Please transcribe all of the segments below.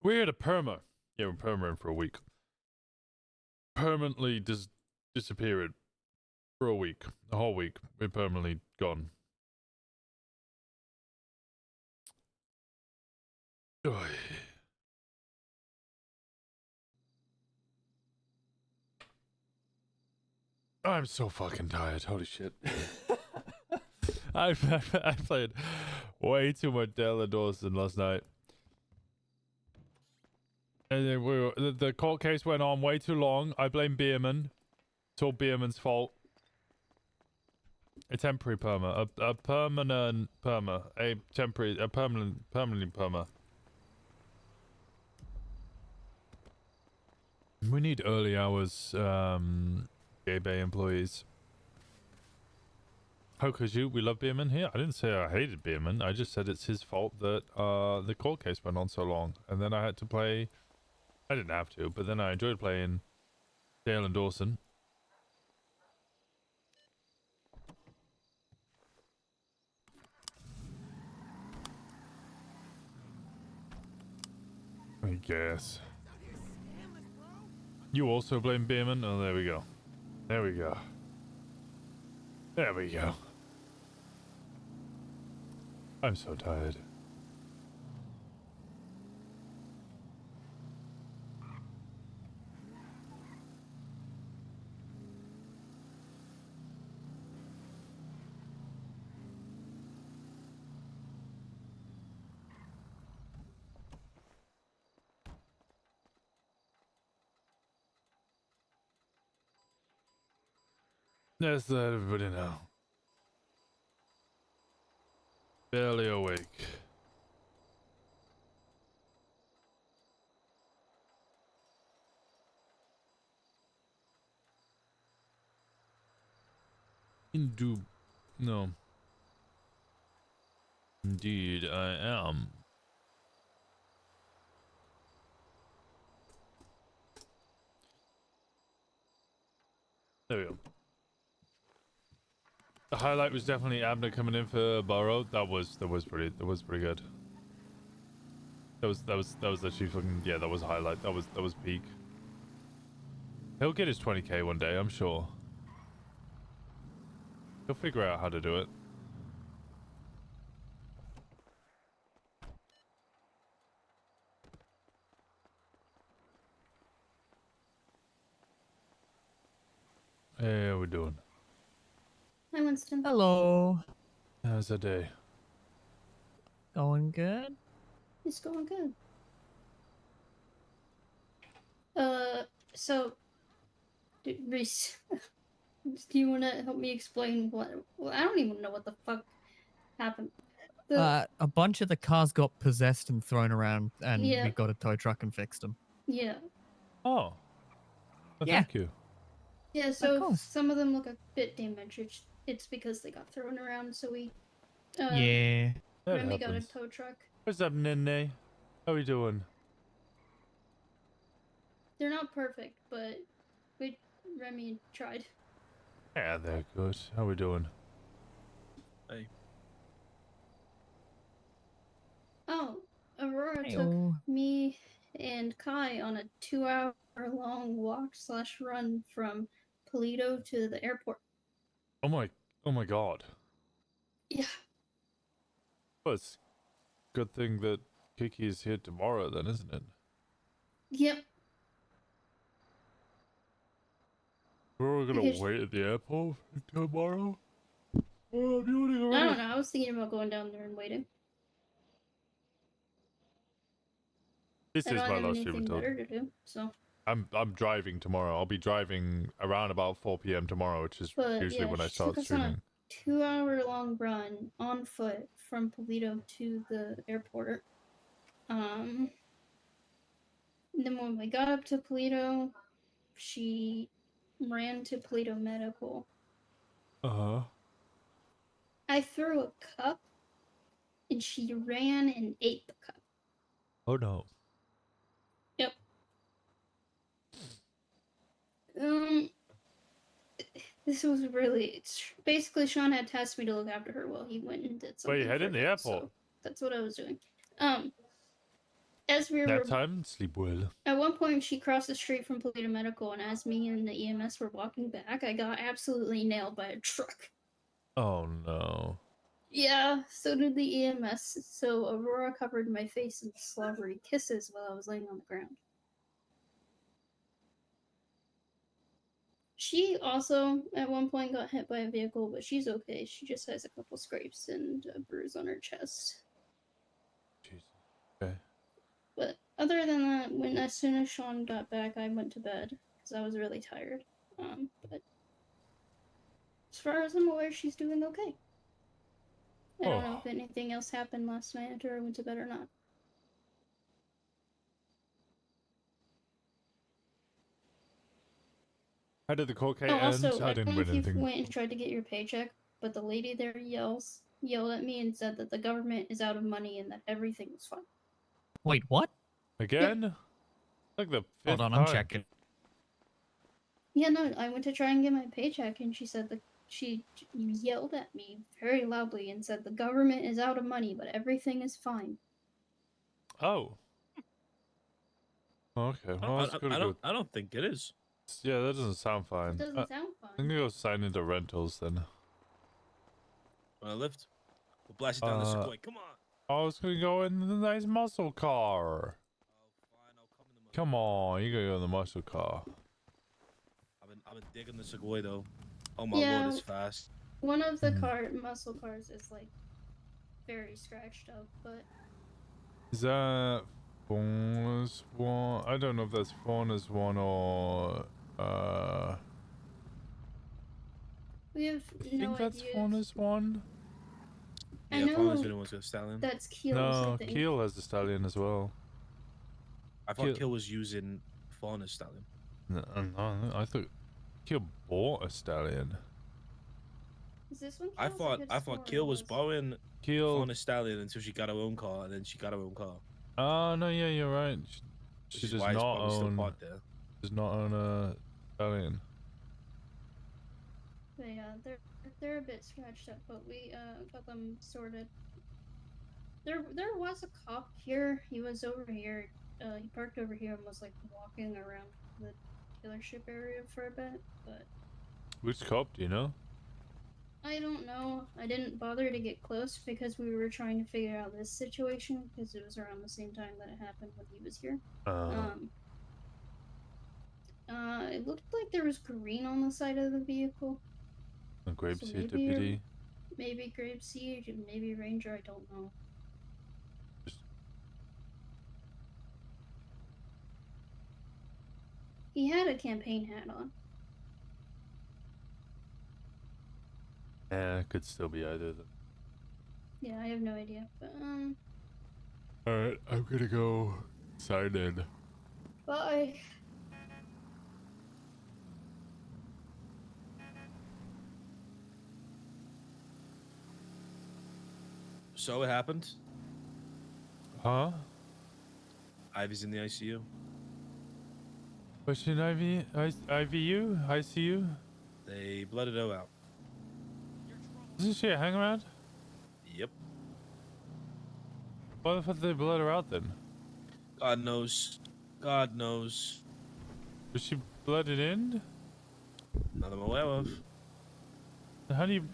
We had a perma. Yeah, we're perma for a week. Permanently disappeared for a week. A whole week. We're permanently gone. Oy. I'm so fucking tired. Holy shit. I played way too much Dale and Dawson last night. And then the court case went on way too long. I blame Bierman. It's all Bierman's fault. A temporary perma. A permanent perma. A permanently perma. We need early hours, gay bay employees. How could you? We love Bierman here. I didn't say I hated Bierman. I just said it's his fault that the court case went on so long, and then I had to play. I didn't have to, but then I enjoyed playing Dale and Dawson. I guess. You also blame Bierman? Oh, there we go. There we go. There we go. I'm so tired. Let's let everybody know. Barely awake. No. Indeed, I am. There we go. The highlight was definitely Abner coming in for Burrow. That was pretty good. That was actually fucking, yeah, that was a highlight. That was peak. He'll get his 20k one day, I'm sure. He'll figure out how to do it. Hey, how we doing? Hi, Winston. Hello. How's the day? Going good? It's going good. So, Reese, do you want to help me explain what? Well, I don't even know what the fuck happened. A bunch of the cars got possessed and thrown around, and Yeah. we got a tow truck and fixed them. Yeah. Oh. Well, Yeah. thank you. Yeah, so some of them look a bit damaged. It's because they got thrown around, so we yeah. Remy got a tow truck. What's up, Nene? How we doing? They're not perfect, but Remy tried. Yeah, they're good. How we doing? Hey. Oh, Aurora took me and Kai on a 2-hour-long walk/run from Paleto to the airport. Oh my god. Yeah. Well, it's a good thing that Kiki is here tomorrow then, isn't it? Yep. We're all gonna wait at the airport tomorrow? Oh, I'm yawning already. I don't know. I was thinking about going down there and waiting. This is my last stream better to do, so. I'm driving tomorrow. I'll be driving around about 4 p.m. tomorrow, which is usually when I start streaming. Took us on a 2-hour-long run on foot from Paleto to the airport. Then when we got up to Paleto, she ran to Paleto Medical. Uh-huh. I threw a cup, and she ran and ate the cup. Oh no. Yep. This was really... Basically, Sean had tasked me to look after her while he went and did something. Wait, you head in the airport? So that's what I was doing. as we were Nap time, sleep well. at one point, she crossed the street from Paleto Medical, and as me and the EMS were walking back, I got absolutely nailed by a truck. Oh no. Yeah, so did the EMS. So Aurora covered my face in slobbery kisses while I was laying on the ground. She also, at one point, got hit by a vehicle, but she's okay. She just has a couple scrapes and a bruise on her chest. Jesus. Okay. But other than that, as soon as Sean got back, I went to bed because I was really tired. But as far as I'm aware, she's doing okay. I don't know Oh. if anything else happened last night after I went to bed or not. How did the court case Oh, end? also, I I don't didn't know win if you anything. went and tried to get your paycheck, but the lady there yelled at me and said that the government is out of money and that everything was fine. Wait, what? Again? Like the fifth Hold on, time. I'm checking. Yeah, no, I went to try and get my paycheck, and she said that she yelled at me very loudly and said the government is out of money, but everything is fine. Oh. Okay, well, it's gonna go. I don't think it is. Yeah, that doesn't sound It fine. doesn't sound I'm fine. gonna go sign into rentals then. Want to lift? We'll blast it down the Sequoia. Come on. I was gonna go in the nice muscle car. Oh, fine. I'll come in the. Come on, you gotta go in the muscle car. I've been digging the Sequoia though. Oh my Yeah. lord, it's fast. One of the muscle cars is like very scratched up, but Is that Fauna's one? I don't know if that's Fauna's one or we have I think no that's idea. Fauna's one. I Yeah, know Fauna's been the ones with Stallion. that's Keel's, I No, think. Keel has the stallion as well. I thought Kill was using Fauna's Stallion. No, I thought Keel bought a stallion. Is this one? I thought Kill was borrowing Keel. Fauna's Stallion until she got her own car, and then she got her own car. Oh no, yeah, you're right. She Which is does why it's not probably still own. parked there. Does not own a stallion. But yeah, they're a bit scratched up, but we got them sorted. There was a cop here. He was over here. He parked over here and was like walking around the dealership area for a bit, but Which cop do you know? I don't know. I didn't bother to get close because we were trying to figure out this situation because it was around the same time that it happened when he was here. It looked like there was green on the side of the vehicle. A grapeseed maybe deputy. Maybe Grapeseed and maybe Ranger, I don't know. He had a campaign hat on. Yeah, it could still be either. Yeah, I have no idea. But Alright, I'm gonna go sign in. bye. So it happened. Huh? Ivy's in the ICU. What's in IVU? ICU? They blooded her out. Isn't she a hang around? Yep. Why the fuck did they blood her out then? God knows. God knows. Was she blooded in? Not that I'm aware of. How do you...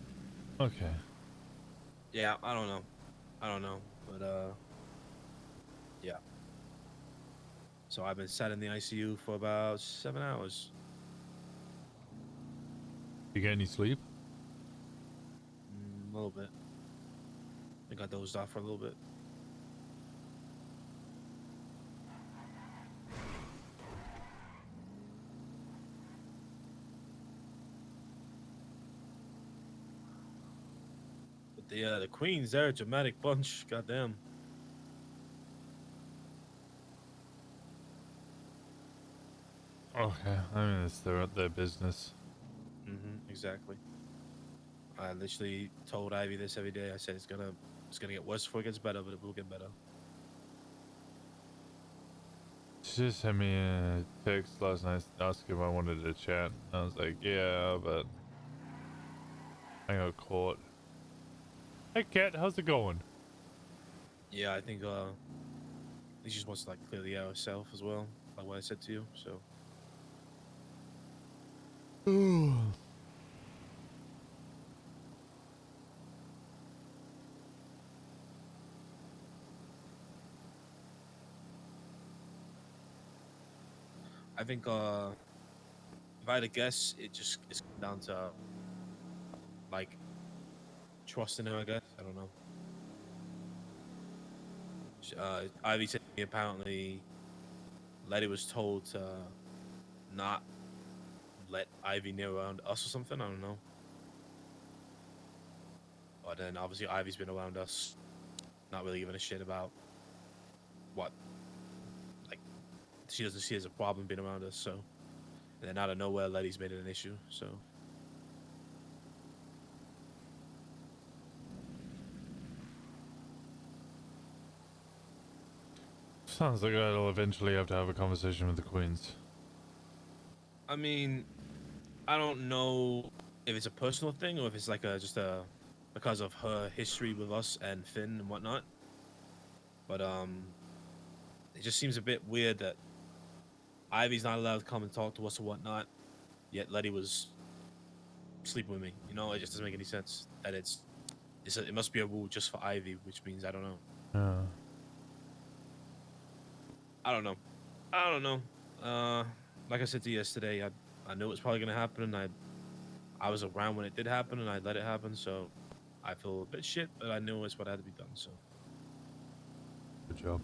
Okay. Yeah, I don't know. But yeah. So I've been sat in the ICU for about 7 hours. You get any sleep? A little bit. I think I dozed off for a little bit. But the Queens, they're a dramatic bunch. Goddamn. Okay, I mean, it's their business. Exactly. I literally told Ivy this every day. I said it's gonna get worse before it gets better, but it will get better. She just sent me a text last night asking if I wanted to chat. I was like, yeah, but I got caught. Hey, Kat, how's it going? Yeah, I think He just wants to like clear the air herself as well, like what I said to you. So I think if I had to guess, it's down to like trusting her. I guess I don't know. Ivy said to me apparently Letty was told to not let Ivy near around us or something. I don't know. But then obviously Ivy's been around us, not really giving a shit about what, like, she doesn't see it as a problem being around us. So, and then out of nowhere, Letty's made it an issue. So. Sounds like I'll eventually have to have a conversation with the queens. I mean, I don't know if it's a personal thing or if it's like just because of her history with us and Finn and whatnot. But it just seems a bit weird that Ivy's not allowed to come and talk to us or whatnot, yet Letty was sleeping with me. You know, it just doesn't make any sense. That it must be a rule just for Ivy, which means I don't know. Yeah. I don't know. Like I said to you yesterday, I knew it was probably gonna happen, and I was around when it did happen, and I let it happen. So I feel a bit shit, but I knew it's what had to be done. So Good job.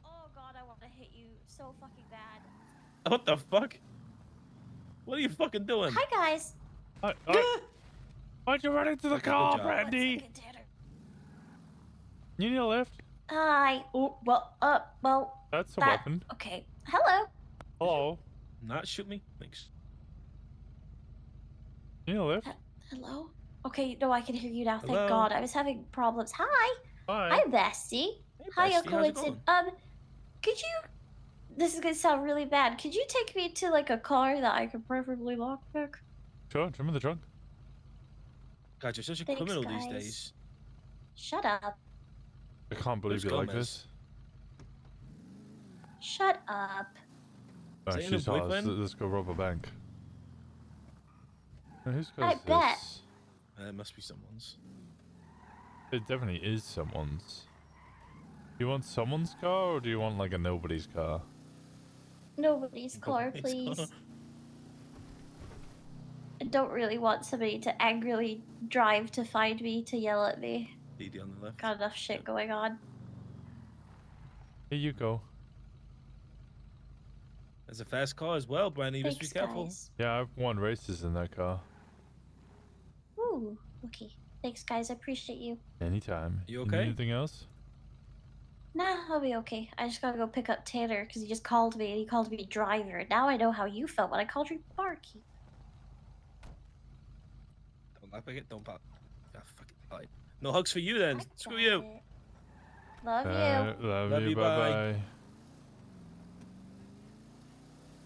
Oh god, I want to hit you so fucking bad. what the fuck? What are you fucking doing? Hi guys. Why'd you run into the Okay, good car, job. Brandi? 1 second, Tanner. You need a lift? Hi. Oh, well. That's a That. weapon. Okay. Hello. Hello. Not shoot me, thanks. You need a lift? Hello. Okay, no, I can hear you now. Thank Hello? God. I was having problems. Hi. Hi. Hi, Bestie. Hey, Hi, bestie, Uncle how's it Winston. going? Could you? This is gonna sound really bad. Could you take me to like a car that I could preferably lock back? Sure, jump in the trunk. God, you're such a Thanks, criminal these guys. days. Shut up. I can't believe Where's you like Gomez? this. Shut up. Oh, that your new she's hot. boyfriend? Let's go rob a bank. Now, whose car I is bet. this? It must be someone's. It definitely is someone's. Do you want someone's car or do you want like a nobody's car? Nobody's car, Nobody's please. car. I don't really want somebody to angrily drive to find me to yell at me. DD on the left. Got enough shit Yep. going on. Here you go. There's a fast car as well, Brandi. You must be Thanks, careful. guys. Yeah, I've won races in that car. Ooh, okay. Thanks, guys. I appreciate you. Anytime. You Need okay? anything else? Nah, I'll be okay. I just gotta go pick up Tanner because he just called me and he called me driver. And now I know how you felt when I called you barkeep. Don't laugh like it. Don't pop. Ah, fucking fine. No hugs for you then. I Screw got you. it. Love you. Love Love you. you, Bye bye.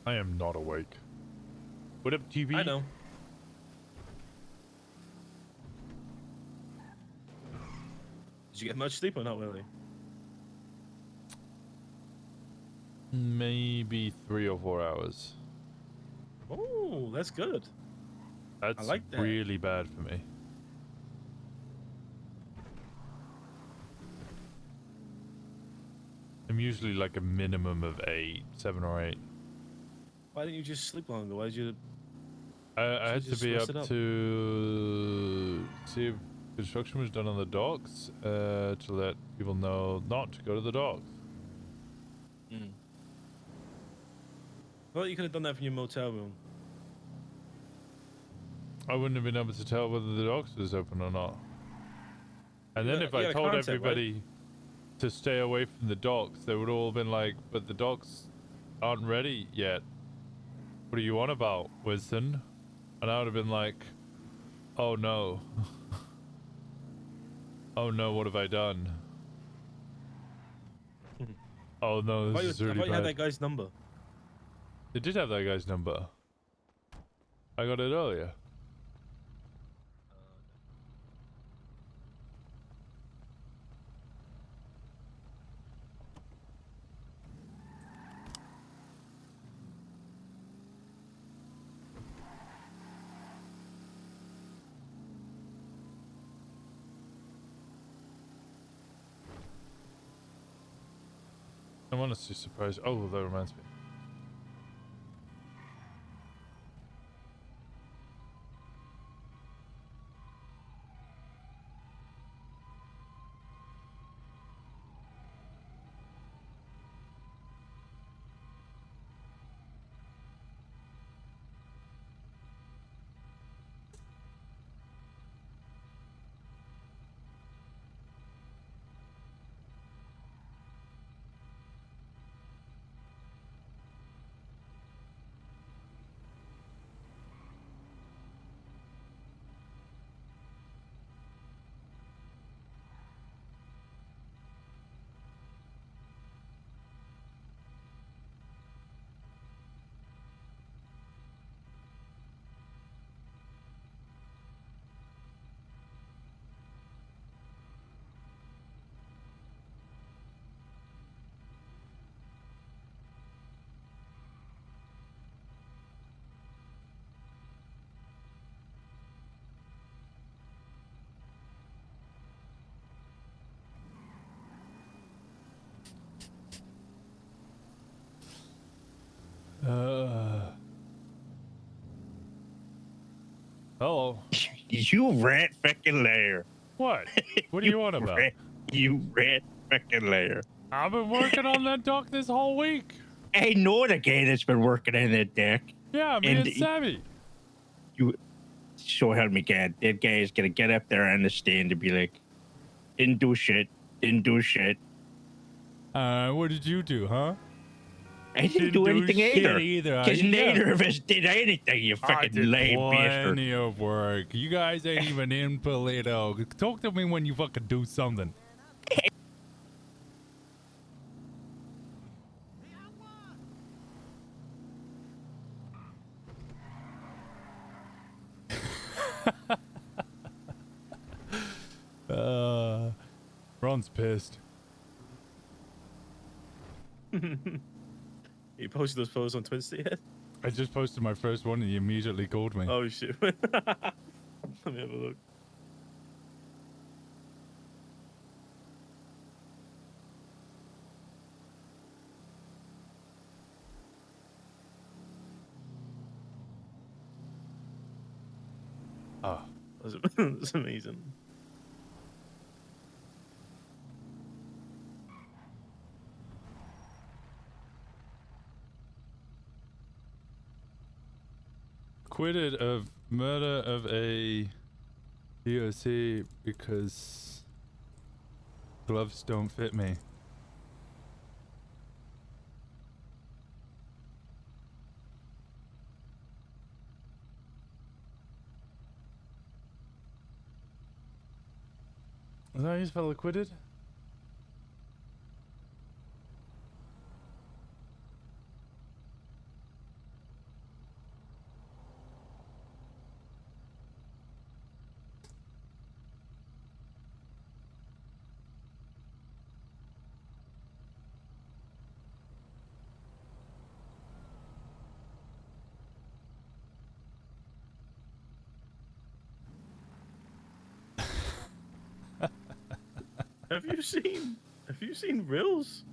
bye. I am not awake. What up, TV? I know. Did you get much sleep or not really? Maybe 3 or 4 hours. Oh, that's good. That's like that. really bad for me. I'm usually like a minimum of 8, 7 or 8. Why didn't you just sleep longer? Why did you? I had Should've to just be up rested up. to see if construction was done on the docks to let people know not to go to the docks. Well, you could have done that from your motel room. I wouldn't have been able to tell whether the docks was open or not. And You then got- if you I got a told concept, right? everybody to stay away from the docks, they would all been like, but the docks aren't ready yet. What are you on about, Winston? And I would have been like, oh no. Oh no, what have I done? Oh no, I this thought is you really had bad. that guy's number. They did have that guy's number. I got it earlier. I'm honestly surprised. Oh, that reminds me. Hello. You rat fucking liar. What? What are you on about? You rat fucking liar. I've been working on that dock this whole week. I know the guy that's been working on that deck. Yeah, me and Sammy. So help me God, that guy is gonna get up there on the stand and be like, didn't do shit. What did you do, huh? I didn't do anything shit either. Because neither of us did anything, you I fucking did lame bastard. plenty of work. You guys ain't even in Paleto. Talk to me when you fucking do something. Ron's pissed. You posted those photos on Twinsta yet? I just posted my first one and he immediately called me. Oh shit. Let me have a look. Oh. That's amazing. Acquitted of murder of a POC because gloves don't fit me. Is that how you spell acquitted? Have you seen Rills?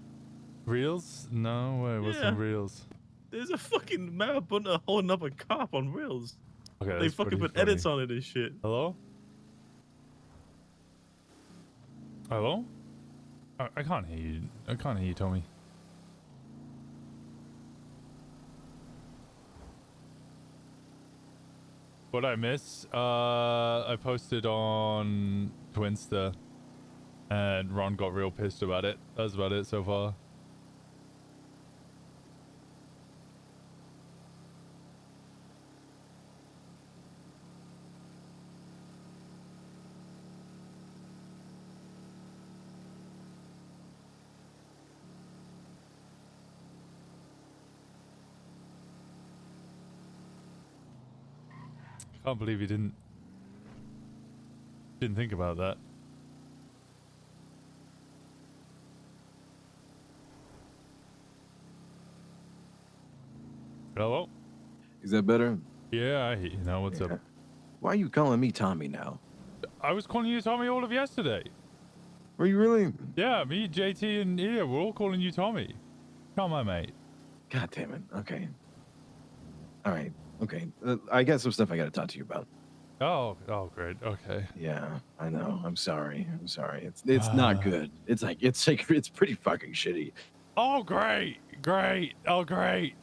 Reels? No way. What's some Yeah. reels? There's a fucking map bunter holding up a cop on rails. Okay, They that's fucking pretty put edits funny. on it and shit. Hello? Hello? I can't hear you. I can't hear you, Tommy. What I miss? I posted on Twinsta, and Ron got real pissed about it. That's about it so far. Can't believe you didn't think about that. Hello? Is that better? Yeah, I hear you now. What's Yeah. up? Why are you calling me Tommy now? I was calling you Tommy all of yesterday. Were you really? Yeah, me, JT, and Elio, we're all calling you Tommy. Come on, mate. God damn it. Okay. All right. Okay. I got some stuff I got to talk to you about. Oh, great. Okay. Yeah, I know. I'm sorry. It's not good. It's pretty fucking shitty. Oh, great. Oh, great.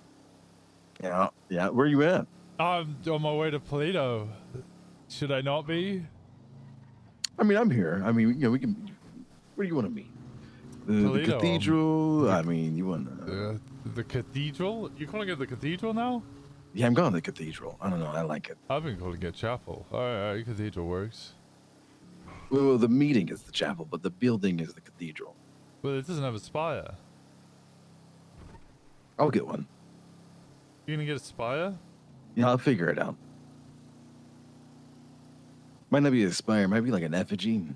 Yeah. Yeah. Where you at? I'm on my way to Paleto. Should I not be? I mean, I'm here. I mean, you know, we can. Where do you want to meet? The Paleto, cathedral. I mean, you want the cathedral? You calling it the cathedral now? Yeah, I'm going to the cathedral. I don't know. I like it. I've been calling it chapel. All right, cathedral works. Well, the meeting is the chapel, but the building is the cathedral. Well, it doesn't have a spire. I'll get one. You gonna get a spire? Yeah, I'll figure it out. Might not be a spire. Might be like an effigy.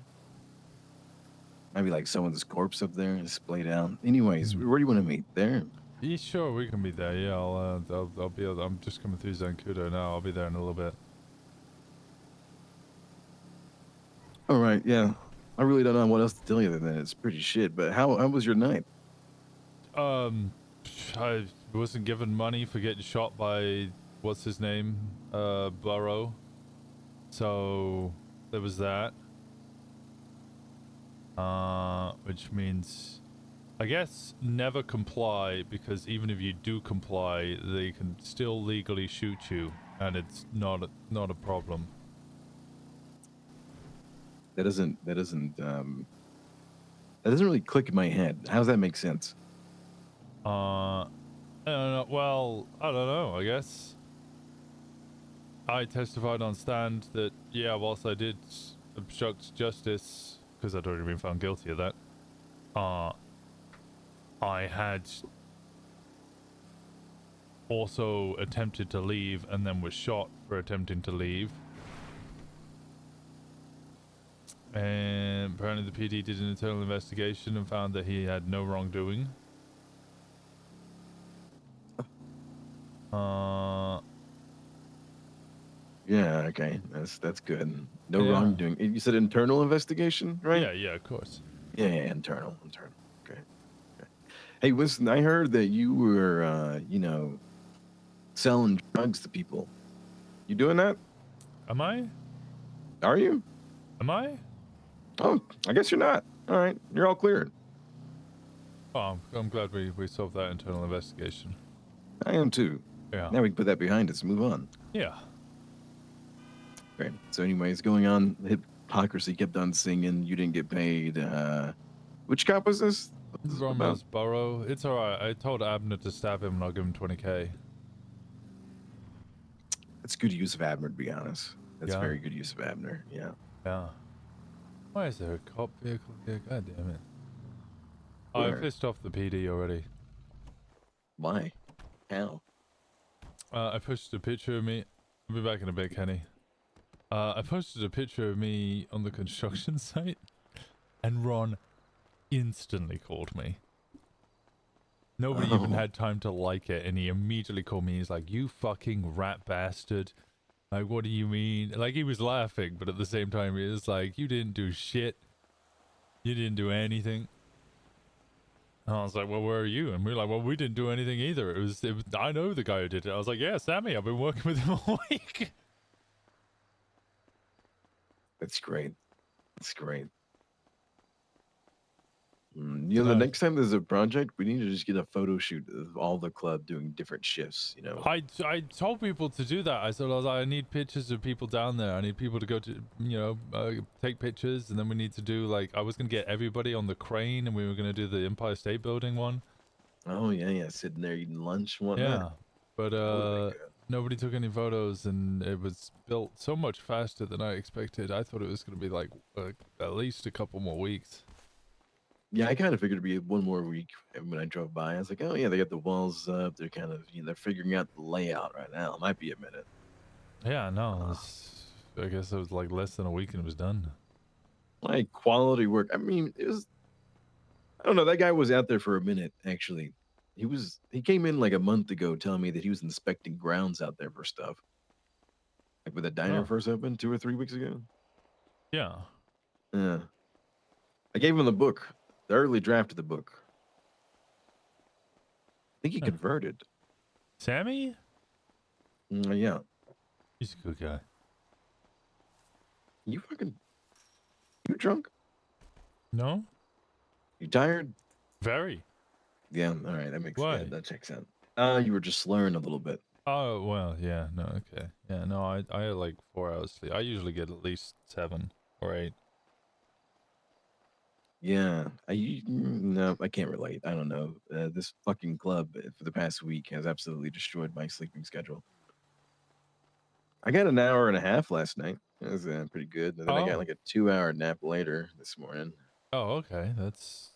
Might be like someone's corpse up there displayed out. Anyways, where do you want to meet? There. Yeah, sure, we can be there. Yeah, I'll be. I'm just coming through Zancudo now. I'll be there in a little bit. All right. Yeah. I really don't know what else to tell you other than it's pretty shit. But how was your night? I wasn't given money for getting shot by what's his name, Burrow. So there was that. Which means, I guess, never comply, because even if you do comply, they can still legally shoot you, and it's not a problem. That doesn't really click in my head. How does that make sense? I don't know. Well, I don't know. I guess I testified on stand that, yeah, whilst I did obstruct justice, because I'd already been found guilty of that, I had also attempted to leave and then was shot for attempting to leave. And apparently the PD did an internal investigation and found that he had no wrongdoing. Yeah. Okay. That's good. No Yeah. wrongdoing. You said internal investigation, right? Yeah, of course. Yeah. Internal. Okay. Hey, Winston, I heard that you were, selling drugs to people. You doing that? Am I? Are you? Am I? Oh, I guess you're not. All right. You're all cleared. Oh, I'm glad we solved that internal investigation. I am too. Yeah. Now we can put that behind us and move on. Yeah. Great. So anyways, going on, hypocrisy kept on singing. You didn't get paid. Which cop was this? What's this about? Romulus Burrow. It's alright. I told Abner to stab him and I'll give him 20k. That's good use of Abner, to be honest. That's Yeah. very good use of Abner. Yeah. Yeah. Why is there a cop vehicle here? God damn it. I Where? pissed off the PD already. Why? How? I posted a picture of me. I'll be back in a bit, Kenny. I posted a picture of me on the construction site, and Ron instantly called me. Nobody even had time to like it, and he immediately called me. He's like, "You fucking rat bastard. Like, what do you mean?" Like, he was laughing, but at the same time, he was like, "You didn't do shit. You didn't do anything." And I was like, well, where are you? And we were like, well, we didn't do anything either. It was I know the guy who did it. I was like, yeah, Sammy, I've been working with him all week. That's great. That's great. You know, the No. next time there's a project, we need to just get a photo shoot of all the club doing different shifts. You know, I told people to do that. I said, I need pictures of people down there. I need people to go to, take pictures. And then we need to do, like, I was going to get everybody on the crane and we were going to do the Empire State Building one. oh yeah, sitting there eating lunch and whatnot. Yeah. But That would've been good. nobody took any photos and it was built so much faster than I expected. I thought it was going to be, like, at least a couple more weeks. Yeah, I kind of figured it'd be one more week. And when I drove by, I was like, oh yeah, they got the walls up. They're kind of, they're figuring out the layout right now. It might be a minute. Yeah, no. I guess it was, like, less than a week and it was done. Like quality work. I mean, it was. I don't know. That guy was out there for a minute. Actually, he came in like a month ago, telling me that he was inspecting grounds out there for stuff. Like when the diner Oh. first opened 2 or 3 weeks ago. Yeah. Yeah. I gave him the book, the early draft of the book. I think he Huh. converted. Sammy? Yeah. He's a good guy. You drunk? No? You tired? Very. Yeah. All right. That makes Why? sense. That checks out. You were just slurring a little bit. Oh, well, yeah, no, okay. Yeah, no, I had like 4 hours sleep. I usually get at least 7 or 8. Yeah, no, I can't relate. I don't know. This fucking club for the past week has absolutely destroyed my sleeping schedule. I got an hour and a half last night. It was pretty good. And then I got Oh. like a 2-hour nap later this morning. Oh, okay. That's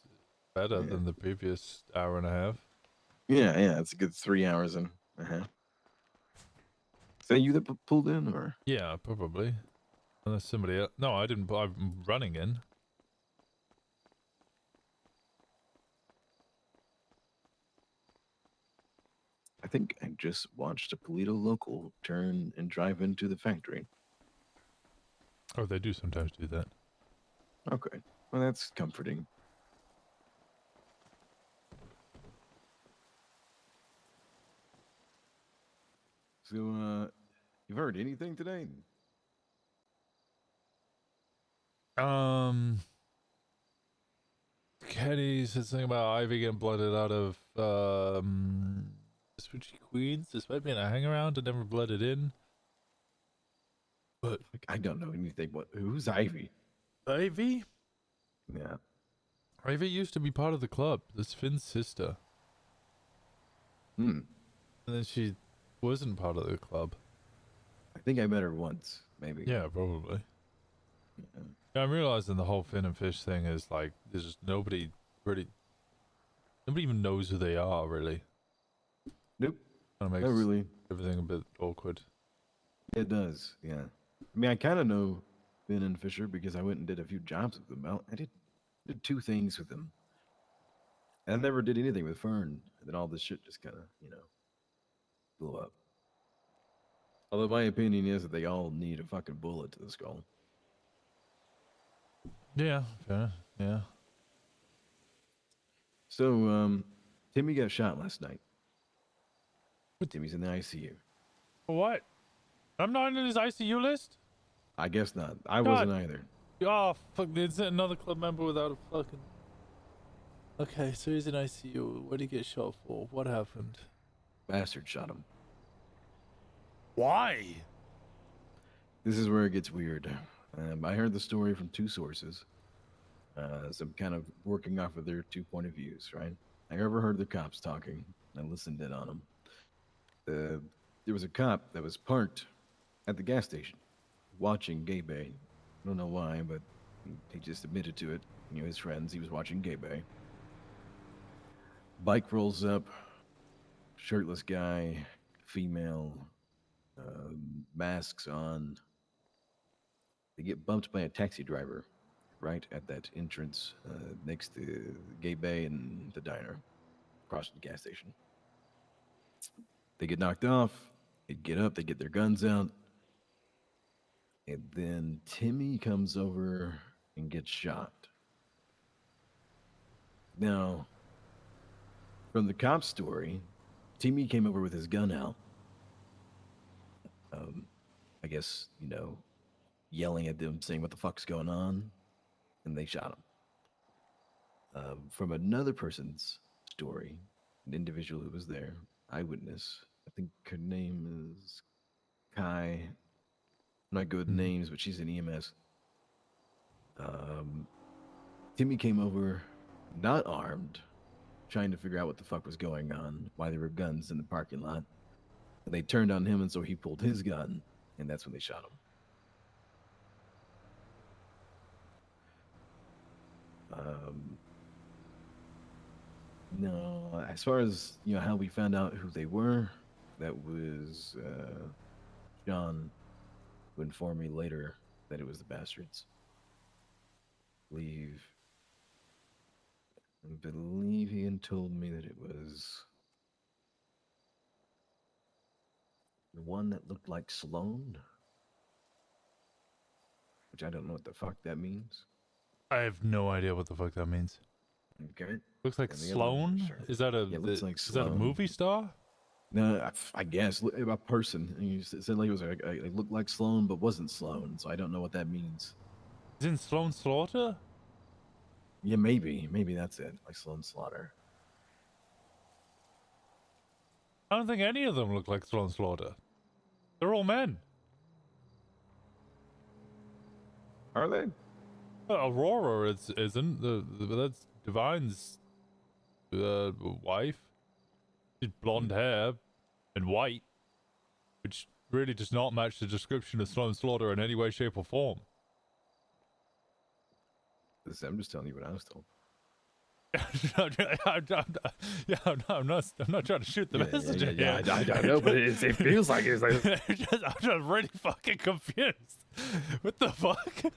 better Yeah. than the previous hour and a half. Yeah, it's a good 3 hours and a half. Is that you that pulled in, or? Yeah, probably. Unless somebody else. No, I didn't. I'm running in. I think I just watched a Paleto local turn and drive into the factory. Oh, they do sometimes do that. Okay, well that's comforting. So, you've heard anything today? Kenny said something about Ivy getting blooded out of Switchy Queens, despite being a hang around and never blooded in. But I don't know anything. Who's Ivy? Ivy? Yeah. Ivy used to be part of the club. That's Finn's sister. And then she wasn't part of the club. I think I met her once, maybe. Yeah, probably. Yeah. Yeah, I'm realizing the whole Finn and Fish thing is like, there's just nobody even knows who they are, really. Nope. Kind of Not makes really. everything a bit awkward. It does, yeah. I mean, I kind of know Finn and Fisher because I went and did a few jobs with them. I did 2 things with them. And I never did anything with Fern. And then all this shit just kind of, blew up. Although my opinion is that they all need a fucking bullet to the skull. Yeah, fair. Yeah. So, Timmy got shot last night. Timmy's in the ICU. What? I'm not in his ICU list? I guess not. I God. wasn't either. Oh, fuck. Is it another club member without a fucking... Okay, so he's in ICU. What did he get shot for? What happened? Bastard shot him. Why? This is where it gets weird. I heard the story from 2 sources. So I'm kind of working off of their 2 point of views, right? I overheard the cops talking. I listened in on them. There was a cop that was parked at the gas station watching Gay Bay. I don't know why, but he just admitted to it. His friends, he was watching Gay Bay. Bike rolls up, shirtless guy, female, masks on. They get bumped by a taxi driver right at that entrance next to Gay Bay and the diner, across from the gas station. They get knocked off. They get up. They get their guns out. And then Timmy comes over and gets shot. Now, From the cop story, Timmy came over with his gun out. I guess, yelling at them, saying what the fuck's going on, and they shot him. From another person's story, an individual who was there, eyewitness, I think her name is Kai. I'm not good with names, but she's in EMS. Timmy came over, not armed, trying to figure out what the fuck was going on, why there were guns in the parking lot. And they turned on him, and so he pulled his gun, and that's when they shot him. No, as far as how we found out who they were, that was John, who informed me later that it was the bastards. I believe he had told me that it was the one that looked like Sloane, which I don't know what the fuck that means. I have no idea what the fuck that means. Okay. Looks like And the other one, Sloane. sure. Is that a Yeah, it looks like is that a Sloane. movie star? No, I guess a person. And you said like it was it looked like Sloane, but wasn't Sloane. So I don't know what that means. Is in Sloane Slaughter? Yeah, maybe that's it. Like Sloane Slaughter. I don't think any of them look like Sloane Slaughter. They're all men. Are they? Aurora isn't. That's Divine's wife. She's blonde hair and white, which really does not match the description of Sloane Slaughter in any way, shape, or form. I'm just telling you what I was told. I'm not trying to shoot the messenger. Yeah, I know, but it feels like it's like. I'm just really fucking confused. What the fuck?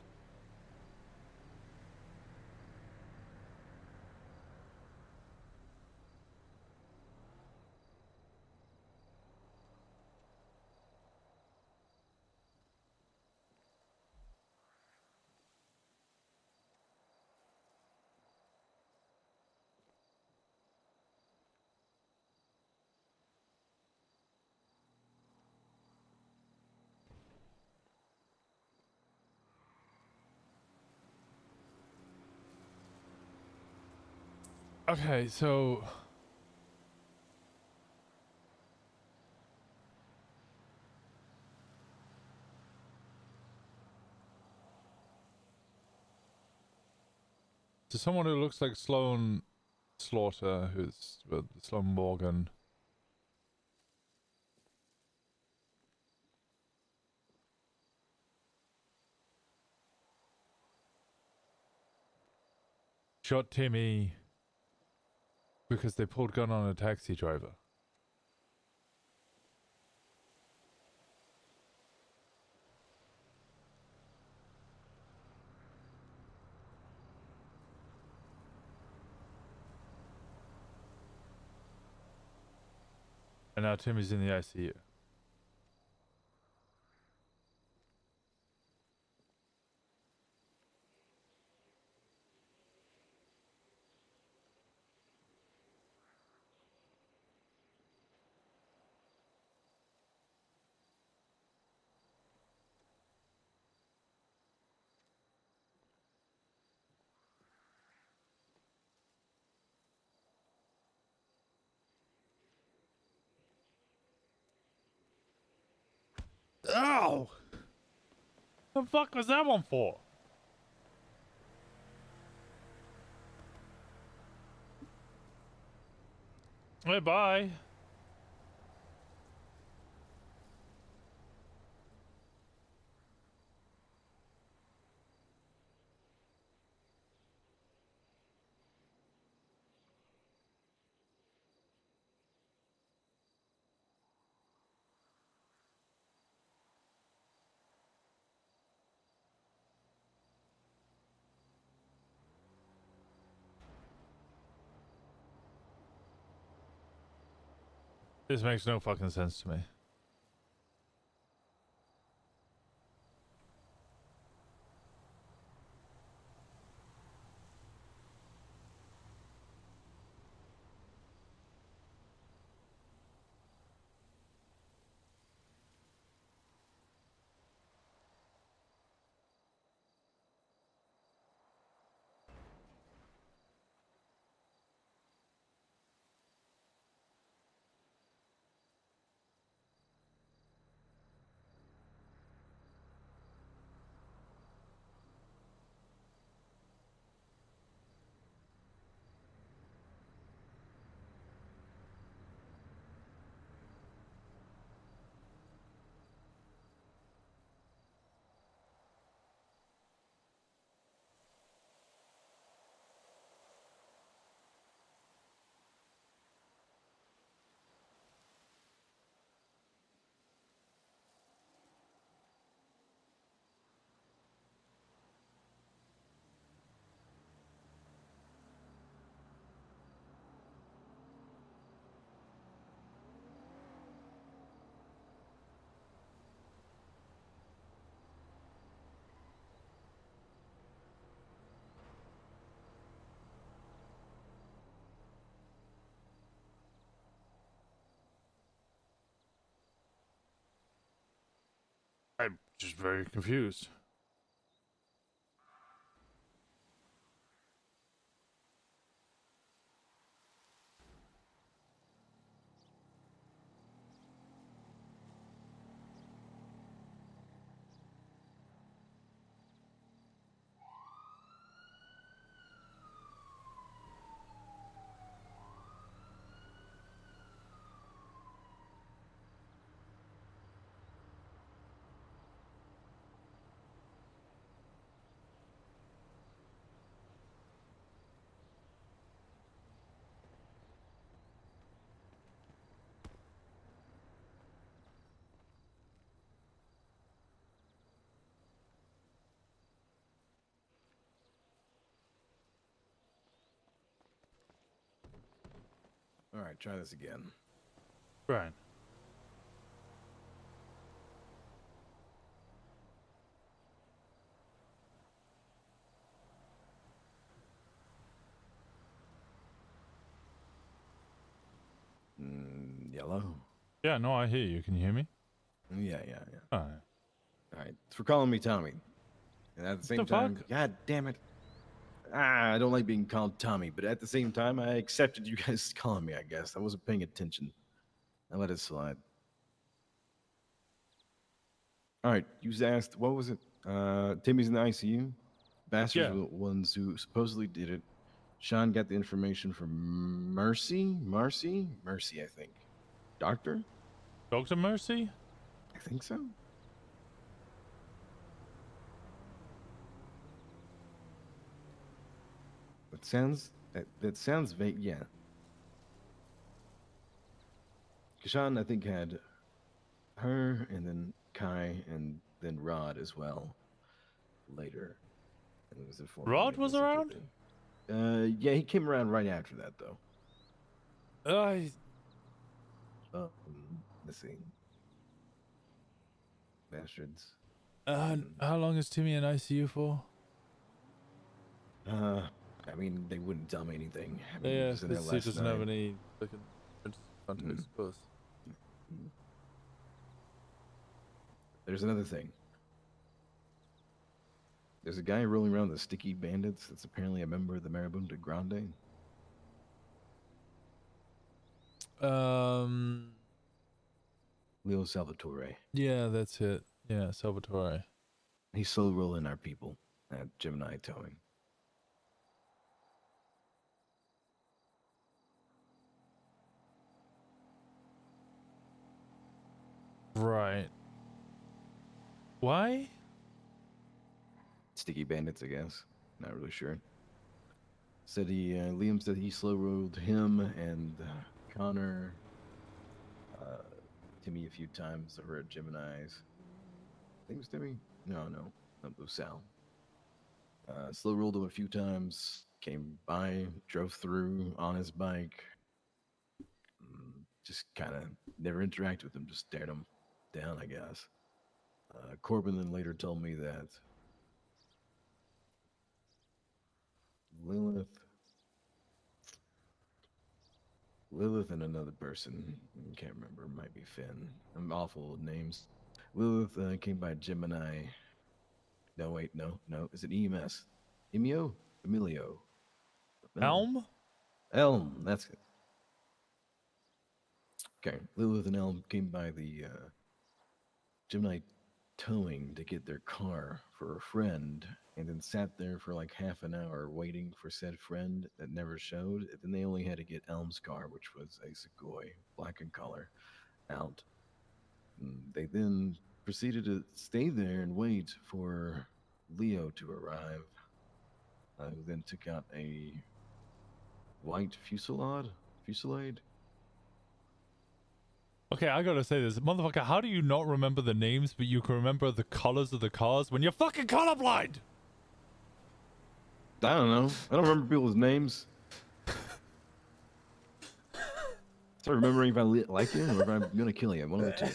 Okay, so someone who looks like Sloane Slaughter, who's Sloane Morgan. Shot Timmy because they pulled gun on a taxi driver. And now Timmy's in the ICU. Ow! The fuck was that one for? Hey, bye. This makes no fucking sense to me. I'm just very confused. All right, try this again. Right. Yellow. Yeah, no, I hear you. Can you hear me? Yeah. Oh, All right, it's for calling me Tommy. And at the same the time, fuck? God damn it. I don't like being called Tommy, but at the same time, I accepted you guys calling me, I guess. I wasn't paying attention. I let it slide. All right, you asked, what was it? Timmy's in the ICU. Bastards Yeah. were the ones who supposedly did it. Sean got the information from Mercy, I think. Doctor? Dr. Mercy? I think so. That sounds vague. Yeah. Kashan, I think, had her, and then Kai, and then Rod as well. Later, and it was informed me Rod of was this around? everything. Yeah, he came around right after that, though. Let's see. Bastards. How long is Timmy in ICU for? I mean, they wouldn't tell me anything. I mean, he Yeah, was in there because he last doesn't night. have any fucking context, I suppose. There's another thing. There's a guy rolling around the Sticky Bandits that's apparently a member of the Marabunta Grande. Leo Salvatore. Yeah, that's it. Yeah, Salvatore. He's slow rolling our people at Gemini Towing. Right. Why? Sticky Bandits, I guess. Not really sure. Said Liam said he slow rolled him and Connor, Timmy a few times over at Gemini's. I think it was Timmy? No, it was Sal. Slow rolled him a few times, came by, drove through on his bike. Just kind of never interacted with him, just stared him down, I guess. Corbyn then later told me that Lilith and another person, can't remember, might be Finn. I'm awful with names. Lilith came by Gemini. No, wait, no. Is it EMS? Emio? Emilio? No. Elm, that's it. Okay, Lilith and Elm came by the Gemini towing to get their car for a friend, and then sat there for like half an hour waiting for said friend that never showed. And then they only had to get Elm's car, which was a Sequoia, black in color, out. They then proceeded to stay there and wait for Leo to arrive, who then took out a white fusillade. Okay, I gotta say this. Motherfucker, how do you not remember the names, but you can remember the colors of the cars when you're fucking colorblind? I don't know. I don't remember people's names. Start remembering if I like you or if I'm gonna kill you. One of the two.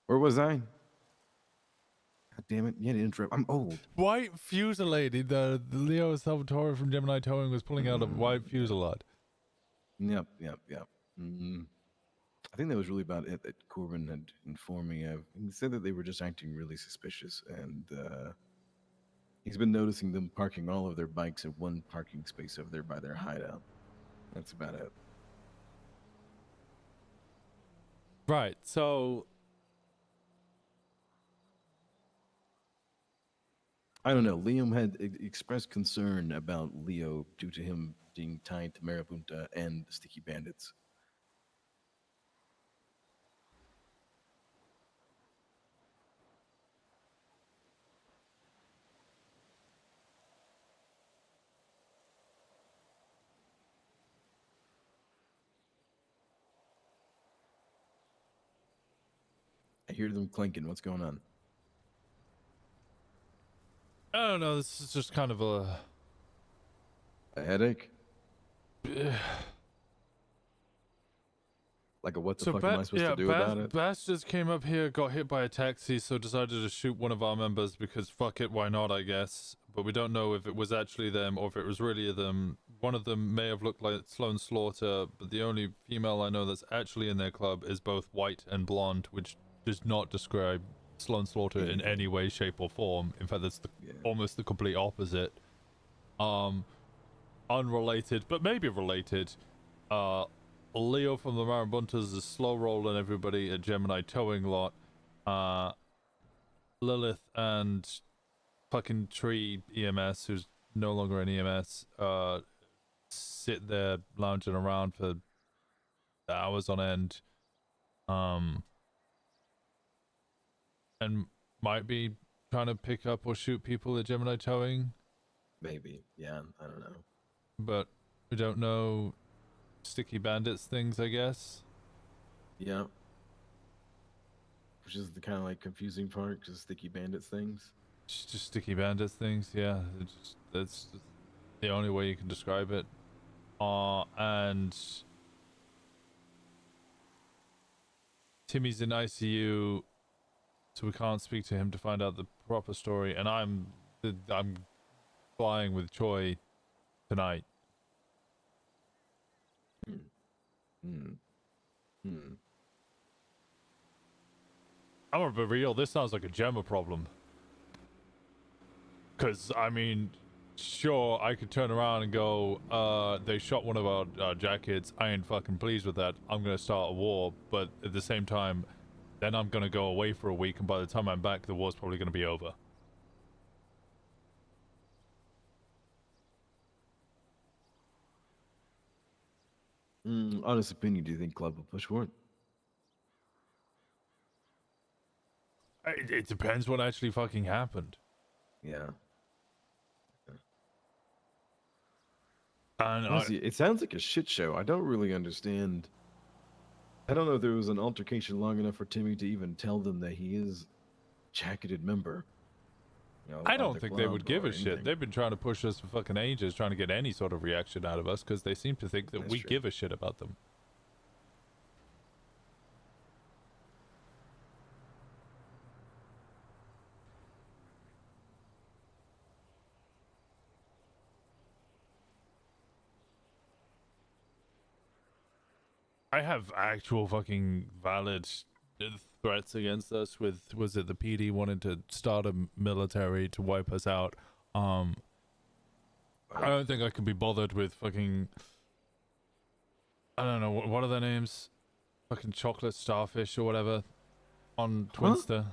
Where was I? God damn it! You had to interrupt. I'm old. White Fusillade. The Leo Salvatore from Gemini Towing was pulling out a white Fusillade. Yep. I think that was really about it that Corbyn had informed me of. He said that they were just acting really suspicious, and he's been noticing them parking all of their bikes in one parking space over there by their hideout. That's about it. Right. So I don't know. Liam had expressed concern about Leo due to him being tied to Marabunta and Sticky Bandits. I hear them clinking. What's going on? I don't know. This is just kind of a headache? Like a what the fuck am I supposed to do about it? Bass just came up here, got hit by a taxi, so decided to shoot one of our members because fuck it, why not, I guess. But we don't know if it was actually them or if it was really them. One of them may have looked like Sloan Slaughter, but the only female I know that's actually in their club is both white and blonde, which does not describe Sloan Slaughter in any way, shape, or form. In fact, that's almost the complete opposite. Unrelated, but maybe related. Leo from the Marabuntas is slow rolling everybody at Gemini towing lot. Lilith and fucking Tree EMS, who's no longer in EMS, sit there lounging around for hours on end. And might be trying to pick up or shoot people at Gemini towing. Maybe. Yeah, I don't know. But we don't know Sticky Bandits things, I guess. Yeah. Which is the kind of like confusing part, because Sticky Bandits things. Just Sticky Bandits things, yeah. That's the only way you can describe it. And Timmy's in ICU, so we can't speak to him to find out the proper story. And I'm flying with Choi tonight. I'm gonna be real, this sounds like a Gemma problem. Cause I mean, sure, I could turn around and go, they shot one of our jackets. I ain't fucking pleased with that. I'm gonna start a war, but at the same time, then I'm gonna go away for a week, and by the time I'm back, the war's probably gonna be over. Honest opinion, do you think Club will push for it? It depends what actually fucking happened. Yeah. And honestly, it sounds like a shit show. I don't really understand. I don't know if there was an altercation long enough for Timmy to even tell them that he is a jacketed member. You know, I don't think they would give a shit. They've been trying to push us for fucking ages, trying to get any sort of reaction out of us, because they seem to think that we give a shit about them. I have actual fucking valid threats against us with, was it the PD wanting to start a military to wipe us out? I don't think I can be bothered with fucking, I don't know, what are their names? Fucking chocolate starfish or whatever on Twinsta.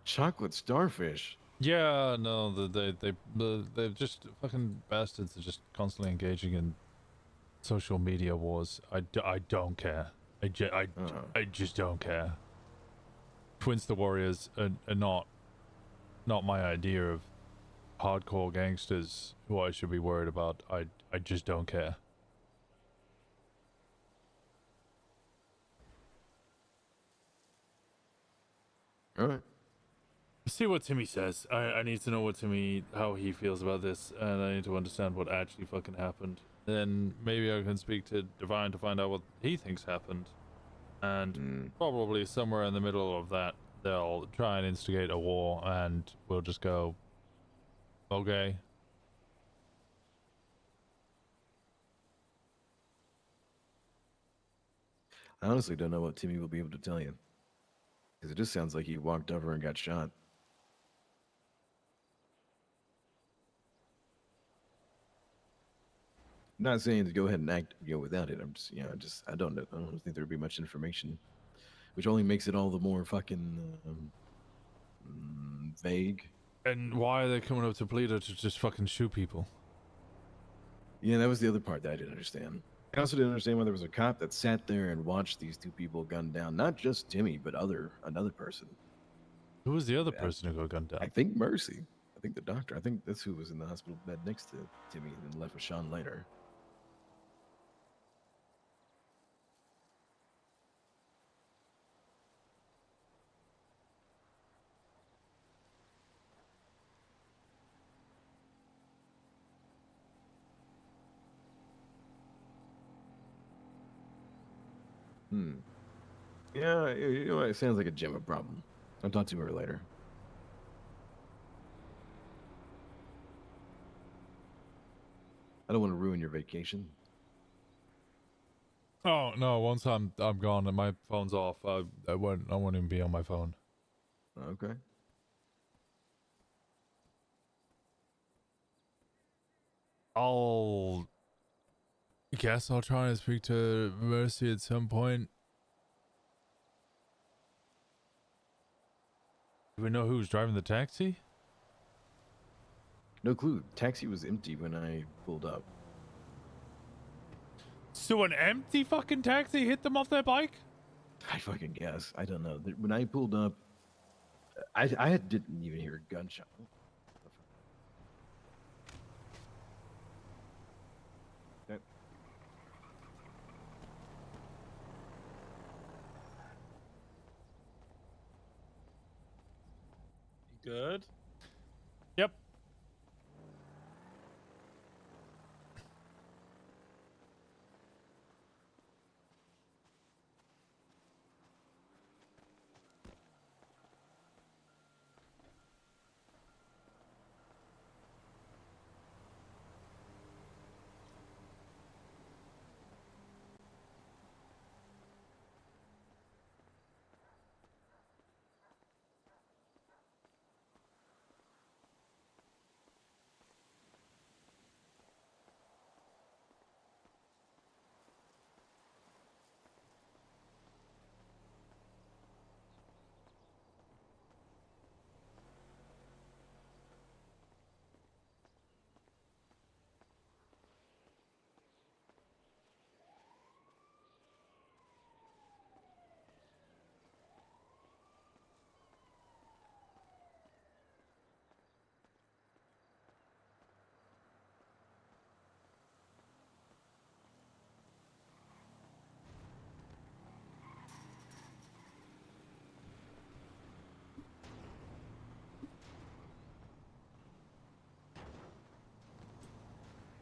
Chocolate starfish? Yeah, no, they're just fucking bastards. They're just constantly engaging in social media wars. I don't care. I just don't care. Twinsta warriors are not my idea of hardcore gangsters who I should be worried about. I just don't care. All right. See what Timmy says. I need to know how he feels about this, and I need to understand what actually fucking happened. Then maybe I can speak to Divine to find out what he thinks happened. And probably somewhere in the middle of that, they'll try and instigate a war, and we'll just go, okay. I honestly don't know what Timmy will be able to tell you. Because it just sounds like he walked over and got shot. I'm not saying to go ahead and act without it. I'm just, I don't know. I don't think there'd be much information, which only makes it all the more fucking vague. And why are they coming up to Paleto to just fucking shoot people? Yeah, that was the other part that I didn't understand. I also didn't understand why there was a cop that sat there and watched these two people gunned down. Not just Timmy, but another person. Who was the other person who got gunned down? I think Mercy. I think the doctor. I think that's who was in the hospital bed next to Timmy and then left with Sean later. Yeah, it sounds like a Gemma problem. I'll talk to her later. I don't want to ruin your vacation. Oh no! Once I'm gone and my phone's off, I won't even be on my phone. Okay. I'll guess I'll try and speak to Mercy at some point. Do we know who's driving the taxi? No clue. Taxi was empty when I pulled up. So an empty fucking taxi hit them off their bike? I fucking guess. I don't know. When I pulled up, I didn't even hear a gunshot. That- Good. Yep.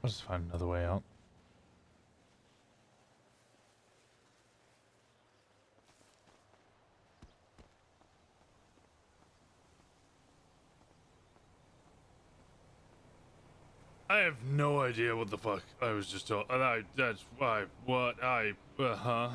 I'll just find another way out. I have no idea what the fuck I was just told. That's why. What I. Huh?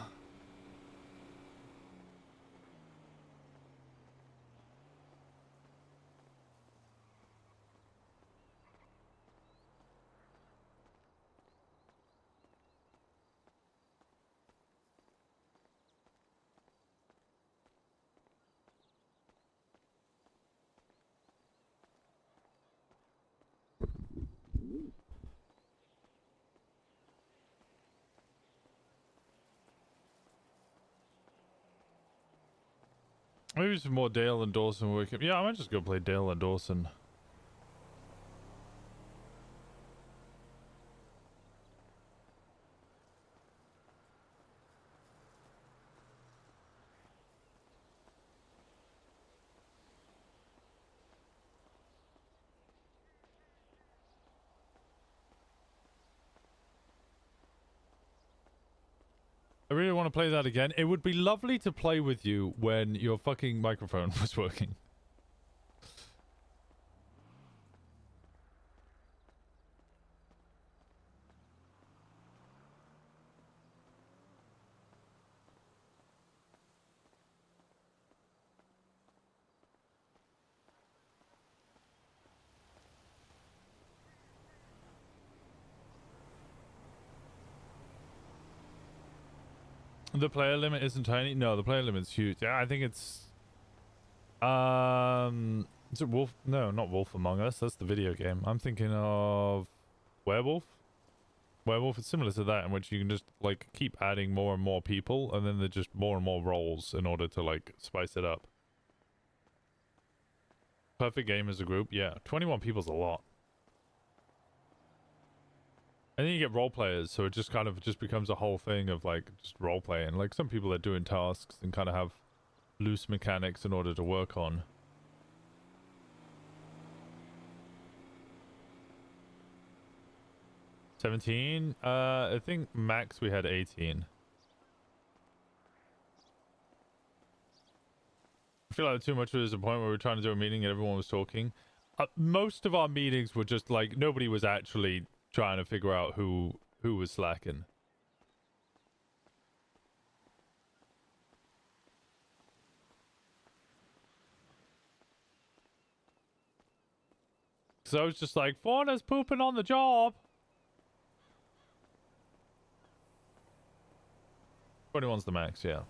Maybe some more Dale and Dawson wake up. Yeah, I might just go play Dale and Dawson. I really want to play that again. It would be lovely to play with you when your fucking microphone was working. The player limit isn't tiny. No, the player limit's huge. Yeah, I think it's is it Wolf? No, not Wolf Among Us. That's the video game. I'm thinking of Werewolf. Werewolf is similar to that, in which you can just like keep adding more and more people, and then there's just more and more roles in order to like spice it up. Perfect game as a group, yeah. 21 people's a lot. And then you get role players, so it just kind of just becomes a whole thing of like just role playing. Like some people are doing tasks and kind of have loose mechanics in order to work on. $17? I think max we had 18. I feel like too much was a point where we were trying to do a meeting and everyone was talking. Most of our meetings were just like nobody was actually trying to figure out who was slacking. So I was just like, Fauna's pooping on the job. 21's the max, yeah.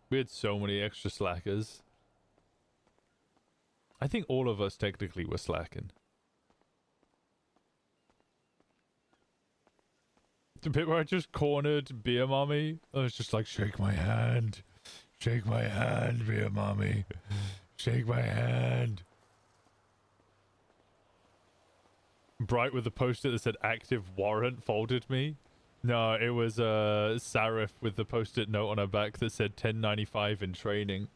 We had so many extra slackers. I think all of us technically were slacking. The bit where I just cornered Beer Mommy, I was just like, shake my hand. Shake my hand, Beer Mommy. Shake my hand. Bright with the post-it that said active warrant folded me. No, it was Sarif with the post-it note on her back that said 1095 in training.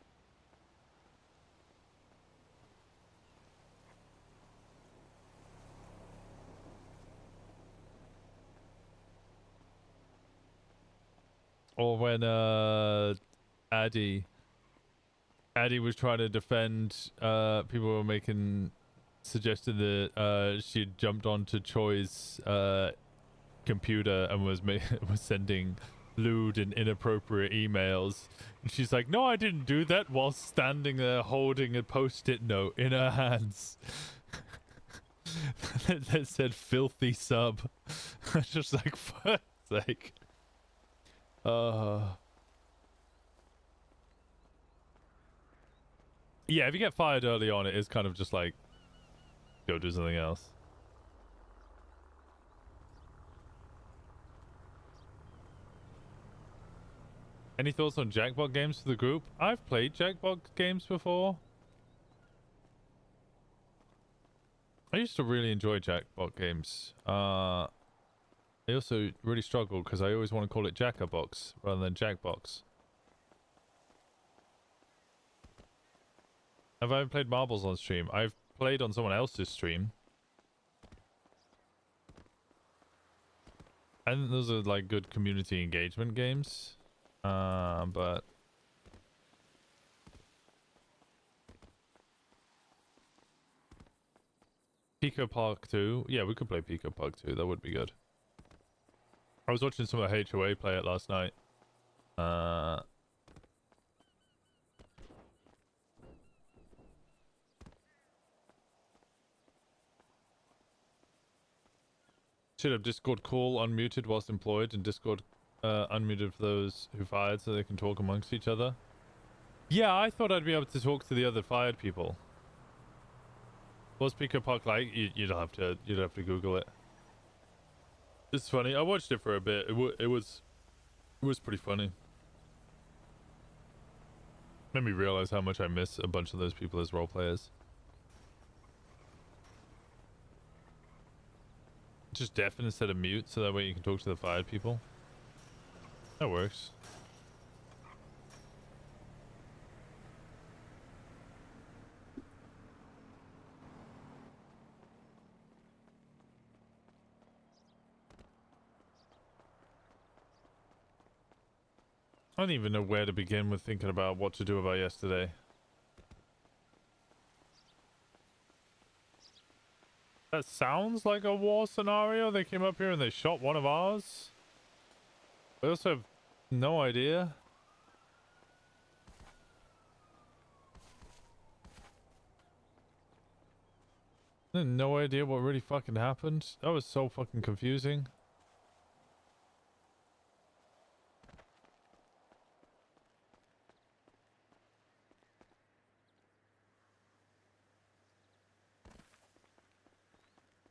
Or when Addy was trying to defend people were making suggested that she jumped onto Choi's computer and was sending lewd and inappropriate emails, and she's like, no, I didn't do that, while standing there holding a post-it note in her hands that said filthy sub. I was just like, fuck's sake. Yeah, if you get fired early on, it is kind of just like go do something else. Any thoughts on Jackbot games for the group? I've played Jackbot games before. I used to really enjoy Jackbot games. I also really struggle because I always want to call it Jackabox rather than Jackbox. Have I ever played marbles on stream? I've played on someone else's stream. I think those are like good community engagement games. But Pico Park 2. Yeah, we could play Pico Park 2. That would be good. I was watching some of the HOA play it last night. Should have Discord call unmuted whilst employed, and Discord unmuted for those who fired so they can talk amongst each other. Yeah, I thought I'd be able to talk to the other fired people. What's Pico Park like? You'd have to Google it. It's funny. I watched it for a bit. It was pretty funny. Made me realize how much I miss a bunch of those people as role players. Just deafen instead of mute, so that way you can talk to the fired people. That works. I don't even know where to begin with thinking about what to do about yesterday. That sounds like a war scenario. They came up here and they shot one of ours. I also have no idea. I had no idea what really fucking happened. That was so fucking confusing.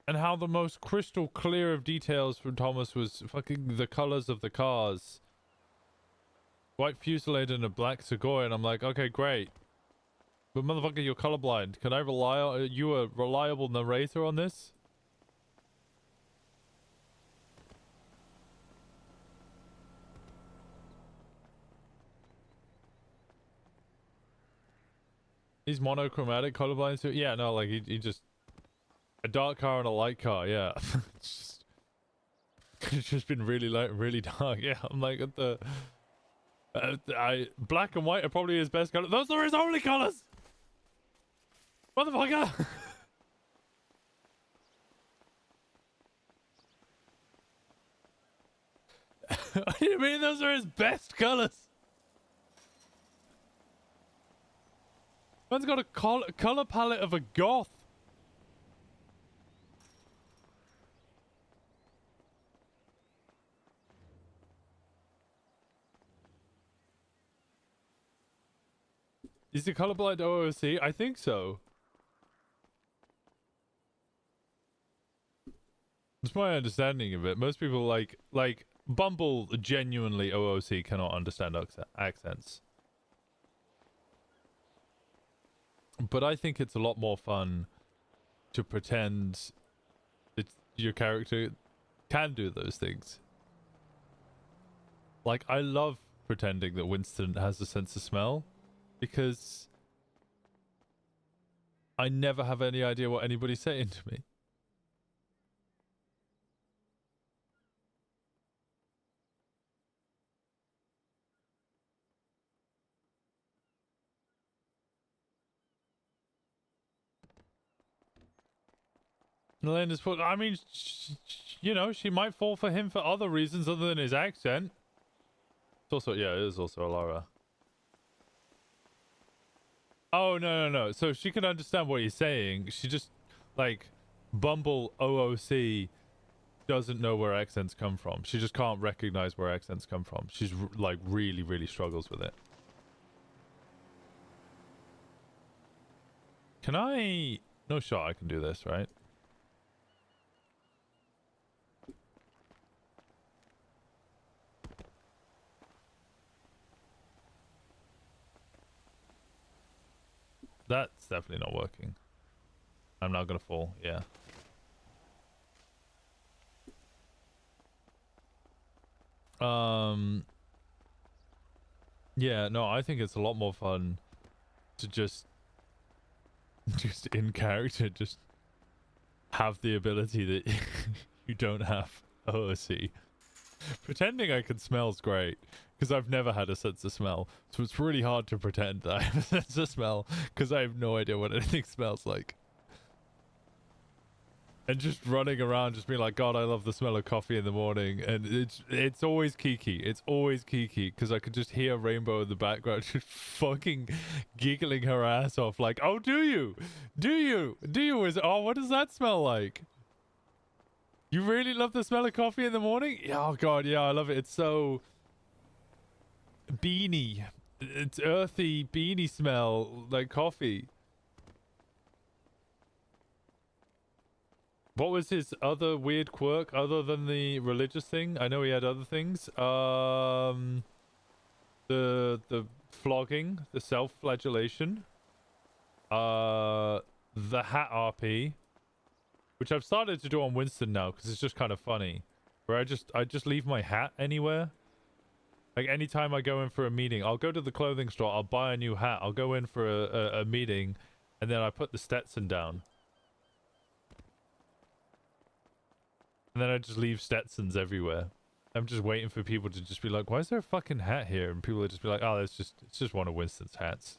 And how the most crystal clear of details from Thomas was fucking the colors of the cars. White Fusillade and a black Sequoia, and I'm like, okay, great. But motherfucker, you're colorblind. Can I rely on you, a reliable narrator on this? He's monochromatic colorblind too? Yeah, no, like he just a dark car and a light car, yeah. It's just been really light and really dark. Yeah, I'm like at the black and white are probably his best color. Those are his only colors. Motherfucker. What do you mean those are his best colors? Man's got a color palette of a goth. Is the colorblind OOC? I think so. That's my understanding of it. Most people like Bumble genuinely OOC cannot understand accents. But I think it's a lot more fun to pretend that your character can do those things. Like, I love pretending that Winston has a sense of smell because I never have any idea what anybody's saying to me. Elena's put, I mean, you know, she might fall for him for other reasons other than his accent. It's also, yeah, it is also Alara. Oh, no. So she can understand what he's saying. She just, like, Bumble OOC doesn't know where accents come from. She just can't recognize where accents come from. She's, like, really, really struggles with it. Can I... No shot I can do this, right? That's definitely not working. I'm not gonna fall, yeah. Yeah, no, I think it's a lot more fun to just in character, just have the ability that you don't have OOC. Pretending I can smell's great, because I've never had a sense of smell. So it's really hard to pretend that I have a sense of smell, because I have no idea what anything smells like. And just running around, just being like, God, I love the smell of coffee in the morning. And it's always Kiki. It's always Kiki, because I could just hear Rainbow in the background just fucking giggling her ass off. Like, oh, do you? Do you? Do you? Oh, what does that smell like? You really love the smell of coffee in the morning? Oh, God, yeah, I love it. It's so... beany. It's earthy, beany smell, like coffee. What was his other weird quirk other than the religious thing? I know he had other things. The flogging, the self-flagellation. The hat RP. Which I've started to do on Winston now, because it's just kind of funny. Where I just leave my hat anywhere. Like, anytime I go in for a meeting, I'll go to the clothing store, I'll buy a new hat, I'll go in for a meeting, and then I put the Stetson down. And then I just leave Stetsons everywhere. I'm just waiting for people to just be like, why is there a fucking hat here? And people will just be like, oh, it's just one of Winston's hats.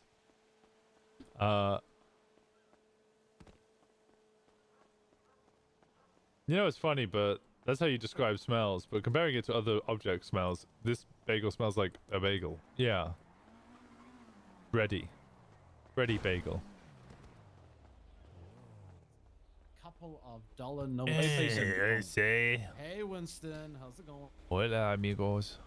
You know, it's funny, but that's how you describe smells. But comparing it to other object smells, this bagel smells like a bagel. Yeah. Bready bagel. couple of dollar notes. Say. Hey, Winston, how's it going? Hola, amigos.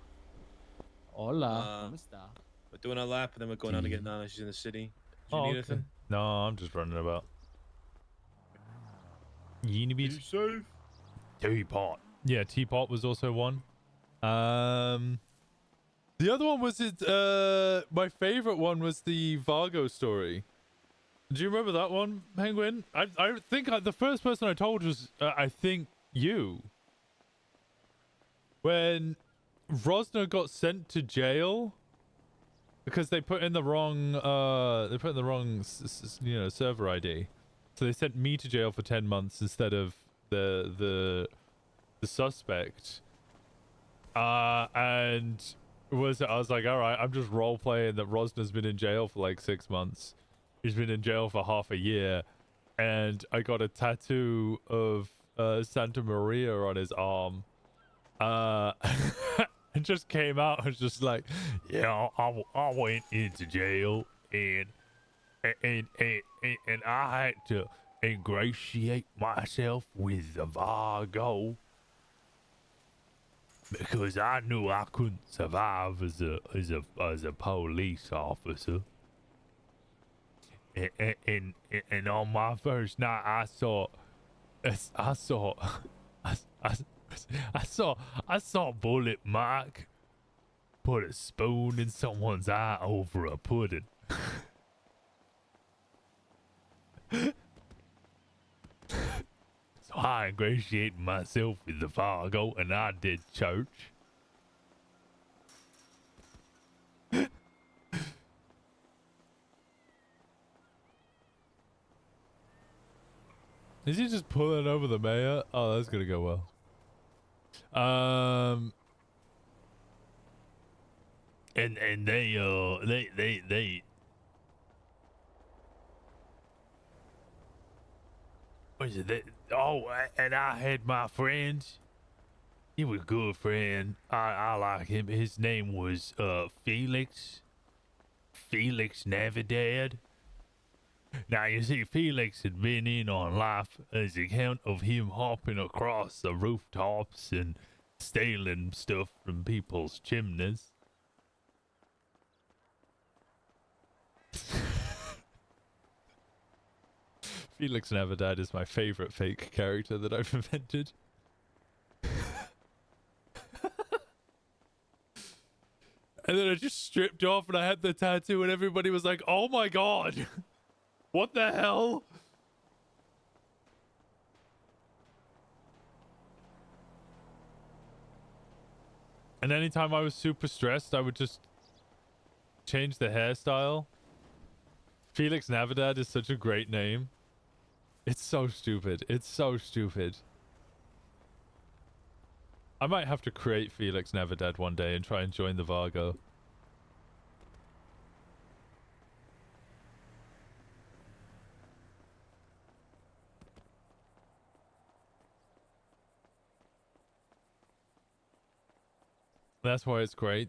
Hola, ¿cómo está? We're doing our lap, and then we're going out again now that she's in the city. Do you Oh, need okay. anything? No, I'm just running about. Unibit. safe? Teapot. Yeah, Teapot was also one. The other one was my favorite one was the Vargo story. Do you remember that one, Penguin? I think the first person I told was I think you. When Rosner got sent to jail because they put in the wrong server ID. So they sent me to jail for 10 months instead of the suspect. And I was like, all right, I'm just role playing that Rosner's been in jail for like 6 months. He's been in jail for half a year, and I got a tattoo of Santa Maria on his arm. It just came out. I was just like, yeah, I went into jail and I had to ingratiate myself with the Vargo because I knew I couldn't survive as a police officer. And on my first night, I saw Bullet Mike put a spoon in someone's eye over a pudding. So I ingratiated myself with the Fargo and I did church. Is he just pulling over the mayor? Oh, that's gonna go well. And they what is it? And I had my friends. He was a good friend. I like him. His name was Felix Navidad. Now, you see, Felix had been in on life as account of him hopping across the rooftops and stealing stuff from people's chimneys. Felix Navidad is my favorite fake character that I've invented. And then I just stripped off and I had the tattoo and everybody was like, oh my god! What the hell? And anytime I was super stressed, I would just change the hairstyle. Felix Navidad is such a great name. It's so stupid. It's so stupid. I might have to create Felix Navidad one day and try and join the Vargo. That's why it's great.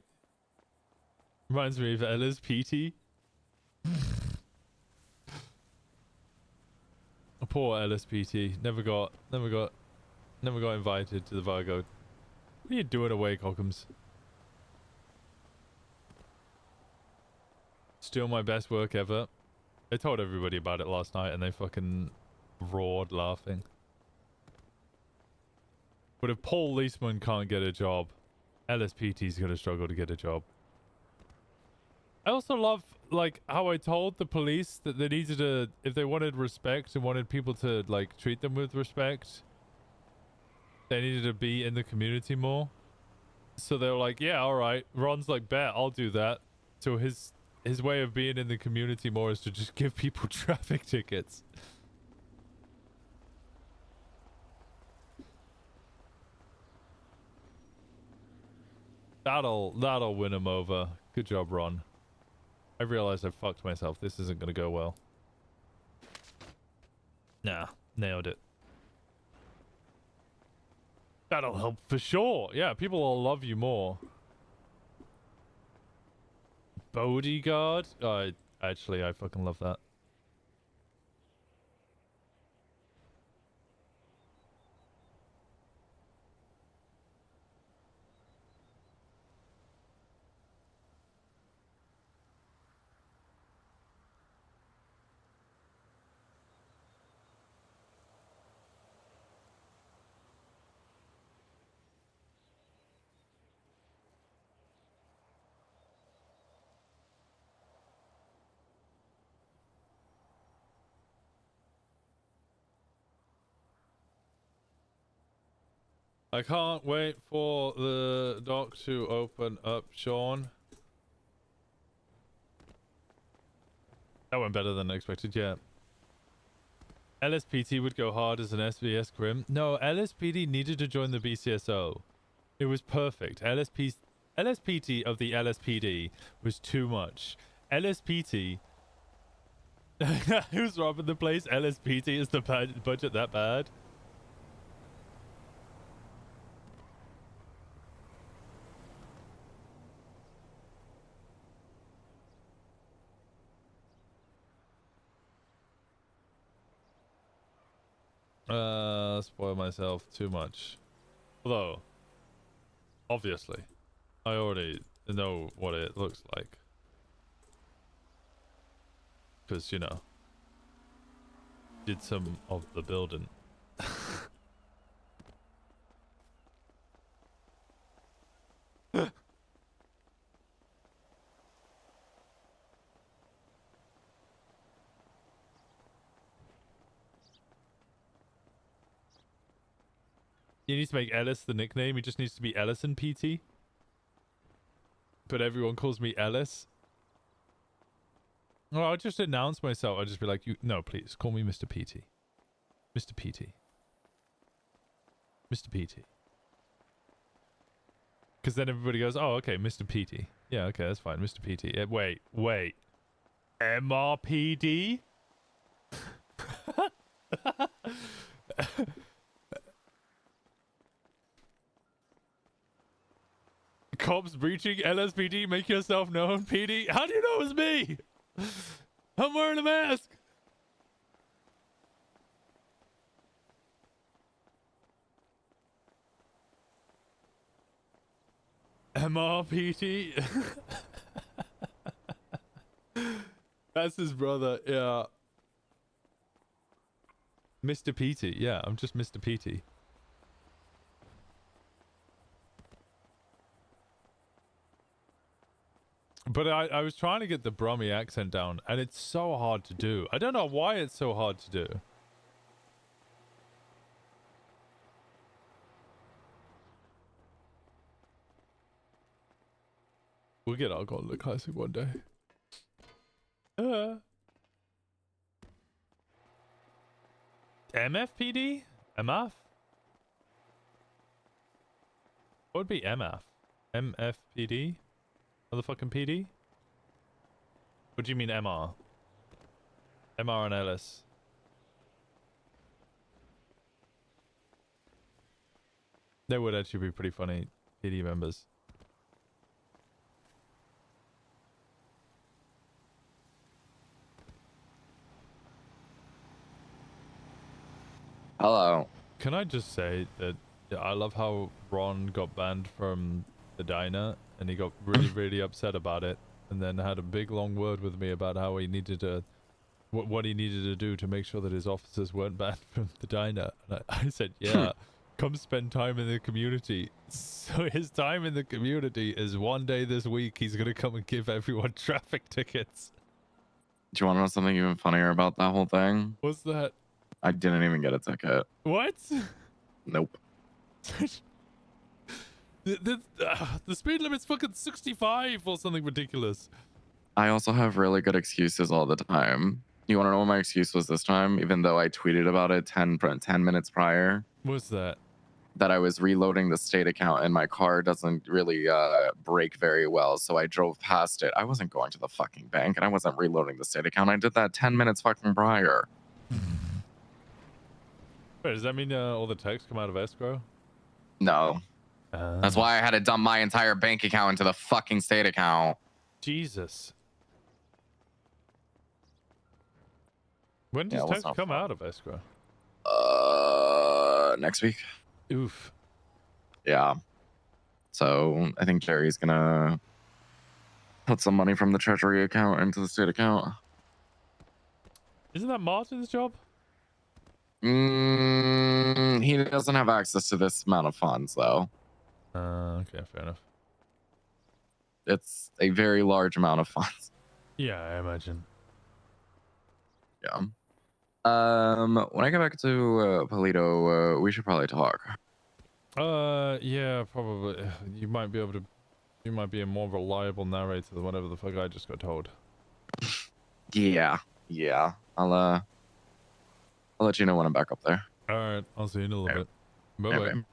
Reminds me of Ella's PT. Poor LSPT. Never got invited to the Vargo. What are you doing away, Cockums? Still my best work ever. I told everybody about it last night and they fucking roared laughing. But if Paul Leesman can't get a job, LSPT's gonna struggle to get a job. I also love, like, how I told the police that they needed to, if they wanted respect and wanted people to, like, treat them with respect, they needed to be in the community more. So they were like, yeah, alright. Ron's like, bet, I'll do that. So his way of being in the community more is to just give people traffic tickets. That'll win him over. Good job, Ron. I realized I fucked myself. This isn't gonna go well. Nah, nailed it. That'll help for sure. Yeah, people will love you more. Bodyguard? Actually, I fucking love that. I can't wait for the dock to open up, Sean. That went better than expected, yeah. LSPT would go hard as an SVS Grim. No, LSPD needed to join the BCSO. It was perfect. LSPT of the LSPD was too much. LSPT... Who's robbing the place? LSPT is the budget that bad? Spoil myself too much. Although, obviously, I already know what it looks like. Because, you know, did some of the building. You need to make Ellis the nickname. He just needs to be Ellison PT. But everyone calls me Ellis. Well, I'll just announce myself. I'll just be like, no, please, call me Mr. PT. Mr. PT. Mr. PT. Because then everybody goes, oh, okay, Mr. PT. Yeah, okay, that's fine, Mr. PT. Wait. MRPD? Cops breaching LSPD, make yourself known, PD. How do you know it was me? I'm wearing a mask. MRPT. That's his brother, yeah. Mr. PT, yeah, I'm just Mr. PT. But I was trying to get the Brummy accent down, and it's so hard to do. I don't know why it's so hard to do. We'll get our Gauntlet Classic one day. MFPD? MF? What would be MF? MFPD? Motherfucking PD? What do you mean MR? MR and Ellis. They would actually be pretty funny PD members. Hello. Can I just say that I love how Ron got banned from the diner and he got really, really upset about it, and then had a big long word with me about how he needed to, what he needed to do to make sure that his officers weren't banned from the diner. And I said, yeah, come spend time in the community. So his time in the community is one day this week he's gonna come and give everyone traffic tickets. Do you want to know something even funnier about that whole thing? What's that? I didn't even get a ticket. What? Nope. The speed limit's fucking 65 or something ridiculous. I also have really good excuses all the time. You want to know what my excuse was this time? Even though I tweeted about it 10 minutes prior. What's that? That I was reloading the state account and my car doesn't really brake very well. So I drove past it. I wasn't going to the fucking bank and I wasn't reloading the state account. I did that 10 minutes fucking prior. Wait, does that mean all the texts come out of escrow? No. That's why I had to dump my entire bank account into the fucking state account. Jesus. When does text come out of escrow? Next week. Oof. Yeah. So I think Jerry's gonna put some money from the treasury account into the state account. Isn't that Martin's job? He doesn't have access to this amount of funds, though. Okay, fair enough. It's a very large amount of funds. Yeah, I imagine. Yeah. When I get back to Paleto, we should probably talk. Yeah, probably. You might be able to. You might be a more reliable narrator than whatever the fuck I just got told. Yeah. I'll let you know when I'm back up there. All right, I'll see you in a little bit. Bye bye. Okay.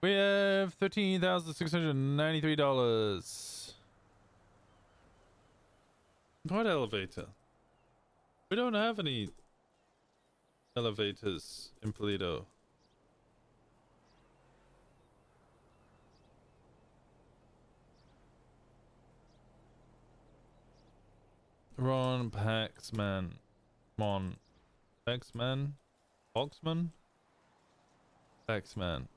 We have $13,693. What elevator? We don't have any elevators in Paleto. Ron Paxman. Mon. Paxman? Foxman? Paxman.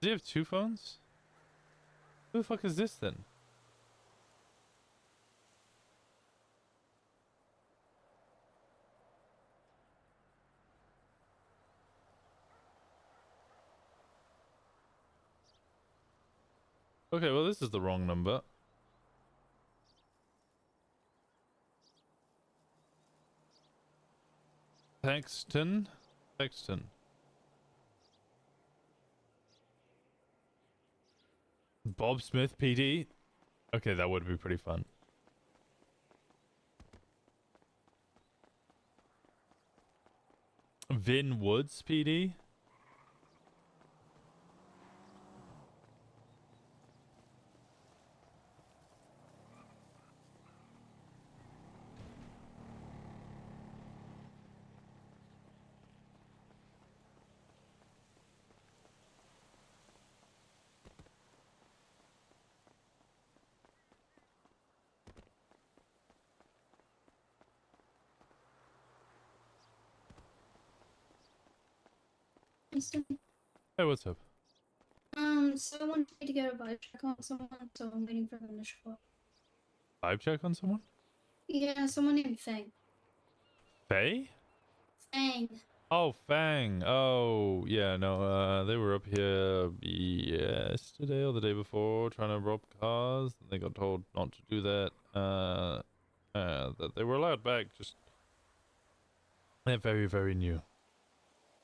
Do you have two phones? Who the fuck is this then? Okay, well this is the wrong number. Paxton? Bob Smith PD? Okay, that would be pretty fun. Vin Woods PD? Hey, what's up? Someone tried to get a vibe check on someone, so I'm waiting for them to show up. Vibe check on someone? Yeah, someone named Fang. Fey? Fang. Oh, Fang. Oh, yeah, no, they were up here yesterday or the day before trying to rob cars. They got told not to do that. That they were allowed back, just... They're very, very new.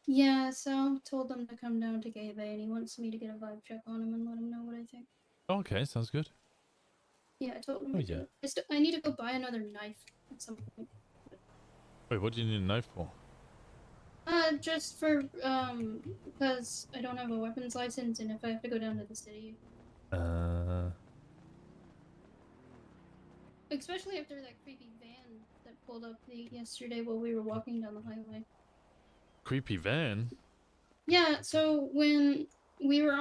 Yeah, so told them to come down to Gay Bay, and he wants me to get a vibe check on him and let him know what I think. Okay, sounds good. Yeah, I told him Oh, to do yeah. it. I need to go buy another knife at some point. Wait, what do you need a knife for? Just for, because I don't have a weapons license, and if I have to go down to the city. Especially after that creepy van that pulled up yesterday while we were walking down the highway. Creepy van? Yeah, so when we were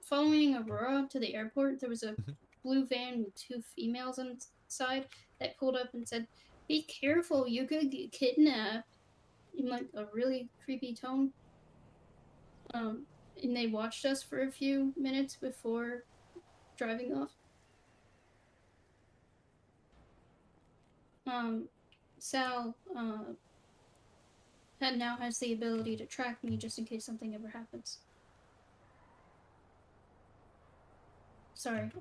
following Aurora to the airport, there was a blue van with two females inside that pulled up and said, "Be careful, you could get kidnapped," in like a really creepy tone. And they watched us for a few minutes before driving off. Sal now has the ability to track me just in case something ever happens. Sorry,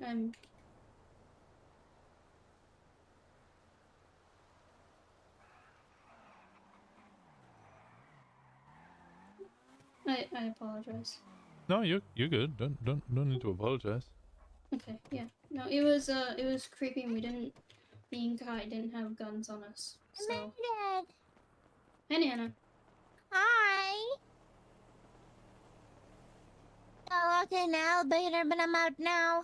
I apologize. No, you're good. Don't need to apologize. Okay, yeah. No, it was creepy and me and Kai didn't have guns on us. So Dad. Hi Nana. Hi. I locked in the elevator, but I'm out now.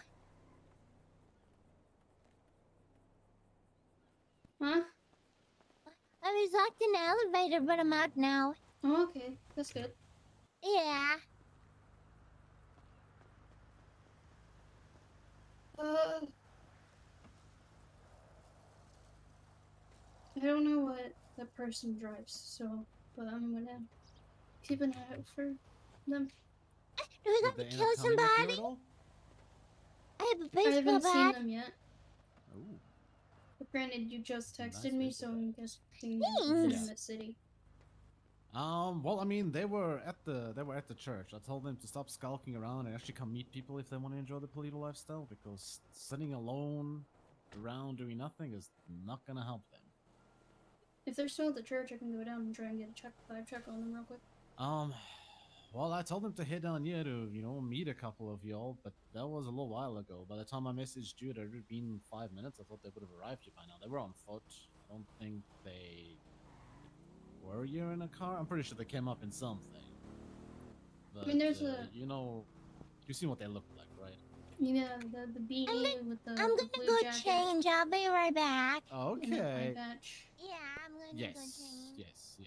Huh? I was locked in the elevator, but I'm out now. Oh, okay. That's good. Yeah. I don't know what that person drives, so but I'm gonna keep an eye out for them. Do we got to kill somebody? I have a I baseball haven't seen bat. them yet. Ooh. But granted, you just texted Nice me, baseball so I'm guessing Thanks. they're in the city. Well, I mean, they were at the church. I told them to stop skulking around and actually come meet people if they want to enjoy the Paleto lifestyle, because sitting alone around doing nothing is not gonna help them. If they're still at the church, I can go down and try and get a vibe check on them real quick. Well, I told them to head down here to, meet a couple of y'all, but that was a little while ago. By the time I messaged you, it had been 5 minutes. I thought they would have arrived here by now. They were on foot. I don't think they were here in a car. I'm pretty sure they came up in something. But, I mean, there's a... you've seen what they look like, right? Yeah, the beanie with the I'm the gonna blue go jacket. change. I'll be right back. And the eye Okay. patch. Yeah, I'm gonna go change. Yes.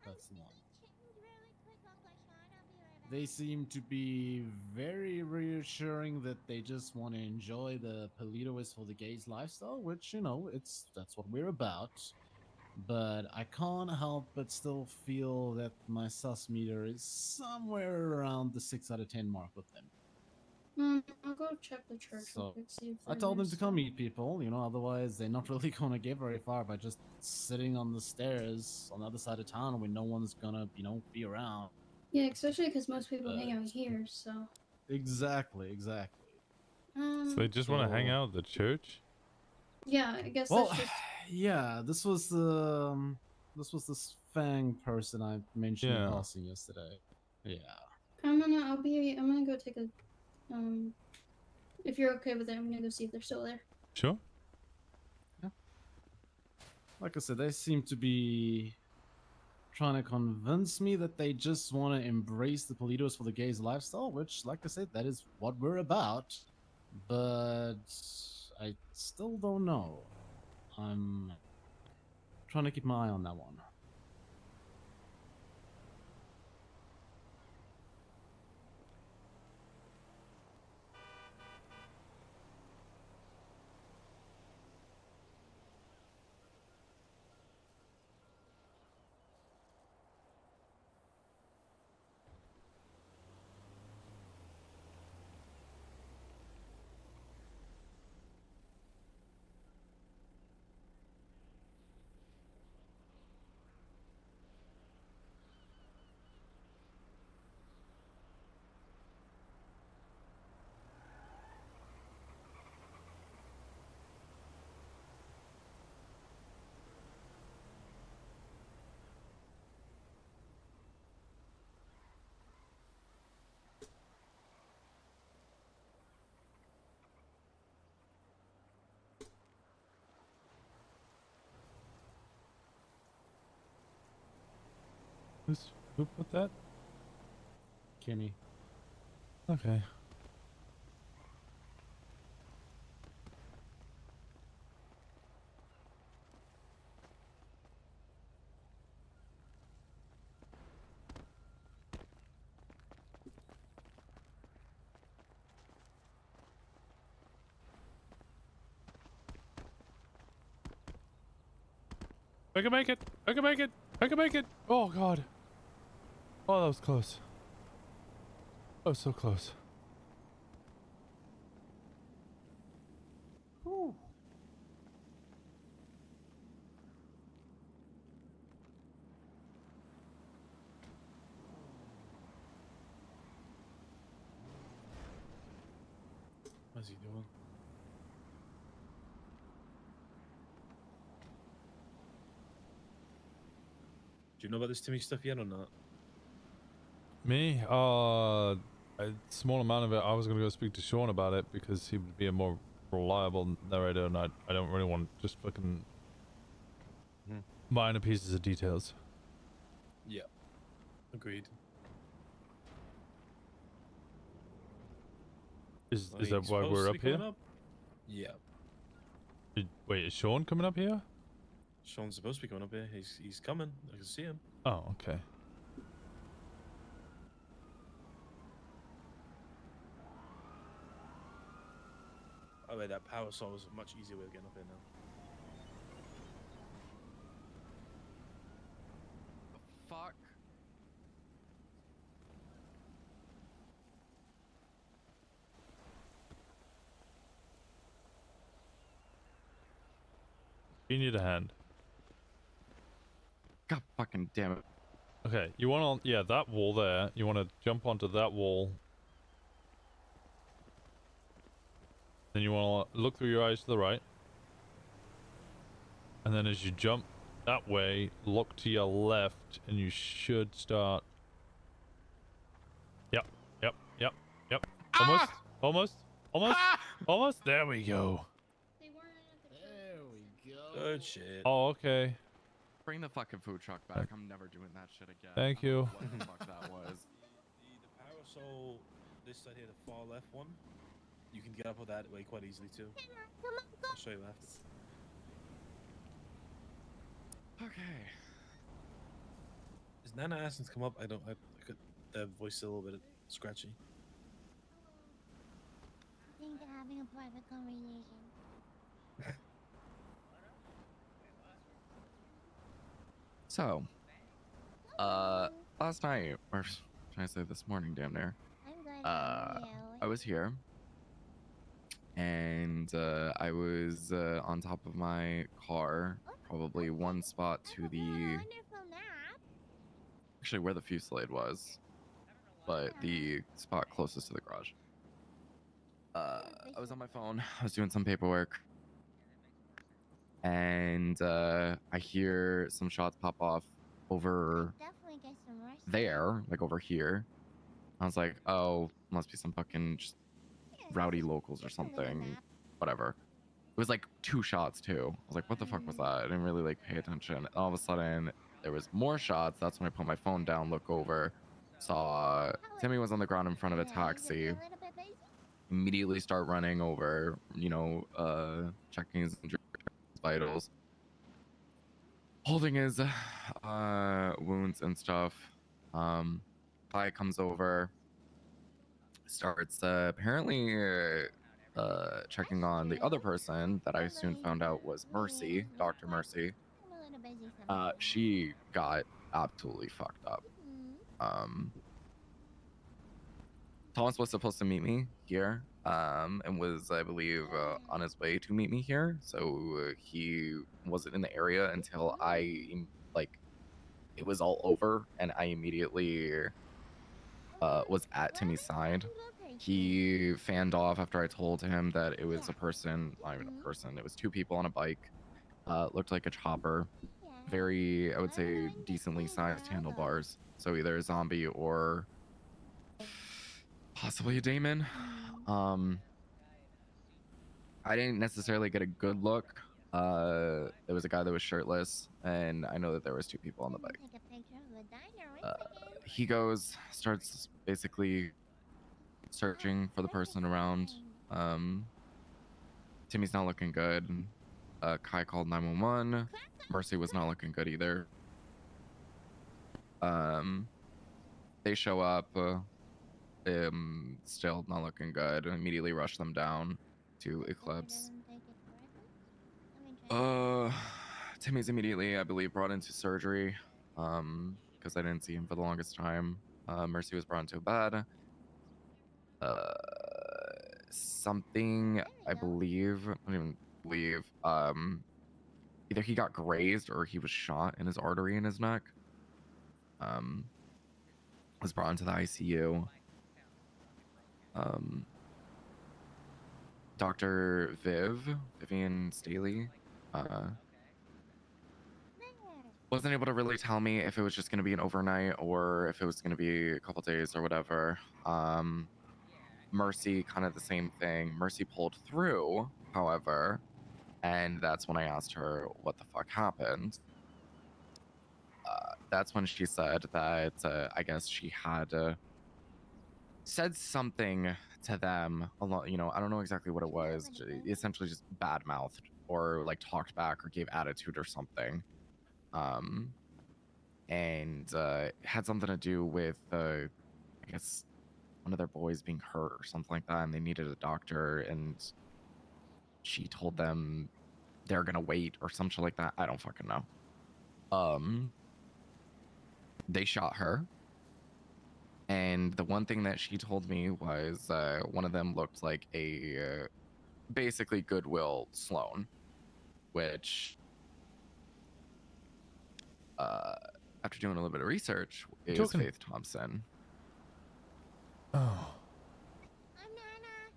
That's the one. Change really quick, Uncle Sean. I'll be right back. They seem to be very reassuring that they just want to enjoy the Paleto is for the gays lifestyle, which, that's what we're about. But I can't help but still feel that my sus meter is somewhere around the 6 out of 10 mark with them. I'll go check the church real So, quick, see if I they're told there them to come still. meet people, otherwise they're not really going to get very far by just sitting on the stairs on the other side of town when no one's gonna, be around. Yeah, especially because most people hang out here, so... Exactly. So they just want to hang out at the church? Yeah, I guess Well, that's just... yeah, this was this Fang person I mentioned in passing yesterday. Yeah. I'm gonna go take a... If you're okay with it, I'm gonna go see if they're still there. Sure. Like I said, they seem to be trying to convince me that they just want to embrace the Paletos for the gays lifestyle, which, like I said, that is what we're about. But I still don't know. I'm trying to keep my eye on that one. Who put that? Kenny. Okay. I can make it! I can make it! I can make it! Oh god. Oh, that was close. That was so close. Whew. What's he doing? Do you know about this Timmy stuff yet or not? Me? A small amount of it. I was gonna go speak to Sean about it because he would be a more reliable narrator, and I don't really want just fucking minor pieces of details. Yeah. Agreed. Is Like, that why supposed we're to up be coming here? up? Yeah. Wait, is Sean coming up here? Sean's supposed to be coming up here. He's coming. I can see him. Oh, okay. Oh wait, that power saw was a much easier way of getting up here now. Fuck. You need a hand. God fucking damn it. Okay, you want to, yeah, that wall there. You want to jump onto that wall. Then you want to look through your eyes to the right. And then as you jump that way, look to your left, and you should start. Yep, yep, yep, yep. Almost, almost, almost, almost. There we go. They weren't at the There we go. Good shit. Oh, okay. Bring the fucking food truck back. I'm never doing that shit again. Thank I don't know you. What the fuck that was? The parasol, this side here, the far left one, you can get up with that way quite easily too. I'll show you after. Okay. Is Nana Aston's come up? I could. Their voice is a little bit scratchy. I think they're having a private conversation. So, last night, or should I say this morning, damn near, I'm good. I was here, and I was on top of my car, probably one spot to the, Wonderful nap. actually where the Fusillade was, but the spot closest to the garage. I was on my phone, I was doing some paperwork, and I hear some shots pop off over Definitely get some rest. there, like over here. I was like, oh, must be some fucking just rowdy locals or something. Whatever. It was like 2 shots too. I was like, what the fuck was that? I didn't really like pay attention. And all of a sudden, there was more shots. That's when I put my phone down, look over, saw Timmy was on the ground in front of a taxi. Immediately start running over, you know, checking his vitals, holding his wounds and stuff. Guy comes over, starts apparently checking on the other person that I soon found out was Mercy, Dr. Mercy. I'm a little busy sometimes. She got absolutely fucked up. Thomas was supposed to meet me here, and was, I believe, on his way to meet me here. So he wasn't in the area until like, it was all over, and I immediately was at Timmy's side. He fanned off after I told him that it was a person, not even a person, it was 2 people on a bike. Looked like a chopper. Very, I would say, decently sized handlebars. So either a zombie or possibly a demon. I didn't necessarily get a good look. There was a guy that was shirtless, and I know that there was 2 people on the bike. Take a picture of the diner. One second. He goes, starts basically searching for the person around. Timmy's not looking good. Kai called 911. Mercy was not looking good either. They show up. Still not looking good. Immediately rush them down to Eclipse. Timmy's immediately, I believe, brought into surgery. Because I didn't see him for the longest time. Mercy was brought into a bed. Something, I believe, I don't even believe, either he got grazed or he was shot in his artery in his neck. Was brought into the ICU. Dr. Vivian Staley, wasn't able to really tell me if it was just going to be an overnight or if it was going to be a couple days or whatever. Mercy, kind of the same thing. Mercy pulled through, however, and that's when I asked her what the fuck happened. That's when she said that I guess she had said something to them a lot. You know, I don't know exactly what it was. Essentially, just bad mouthed or like talked back or gave attitude or something. And had something to do with I guess one of their boys being hurt or something like that, and they needed a doctor, and she told them they're gonna wait or something like that. I don't fucking know. They shot her, and the one thing that she told me was one of them looked like a basically Goodwill Sloan, which I after doing a little bit of research, is Talking- Faith Thompson. Oh. I'm Nana.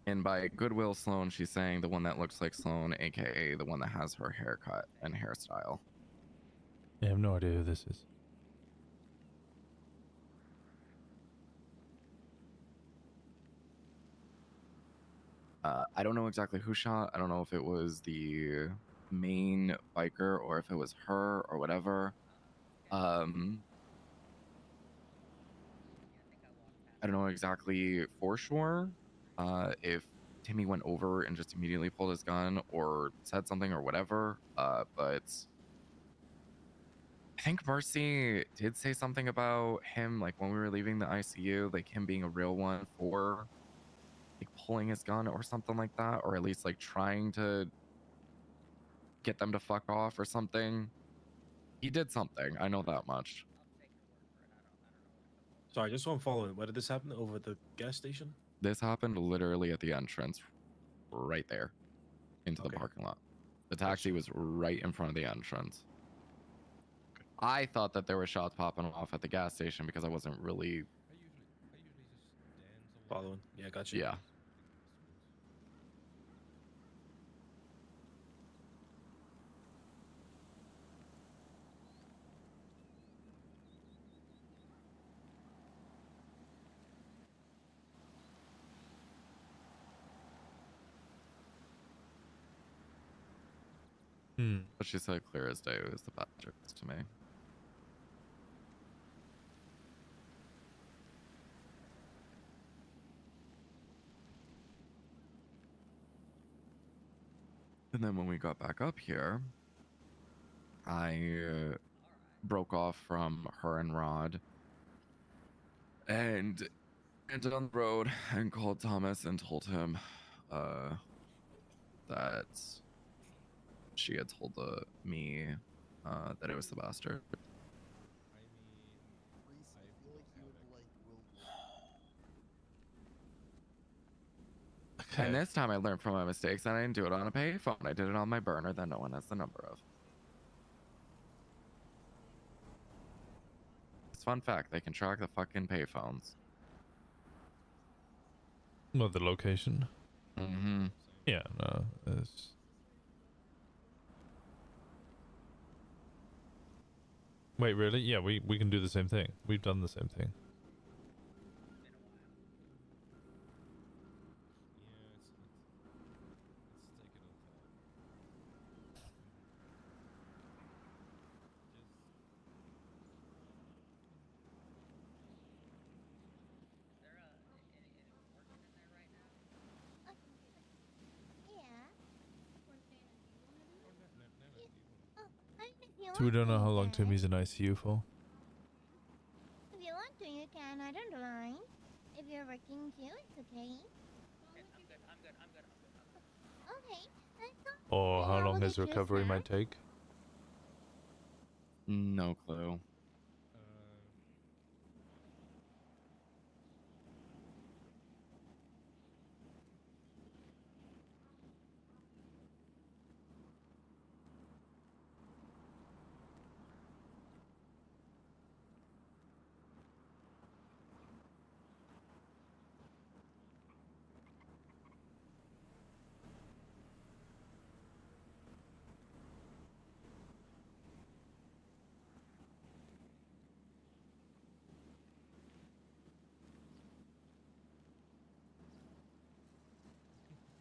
And by Goodwill Sloan, she's saying the one that looks like Sloan, aka the one that has her haircut and hairstyle. I have no idea who this is. I don't know exactly who shot. I don't know if it was the main biker or if it was her or whatever. I don't know exactly for sure if Timmy went over and just immediately pulled his gun or said something or whatever. But I think Mercy did say something about him, like when we were leaving the ICU, like him being a real one for like pulling his gun or something like that, or at least like trying to get them to fuck off or something. He did something. I know that much. Sorry, just so I'm following. Where did this happen? Over at the gas station? This happened literally at the entrance, right there, into the Okay. parking lot. The taxi was right in front of the entrance. I thought that there were shots popping off at the gas station because I wasn't really. Following. Yeah, got you. Yeah. But she said clear as day it was the bastards to me. And then when we got back up here, I broke off from her and Rod and ended on the road and called Thomas and told him that she had told me that it was the bastard. Okay. And this time I learned from my mistakes and I didn't do it on a payphone. I did it on my burner that no one has the number of. It's a fun fact. They can track the fucking payphones. Well, the location. Mm-hmm. Yeah, no. It's... Wait, really? Yeah, we can do the same thing. We've done the same thing. So we don't know how long Timmy's in ICU for. If you want to, you can. I don't mind. If you're working too, it's okay. Okay. Or how Yeah, long we'll his get you a recovery snack. might take. No clue.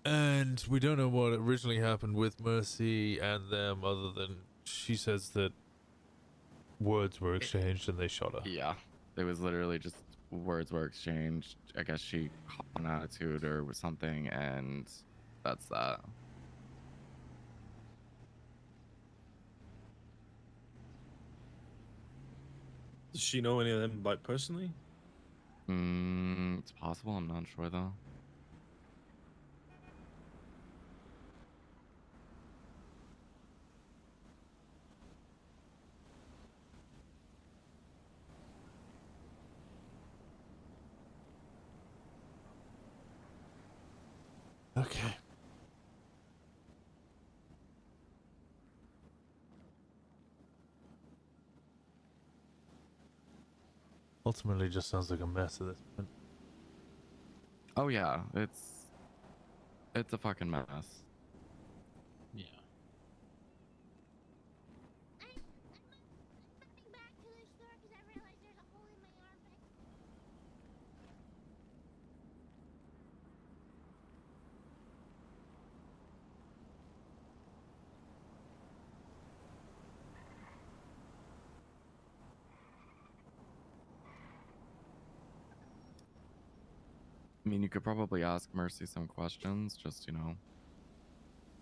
And we don't know what originally happened with Mercy and them, other than she says that words were exchanged and they shot her. Yeah. It was literally just words were exchanged. I guess she caught an attitude or something, and that's that. Does she know any of them, like, personally? It's possible. I'm not sure though. Okay. Ultimately, just sounds like a mess at this point. Oh yeah, it's a fucking mess. Yeah. I'm running back to the store because I realized there's a hole in my armpit. I mean, you could probably ask Mercy some questions, just, you know.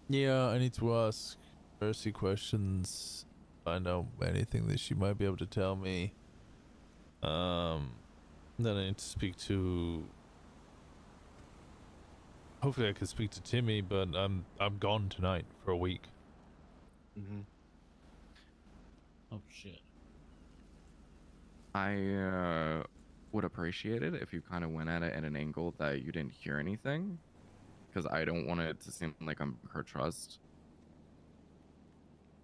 Yeah, I need to ask Mercy questions. Find out anything that she might be able to tell me. Then I need to speak to. Hopefully, I can speak to Timmy, but I'm gone tonight for a week. Oh shit. I would appreciate it if you kind of went at it at an angle that you didn't hear anything, because I don't want it to seem like I'm her trust.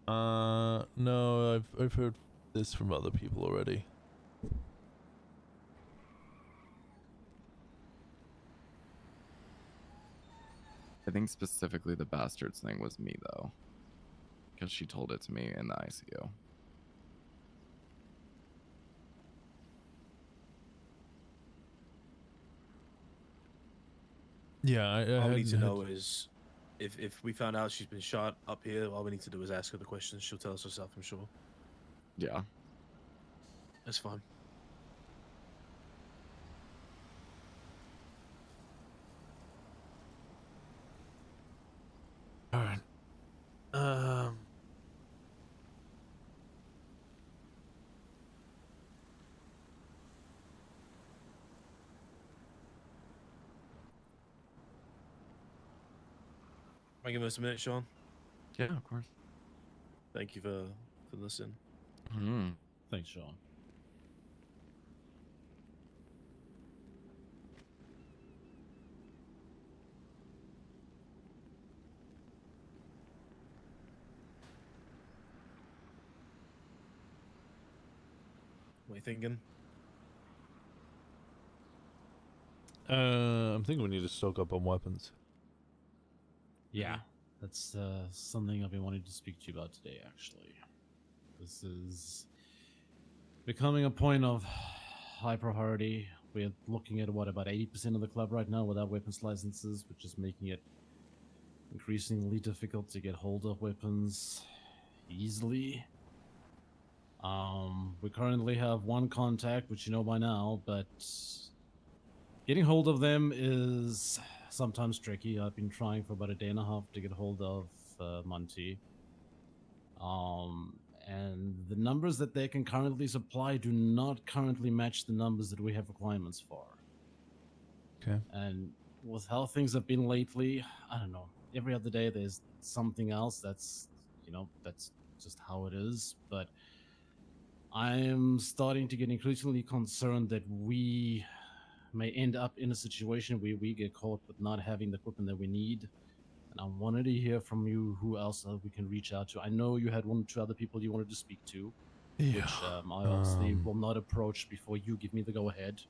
No, I've heard this from other people already. I think specifically the bastards thing was me though, because she told it to me in the ICU. Yeah, I All we need to hadn't know is if we found out she's been shot up here, all we need to do is ask her the questions. She'll tell us herself, I'm sure. Yeah. That's fine. All right. Can I give us a minute, Sean? Yeah, of course. Thank you for listening. Thanks, Sean. What are you thinking? I'm thinking we need to stock up on weapons. Yeah, that's something I've been wanting to speak to you about today, actually. This is becoming a point of high priority. We're looking at, what, about 80% of the club right now without weapons licenses, which is making it increasingly difficult to get hold of weapons easily. We currently have one contact, which you know by now, but getting hold of them is sometimes tricky. I've been trying for about a day and a half to get hold of Monty. And the numbers that they can currently supply do not currently match the numbers that we have requirements for. Okay. And with how things have been lately, I don't know. Every other day there's something else that's, you know, that's just how it is. But I'm starting to get increasingly concerned that we may end up in a situation where we get caught with not having the equipment that we need. And I wanted to hear from you who else we can reach out to. I know you had 1 or 2 other people you wanted to speak to, which I obviously will not approach before you give me the go-ahead.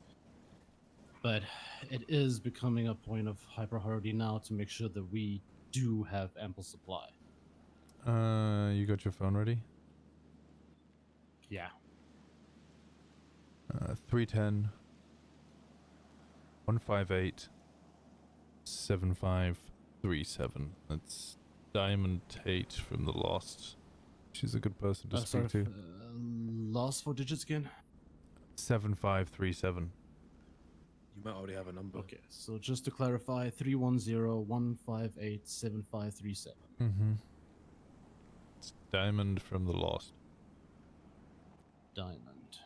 But it is becoming a point of high priority now to make sure that we do have ample supply. You got your phone ready? Yeah. 310 158 7537. That's Diamond Tate from the Lost. She's a good person to speak to. Last 4 digits again? 7537. You might already have a number. Okay, so just to clarify, 310-158-7537. Mm-hmm. It's Diamond from the Lost. Diamond.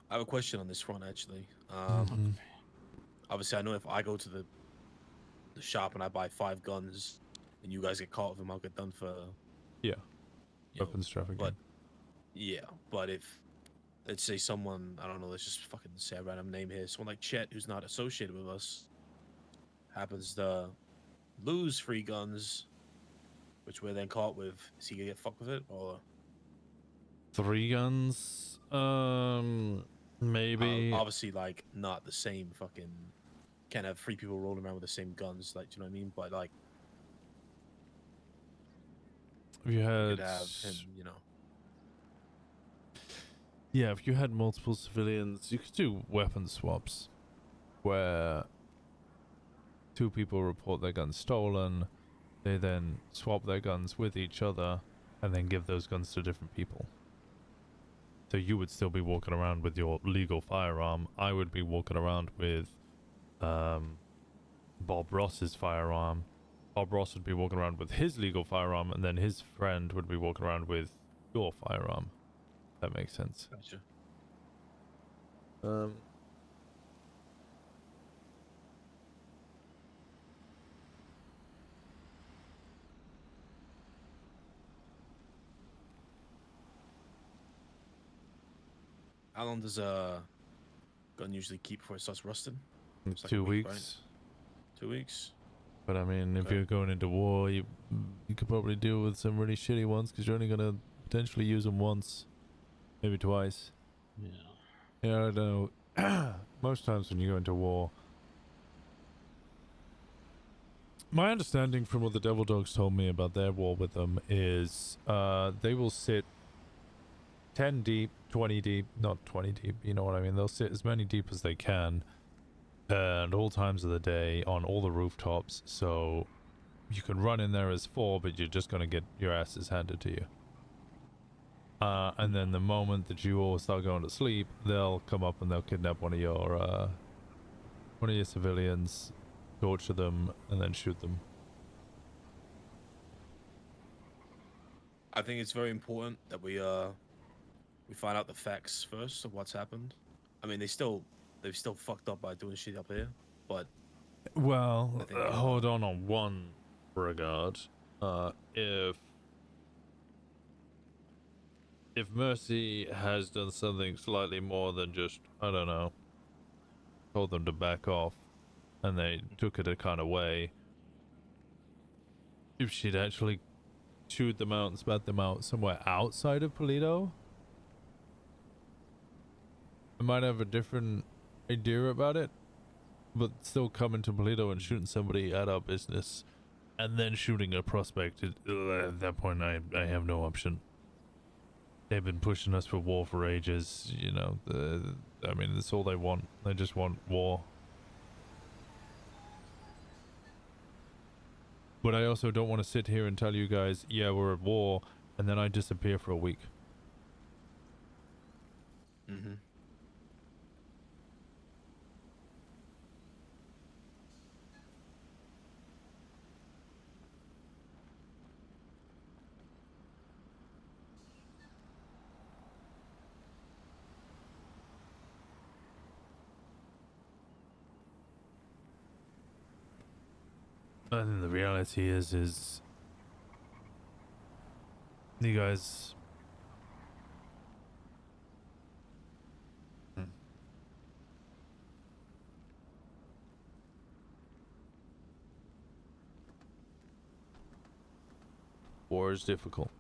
I have a question on this front, actually. Mhm. Obviously, I know if I go to the shop and I buy 5 guns, and you guys get caught with them, I'll get done for Yeah. you know, Weapons trafficking. But yeah, but if let's say someone, I don't know, let's just fucking say a random name here, someone like Chet who's not associated with us happens to lose 3 guns, which we're then caught with, is he gonna get fucked with it or? 3 guns? Maybe. Obviously, like not the same fucking. Can't have 3 people rolling around with the same guns. Like, do you know what I mean? But like, If you you had, could have him. You know. yeah, if you had multiple civilians, you could do weapon swaps, where 2 people report their guns stolen, they then swap their guns with each other, and then give those guns to different people. So you would still be walking around with your legal firearm. I would be walking around with Bob Ross's firearm. Bob Ross would be walking around with his legal firearm, and then his friend would be walking around with your firearm. That makes sense. Gotcha. How long does a gun usually keep before it starts rusting? It's like a 2 week, weeks. right? 2 weeks. But I mean, if Okay. you're going into war, you could probably deal with some really shitty ones because you're only gonna potentially use them once, maybe twice. Yeah. Yeah, I don't know. Most times when you go into war, my understanding from what the Devil Dogs told me about their war with them is, they will sit 10 deep, 20 deep, not 20 deep, you know what I mean? They'll sit as many deep as they can at all times of the day on all the rooftops, so you can run in there as 4, but you're just gonna get your asses handed to you. And then the moment that you all start going to sleep, they'll come up and they'll kidnap one of your civilians, torture them, and then shoot them. I think it's very important that we find out the facts first of what's happened. I mean, they've still fucked up by doing shit up here, but Well, I think, hold on one regard. If Mercy has done something slightly more than just, I don't know, told them to back off, and they took it a kind of way, if she'd actually chewed them out and spat them out somewhere outside of Paleto, I might have a different idea about it, but still coming to Paleto and shooting somebody at our business and then shooting a prospect, at that point I have no option. They've been pushing us for war for ages, you know. I mean, that's all they want. They just want war. But I also don't want to sit here and tell you guys, yeah, we're at war, and then I disappear for a week. mm-hmm. I think the reality is you guys. War is difficult.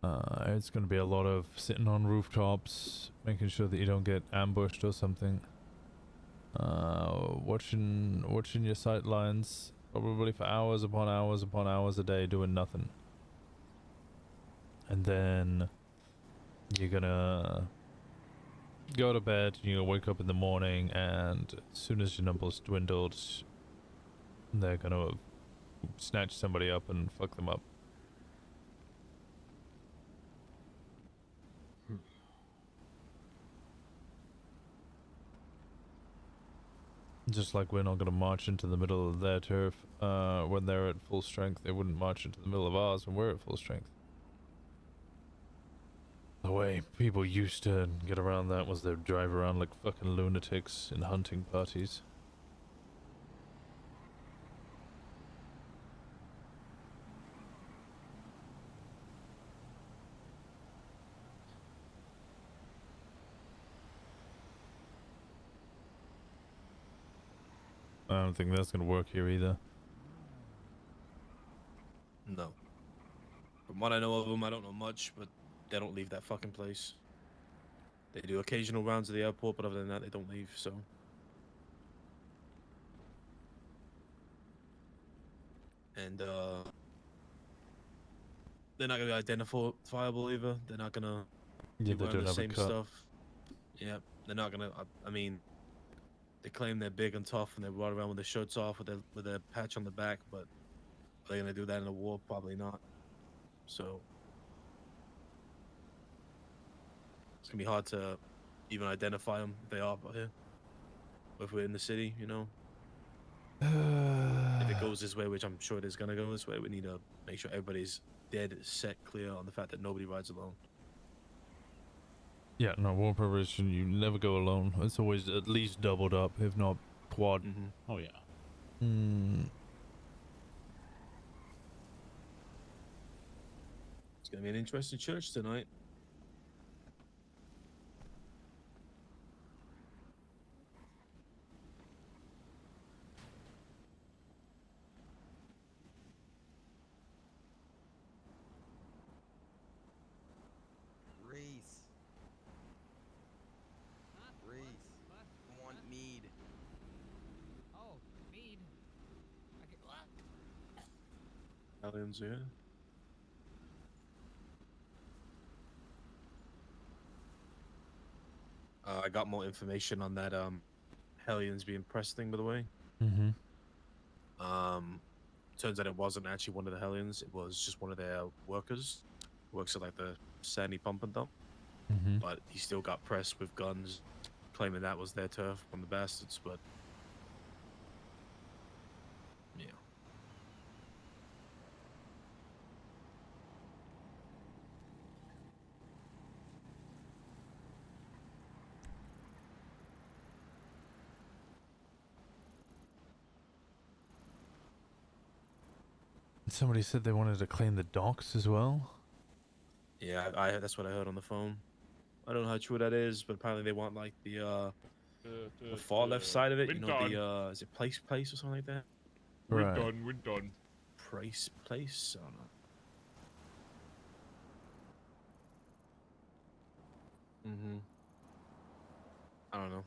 It's going to be a lot of sitting on rooftops, making sure that you don't get ambushed or something. Watching your sight lines, probably for hours upon hours upon hours a day, doing nothing. And then you're gonna go to bed, and you're gonna wake up in the morning, and as soon as your numbers dwindled, they're gonna snatch somebody up and fuck them up. Just like we're not going to march into the middle of their turf when they're at full strength, they wouldn't march into the middle of ours when we're at full strength. The way people used to get around that was they'd drive around like fucking lunatics in hunting parties. I don't think that's going to work here either. No. From what I know of them, I don't know much, but they don't leave that fucking place. They do occasional rounds of the airport, but other than that, they don't leave. So. And they're not gonna be identifiable either. They're not gonna Yeah, be they wearing don't the have a same cut. stuff. Yeah, they're not gonna. I mean, they claim they're big and tough, and they run around with their shirts off with their patch on the back. But are they gonna do that in a war? Probably not. So it's gonna be hard to even identify them if they are out here. Or if we're in the city, you know. If it goes this way, which I'm sure it is gonna go this way, we need to make sure everybody's dead set clear on the fact that nobody rides alone. Yeah, no, war preparation, you never go alone. It's always at least doubled up, if not quad. Oh yeah. It's gonna be an interesting church tonight. Reese. Reese. I want mead. Oh, mead. Okay, what? Aliens here. I got more information on that Hellions being pressed thing, by the way. Turns out it wasn't actually one of the Hellions, it was just one of their workers. Works at like the sandy pump and dump. But he still got pressed with guns, claiming that was their turf from the bastards, but yeah. Somebody said they wanted to clean the docks as well. Yeah, I that's what I heard on the phone. I don't know how true that is, but apparently they want like the far left side of it. You know, the is it place or something like that? Right. We're done. Place. I don't know. I don't know.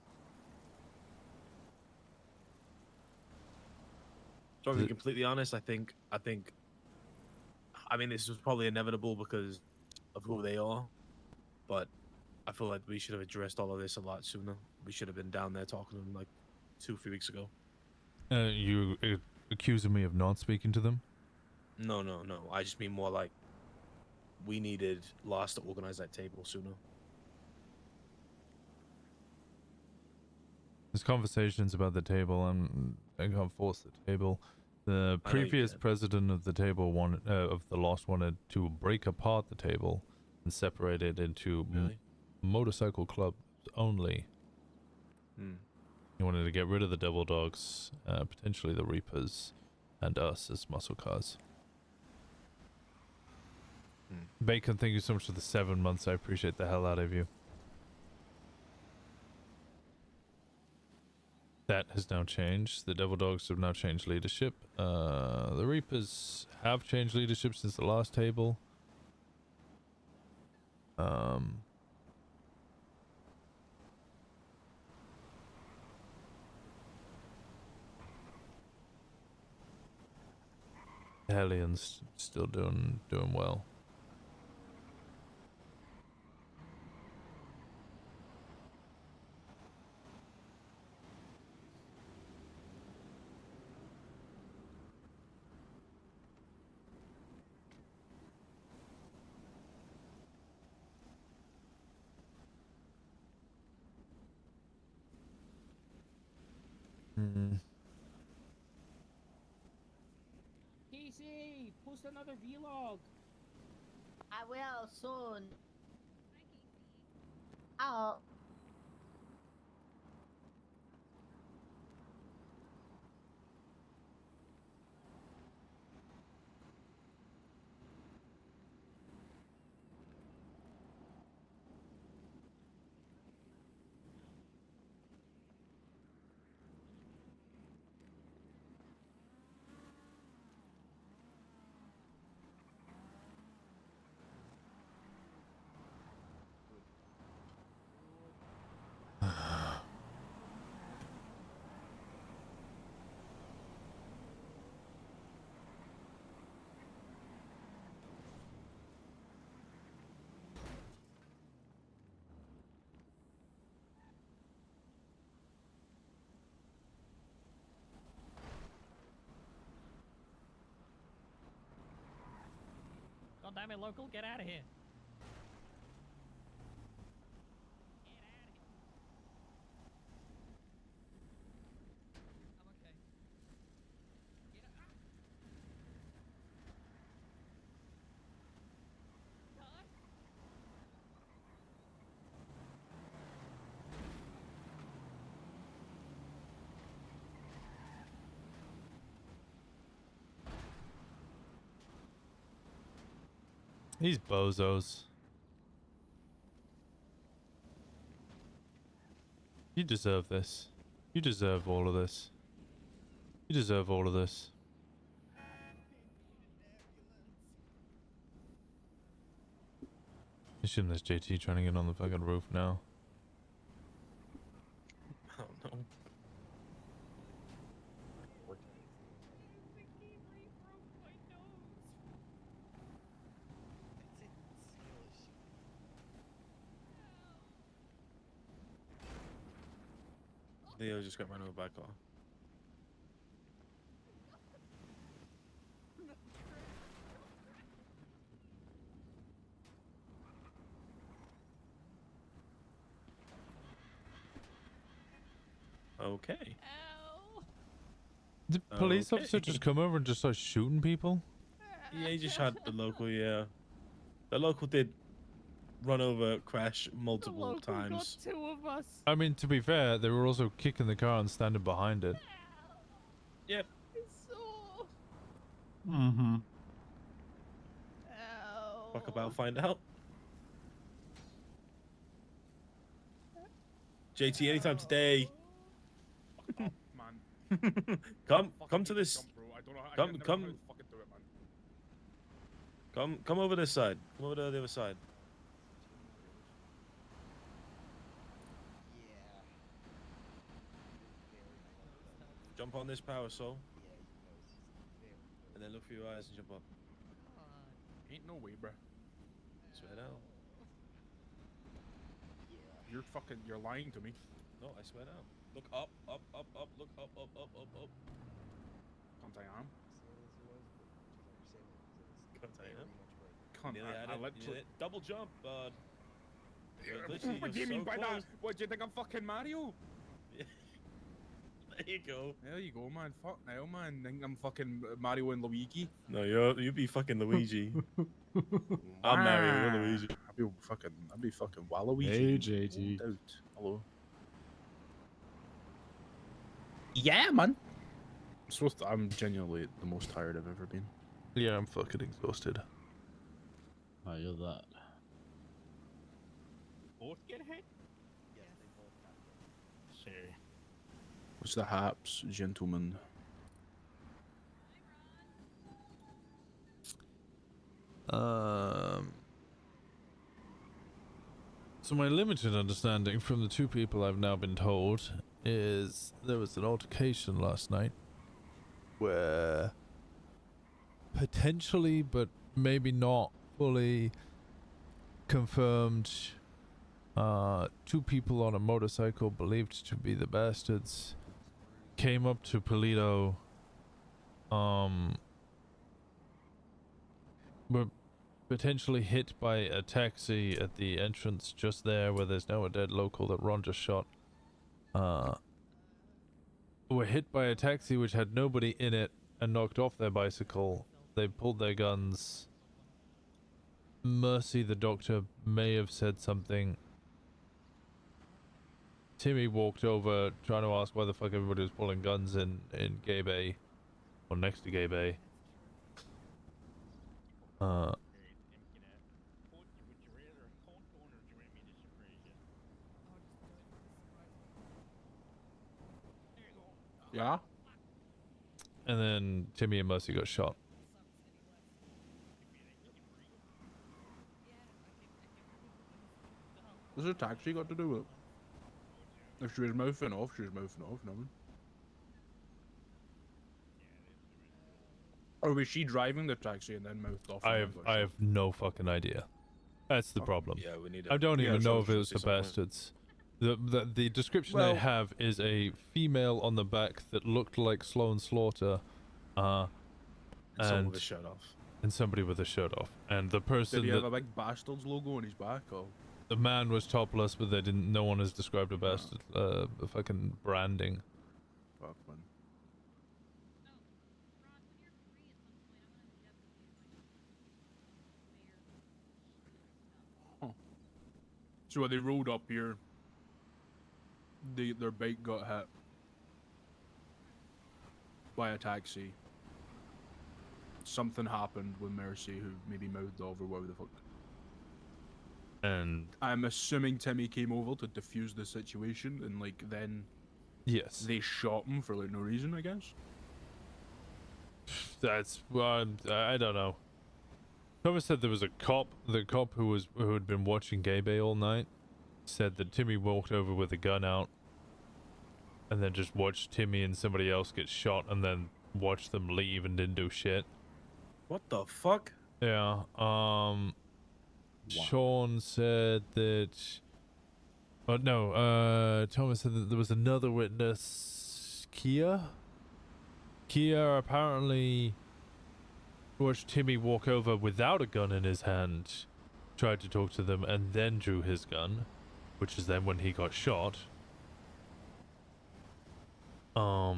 To be completely honest, I think. I mean, this was probably inevitable because of who they are, but I feel like we should have addressed all of this a lot sooner. We should have been down there talking to them like 2-3 weeks ago. You accusing me of not speaking to them? No. I just mean more like we needed Lost to organize that table sooner. There's conversations about the table. I can't force the table. The previous president of the table of the Lost wanted to break apart the table and separate it into motorcycle clubs only. He wanted to get rid of the Devil Dogs, potentially the Reapers, and us as muscle cars. Bacon, thank you so much for the 7 months. I appreciate the hell out of you. That has now changed. The Devil Dogs have now changed leadership. The Reapers have changed leadership since the last table. The Hellions still doing well. Casey, post another vlog. I will soon. Oh. God damn it, local, get out of here. I'm okay. Get out. God. These bozos. You deserve this. You deserve all of this. You deserve all of this. Assume there's JT trying to get on the fucking roof now. Oh no. Leo just got run over by a car. Okay. Did police Okay. officer just come over and just start shooting people? Yeah, he just shot the local, yeah. The local did run over, crash multiple times. Got 2 of us. I mean, to be fair, they were also kicking the car and standing behind it. Yep. Mm-hmm. Fuck about, find out. JT, anytime today. Man. come to this. Come over this side. Come over to the other side. Jump on this parasol. And then look for your eyes and jump up. Ain't no way, bruh. Swear down. You're lying to me. No, I swear down. Look up, up, up, up, look up, up, up, up, up. Can't I am? Can't I am? Can't Nearly had I it, literally... nearly- Double jump, bud. What do you mean by that? What, do you think I'm fucking Mario? There you go. There you go, man. Fuck now, man. Think I'm fucking Mario and Luigi. No, you'd be fucking Luigi. I'm Mario, you're Luigi. I'd be fucking Waluigi. Hey, JT. No doubt. Hello. Yeah, man. I'm genuinely the most tired I've ever been. Yeah, I'm fucking exhausted. I hear that. Both get hit? Sorry. What's the haps, gentlemen? So my limited understanding from the 2 people I've now been told is there was an altercation last night where potentially, but maybe not fully confirmed, 2 people on a motorcycle believed to be the bastards came up to Paleto, were potentially hit by a taxi at the entrance just there where there's now a dead local that Ron just shot. Were hit by a taxi which had nobody in it and knocked off their bicycle. They pulled their guns. Mercy, the doctor, may have said something. Timmy walked over trying to ask why the fuck everybody was pulling guns in Gay Bay. Or next to Gay Bay. Yeah? And then Timmy and Mercy got shot. What's a taxi got to do with it? If she was mouthing off, she was mouthing off, no? Or was she driving the taxi and then mouthed off? I have no fucking idea. That's the problem. Yeah, we need I don't yeah, even know if it should was say the something. bastards. The description I Well- have is a female on the back that looked like Sloan Slaughter, Someone and with a shirt off. and somebody with a shirt off. And the person Did he have that a big bastards logo on his back? Or the man was topless, but they didn't. No one has described a bastard. Fucking branding. fuck, man. Huh. So when they rolled up here, their bike got hit by a taxi. Something happened with Mercy, who maybe mouthed off or whatever the fuck. And I'm assuming Timmy came over to defuse the situation, and like then yes, they shot him for like no reason, I guess. that's well, I don't know. Thomas said there was a cop. The cop who had been watching Gay Bay all night said that Timmy walked over with a gun out, and then just watched Timmy and somebody else get shot, and then watched them leave and didn't do shit. What the fuck? Yeah. Sean said that. Oh no. Thomas said that there was another witness, Kia. Kia apparently watched Timmy walk over without a gun in his hand, tried to talk to them, and then drew his gun, which is then when he got shot. Hello.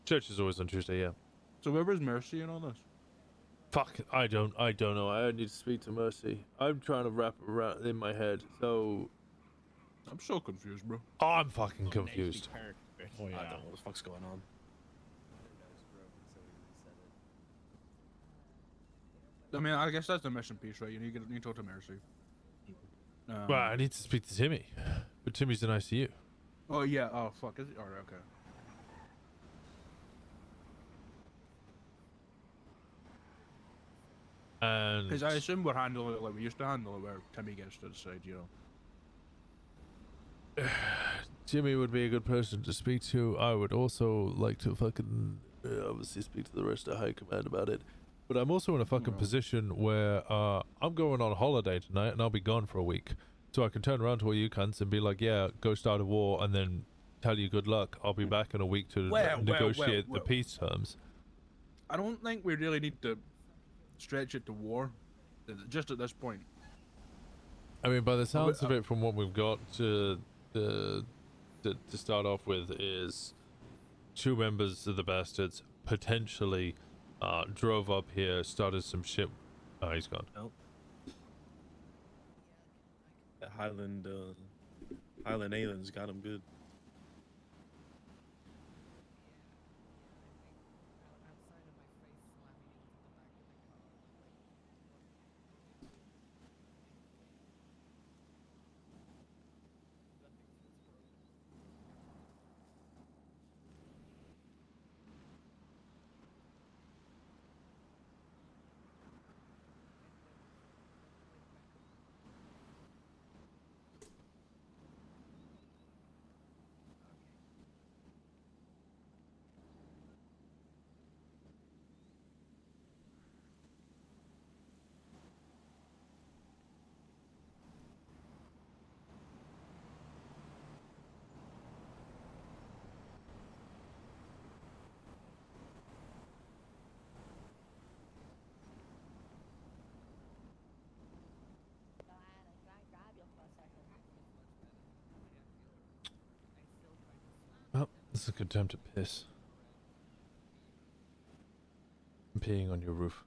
Church is always on Tuesday, yeah. So where was Mercy in all this? Fuck, I don't know. I need to speak to Mercy. I'm trying to wrap it around in my head, so I'm so confused, bro. I'm fucking confused. Oh, yeah. I don't know what the fuck's going on. I mean, I guess that's the mission piece, right? You need to talk to Mercy. Well, I need to speak to Timmy, but Timmy's in ICU. Oh yeah. Oh fuck. Is it? Alright. Okay. And Because I assume we're handling it like we used to handle it, where Timmy gets to decide, you know. Jimmy would be a good person to speak to. I would also like to fucking obviously speak to the rest of High Command about it. But I'm also in a fucking position where I'm going on holiday tonight and I'll be gone for a week. So I can turn around to all you cunts and be like, yeah, go start a war, and then tell you good luck. I'll be back in a week to negotiate the peace terms. I don't think we really need to stretch it to war, just at this point. I mean, by the sounds of it, from what we've got to start off with, is 2 members of the Bastards potentially drove up here, started some shit. Oh, he's gone. Nope. That Highland aliens got him good. Oh, this is a good time to piss. I'm peeing on your roof.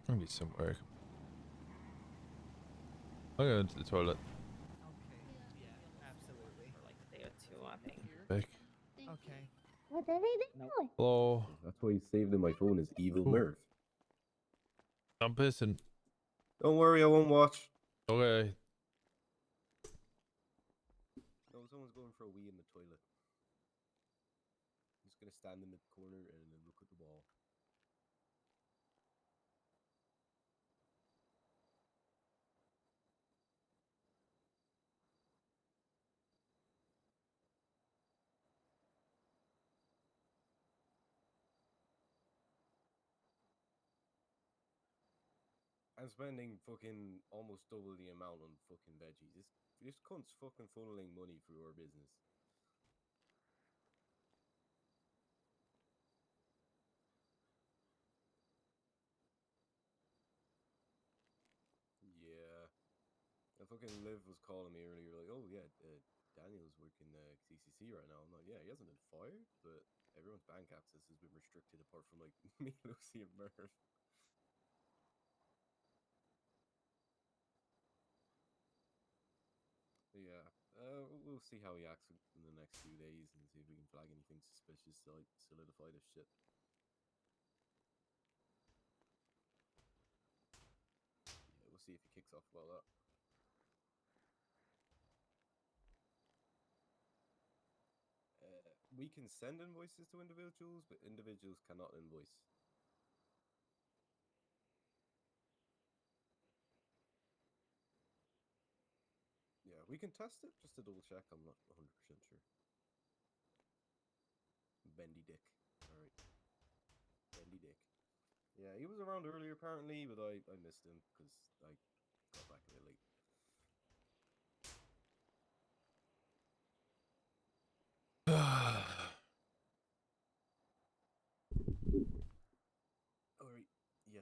I'm gonna get somewhere. I'll go into the toilet. Absolutely. For like a day or two, I think. Back. Okay. What are they doing? Hello. That's why he's saved in my phone is Evil Ooh. Mirth. I'm pissing. Don't worry, I won't watch. Okay. No, someone's going for a wee in the toilet. I'm just gonna stand in the corner and look at the wall. I'm spending fucking almost double the amount on fucking veggies. This cunt's fucking funneling money through our business. Yeah. I fucking Liv was calling me earlier, like, oh yeah, Daniel's working CCC right now. I'm like, yeah, he hasn't been fired, but everyone's bank access has been restricted apart from like me, Lucy, and Merv. Yeah, we'll see how he acts in the next few days and see if we can flag anything suspicious to like solidify this shit. Yeah, we'll see if he kicks off about that. We can send invoices to individuals, but individuals cannot invoice. Yeah, we can test it just to double check. I'm not 100% sure. Bendy Dick. Alright. Bendy Dick. Yeah, he was around earlier apparently, but I missed him because I got back a bit late. Alright, yeah.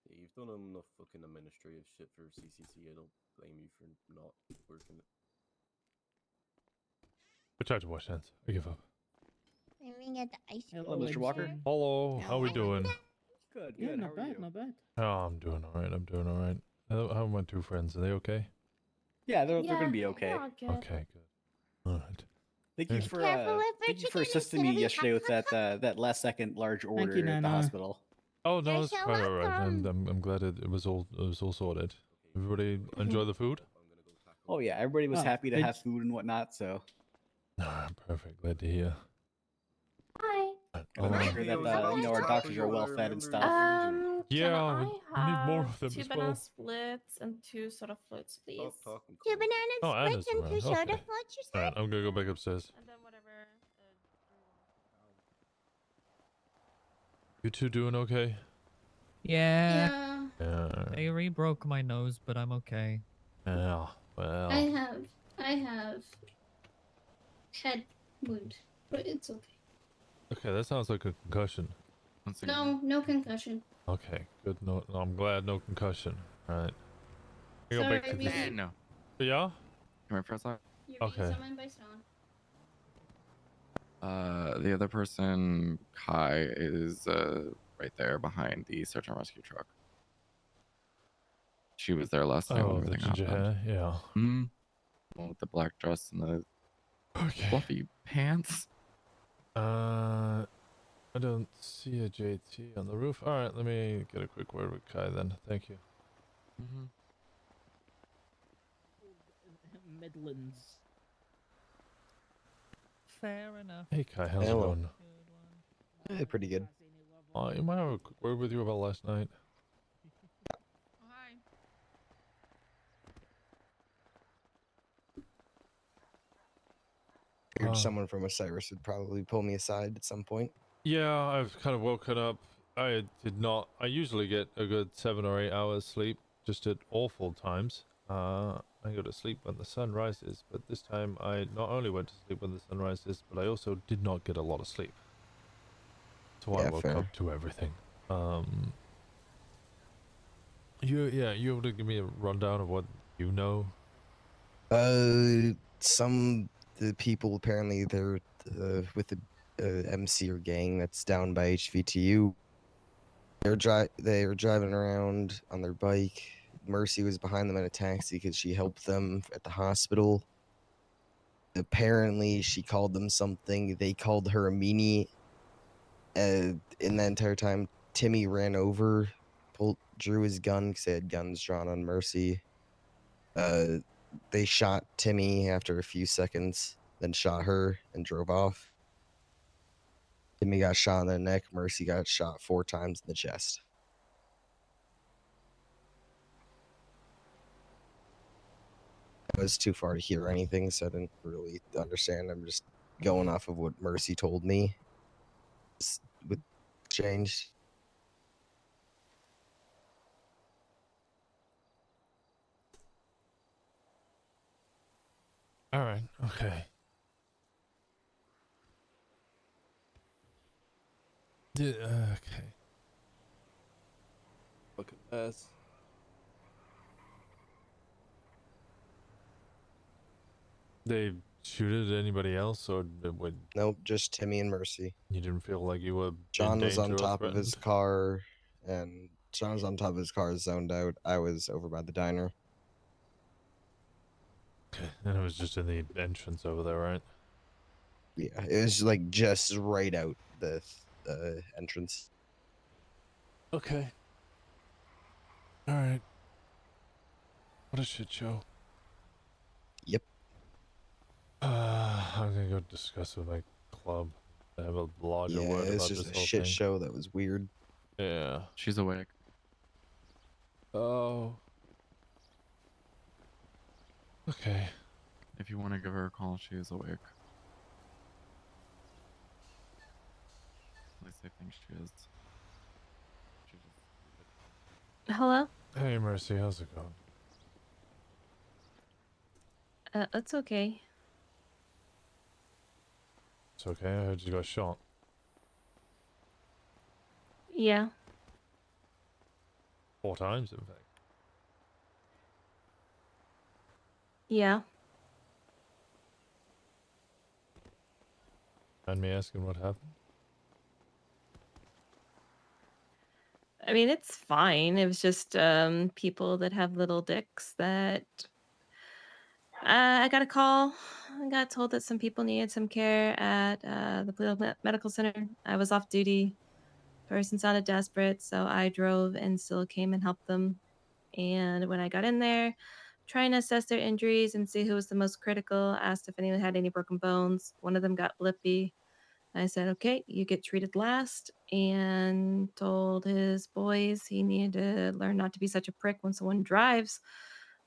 Yeah, you've done enough fucking administrative shit for CCC. I don't blame you for not working it. We're trying to wash hands. I give up. Let me get the ice cream. Hello, Mr. Walker. Hello, how we doing? Good, Yeah, good. not How are bad, you? not bad. Oh, I'm doing alright. I'm doing alright. How are my two friends? Are they okay? Yeah, they're gonna be okay. Okay, good. Alright. Thank you for Careful with thank you for Virginia, assisting me Cindy. yesterday with that last second large order you, at the Nana. hospital. Oh no, You're it's so quite alright. welcome. I'm glad it was all sorted. Everybody enjoy the food? Oh yeah, everybody was Oh, happy to did- have food and whatnot. So Ah, perfect. Glad to hear. Hi. I'm Um, sure that you know our doctors are well fed and stuff. Yeah, Can we need more of them two as banana well. splits and 2 soda floats, please. Stop talking. Two banana Oh, splits Anna's and around. 2 soda Okay. floats, you said? Alright, I'm gonna go back upstairs. And then whatever. You two doing okay? Yeah. Yeah, They re-broke my nose, but I'm okay. Yeah. Well. I have head wound, but it's okay. Okay, that sounds like a concussion. No concussion. Okay, good. No, I'm glad no concussion. Alright. Go Sorry, back to we- this. No. Yeah? Come here for a sec. You're being Okay. summoned by Stone. The other person, Kai, is right there behind the search and rescue truck. She was there last night when Oh, the everything ginger happened. hair, yeah. Hmm. With the black dress and the fluffy pants. I don't see a JT on the roof. Alright, let me get a quick word with Kai then. Thank you. Mm-hmm. Midlands. Fair enough. Hey Kai, how's it Hello. going? Pretty good. You might have a quick word with you about last night. Hi. Figured someone from Osiris would probably pull me aside at some point. Yeah, I've kind of woken up. I did not. I usually get a good 7 or 8 hours sleep, just at awful times. I go to sleep when the sun rises, but this time I not only went to sleep when the sun rises, but I also did not get a lot of sleep. So I Yeah, woke fair. up to everything. You able to give me a rundown of what you know? The people apparently they're with the MC or gang that's down by HVTU. They were driving around on their bike. Mercy was behind them in a taxi because she helped them at the hospital. Apparently, she called them something. They called her a meanie. In that entire time, Timmy ran over, drew his gun because they had guns drawn on Mercy. They shot Timmy after a few seconds, then shot her and drove off. Timmy got shot in the neck. Mercy got shot 4 times in the chest. I was too far to hear anything, so I didn't really understand. I'm just going off of what Mercy told me with changed. All right. Okay. Okay. Fucking mess. They shoot at anybody else, or Nope, just Timmy and Mercy. you didn't feel like you were John in was on danger or top of his threatened? car, and John was on top of his car, zoned out. I was over by the diner. Okay, and it was just in the entrance over there, right? Yeah, it was like just right out the entrance. Okay. All right. What a shit show. Yep. I'm gonna go discuss with my club. I have a larger Yeah, word it's about just this a whole shit thing. show that was weird. Yeah. She's awake. Oh. Okay. If you want to give her a call, she is awake. At least I think she is. She just... Hello? Hey, Mercy, how's it going? It's okay. It's okay. I heard you got shot. Yeah. 4 times, in fact. Yeah. Mind me asking what happened? I mean, it's fine. It was just people that have little dicks that I got a call. I got told that some people needed some care at the Paleto Medical Center. I was off duty. Person sounded desperate, so I drove and still came and helped them. And when I got in there, trying to assess their injuries and see who was the most critical, asked if anyone had any broken bones. One of them got lippy. I said, okay, you get treated last, and told his boys he needed to learn not to be such a prick when someone drives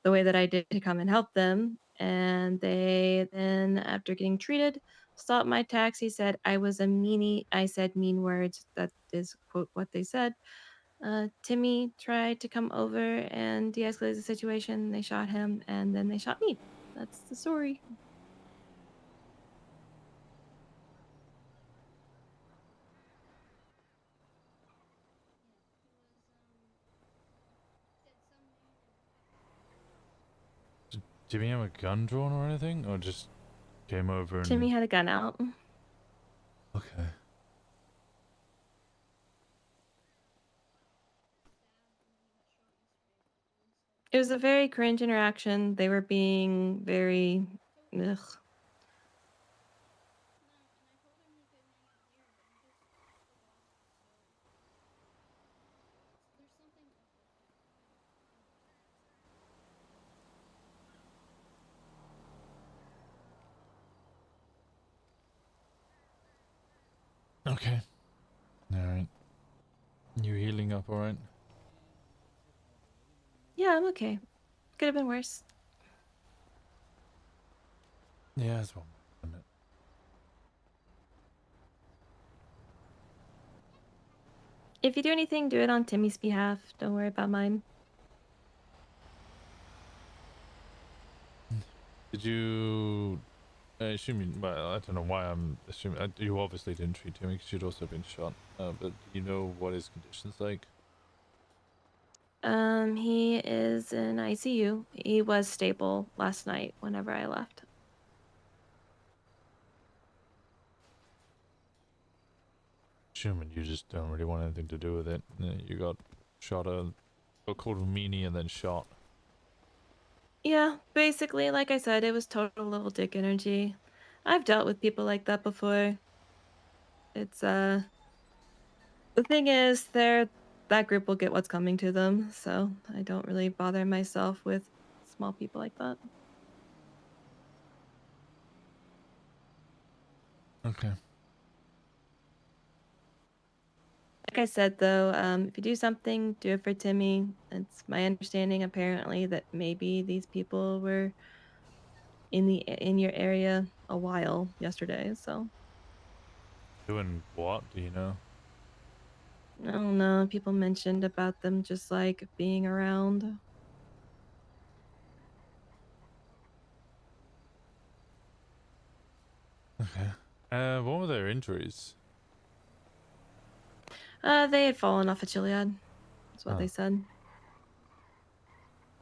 the way that I did to come and help them. And they then, after getting treated, stopped my taxi, said I was a meanie. I said mean words. That is, quote, what they said. Timmy tried to come over and de-escalate the situation. They shot him, and then they shot me. That's the story. Did Timmy have a gun drawn or anything? Or just came over and... Timmy had a gun out. Okay. It was a very cringe interaction. They were being very... Ugh. Okay. Alright. You healing up alright? Yeah, I'm okay. Could have been worse. Yeah, that's one. Isn't it? If you do anything, do it on Timmy's behalf. Don't worry about mine. Did you... I assume you... Well, I don't know why I'm assuming... you obviously didn't treat Timmy because you'd also been shot. But do you know what his condition's like? He is in ICU. He was stable last night whenever I left. Assuming you just don't really want anything to do with it. You got shot got called a meanie and then shot. Yeah, basically, like I said, it was total little dick energy. I've dealt with people like that before. It's, the thing is, that group will get what's coming to them, so I don't really bother myself with small people like that. Okay. Like I said, though, if you do something, do it for Timmy. It's my understanding, apparently, that maybe these people were in your area a while yesterday, so Doing what? Do you know? I don't know. People mentioned about them just like being around. Okay. What were their injuries? They had fallen off a Chiliad. That's what Oh. they said.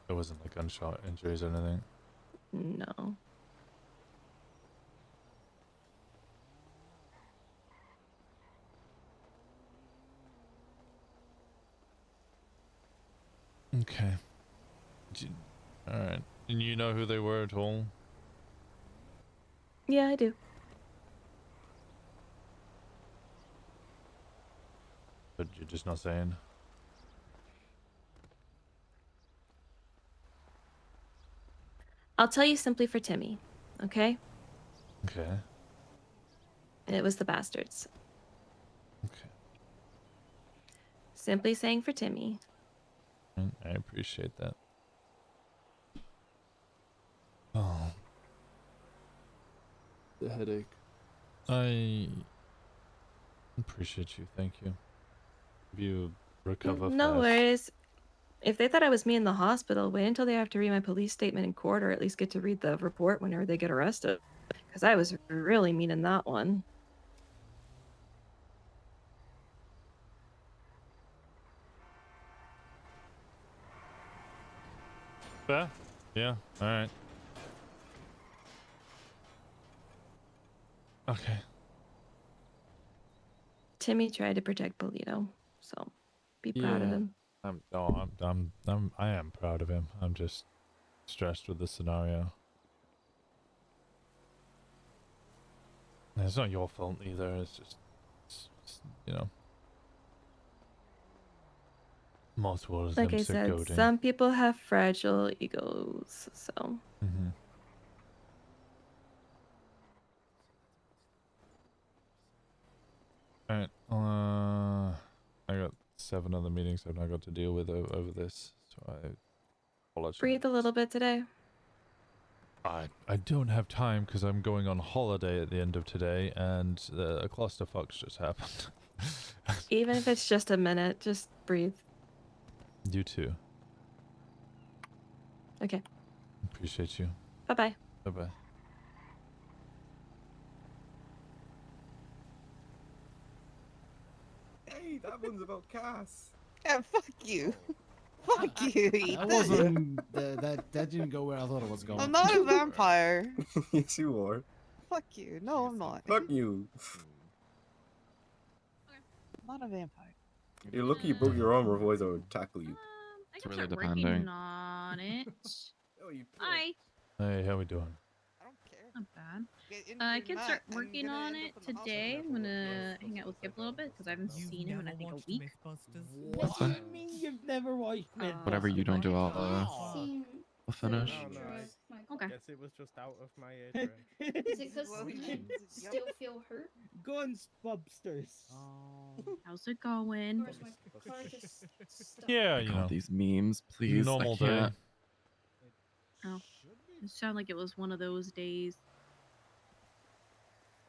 There wasn't like gunshot injuries or anything. No. Okay. All right. And you know who they were at all? Yeah, I do. But you're just not saying. I'll tell you simply for Timmy, okay? Okay. It was the bastards. Okay. Simply saying for Timmy. I appreciate that. Oh. The headache. I appreciate you. Thank you. You recover No fast. worries. If they thought I was me in the hospital, wait until they have to read my police statement in court, or at least get to read the report whenever they get arrested. Because I was really mean in that one. Fair? Yeah. All right. Okay. Timmy tried to protect Paleto, so be proud of Yeah. him. I am proud of him. I'm just stressed with the scenario. And it's not your fault either. It's just you know. Most wars Like them I sick said, goading. some people have fragile egos, so. Mm-hmm. Alright, I got 7 other meetings I've now got to deal with over this, so I apologize. Breathe a little bit today. I don't have time because I'm going on holiday at the end of today, and a clusterfuck's just happened. Even if it's just a minute, just breathe. You too. Okay. Appreciate you. Bye-bye. Bye-bye. Hey, that one's about Cass. Yeah, fuck you. Fuck you, That Ethan. wasn't that didn't go where I thought it was going. I'm not a vampire. Yes, you are. Fuck you. No, I'm not. Fuck you. I'm not a vampire. You're lucky you broke your arm, otherwise I would tackle you. It's really Working depending. on it. Oh, you Hi. Hey, how we doing? Not bad. I can start working on it today. I'm gonna hang out with Kip a little bit because I haven't seen him in I think a week. That's fine. You've never watched it. Whatever you don't do, I'll finish. Okay. Guess it was just out of my age range. Is it because you still feel hurt? Guns, bubsters. How's it going? Or is my car just stuck? Yeah, you God, know. these memes, please. Normal I day. can't. Oh, it sounded like it was one of those days.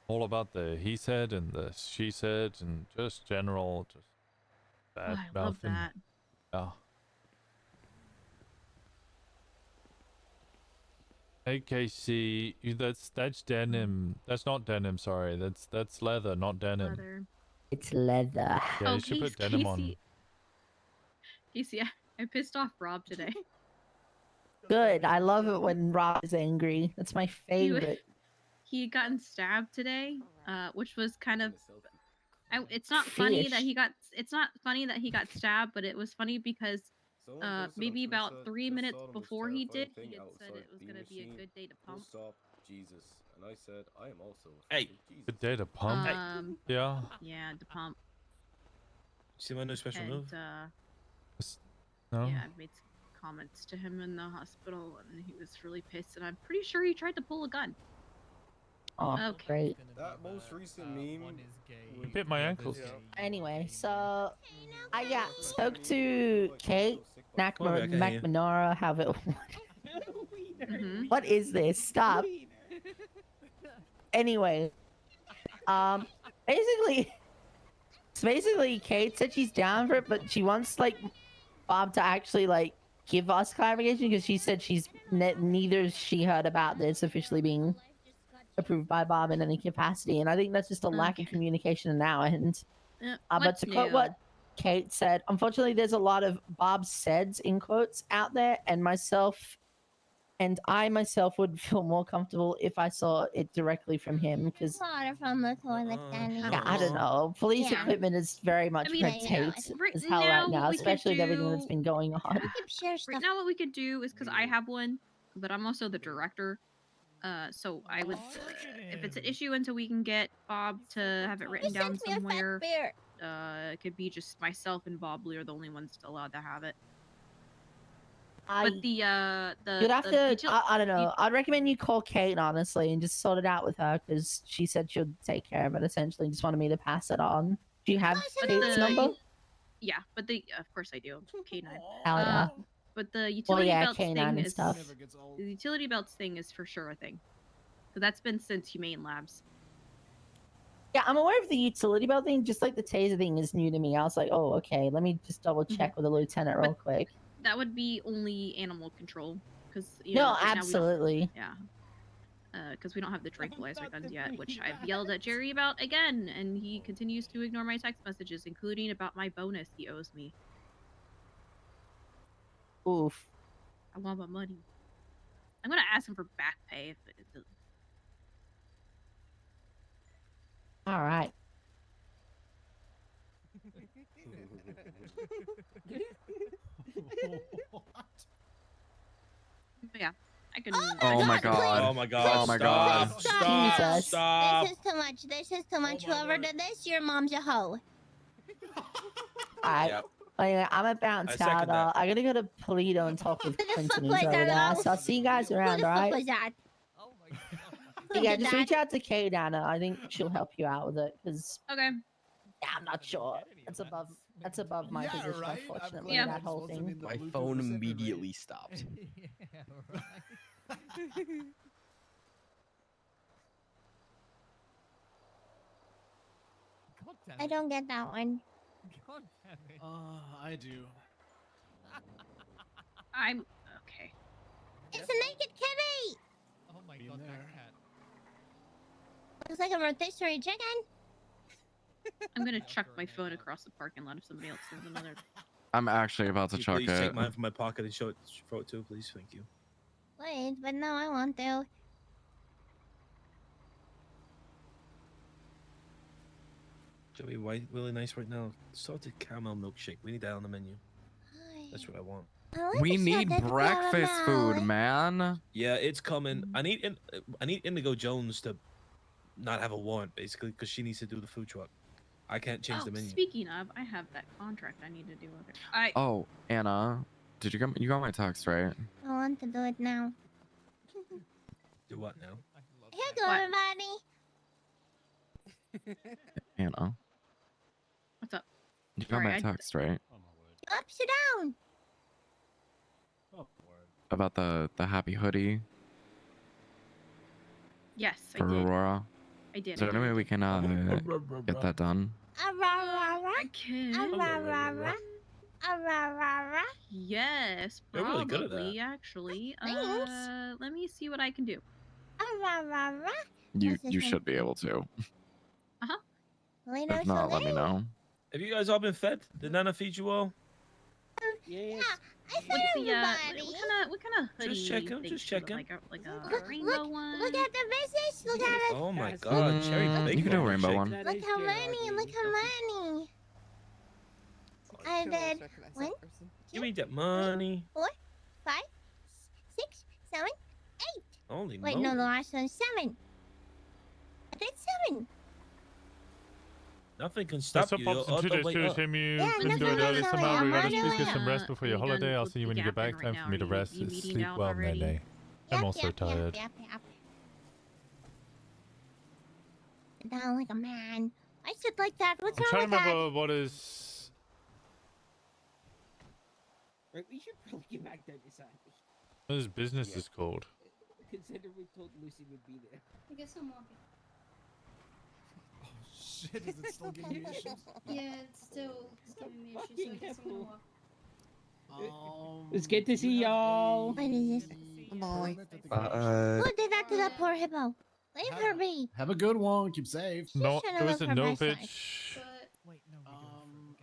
All about the he said and the she said and just general, just bad I love mouthing. that. Yeah. AKC, that's denim. That's not denim. Sorry, that's leather, not denim. Leather. It's leather. Yeah, you should put denim on. Casey, I pissed off Rob today. Good. I love it when Rob is angry. That's my favorite. He had gotten stabbed today, which was kind of. It's not funny that he got. It's not funny that he got stabbed, but it was funny because maybe about 3 minutes before he did, he had said it was gonna be a good day to pump. Stop, Jesus. And I said, I am also. Hey, good day to pump. Yeah. Yeah, to pump. See my new special And, move? No. Yeah, I made some comments to him in the hospital, and he was really pissed. And I'm pretty sure he tried to pull a gun. Oh, Okay. great. That most recent meme. You bit my ankles. Anyway, so I spoke to Kate McManara. Have it. What is this? Stop. Anyway, basically, Kate said she's down for it, but she wants like Bob to actually like give us clarification because she said neither she heard about this officially being approved by Bob in any capacity, and I think that's just a lack of communication on our end. But What's to quote new? what Kate said, unfortunately, there's a lot of Bob saids in quotes out there, and I myself would feel more comfortable if I saw it directly from him because Water from the toilet, Danny. yeah, I don't know. Police Yeah. equipment is very much I mean, red yeah, tape right as hell right now, now, what we could especially with everything that's do- been going on. Right now, what we could do is because I have one, but I'm also the director. So I would, if it's an issue until we can get Bob to have it written down somewhere, it could be just myself and Bob Lee are the only ones allowed to have it. But the You'd have to. I don't know. you- I'd recommend you call Kate honestly and just sort it out with her because she said she'll take care of it. Essentially, just wanted me to pass it on. Do you have but Kate's the- number? Yeah, but of course I do. K9. Hell yeah. But the utility yeah, belts K9 thing and is stuff. the utility belts thing is for sure a thing. So that's been since Humane Labs. Yeah, I'm aware of the utility belt thing. Just like the taser thing is new to me. I was like, oh, okay. Let me just double check with the lieutenant real quick. That would be only animal control, because No, absolutely. Yeah. Because we don't have the tranquilizer guns yet, which I've yelled at Jerry about again, and he continues to ignore my text messages, including about my bonus he owes me. Oof. I want my money. I'm gonna ask him for back pay if it All right. But yeah, I can. Oh my god. Oh my god. Oh my god. Stop. Stop. This is too much. This is too much. Whoever did this, your mom's a hoe. Alright. Yep. Anyway, I'm at bounce I second out. that. I gotta go to Paleto and talk with Clinton. He's was over that, there. Al? So I'll see you guys around, Who the fuck alright? was that? Yeah, did just that? reach out to Kay, Dana. I think she'll help you out with it because Okay. yeah, I'm not sure. That's above my position, unfortunately. Yeah. That whole thing. My phone immediately stopped. I don't get that one. I do. I'm okay. It's a naked kitty. Oh my god, that cat. Looks like a rotisserie chicken. I'm gonna chuck my phone across the parking lot if somebody else sends another. I'm actually about to Can you chuck please it. take mine from my pocket and show it too, please. Thank you. Wait, but no, I want to. Joey White, really nice right now. Salted caramel milkshake. We need that on the menu. That's what I want. We need breakfast food, man. Yeah, it's coming. I need Indigo Jones to not have a warrant, basically, because she needs to do the food truck. I can't change the menu. Speaking of, I have that contract I need to do with her. Oh, Anna, did you got my text, right? I want to do it now. Do what now? Here you go, everybody. Anna, What's up? you got my text, right? Upside down. About the happy hoodie Yes, I for did. Aurora. I did. Is there any way we can get that done? Yes, You're really good at probably, actually. Thanks. Let me see what I can do. You should be able to. If not, let me know. Have you guys all been fed? Did Nana feed you all? Yeah, I What's fed the, everybody. what kind of hoodie? Just checking, thing just should checking. Like a rainbow one? Look at the business. Look at it. Oh my god, cherry bacon. You can do a rainbow one. Look how many. Look how many. I did 1, Give me that money. 4, 5, 6, 7, 8. Holy Wait, moly. no, the last one 7. I did 7. Nothing can Let's stop up you. up You're some all the Tuesdays, way Tuesdays, up. Tim. You Yeah, can do it no, early no, tomorrow. I'm Regardless, on please my get way. some rest before your Are you holiday. done I'll with see you when the you get back. captain Time right for me now? to Are you rest. meeting Sleep down well, already? Nene. I'm also tired. Yep. Down like a man. I sit like that. What's I'm wrong trying with to that? remember what is. Right, we should probably get back there beside me. What his business is called. Consider we told Lucy would be there. I guess I'm walking. shit, is it still giving you issues? Yeah, it's still giving me issues, so I guess I'm gonna walk. It's good to see y'all. What is this? Bye. Who did that to that poor hippo? Leave her be. Have a good one. Keep safe. No, should've it was looked a for my Novich.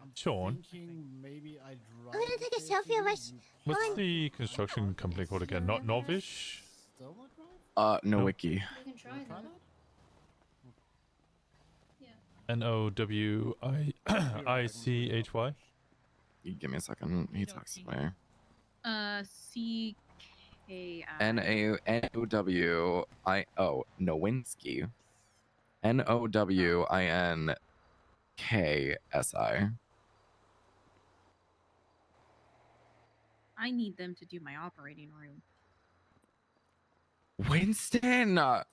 I'm Sean, thinking maybe I I'm gonna take a selfie of us. what's the construction company called again? Not Novish? Nowicki. You can try that. Nowichy. You give me a second. He texted me. CKI. Nowinski. Nowinksi. I need them to do my operating room. Winston! Winston!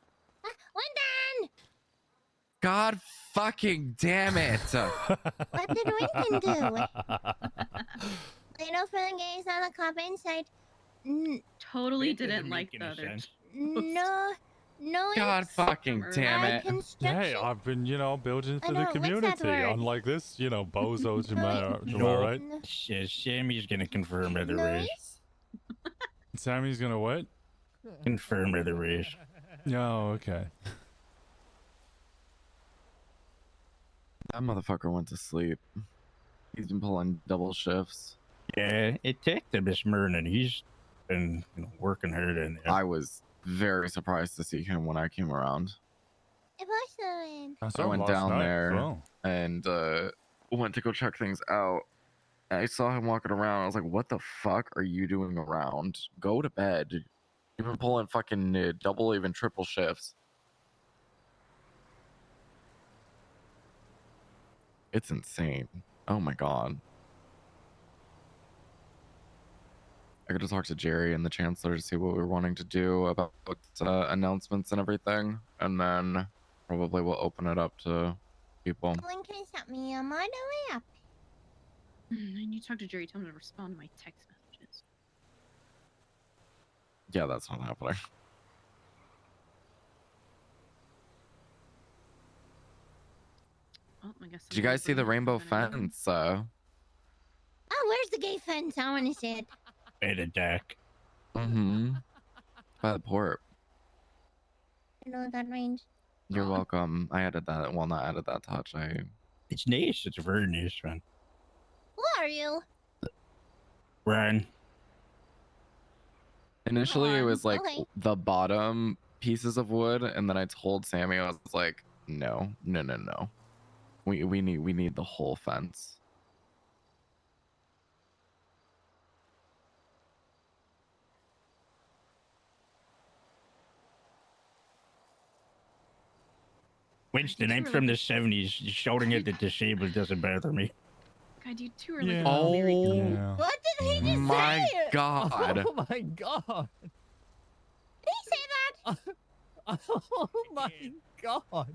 God fucking damn it! What did Winston do? Little for the gays on the cop inside. Totally didn't like the other. No. God fucking damn it! Hey, I've been, building for the what's that community. word? Unlike this, bozos, am I right? Sammy's gonna confirm whether there is. Sammy's gonna what? Confirm whether there is. Oh, okay. That motherfucker went to sleep. He's been pulling double shifts. Yeah, it took him this morning. He's been working hard in there. I was very surprised to see him when I came around. It was the I went down there and went to go check things out. I saw him walking around. I was like, what the fuck are you doing around? Go to bed. You've been pulling fucking double, even triple shifts. It's insane. Oh my god. I gotta talk to Jerry and the Chancellor to see what we're wanting to do about announcements and everything. And then probably we'll open it up to people. Link can sent me on my way up. And you talk to Jerry, tell him to respond to my text messages. Yeah, that's not happening. Oh, I guess. Did you guys see the rainbow fence? Oh, where's the gay fence? I want to see it. By the deck. Mm-hmm. By the port. I know what that means. You're welcome. I added that. Well, not added that touch. It's nice. It's a very nice one. Who are you? Ryan. Initially, it was like okay. the bottom pieces of wood, and then I told Sammy, I was like, no. We need the whole fence. Winston, I'm from the 70s. Shouting at the disabled doesn't bother me. God, you two are like Yeah. Oh What did he just my say? god. Oh my god. Did he say that? Oh my god.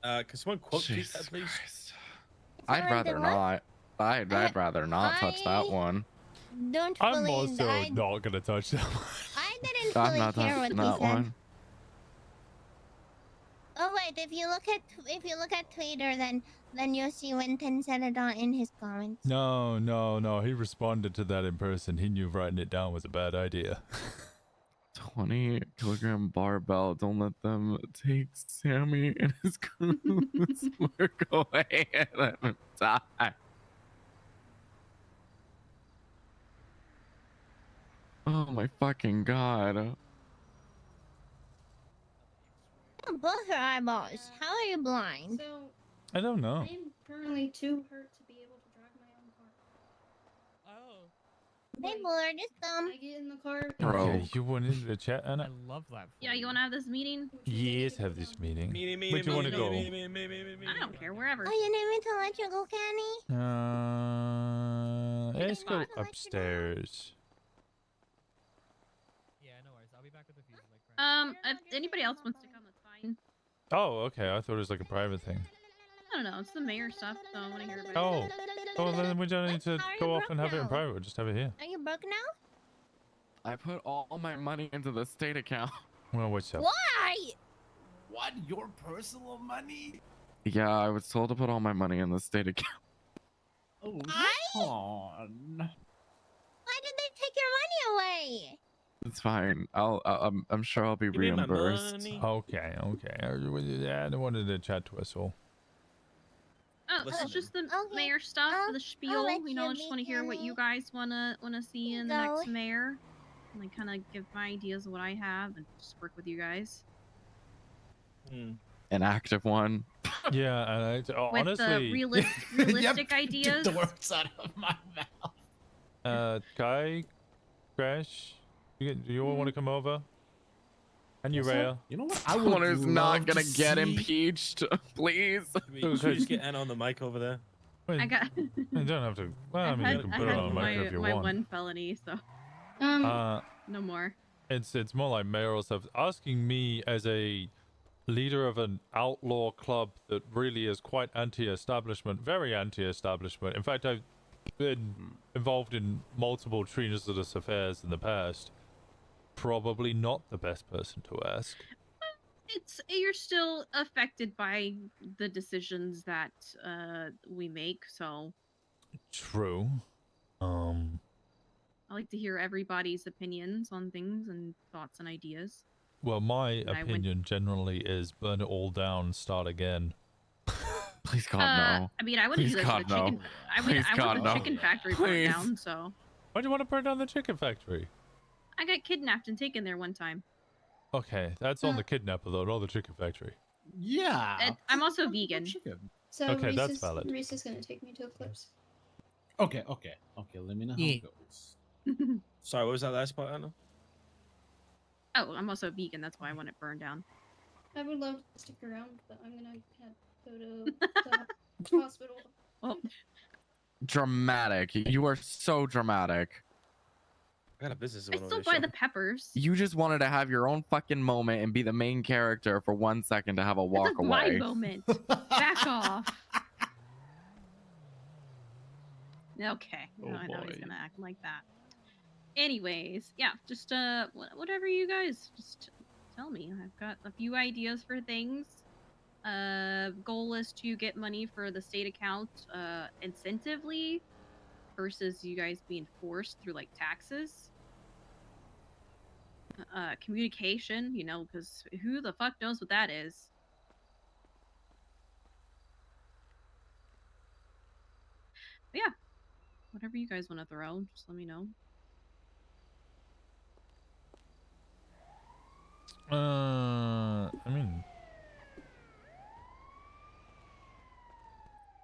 Can someone quote tweet Jesus that, please? Christ. I'd rather not. I'd rather not touch that one. Don't I'm fully. also I not gonna touch that one. didn't I'm fully not hear what touching he that said. one. Oh wait, if you look at Twitter, then you'll see Winston said it on in his comments. No. He responded to that in person. He knew writing it down was a bad idea. 20 kilogram barbell. Don't let them take Sammy and his goons. Work away and let him die. Oh my fucking god. Both are eyeballs. How are you blind? So I don't know. I'm currently too hurt to be able to drive my own car. Oh. They blurred his thumb. I get in the car. Bro. Okay, you went into the chat, Anna? I love that. Yeah, you want to have this meeting? Yes, have this meeting. Meeting, Where do you want to go? I don't care, wherever. Oh, you need me to let you go, Kenny? Let's go upstairs. Yeah, no worries. I'll be back with the fuse. If anybody else wants to come, that's fine. Oh, okay. I thought it was like a private thing. I don't know. It's the mayor stuff, so I want to hear about it. Oh. Well, then we don't need to How are you go off broke and have it in now? private. We'll just have it here. Are you broke now? I put all my money into the state account. Well, what's up? Why? What? Your personal money? Yeah, I was told to put all my money in the state account. Oh, come on. Why did they take your money away? It's fine. I'm sure I'll be Give me my reimbursed. money. Okay. I wanted to chat to us all. Oh, Listen. it's just the mayor stuff, the spiel. let You know, you I just want to hear what you guys wanna see in the Go. next mayor, and like kind of give my ideas of what I have, and just work with you guys. An active one. Yeah, and With honestly, the realistic ideas. Get the words out of my mouth. Kai, Crash, you all want to come over? And you, Rhea? You know what? Someone who's not gonna to get see- impeached, please. Should we just get Anna on the mic over there? I got. You don't have to. Well, I mean, you can I put it had on a mic if you my want. one felony, so no more. It's more like mayoral stuff. Asking me as a leader of an outlaw club that really is quite anti-establishment, very anti-establishment. In fact, I've been involved in multiple treasonous affairs in the past. Probably not the best person to ask. You're still affected by the decisions that we make, so True. I like to hear everybody's opinions on things and thoughts and ideas. Well, my And I went- opinion generally is burn it all down, start again. Please God no. I mean, I wouldn't Please do that God to the no. chicken. I mean, Please I God want the no. chicken factory burned Please. down, so Why do you want to burn down the chicken factory? I got kidnapped and taken there one time. Okay, that's on the kidnapper though, not the chicken factory. Yeah. I'm also vegan. So Okay, Reese that's is, valid. Reese is gonna take me to Eclipse. Okay. Let me know how Yeah. it goes. Sorry, what was that last part, Anna? Oh, I'm also vegan. That's why I want it burned down. I would love to stick around, but I'm gonna go to the hospital. Well, Dramatic. You are so dramatic. I got a business. I still buy the peppers. You just wanted to have your own fucking moment and be the main character for 1 second to have a walk This is my away. moment. Back off. Okay. Oh, I know he's boy. gonna act like that. Anyways, yeah, just whatever you guys just tell me. I've got a few ideas for things. Goal is to get money for the state account incentively versus you guys being forced through like taxes. Communication, you know, because who the fuck knows what that is? But yeah, whatever you guys want to throw, just let me know. I mean,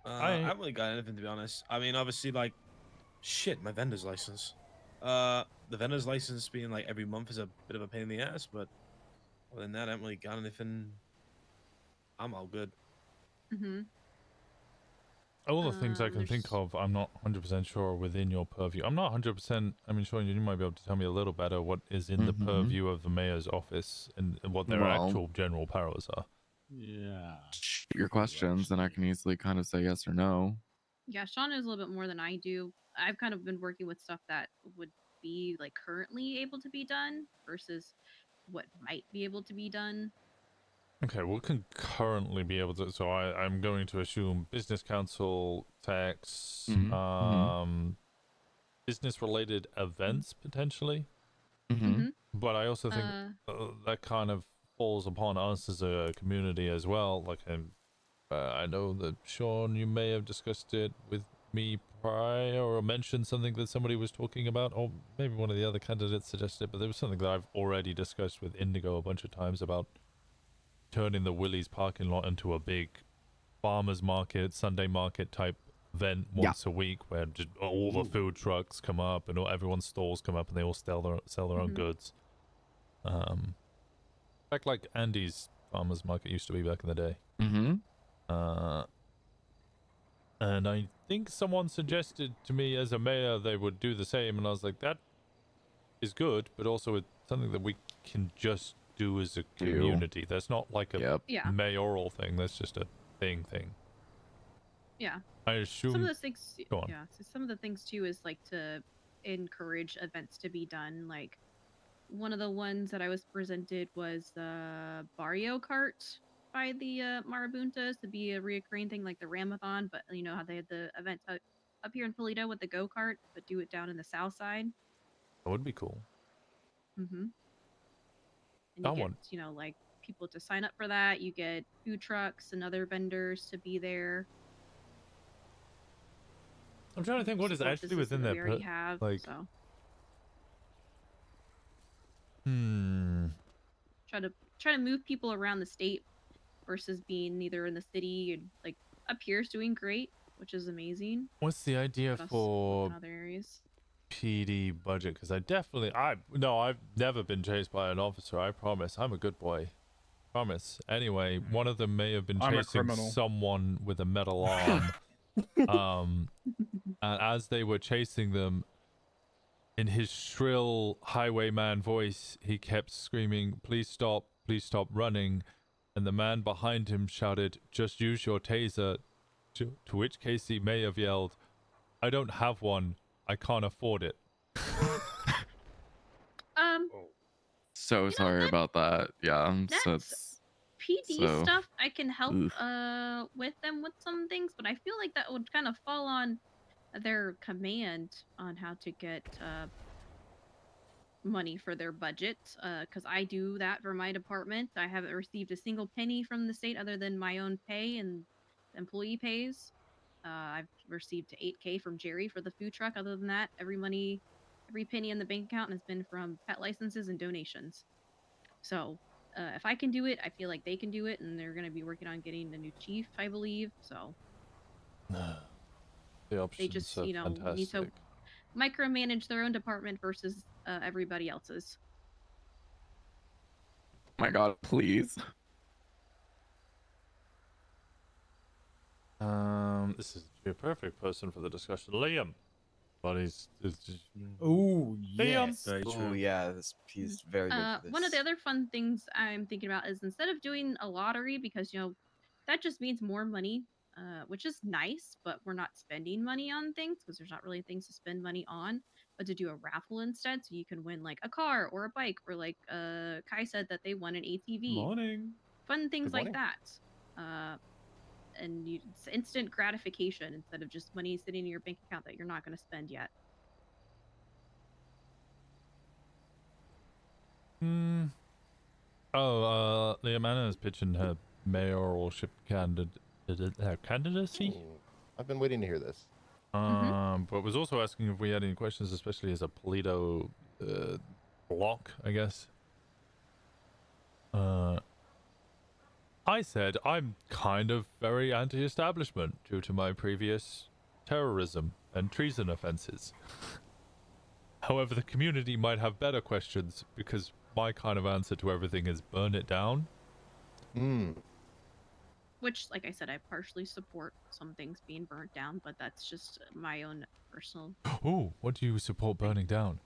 I haven't really got anything, to be honest. I mean, obviously, like, shit, my vendor's license. The vendor's license being like every month is a bit of a pain in the ass, but other than that, I haven't really got anything. I'm all good. Mm-hmm. all the things I can think of, I'm not 100% sure within your purview. I'm not 100%. I mean, Sean, you might be able to tell me a little better what is in the purview of the mayor's office and what their Well- actual general powers are. Yeah. Shoot your questions, and I can easily kind of say yes or no. Yeah, Sean knows a little bit more than I do. I've kind of been working with stuff that would be like currently able to be done versus what might be able to be done. Okay, what can currently be able to? So I'm going to assume business council tax, business-related events potentially. But I also think that kind of falls upon us as a community as well. Like, I know that Sean, you may have discussed it with me prior, or mentioned something that somebody was talking about, or maybe one of the other candidates suggested. But there was something that I've already discussed with Indigo a bunch of times about turning the Willys parking lot into a big farmers market, Sunday market type event once a week, where just all the food trucks come up and everyone's stalls come up and they all sell their own goods. Back like Andy's farmers market used to be back in the day. And I think someone suggested to me as a mayor they would do the same, and I was like, that is good, but also it's something that we can just do as a community. That's not like a mayoral thing. That's just a thing. Yeah. I assume. Some of those things. Go on. Yeah. So some of the things too is like to encourage events to be done, like one of the ones that I was presented was the Barrio Kart by the Marabuntas to be a reoccurring thing like the Ramathon, but you know how they had the event up here in Toledo with the go-kart, but do it down in the south side. That would be cool. Mm-hmm. And That you get, one. you know, like people to sign up for that. You get food trucks and other vendors to be there. I'm trying to think what is Support actually businesses within that there. we already have, Like, so try to move people around the state versus being either in the city and like up here is doing great, which is amazing. What's the idea But us for in other areas? PD budget? Because I've never been chased by an officer. I promise. I'm a good boy. Promise. Anyway, one of them may have been I'm a chasing criminal. someone with a metal arm. And as they were chasing them, in his shrill highwayman voice, he kept screaming, please stop running. And the man behind him shouted, just use your taser. To which Casey may have yelled, I don't have one. I can't afford it. So sorry about that. Yeah, so it's PD so- stuff I can help Oof. with them with some things, but I feel like that would kind of fall on their command on how to get money for their budget, because I do that for my department. I haven't received a single penny from the state other than my own pay and the employee pays. I've received 8K from Jerry for the food truck. Other than that, every penny in the bank account has been from pet licenses and donations. So if I can do it, I feel like they can do it, and they're going to be working on getting a new chief, I believe. So The options they just, are you know, fantastic. need to micromanage their own department versus everybody else's. my God, please. This is a perfect person for the discussion. Liam. But he's just... Oh, Liam. yes. Oh, yeah. He's very good for this. One of the other fun things I'm thinking about is instead of doing a lottery, because, you know, that just means more money, which is nice, but we're not spending money on things because there's not really things to spend money on, but to do a raffle instead so you can win like a car or a bike, or like Kai said that they won an ATV. Morning. Fun things Good like that. And it's instant gratification instead of just money sitting in your bank account that you're not going to spend yet. Leomana is pitching her mayoralship candidacy. I've been waiting to hear this. But was also asking if we had any questions, especially as a Paleto block, I guess. I said I'm kind of very anti-establishment due to my previous terrorism and treason offenses. However, the community might have better questions because my kind of answer to everything is burn it down. Which, like I said, I partially support some things being burnt down, but that's just my own personal... Ooh, what do you support burning down?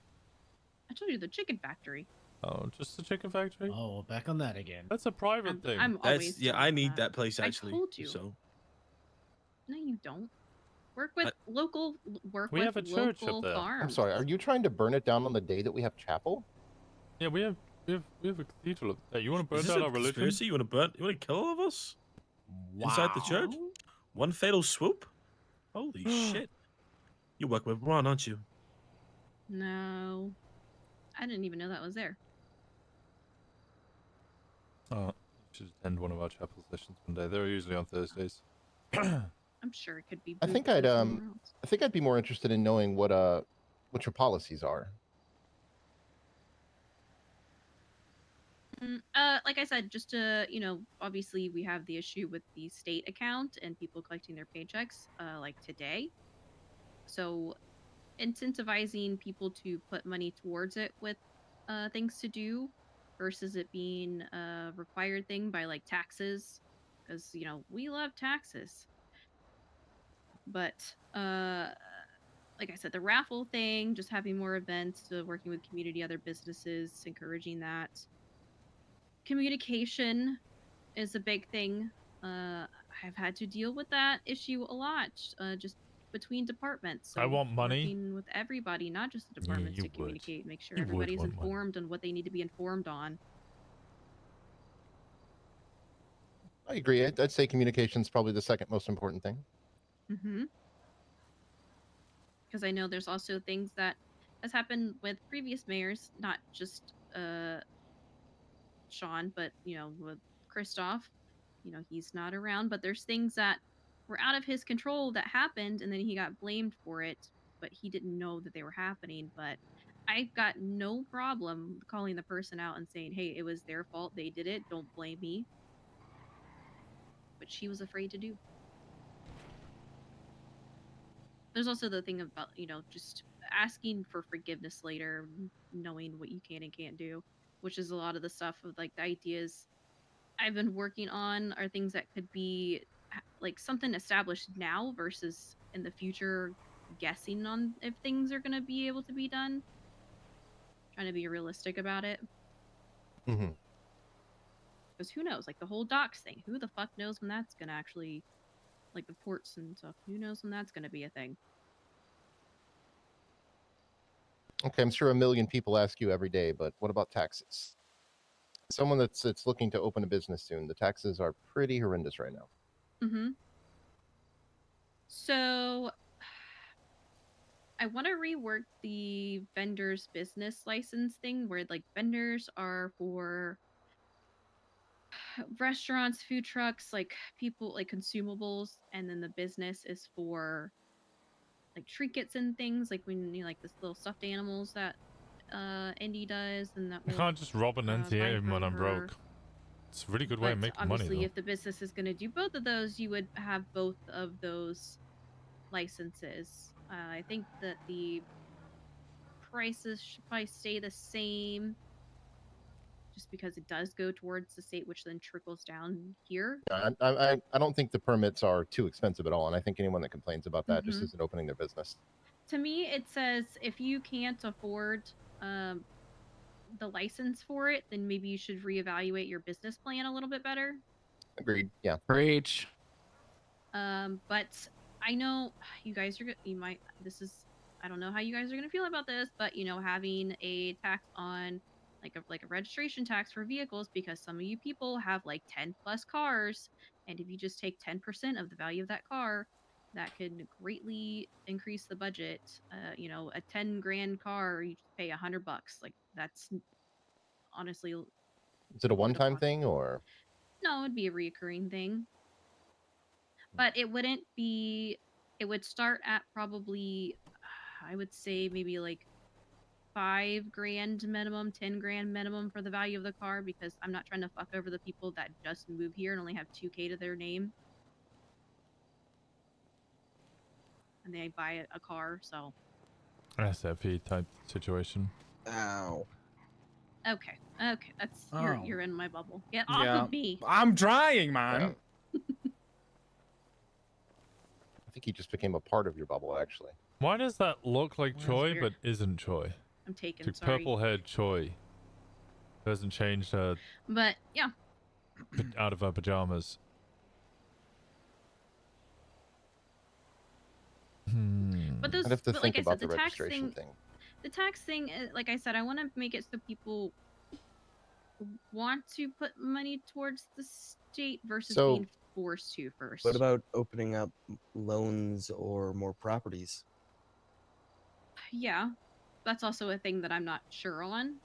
I told you, the chicken factory. Oh, just the chicken factory? Oh, back on that again. That's a private thing. I'm always Yeah, I need that place I actually. told you. So No, you don't. Work with local. Work We with have a church up local there. farms. I'm sorry, are you trying to burn it down on the day that we have chapel? Yeah, we have a cathedral up there. You want to burn is this down a our religion? conspiracy? You want to kill all of us inside the church? One fatal swoop? Holy shit! You work with Ron, aren't you? No, I didn't even know that was there. Oh, you should attend one of our chapel sessions one day. They're usually on Thursdays. I'm sure it could be. I think moved I'd somewhere else. I think I'd be more interested in knowing what your policies are. Like I said, just to, you know, obviously we have the issue with the state account and people collecting their paychecks, like today. So incentivizing people to put money towards it with things to do versus it being a required thing by like taxes, because, you know, we love taxes. But like I said, the raffle thing, just having more events, working with community, other businesses, encouraging that. Communication is a big thing. I've had to deal with that issue a lot. Just between departments. I So want money. working with everybody, not just the departments, you to would. communicate, make sure You would everybody's want money. informed on what they need to be informed on. I agree. I'd say communication is probably the second most important thing. Mm-hmm. Because I know there's also things that has happened with previous mayors, not just Sean, but with Kristoff. He's not around, but there's things that were out of his control that happened, and then he got blamed for it, but he didn't know that they were happening. But I've got no problem calling the person out and saying, hey, it was their fault, they did it, don't blame me. Which he was afraid to do. There's also the thing about, just asking for forgiveness later, knowing what you can and can't do, which is a lot of the stuff of like the ideas I've been working on are things that could be like something established now versus in the future, guessing on if things are going to be able to be done. Trying to be realistic about it. Mm-hmm. Because who knows? Like the whole docks thing. Who the fuck knows when that's going to actually, like the ports and stuff. Who knows when that's going to be a thing? Okay, I'm sure a million people ask you every day, but what about taxes? Someone that's looking to open a business soon, the taxes are pretty horrendous right now. Mm-hmm. So I want to rework the vendor's business license thing where like vendors are for restaurants, food trucks, like people like consumables, and then the business is for like trinkets and things, like when you like this little stuffed animals that Indy does, and that I will can't just rob an NTA buy even when I'm her. broke. It's a really good way of But making money, obviously, though. if the business is going to do both of those, you would have both of those licenses. I think that the prices should probably stay the same, just because it does go towards the state, which then trickles down here. I don't think the permits are too expensive at all, and I think anyone that complains about that just Mhm. isn't opening their business. To me, it says if you can't afford the license for it, then maybe you should reevaluate your business plan a little bit better. Agreed. Yeah. Preach. But I know you guys are you might I don't know how you guys are gonna feel about this, but having a tax on like a registration tax for vehicles, because some of you people have like 10 plus cars, and if you just take 10% of the value of that car, that could greatly increase the budget. A 10 grand car, you just pay $100. Like that's honestly Is it a one-time thing or? no, it'd be a reoccurring thing. But it wouldn't be, it would start at probably, I would say maybe like 5 grand minimum, 10 grand minimum for the value of the car, because I'm not trying to fuck over the people that just move here and only have 2K to their name. And they buy a car, so. SFE type situation. Ow. Okay, that's, Oh. you're in my bubble. Get off of me. I'm trying, man. Yeah. I think he just became a part of your bubble, actually. Why does that look like Well, that's Choi weird. but isn't Choi? I'm taken, It's sorry. purple haired Choi. Hasn't changed her But yeah, out of her pajamas. but those, I'd have to but think like I about said, the the tax registration thing, thing. the tax thing, like I said, I want to make it so people want to put money towards the state versus So, being forced to first. What about opening up loans or more properties? Yeah, that's also a thing that I'm not sure on,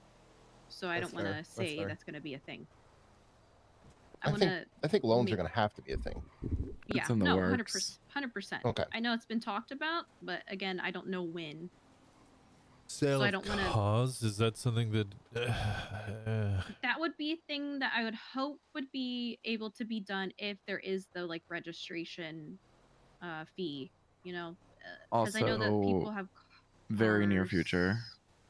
so I That's don't want fair, to that's say fair. that's going to be a thing. I think loans are going to have to be a thing. Yeah, It's in the no, works. 100%. Okay. I know it's been talked about, but again, I don't know when. Sale So I of don't wanna- cars? Is that something that... That would be a thing that I would hope would be able to be done if there is the like registration fee, because I know that people Also, have very near cars. future.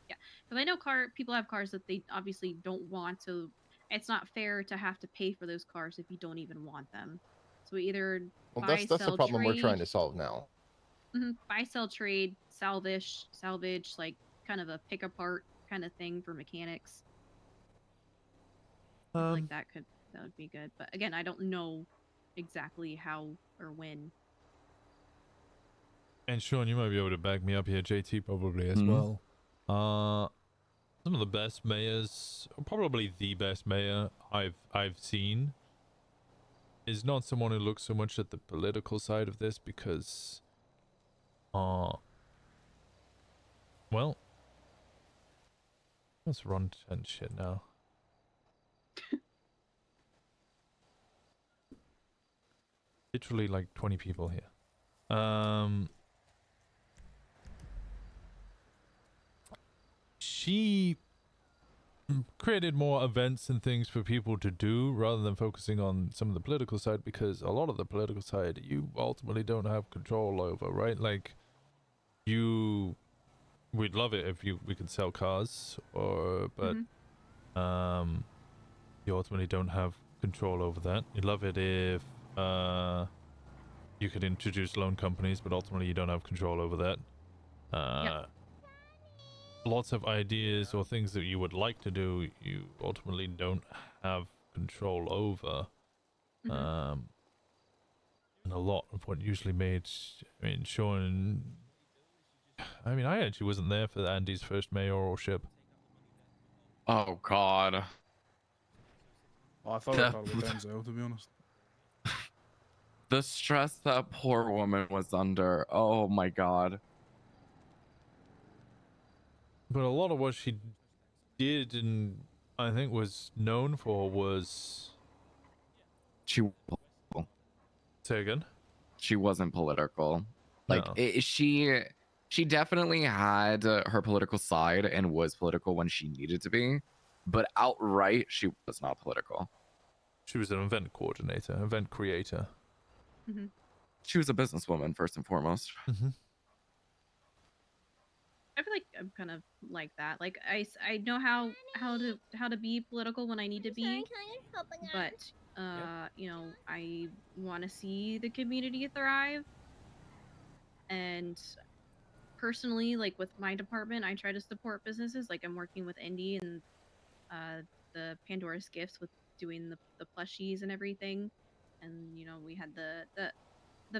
Yeah, because I know people have cars that they obviously don't want to. It's not fair to have to pay for those cars if you don't even want them. So either Well, buy, that's sell, the problem trade. we're trying to solve now. Buy, sell, trade, salvage, like kind of a pick apart kind of thing for mechanics. I feel like that would be good. But again, I don't know exactly how or when. And Sean, you might be able to back me up here. JT probably as Mhm. well. Some of the best mayors, or probably the best mayor I've seen, is not someone who looks so much at the political side of this because, well, let's run and shit now. Literally like 20 people here. She created more events and things for people to do rather than focusing on some of the political side, because a lot of the political side you ultimately don't have control over, right? Like, we'd love it if we could sell cars, but you ultimately don't have control over that. You'd love it if you could introduce loan companies, but ultimately you don't have control over that. Lots of ideas or things that you would like to do, you ultimately don't have control over. And a lot of what usually made, I mean, Sean, I mean, I actually wasn't there for Andy's first mayoralship. Oh God. Oh, I thought I called with Denzel, to be honest. The stress that poor woman was under. Oh my God. But a lot of what she did and I think was known for was... She... Say again? She wasn't political. Like, No. she definitely had her political side and was political when she needed to be, but outright, she was not political. She was an event coordinator, event creator. She was a businesswoman, first and foremost. I feel like I'm kind of like that. Like I know how to be political when I need to be, but you know, I want to see the community thrive. And personally, like with my department, I try to support businesses. Like I'm working with Indy and the Pandora's Gifts with doing the plushies and everything. And you know, we had the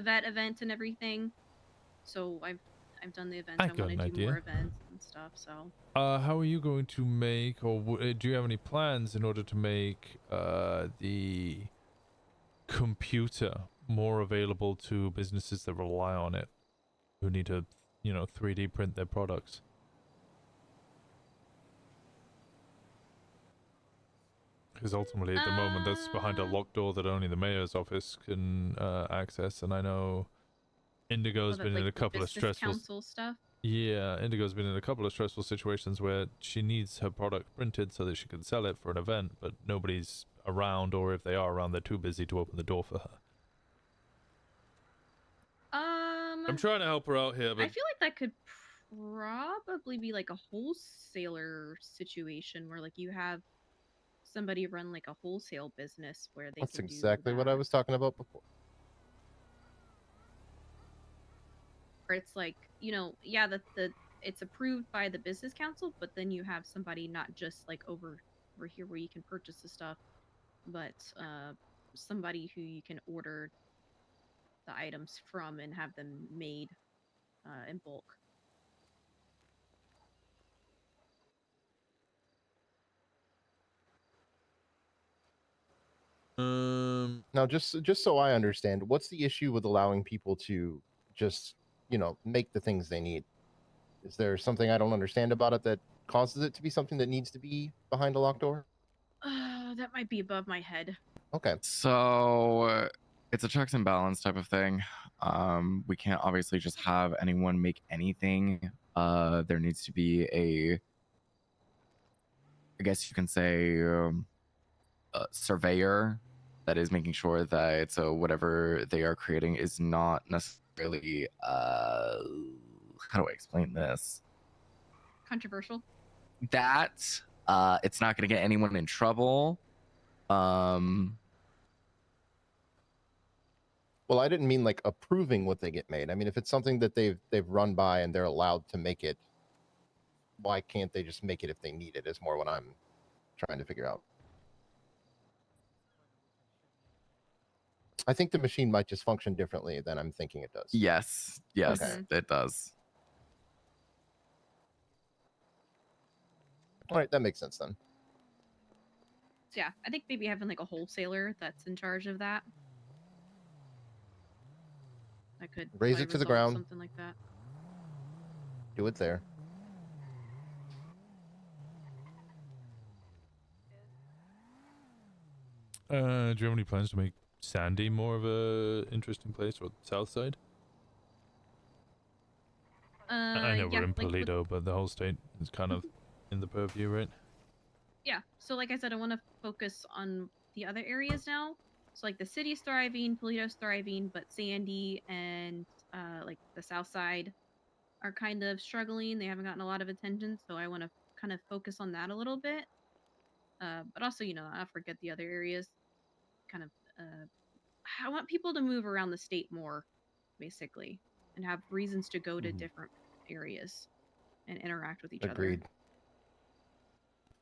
vet event and everything. So I've done the events. I I got want to an do more idea. events and stuff. So How are you going to make, or do you have any plans in order to make the computer more available to businesses that rely on it, who need to, you know, 3D print their products? Because ultimately, at the moment, that's behind a locked door that only the mayor's office can access. And I know Indigo's been in a couple of stressful... council stuff. Yeah, Indigo's been in a couple of stressful situations where she needs her product printed so that she can sell it for an event, but nobody's around, or if they are around, they're too busy to open the door for her. I'm trying to help her out here, but I feel like that could probably be like a wholesaler situation where like you have somebody run like a wholesale business where they That's can exactly do what I was talking about before. where it's like, you know, yeah, the it's approved by the business council, but then you have somebody not just like over here where you can purchase the stuff, but somebody who you can order the items from and have them made in bulk. Now, just so I understand, what's the issue with allowing people to just, you know, make the things they need? Is there something I don't understand about it that causes it to be something that needs to be behind a locked door? That might be above my head. Okay. So it's a checks and balance type of thing. We can't obviously just have anyone make anything. There needs to be a, I guess you can say, a surveyor that is making sure that whatever they are creating is not necessarily, how do I explain this? Controversial. That it's not going to get anyone in trouble. Well, I didn't mean like approving what they get made. I mean, if it's something that they've run by and they're allowed to make it, why can't they just make it if they need it? Is more what I'm trying to figure out. I think the machine might just function differently than I'm thinking it does. Yes, yes, Okay. it does. All right, that makes sense then. So yeah, I think maybe having like a wholesaler that's in charge of that. That could Raise probably it to the resolve ground. something like that. Do it there. Do you have any plans to make Sandy more of a interesting place, or south side? I know yeah, we're in like with- Paleto, but the whole state is kind of in the purview, right? yeah, so like I said, I want to focus on the other areas now. So like the city's thriving, Polito's thriving, but Sandy and like the south side are kind of struggling. They haven't gotten a lot of attention, so I want to kind of focus on that a little bit. But also, you know, I forget the other areas. Kind of, I want people to move around the state more, basically, and have reasons to go to different areas and interact with each Agreed. other.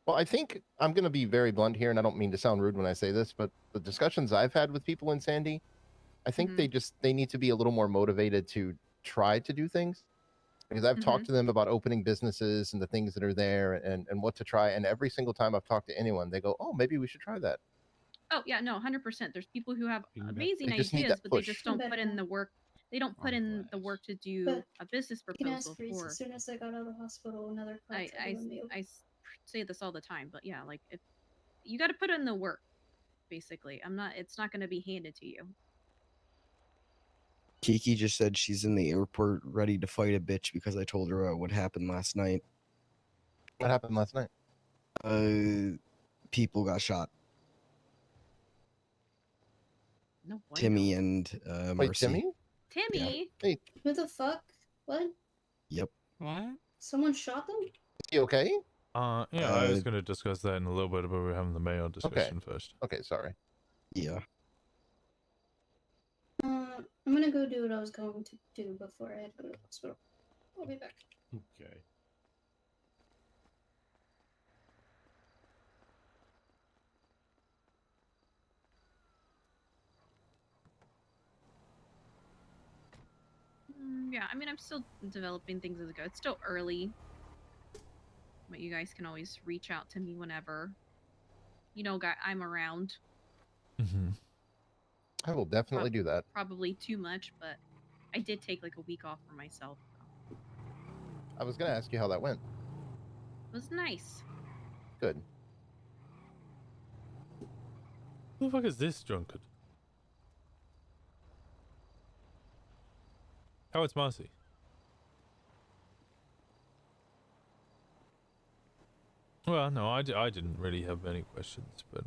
Well, I think I'm going to be very blunt here, and I don't mean to sound rude when I say this, but the discussions I've had with people in Sandy, I think they need to be a little more motivated to try to do things. Because I've talked to them about opening businesses and the things that are there and what to try. And every single time I've talked to anyone, they go, oh, maybe we should try that. Oh yeah, no, 100%. There's people who have amazing They just need ideas, that but they push. just don't put in the work. They don't put in the work to do a business You can ask proposal Reese, for. as soon as I got out of the hospital, another class I say this all the time, but yeah, like if you got to put in the work, basically. It's not going to be handed to you. Kiki just said she's in the airport ready to fight a bitch because I told her what happened last night. What happened last night? People got shot. No way. Timmy and Wait, Mercy. Timmy? Timmy? Hey, Who the fuck? What? Yep. What? Someone shot them? is he okay? Yeah, I was going to discuss that in a little bit, but we're having the mayor discussion first. Okay, sorry. Yeah. I'm gonna go do what I was going to do before I had to go to the hospital. I'll be back. Okay. Yeah, I mean, I'm still developing things as I go. It's still early. But you guys can always reach out to me whenever. You know, I'm around. I will definitely do that. Probably too much, but I did take like a week off for myself. I was going to ask you how that went. It was nice. Good. Who the fuck is this drunkard? Oh, it's Marcy. Well, no, I didn't really have any questions, but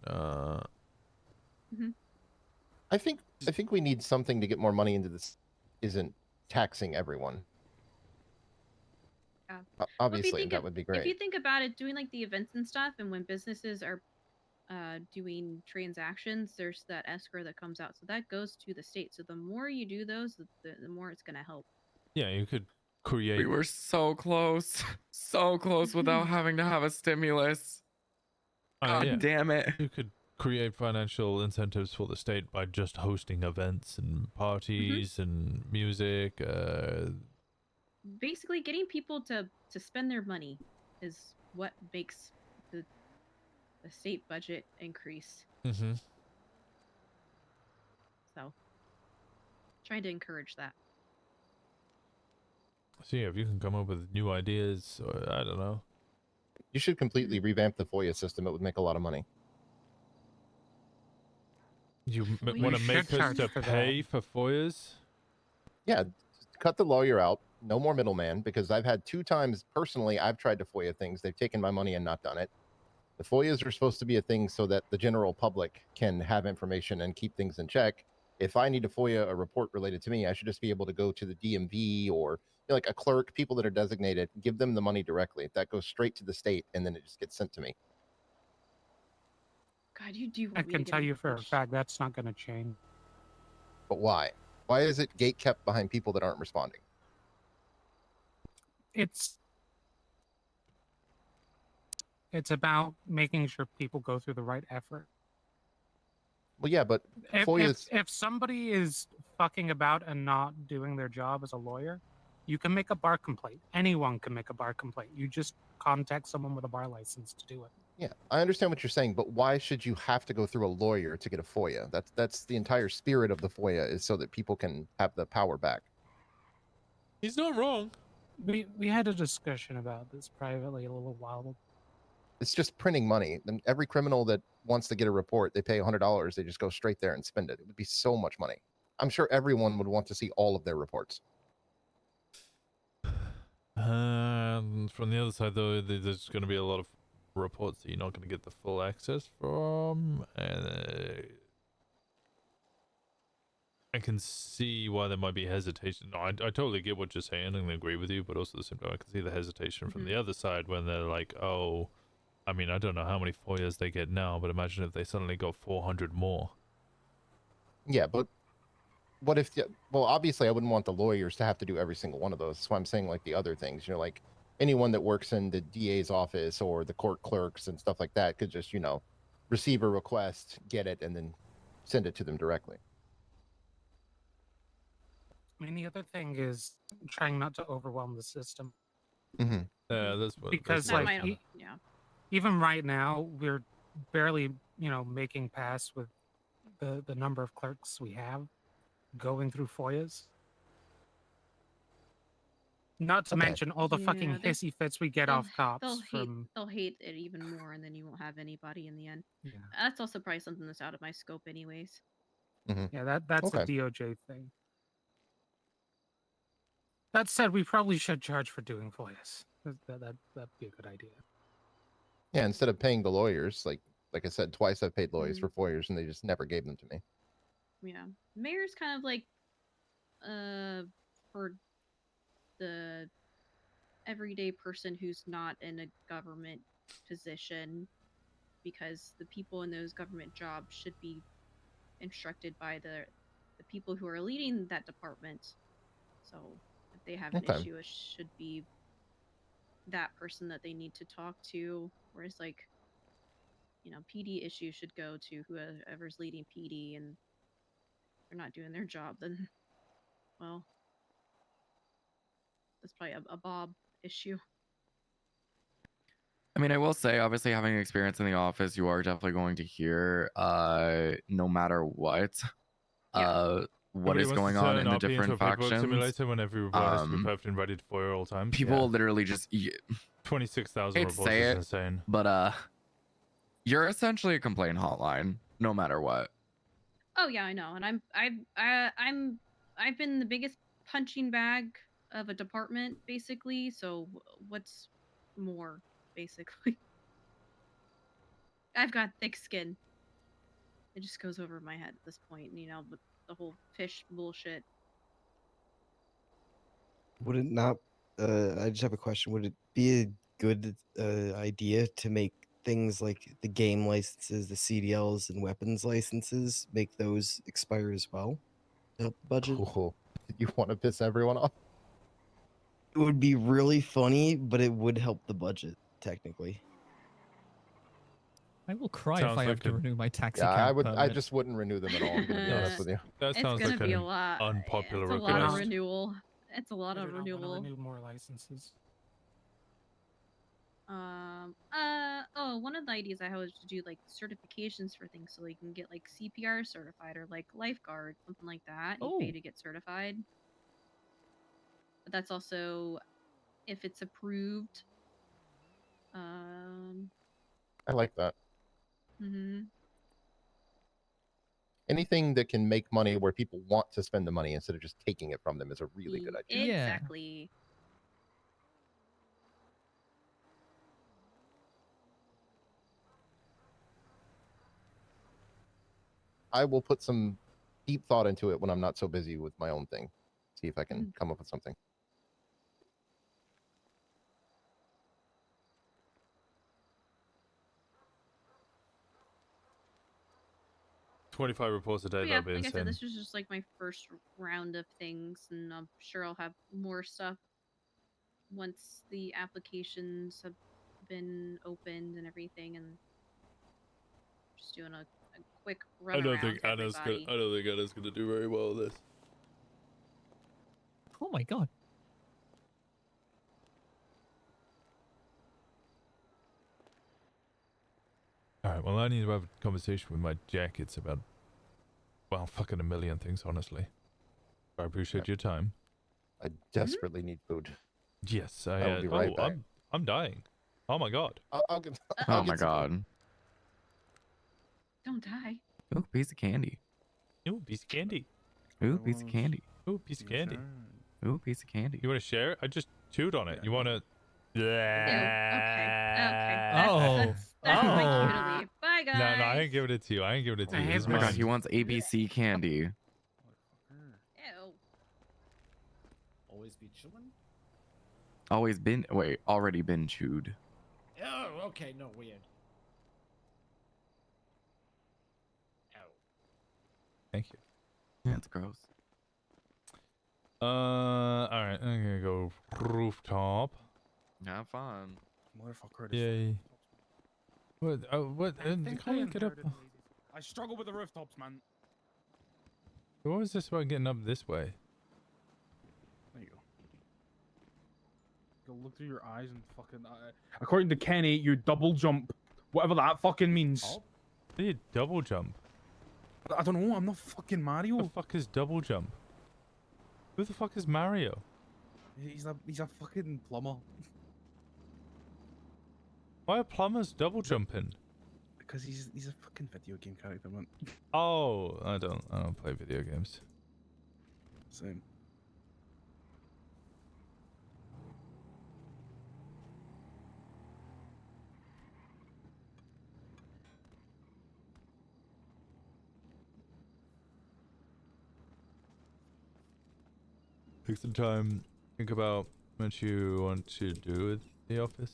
I think we need something to get more money into this. Isn't taxing everyone. Yeah. Obviously, that would be great. If you think about it, doing like the events and stuff, and when businesses are doing transactions, there's that escrow that comes out, so that goes to the state. So the more you do those, the more it's gonna help. yeah, you could create. We were so close, so close without having to have a stimulus. God yeah. damn it. You could create financial incentives for the state by just hosting events and parties and music. Basically, getting people to spend their money is what makes the state budget increase. So, trying to encourage that. So yeah, if you can come up with new ideas, or I don't know. You should completely revamp the FOIA system. It would make a lot of money. You We want to should make us charge to for pay for FOIAs? Yeah, cut the lawyer out. No more middleman, because I've had 2 times personally I've tried to FOIA things. They've taken my money and not done it. The FOIAs are supposed to be a thing so that the general public can have information and keep things in check. If I need to FOIA a report related to me, I should just be able to go to the DMV or like a clerk, people that are designated, give them the money directly. That goes straight to the state, and then it just gets sent to me. God, you do. I can tell you for a fact that's not going to change. But why? Why is it gate kept behind people that aren't responding? It's about making sure people go through the right effort. Well, yeah, but If, FOIA's if somebody is fucking about and not doing their job as a lawyer, you can make a bar complaint. Anyone can make a bar complaint. You just contact someone with a bar license to do it. yeah, I understand what you're saying, but why should you have to go through a lawyer to get a FOIA? That's the entire spirit of the FOIA, is so that people can have the power back. He's not wrong. We had a discussion about this privately a little while ago. It's just printing money. And every criminal that wants to get a report, they pay $100. They just go straight there and spend it. It would be so much money. I'm sure everyone would want to see all of their reports. And from the other side, though, there's going to be a lot of reports that you're not going to get the full access from, and I can see why there might be hesitation. No, I totally get what you're saying and agree with you, but also at the same time, I can see the hesitation from the other side when they're like, oh, I mean, I don't know how many FOIAs they get now, but imagine if they suddenly got 400 more. Yeah, but what if, well, obviously I wouldn't want the lawyers to have to do every single one of those. That's why I'm saying like the other things, you know, like anyone that works in the DA's office or the court clerks and stuff like that could just, you know, receive a request, get it, and then send it to them directly. I mean, the other thing is trying not to overwhelm the system. Mm-hmm. Yeah, that's what. Because that's like, what- even right now, we're barely, you know, making past with the number of clerks we have going through FOIAs. Not to mention all the fucking Yeah, they- hissy fits we get they'll- off cops They'll from. hate it even more, and then you won't have anybody in the end. Yeah. That's also probably something that's out of my scope, anyways. Yeah, that's Okay. a DOJ thing. That said, we probably should charge for doing FOIAs. That'd be a good idea. Yeah, instead of paying the lawyers, like I said, twice I've paid lawyers for FOIAs and they just never gave them to me. Yeah, mayor's kind of like, for the everyday person who's not in a government position, because the people in those government jobs should be instructed by the people who are leading that department. So if they have an Okay. issue, it should be that person that they need to talk to. Whereas, like, you know, PD issues should go to whoever's leading PD, and if they're not doing their job, then, well, that's probably a Bob issue. I mean, I will say, obviously, having experience in the office, you are definitely going to hear, no matter what, what Nobody is wants to going on turn in the RP into different a paperwork factions. simulator when every report has to be perfect and ready for all times. People literally just 26,000 hate to reports say is it, insane. but you're essentially a complaint hotline, no matter what. Oh yeah, I know, and I've been the biggest punching bag of a department, basically. So what's more, basically? I've got thick skin. It just goes over my head at this point, you know, with the whole fish bullshit. Would it not? I just have a question. Would it be a good idea to make things like the game licenses, the CDLs, and weapons licenses, make those expire as well to help the budget? Cool. You want to piss everyone off? It would be really funny, but it would help the budget technically. I will cry Sounds if I have like to a- renew my taxi Yeah, cab I would. I permit. just wouldn't renew them at all. I'm gonna be honest with you. That It's sounds gonna like be an a lot. unpopular It's a lot of request. renewal. It's a lot of Maybe not wanna renewal. renew more licenses. One of the ideas I had was to do like certifications for things, so you can get like CPR certified or like lifeguard, something like that. You pay to get certified. But that's also if it's approved. I like that. Mm-hmm. Anything that can make money where people want to spend the money instead of just taking it from them is a really good idea. Exactly. I will put some deep thought into it when I'm not so busy with my own thing. See if I can come up with something. $25 reports a day, But yeah, that'd be like I insane. said, this was just like my first round of things, and I'm sure I'll have more stuff once the applications have been opened and everything, and just doing a quick run I don't around think to Anna's everybody. gonna. I don't think Anna's gonna do very well with this. Oh my god. All right. Well, I need to have a conversation with my jackets about, well, fucking a million things, honestly. I appreciate your time. I desperately need food. Yes, I will be right back. I'm dying. Oh my god. I'll get. Oh my god. Don't die. Ooh, piece of candy. Ooh, piece of candy. Ooh, piece of candy. Ooh, piece of candy. Ooh, piece of candy. You want to share it? I just chewed on it. You want to? Okay. That's my cue to leave. Bye, guys. No, I ain't giving it to you. I ain't giving it to you. This is Oh my god, mine. he wants ABC candy. Ew. Always be chewing? Already been chewed. Oh, okay, no, weird. Thank you. Yeah, it's gross. All right, I'm gonna go rooftop. Have fun. Motherfucker. Yay. What? What? think Can't I you get up? inherited ladies. I struggle with the rooftops, man. What was this about getting up this way? There you go. Go look through your eyes and fucking. According to Kenny, you double jump, whatever that fucking means. What do you double jump? I don't know. I'm not fucking Mario. What the fuck is double jump? Who the fuck is Mario? He's a fucking plumber. Why are plumbers double jumping? Because he's a fucking video game character, man. Oh, I don't play video games. Same. Take some time. Think about what you want to do with the office.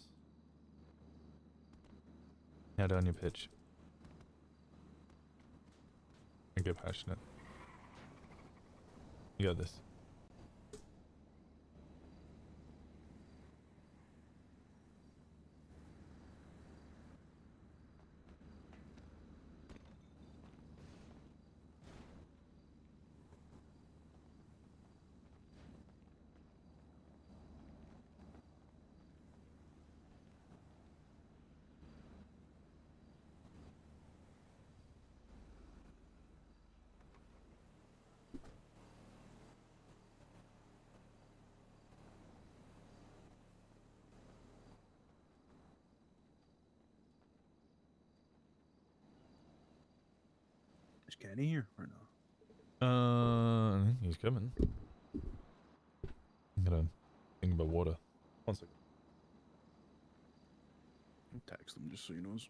Yeah, down your pitch. And get passionate. You got this. Is Kenny here or no? I think he's coming. I'm gonna think about water. 1 second. Text him just so he knows.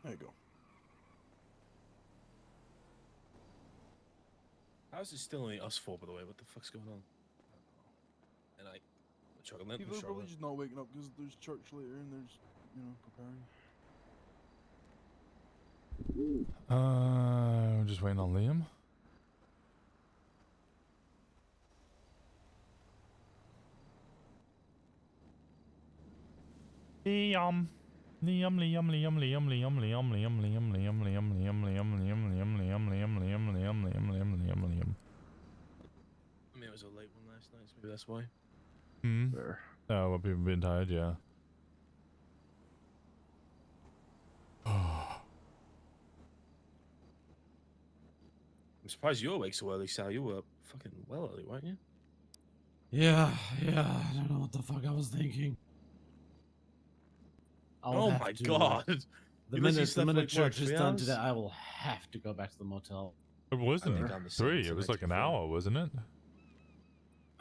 There you go. How's it still only us four, by the way? What the fuck's going on? And I, chocolate. People are probably just not waking up because there's church later and there's, preparing. I'm just waiting on Liam. Liam. Liam, Liam, Liam, Liam, Liam, Liam, Liam, Liam, Liam, Liam, Liam, Liam, Liam, Liam, Liam, Liam, Liam, Liam, Liam, Liam. I mean, it was a late one last night, so maybe that's why. Fair. Oh, well, people been tired, yeah. I'm surprised you were awake so early, Sal. You were up fucking well early, weren't you? Yeah. I don't know what the fuck I was thinking. Oh my god! The You minute literally slept, like, church what, is 3 done hours? today, I will have to go back to the motel. It wasn't I've been down the same 3. since It was I like an took hour, wasn't it?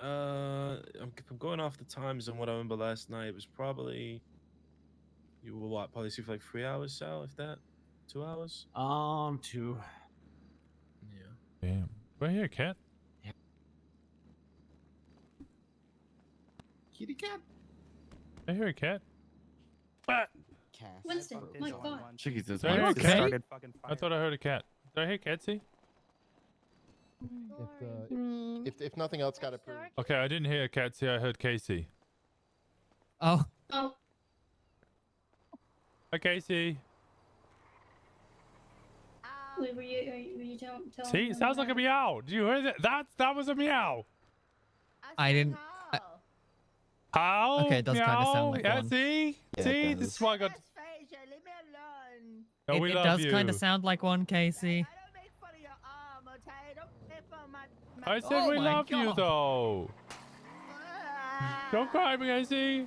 If I'm going off the times and what I remember last night, it was probably you were what? Probably for like 3 hours, Sal, if that, 2 hours. 2. Yeah. Damn. Right here, cat. Kitty cat. I hear a cat. Winston, my God. Chickies, this Did I hear a one. cat? Started I thought I heard a cat. Did I hear Catsy? If nothing else got approved. Okay, I didn't hear Catsy. I heard Casey. Oh. Oh. Hi, Casey. Wait, were you telling See, it sounds like a meow. Do you hear that? That was a meow. I didn't. How? Okay, it does kinda sound like yeah, one. See? Yeah, See? it This does. is why I got... Oh, It, we it love does you. kind of sound like one, Casey. I said Oh we my love you, God. though. Don't cry, Casey.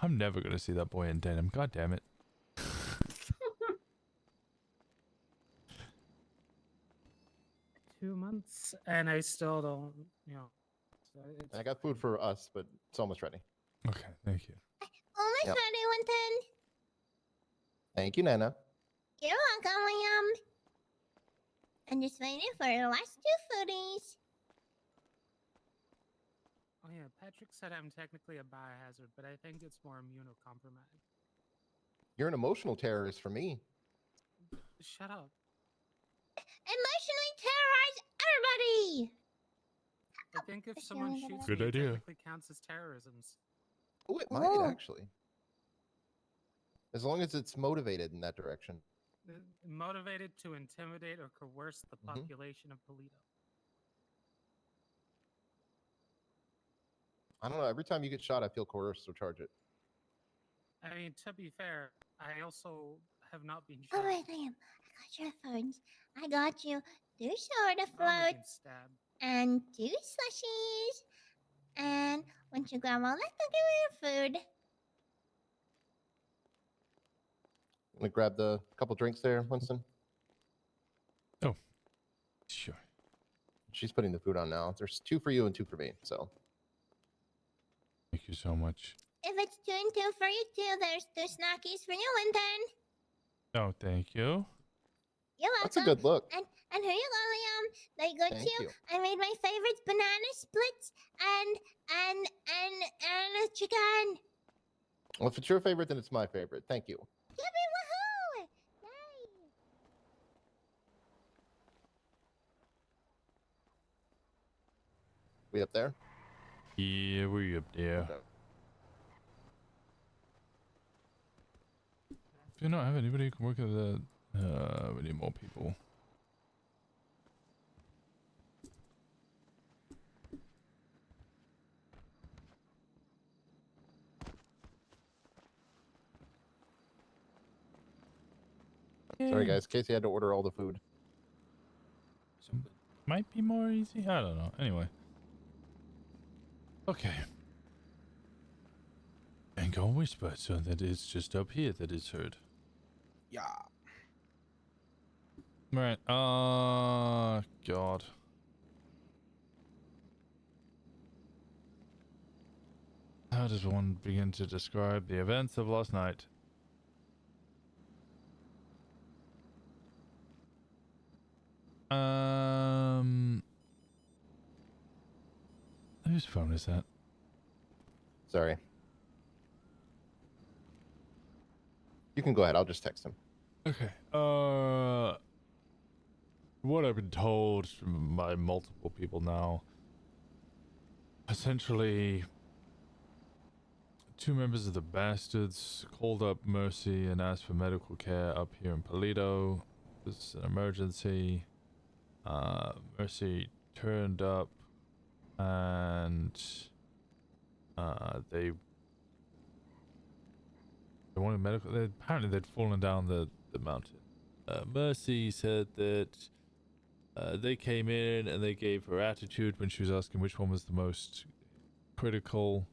I'm never going to see that boy in denim. God damn it. 2 months, and I still don't, you know. So it's I got food for us, but it's almost ready. Okay, thank you. Almost Yep. ready, Winston. Thank you, Nana. You're welcome, William. I'm just waiting for the last 2 foodies. Oh yeah, Patrick said I'm technically a biohazard, but I think it's more immunocompromised. You're an emotional terrorist for me. Shut up. Emotionally terrorize everybody. I think if someone shoots Good me, idea. it technically counts as terrorism. Oh, it might Oh. actually. As long as it's motivated in that direction. Motivated to intimidate or coerce the Mhm. population of Paleto. I don't know. Every time you get shot, I feel coerced, so charge it. I mean, to be fair, I also have not been All shot. right, Liam. I got your phones. I got you 2 soda I've only been floats stabbed. and 2 slushies. And once you grab all that, I'll give you your food. I'm gonna grab the couple drinks there, Winston. Oh, sure. She's putting the food on now. There's 2 for you and 2 for me. So Thank you so much. If it's 2 and 2 for you too, there's 2 snackies for you, Winston. Oh, thank you. You're welcome. that's a good look. And here you go, Liam. They got Thank you. I made my favorites: banana splits and a chicken. Well, if it's your favorite, then it's my favorite. Thank you. Yippee woohoo! Yay! We up there? Yeah, we up there. Okay. Do you not have anybody who can work at the... we need more people. Sorry, guys. Casey had to order all the food. Might be more easy. I don't know. Anyway. Okay. And go whisper so that it's just up here that it's heard. Yeah. Right. God. How does one begin to describe the events of last night? Whose phone is that? Sorry. You can go ahead. I'll just text him. Okay. What I've been told by multiple people now, essentially, 2 members of the Bastards called up Mercy and asked for medical care up here in Paleto. This is an emergency. Mercy turned up and they wanted medical. Apparently they'd fallen down the mountain. Mercy said that they came in and they gave her attitude when she was asking which one was the most critical.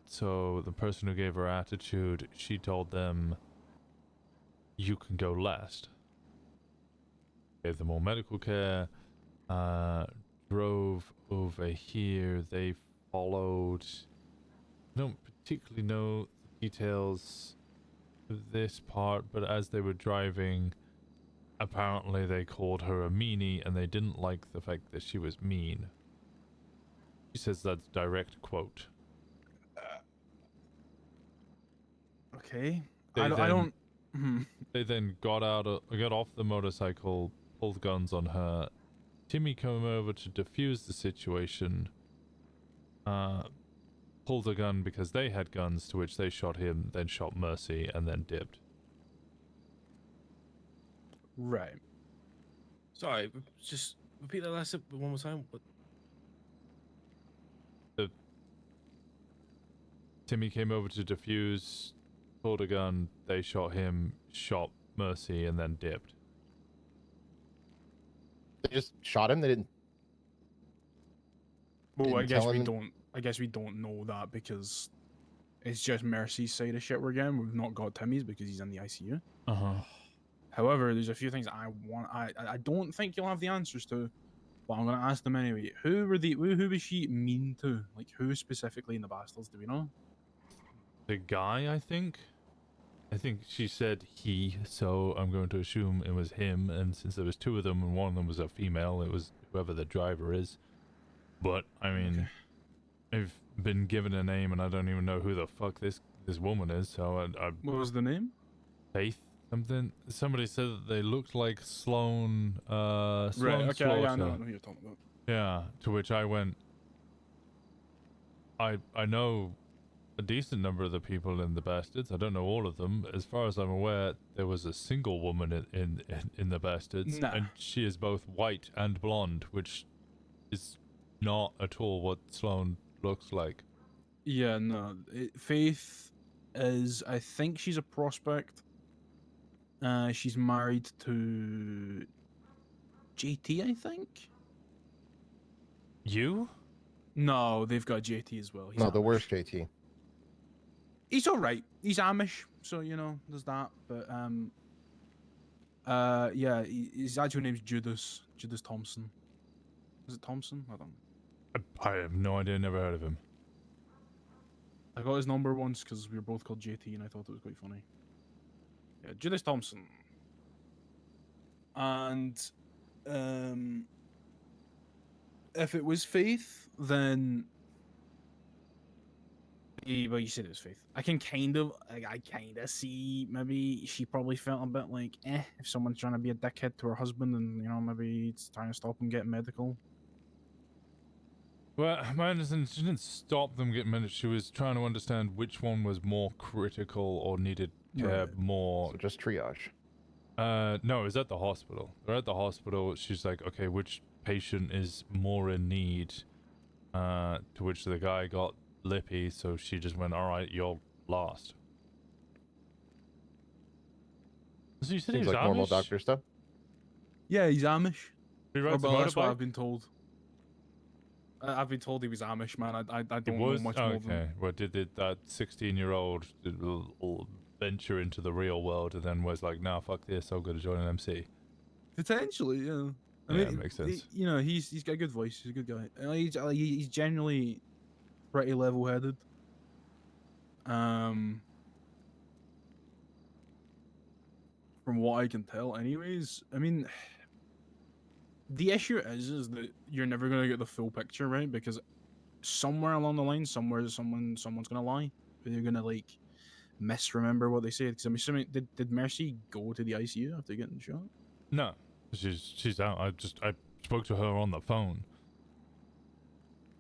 So the person who gave her attitude, she told them you can go last. Gave them all medical care. Drove over here. They followed. I don't particularly know the details of this part, but as they were driving, apparently they called her a meanie, and they didn't like the fact that she was mean. She says that's direct quote. Okay. They I don't. They then got off the motorcycle, pulled guns on her. Timmy came over to defuse the situation. Pulled a gun because they had guns, to which they shot him, then shot Mercy, and then dipped. Right. Sorry, just repeat that last one more time. Timmy came over to defuse, pulled a gun, they shot him, shot Mercy, and then dipped. They just shot him. They didn't. Well, I didn't guess tell we him- don't. I guess we don't know that because it's just Mercy's side of shit we're getting. We've not got Timmy's because he's in the ICU. However, there's a few things I want. I don't think you'll have the answers to, but I'm gonna ask them anyway. Who was she mean to? Like, who specifically in the Bastards? Do we know? The guy, I think she said he, so I'm going to assume it was him, and since there was two of them and one of them was a female, it was whoever the driver is. But, I mean, I've been given a name and I don't even know who the fuck this woman is, so I What was the name? Faith something? Somebody said that they looked like Sloan, Sloan Right. Okay. Slaughter. Yeah, I know who you're talking about. Yeah, to which I went, I know a decent number of the people in the Bastards. I don't know all of them. As far as I'm aware, there was a single woman in the Bastards, Nah. and she is both white and blonde, which is not at all what Sloan looks like. Yeah, no. Faith is. I think she's a prospect. She's married to JT, I think. You? No, they've got JT as well. He's No, the Amish. worst JT. He's all right. He's Amish, so you know there's that. But yeah, his actual name's Judas Thompson. Is it Thompson? I don't know. I have no idea. Never heard of him. I got his number once because we were both called JT, and I thought it was quite funny. Yeah, Judas Thompson. And if it was Faith, then well, you said it was Faith. I kind of see maybe she probably felt a bit like, if someone's trying to be a dickhead to her husband, and you know maybe it's trying to stop him getting medical. Well, my understanding, she didn't stop them getting minutes. She was trying to understand which one was more critical or needed care more. So just triage. No, it was at the hospital. They're at the hospital. She's like, okay, which patient is more in need? To which the guy got lippy, so she just went, all right, you're last. So you said he Seems was like normal Amish? doctor stuff. Yeah, he's Amish. He rides a Well, that's what motorbike? I've been told. I've been told he was Amish, man. I It don't was? know much Oh, more okay. than. Well, did that 16-year-old venture into the real world and then was like, nah, fuck this, I'll go to join an MC? Potentially, yeah. I Yeah, mean, it makes sense. You know, he's got a good voice. He's a good guy. He's generally pretty level-headed. From what I can tell, anyways. I mean, the issue is that you're never gonna get the full picture, right? Because somewhere along the line, someone's gonna lie. They're gonna like misremember what they said. Because I'm assuming, did Mercy go to the ICU after getting shot? No, she's out. I spoke to her on the phone.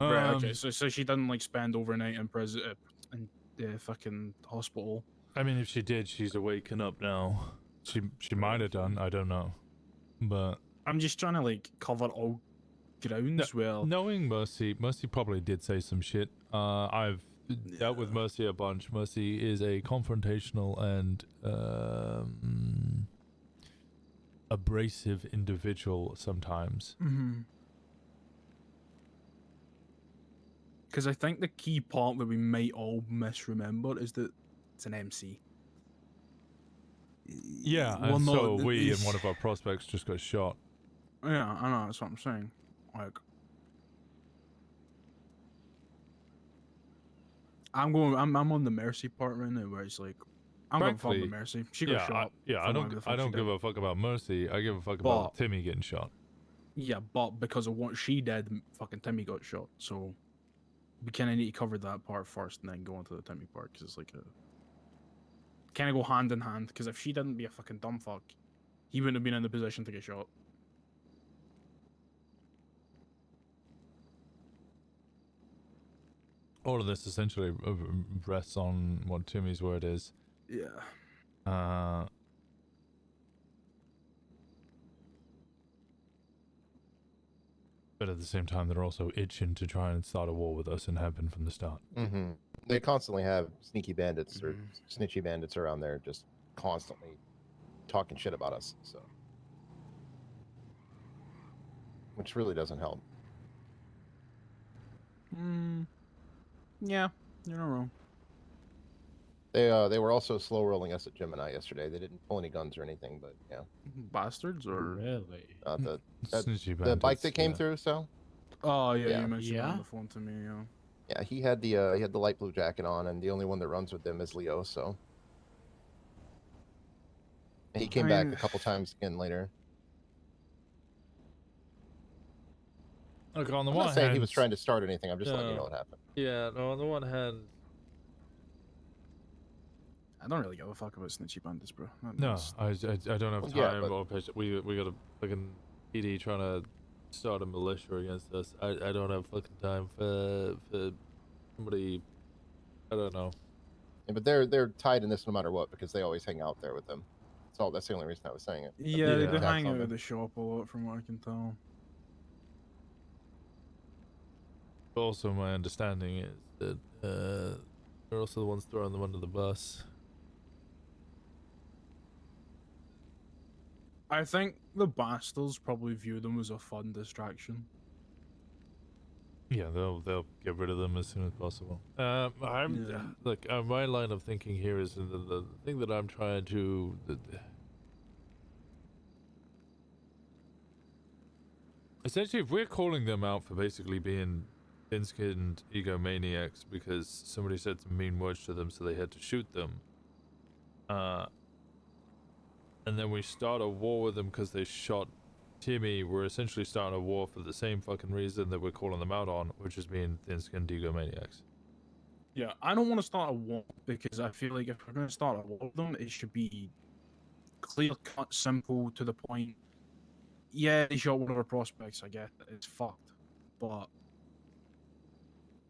Right. Okay. So she didn't like spend overnight in in the fucking hospital. I mean, if she did, she's waking up now. She might have done. I don't know, but I'm just trying to like cover all grounds. Well, knowing Mercy probably did say some shit. I've dealt with Mercy a bunch. Mercy is a confrontational and abrasive individual sometimes. Because I think the key part that we might all misremember is that it's an MC. Yeah, Well, and no, so we and it's- one of our prospects just got shot. Yeah, I know. That's what I'm saying. Like, I'm on the Mercy part right now, where it's like, I'm gonna fuck Frankly, with Mercy. She got shot. I don't give a fuck about Mercy. I give a fuck about Timmy getting shot. Yeah, but because of what she did, fucking Timmy got shot. So we kind of need to cover that part first, and then go into the Timmy part, because it's like a kind of go hand in hand. Because if she didn't be a fucking dumb fuck, he wouldn't have been in the position to get shot. All of this essentially rests on what Timmy's word is. Yeah. But at the same time, they're also itching to try and start a war with us and have been from the start. Mm-hmm. They constantly have sneaky bandits or snitchy bandits around there, just constantly talking shit about us. So, which really doesn't help. Yeah, you're not wrong. They were also slow rolling us at Gemini yesterday. They didn't pull any guns or anything, but yeah. Bastards or really? The bike that came through. So. Oh yeah, you mentioned it on the phone to me. Yeah. Yeah, he had the light blue jacket on, and the only one that runs with them is Leo. So. And he came back a couple times again later. Look, on the I'm one not saying hand, he was trying to start anything. I'm just letting you know what happened. Yeah, no, on the one hand, I don't really give a fuck about snitchy bandits, bro. no, I don't have time Yeah, but- or patience. We got a fucking PD trying to start a militia against us. I don't have fucking time for somebody. I don't know. Yeah, but they're tied in this no matter what because they always hang out there with them. That's the only reason I was saying it. Yeah, they Attacks hang on out them. at the shop a lot, from what I can tell. Also, my understanding is that they're also the ones throwing them under the bus. I think the bastards probably view them as a fun distraction. Yeah, they'll get rid of them as soon as possible. Look. My line of thinking here is the thing that I'm trying to. Essentially, if we're calling them out for basically being thin-skinned egomaniacs because somebody said some mean words to them, so they had to shoot them, and then we start a war with them because they shot Timmy, we're essentially starting a war for the same fucking reason that we're calling them out on, which is being thin-skinned egomaniacs. Yeah, I don't want to start a war because I feel like if we're going to start a war with them, it should be clear-cut, simple, to the point. Yeah, they shot one of our prospects, I get it. It's fucked. But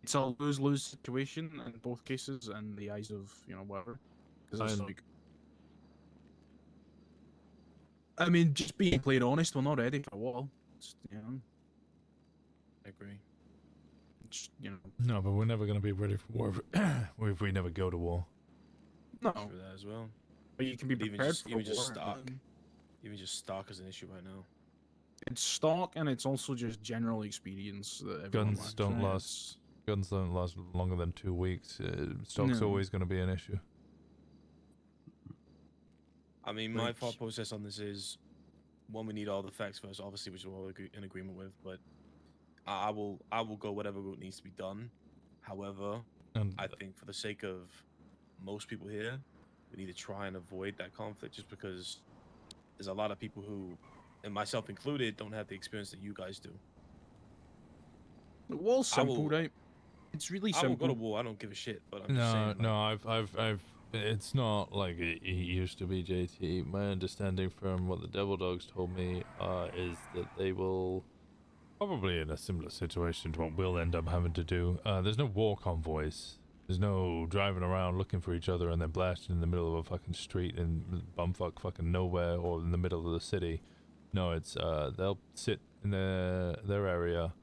it's a lose-lose situation in both cases in the eyes of, whatever. 'Cause it's like, I mean, just being played honest, we're not ready for war. It's, I agree. It's, No, but we're never going to be ready for war if we never go to war. No. True that as well. But you can be Even prepared just, for even war. just stock. Even just stock is an issue right now. It's stock, and it's also just general experience that everyone Guns lacks, don't right? last. Guns don't last longer than 2 weeks. Stock's No. always going to be an issue. I mean, my Like- thought process on this is, one, we need all the facts first, obviously, which we're all in agreement with. But I will go whatever route needs to be done. However, And I think for the sake of most people here, we need to try and avoid that conflict, just because there's a lot of people who, and myself included, don't have the experience that you guys do. The war's simple, will- right? It's really I will go simple. to war. I don't give a shit. But I'm just saying, No, I've. It's not like it used to be, JT. My understanding from what the Devil Dogs told me is that they will probably in a similar situation to what we'll end up having to do. There's no war convoys. There's no driving around looking for each other and then blasting in the middle of a fucking street in bumfuck fucking nowhere or in the middle of the city. No, it's they'll sit in their area,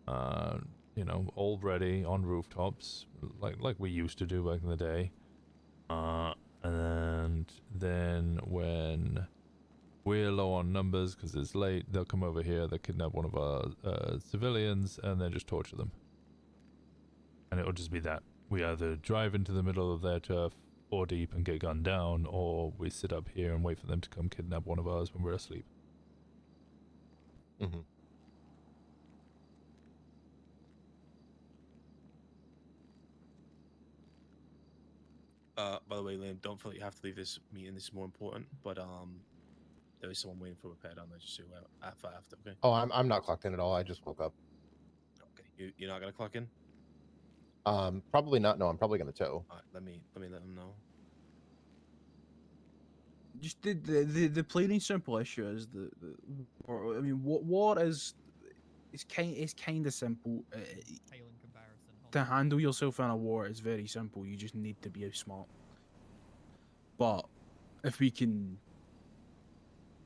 all ready on rooftops, like we used to do back in the day. And then when we're low on numbers because it's late, they'll come over here, they'll kidnap one of our civilians, and then just torture them. And it'll just be that. We either drive into the middle of their turf, 4 deep and get gunned down, or we sit up here and wait for them to come kidnap one of ours when we're asleep. Mm-hmm. By the way, Liam, don't feel like you have to leave this meeting. This is more important. But there is someone waiting for a repair down there. Just so after, okay? Oh, I'm not clocked in at all. I just woke up. Okay, you're not gonna clock in? Probably not. No, I'm probably gonna tow. All right, let me let them know. Just the plain and simple issue is I mean, what is it's kind of simple. To handle yourself in a war is very simple. You just need to be smart. But if we can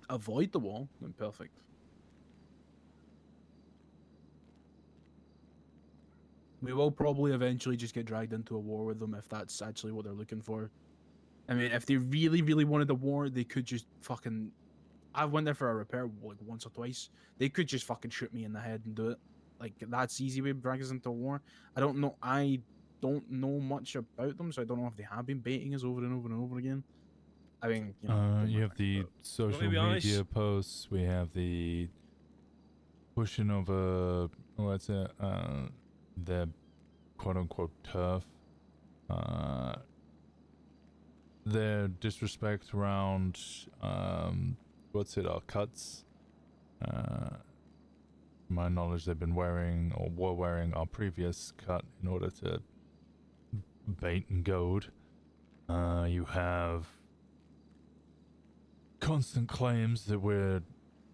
avoid the war, then perfect. We will probably eventually just get dragged into a war with them if that's actually what they're looking for. I mean, if they really, really wanted a war, they could just fucking... I went there for a repair like once or twice. They could just fucking shoot me in the head and do it. Like, that's the easy way to drag us into a war. I don't know much about them, so I don't know if they have been baiting us over and over and over again. I mean, you know... you have the social media posts, we have the pushing over, what's it, their quote-unquote turf. Their disrespect around, what's it, our cuts. To my knowledge, they've been wearing, or were wearing, our previous cut in order to bait and goad. You have constant claims that we're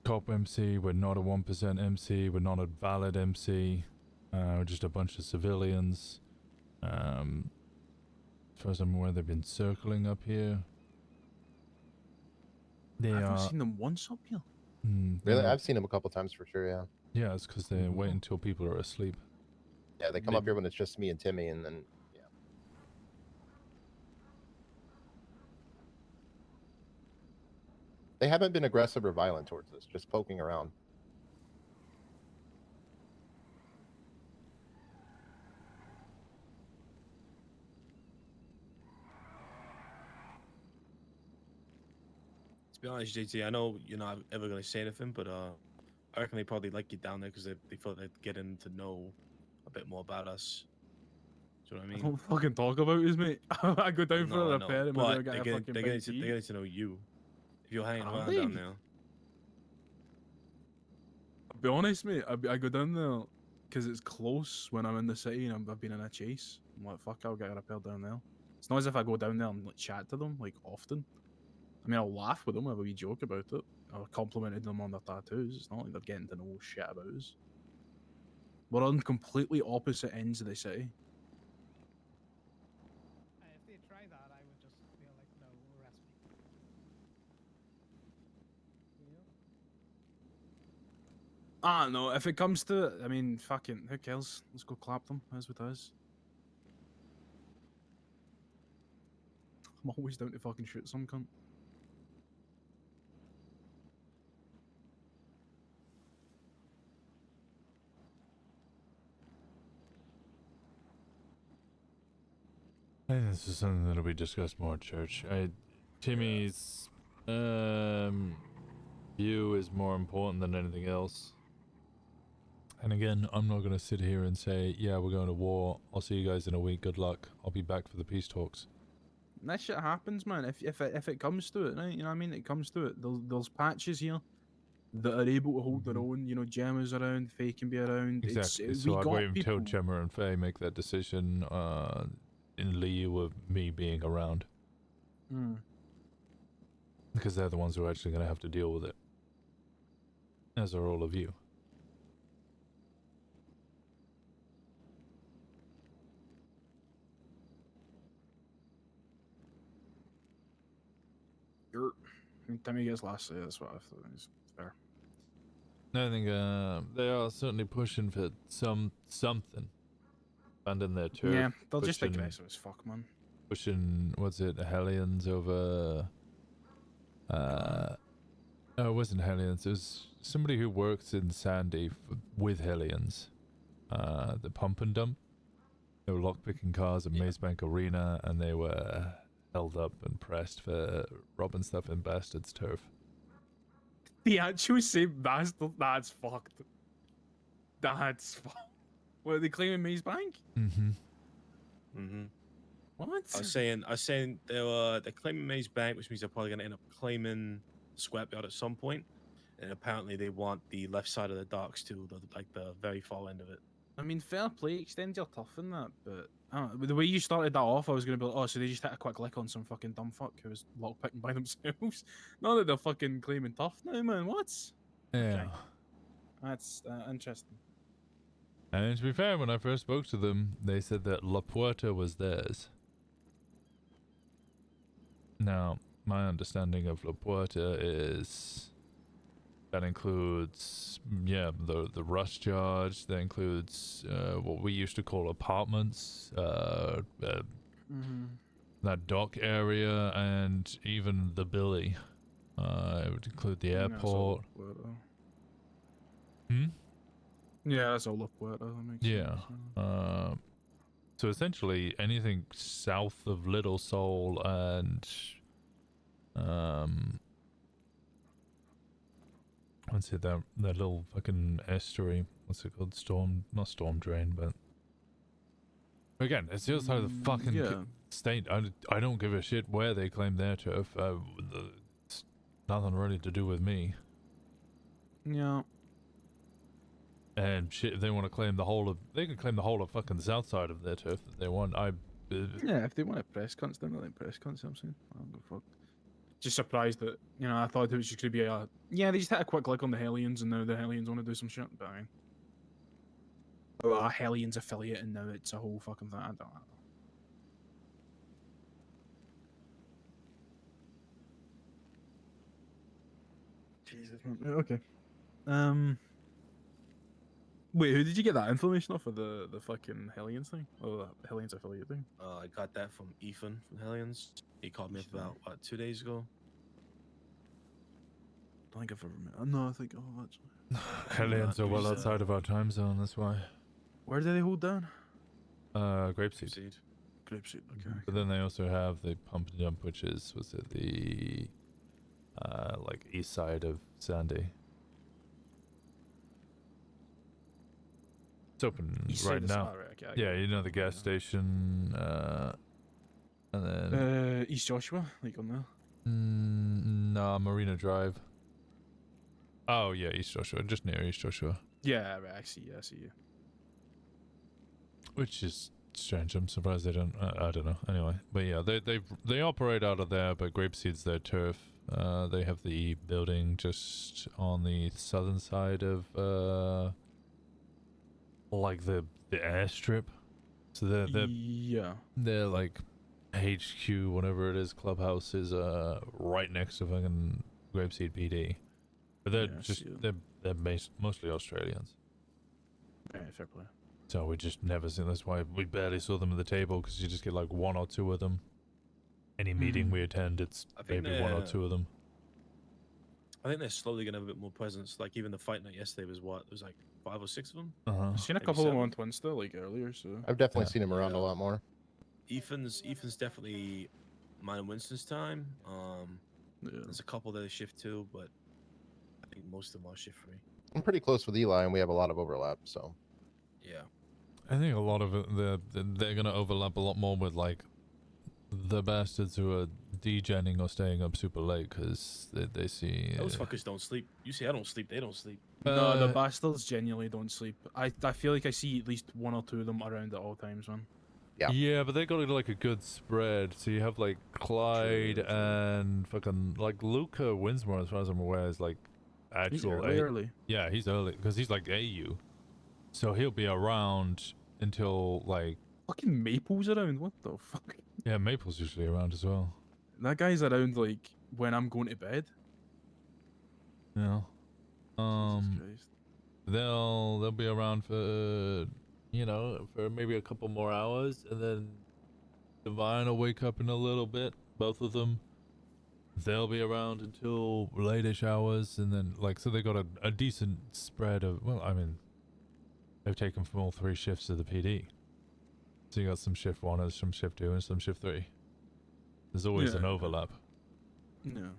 top MC, we're not a 1% MC, we're not a valid MC, we're just a bunch of civilians. As far as I'm aware, they've been circling up here. They I haven't seen them once up here. Really? I've seen them a couple times for sure, yeah. Yeah, it's because they wait until people are asleep. Yeah, they come up here when it's just me and Timmy, and then, yeah. They haven't been aggressive or violent towards us, just poking around. To be honest, JT, I know you're not ever gonna say anything, but I reckon they probably like you down there because they felt they'd get in to know a bit more about us. Do you know what I mean? Don't fucking talk about us, mate. I go down for a repair and but we're gonna get a fucking they're bite getting to eat. to know you. If you're hanging Are around they? down there. I'll be honest, mate. I go down there because it's close when I'm in the city and I've been in a chase. I'm like, fuck, I'll get a repair down there. It's not as if I go down there and like, chat to them like often. I mean, I'll laugh with them, have a wee joke about it. I've complimented them on their tattoos. It's not like they're getting to know shit about us. We're on completely opposite ends of the city. If they try that, I would just be like, no, arrest me. No, if it comes to it, I mean, fucking, who cares? Let's go clap them, as with us. I'm always down to fucking shoot some cunt. I think this is something that'll be discussed more at church. Timmy's view is more important than anything else. And again, I'm not going to sit here and say, yeah, we're going to war. I'll see you guys in a week. Good luck. I'll be back for the peace talks. And that shit happens, man. If it comes to it, right? You know what I mean? It comes to it. There's patches here that are able to hold their own. You know, Gemma's around, Fey can be around. Exactly. It's, So we I'd got wait until people. Gemma and Fey make that decision in lieu of me being around. Because they're the ones who are actually going to have to deal with it. As are all of you. Timmy gets last say, that's what I thought. It's fair. I think they are certainly pushing for something. Abandon their turf. Yeah, they'll just pushing- aggressive as fuck, man. Pushing, what's it, Hellions over... no, it wasn't Hellions. It was somebody who works in Sandy with Hellions. The pump and dump. They were lockpicking cars at Maze Bank Arena, and they were held up and pressed for robbing stuff in Bastard's turf. The actual same bastard. That's fucked. That's fucked. What are they claiming May's bank? Mm-hmm. Mm-hmm. What? I was saying they're claiming May's bank, which means they're probably gonna end up claiming Scrapyard at some point. And apparently they want the left side of the docks too, the very far end of it. I mean, fair play, extend your tough in that, but I don't know, with the way you started that off, I was gonna be like, oh, so they just hit a quick lick on some fucking dumb fuck who was lockpicking by themselves. Not that they're fucking claiming tough now, man. What? Yeah. That's interesting. And to be fair, when I first spoke to them, they said that La Puerta was theirs. Now, my understanding of La Puerta is that includes, yeah, the rust yard. That includes what we used to call apartments, that dock area, and even the Billy. It would include the airport. Yeah, that's all up where that makes Yeah. sense. So essentially, anything south of Little Soul and what's it, that little fucking estuary? What's it called? Not storm drain, but again, it's the other side of the fucking state. I don't give a shit where they claim their turf. It's nothing really to do with me. Yeah. And shit, if they want to claim the whole of, they can claim the whole of fucking south side of their turf that they want. Yeah, if they want to press cunts, then let press cunts. I'm saying, I don't give a fuck. Just surprised that, you know, I thought it was just gonna be a, yeah, they just hit a quick click on the Hellions, and now the Hellions want to do some shit. But I mean, a Hellions affiliate, and now it's a whole fucking thing. I don't know. Jesus, man. Okay. Wait, who did you get that information off of the fucking Hellions thing? Or the Hellions affiliate thing? I got that from Ethan from Hellions. He called me up about, what, 2 days ago? I don't think I've ever met. No, I think, oh, that's... Hellions are well outside of our time zone, that's why. Where do they hold down? Grapeseed. Grapeseed, okay. But then they also have the pump and dump, which is, was it the, like, east side of Sandy. It's open East right side now. of okay, I Yeah, get you know the gas station, and then East Joshua, like on there. no, Marina Drive. Oh yeah, East Joshua, just near East Joshua. Yeah, right, I see you. Which is strange. I'm surprised they don't. I don't know. Anyway, but yeah, they operate out of there, but Grapeseed's their turf. They have the building just on the southern side of like the airstrip. So they're like HQ, whatever it is, clubhouse is right next to fucking Grapeseed PD. But they're they're mostly Australians. Yeah, fair play. So we just never seen. That's why we barely saw them at the table, because you just get like one or two of them. Any meeting we attend, it's maybe one or two of them. I think they're slowly gonna have a bit more presence. Like even the fight night yesterday was what? There was like 5 or 6 of them. I've seen a Maybe couple of them 7. on Twinsta like earlier, so I've definitely seen him around a lot more. Ethan's definitely mine and Winston's time. There's a couple that are shift 2, but I think most of them are shift 3. I'm pretty close with Eli, and we have a lot of overlap. So yeah, I think a lot of it, they're gonna overlap a lot more with like the bastards who are degenning or staying up super late because they see those fuckers don't sleep. You say I don't sleep, they don't sleep. No, the bastards genuinely don't sleep. I feel like I see at least 1 or 2 of them around at all times, man. Yeah, but they got like a good spread. So you have like Clyde and fucking like Luca Winsmore, as far as I'm aware, is like actual early. Yeah, he's early because he's like AU, so he'll be around until like fucking Maple's around. What the fuck? Yeah, Maple's usually around as well. That guy's around like when I'm going to bed. Yeah. They'll be around for for maybe a couple more hours, and then Divine will wake up in a little bit. Both of them. They'll be around until late-ish hours, and then so they got a decent spread of. Well, I mean, they've taken from all 3 shifts of the PD. So you got some shift 1, some shift 2, and some shift 3. There's always Yeah. an overlap. No.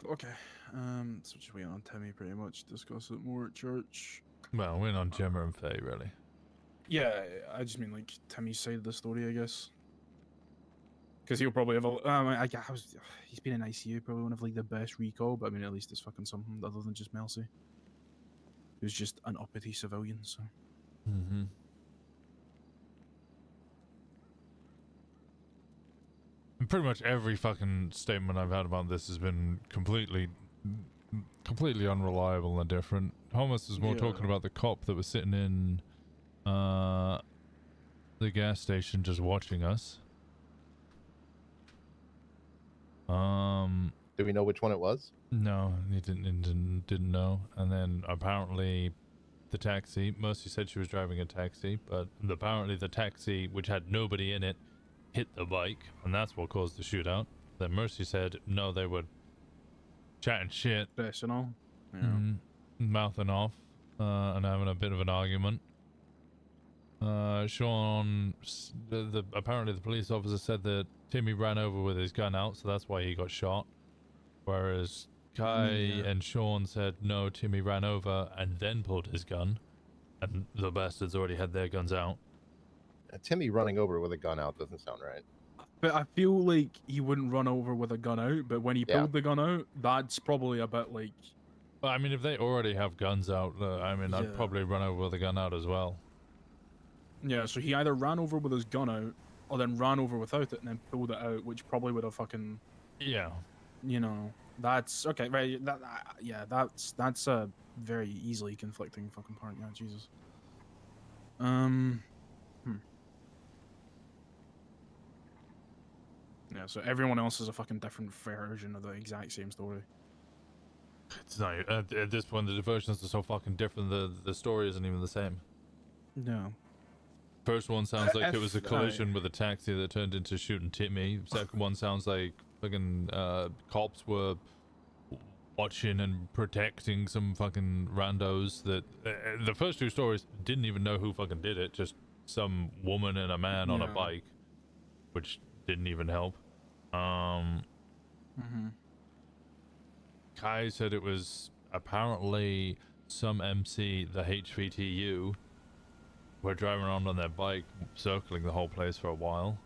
Okay. So just wait on Timmy pretty much. Discuss it more at church. Well, we're on Gemma and Fey, really. Yeah, I just mean like Timmy's side of the story, I guess. Because he'll probably have a. He's been in ICU, probably one of like the best recall, but I mean, at least it's fucking something other than just Melcy, who's just an uppity civilian. So. Mm-hmm. And pretty much every fucking statement I've had about this has been completely unreliable and different. Thomas was more talking about the cop that was sitting in the gas station just watching us. Do we know which one it was? No, he didn't know. And then apparently the taxi, Mercy said she was driving a taxi, but apparently the taxi, which had nobody in it, hit the bike, and that's what caused the shootout. Then Mercy said no, they were chatting shit, and all, mouthing off, and having a bit of an argument. Sean, apparently the police officer said that Timmy ran over with his gun out, so that's why he got shot. Whereas Kai and Sean said no, Timmy ran over and then pulled his gun, and the bastards already had their guns out. Timmy running over with a gun out doesn't sound right. But I feel like he wouldn't run over with a gun out, but when he pulled the gun out, that's probably a bit like. Well, I mean, if they already have guns out, I mean, I'd probably run over with a gun out as well. Yeah, so he either ran over with his gun out, or then ran over without it and then pulled it out, which probably would have fucking. Yeah. You know, that's okay, right? That's a very easily conflicting fucking part. Yeah, Jesus. Yeah, so everyone else is a fucking different version of the exact same story. It's not at this point. The versions are so fucking different. The story isn't even the same. No. First one sounds like it was a collision with a taxi that turned into shooting Timmy. Second one sounds like fucking cops were watching and protecting some fucking randos. That the first two stories didn't even know who fucking did it. Just some woman and a man on a bike, which didn't even help. Kai said it was apparently some MC, the HVTU, were driving around on their bike, circling the whole place for a while.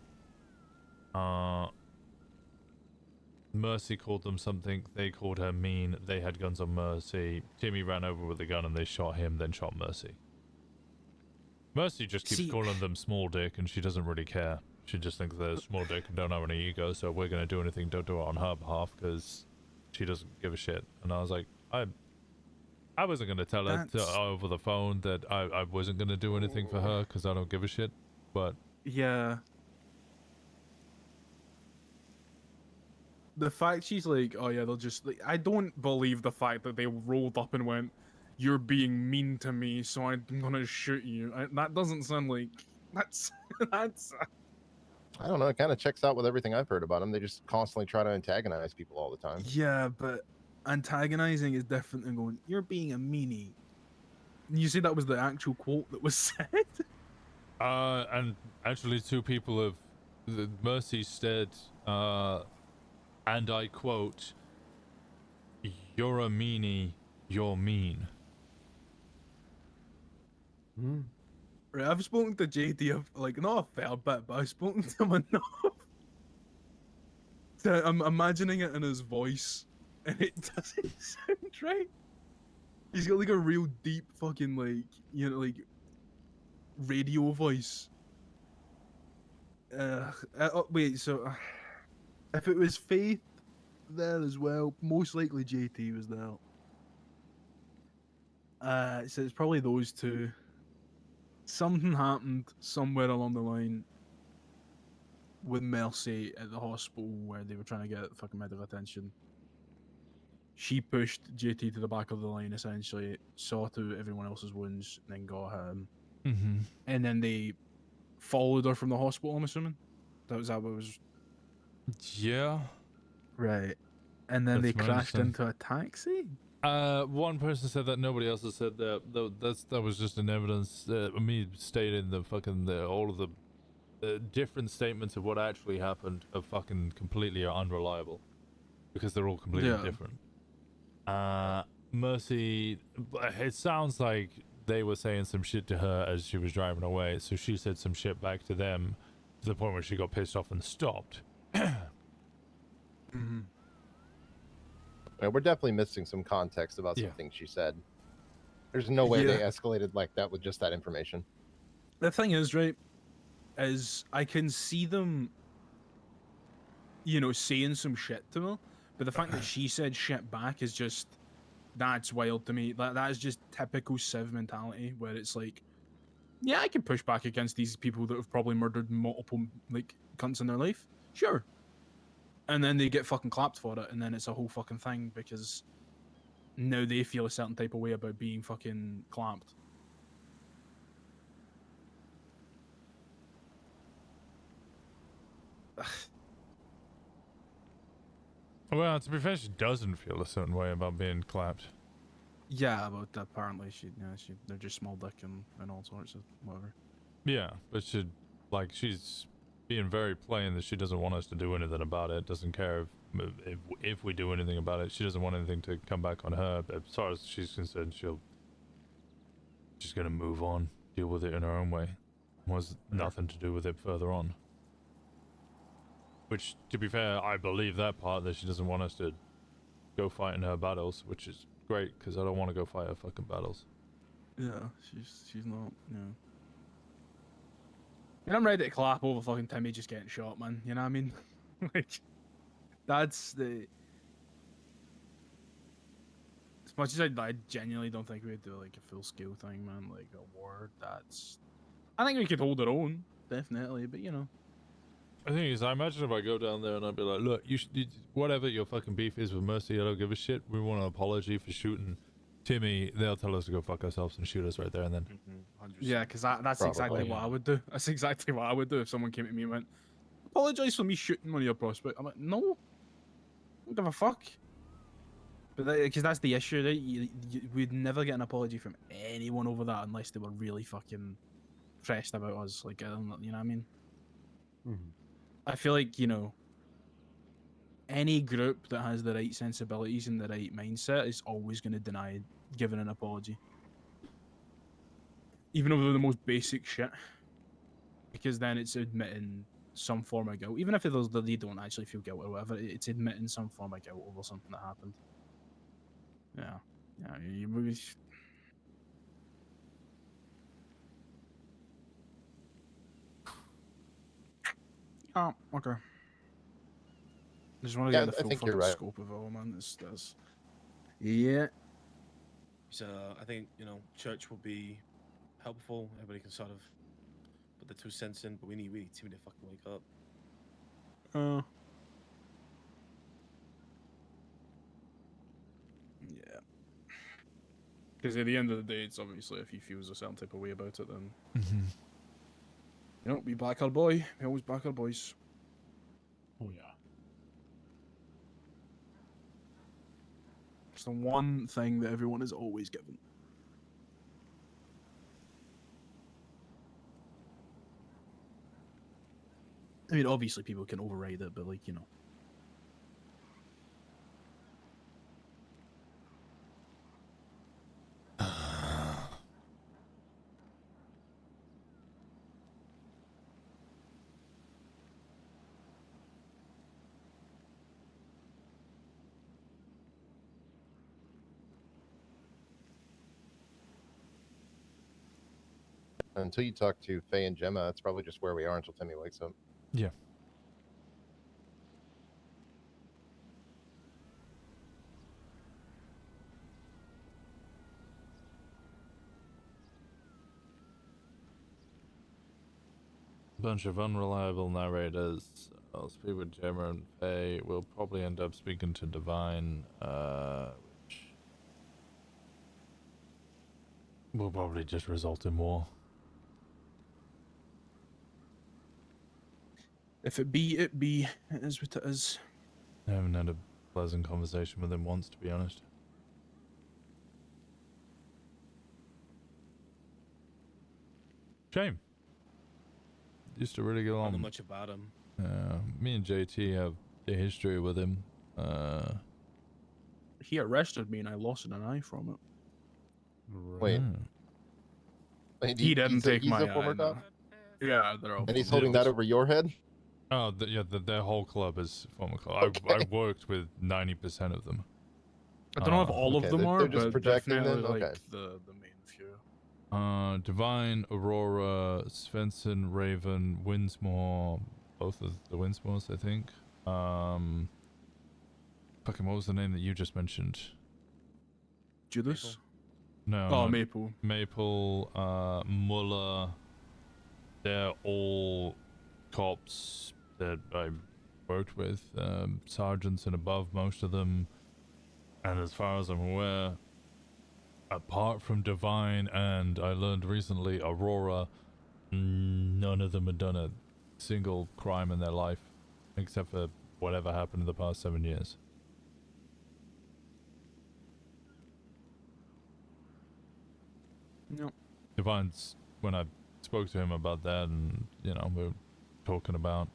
Mercy called them something, they called her mean, they had guns on Mercy. Timmy ran over with a gun and they shot him, then shot Mercy. Mercy just keeps calling them small dick and she doesn't really care. She just thinks they're small dick and don't have any ego, so if we're gonna do anything, don't do it on her behalf, because she doesn't give a shit. And I was like, I wasn't gonna tell her over the phone that I wasn't gonna do anything for her because I don't give a shit, but yeah, the fact she's like, oh yeah, they'll just like, I don't believe the fact that they rolled up and went, you're being mean to me, so I'm gonna shoot you. That doesn't sound like that's. I don't know. It kind of checks out with everything I've heard about them. They just constantly try to antagonize people all the time. Yeah, but antagonizing is different than going, you're being a meanie. You see, that was the actual quote that was said. And actually, two people have Mercy said, and I quote, "You're a meanie. You're mean." Right, I've spoken to JD, like, not a fair bit, but I've spoken to him enough. So I'm imagining it in his voice, and it doesn't sound right. He's got like a real deep fucking, like, you know, like, radio voice. Wait, so, if it was Faith there as well, most likely JT was there. So it's probably those two. Something happened somewhere along the line with Mercy at the hospital where they were trying to get fucking medical attention. She pushed JT to the back of the line, essentially, saw to everyone else's wounds, and then got him. And then they followed her from the hospital, I'm assuming? That what it was? Yeah. Right. And then That's they my crashed understanding. into a taxi? One person said that, nobody else has said that. That was just an evidence. Me stating the fucking all of the different statements of what actually happened are fucking completely unreliable because they're all completely Yeah. different. Mercy, it sounds like they were saying some shit to her as she was driving away, so she said some shit back to them to the point where she got pissed off and stopped. Mhm. We're definitely missing some context about some Yeah. things she said. There's no way they Yeah. escalated like that with just that information. The thing is, right, is I can see them, you know, saying some shit to her, but the fact that she said shit back is just, that's wild to me. That is just typical Civ mentality, where it's like, yeah, I can push back against these people that have probably murdered multiple, like, cunts in their life. Sure. And then they get fucking clapped for it, and then it's a whole fucking thing, because now they feel a certain type of way about being fucking clapped. Well, to be fair, she doesn't feel a certain way about being clapped. Yeah, but apparently they're just small dick and all sorts of whatever. Yeah, but she's being very plain that she doesn't want us to do anything about it. Doesn't care if we do anything about it. She doesn't want anything to come back on her. But as far as she's concerned, she's gonna move on, deal with it in her own way. It has nothing to do with it further on. Which, to be fair, I believe that part, that she doesn't want us to go fight in her battles, which is great because I don't want to go fight her fucking battles. Yeah, she's not, you know. And I'm ready to clap over fucking Timmy just getting shot, man. You know what I mean? Like, that's the. As much as I genuinely don't think we'd do like a full scale thing, man, like a war. I think we could hold our own, definitely. But you know, The thing is, I imagine if I go down there and I'd be like, look, whatever your fucking beef is with Mercy, I don't give a shit. We want an apology for shooting Timmy. They'll tell us to go fuck ourselves and shoot us right there and then. yeah, because that's Probably. exactly what I would do. That's exactly what I would do if someone came to me and went, "Apologize for me shooting one of your prospects." I'm like, no, I don't give a fuck. But because that's the issue, right? We'd never get an apology from anyone over that unless they were really fucking stressed about us. Like, you know what I mean? I feel like, you know, any group that has the right sensibilities and the right mindset is always going to deny giving an apology. Even over the most basic shit. Because then it's admitting some form of guilt. Even if they don't actually feel guilt or whatever, it's admitting some form of guilt over something that happened. Yeah. Yeah, you really... Oh, okay. I just want to Yeah, get the I full think you're fucking right. scope of it all, man. That's... Yeah. So I think, you know, church will be helpful. Everybody can sort of put the 2 cents in, but we need Timmy to fucking wake up. Yeah. Because at the end of the day, it's obviously if he feels a certain type of way about it, then you know, we back our boy. We always back our boys. Oh yeah. It's the one thing that everyone is always given. I mean, obviously people can override it, but like, you know. Until you talk to Fey and Gemma, that's probably just where we are until Timmy wakes up. Yeah. Bunch of unreliable narrators. I'll speak with Gemma and Fey. We'll probably end up speaking to Divine, which will probably just result in war. If it be, it be. It is what it is. I haven't had a pleasant conversation with him once, to be honest. Shame. used to really get I don't know on. much about him. Me and JT have a history with him. He arrested me and I lost an eye from it. Wait. Hmm. Wait, He didn't take he's my a former eye, no. cop? Yeah, they're all And he's former holding that cops. over your head? Oh, yeah, their whole club is former club. I worked with 90% of them. I don't know if all of them they're are, just but projecting definitely then? like Okay. the main few. Divine, Aurora, Svensson, Raven, Winsmore, both of the Winsmores, I think. Fucking, what was the name that you just mentioned? Judas? No. Oh, no. Maple. Maple, Muller. They're all cops that I worked with, sergeants and above, most of them. And as far as I'm aware, apart from Divine and I learned recently Aurora, none of them had done a single crime in their life, except for whatever happened in the past 7 years. No. Divine's, when I spoke to him about that, and we were talking about,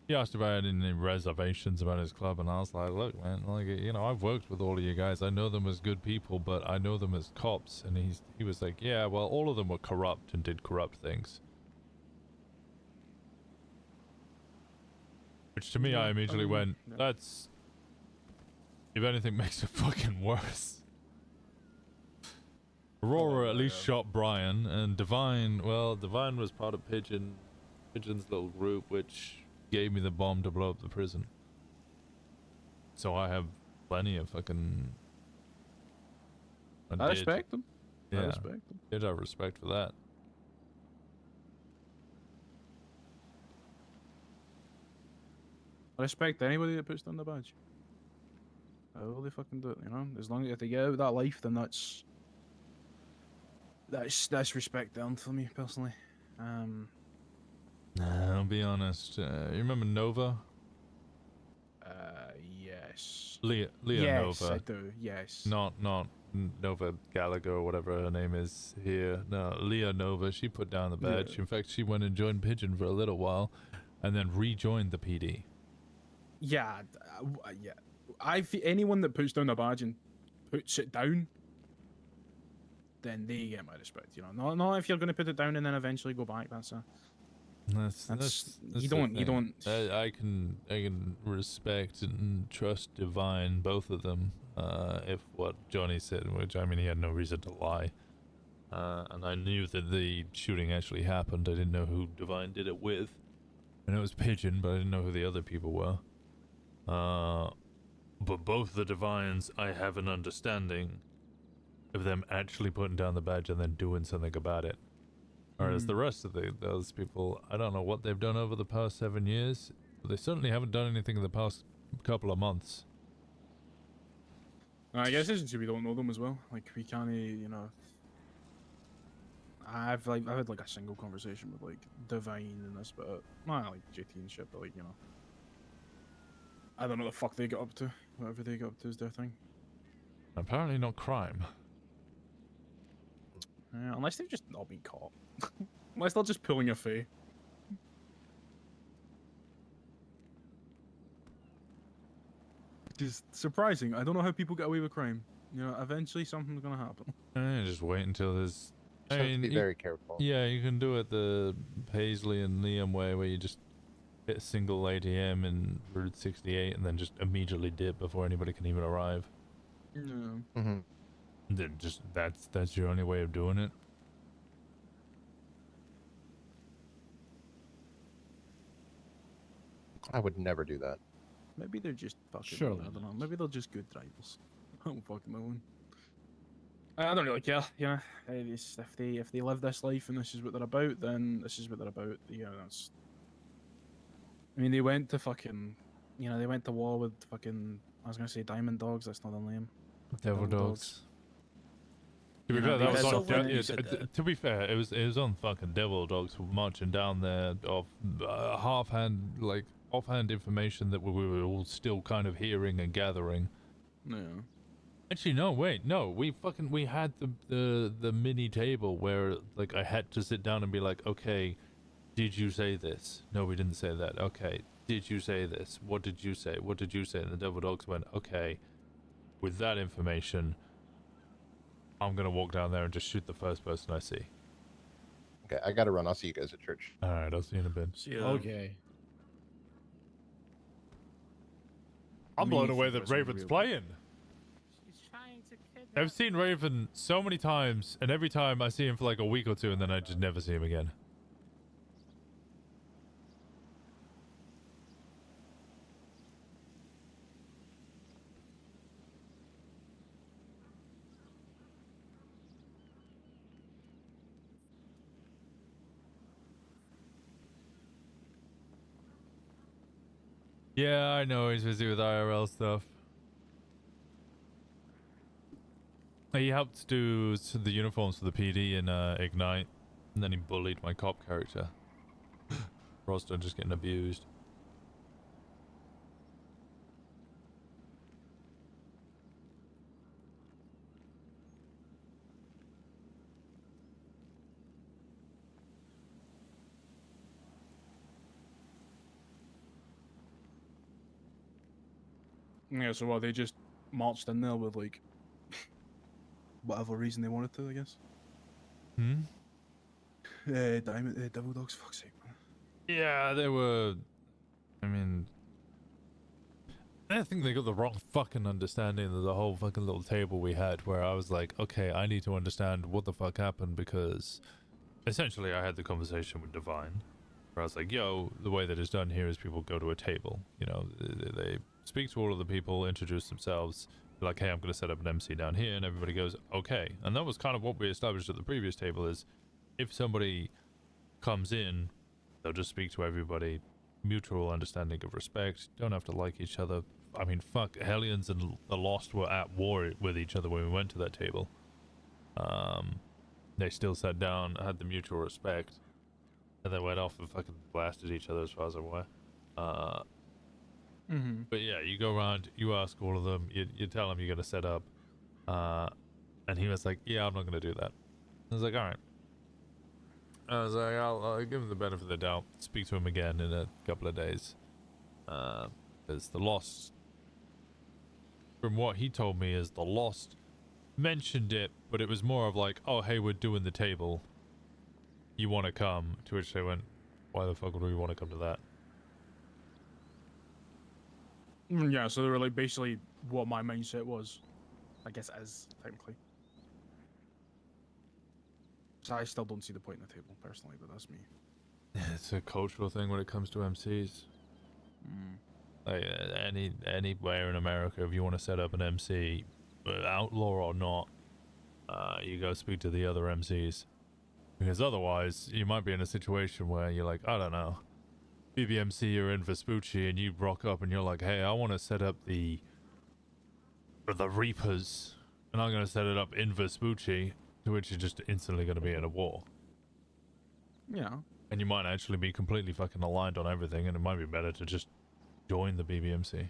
he asked if I had any reservations about his club, and I was like, look, man, I've worked with all of you guys. I know them as good people, but I know them as cops. And he was like, yeah, well, all of them were corrupt and did corrupt things. Which to me, I immediately went, that's, if anything, makes it fucking worse. Aurora at least shot Brian, and Divine, well, Divine was part of Pigeon's little group, which gave me the bomb to blow up the prison. So I have plenty of fucking... I respect them. Yeah, I respect them. did have respect for that. I respect anybody that puts down the badge. I really fucking do it, As long as if they get out of that life, then that's respect down for me personally. I'll be honest. You remember Nova? Yes. Leah yes, Nova. I do. Yes. Not Nova Gallagher or whatever her name is here. No, Leah Nova. She put down the badge. Yeah. In fact, she went and joined Pigeon for a little while, and then rejoined the PD. Yeah, yeah. Anyone that puts down a badge and puts it down, then they get my respect. Not if you're going to put it down and then eventually go back. That's you don't. I can respect and trust Divine, both of them. If what Johnny said, which I mean, he had no reason to lie. And I knew that the shooting actually happened. I didn't know who Divine did it with. I know it was Pigeon, but I didn't know who the other people were. But both the Divines, I have an understanding of them actually putting down the badge and then doing something about it. Whereas the rest of those people, I don't know what they've done over the past 7 years, but they certainly haven't done anything in the past couple of months. I guess it's we don't know them as well. Like we can't, I've had like a single conversation with like Divine and this, but like JT and shit. But I don't know what the fuck they get up to. Whatever they get up to is their thing. Apparently not crime. Yeah, unless they've just not been caught. Unless they're just pulling a Fey. It's surprising. I don't know how people get away with crime. Eventually something's gonna happen. Just wait until there's... Just have to be very careful. Yeah, you can do it the Paisley and Liam way, where you just hit a single ATM in Route 68 and then just immediately dip before anybody can even arrive. Yeah. Then just that's your only way of doing it. I would never do that. Maybe they're just fucking. Surely I don't know. Maybe they're just good drivers. I don't fucking know. I don't really care. If they live this life and this is what they're about, then this is what they're about. That's. I mean, they went to fucking. They went to war with fucking. I was gonna say Diamond Dogs. That's not their name. Devil Dogs. To be fair, that was on, to be fair, it was on fucking Devil Dogs marching down there off offhand information that we were all still kind of hearing and gathering. Yeah. Actually, no, wait, no, we had the mini table where like I had to sit down and be like, okay, Did you say this? No, we didn't say that. Okay. Did you say this? What did you say? What did you say? And the devil dogs went, okay, with that information, I'm going to walk down there and just shoot the first person I see. Okay, I gotta run. I'll see you guys at church. All right, I'll see you in a bit. Okay. I'm blown Me away for that person Raven's real. playing. She's trying to kidnap. I've seen Raven so many times, and every time I see him for like a week or two, and then I just never see him again. Yeah, I know he's busy with IRL stuff. He helped do the uniforms for the PD in Ignite, and then he bullied my cop character. Roster just getting abused. Yeah, so they just marched in there with like whatever reason they wanted to, I guess. Hmm? Devil dogs, fuck's sake, man. Yeah, they were. I mean, I think they got the wrong fucking understanding of the whole fucking little table we had, where I was like, okay, I need to understand what the fuck happened, because essentially I had the conversation with Divine, where I was like, yo, the way that it's done here is people go to a table, you know, they speak to all of the people, introduce themselves, be like, hey, I'm going to set up an MC down here, and everybody goes, okay. And that was kind of what we established at the previous table, is if somebody comes in, they'll just speak to everybody, mutual understanding of respect, don't have to like each other. I mean, fuck, Hellions and the Lost were at war with each other when we went to that table. They still sat down, had the mutual respect, and then went off and fucking blasted each other as far as I'm aware. But yeah, you go around, you ask all of them, you tell them you're going to set up, and he was like, yeah, I'm not going to do that. I was like, all right. I was like, I'll give him the benefit of the doubt, speak to him again in a couple of days. Because the Lost, from what he told me, is the Lost mentioned it, but it was more of like, oh, hey, we're doing the table. You want to come? To which they went, why the fuck would we want to come to that? Yeah, so they were like basically what my mindset was, I guess, as technically. So I still don't see the point in the table personally, but that's me. It's a cultural thing when it comes to MCs. Like anywhere in America, if you want to set up an MC, outlaw or not, you go speak to the other MCs, because otherwise you might be in a situation where you're like, I don't know, BBMC, you're in Vespucci, and you rock up and you're like, hey, I want to set up the Reapers, and I'm going to set it up in Vespucci, to which you're just instantly going to be in a war. Yeah. And you might actually be completely fucking aligned on everything, and it might be better to just join the BBMC.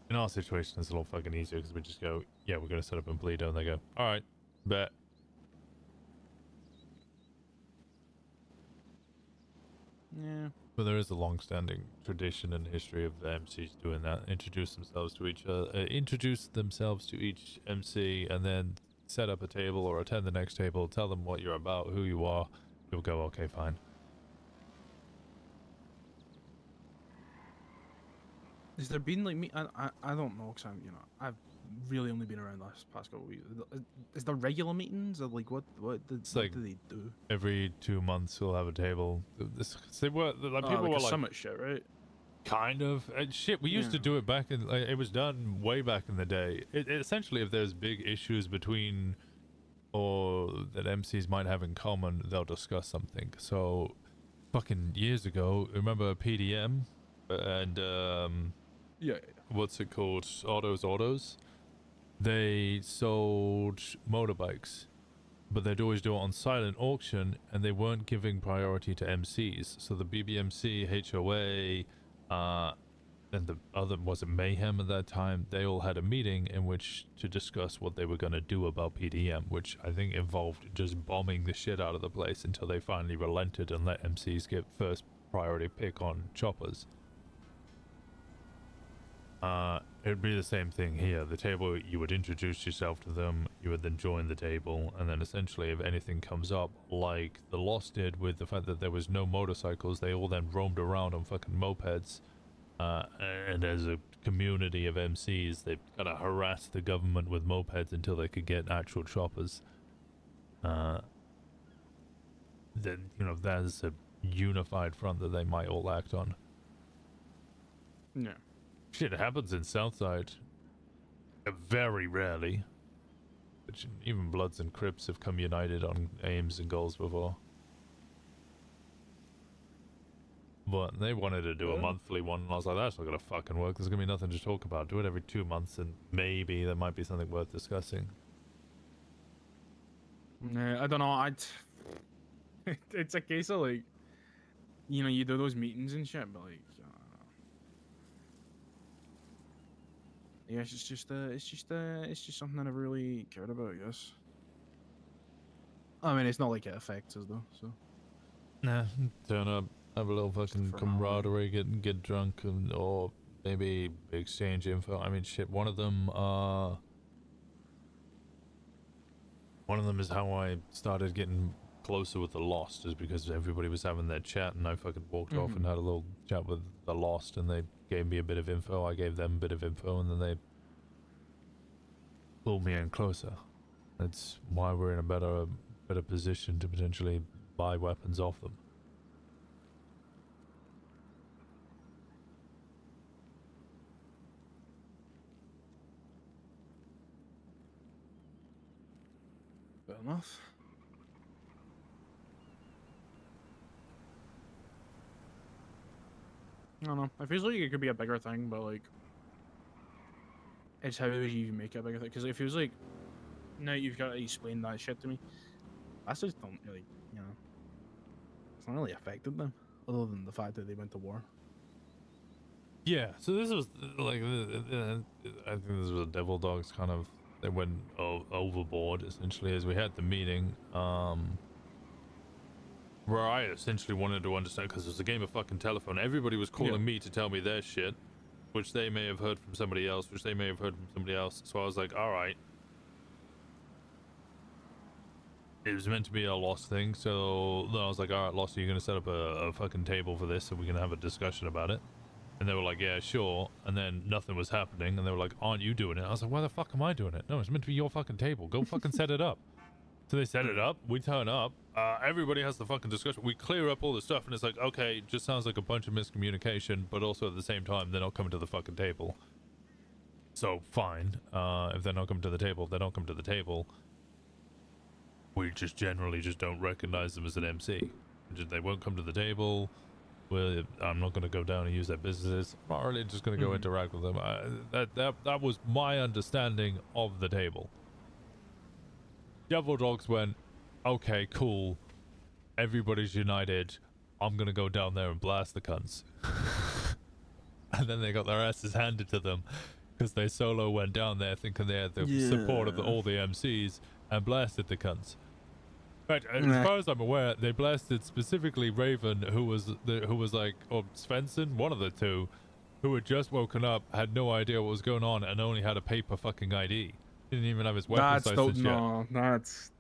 In our situation, it's a lot fucking easier, because we just go, yeah, we're going to set up in Paleto, and they go, alright, bet. Yeah. But there is a long-standing tradition and history of the MCs doing that. Introduce themselves to each MC, and then set up a table or attend the next table, tell them what you're about, who you are. You'll go, okay, fine. Has there been like me? I don't know, cause I've really only been around last past couple weeks. Is there regular meetings or like what do they do? Every 2 months we'll have a table. They were like people like were a like summit shit, right? Kind of shit. We used to do it back in. Like, it was done way back in the day. Essentially, if there's big issues between or that MCs might have in common, they'll discuss something. So, fucking years ago, remember PDM and yeah. What's it called? Autos. They sold motorbikes, but they'd always do it on silent auction, and they weren't giving priority to MCs. So the BBMC, HOA, and the other, was it Mayhem at that time? They all had a meeting in which to discuss what they were going to do about PDM, which I think involved just bombing the shit out of the place until they finally relented and let MCs get first priority pick on choppers. It'd be the same thing here. The table, you would introduce yourself to them, you would then join the table, and then essentially if anything comes up, like the Lost did with the fact that there was no motorcycles, they all then roamed around on fucking mopeds. And as a community of MCs, they kind of harassed the government with mopeds until they could get actual choppers. Then, you know, there's a unified front that they might all act on. Yeah. Shit happens in Southside. Very rarely. But even Bloods and Crips have come united on aims and goals before. But they wanted to do a monthly one, and I was like, that's not gonna fucking work. There's gonna be nothing to talk about. Do it every 2 months, and maybe there might be something worth discussing. I don't know. It's a case of like, you know, you do those meetings and shit, but like, yeah, it's just something I never really cared about, I guess. I mean, it's not like it affects us though, so. Nah, turn up, have a little fucking camaraderie, get drunk, and or maybe exchange info. I mean, shit. One of them is how I started getting closer with the Lost, is because everybody was having their chat, and I fucking walked off and had a little chat with the Lost, and they gave me a bit of info. I gave them a bit of info, and then they pulled me in closer. That's why we're in a better position to potentially buy weapons off them. Fair enough. I don't know. It feels like it could be a bigger thing, but like, it's how you make it a bigger thing. Because it feels like now you've got to explain that shit to me. I just don't really, you know, it's not really affected them, other than the fact that they went to war. Yeah, so this was like, I think this was a Devil Dogs kind of, they went overboard essentially as we had the meeting, where I essentially wanted to understand, because it was a game of fucking telephone. Everybody was calling me to tell me their shit, which they may have heard from somebody else, which they may have heard from somebody else. So I was like, all right. It was meant to be a Lost thing, so then I was like, all right, Lost, are you going to set up a fucking table for this so we can have a discussion about it? And they were like, yeah, sure. And then nothing was happening, and they were like, aren't you doing it? I was like, why the fuck am I doing it? No, it's meant to be your fucking table. Go fucking set it up. So they set it up, we turn up, everybody has the fucking discussion, we clear up all the stuff, and it's like, okay, it just sounds like a bunch of miscommunication, but also at the same time, they're not coming to the fucking table. So, fine. If they're not coming to the table, they don't come to the table. We just generally just don't recognize them as an MC. They won't come to the table. Well, I'm not going to go down and use their businesses. I'm not really just going to go interact with them. That was my understanding of the table. Devil Dogs went, okay, cool. Everybody's united. I'm going to go down there and blast the cunts. And then they got their asses handed to them because they solo went down there thinking they had the support of all the MCs and blasted the cunts. But as far as I'm aware, they blasted specifically Raven, who was like, or Svensson, one of the two, who had just woken up, had no idea what was going on, and only had a paper fucking ID. Didn't even have his weapons license yet. No, that's...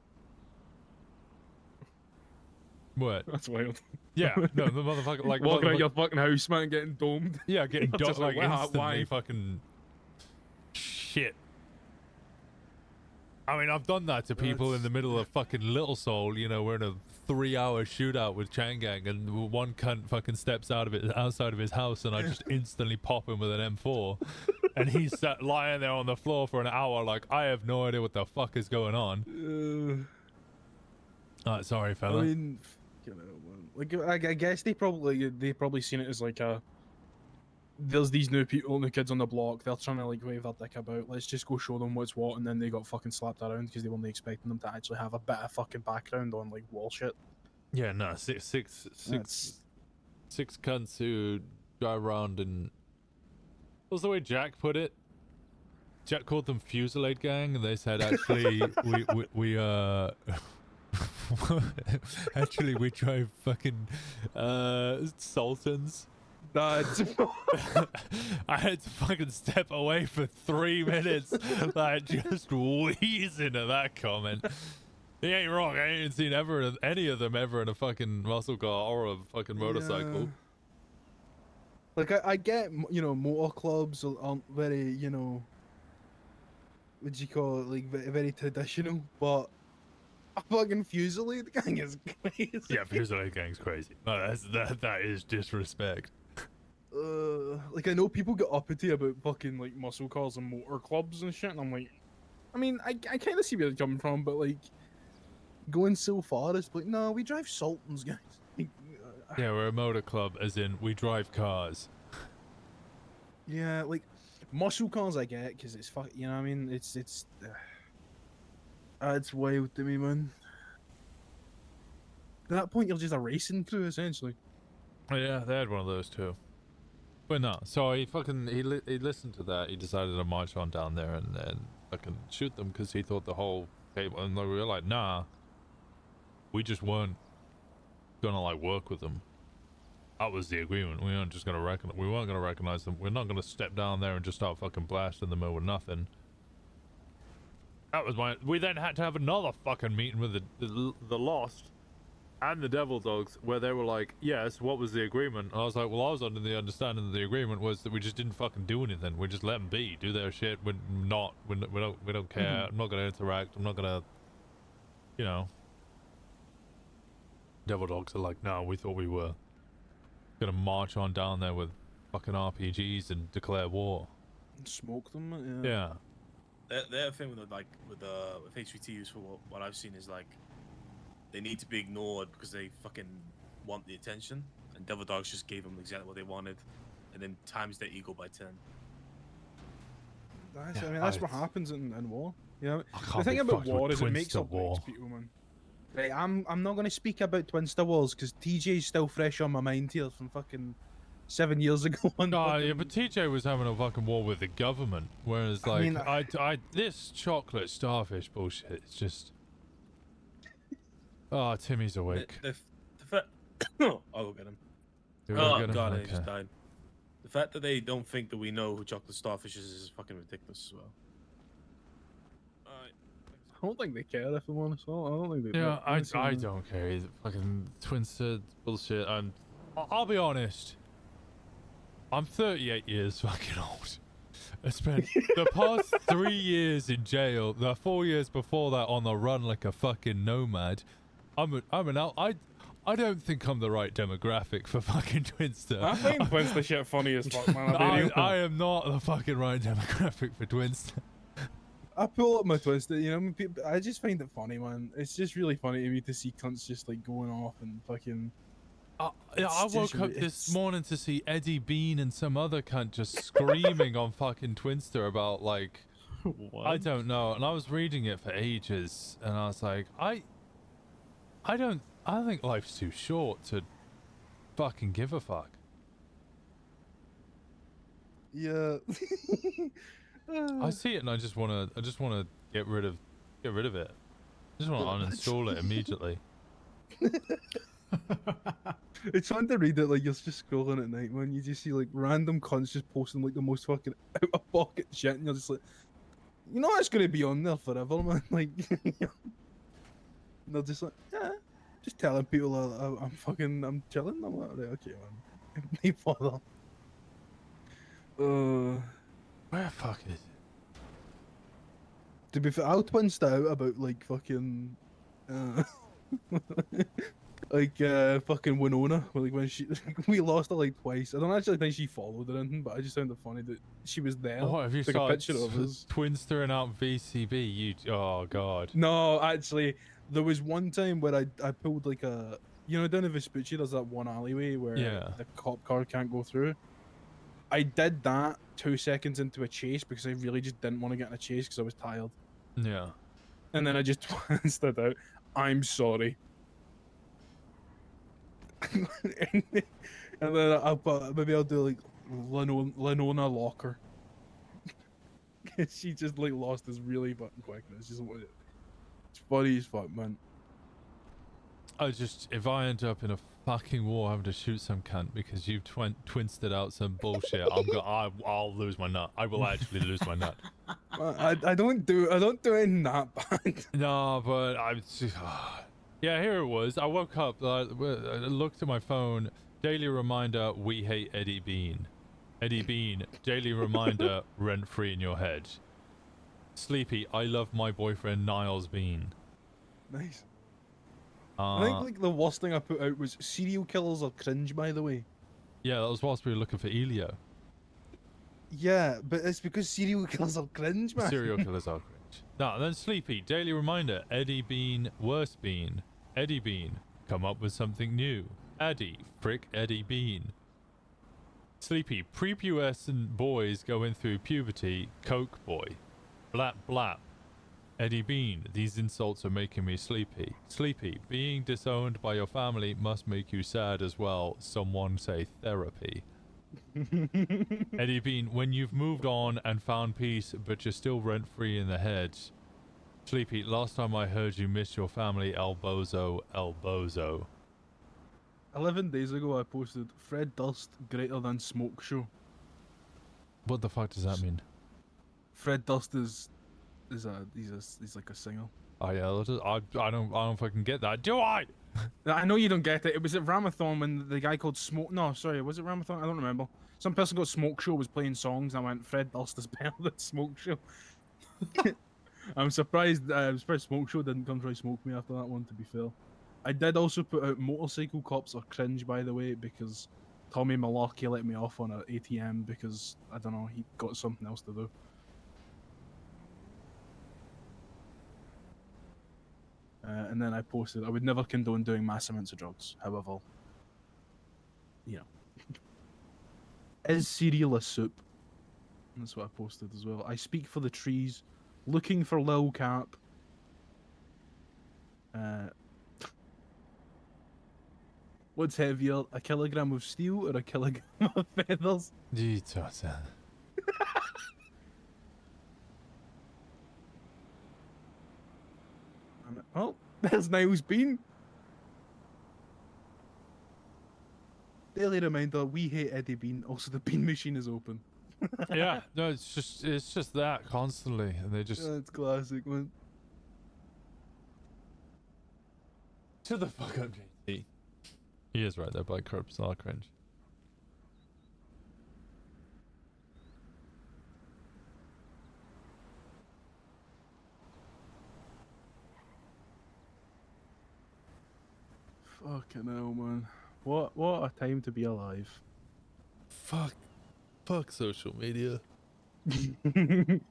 What? That's wild. Yeah, no, the motherfucker, like... walking out your fucking house, man, getting domed. Yeah, getting domed, like, wow, instantly fucking... Shit. I mean, I've done that to people in the middle of fucking Little Soul, you know, we're in a 3-hour shootout with Changang, and one cunt fucking steps outside of his house, and I just instantly pop him with an M4, and he's sat lying there on the floor for an hour, like, I have no idea what the fuck is going on. Sorry, fella. I mean, you know, like, I guess they probably seen it as like a, there's these new people, new kids on the block, they're trying to like wave their dick about, let's just go show them what's what, and then they got fucking slapped around because they weren't expecting them to actually have a bit of fucking background on like wall shit. Yeah, no, six cunts who drive around in was the way Jack put it. Jack called them Fusillade Gang, and they said actually we actually we drove fucking Sultans. That's I had to fucking step away for 3 minutes, like just wheezing at that comment. He ain't wrong. I ain't seen any of them ever in a fucking muscle car or a fucking motorcycle. Yeah. Like I get, you know, motor clubs aren't very, you know, what do you call it, like very traditional, but a fucking Fusillade Gang is crazy. Yeah, Fusillade Gang's crazy. No, that is disrespect. Like I know people get uppity about fucking like muscle cars and motor clubs and shit, and I'm like, I mean, I kind of see where they're coming from, but like going so far, it's like, no, we drive Sultans, guys. Like, Yeah, we're a motor club, as in we drive cars. yeah, like muscle cars I get because it's fuck, you know what I mean? It's wild to me, man. At that point, you're just a racing crew essentially. Oh, yeah, they had one of those too. But no, so he listened to that. He decided to march on down there and fucking shoot them because he thought the whole table. And we were like, nah, we just weren't gonna like work with them. That was the agreement. We weren't just gonna we weren't gonna recognize them. We're not gonna step down there and just start fucking blasting them over nothing. That was we then had to have another fucking meeting with the Lost and the Devil Dogs, where they were like, yes, what was the agreement? And I was like, well, I was under the understanding that the agreement was that we just didn't fucking do anything. We just let them be, do their shit. We don't care. I'm not gonna interact. I'm not gonna, you know. Devil Dogs are like, no, we thought we were gonna march on down there with fucking RPGs and declare war. Smoke them, yeah. Yeah. The other thing with HVTs, for what I've seen, is like they need to be ignored because they fucking want the attention, and Devil Dogs just gave them exactly what they wanted, and then times their ego by 10. I mean, that's what happens in war. You know, the can't thing be about fucked war with is it makes Twinsta up war. people, man. Right, I'm not gonna speak about Twinsta wars because TJ's still fresh on my mind here from fucking 7 years ago. No, yeah, but TJ was having a fucking war with the government, whereas like I mean, this chocolate starfish bullshit, it's just. Oh, Timmy's awake. I'll go get him. You wanna Oh get him? god, Okay. he just died. The fact that they don't think that we know who chocolate starfish is fucking ridiculous as well. I don't think they care, if I'm honest. I don't think they. Yeah, I honestly, don't care. Either. Fucking Twinsta bullshit. I'll be honest. I'm 38 years fucking old. I spent the past 3 years in jail. The 4 years before that on the run like a fucking nomad. I don't think I'm the right demographic for fucking Twinsta. I find Twinsta shit funny as fuck, man. I am not the fucking right demographic for Twinsta. I pull up my Twinsta, you know, I just find it funny, man. It's just really funny to me to see cunts just like going off and fucking. Yeah, I woke up this morning to see Eddie Bean and some other cunt just screaming on fucking Twinsta about like, I don't know. And I was reading it for ages, and I was like, I think life's too short to fucking give a fuck. Yeah. I see it and I just wanna get rid of it. I just wanna uninstall it immediately. It's fun to read it, like you're just scrolling at night, man. You just see like random cunts just posting like the most fucking out of pocket shit, and you're just like, you know, it's gonna be on there forever, man. Like, and they're just like, yeah, just telling people I'm chilling. I'm like, right, okay, man. No bother. Where the fuck is it? To be fair, I'll Twinsta out about like fucking, fucking Winona. Like when we lost her like twice. I don't actually think she followed or anything, but I just found it funny that she was there. Oh, have you Took a picture of us. Twinstering out VCB? Oh god. No, actually, there was one time where I pulled like a, you know, down in Vespucci, there's that one alleyway where the cop car can't go through. I did that 2 seconds into a chase because I really just didn't want to get in a chase because I was tired. Yeah. And then I just Twinsted out, I'm sorry. And then maybe I'll do like Lenona Locker. She just like lost this really fucking quick. And it's just it's funny as fuck, man. If I end up in a fucking war having to shoot some cunt because you've twinsted out some bullshit, I'll lose my nut. I will actually lose my nut. I don't do anything that bad. No, but yeah, here it was. I woke up, I looked at my phone. Daily reminder: we hate Eddie Bean. Eddie Bean. Daily reminder: rent free in your head. Sleepy. I love my boyfriend Niles Bean. Nice. I think like the worst thing I put out was serial killers are cringe. By the way. Yeah, that was whilst we were looking for Elio. Yeah, but it's because serial killers are cringe, man. Serial killers are cringe. No, then Sleepy. Daily reminder: Eddie Bean, worse Bean. Eddie Bean, come up with something new. Eddie, frick Eddie Bean. Sleepy. Prepubescent boys going through puberty. Coke boy. Blap blap. Eddie Bean, these insults are making me sleepy. Sleepy. Being disowned by your family must make you sad as well. Someone say therapy. Eddie Bean, when you've moved on and found peace, but you're still rent-free in the head. Sleepy, last time I heard you miss your family, El Bozo, El Bozo. 11 days ago, I posted Fred Durst greater than Smoke Show. What the fuck does that mean? Fred Durst he's like a singer. Oh yeah, I don't fucking get that, do I? I know you don't get it. It was at Ramathon when the guy called Smoke. No, sorry, was it Ramathon? I don't remember. Some person called Smoke Show was playing songs, and I went, Fred Durst is better than Smoke Show. I'm surprised. Smoke Show didn't come try smoke me after that one. To be fair, I did also put out motorcycle cops are cringe, by the way, because Tommy Malarkey let me off on an ATM because I don't know, he got something else to do. And then I posted, I would never condone doing mass amounts of drugs. However, you know, is cereal a soup? That's what I posted as well. I speak for the trees, looking for Lil Cap. What's heavier, a kilogram of steel or a kilogram of feathers? Jesus. Oh, there's Niles Bean. Daily reminder, we hate Eddie Bean. Also, the bean machine is open. Yeah, no, it's just that constantly, and they just. Yeah, it's classic, man. Shut the fuck up, JT. He is right there, by curbs are cringe. Fucking hell, man. What a time to be alive. Fuck social media. It's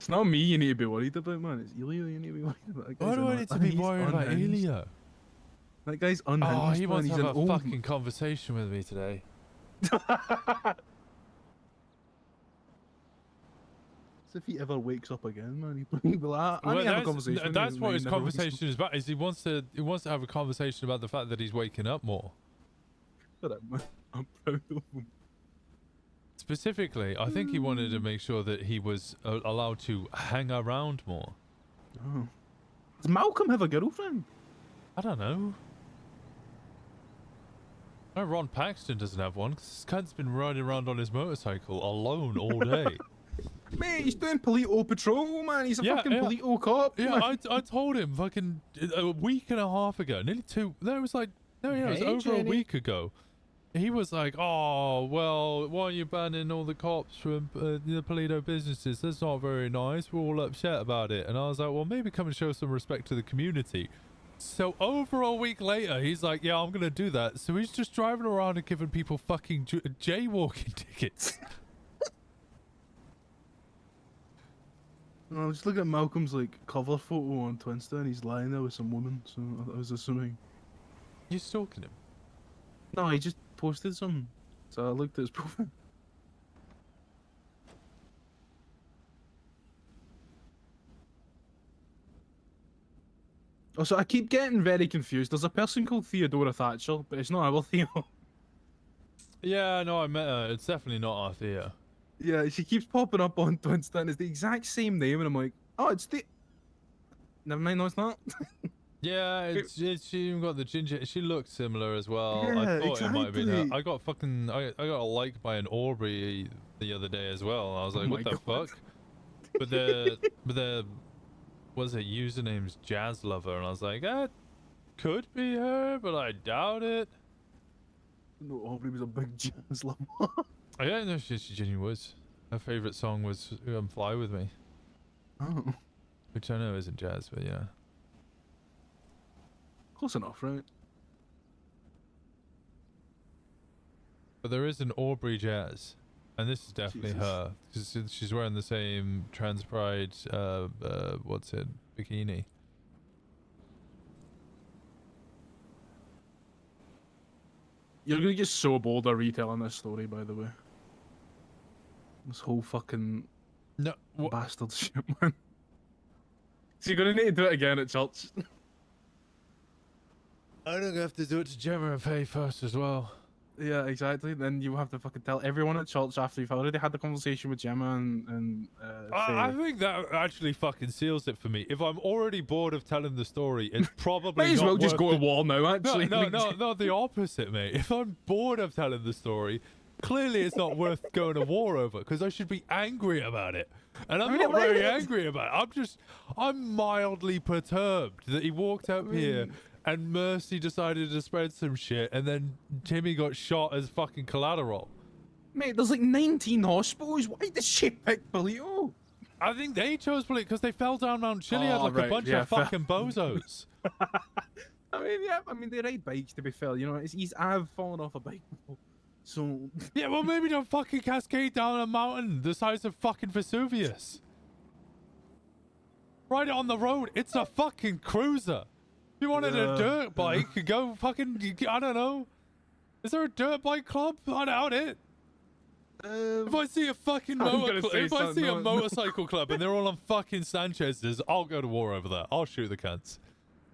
not me you need to be worried about, man. It's Elio you need to be worried about. Why do I need to be worried about Elio? That guy's unhinged. Oh, he man. wants He's to an have a old... fucking conversation with me today. As if he ever wakes up again, man. He'd be like, I need to have a conversation. That's what his never wakes conversation is about. Is he wants to have a conversation about the fact that he's waking up more. up. Man. I'm proud of him. Specifically, I think he wanted to make sure that he was allowed to hang around more. Oh. Does Malcolm have a girlfriend? I don't know. No, Ron Paxton doesn't have one because this cunt's been riding around on his motorcycle alone all day. Mate, he's doing Paleto patrol, man. He's a fucking Paleto cop. Yeah, man. I told him fucking a week and a half ago, nearly two. No, it was like it was over a week ago. He was like, "Oh, well, why are you banning all the cops from the Paleto businesses? That's not very nice. We're all upset about it." And I was like, "Well, maybe come and show some respect to the community." So over a week later, he's like, "Yeah, I'm gonna do that." So he's just driving around and giving people fucking jaywalking tickets. I was just looking at Malcolm's like cover photo on Twinsta, and he's lying there with some woman. So I was assuming. You stalking him? No, he just posted something. So I looked at his profile. Also, I keep getting very confused. There's a person called Theodora Thatcher, but it's not our Theo. Yeah, no, I met her. It's definitely not Althea. Yeah, she keeps popping up on Twinsta and it's the exact same name, and I'm like, oh, it's the. Never mind, no, it's not. Yeah, it's she even got the ginger. She looked similar as well. I Yeah, thought it might have been her. exactly. I got fucking. I got a like by an Aubrey the other day as well. And I was Oh like, my what the God. fuck? But the what's it? Username's Jazz Lover, and I was like, could be her, but I doubt it. No, Aubrey was a big jazz lover. I don't know if she genuinely was. Her favorite song was "Fly with Me," Oh, which I know isn't jazz, but yeah. close enough, right? But there is an Aubrey Jazz, and this is definitely Jesus. her. She's wearing the same trans pride, what's it, bikini. You're gonna get so bored of retelling this story, by the way. This whole fucking bastard shit, man. So you're gonna need to do it again at church. I don't have to do it to Gemma and Fey first as well. Yeah, exactly. Then you have to fucking tell everyone at church after you've already had the conversation with Gemma and I Fey. think that actually fucking seals it for me. If I'm already bored of telling the story, it's probably Might as not well just worth go to the- war now, actually. No, the opposite, mate. If I'm bored of telling the story, clearly it's not worth going to war over, because I should be angry about it. And I'm not very angry about it. I'm mildly perturbed that he walked up here and Mercy decided to spread some shit, and then Timmy got shot as fucking collateral. Mate, there's like 19 hospitals. Why did she pick Paleto? I think they chose Paleto because they fell down Mount Chiliad like a bunch of fair. fucking bozos. I mean, they ride bikes, to be fair. You know, I've fallen off a bike before. So. Yeah, well, maybe don't fucking cascade down a mountain the size of fucking Vesuvius. Ride it on the road. It's a fucking cruiser. If you wanted a dirt bike, go fucking, I don't know. Is there a dirt bike club? I doubt it. If I see a fucking motorcycle club and they're all on fucking Sanchez's, I'll go to war over that. I'll shoot the cunts.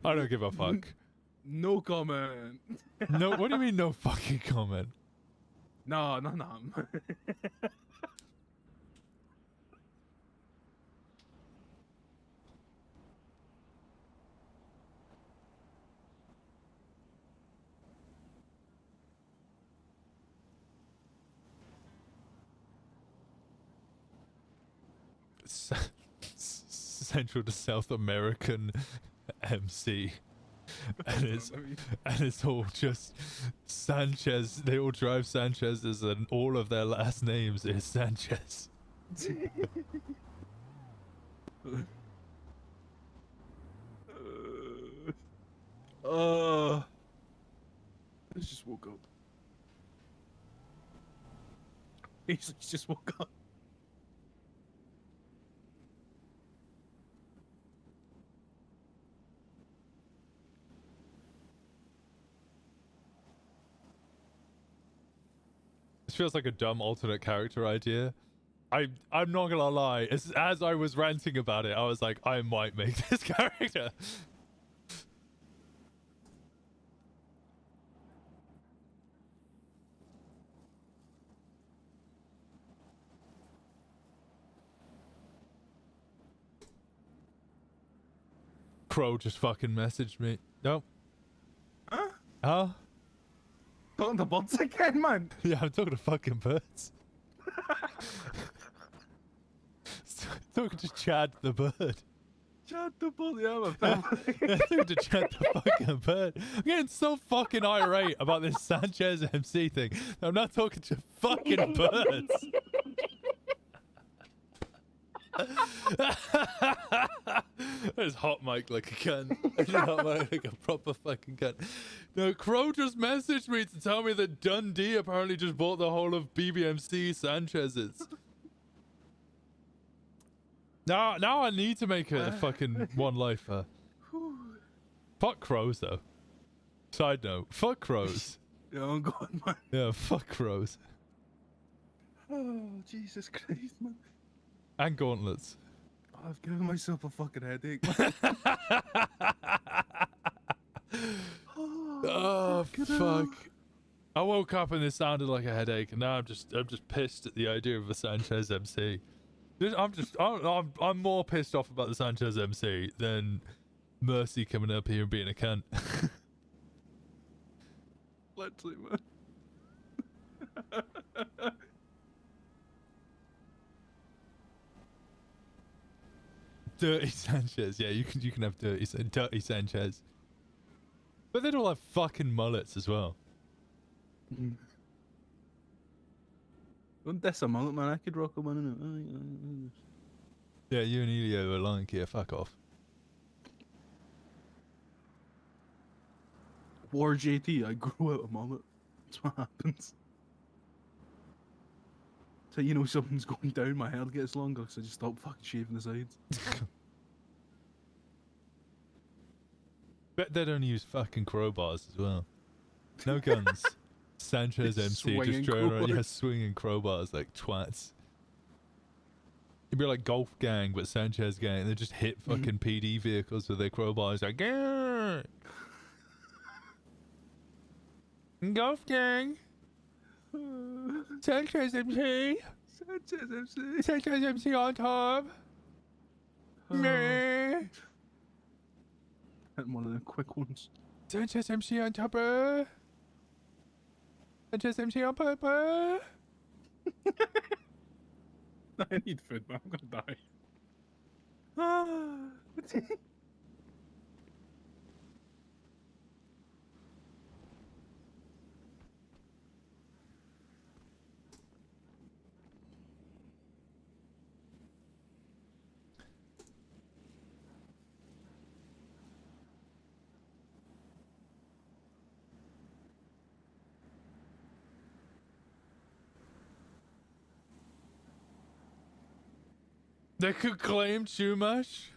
I don't give a fuck. No comment. No, what do you mean no fucking comment? No. Central to South American MC. And it's all just Sanchez. They all drive Sanchez's and all of their last names is Sanchez. I just woke up. He just woke up. This feels like a dumb alternate character idea. I'm not gonna lie. As I was ranting about it, I was like, I might make this character. Crow just fucking messaged me. No. Huh? Huh? Talking to birds again, man. Yeah, I'm talking to fucking birds. Talking to Chad the bird. Chad the bird, yeah, I'm talking to Chad the fucking bird. I'm getting so fucking irate about this Sanchez MC thing. I'm not talking to fucking birds. There's hot mic like a cunt. Hot mic like a proper fucking cunt. No, Crow just messaged me to tell me that Dundee apparently just bought the whole of BBMC Sanchez's. Now I need to make a fucking one lifer. Fuck crows though. Side note, fuck crows. Yeah, I'm going, man. Yeah, fuck crows. Oh, Jesus Christ, man. And gauntlets. I've given myself a fucking headache. Oh, fuck. I woke up and this sounded like a headache, and now I'm just pissed at the idea of a Sanchez MC. I'm more pissed off about the Sanchez MC than Mercy coming up here and being a cunt. Literally, man. Dirty Sanchez, yeah, you can have dirty Sanchez, but they'd all have fucking mullets as well. Don't diss a mullet, man. I could rock a one in it. Yeah, you and Elio are like, yeah, fuck off. War JT, I grew out a mullet. That's what happens. So you know something's going down, my hair gets longer, so I just stop fucking shaving the sides. Bet they don't use fucking crowbars as well. No guns. Sanchez MC just driving around, yeah, swinging crowbars like twats. It'd be like Golf Gang, but Sanchez Gang. They just hit fucking PD vehicles with their crowbars, like, Grr! Golf Gang. Sanchez MC. Sanchez MC. Sanchez MC on top. Meh. And one of the quick ones. Sanchez MC on top. Sanchez MC on purple. I need food, man. I'm gonna die. They could claim too much.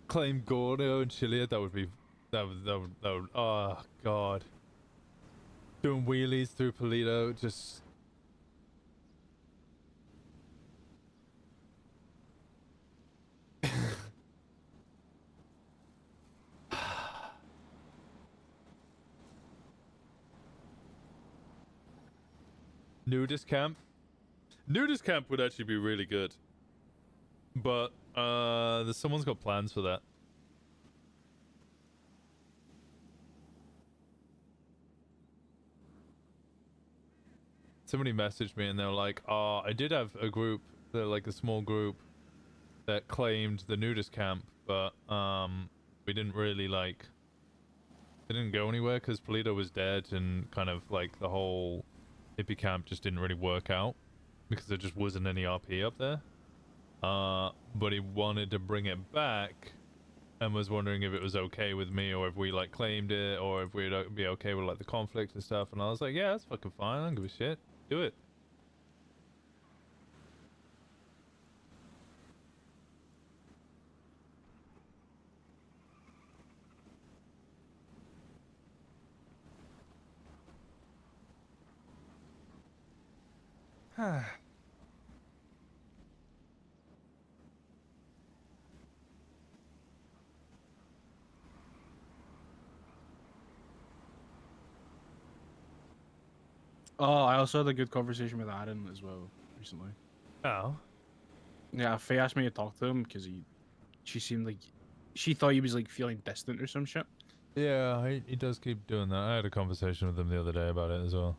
Claim Gordo and Chilia, that would oh god. Doing wheelies through Paleto, just Nudist camp? Nudist camp would actually be really good. But someone's got plans for that. Somebody messaged me and they were like, "Oh, I did have a group, like a small group, that claimed the nudist camp, but we didn't really like. It didn't go anywhere because Paleto was dead and kind of like the whole hippie camp just didn't really work out because there just wasn't any RP up there. But he wanted to bring it back and was wondering if it was okay with me or if we like claimed it or if we'd be okay with like the conflict and stuff." And I was like, "Yeah, that's fucking fine. I don't give a shit. Do it." Oh, I also had a good conversation with Aaron as well recently. Oh. Yeah, Fey asked me to talk to him because she seemed like she thought he was like feeling distant or some shit. Yeah, he does keep doing that. I had a conversation with him the other day about it as well.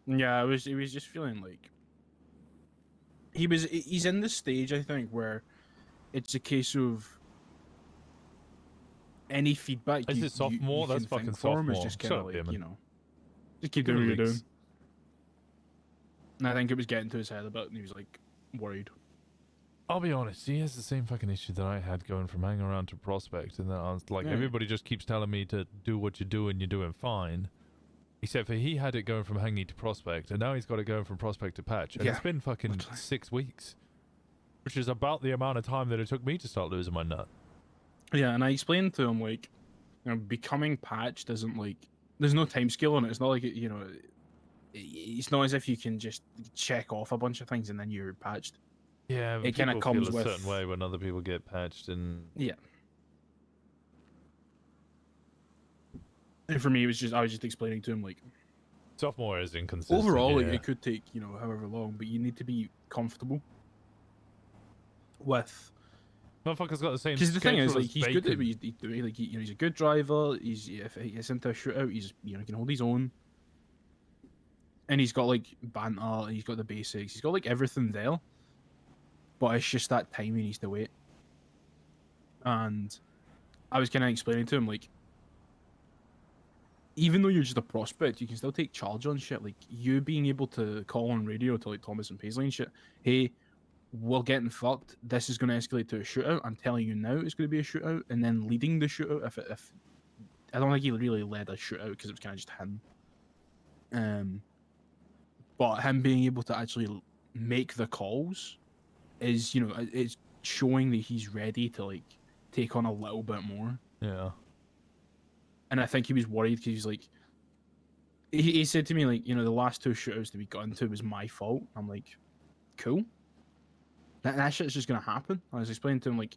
Yeah, he was just feeling like he's in this stage, I think, where it's a case of any feedback. Is it sophomore? That's fucking sophomore. Is just kind Shut of up, like, Damon. you know, just keep doing what you're doing. And I think it was getting to his head a bit, and he was like worried. I'll be honest, he has the same fucking issue that I had going from hanging around to Prospect, and then I was like, Yeah. everybody just keeps telling me to do what you're doing, you're doing fine. Except for he had it going from Hangy to Prospect, and now he's got it going from Prospect to Patch, and it's Yeah. been fucking 6 weeks. Which is about the amount of time that it took me to start losing my nut. Yeah, and I explained to him, like, you know, becoming patched isn't like, there's no time scale on it. It's not like, you know, it's not as if you can just check off a bunch of things and then you're patched. Yeah, but it kind of people comes feel a with certain way when other people get patched, and yeah. And for me, it was just I was just explaining to him like, sophomore is inconsistent. overall, like, yeah. it could take, you know, however long, but you need to be comfortable with. Motherfucker's got the same. Because the thing is, schedule like, as he's good at bacon. what he's doing. Like, you know, he's a good driver. If he gets into a shootout, he's, you know, he can hold his own. And he's got like banter. He's got the basics. He's got like everything there. But it's just that time he needs to wait. And I was kind of explaining to him, like, even though you're just a prospect, you can still take charge on shit. Like, you being able to call on radio to like Thomas and Paisley and shit. Hey, we're getting fucked. This is going to escalate to a shootout. I'm telling you now, it's going to be a shootout. And then leading the shootout, if I don't think he really led a shootout because it was kind of just him. But him being able to actually make the calls is, you know, it's showing that he's ready to like take on a little bit more. Yeah. And I think he was worried because he's like, he said to me, like, you know, the last 2 shootouts that we got into was my fault. I'm like, cool. That shit's just going to happen. I was explaining to him, like,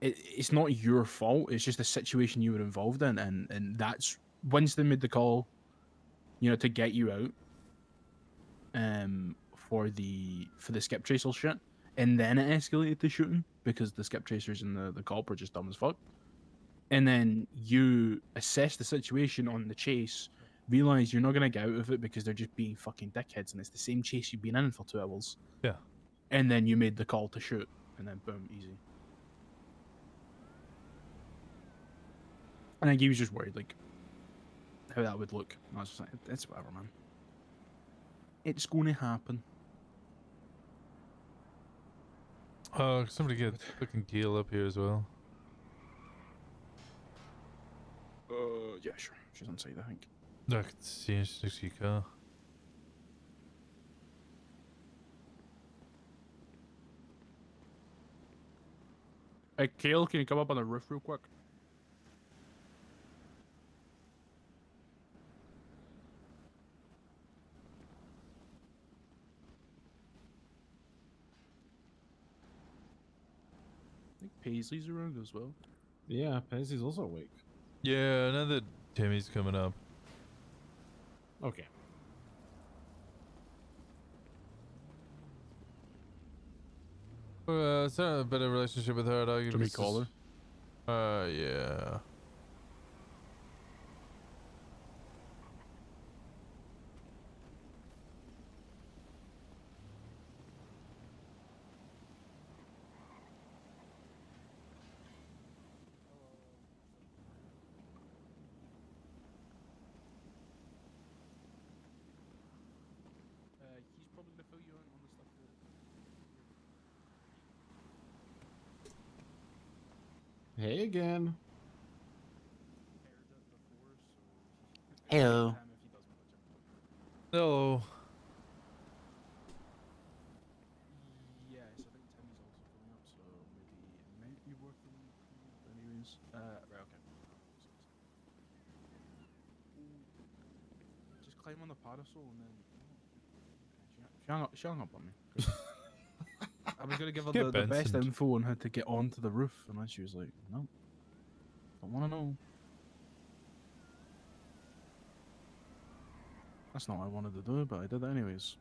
it's not your fault. It's just a situation you were involved in. And that's, Winston made the call, you know, to get you out for the skip tracer shit. And then it escalated to shooting because the skip tracers and the cop were just dumb as fuck. And then you assess the situation on the chase, realize you're not going to get out of it because they're just being fucking dickheads, and it's the same chase you've been in for 2 hours. Yeah. And then you made the call to shoot, and then boom, easy. I think he was just worried, like, how that would look. And I was just like, it's whatever, man. It's going to happen. Somebody get fucking Keel up here as well. Yeah, sure. She's on site, I think. I can see she's next to your car. Hey, Kale, can you come up on the roof real quick? I think Paisley's around as well. Yeah, Paisley's also awake. Yeah, now that Timmy's coming up. Okay. Is there a better relationship with her? I'd argue. Should we call her? Yeah. He's probably gonna fill you in on the stuff that... Hey again. Hello. Hello. Yes, I think Timmy's also filling up, so maybe it might be worth them. Anyways, right, okay. Just climb on the parasol and then. She hung up on me. I was gonna give her Get the best Benson. info on how to get onto the roof, and then she was like, "No, don't want to know." That's not what I wanted to do, but I did it anyways.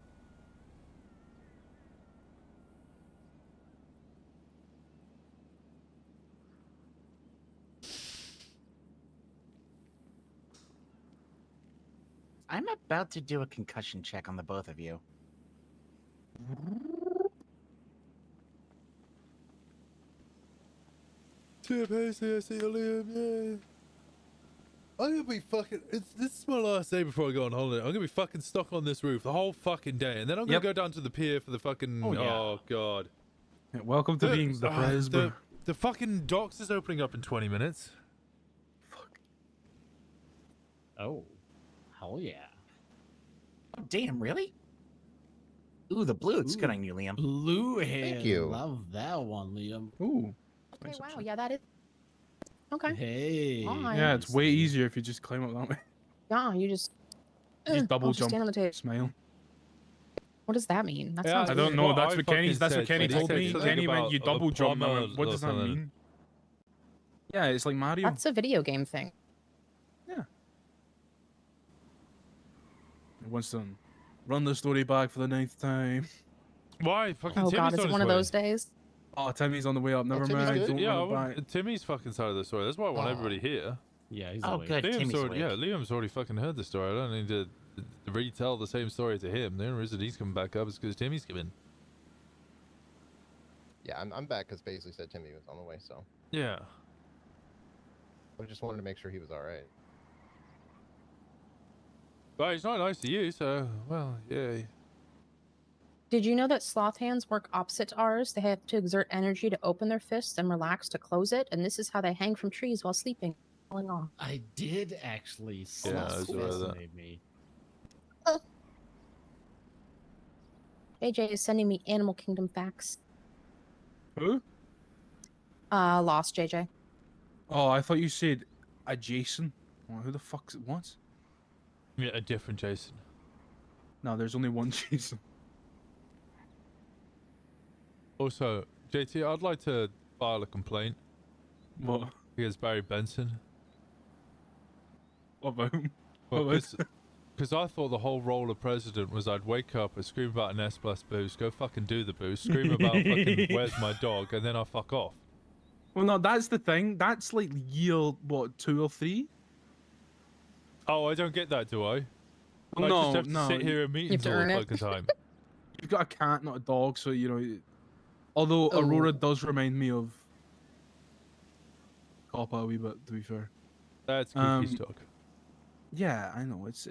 I'm about to do a concussion check on the both of you. See Paisley, I see Liam, yeah. I'm gonna be fucking. This is my last day before I go on holiday. I'm gonna be fucking stuck on this roof the whole fucking day, and then I'm gonna Yep. go down to the pier for the fucking. Oh, yeah. Oh god. Yeah, welcome to being the Presby. The fucking docks is opening up in 20 minutes. Oh, hell yeah. Oh, damn, really? Ooh, the blue looks good on you, Liam. Blue hair. Thank you. Love that one, Liam. Ooh. Okay, wow, yeah, that is. Okay. Hey. Fine. Yeah, it's way easier if you just climb up that way. Yeah, you just. Just double I'll jump. stand on the table. Smile. What does that mean? That Yeah, sounds I don't weird. know. what That's I what Kenny. fucking That's what said. Kenny He told said me. something Kenny went, about you a double jump. I plumber went, what or does that something. mean? Yeah, it's like Mario. That's a video game thing. Winston, run the story back for the 9th time. Why? Fucking Oh Timmy's god, is on it his one of way. those days? Oh, Timmy's on the way up. Never Timmy's mind. good? Don't Yeah, I run it want back. Timmy's fucking side of the story. That's why I want everybody here. Yeah, he's Oh, awake. good. Liam's Timmy's already, awake. Liam's already fucking heard the story. I don't need to retell the same story to him. The only reason he's coming back up is because Timmy's coming. Yeah, I'm back because Paisley said Timmy was on the way, so Yeah. I just wanted to make sure he was all right. But he's not nice to you, so, well, yeah. Did you know that sloth hands work opposite to ours? They have to exert energy to open their fists and relax to close it, and this is how they hang from trees while sleeping. Falling off. I did actually. Yeah, Sloths I saw that. fascinate me. AJ is sending me Animal Kingdom facts. Who? Lost JJ. Oh, I thought you said a Jason. Well, who the fuck's it? What? Yeah, a different Jason. No, there's only one Jason. Also, JT, I'd like to file a complaint What? against Barry Benson. What about him? Well, What was- because I thought the whole role of president was I'd wake up and scream about an S plus boost, go fucking do the boost, scream about fucking where's my dog, and then I fuck off. Well, no, that's the thing. That's like year, what, 2 or 3? Oh, I don't get that, do I? Well, I no, just have to no. sit here in have meetings to all earn the it. fucking time. You've got a cat, not a dog, so, you know... Although Aurora does remind me of... Coppa a wee bit, to be fair. That's Kiki's dog. Yeah, I know. It's I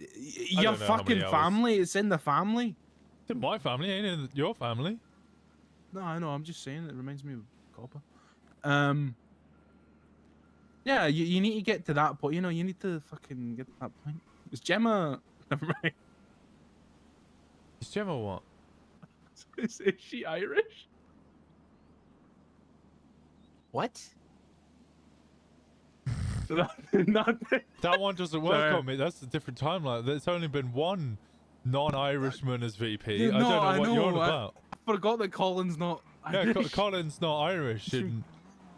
your don't know how fucking many hours. family. It's in the family. It's in my family, ain't in your family. No, I know. I'm just saying. It reminds me of Coppa. Yeah, you need to get to that point. You know, you need to fucking get to that point. Is Gemma? Never mind. Is Gemma what? Is she Irish? What? Nothing. That one doesn't work Sorry. on me. That's a different timeline. There's only been one non-Irishman as VP. Yeah, I don't know what you're on I about. forgot that Colin's not Yeah, Irish. Colin's not Irish. And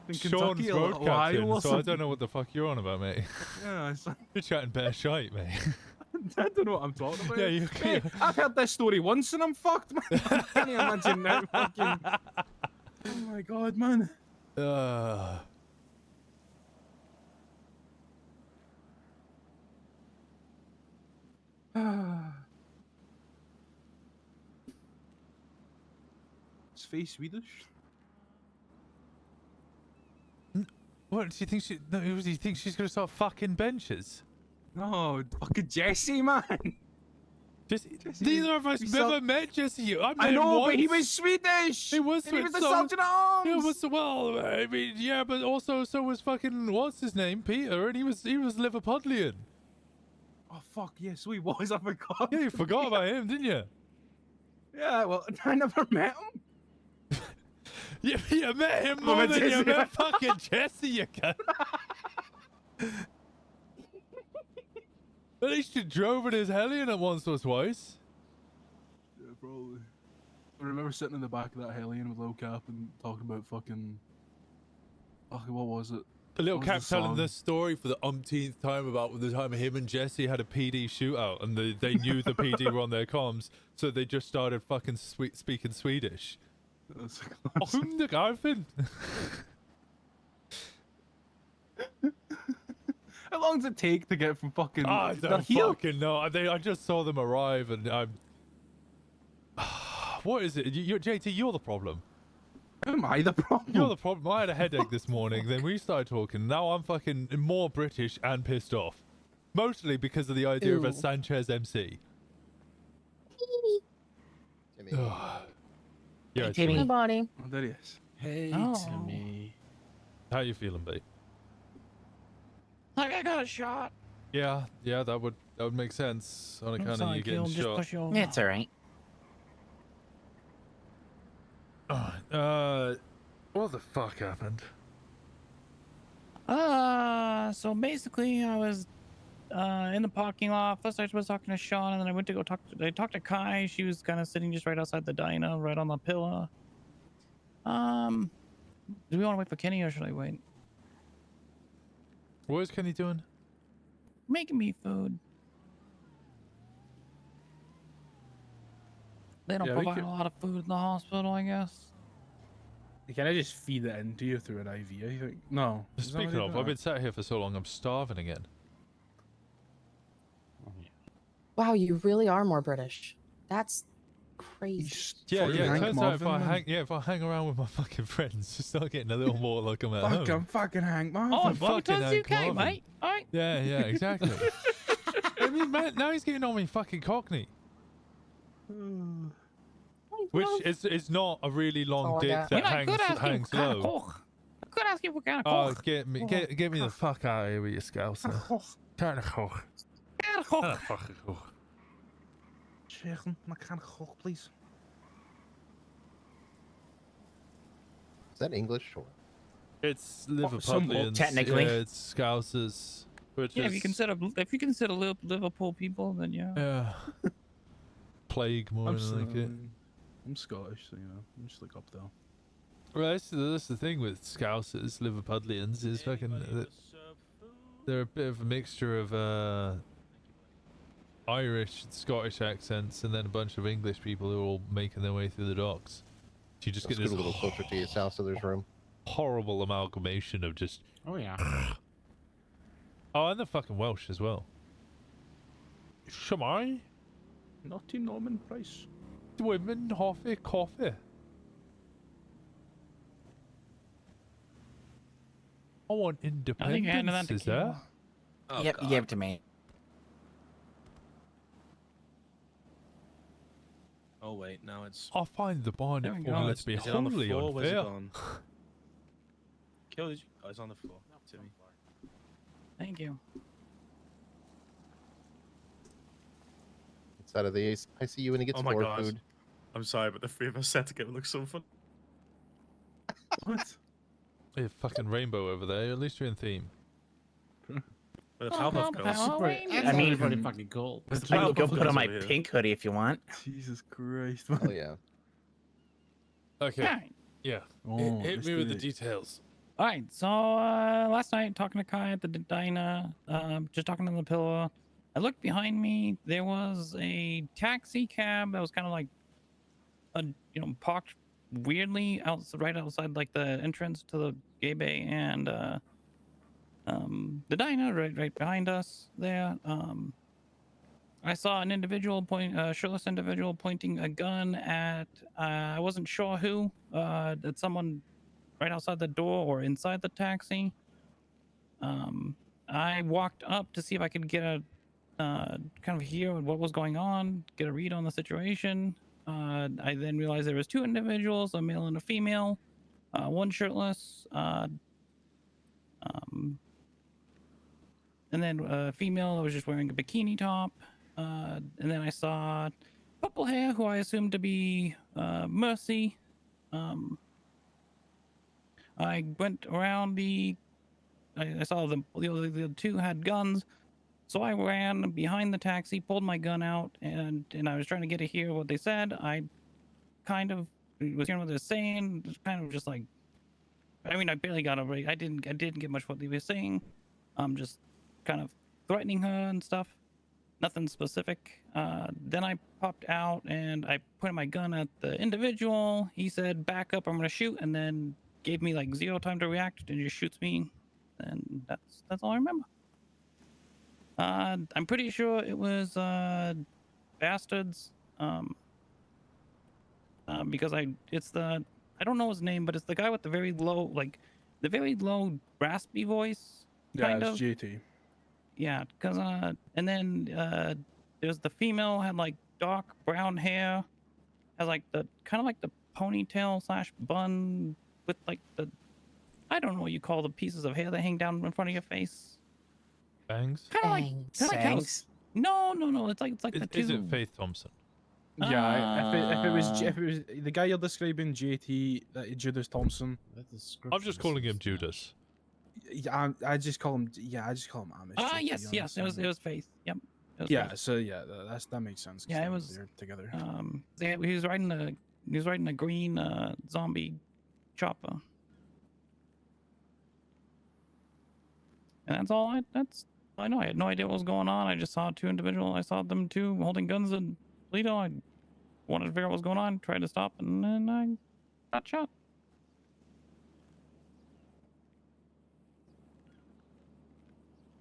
in Sean's Kentucky or road Ohio captain, or so I something. don't know what the fuck you're on about, mate. Yeah, You're chatting better shite, mate. I don't know what I'm talking about. Yeah, you Hey, I've heard this story once and I'm fucked, man. Can you imagine now? Fucking... Oh my god, man. Is Fey Swedish? What do you think she? No, do you think she's gonna start fucking benches? No, fucking Jesse, man. Jesse, neither of us we never saw- met Jesse. I know, but he was Swedish. He was. And he was the so- Sergeant at Arms. Yeah, well, I mean, yeah, but also so was fucking what's his name, Peter, and he was Liverpudlian. Oh fuck, yes, we was. I forgot. Yeah, you forgot about him, didn't you? Yeah, well, I never met him. You met him I more met than you Jesse. met fucking Jesse, you cunt. At least you drove in his Hellion at once or twice. Yeah, probably. I remember sitting in the back of that Hellion with low cap and talking about fucking what was it? The little What cap was the telling song? this story for the umpteenth time about the time him and Jesse had a PD shootout, and they knew the PD were on their comms, so they just started fucking speaking Swedish. That's Hundegarfen. How long does it take to get from fucking? I they're don't here? fucking know. I just saw them arrive, and I'm. What is it? JT, you're the problem. Am I the problem? You're the problem. I had a headache this morning. Then we started talking. Now I'm fucking more British and pissed off. Mostly because of the idea of a Ew. Sanchez MC. Timmy. Yeah, Timmy. Hi, buddy. Oh, there he is. Hey, Oh. Timmy. How you feeling, babe? Like I got a shot. Yeah, that would make sense on account of sorry, you getting Keel, just shot. push you over. It's all right. What the fuck happened? So basically, I was in the parking lot. First, I was talking to Sean, and then I went to go talk to Kai. She was kind of sitting just right outside the diner, right on the pillar. Do we want to wait for Kenny, or should I wait? What is Kenny doing? Making me food. They don't Yeah, we provide could- a lot of food in the hospital, I guess. Can I just feed it into you through an IV? I think. No. is that what Speaking they of, do? I've been sat here for so long, I'm starving again. Wow, you really are more British. That's crazy. Yeah, Fucking it Hank turns out if Marvin, man. if I hang around with my fucking friends, just start getting a little more like I'm at home. Fucking Hank Marvin. Oh, I'm welcome to fucking the Hank UK, Marvin. mate. All right. Yeah, exactly. I mean, man, now he's getting on me fucking Cockney. Which is not a really long dick that hangs low. I could ask you what kind of Oh, cook. get me the fuck out of here with your scouser. Kind of cock. Fucking cock. Chicken, my kind of cook, please. Is that English or? It's somewhat, Liverpudlians. technically. Yeah, it's Scousers. Which Yeah, is, if you consider Liverpool people, then yeah. Yeah. Plague more I'm, than like it. I'm Scottish, so you know, I'm just like up there. Well, that's the thing with Scousers, Liverpudlians, is fucking. They're a bit of a mixture of Irish, Scottish accents, and then a bunch of English people who are all making their way through the docks. So you just Let's get get this a little closer to your house, so there's room. horrible amalgamation of just. Oh yeah. Oh, and the fucking Welsh as well. Shemai? Naughty Norman Price. Women, coffee. I want independence, is there? Oh, yep, you gave it to me. Oh wait, now it's. I find the bond There we formula go. to be Is it on the wholly floor? Where's it unfair. gone? Kill is. Oh, it's on the floor. Timmy. Thank you. It's out of the ICU when he gets Oh my floor god. food. I'm sorry, but the three of us sat together looks so fun. What? Yeah, fucking rainbow over there. At least you're in theme. Where the Powerpuff Girls. I mean, pretty fucking cool. I can go put on my over here. pink hoodie if you want. Jesus Christ. Oh yeah. Okay. Alright. Yeah. Oh, Hit me with the Mr. details. All right, so last night talking to Kai at the diner, just talking on the pillow. I looked behind me. There was a taxi cab that was kind of like, parked weirdly right outside like the entrance to the gay bay and the diner right behind us there. I saw an individual shirtless individual pointing a gun at I wasn't sure who, at someone right outside the door or inside the taxi. I walked up to see if I could get a kind of hear what was going on, get a read on the situation. I then realized there was two individuals, a male and a female, one shirtless, and then a female that was just wearing a bikini top. And then I saw purple hair, who I assumed to be Mercy. I went around I saw the two had guns, so I ran behind the taxi, pulled my gun out, and I was trying to get to hear what they said. I kind of was hearing what they're saying, just kind of just like, I mean, I barely got over it. I didn't get much what they were saying. Just kind of threatening her and stuff. Nothing specific. Then I popped out and I pointed my gun at the individual. He said, "Back up, I'm gonna shoot," and then gave me like 0 time to react and just shoots me. And that's all I remember. I'm pretty sure it was bastards. Because I don't know his name, but it's the guy with the very low raspy voice. Yeah, Kind it's of. JT. Yeah, cause and then there's the female, had like dark brown hair, has like the kind of like the ponytail / bun with like the, I don't know what you call the pieces of hair that hang down in front of your face. Bangs? Kind of like Bangs? No. It's like the two. Is it Faith Thompson? Yeah, if it was the guy you're describing, JT, Judas Thompson. I'm just calling him Judas. Yeah, I just call him. Yeah, I just call him Amish. Ah, yes, it was Faith. Yep. It was Yeah, Faith. so yeah, that makes sense. 'cause Yeah, it they were was there together. he was riding a green zombie chopper, and that's all I know. I had no idea what was going on. I just saw I saw them two holding guns in Paleto. I wanted to figure out what was going on, tried to stop, and then I got shot.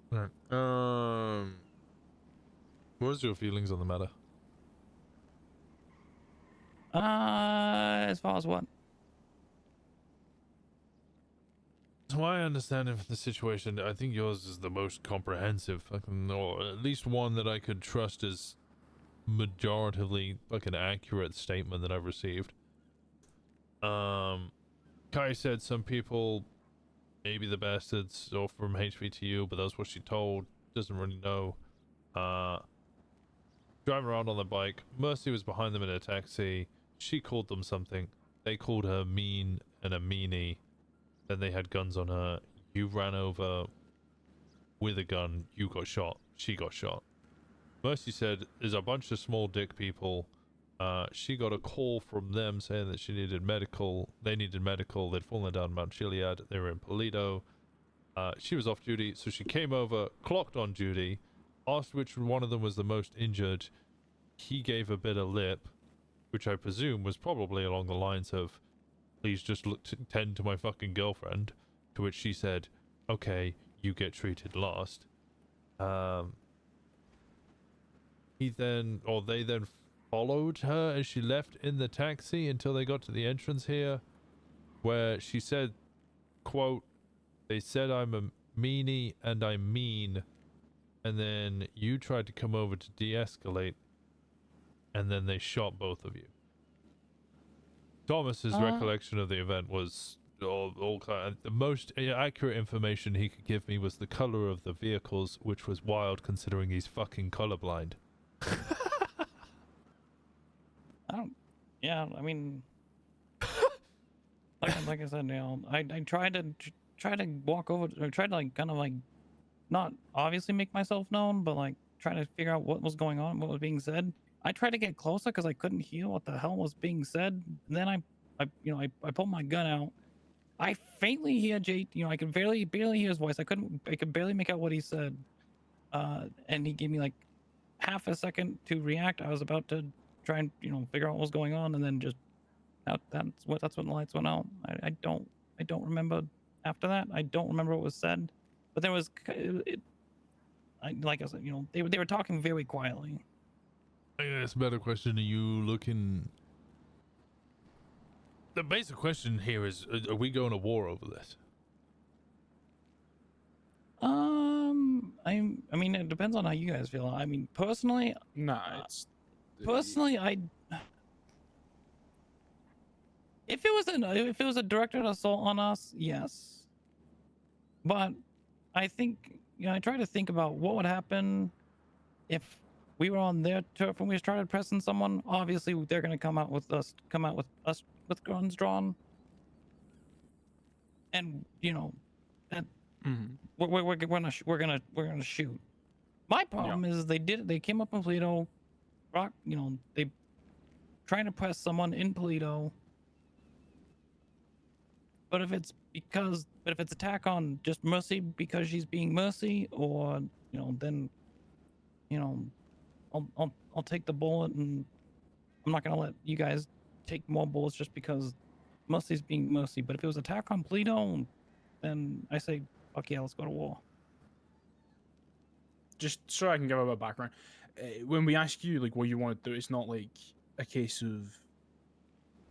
Right. What was your feelings on the matter? As far as what? To my understanding of the situation, I think yours is the most comprehensive, fucking, or at least one that I could trust as majoritively fucking accurate statement that I've received. Kai said some people, maybe the bastards, or from HVTU, but that's what she told. Doesn't really know. Driving around on the bike. Mercy was behind them in a taxi. She called them something. They called her mean and a meanie. Then they had guns on her. You ran over with a gun. You got shot. She got shot. Mercy said there's a bunch of small dick people. She got a call from them saying that she needed medical. They needed medical. They'd fallen down Mount Chiliad. They were in Paleto. She was off duty, so she came over, clocked on duty, asked which one of them was the most injured. He gave a bit of lip, which I presume was probably along the lines of, please just tend to my fucking girlfriend. To which she said, okay, you get treated last. They then followed her as she left in the taxi until they got to the entrance here, where she said, quote, they said I'm a meanie and I'm mean, and then you tried to come over to de-escalate, and then they shot both of you. Thomas's recollection of the event was all kind. The most accurate information he could give me was the color of the vehicles, which was wild considering he's fucking colorblind. Yeah, I mean, like I said, you know, I tried to walk over, or tried to like kind of like not obviously make myself known, but like try to figure out what was going on, what was being said. I tried to get closer because I couldn't hear what the hell was being said. And then I pulled my gun out. I faintly hear Jay, you know, I could barely hear his voice. I could barely make out what he said. And he gave me like half a second to react. I was about to try and, you know, figure out what was going on, and then just that's when the lights went out. I don't remember after that. I don't remember what was said, but there was like I said, you know, they were talking very quietly. I guess a better question, are you looking... The basic question here is, are we going to war over this? I mean, it depends on how you guys feel. I mean, personally, if it was a directed assault on us, yes. But I think, you know, I try to think about what would happen if we were on their turf and we started pressing someone. Obviously, they're going to come out with us with guns drawn, and you know that we're gonna shoot. My problem is they came up in Paleto, you know, they trying to press someone in Paleto. But if it's attack on just Mercy because she's being Mercy, or you know, then you know, I'll take the bullet, and I'm not gonna let you guys take more bullets just because Mercy's being Mercy. But if it was attack on Paleto, then I say, fuck yeah, let's go to war. Just so I can give a bit of background, when we ask you like what you want to do, it's not like a case of.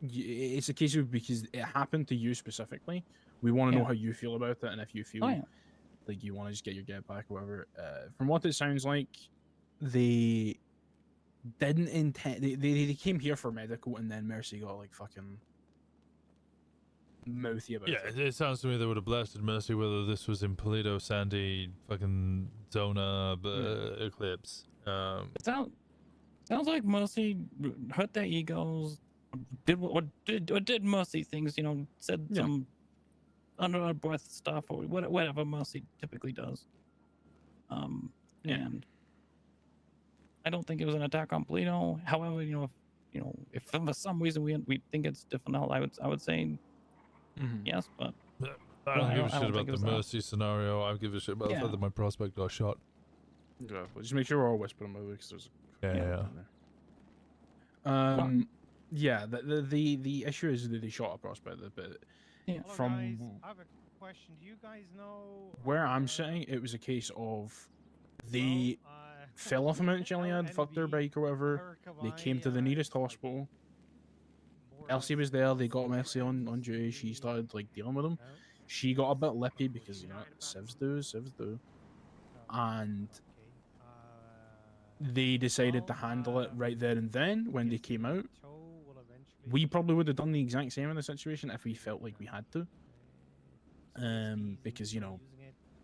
It's a case of because it happened to you specifically. We want to know how you feel about it, and if you feel like you want to just get your get back or whatever. From what it sounds like, they didn't intend. They came here for medical, and then Mercy got like fucking mouthy about Yeah, it. it sounds to me they would have blasted Mercy whether this was in Paleto, Sandy, fucking Zona, Eclipse. It sounds like Mercy hurt their egos, did Mercy things, you know, said some under her breath stuff or whatever Mercy typically does. And I don't think it was an attack on Paleto. However, if for some reason we think it's different, I would say yes, but I don't give a shit don't about think it the was that. Mercy scenario. I give a shit about the fact that my prospect got shot. Yeah, but just make sure we're all whispering about it because there's Yeah. Yeah, the issue is that they shot a prospect, but from I have a question. Do you guys know where I'm sitting, it was a case of they fell off a Mount Gilead, fucked their bike or whatever. They came to the nearest hospital. Elsie was there. They got Mercy on duty. She started like dealing with them. She got a bit lippy because civs do, and they decided to handle it right there and then when they came out. We probably would have done the exact same in the situation if we felt like we had to. Because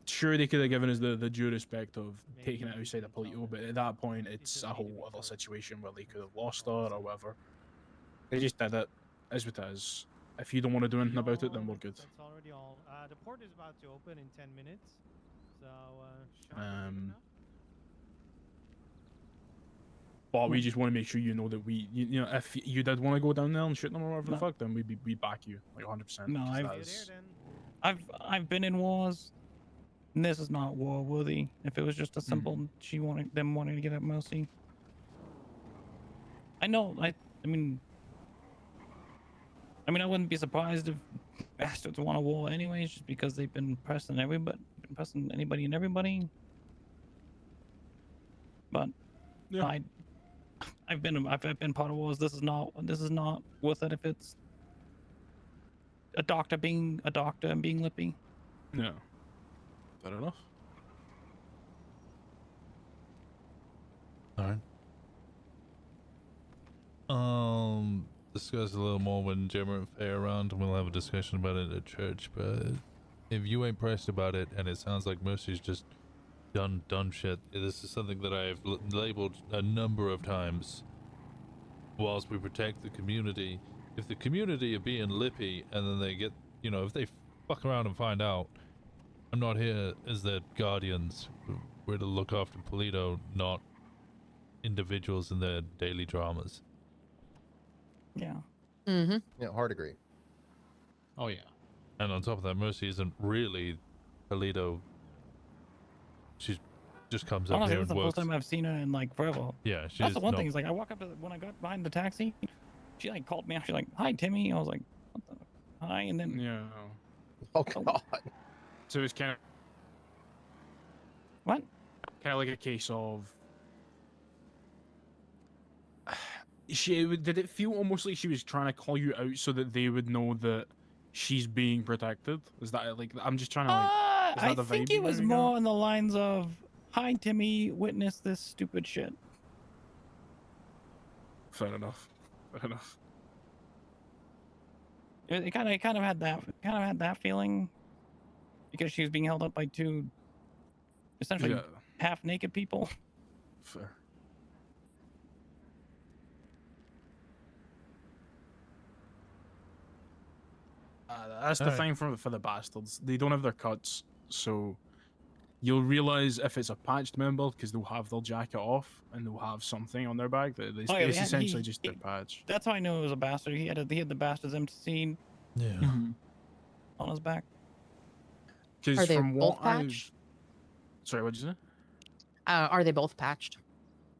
sure they could have given us the due respect of taking it outside of Paleto, but at that point it's a whole other situation where they could have lost her or whatever. They just did it as it is. If you don't want to do anything about it, then we're good. That's already all. The port is about to open in 10 minutes. So, But we just want to make sure you know that if you did want to go down there and shoot them or whatever the fuck, then we back you like 100%. No, I've been in wars. And this is not war worthy. If it was just a simple them wanting to get at Mercy. I know. I mean, I wouldn't be surprised if bastards want a war anyways, just because they've been pressing anybody and everybody. But I've been part of wars. This is not worth it if it's a doctor being a doctor and being lippy. Yeah. Fair enough. Alright. Discuss a little more when Gemma and Fey are around, and we'll have a discussion about it at church. But if you ain't pressed about it, and it sounds like Mercy's just done shit, this is something that I've labeled a number of times. Whilst we protect the community, if the community are being lippy, and then they get, if they fuck around and find out, I'm not here as their guardians. We're to look after Paleto, not individuals in their daily dramas. Yeah. Yeah, hard agree. Oh yeah. And on top of that, Mercy isn't really Paleto. She just comes up Honestly, here that's and the works. first time I've seen her in like forever. Yeah, she's that's the one not- thing. Is like I walk up to when I got behind the taxi, she like called me out. She's like, "Hi, Timmy." I was like, "What the hi?" And then Oh god. So it's kind of what? Kind of like a case of did it feel almost like she was trying to call you out so that they would know that she's being protected? Is that like I'm just trying to like? Is that I the think vibe it was more on the lines of, "Hi, Timmy, witness this stupid shit." Fair enough. Fair enough. It kind of had that feeling, because she was being held up by two, essentially half naked people. Fair. That's the thing for the bastards. They don't have their cuts, so you'll realize if it's a patched member because they'll have their jacket off and they'll have something on their back. It's essentially just their patch. That's how I knew it was a bastard. He had the bastard's MC on his back. Are they both patched? Sorry, what'd you say? Are they both patched?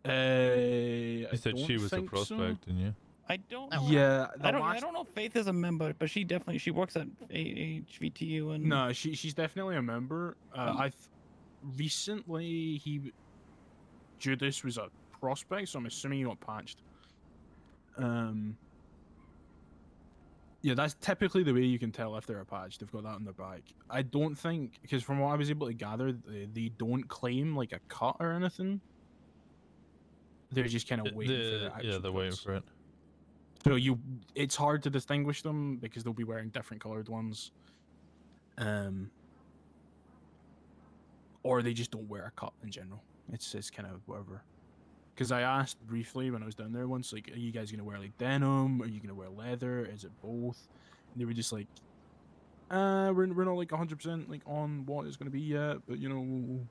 You said she was a prospect, didn't you? I don't know. Yeah, I don't know if Faith is a member, but she works at HVTU and No, she's definitely a member. Recently Judas was a prospect, so I'm assuming he got patched. Yeah, that's typically the way you can tell if they're a patch. They've got that on their back. I don't think, because from what I was able to gather, they don't claim like a cut or anything. They're just kind of waiting for the actual they're waiting for it. So it's hard to distinguish them because they'll be wearing different colored ones. Or they just don't wear a cut in general. It's kind of whatever. Because I asked briefly when I was down there once, like, are you guys gonna wear like denim? Are you gonna wear leather? Is it both? And they were just like, we're not like 100% like on what it's gonna be yet, but you know,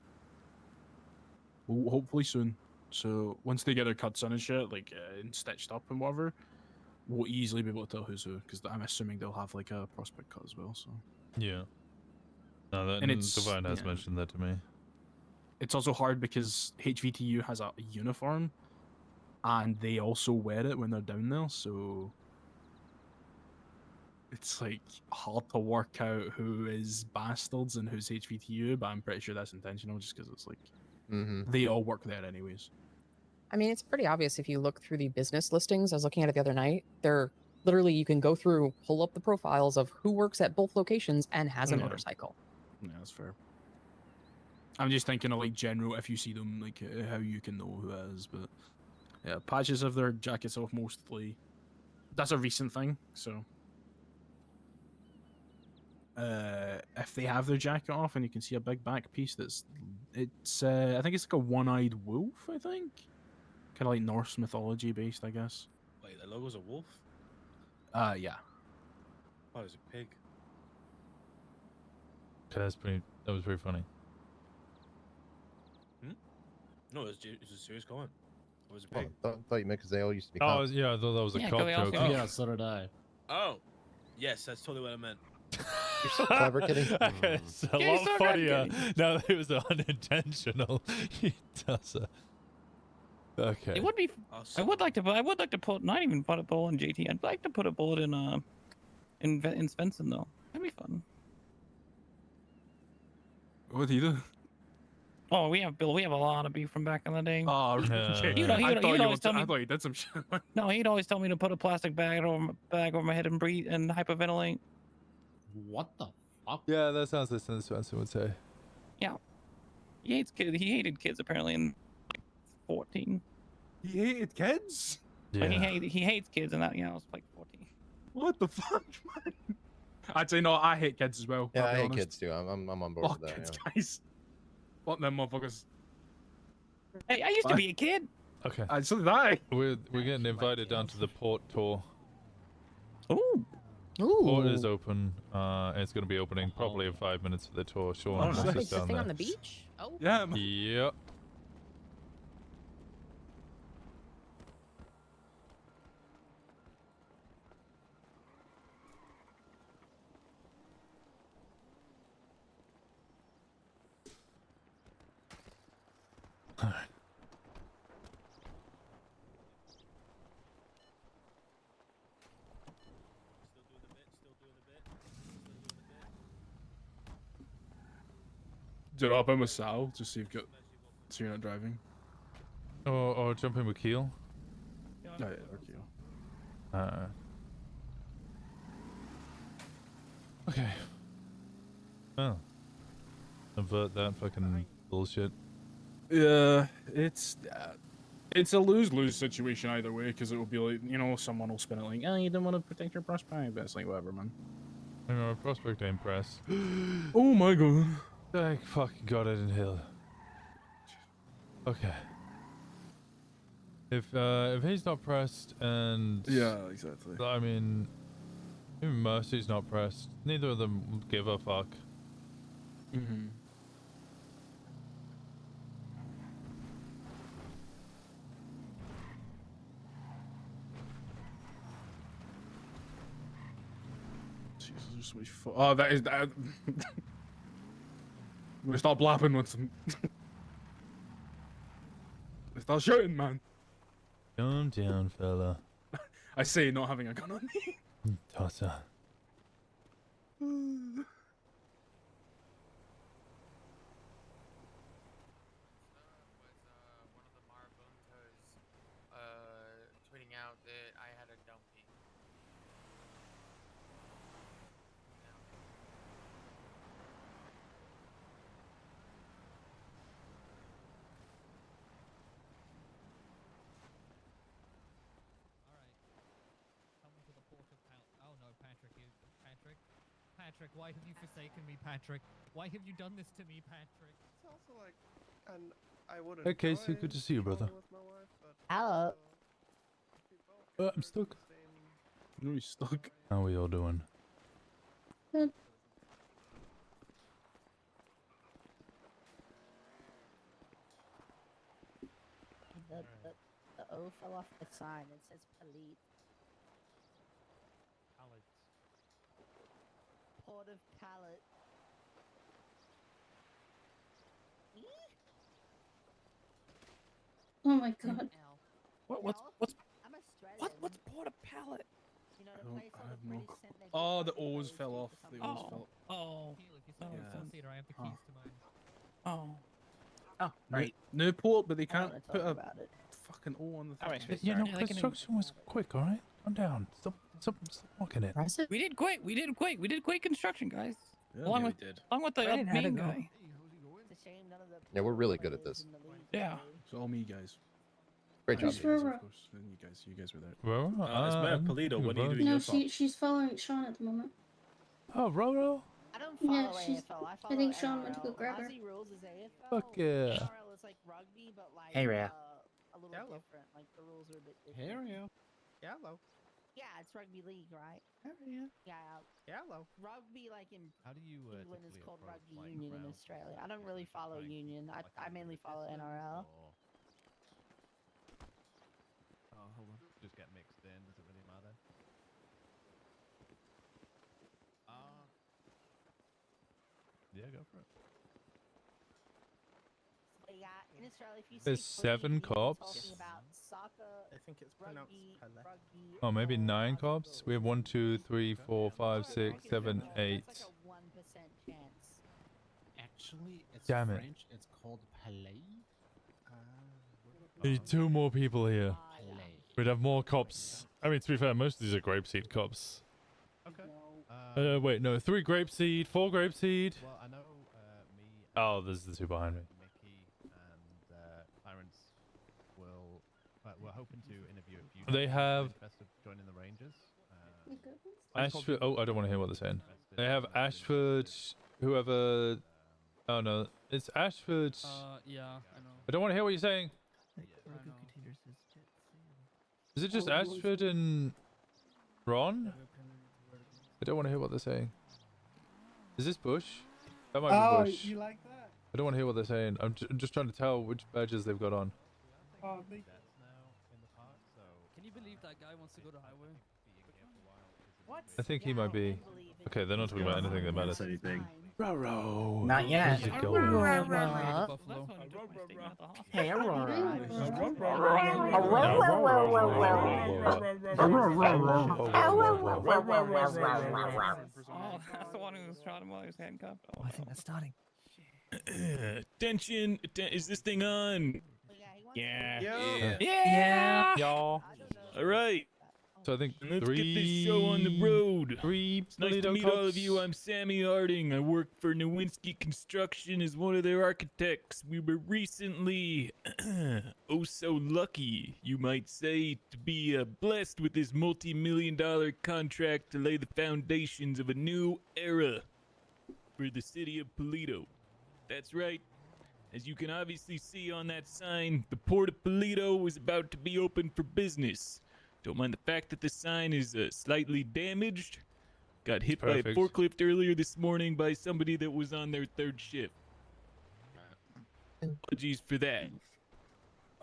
we'll hopefully soon. So once they get their cuts on and shit, like and stitched up and whatever, we'll easily be able to tell who's who. Because I'm assuming they'll have like a prospect cut as well. So Yeah. No, that, and it's Divine has yeah. mentioned that to me. It's also hard because HVTU has a uniform, and they also wear it when they're down there. So it's like hard to work out who is bastards and who's HVTU. But I'm pretty sure that's intentional, just because it's like they all work there anyways. I mean, it's pretty obvious if you look through the business listings. I was looking at it the other night. They're literally, you can go through, pull up the profiles of who works at both locations and has a Yeah. motorcycle. Yeah, that's fair. I'm just thinking of like general, if you see them, like how you can know who it is. But yeah, patches of their jackets off mostly. That's a recent thing. So if they have their jacket off and you can see a big back piece, it's I think it's like a one-eyed wolf. I think kind of like Norse mythology based, I guess. Wait, the logo's a wolf? Yeah. Oh, it's a pig. Okay, that was pretty funny. No, it's a serious comment. It was a Oh, pig. thought you meant because they all used to be. Oh, cops. yeah, I thought that was a Yeah, cop Gilly also- joke. Oh. Yeah, so did I. Oh, yes, that's totally what I meant. You're so clever, Kitty. It's a Kitty's lot so good, funnier Kitty. now that it was unintentional. He does it. Okay. It would be. I would like to put not even put a bullet in JT. I'd like to put a bullet in Svensson though. That'd be fun. What do you do? Oh, we have a lot of beef from back in the day. Oh, okay. You know, I thought he'd you always tell me. I thought you did some shit. No, he'd always tell me to put a plastic bag over my head and breathe and hyperventilate. What the fuck? Yeah, that sounds like something Spencer would say. Yeah, he hates kids. He hated kids apparently in 14. He hated kids? Like, he hates kids and that. Yeah, I was like 14. What the fuck, man? I'd say no. I hate kids as well. Yeah, I'll I be hate honest. kids too. I'm on board Fuck with that. kids, Yeah. guys. Fuck them motherfuckers. Hey, I used to be a kid. Okay. So did I. We're getting invited down to the port tour. Ooh. Port is open. It's going to be opening probably in 5 minutes for the tour. Sean wants us Wait, the down thing there. on the beach? Oh. Yeah. Man. Yep. Do you know, I'll in with Sal, just so so you're not driving. Or jump in with Keel. Oh, yeah, okay. Okay. Oh. Avert that fucking bullshit. Yeah, it's a lose-lose situation either way, because it will be like, you know, someone will spin it like, oh, you didn't want to protect your prospect, but it's like, whatever, man. I know, prospect ain't press. Oh my god. Thank fucking god I didn't heal. Okay. If he's not pressed and yeah, exactly. I mean, even Mercy's not pressed. Neither of them give a fuck. Mm-hmm. Jesus, there's so much oh, that is that. We start blabbing with some. They start shooting, man. Calm down, fella. I say not having a gun on me. Tosser. Tweeting out that I had a dumpy. Patrick? Why have you forsaken me, Patrick? Why have you done this to me, Patrick? It's also like, and I wouldn't. Hey, Casey, good to see you, brother. With my wife, but Hello. I'm stuck. No, he's stuck. How are we all doing? Good. The O fell off the sign. It says Paleto. Port of Pallet. Oh my god. What's I'm Australian. what's Port of Pallet? You know, I the don't. place I all have the no. British sent their Oh, the goods O's to fell go off. to The some O's place. fell. Oh. Keel, if you send me Yeah. a phone theater, I have the keys to mine. Oh. Oh, Right. No port, but they I can't wanna put talk a about it. fucking O on the thing. Alright, You know, Yeah, they can- construction was quick, all right? Calm down. Stop mocking it. We did quick. We did quick construction, guys. Yeah, along we with did. along with the Brandon, how'd it main go? guy. It's a shame none of the Yeah, we're really pro good at players this. in the league Yeah. play. It's all me, guys. Great job. Who's Roro? Of course. And you guys were there. Well, It's Mayor Paleto. What are you doing No, your fault? she's following Sean at the moment. Oh, Roro? I don't Yeah, follow she's. AFL. I I follow think Sean went to go NRL. grab her. Aussie rules is AFL. Fuck yeah. NRL is like rugby, but like Hey, Rhea. a little Hello. different. Like the rules are a bit different. Area. Hello. Yeah, it's rugby league, right? Area. Yeah. Hello. Rugby, like in How do you England, is called rugby union in Australia. I don't really follow union. I mainly follow NRL. Oh, hold on. Just get mixed in. Does it really matter? Yeah, go for it. So yeah, in Australia, if you There's say footy, 7 you're cops. talking about soccer, I think it's pronounced Pele. rugby, Oh, maybe or 9 Aussie cops. rules. We have 1, 2, 3, 4, 5, 6, 7, 8. That's like a 1% chance. Actually, it's Damn it. French. It's called Palais. We need 2 more people here. Palais. We'd have more cops. I mean, to be fair, most of these are grapeseed cops. Okay. Wait, no, 3 grapeseed, 4 grapeseed. Well, I know me. Oh, there's the 2 behind me. Mickey and Clarence will. We're hoping to interview a few. They people have- interested in joining the Rangers. Ashford. Oh, I don't want to hear what they're saying. They have Ashford, whoever. Oh no, it's Ashford. Yeah, I know. I don't want to hear what you're saying. Is it just Ashford and Ron? I don't want to hear what they're saying. Is this Bush? That might be Bush. you like that? I don't want to hear what they're saying. I'm just trying to tell which badges they've got on. Oh, That's now in the park, so. Can you believe that guy wants to go to highway? What? I think he might be. Okay, they're not talking about anything that matters. Roro. Not yet. How's it going? Hey, Aurora. Oh, that's the one who was shot him while he was handcuffed. Oh, I think that's starting. Attention! Is this thing on? Yeah. Yeah. Y'all. All right. So I think Let's 3. get this show on the road. 3 It's nice to Paleto meet cops. all of you. I'm Sammy Harding. I work for Nowinski Construction as one of their architects. We were recently, oh so lucky, you might say, to be blessed with this multi-million-dollar contract to lay the foundations of a new era for the city of Paleto. That's right. As you can obviously see on that sign, the Port of Paleto is about to be open for business. Don't mind the fact that the sign is slightly damaged. Got hit by a Perfect. forklift earlier this morning by somebody that was on their 3rd shift. Apologies for that.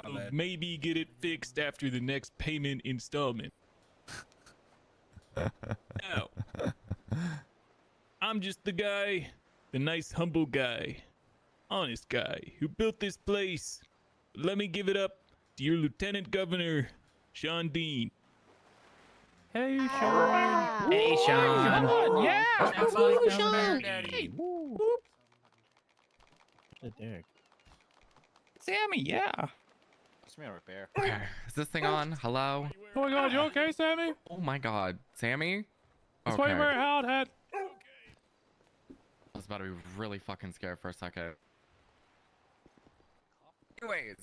I'll maybe get it fixed after the next payment installment. Now, I'm just the guy, the nice humble guy, honest guy who built this place. Let me give it up to your Lieutenant Governor, Sean Dean. Hey, Sean. Hey, Sean. Yeah. That's like Sean. Hey. Derek. Sammy, yeah. It's me a repair. Is this thing on? Hello? Oh my god, you okay, Sammy? Oh my god. Sammy? That's why you wear a hard hat. I was about to be really fucking scared for a second. Anyways,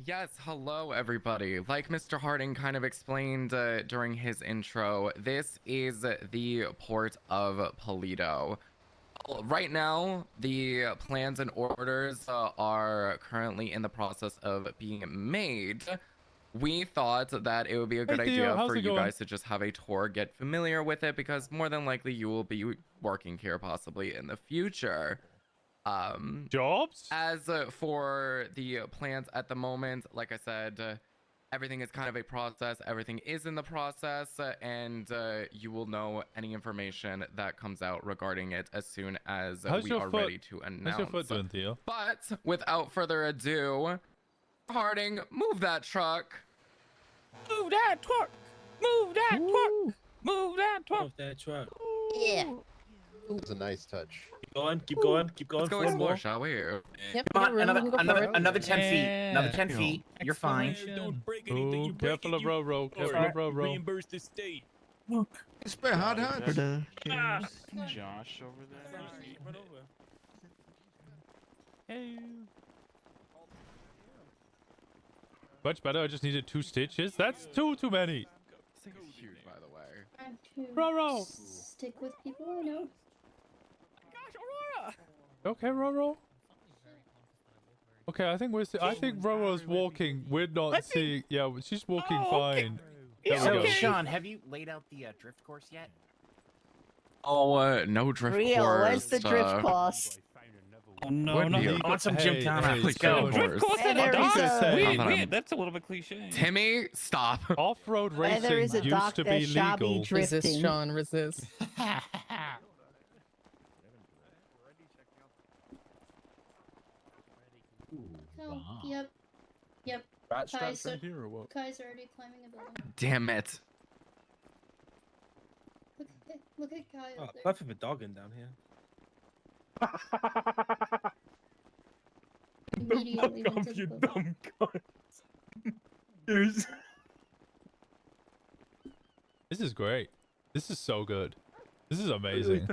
yes, hello everybody. Like Mr. Harding kind of explained during his intro, this is the port of Paleto. Right now, the plans and orders are currently in the process of being made. We thought that it would be a good idea for you guys to just have a tour, get familiar with it, because more than likely you will be working here possibly in the future. Jobs? As for the plans at the moment, like I said, everything is kind of a process. Everything is in the process, and you will know any information that comes out regarding it as soon as we are ready to announce. How's your foot doing, Theo? But without further ado, Harding, move that truck. Move that truck. Move that truck. Move that truck. Move that truck. Yeah. It was a nice touch. Keep going, keep going, keep going. Let's go explore, shall we? Yep. Come on, room, we can go forward. another 10 feet. Another 10 feet. You're fine. Don't break anything. You break careful it, of you Ro-Ro, careful of Ro-Ro. reimburse the state. Look. It's been hot. Josh over there. Run over. Hey. Much better. I just needed 2 stitches. That's too many. This thing is huge, by the way. I have to Ro-Ro. stick with people I know. Okay, Ro-Ro. Okay, I think Ro-Ro's walking. We're not seeing. Yeah, she's walking fine. There we So, go. Sean, have you laid out the drift course yet? Oh, no drift Real, course. where's the drift course? Oh no, What no. deal? I want some Gymkhana. Let's go. Drift course Hey, in the there is dark. a- Weird. That's a little bit cliche. Timmy, stop. Off-road Where there is racing a used to be shabby legal. drifting. Resist, Sean, resist. Oh, yep. Rat straps Kai's, right here or what? Kai's already climbing a building. Damn it. Look at Kai Oh, up there. enough of a dog in down here. Immediately went to the building. There's... This is great. This is so good. This is amazing.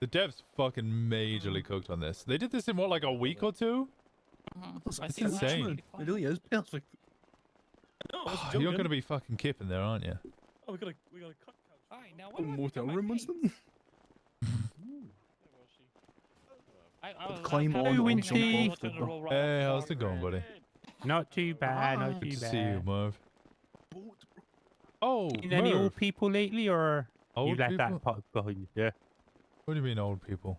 The devs fucking majorly cooked on this. They did this in what, like a week or 2? That's insane. It really is perfect. You're gonna be fucking kipping there, aren't you? Oh, we gotta cut. Alright, now A motel room, Winston. Climb on and jump off the door. Hey, how's it going, buddy? Not too bad, not Good too to bad. see you, Merv. Oh, Seen any Merv. old people lately, or you Old left people? that pot behind? Yeah. What do you mean, old people?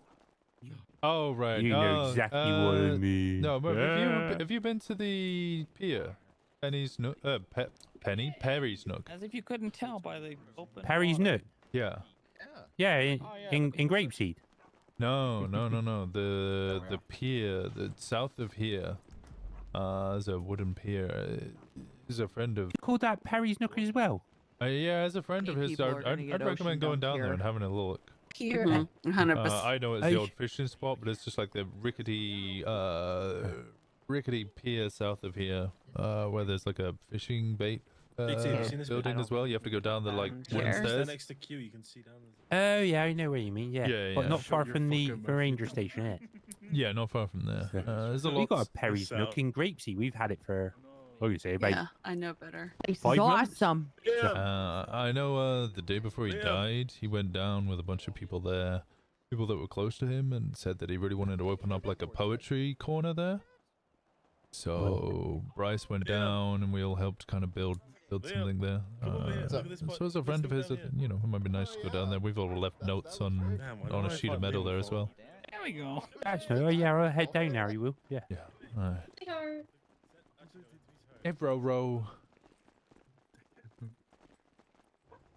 Oh, right. You know exactly what I mean. No, Merv, Yeah. have you been to the pier? Penny's Nook? Perry's Nook. As if you couldn't tell by the open. Perry's Nook. Yeah. Yeah, in Grapeseed. No. The pier, the south of here. There's a wooden pier. Is a friend of. You call that Perry's Nook as well? Yeah, as a friend of his, people are gonna I'd get recommend ocean going dump down there here. and having a look. Here. 100%. I know it's the old fishing spot, but it's just like the rickety pier south of here, where there's like a fishing bait building as well. You have to go down the like wooden Stand stairs. next to Q, you can see down. Oh yeah, I know what you mean. Yeah, Yeah, but yeah. not Shut far your from the fucking ranger station. Eh? Yeah, not far from there. There's a lot. We got a Perry's Nook in Grapeseed. We've had it for, what do you say, about Yeah, I know better. This is 5 months? awesome. I know the day before he died, he went down with a bunch of people there, people that were close to him, and said that he really wanted to open up like a poetry corner there. So Bryce went down, and we all helped kind of build something there. So as a friend of his, it might be nice to go down there. We've all left notes on a sheet of metal there as well. There we go. That's no. Oh yeah, I'll head down there. You will. Yeah. Yeah. All right. They are. Hey, Ro-Ro.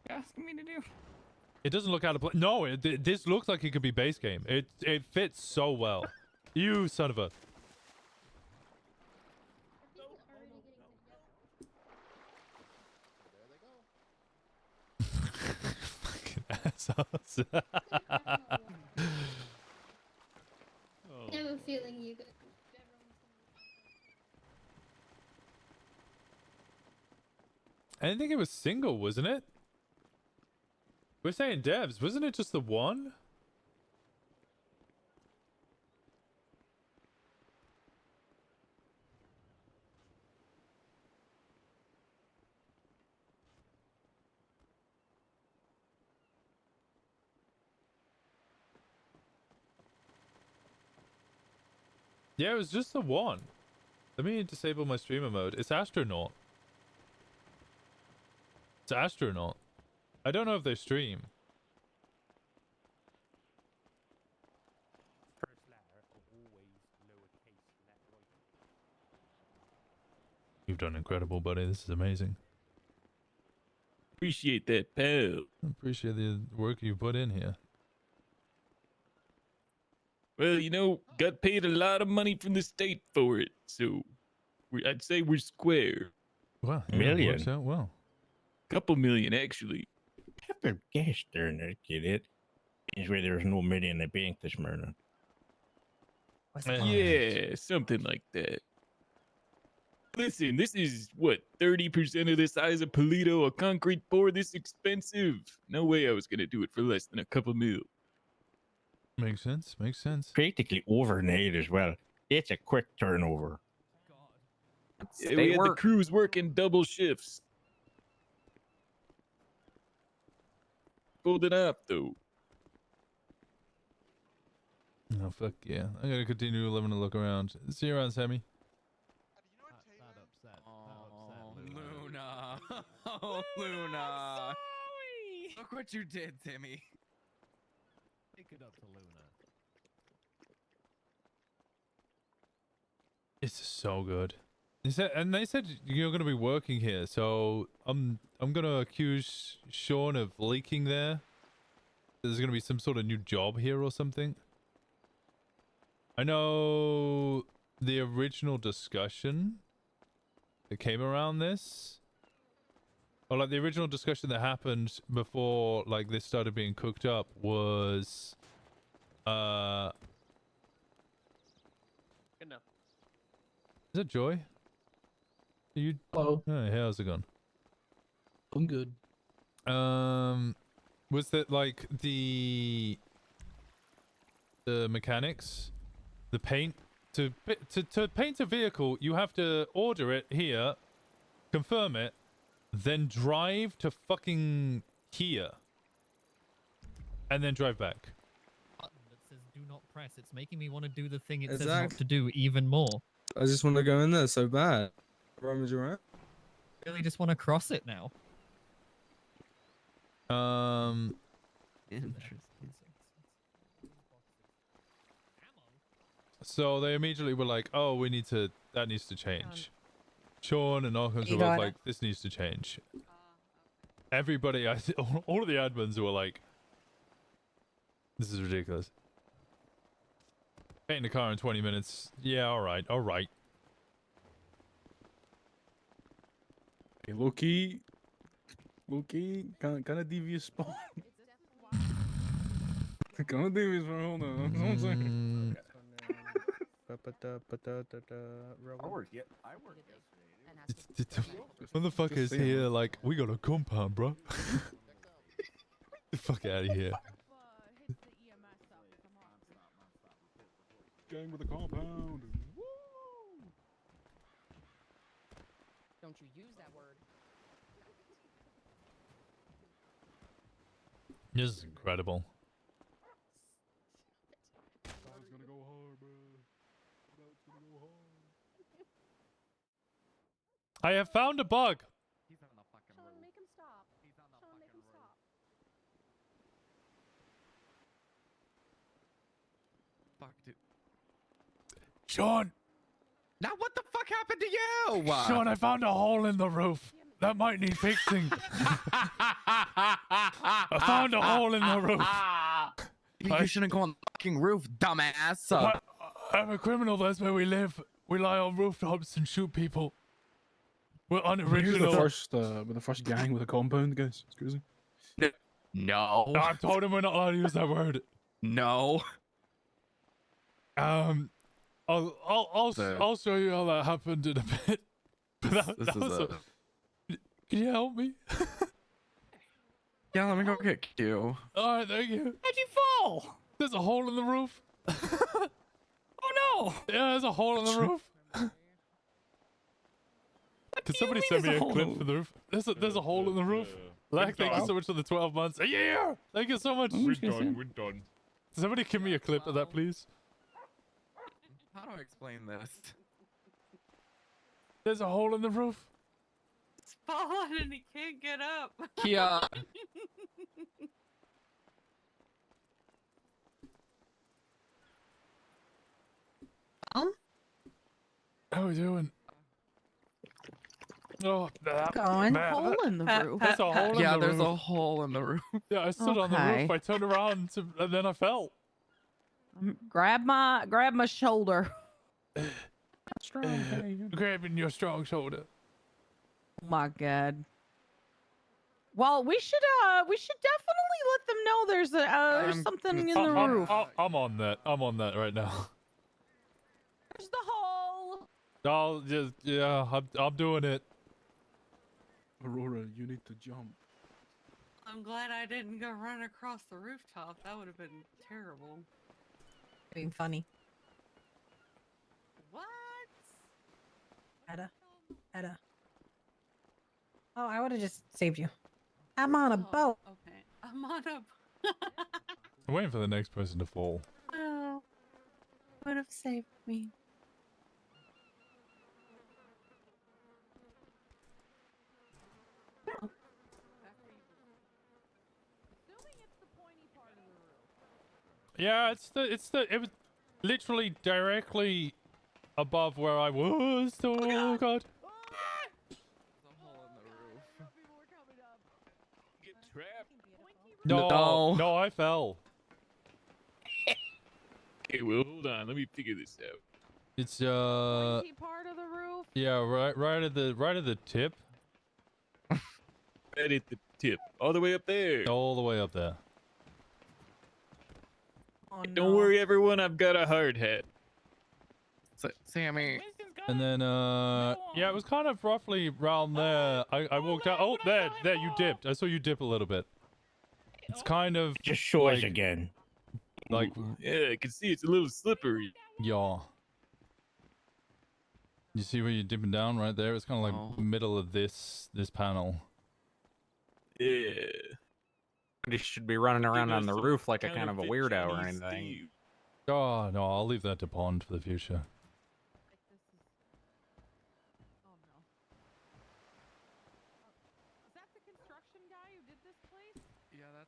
Asking me to do. It doesn't look out of place. No, this looks like it could be base game. It fits so well. You son of a. Fucking assholes. I have a feeling you could. I didn't think it was single, wasn't it? We're saying devs, wasn't it just the one? Yeah, it was just the one. Let me disable my streamer mode. It's astronaut. It's astronaut. I don't know if they stream. You've done incredible, buddy. This is amazing. Appreciate that, pal. I appreciate the work you put in here. Well, you know, got paid a lot of money from the state for it, so I'd say we're square. Well, yeah, Million? Works out well. Couple million, actually. Pepper gas during there, get it? Is where there's no million in the bank this morning. Yeah, something like that. Listen, this is, what, 30% of the size of Paleto, a concrete pour this expensive? No way I was going to do it for less than a couple mil. Makes sense. Makes sense. Practically overnight as well. It's a quick turnover. Yeah, we had the crews working double shifts. Pulled it off, though. Oh, fuck yeah. I'm going to continue living a look around. See you around, Sammy. Luna. Oh, Luna. Look what you did, Timmy. Take it up to Luna. It's so good. They said you're going to be working here, so I'm going to accuse Sean of leaking there. There's going to be some sort of new job here or something. I know the original discussion that came around this, or like the original discussion that happened before like this started being cooked up was Good enough. is that Joy? Are you Hello. Hey, how's it going? I'm good. Was that like the mechanics, the paint? To paint a vehicle, you have to order it here, confirm it, then drive to fucking here, and then drive back. Button that says do not press. It's making me want to do the thing it says Exact- not to do even more. I just want to go in there so bad. Roman's right. Really just want to cross it now. Interesting. So they immediately were like, "Oh, that needs to change." Sean and Occam's You were got like, "This needs to change." Everybody, all of the admins were like, "This is ridiculous." Painting the car in 20 minutes. Yeah, all right. Hey, Loki, kind of devious spot. Kind of devious spot. Hold on. One second. I worked yesterday. Motherfuckers here, like, we got a compound, bro. Get the fuck out of here. Gang with a compound. Don't you use that word. This is incredible. I have found a bug. Sean, make him stop. Sean, make him stop. Fuck, dude. Sean! Now what the fuck happened to you? Sean, I found a hole in the roof. That might need fixing. I found a hole in the roof. You shouldn't go on the fucking roof, dumbass. I'm a criminal. That's where we live. We lie on rooftops and shoot people. We're unoriginal. We're the first gang with a compound, guys. It's crazy. No. I told him we're not allowed to use that word. No. I'll show you how that happened in a bit. But that was Can you help me? Yeah, let me go get you. All right, thank you. How'd you fall? There's a hole in the roof. Oh no! Yeah, there's a hole in the roof. Can somebody send me a clip for the roof? There's a hole in the roof. Like, thank you so much for the 12 months. A year! Thank you so much. We're done. Somebody give me a clip of that, please. How do I explain this? There's a hole in the roof. It's falling and he can't get up. Kia. How are we doing? Oh, Going hole in the roof. There's a hole in the roof. Yeah, there's a hole in the roof. Yeah, I stood on the roof. Okay. I turned around and then I fell. Grab my shoulder. Grabbing your strong shoulder. Oh my god. Well, we should definitely let them know there's something in the roof. I'm on that. I'm on that right now. There's the hole. I'll just I'm doing it. Aurora, you need to jump. I'm glad I didn't go run across the rooftop. That would have been terrible. Being funny. What? Etta. Oh, I would have just saved you. I'm on a boat. Okay, I'm on a. I'm waiting for the next person to fall. Oh, would have saved me. Yeah, it was literally directly above where I was. Oh god. No, I fell. Okay, well, hold on. Let me figure this out. It's Pointy part of the roof. yeah, right at the tip. Right at the tip, all the way up there. All the way up there. Oh, Don't worry, everyone. I've got a hard hat. Sammy. And then yeah, it was kind of roughly around there. I walked out. Oh, there, you dipped. I saw you dip a little bit. It's kind of just shores again. Like yeah, I can see it's a little slippery. Yeah. You see where you're dipping down right there? It's kind of like middle of this panel. Yeah. You should be running around on the roof like a kind of a weirdo or anything. Oh no, I'll leave that to Pond for the future.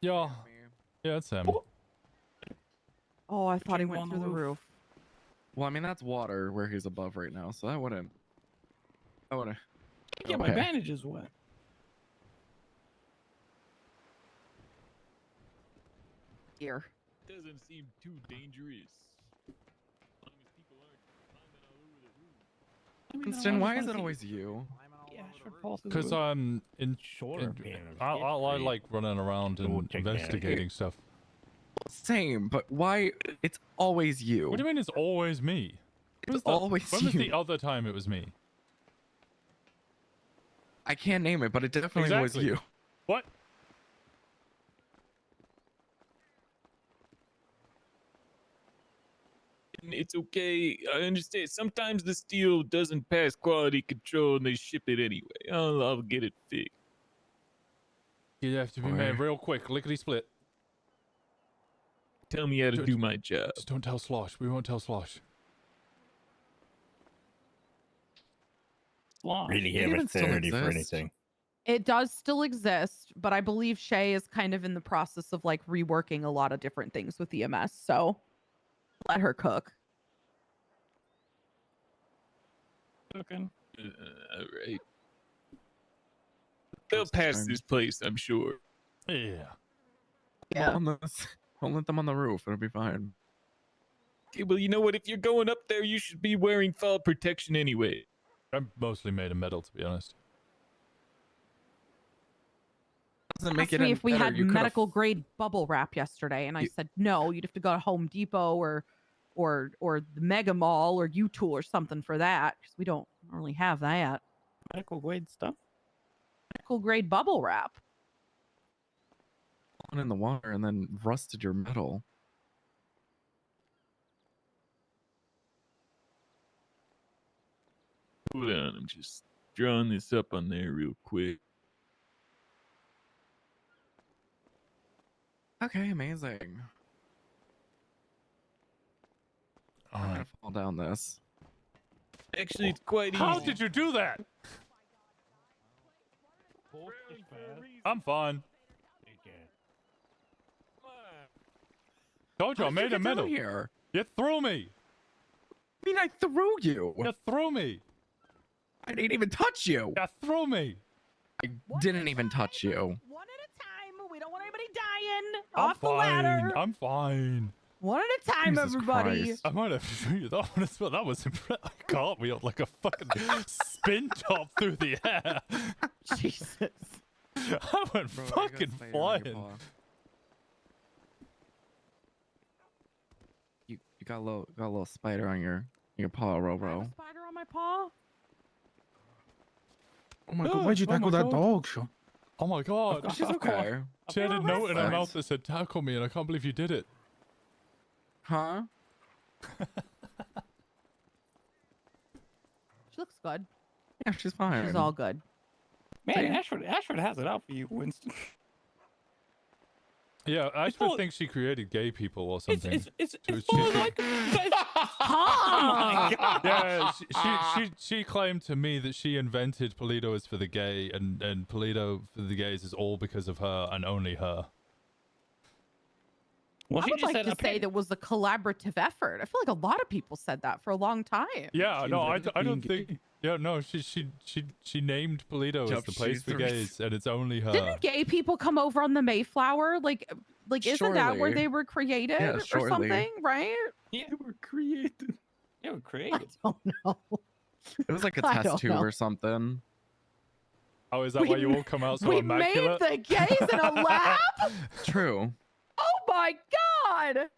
Yeah. Yeah, it's him. Oh, I thought he went through the roof. Well, I mean that's water where he's above right now, so that wouldn't. Yeah, my bandages wet. Here. Doesn't seem too dangerous. As long as people aren't climbing all over the room. Winston, why is it always you? Yeah, sure, fall through the Because roof. I'm I like running around and investigating stuff. Same, but why? It's always you. What do you mean it's always me? It's always when was you. the other time it was me? I can't name it, but it definitely was Exactly. you. What? It's okay. I understand. Sometimes the steel doesn't pass quality control and they ship it anyway. I'll get it fixed. You have to be made real quick, lickety split. Tell me how to do my job. Just don't tell Slosh. We won't tell Slosh. Really have authority for anything. It does still exist, but I believe Shay is kind of in the process of like reworking a lot of different things with EMS. So let her cook. Cooking. All right. They'll pass this place, I'm sure. Yeah. Yeah. Don't let them on the roof. It'll be fine. Okay, well, you know what? If you're going up there, you should be wearing fall protection anyway. I'm mostly made of metal, to be honest. Doesn't make Asked it me any if we better. had You could've- medical grade bubble wrap yesterday, and I said no. You'd have to go to Home Depot or the Mega Mall or U-Tool or something for that because we don't really have that. Medical grade stuff. Medical grade bubble wrap. Went in the water and then rusted your metal. Hold on, I'm just drawing this up on there real quick. Okay, amazing. I'm gonna fall down this. Actually, it's quite easy. How did you do that? I'm fine. Told you, I made a middle. Here. You threw me. I mean, I threw you. You threw me. I didn't even touch you. You threw me. I didn't even touch you. One at a time. We don't want anybody dying I'm off fine. the ladder. I'm fine. One at a time, Jesus everybody. Christ. I might have to show you that one as well. That was impressive. I cartwheeled like a fucking spin top through the air. Jesus. I went Bro, you got a fucking spider on your flying. paw. You got a little spider on your paw, I have Robo. a spider on my paw. Oh my god, why'd you tackle that dog, Sean? Oh my god. She's okay. She had a note in her Thanks. mouth that said tackle me, and I can't believe you did it. Huh? She looks good. Yeah, she's fine. She's all good. Man, Ashford has it out for you, Winston. Yeah, I full- actually think she created gay people or something. It's She- full she- of like. Oh my god! Yeah, she claimed to me that she invented Paleto is for the gay, and Paleto for the gays is all because of her and only her. Well, I she would just like said to say that was a collaborative effort. I feel like a lot of people said that for a long time. Yeah, She no, invented I don't being think. Yeah, no, she named Paleto as Yep, the place she's for the gays, and it's only her. Didn't gay people come over on the Mayflower? Like isn't that where Surely. they were created Yeah, or surely. something? Right? Yeah, They were created. they were I created. don't know. It was like a I test don't tube know. or something. Oh, is that We why you ma- all come out so we immaculate? made the gays in a lab? True. Oh my god!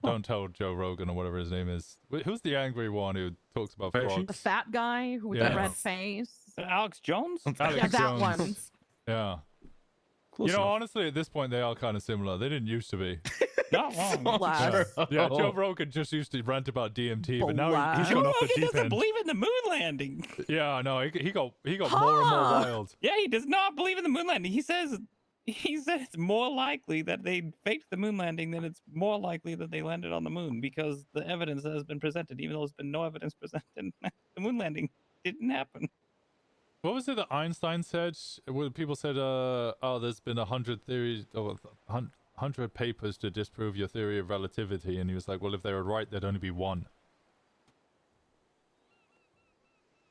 Don't tell Joe Rogan or whatever his name is. Who's the angry one who talks about Fauci? frogs? The fat guy with Yeah. the red face. Alex Jones. Alex Yeah, that Jones. one. Yeah. Close You know, enough. honestly, at this point, they are kind of similar. They didn't used to be. Not wrong. Bless. Yeah, Joe Rogan just used to rant about DMT, but now he's Joe gone off the Rogan deep doesn't end. believe in the moon landing. Yeah, no, he got more and more wild. Yeah, he does not believe in the moon landing. He says it's more likely that they faked the moon landing than it's more likely that they landed on the moon because the evidence has been presented, even though there's been no evidence presented. The moon landing didn't happen. What was it that Einstein said? People said, oh, there's been 100 theories, or 100 papers to disprove your theory of relativity, and he was like, well, if they were right, there'd only be one.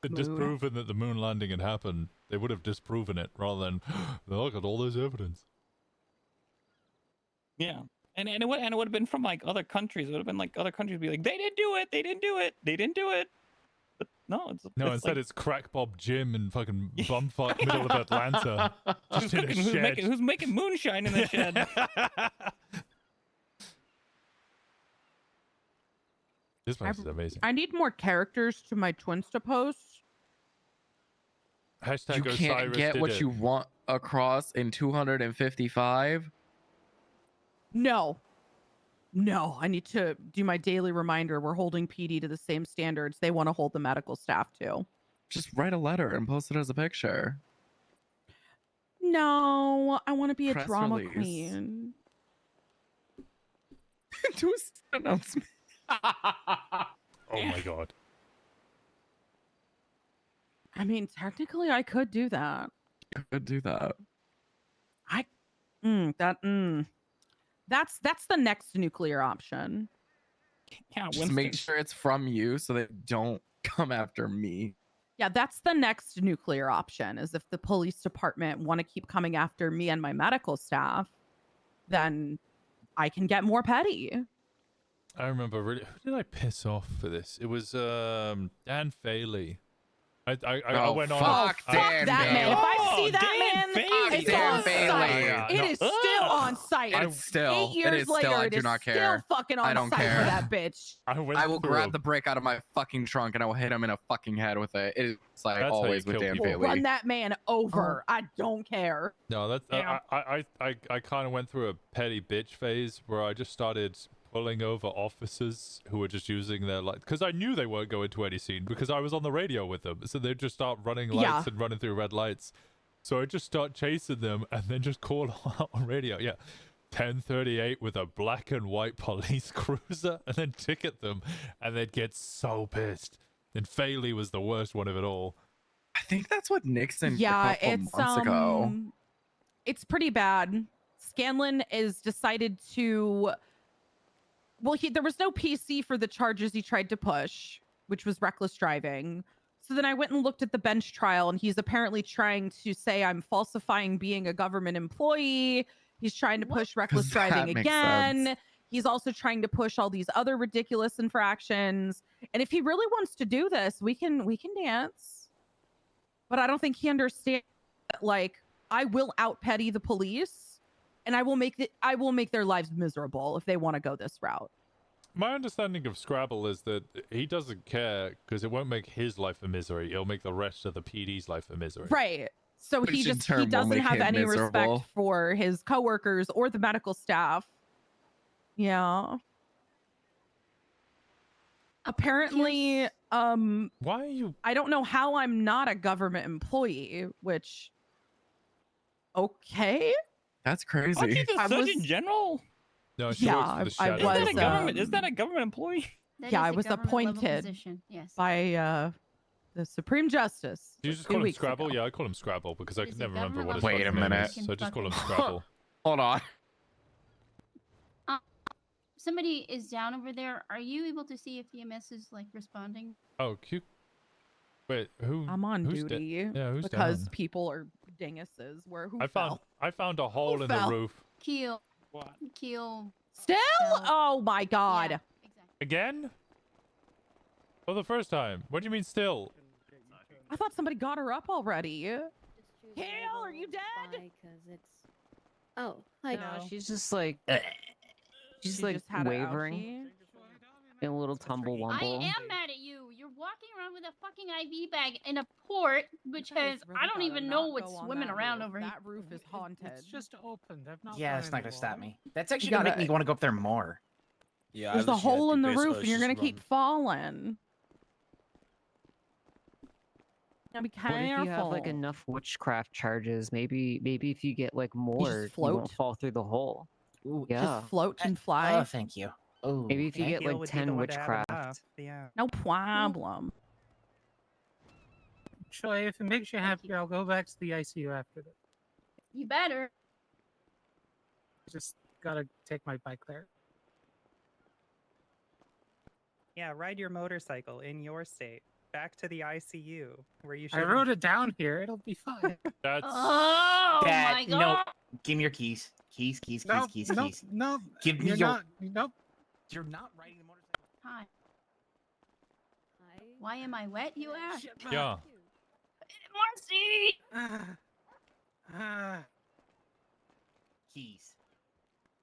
They'd disproven that the moon landing had happened. They would have disproven it rather than look at all this evidence. Yeah. And it would have been from like other countries. It would have been like other countries would be like, they didn't do it, they didn't do it, they didn't do it. But no, Instead like, it's Crack Bob Jim in fucking bumfuck middle of Atlanta. Just in a shed. who's making moonshine in the shed. This place is amazing. I need more characters to my Twinsta posts. Hashtag You can't Osiris get did what it. you want across in 255. No. No, I need to do my daily reminder. We're holding PD to the same standards they want to hold the medical staff to. Just write a letter and post it as a picture. No, I want to be a Press drama release. queen. Do an announcement. Oh my god. I mean, technically, I could do that. You could do that. That's the next nuclear option. Yeah, Just make sure it's from you so they don't come after me. Yeah, that's the next nuclear option. Is if the police department want to keep coming after me and my medical staff, then I can get more petty. I remember really. Who did I piss off for this? It was Dan Faley. I went on. Fuck that man. If I see that man, it's Dan on Faley. site. It is still on site. It is still. 8 years it is later, still. I it do is not still care. fucking on I don't site care. for that bitch. I will grab the brick out of my fucking trunk and I will hit him in a fucking head with it. It's like That's how you always with kill Dan people. Faley. Run that man over. I don't care. No, that's Yeah. I kind of went through a petty bitch phase where I just started pulling over officers who were just using their lights because I knew they weren't going to any scene because I was on the radio with them, so they'd just start running lights Yeah. and running through red lights. So I just start chasing them and then just call out on radio. Yeah, 1038 with a black and white police cruiser and then ticket them, and they'd get so pissed. And Paisley was the worst one of it all. I think that's what Nixon Yeah, a couple it's months ago. it's pretty bad. Scanlon is decided to. Well, there was no PC for the charges he tried to push, which was reckless driving. So then I went and looked at the bench trial, and he's apparently trying to say I'm falsifying being a government employee. He's trying to push reckless driving again. He's also trying to push all these other ridiculous infractions. And if he really wants to do this, we can dance. But I don't think he understands that, like, I will out petty the police, and I will make their lives miserable if they want to go this route. My understanding of Scrabble is that he doesn't care because it won't make his life a misery. It'll make the rest of the PD's life a misery. Right. So Which he in just turn will doesn't make have him any miserable. respect for his coworkers or the medical staff. Yeah. Apparently, why are you? I don't know how I'm not a government employee, which okay. That's crazy. Aren't you the Surgeon General? No, she Yeah, works for the I shadow. was, Is that a government? Is that a government employee? Yeah, I was appointed Yes. by the Supreme Justice. Do you just two call him weeks Scrabble? ago. Yeah, I call him Scrabble because I Is can it never remember government what his Wait fucking a name minute. is, so I just call him Scrabble. Hold on. Somebody is down over there. Are you able to see if EMS is like responding? Oh, cute. Wait, who? I'm on who's duty yeah, who's because down? people are dinguses. Who I found a hole in fell? the roof. Keel. What? Keel. Still? Oh my god. Again? For the first time. What do you mean still? I thought somebody got her up already. Kale, are you dead? Oh, hi. No. She's just like she's She like just had a wavering ouchie. in a little tumble I wumble. am mad at you. You're walking around with a fucking IV bag in a port, which has I don't even know what's swimming around over here. That roof is haunted. It's just opened. I've not. Yeah, gone it's not gonna any stop water. me. That's actually You gonna make gotta- me want to go up there more. Yeah, There's a hole in the roof, and you're gonna keep falling. Now be What careful. if you have like enough witchcraft charges? Maybe if you get like more, you float? won't fall through the hole. Ooh, Yeah. Just float and fly. Oh, thank you. Oh, Maybe if you okay. get like 10 witchcraft. Yeah. No problem. Choi, if it makes you happier, I'll go back to the ICU after this. You better. Just gotta take my bike there. Yeah, ride your motorcycle in your state back to the ICU where you should. I wrote it down here. It'll be fine. That's Oh Dad, my no. god. Give me your keys. Keys. Nope, Keys. nope. Give me You're your. not. Nope. You're not riding the motorcycle. Hi. Why am I wet, you ask? yeah. Marcy! Keys.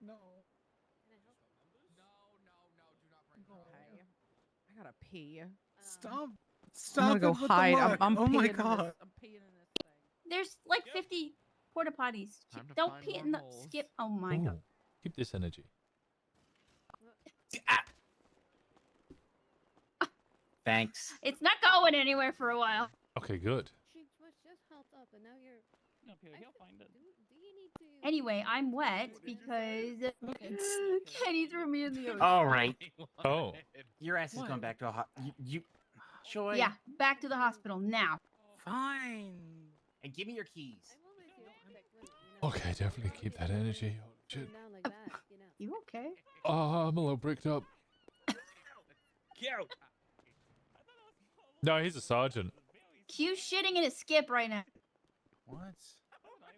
No. Okay. I gotta pee. Stop. I'm Stop. gonna go it with the hide. luck. I'm oh my peeing in god. this- I'm peeing in this thing. There's like 50 porta potties. Don't pee in the skip. Oh my god. Ooh, keep this energy. Thanks. It's not going anywhere for a while. Okay, good. She was just helped up, and now you're. He'll find it. Do you need to? Anyway, I'm wet because Kenny threw me in the ocean. All right. Oh. Your ass is going back to a hot. You. Choi. Yeah, back to the hospital now. Fine. And give me your keys. Okay, definitely keep that energy. Oh, shit. You okay? Oh, I'm a little bricked up. No, he's a sergeant. Q shitting in a skip right now. What? Oh my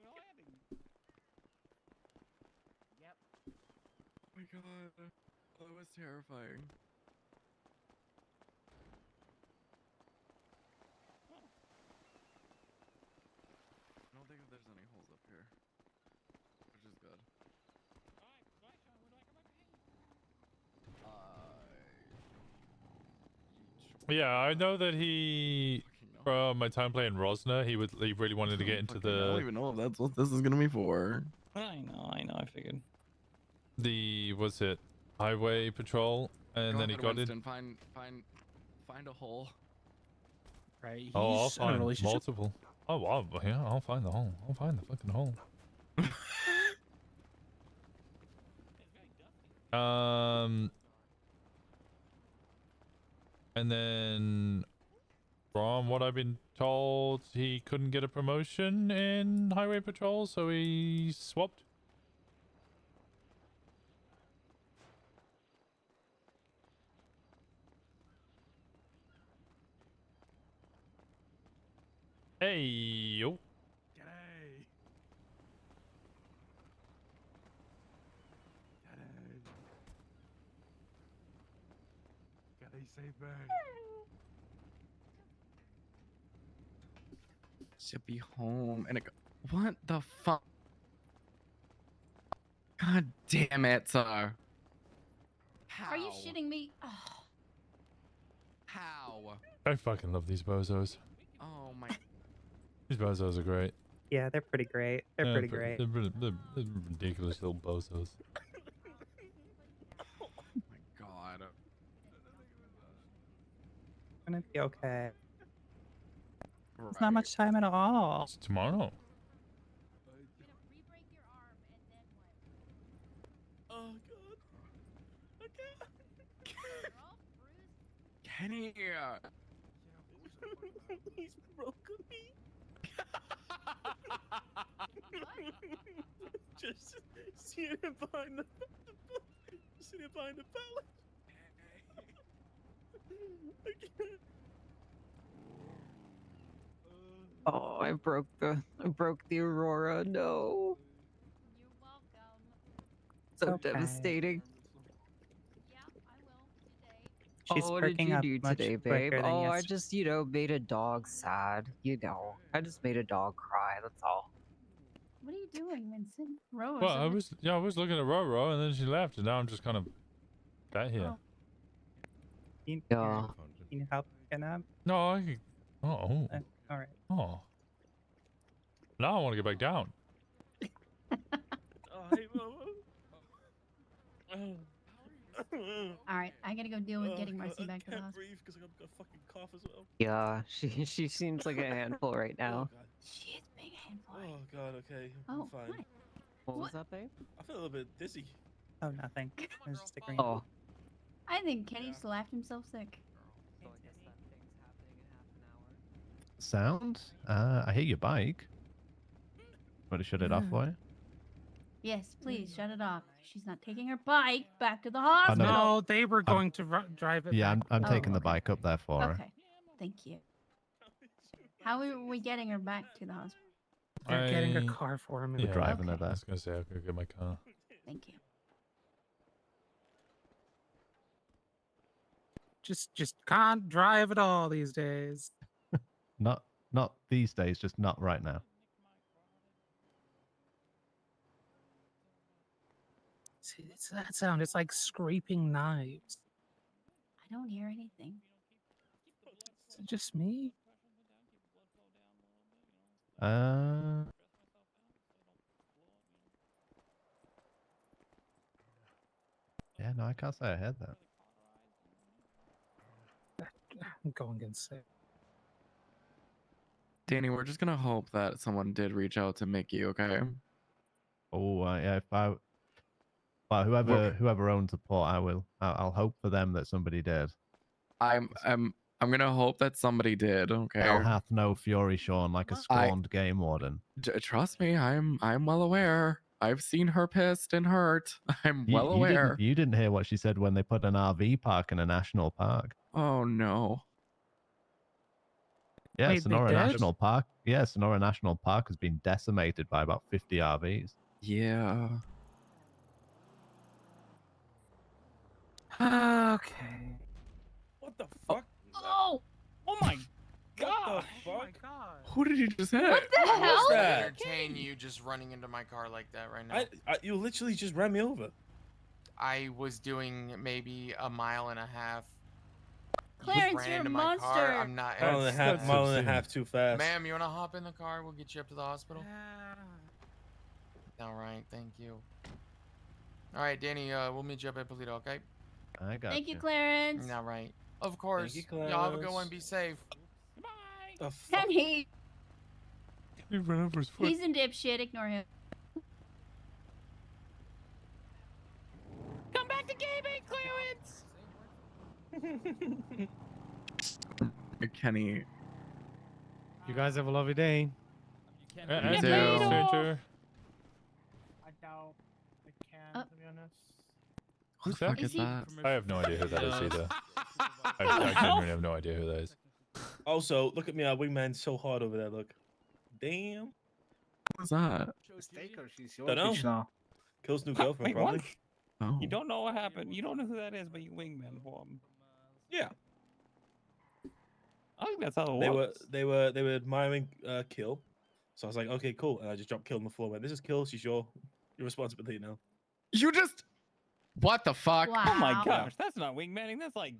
god. That was terrifying. I don't think there's any holes up here. Which is good. Yeah, I know that he, from my time playing Rosner, he really wanted to get into I don't the even know if that's what this is gonna be for. I know, I figured. was it highway patrol, and Go then he ahead, got Winston, in. Find a hole. Right. Oh, I'll he's in a find relationship. multiple. Oh, wow, yeah, I'll find the hole. I'll find the fucking hole. And then, from what I've been told, he couldn't get a promotion in highway patrol, so he swapped. Hey, yo. G'day. G'day, safe bird. Should be home. And what the fuck? God damn it, sir. Are you shitting me? Oh. How? I fucking love these bozos. Oh my. These bozos are great. Yeah, they're pretty great. They're Yeah, pretty great. They're ridiculous little bozos. God. Gonna be okay. It's not much time at all. It's tomorrow. Oh god. Kenny. He's broken me. Just seeing him behind the pallet. Oh, I broke the Aurora. No. So okay. devastating. She's Oh, what did perking you up do much today, babe? quicker than Oh, I yesterday. just, made a dog sad. I just made a dog cry. That's all. What are you doing, Winston? Rose. Well, I was looking at Roro, and then she left, and now I'm just kind of back here. Yeah. Can you help get up? No, I can. Oh. All right. Oh. Now I want to get back down. Oh, hey, All right, I gotta go deal with getting Marcy back to the I can't hospital. breathe because I got a fucking cough as well. Yeah, she seems like a handful right now. Oh god. She is big handful. Oh god. Okay. Oh, I'm fine. what? What was that, babe? I feel a little bit dizzy. Oh, nothing. It was just a green. Oh. I think Kenny slapped himself sick. Sound? I hear your bike. Want to shut it off for you? Yes, please shut it off. She's not taking her bike back to the hospital. No, they were going to drive it. Yeah, back. I'm taking the bike up there for her. Okay, thank you. How are we getting her back to the hospital? They're getting a car for him. We're driving her I there. was gonna say I could get my car. Thank you. Just can't drive at all these days. Not these days, just not right now. See, it's that sound. It's like scraping knives. I don't hear anything. Is it just me? Yeah, no, I can't say I heard that. I'm going insane. Danny, we're just gonna hope that someone did reach out to Mickey, okay? Oh, yeah. Well, whoever owns the port, I'll hope for them that somebody did. I'm gonna hope that somebody did, okay? Hell hath no fury shorn like a scorned game warden. Trust me, I'm well aware. I've seen her pissed and hurt. I'm well aware. You didn't hear what she said when they put an RV park in a national park. Oh no. Yeah, Wait, they Sonora did? National Park. Yeah, Sonora National Park has been decimated by about 50 RVs. Yeah. Okay. What the fuck? Oh! Oh my god! Oh What the fuck? Who did you just hit? What the What was hell? that? Entertain you just running into my car like that right now. You literally just ran me over. I was doing maybe a mile and a half. You Clarence, ran you're a into my monster. car. I'm not. Mile and a half too fast. Ma'am, you wanna hop in the car? We'll get you up to the hospital. All right, thank you. All right, Danny. We'll meet you up at Paleto, okay? I got Thank you, Clarence. All right. Of course. you, Y'all have a good Clarence. one. Be safe. The fuck? And he, He ran over his foot. he's a dipshit. Ignore him. Come back Kenny. You guys have a lovely day. You And too. stranger. I doubt I can, to be honest. Who the fuck is that? I have no idea who that is either. I genuinely have no idea who that is. Also, look at me. Our wingman's so hard over there. Look. Damn. What's that? Don't know. Kill's new girlfriend, Wait, probably. what? Oh. You don't know what happened. You don't know who that is, but you wingman for him. Yeah. I think that's how it They works. were admiring Kill. So I was like, okay, cool. And I just dropped Kill on the floor. Went, this is Kill. She's your responsibility now. You just. What the fuck? Oh my gosh, that's not wingmanning. That's like.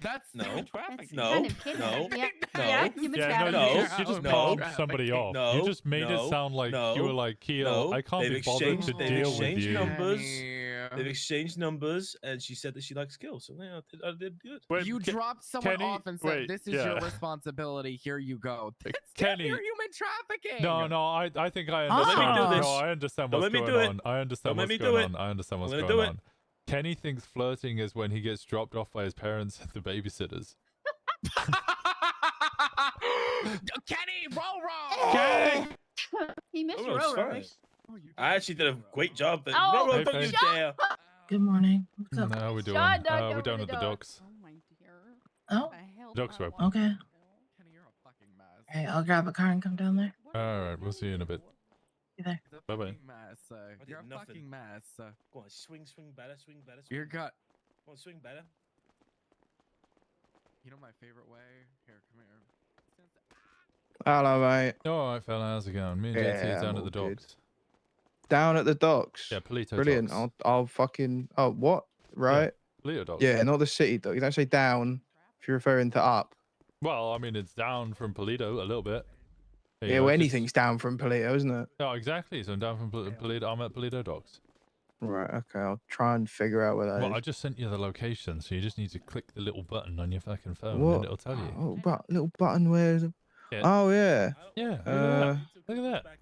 That's No. traffic. No. No. No. Yeah. No. Yeah, human Yeah, trafficking. no, No. you just No. palmed somebody off. No. You just made No. it sound like No. you were like, Keel, No. I can't They've be bothered to exchanged- they've deal with exchanged you. numbers. They've exchanged numbers, and she said that she likes Kill. So yeah, I did good. Wait, You Ke- dropped someone Kenny- off and said, wait, "This is yeah. your responsibility. Here you go." That's Kenny- you're human trafficking. No, I think I Don't let me understand. do this. No, I understand Don't what's let me going do it. on. I understand Don't let what's me do going it. on. I understand what's Don't let me going do on. it. Kenny thinks flirting is when he gets dropped off by his parents and the babysitters. Kenny, roll. Kenny! He missed Oh, it's Roro. fine. I actually did a great job. There. Oh, Roro, Hey, don't you Faye. dare. Good morning. What's up? No, how we doing? Shut down, We're down down the at the dog. docks. Oh my dear. Oh, Docks were open. okay. Kenny, you're a fucking mess. Hey, I'll grab a car and come down there. All right, we'll see you in a bit. You there? It's a Bye-bye. fucking mess. did You're a nothing. fucking mess. Go on, swing better, swing better. You're got. Go on, swing better. You know my favorite way? Here, come here. Hello, mate. All right, fella, how's it going? Me and Yeah, JT is down I'm at the all good. docks. Down at the docks. Yeah, Paleto Brilliant. docks. I'll fucking. Oh, what? Right. Paleto docks. Yeah, not the city dock. You don't say down if you're referring to up. Well, I mean, it's down from Paleto a little bit. You Yeah, know, well, it's just- anything's down from Paleto, isn't it? Oh, exactly. So I'm down from Paleto. I'm at Paleto docks. Right. Okay. I'll try and figure out where that is. Well, I just sent you the location, so you just need to click the little button on your fucking phone, What? and it'll tell you. Oh, little button. Where's it? Yeah. Oh yeah. Yeah. Look at Uh, that. Look at that.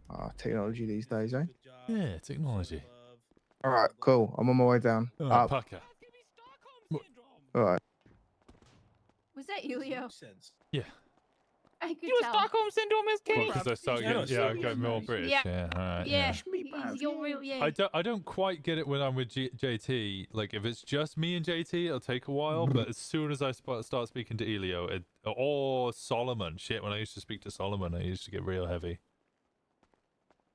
oh, technology these days, eh? Yeah, technology. All right. Cool. I'm on my way down. Oh, Up. pucker. All right. Was that Elio? Yeah. I could You a tell. Stockholm syndrome is Well, Kenny? because I started Yeah, getting, I got more British. Yeah. Yeah. All right. Yeah, Yeah. he's your real, yeah. I don't quite get it when I'm with JT. Like, if it's just me and JT, it'll take a while. But as soon as I start speaking to Elio, or Solomon, shit, when I used to speak to Solomon, I used to get real heavy.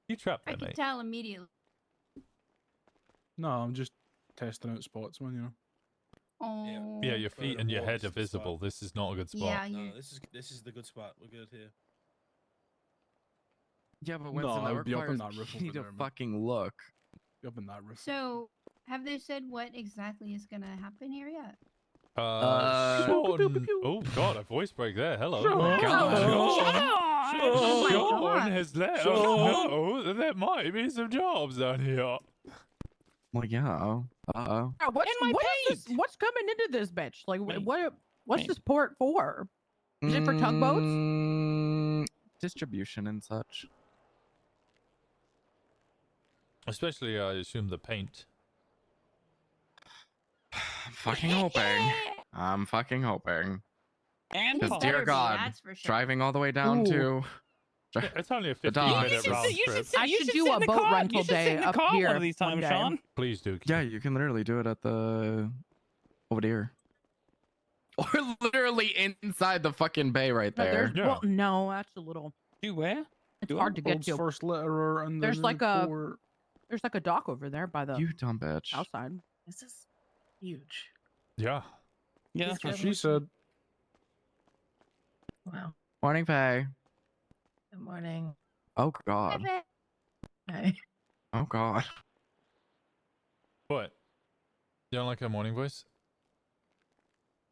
You trapped I there, could mate. tell immediately. No, I'm just testing out spots, man. You know. Oh. Yeah, your Further feet and your wall head is are the spot. visible. This is not a good spot. Yeah, No, you. this is the good spot. We're good here. Yeah, but No, Winston, I that would be up in requires that roof you over need to there, man. fucking look. Be up in that roof. So, have they said what exactly is gonna happen here yet? Sean. Oh God, a voice break there. Hello. Sean. Sean. Sean. Sean has let us know that there might be some jobs down here. Well, yeah. Uh-oh. What is this, what's coming into this bitch? Like, what's Wait. this port for? Is it for tugboats? Distribution and such. Especially, I assume the paint. I'm fucking hoping. I'm fucking hoping. And Because, Paul. dear better be, God, that's for sure. driving all the way down Ooh. to... Yeah, it's only a The dog. 15-minute round trip. I should do a boat rental day up here one of these one times, day. Sean. Please do. Yeah, you can literally do it at the... over there. Or literally inside the fucking bay right No, there. Yeah. well, no, that's a little. Do where? It's Do hard to get World's to. first letterer and There's like a port. there's like a dock over there by the You dumb bitch. outside. This is huge. Yeah. Yeah, That's what she said. Wow. Morning, Faye. Good morning. Oh, God. Hi. Oh, God. What? You don't like her morning voice?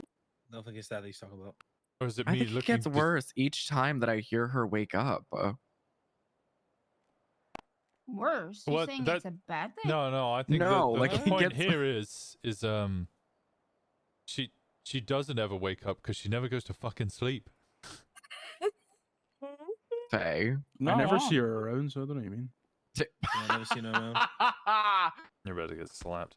I don't think it's that he's talking about. Or is it I me think it looking... gets worse each time that I hear her wake up. Worse. You're What, saying that- it's a bad thing? No, I think No, the like, it point gets- here is she doesn't ever wake up because she never goes to fucking sleep. Faye. I never see her around, so I don't know what you mean. Yeah, I've never seen her around. You're about to get slapped.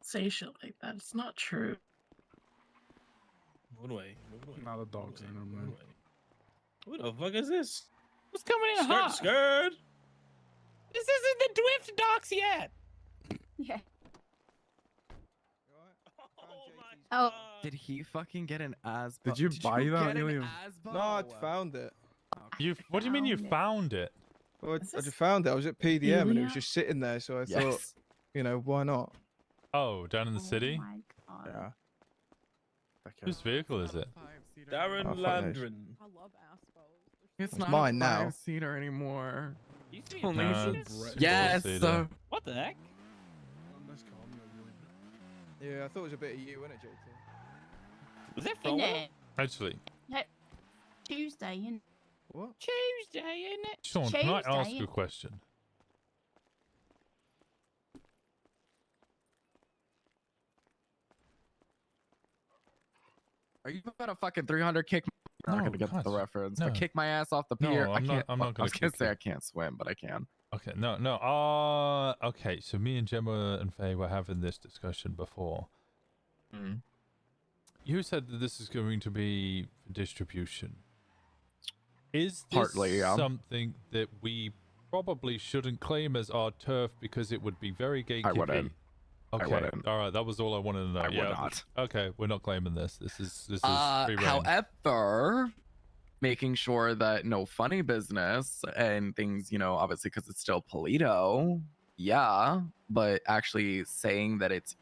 say shit like that. It's not true. Move away. Move away. Not a dog thing, I'm Move like. away. What the fuck is this? What's coming in Skirt, hot? skirt. This isn't the Dwift docks yet. Yeah. Oh. Did he fucking get an ASBO? Did you buy that, get an Elio? No, I found it. What do you mean you found it? Well, I just found it. I was at PDM and it was just sitting there, so I thought, Yes. you know, why not? Oh, down in the city? Yeah. Whose vehicle is it? Darren Oh, fuck knows. Landrin. I love Aspos. It's It's not mine a now. 5-seater anymore. Used to be Only- a No, three-seater? it's Yes. four-seater. What the heck? Yeah, I thought it was a bit of you, wasn't it, JT? Was it In for it. Actually, Tuesday, in What? Tuesday, isn't it? Sean, can I ask Tuesday. a question? Are you gonna fucking 300 kick? I'm not No, gonna get the gosh, reference. no. But kick my ass off the No, pier. I'm not I gonna was gonna kick say you. I can't swim, but I can. Okay, no. Okay, so me and Gemma and Fey were having this discussion before. Mm. You said that this is going to be for distribution. Is this Partly, yeah. something that we probably shouldn't claim as our turf because it would be very gatekeepy? wouldn't. I Okay, wouldn't. all right, that was all I wanted to know. I would yeah. not. Okay, we're not claiming this. This is free reign. However, making sure that no funny business and things, you know, obviously because it's still Paleto, yeah, but actually saying that it's,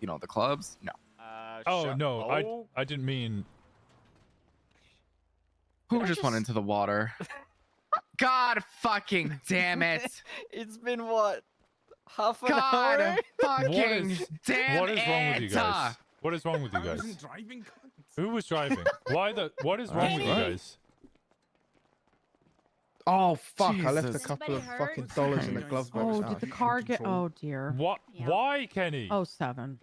you know, the clubs, no. Oh no, I didn't mean. Who just went into the water? God fucking damn it! It's been what? Half an God hour? fucking damn What is wrong with you guys? Etta! What is wrong with you guys? driving. Who was driving? What is wrong with you guys? Oh fuck! I left a Jesus. couple of Anybody fucking hurt? dollars in the glove box. Oh, Ah, did the shit. car get? Oh dear. What? Yeah. Why, Kenny? Oh, 7.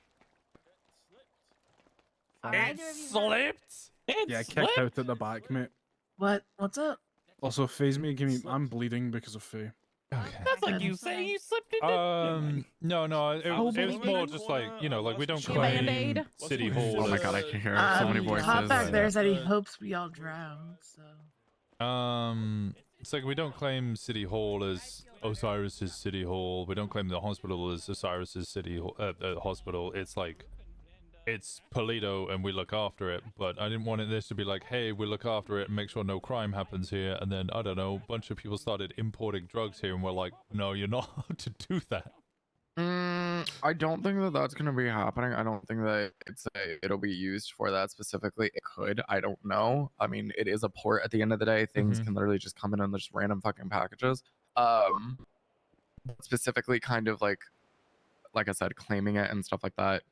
Are It either of you hurt? slipped. Yeah, kicked out at the back, mate. What? What's up? Also, Faye's me, give me. I'm bleeding because of Faye. Okay. That's like you saying you slipped into. No, it Oh, was baby. more just like, you know, like we don't She claim Band-Aid? City Hall. Oh my as- god, I can hear so many voices. Hop back there said he hopes we all drown. So It's like we don't claim City Hall as Osiris's City Hall. We don't claim the hospital as Osiris's City Hospital. It's like, it's Paleto and we look after it. But I didn't want this to be like, hey, we look after it and make sure no crime happens here. And then, I don't know, a bunch of people started importing drugs here and we're like, no, you're not allowed to do that. I don't think that that's going to be happening. I don't think that it'll be used for that specifically. It could. I don't know. I mean, it is a port at the end of the day. Things can literally just come in on just random fucking packages. Specifically kind of like I said, claiming it and stuff like that.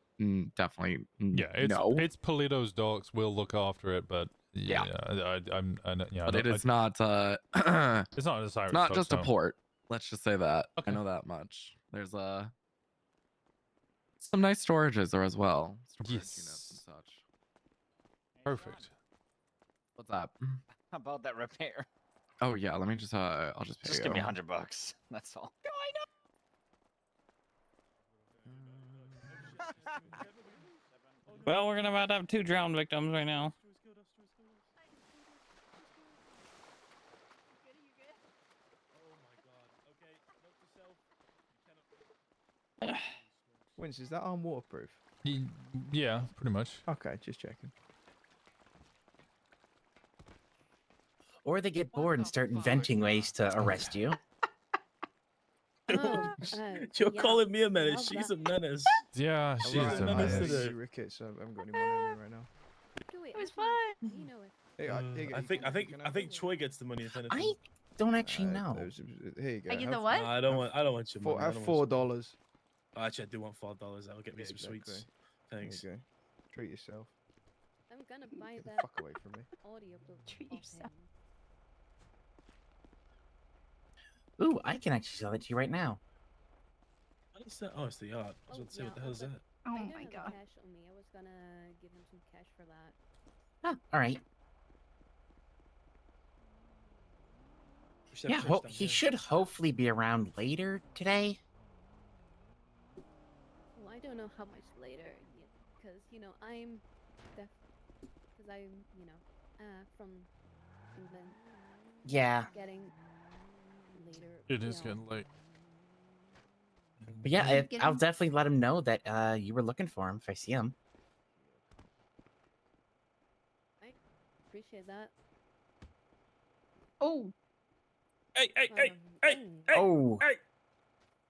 Definitely Yeah, no. it's Paleto's docks. We'll look after it, but yeah, But it is not. It's not a Osiris. It's not dock, just a so- port. Let's just say that. Okay. I know that much. There's some nice storages there as well. Storage units and such. Perfect. What's up? How about that repair? Oh yeah, let me just I'll just pay Just you. give me $100. That's all. Well, we're gonna about to have 2 drowned victims right now. Wins, is that arm waterproof? Yeah, pretty much. Okay, just checking. Or they get bored and start inventing ways to arrest you. You're calling me a menace. She's a menace. Yeah, she's Alright, a I menace. see Ricketts, so I haven't got any money on me right now. It was fun. You know it. Hey, here you go, I think Choi gets the money if anything. I don't actually know. Here you go. I get have- the what? No, I don't want your money. I Have don't want your money. $4. Actually, I do want $4. That'll get me Yeah, some exactly. sweets. Thanks. There you go. Treat yourself. I'm gonna buy Get the that fuck away from me. audio book. Treat off yourself. him. Ooh, I can actually sell it to you right now. What is that? Oh, it's the yacht. I was about to say, what the hell is that? Oh Oh I don't my have god. cash on me. I was gonna give him some cash for that. Oh, all right. We should have Yeah, Chris down he here. should hopefully be around later today. Well, I don't know how much later, because I'm from England. Yeah. Getting later. It is getting late. But yeah, I'll Getting- definitely let him know that you were looking for him if I see him. I appreciate that. Oh. Hey! Oh.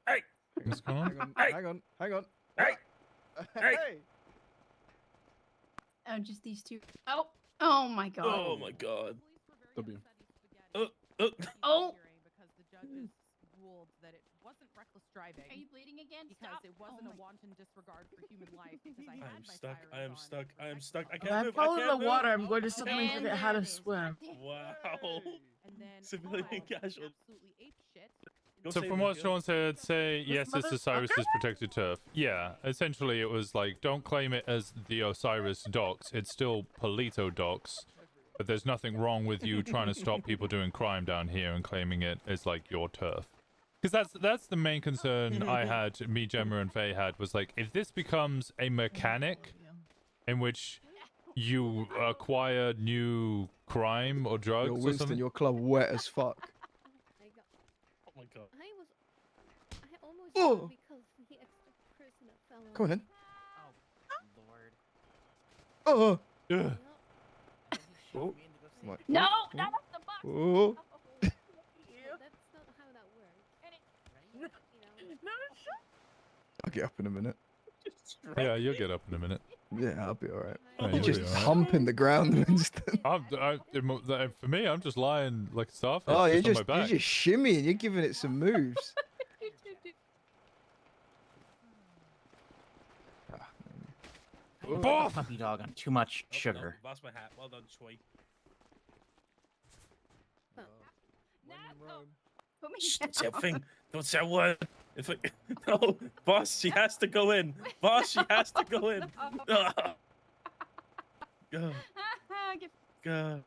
Hey! What's going on? Hang on. Hey! Oh, just these two. Oh my god. Oh my god. W. Oh. Because the judges ruled that it wasn't reckless driving. Are you bleeding again? Because Stop. it wasn't a wanton disregard for human life. Because I I had am my stuck. sirens I am on. stuck. I am stuck. I If can't I move. fall I in can't the move. water, I'm going to suddenly forget how to swim. Wow. And then Civilian casualty. absolutely ape shit. So from what Sean said, say yes, it's Osiris's protected turf. Yeah, essentially it was like, don't claim it as the Osiris docks. It's still Paleto docks, but there's nothing wrong with you trying to stop people doing crime down here and claiming it as like your turf. Because that's the main concern I had, me, Gemma, and Fey had, was like, if this becomes a mechanic in which you acquire new crime or drugs Yo, or Winston, something. your club wet as fuck. Oh my god. I almost Oh. died because the extra person that fell Come on then. Oh, Lord. Oh. Ugh. Oh. I'm like, No, oh, not up the box. Oh. That's not how that works. I'll get up in a minute. Yeah, you'll get up in a minute. Yeah, I'll be alright. Oh, You're you'll just be all right. humping the ground, Winston. For me, I'm just lying like a starfish Oh, you're just on just my back. you're just shimmying. You're giving it some moves. Oh, puppy dog on too much sugar. Lost my hat. Well done, Choi. Shh, don't say a thing. Don't say a word. If it, no, boss, she has to go in. Boss, she has to go in. God. God.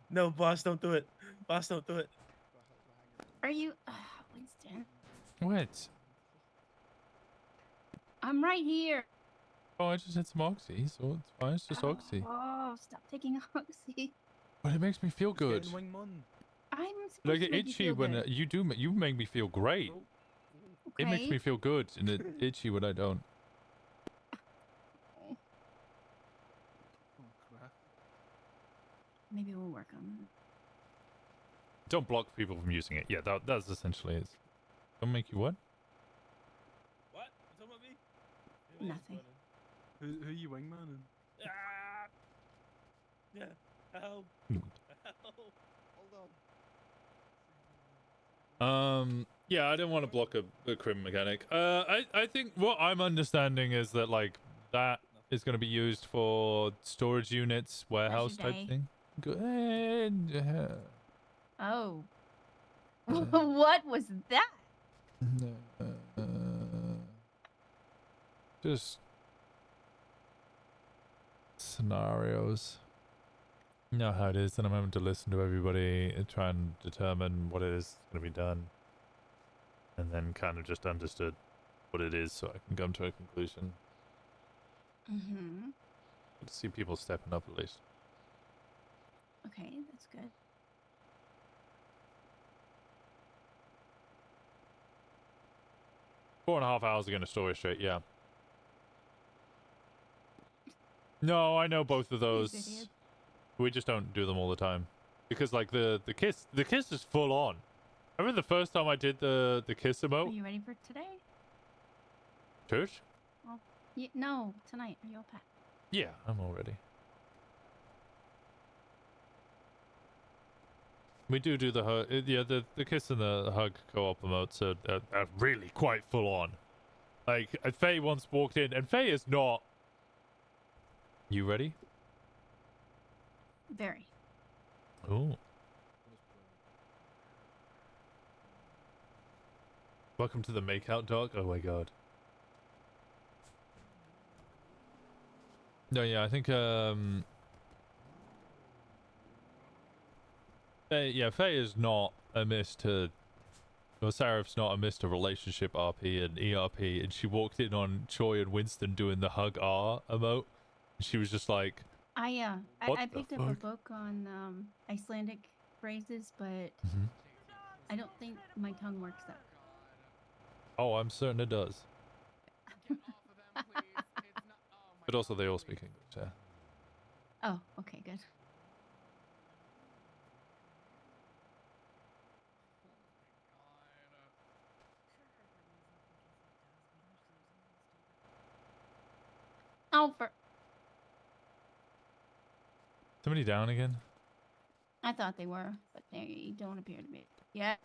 No, boss, don't do it. Boss, don't do it. Are you, Winston? What? I'm right here. Oh, I just had some oxy, so it's fine. It's just oxy. Oh, stop taking oxy. But it makes me feel good. I'm supposed Like to make you itchy feel when good. you make me feel great. It makes Okay. me feel good, and it itchy when I don't. Maybe we'll work on that. Don't block people from using it. Yeah, that's essentially it. Don't make you what? What? You talking about me? Nothing. Who you wingman? Ah! Yeah. Help. Help. Hold on. Yeah, I didn't want to block a crim mechanic. I think what I'm understanding is that like that is going to be used for storage units, warehouse type day. thing. Good. Oh. What was that? Just scenarios. You know how it is, and I'm having to listen to everybody and try and determine what it is going to be done. And then kind of just understood what it is so I can come to a conclusion. Mm-hmm. To see people stepping up at least. Okay, that's good. Four and a half hours again to storage straight, yeah. No, I know both of those. idiot. We just don't do them all the time. Because like the kiss is full on. I remember the first time I did the kiss Are emote. you ready for today? Church? Well, no, tonight. Are you all packed? Yeah, I'm all ready. We do the hug, yeah, the kiss and the hug co-op emotes are really quite full on. Like, Fey once walked in, and Fey is not. You ready? Very. Oh. Welcome to the makeout dog. Oh my god. No, yeah, I think Fey is not amiss to Well, Seraph's not a Mr. Relationship RP and ERP, and she walked in on Choi and Winston doing the hug R emote. And she was just like, I What I the picked up a fuck? book on Icelandic phrases, but Mhm. I don't think my tongue works that. "Oh, I'm certain it does." But also, they all speak English. Yeah. Oh, okay, good. Oh, Somebody down again? I thought they were, but they don't appear to be. Yeah.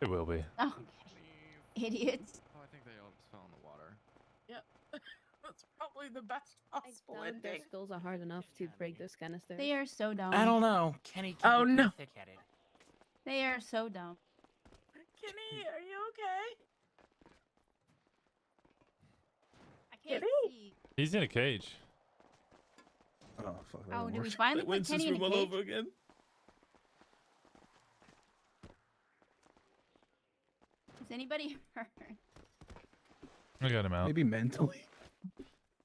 It will be. Oh, okay. Idiots. Oh, I think they all just fell in the water. Yep. That's probably the best possible Doubt their ending. skulls are hard enough to break those canisters. They are so dumb. I don't know. Kenny, keep Oh, it no. thick-headed. They are so dumb. Kenny, are you okay? I can't Kitty? see. He's in a cage. Oh, fuck. Oh, do we finally put Kenny in a all cage? over again. Is anybody hurt? I got him out. Maybe mentally.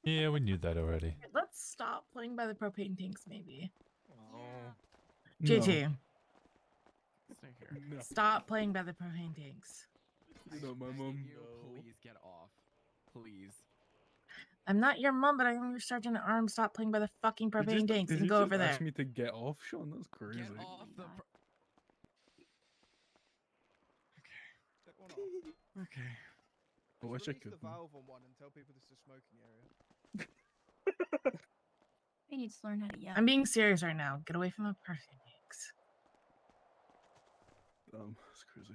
Yeah, we knew that already. Let's stop playing by the propane tanks, maybe. Oh. JT, Stay here. No. stop playing by the propane tanks. No, my mom. Please get off. Please. I'm not your mom, but I'm your sergeant at arms. Stop playing by the fucking propane tanks Did and you go just over there. ask me to get off, Sean? That's crazy. Get off the. Okay. I wish I could. the valve on one and tell people this is a smoking area. They need to learn how to yell. I'm being serious right now. Get away from the propane tanks. That's crazy.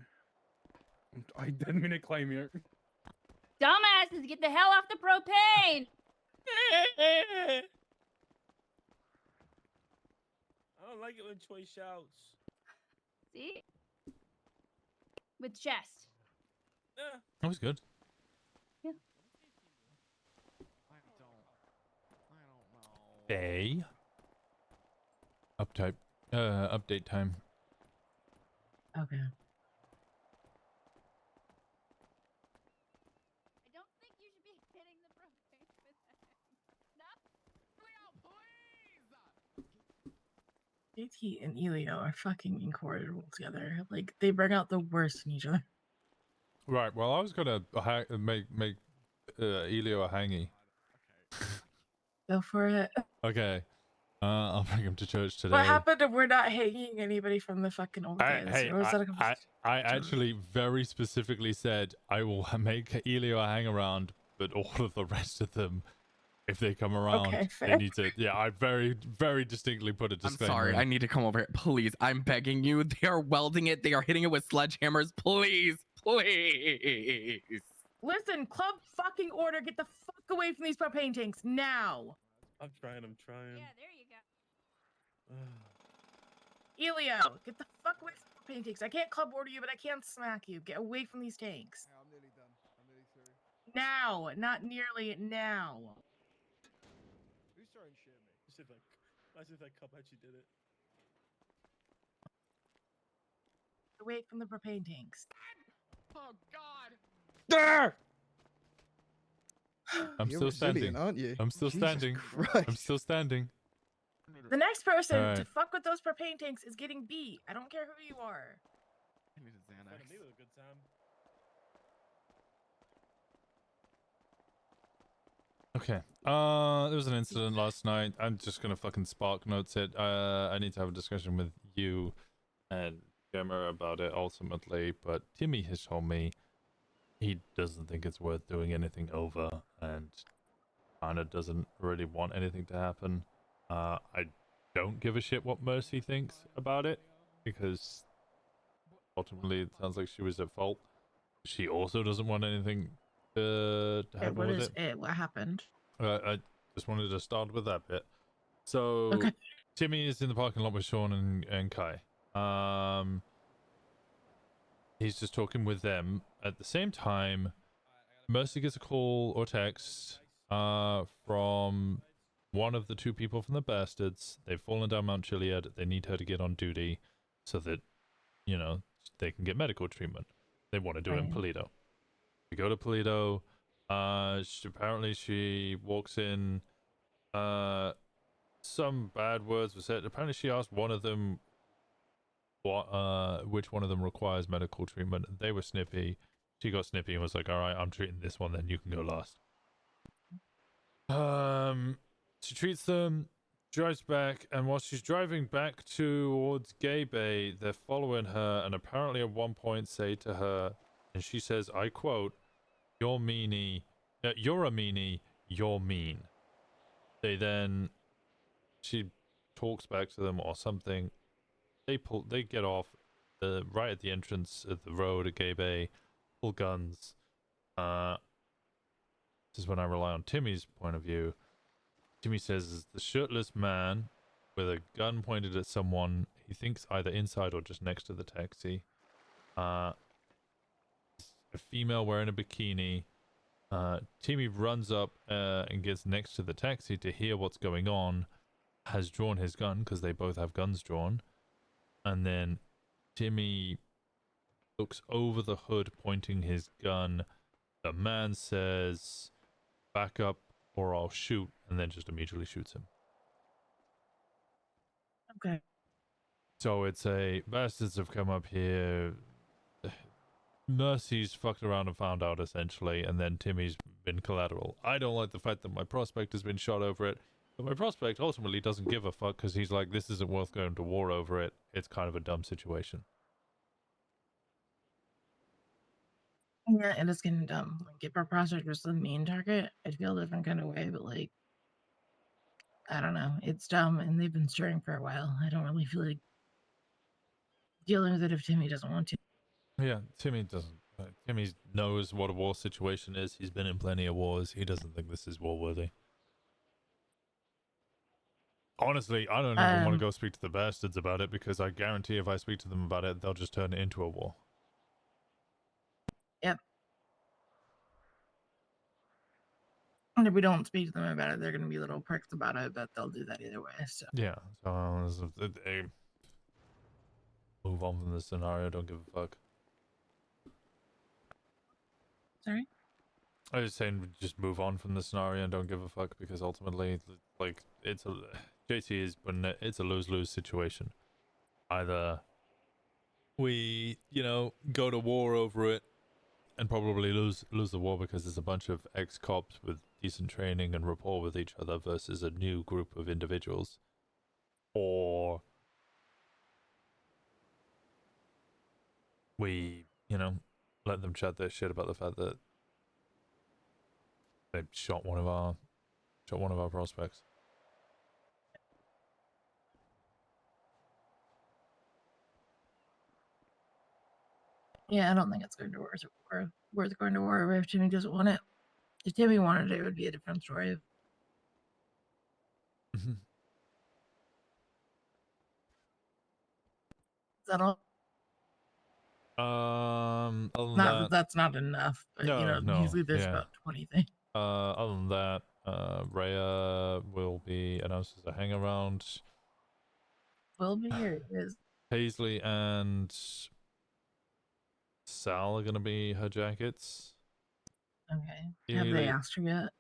I didn't mean to climb here. Dumbasses, get the hell off the propane! I don't like it when Choi shouts. See? With chest. That was good. Yeah. Fey. Update time. Okay. I don't think you should be hitting the propane with that. No. JT and Elio are fucking incorrigible together. Like, they bring out the worst in each other. Right. Well, I was gonna make Elio a hangy. Go for it. Okay. I'll bring him to church today. What happened if we're not hanging anybody from the fucking old days? Or was that a I actually very specifically said I will make Elio a hang around, but all of the rest of them, if they come around, Okay, they fair. need to. Yeah, I very, very distinctly put a I'm disclaimer. sorry. in. I need to come over here. Please. I'm begging you. They are welding it. They are hitting it with sledgehammers. Please. Please. Listen, club fucking order. Get the fuck away from these propane tanks now. I'm trying. Yeah, there you go. Elio, get the fuck away from the propane tanks. I can't club order you, but I can smack you. Get away from these tanks. I'm nearly done. I'm nearly through. Now, not nearly now. Who's throwing shit at me? Imagine if that cop actually did it. Away from the propane tanks. Oh God. There. I'm You're still resilient, standing. aren't you? I'm still Jesus standing. Christ. I'm still standing. The next person to Alright. fuck with those propane tanks is getting beat. I don't care who you are. I need a Xanax. Me with a good time. Okay. There was an incident last night. I'm just gonna fucking spark notes it. I need to have a discussion with you and Gemma about it ultimately, but Timmy has told me he doesn't think it's worth doing anything over and kinda doesn't really want anything to happen. I don't give a shit what Mercy thinks about it because ultimately it sounds like she was at fault. She also doesn't want anything to Okay, happen what with is it. it? What happened? I just wanted to start with that bit. So Okay. Timmy is in the parking lot with Sean and Kai. He's just talking with them. At the same time, Mercy gets a call or text from one of the two people from the Bastards. They've fallen down Mount Chiliad. They need her to get on duty so that, you know, they can get medical treatment. They want to do it in Right. Paleto. We go to Paleto. Apparently she walks in. Some bad words were said. Apparently she asked one of them which one of them requires medical treatment. They were snippy. She got snippy and was like, all right, I'm treating this one, then you can go last. She treats them, drives back, and while she's driving back towards Gay Bay, they're following her and apparently at one point say to her, and she says, I quote, you're a meanie, you're mean. She talks back to them or something. They get off right at the entrance of the road at Gay Bay, pull guns. This is when I rely on Timmy's point of view. Timmy says the shirtless man with a gun pointed at someone he thinks either inside or just next to the taxi. A female wearing a bikini. Timmy runs up and gets next to the taxi to hear what's going on. Has drawn his gun because they both have guns drawn. And then Timmy looks over the hood pointing his gun. The man says, back up or I'll shoot, and then just immediately shoots him. Okay. So it's a bastards have come up here. Mercy's fucked around and found out essentially, and then Timmy's been collateral. I don't like the fact that my prospect has been shot over it. But my prospect ultimately doesn't give a fuck because he's like, this isn't worth going to war over it. It's kind of a dumb situation. Yeah, it is getting dumb. Like, if our prospect was the main target, I'd feel a different kind of way, but like, I don't know. It's dumb, and they've been stirring for a while. I don't really feel like dealing with it if Timmy doesn't want to. Yeah, Timmy doesn't. Timmy knows what a war situation is. He's been in plenty of wars. He doesn't think this is war worthy. Honestly, I don't even want to go speak to the bastards about it because I guarantee if I speak to them about it, they'll just turn it into a war. Yep. And if we don't speak to them about it, they're going to be little pricks about it, but they'll do that either way. So Yeah, so they move on from the scenario. Don't give a fuck. Sorry? I was just saying, just move on from the scenario and don't give a fuck because ultimately, like, it's a JT is when it's a lose-lose situation. Either we, go to war over it and probably lose the war because there's a bunch of ex-cops with decent training and rapport with each other versus a new group of individuals, or we, let them chat their shit about the fact that they shot one of our prospects. yeah, I don't think it's going to worth going to war over if Timmy doesn't want it. If Timmy wanted it, it would be a different story. Is that all? Other than Not that that, that's not enough, but no, usually there's yeah. about 20 things. Other than that, Rhea will be announced as a hang around. Will be here. It is. Paisley and Sal are gonna be her jackets. Okay. Have they asked her yet?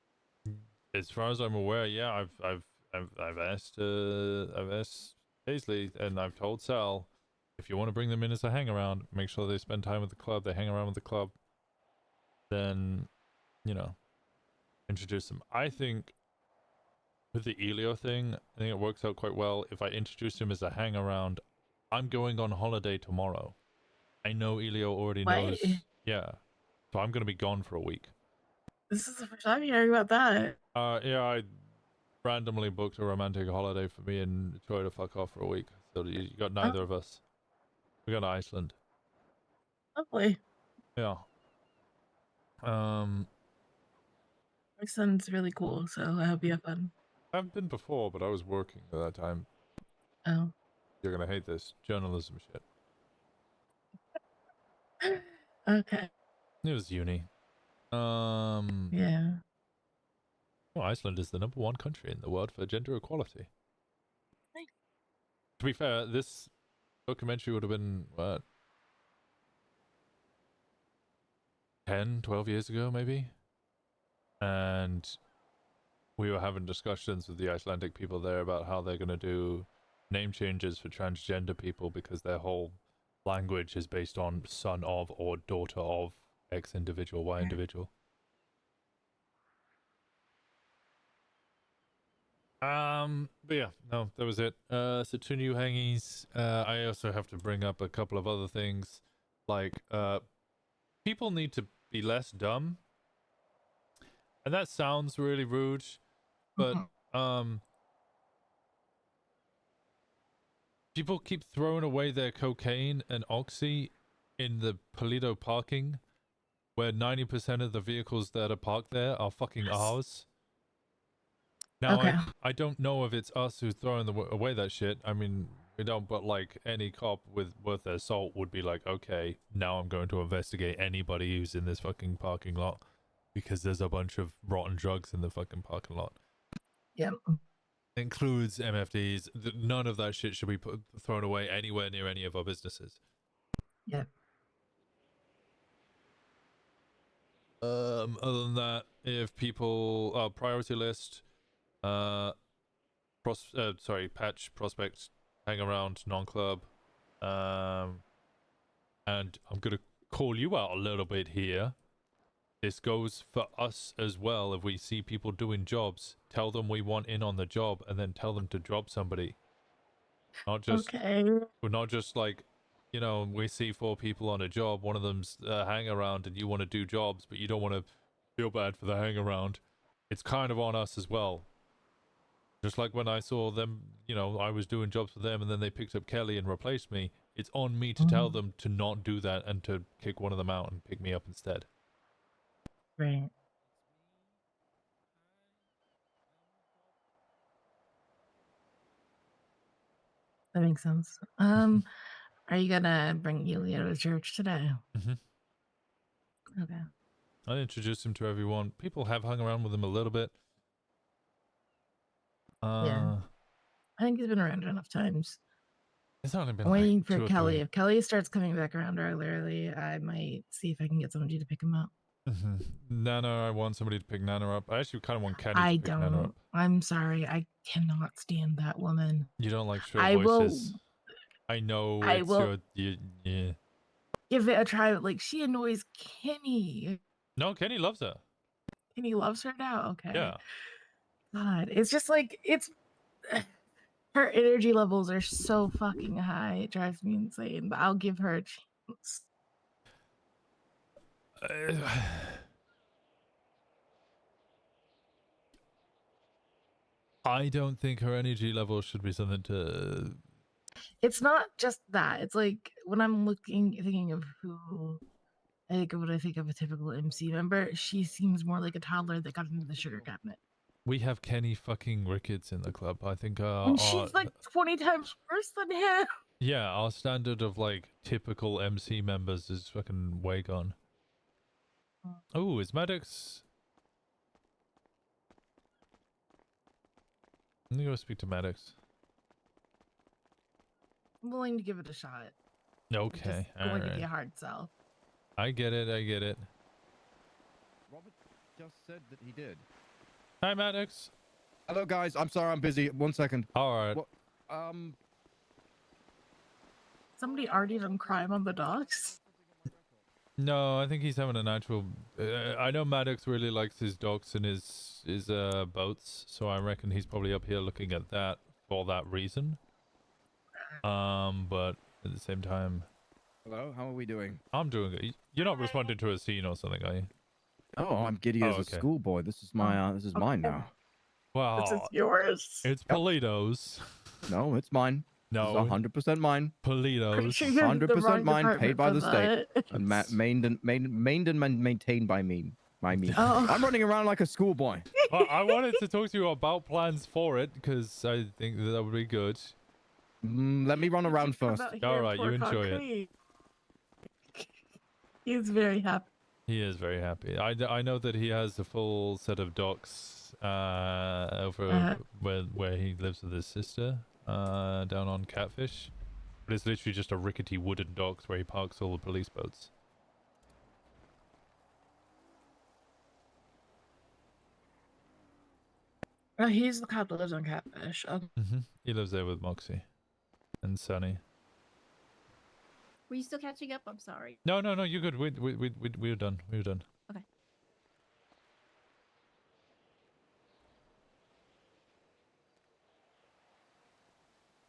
As far as I'm aware, yeah. I've asked Paisley and I've told Sal, if you want to bring them in as a hang around, make sure they spend time with the club. They hang around with the club. Then, introduce them. I think with the Elio thing, I think it works out quite well. If I introduce him as a hang around, I'm going on holiday tomorrow. I know Elio already knows. Yeah. So I'm going to be gone for a week. This is the first time hearing about that. Yeah, I randomly booked a romantic holiday for me and Choi to fuck off for a week. So you got neither of us. We got Iceland. Lovely. Yeah. Iceland's really cool, so I hope you have fun. I've been before, but I was working at that time. Oh. You're gonna hate this journalism shit. Okay. It was uni. Yeah. Well, Iceland is the #1 country in the world for gender equality. Thanks. To be fair, this documentary would have been what? 10, 12 years ago, maybe. And we were having discussions with the Icelandic people there about how they're going to do name changes for transgender people because their whole language is based on son of or daughter of X individual, Y individual. But yeah, no, that was it. So 2 new hangies. I also have to bring up a couple of other things. Like, people need to be less dumb. And that sounds really rude, but, people keep throwing away their cocaine and oxy in the Paleto parking, where 90% of the vehicles that are parked there are fucking ours. Now, Okay. I don't know if it's us who's throwing away that shit. I mean, we don't, but like any cop worth their salt would be like, okay, now I'm going to investigate anybody who's in this fucking parking lot because there's a bunch of rotten drugs in the fucking parking lot. Yep. Includes MFDs. None of that shit should be thrown away anywhere near any of our businesses. Yep. Other than that, if people priority list, patch prospect, hang around non-club, and I'm gonna call you out a little bit here. This goes for us as well. If we see people doing jobs, tell them we want in on the job, and then tell them to drop somebody. Not just we're not just like, you know, we see 4 people on a job, one of them's hang around, and you want to do jobs, but you don't want to feel bad for the hang around. It's kind of on us as well. Just like when I saw them, you know, I was doing jobs for them, and then they picked up Kelly and replaced me. It's on me to tell them to not do that and to kick one of them out and pick me up instead. Right. That makes sense. Are you gonna bring Elio to church today? Okay. I introduced him to everyone. People have hung around with him a little bit. Yeah. I think he's been around enough times. It's only been I'm waiting like for 2 or Kelly. 3. If Kelly starts coming back around regularly, I might see if I can get somebody to pick him up. Nana, I want somebody to pick Nana up. I actually kind of want Kenny I to pick Nana up. don't. I'm sorry. I cannot stand that woman. You don't like shrill I will. voices. I know I it's will yeah. give it a try. Like, she annoys Kenny. No, Kenny loves her. Kenny loves her now. Okay. Yeah. God, it's just like it's. Her energy levels are so fucking high. It drives me insane. But I'll give her a chance. I don't think her energy level should be something to. It's not just that. It's like when I'm thinking of who I think of when I think of a typical MC member, she seems more like a toddler that got into the sugar cabinet. We have Kenny fucking Ricketts in the club. I think And she's like 20 times worse than him. yeah, our standard of like typical MC members is fucking way gone. Oh, is Maddox? I'm gonna go speak to Maddox. I'm willing to give it a shot. Okay, It's going to be a alright. hard sell. I get it, I get it. Robert just said that he did. Hi, Maddox. Hello, guys. I'm sorry, I'm busy. 1 second. Alright. Somebody already done crime on the docks? No, I think he's having a natural. I know Maddox really likes his docks and his boats, so I reckon he's probably up here looking at that for that reason. But at the same time, Hello, how are we doing? I'm doing good. You're not responding to a scene or something, are you? Oh, I'm giddy as a okay. schoolboy. This is my this is mine now. Wow. This is yours. It's Paleto's. No, it's mine. No. It's 100% mine. Paleto's. 100% mine, paid by the state, that. and maintained and maintained by me. By me. Oh. I'm running around like a schoolboy. Well, I wanted to talk to you about plans for it because I think that would be good. Let me run around first. All right, you enjoy it. He's very happy. He is very happy. I know that he has a full set of docks over where he lives with his sister down on Catfish, but it's literally just a rickety wooden docks where he parks all the police boats. Oh, he's the cop that lives on Catfish. Oh, He lives there with Moxie and Sunny. Were you still catching up? I'm sorry. No, you're good. We're done. We're done. Okay.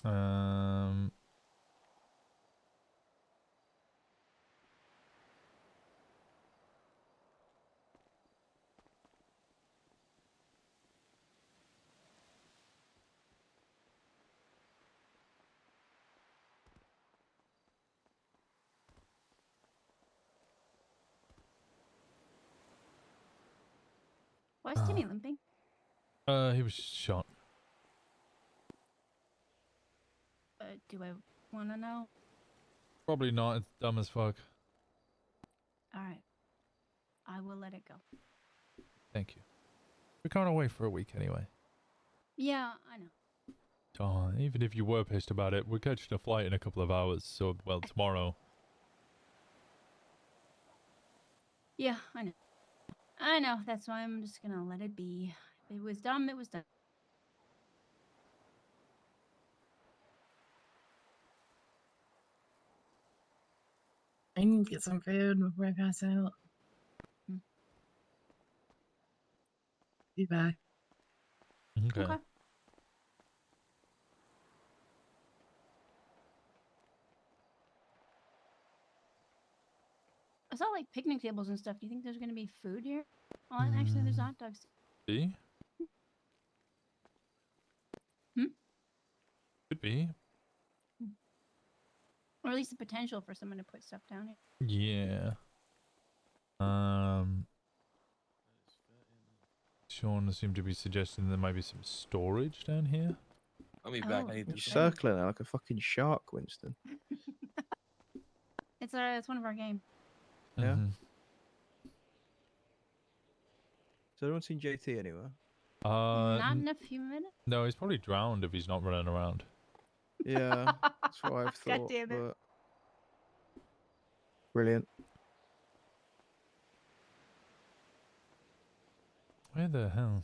Um. Why is Timmy limping? He was shot. Do I want to know? Probably not. It's dumb as fuck. All right. I will let it go. Thank you. We're going away for a week anyway. Yeah, I know. Oh, even if you were pissed about it, we're catching a flight in a couple of hours. So, well, tomorrow. Yeah, I know. I know. That's why I'm just gonna let it be. If it was dumb, it was dumb. I need to get some food before I pass out. Be back. Okay. I saw like picnic tables and stuff. Do you think there's gonna be food here? Oh, actually, there's hot dogs. See? Could be. Or at least the potential for someone to put stuff down here. Yeah. Sean seemed to be suggesting there might be some storage down here. I'll be back. Oh, I need You're to circling it like a fucking shark, Winston. It's one of our games. Yeah. So anyone seen JT anywhere? Not in a few minutes. No, he's probably drowned if he's not running around. Yeah, that's what I've thought. God damn it. But... Brilliant. Where the hell?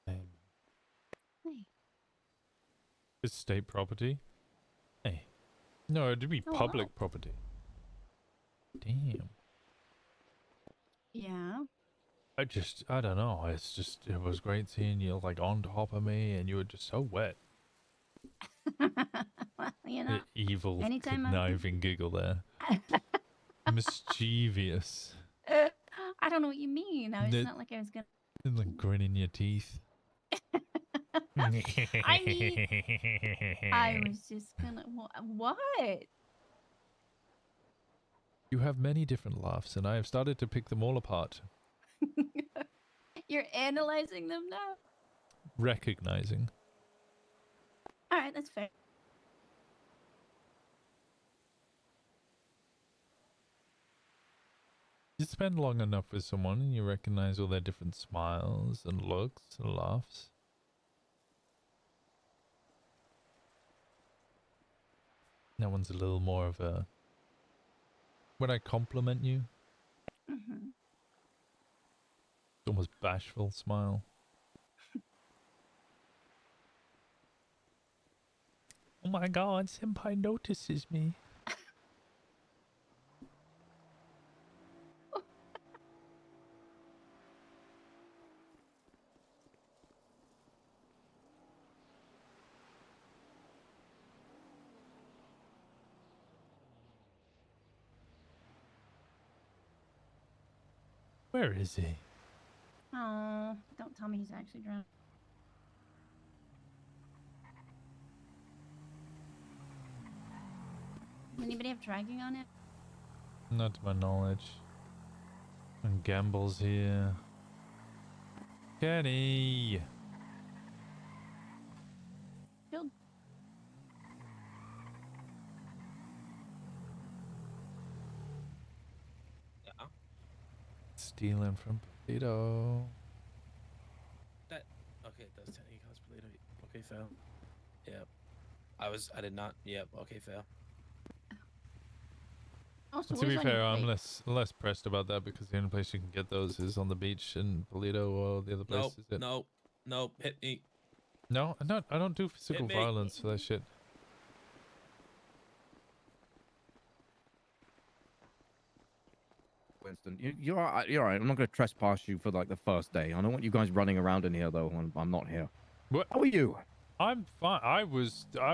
Hey. It's state property? Hey. No, it'd be Oh, public wow. property. Damn. Yeah. I don't know. It was great seeing you like on top of me and you were just so wet. Well, you know. The evil, anytime conniving giggle there. Mischievous. I don't know what you mean. It's not like I was gonna. And like grin in your teeth. I mean, I was just gonna. What? You have many different laughs, and I have started to pick them all apart. You're analyzing them now? Recognizing. All right, that's fair. You spend long enough with someone and you recognize all their different smiles and looks and laughs. That one's a little more of a... When I compliment you, Mm-hmm. it's almost bashful smile. Oh my god, Senpai notices me. Where is he? Oh, don't tell me he's actually drowned. Does anybody have dragging on it? Not to my knowledge. And Gamble's here. Kenny! Killed. Yeah. Stealing from Paleto. That okay? That's technically counts Paleto. Okay, fail. Yep. I did not. Yep. Okay, fail. Also, To be what's on your fair, I'm plate? less pressed about that because the only place you can get those is on the beach in Paleto or the other place. Nope, Is it? nope, hit me. No, I don't do physical me. violence for that shit. Winston, you're all right. You're all right. I'm not going to trespass you for like the first day. I don't want you guys running around in here though when I'm not here. What? How are you? I'm fine. I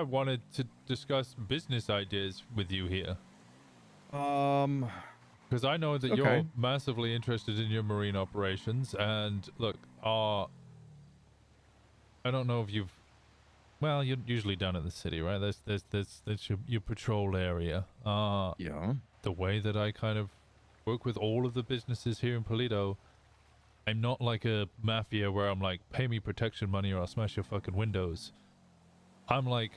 wanted to discuss business ideas with you here. Because I know that Okay. you're massively interested in your marine operations, and look, I don't know if you've, well, you're usually down in the city, right? There's your patrol area. Yeah. The way that I kind of work with all of the businesses here in Paleto, I'm not like a mafia where I'm like, pay me protection money or I'll smash your fucking windows. I'm like,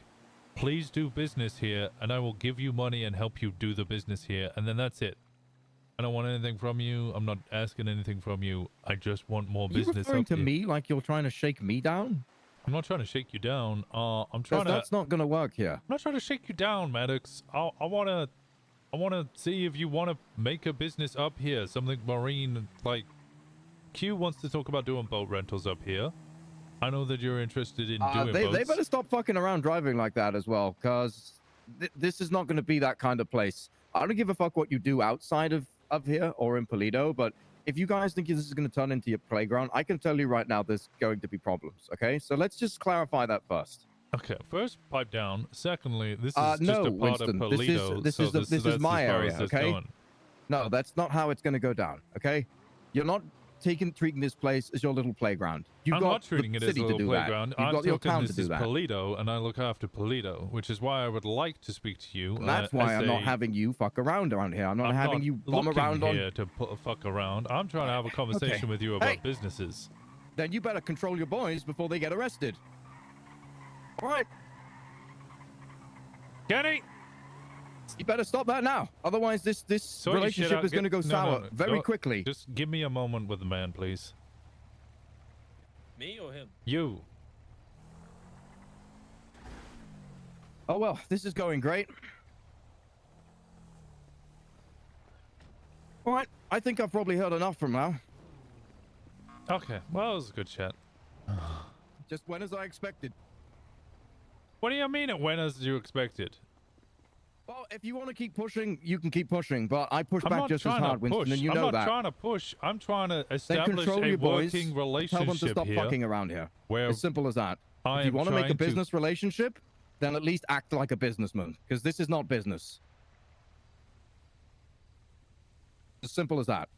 please do business here and I will give you money and help you do the business here, and then that's it. I don't want anything from you. I'm not asking anything from you. I just want more Are you business referring up to here. me like you're trying to shake me down? I'm not trying to shake you down. I'm trying to. That's not going to work here. I'm not trying to shake you down, Maddox. I wanna see if you wanna make a business up here, something marine. Like, Q wants to talk about doing boat rentals up here. I know that you're interested in doing They boats. better stop fucking around driving like that as well, because this is not going to be that kind of place. I don't give a fuck what you do outside of here or in Paleto, but if you guys think this is going to turn into your playground, I can tell you right now there's going to be problems, okay? So let's just clarify that first. Okay, first, pipe down. Secondly, this is No, just a part Winston, of Paleto. this so is that's my as far area, as it's okay? going. No, that's not how it's going to go down, okay? You're not treating this place as your little playground. You've I'm got not treating the it as a city to little do playground. that. You've I'm got your talking town this to do is that. Paleto, and I look after Paleto, which is why I would like to speak to you. And that's why as I'm not a- having you fuck around here. I'm not having you bum looking around on. here to put a fuck around. I'm trying to have a conversation with you about Hey. businesses. Then you better control your boys before they get arrested. All right. Kenny! You better stop that now. Otherwise, this Sort your shit relationship out. is going to go No, sour no. very Go- quickly. Just give me a moment with the man, please. Me or him? You. Oh, well, this is going great. All right. I think I've probably heard enough from now. Okay, well, it was a good chat. Just went as I expected. What do you mean it went as you expected? Well, if you want to keep pushing, you can keep pushing, but I push I'm back not just as trying to hard, Winston, push. and you I'm know not that. trying to push. I'm trying to Then establish control a your boys. working relationship Tell them to stop here. fucking around here. Where As simple as that. I If you am want to make a trying to- business relationship, then at least act like a businessman, because this is not business. As simple as that.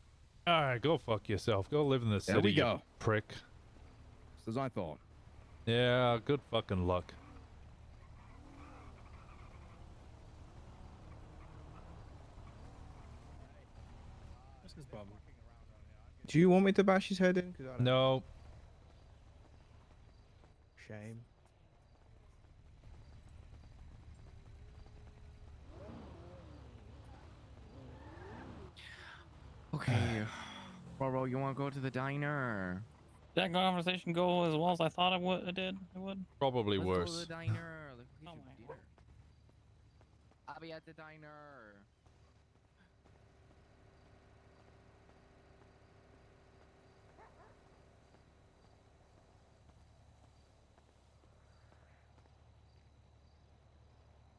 All right, go fuck yourself. Go live in the city, There we you go. prick. Just as I thought. Yeah, good fucking luck. What's his problem? Do you want me to bash his head in? 'Cause I don't No. Shame. Okay. Roro, you want to go to the diner? Did that conversation go as well as I thought it did? It would. Probably Let's worse. go to the diner. Let's get Oh you my dinner. I'll be at the diner.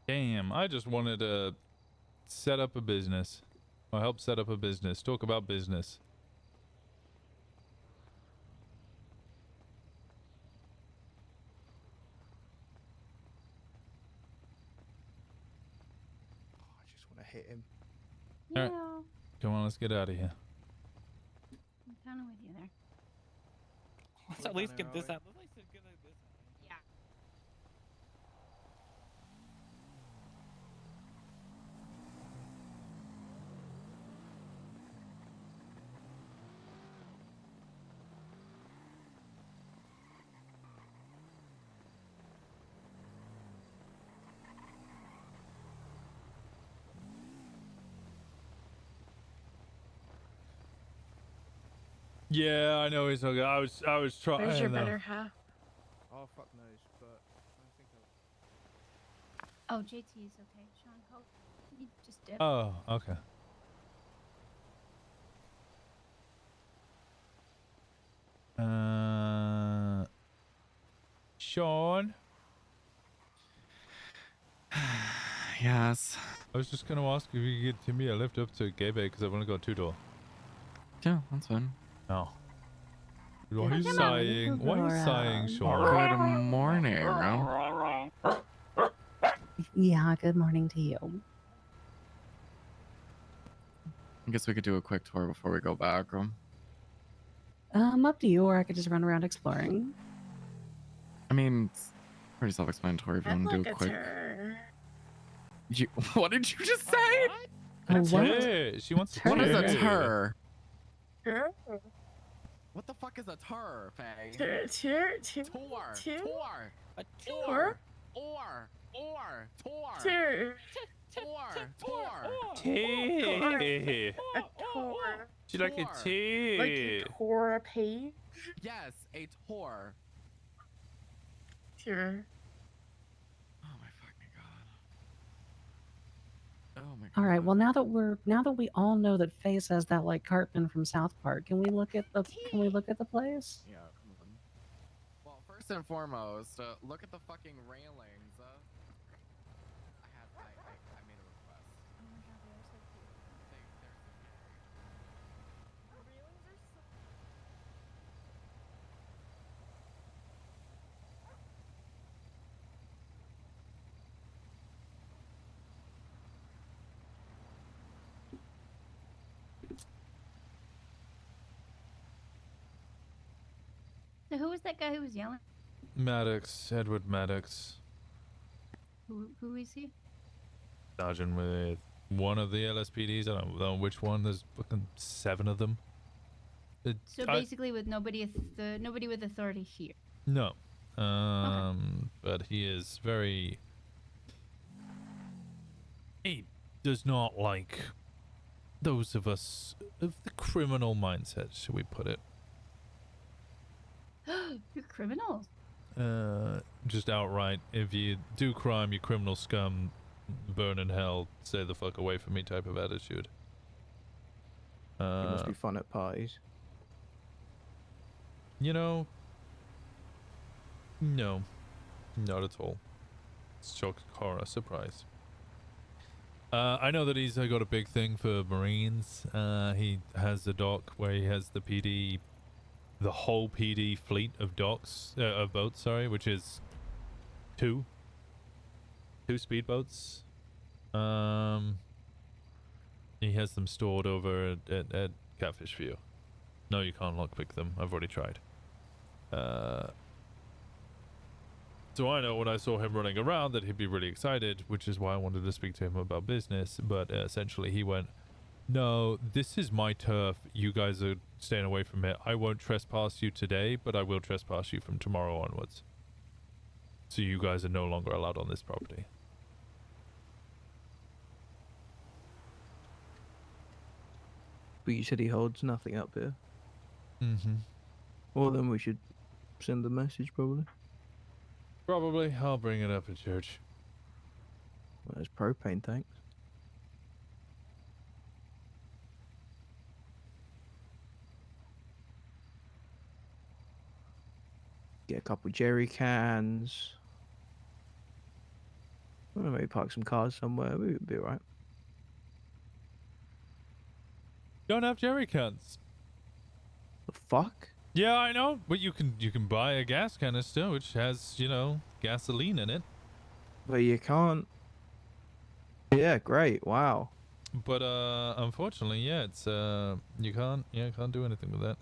Damn, I just wanted to set up a business. Or help set up a business. Talk about business. I just want to hit him. All right. Come on, let's get out of here. I'm kind of with you there. Let's at least get this out. Let's at least get this out. Yeah. Yeah, I know he's okay. I was trying. Where's your better half? Oh, fuck knows, but I think Oh, JT is okay. Sean, hope you just dip. Oh, okay. Sean. Yes. I was just gonna ask if you could get Timmy a lift up to Gay Bay because I've only got 2 door. Yeah, that's fine. Oh. Why are you Come on, sighing? move Why are you around. sighing, Sean? Good morning. Yeah, good morning to you. I guess we could do a quick tour before we go back. Up to you, or I could just run around exploring. I mean, it's pretty self-explanatory if you want to do a quick. What did you just say? That's what? her. She wants to What is a tur. tur? What the fuck is a tur, Faye? Tour. A tour. Tea. She like a tea. Like a tour page? Yes, a tour. Sure. Oh my fucking god. Oh my god. All right. Well, now that we all know that Faye says that like Cartman from South Park, can we look at the place? Yeah, come on. Well, first and foremost, look at the fucking railings. I made a request. Oh my god, they are so cute. So who was that guy who was yelling? Maddox, Edward Maddox. Who is he? Sergeant with one of the LSPDs. I don't know which one. There's fucking 7 of them. So basically, with nobody with authority here. No. But he is very. He does not like those of us of the criminal mindset, should we put it? You're criminals. Just outright, if you do crime, you criminal scum, burn in hell, stay the fuck away from me type of attitude. It must be fun at parties. You know, no, not at all. It's shock horror surprise. I know that he's got a big thing for Marines. He has a dock where he has the PD, the whole PD fleet of docks, of boats, sorry, which is 2 speedboats. He has them stored over at Catfish View. No, you can't lockpick them. I've already tried. So I know when I saw him running around that he'd be really excited, which is why I wanted to speak to him about business. But essentially he went, no, this is my turf. You guys are staying away from it. I won't trespass you today, but I will trespass you from tomorrow onwards. So you guys are no longer allowed on this property. But you said he holds nothing up here. Mm-hmm. Well, then we should send the message, probably. Probably. I'll bring it up at church. Well, there's propane tanks. Get a couple jerry cans. Well, maybe park some cars somewhere. We'd be alright. Don't have jerry cans. The fuck? Yeah, I know, but you can buy a gas canister which has, you know, gasoline in it. But you can't. Yeah, great. Wow. But unfortunately, yeah, it's you can't do anything with that.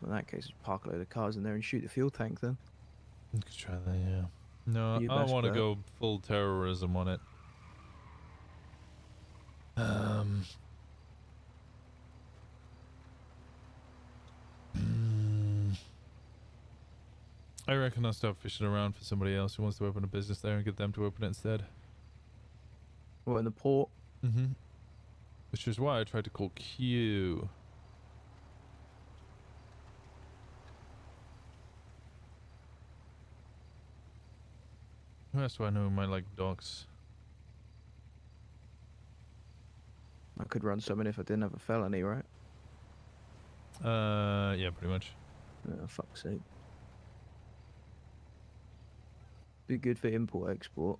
In that case, just park a load of cars in there and shoot the fuel tank then. You could try that, yeah. No, Your I best want to bet. go full terrorism on it. I reckon I'll start fishing around for somebody else who wants to open a business there and get them to open it instead. What, in the port? Mm-hmm. Which is why I tried to call Q. Who else do I know who might like dogs? I could run something if I didn't have a felony, right? Yeah, pretty much. Oh, fuck's sake. Be good for import export.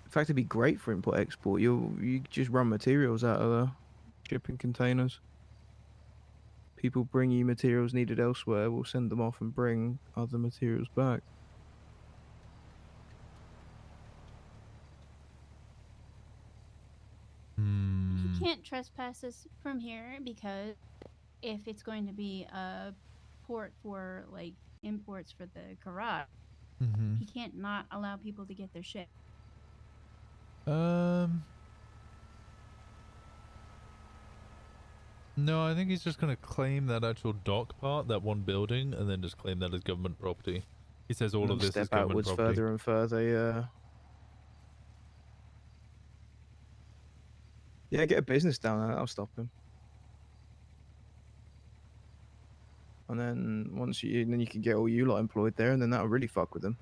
In fact, it'd be great for import export. You just run materials out of the shipping containers. People bring you materials needed elsewhere. We'll send them off and bring other materials back. You can't trespass us from here because if it's going to be a port for like imports for the garage, he can't not allow people to get their shit. No, I think he's just gonna claim that actual dock part, that one building, and then just claim that as government property. He says all And of this step is government outwards property. further and further, yeah. Yeah, get a business down there, that'll stop him. And then then you can get all you lot employed there, and then that'll really fuck with them.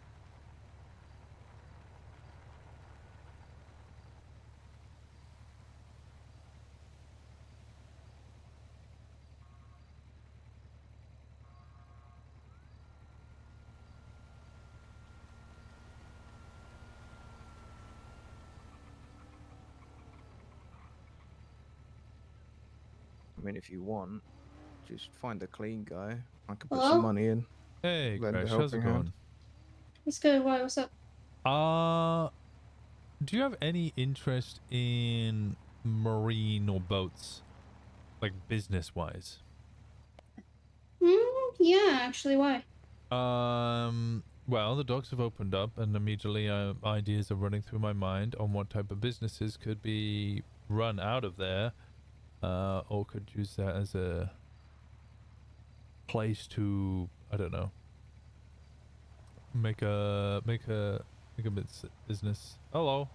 I mean, if you want, just find a clean guy. I could put Hello? some money in. Hey, lend a Crash, how's it helping hand. going? It's good. Why? What's up? Do you have any interest in marine or boats, like business-wise? Yeah, actually, why? Well, the docks have opened up, and immediately ideas are running through my mind on what type of businesses could be run out of there, or could use that as a place to, I don't know, make a business. Hello.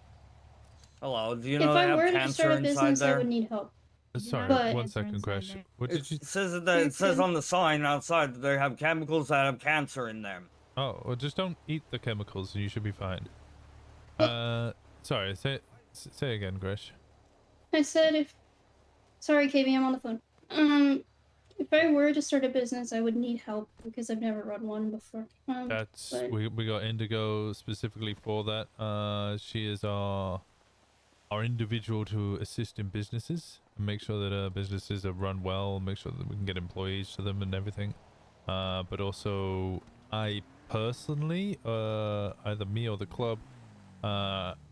Hello. Do you If know they I have were to cancer start a inside business, I there? would need help. Sorry, But- one second, Crash. What did you? It says that it says on the sign outside that they have chemicals that have cancer in them. Oh, well, just don't eat the chemicals, and you should be fine. Sorry. Say again, Crash. I said if. Sorry, KB, I'm on the phone. If I were to start a business, I would need help because I've never run one before. That's but- we got Indigo specifically for that. She is our individual to assist in businesses and make sure that businesses are run well, make sure that we can get employees to them and everything. But also I personally, either me or the club,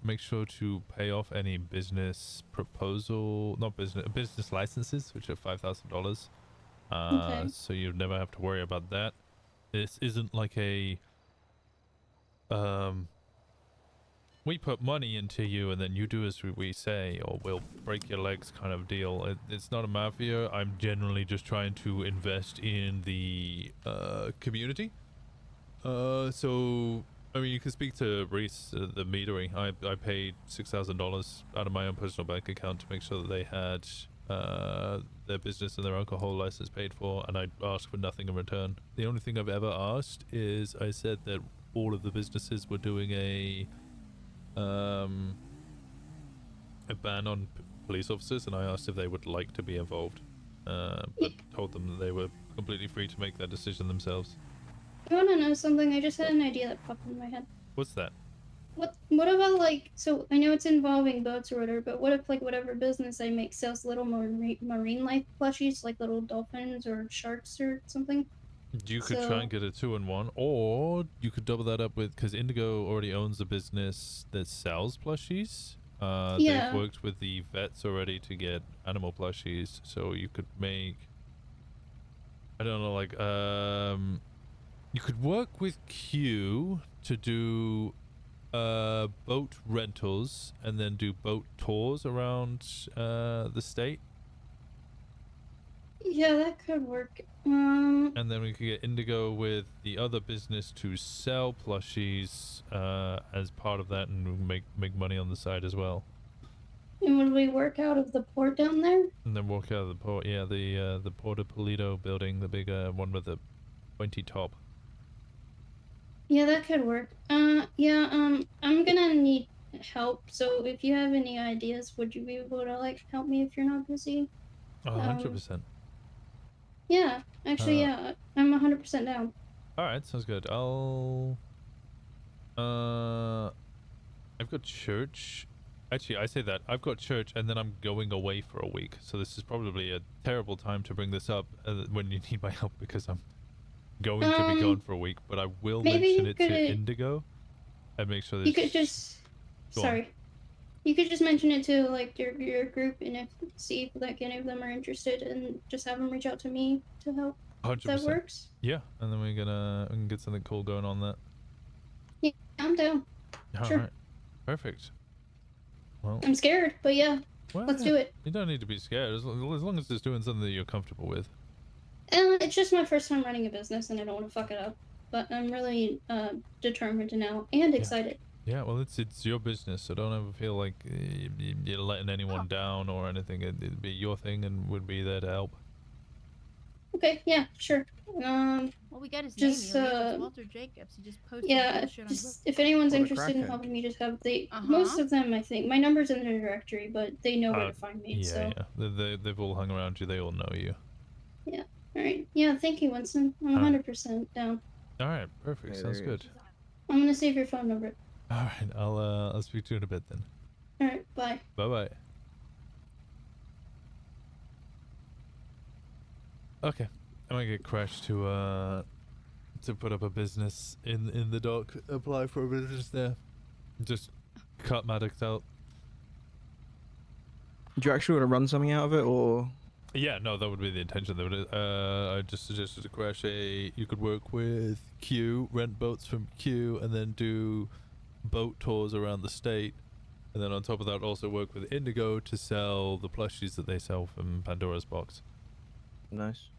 make sure to pay off any business business licenses, which are $5,000. Okay. So you never have to worry about that. This isn't like a we put money into you and then you do as we say, or we'll break your legs kind of deal. It's not a mafia. I'm generally just trying to invest in the community. So I mean, you can speak to Reese, the metering. I paid $6,000 out of my own personal bank account to make sure that they had their business and their alcohol license paid for, and I asked for nothing in return. The only thing I've ever asked is I said that all of the businesses were doing a ban on police officers, and I asked if they would like to be involved, but told them that they were completely free to make that decision themselves. You want to know something? I just had an idea that popped in my head. What's that? What about like, so I know it's involving boats or whatever, but what if like whatever business I make sells little marine life plushies, like little dolphins or sharks or something? You could try and get a 2-in-1, or you could double that up with, because Indigo already owns a business that sells plushies. Yeah. They've worked with the vets already to get animal plushies, so you could make, I don't know, like you could work with Q to do boat rentals and then do boat tours around the state. Yeah, that could work. And then we could get Indigo with the other business to sell plushies as part of that, and make money on the side as well. And would we work out of the port down there? And then walk out of the port. Yeah, the Port of Paleto building, the big one with the pointy top. Yeah, that could work. Yeah, I'm gonna need help, so if you have any ideas, would you be able to, like, help me if you're not busy? Oh, 100%. Yeah, actually, yeah, I'm 100% down. Alright, sounds good. I've got church. Actually, I say that. I've got church and then I'm going away for a week. So this is probably a terrible time to bring this up when you need my help because I'm going to be gone for a week. But I will maybe mention you it to could- Indigo and make sure that You could just... Go on. Sorry. You could just mention it to, like, your group and see if, like, any of them are interested and just have them reach out to me to help. If 100%. that works? Yeah, and then we can get something cool going on that. Yeah, I'm down. Sure. Alright. Perfect. Well, I'm scared, but yeah, let's do it. You don't need to be scared as long as it's doing something that you're comfortable with. It's just my first time running a business and I don't want to fuck it up. But I'm really determined to now and excited. Yeah, well, it's your business, so don't ever feel like you're letting anyone down or anything. It'd be your thing, and we'd be there to help. Okay, yeah, sure. Well, we got his Just, name here. It's Walter Jacobs. He just posted Yeah, bullshit on just if anyone's What a interested in crackhead. helping me, just have Uh-huh. most of them, I think. My number's in the directory, but they know where to find me. Yeah, So yeah. They've all hung around you. They all know you. yeah. All right. Yeah. Thank you, Winston. I'm 100% down. All right, perfect. Hey, Sounds there he good. I'm gonna save your phone number. All right, I'll speak to you in a bit then. All right. Bye. Bye bye. Okay, I'm gonna get Crash to put up a business in the dock. Apply for a business there. Just cut Maddox out. Do you actually want to run something out of it, or Yeah, no, that would be the intention. That would, I just suggested to Crash you could work with Q, rent boats from Q, and then do boat tours around the state. And then on top of that, also work with Indigo to sell the plushies that they sell from Pandora's box. nice?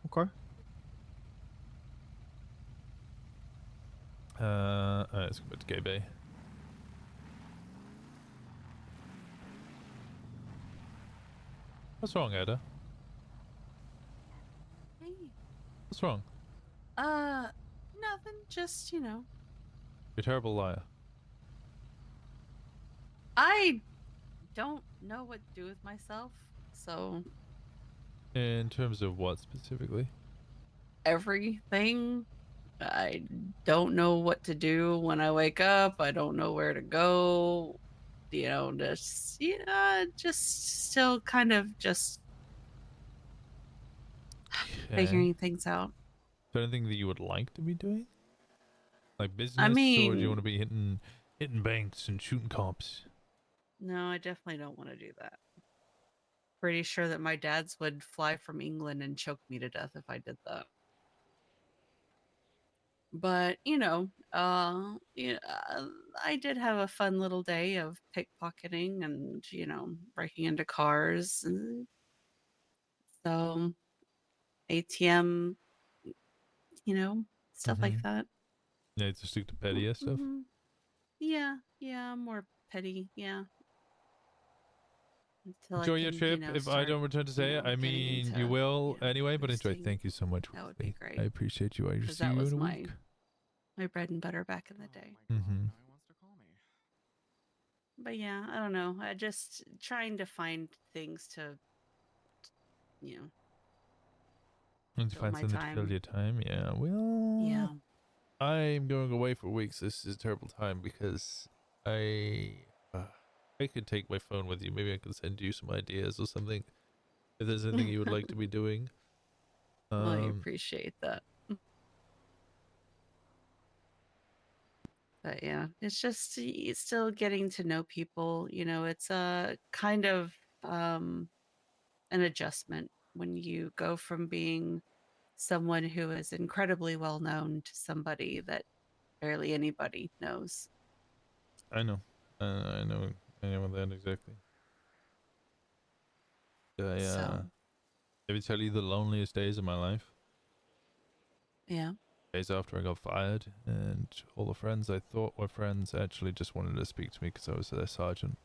Okay. Alright, let's go back to Gay Bay. What's wrong, Etta? Hey. What's wrong? Nothing. Just, you know. You're a terrible liar. I don't know what to do with myself, so In terms of what specifically? everything. I don't know what to do when I wake up. I don't know where to go. You know, just still kind of just figuring things out. Is there anything that you would like to be doing? Like business, or do mean- you want to be hitting banks and shooting cops? No, I definitely don't want to do that. Pretty sure that my dads would fly from England and choke me to death if I did that. But, you know, I did have a fun little day of pickpocketing and, you know, breaking into cars. And so, ATM, you know, stuff like that. Yeah, to stick to petty stuff. Mhm. Yeah, more petty, yeah. Until I Enjoy your can, trip. you know, If I start, don't return to say it, I getting mean, into, you will anyway. But enjoy. boosting. Thank you so much. That would be Wesley. great. I appreciate you. I will Because see that you was in a my week. my bread and butter back in the day. Mm-hmm. But yeah, I don't know. I just trying to find things to, you know, And to fill find my something to fill time. your time. Yeah. Well. Yeah. I'm going away for weeks. This is a terrible time because I could take my phone with you. Maybe I could send you some ideas or something. If there's anything you would like to be doing. Well, I appreciate that. But yeah, it's just it's still getting to know people. You know, it's a kind of an adjustment when you go from being someone who is incredibly well known to somebody that barely anybody knows. I know. I know that exactly. So. Let me tell you the loneliest days of my life. Yeah. days after I got fired, and all the friends I thought were friends actually just wanted to speak to me because I was their sergeant.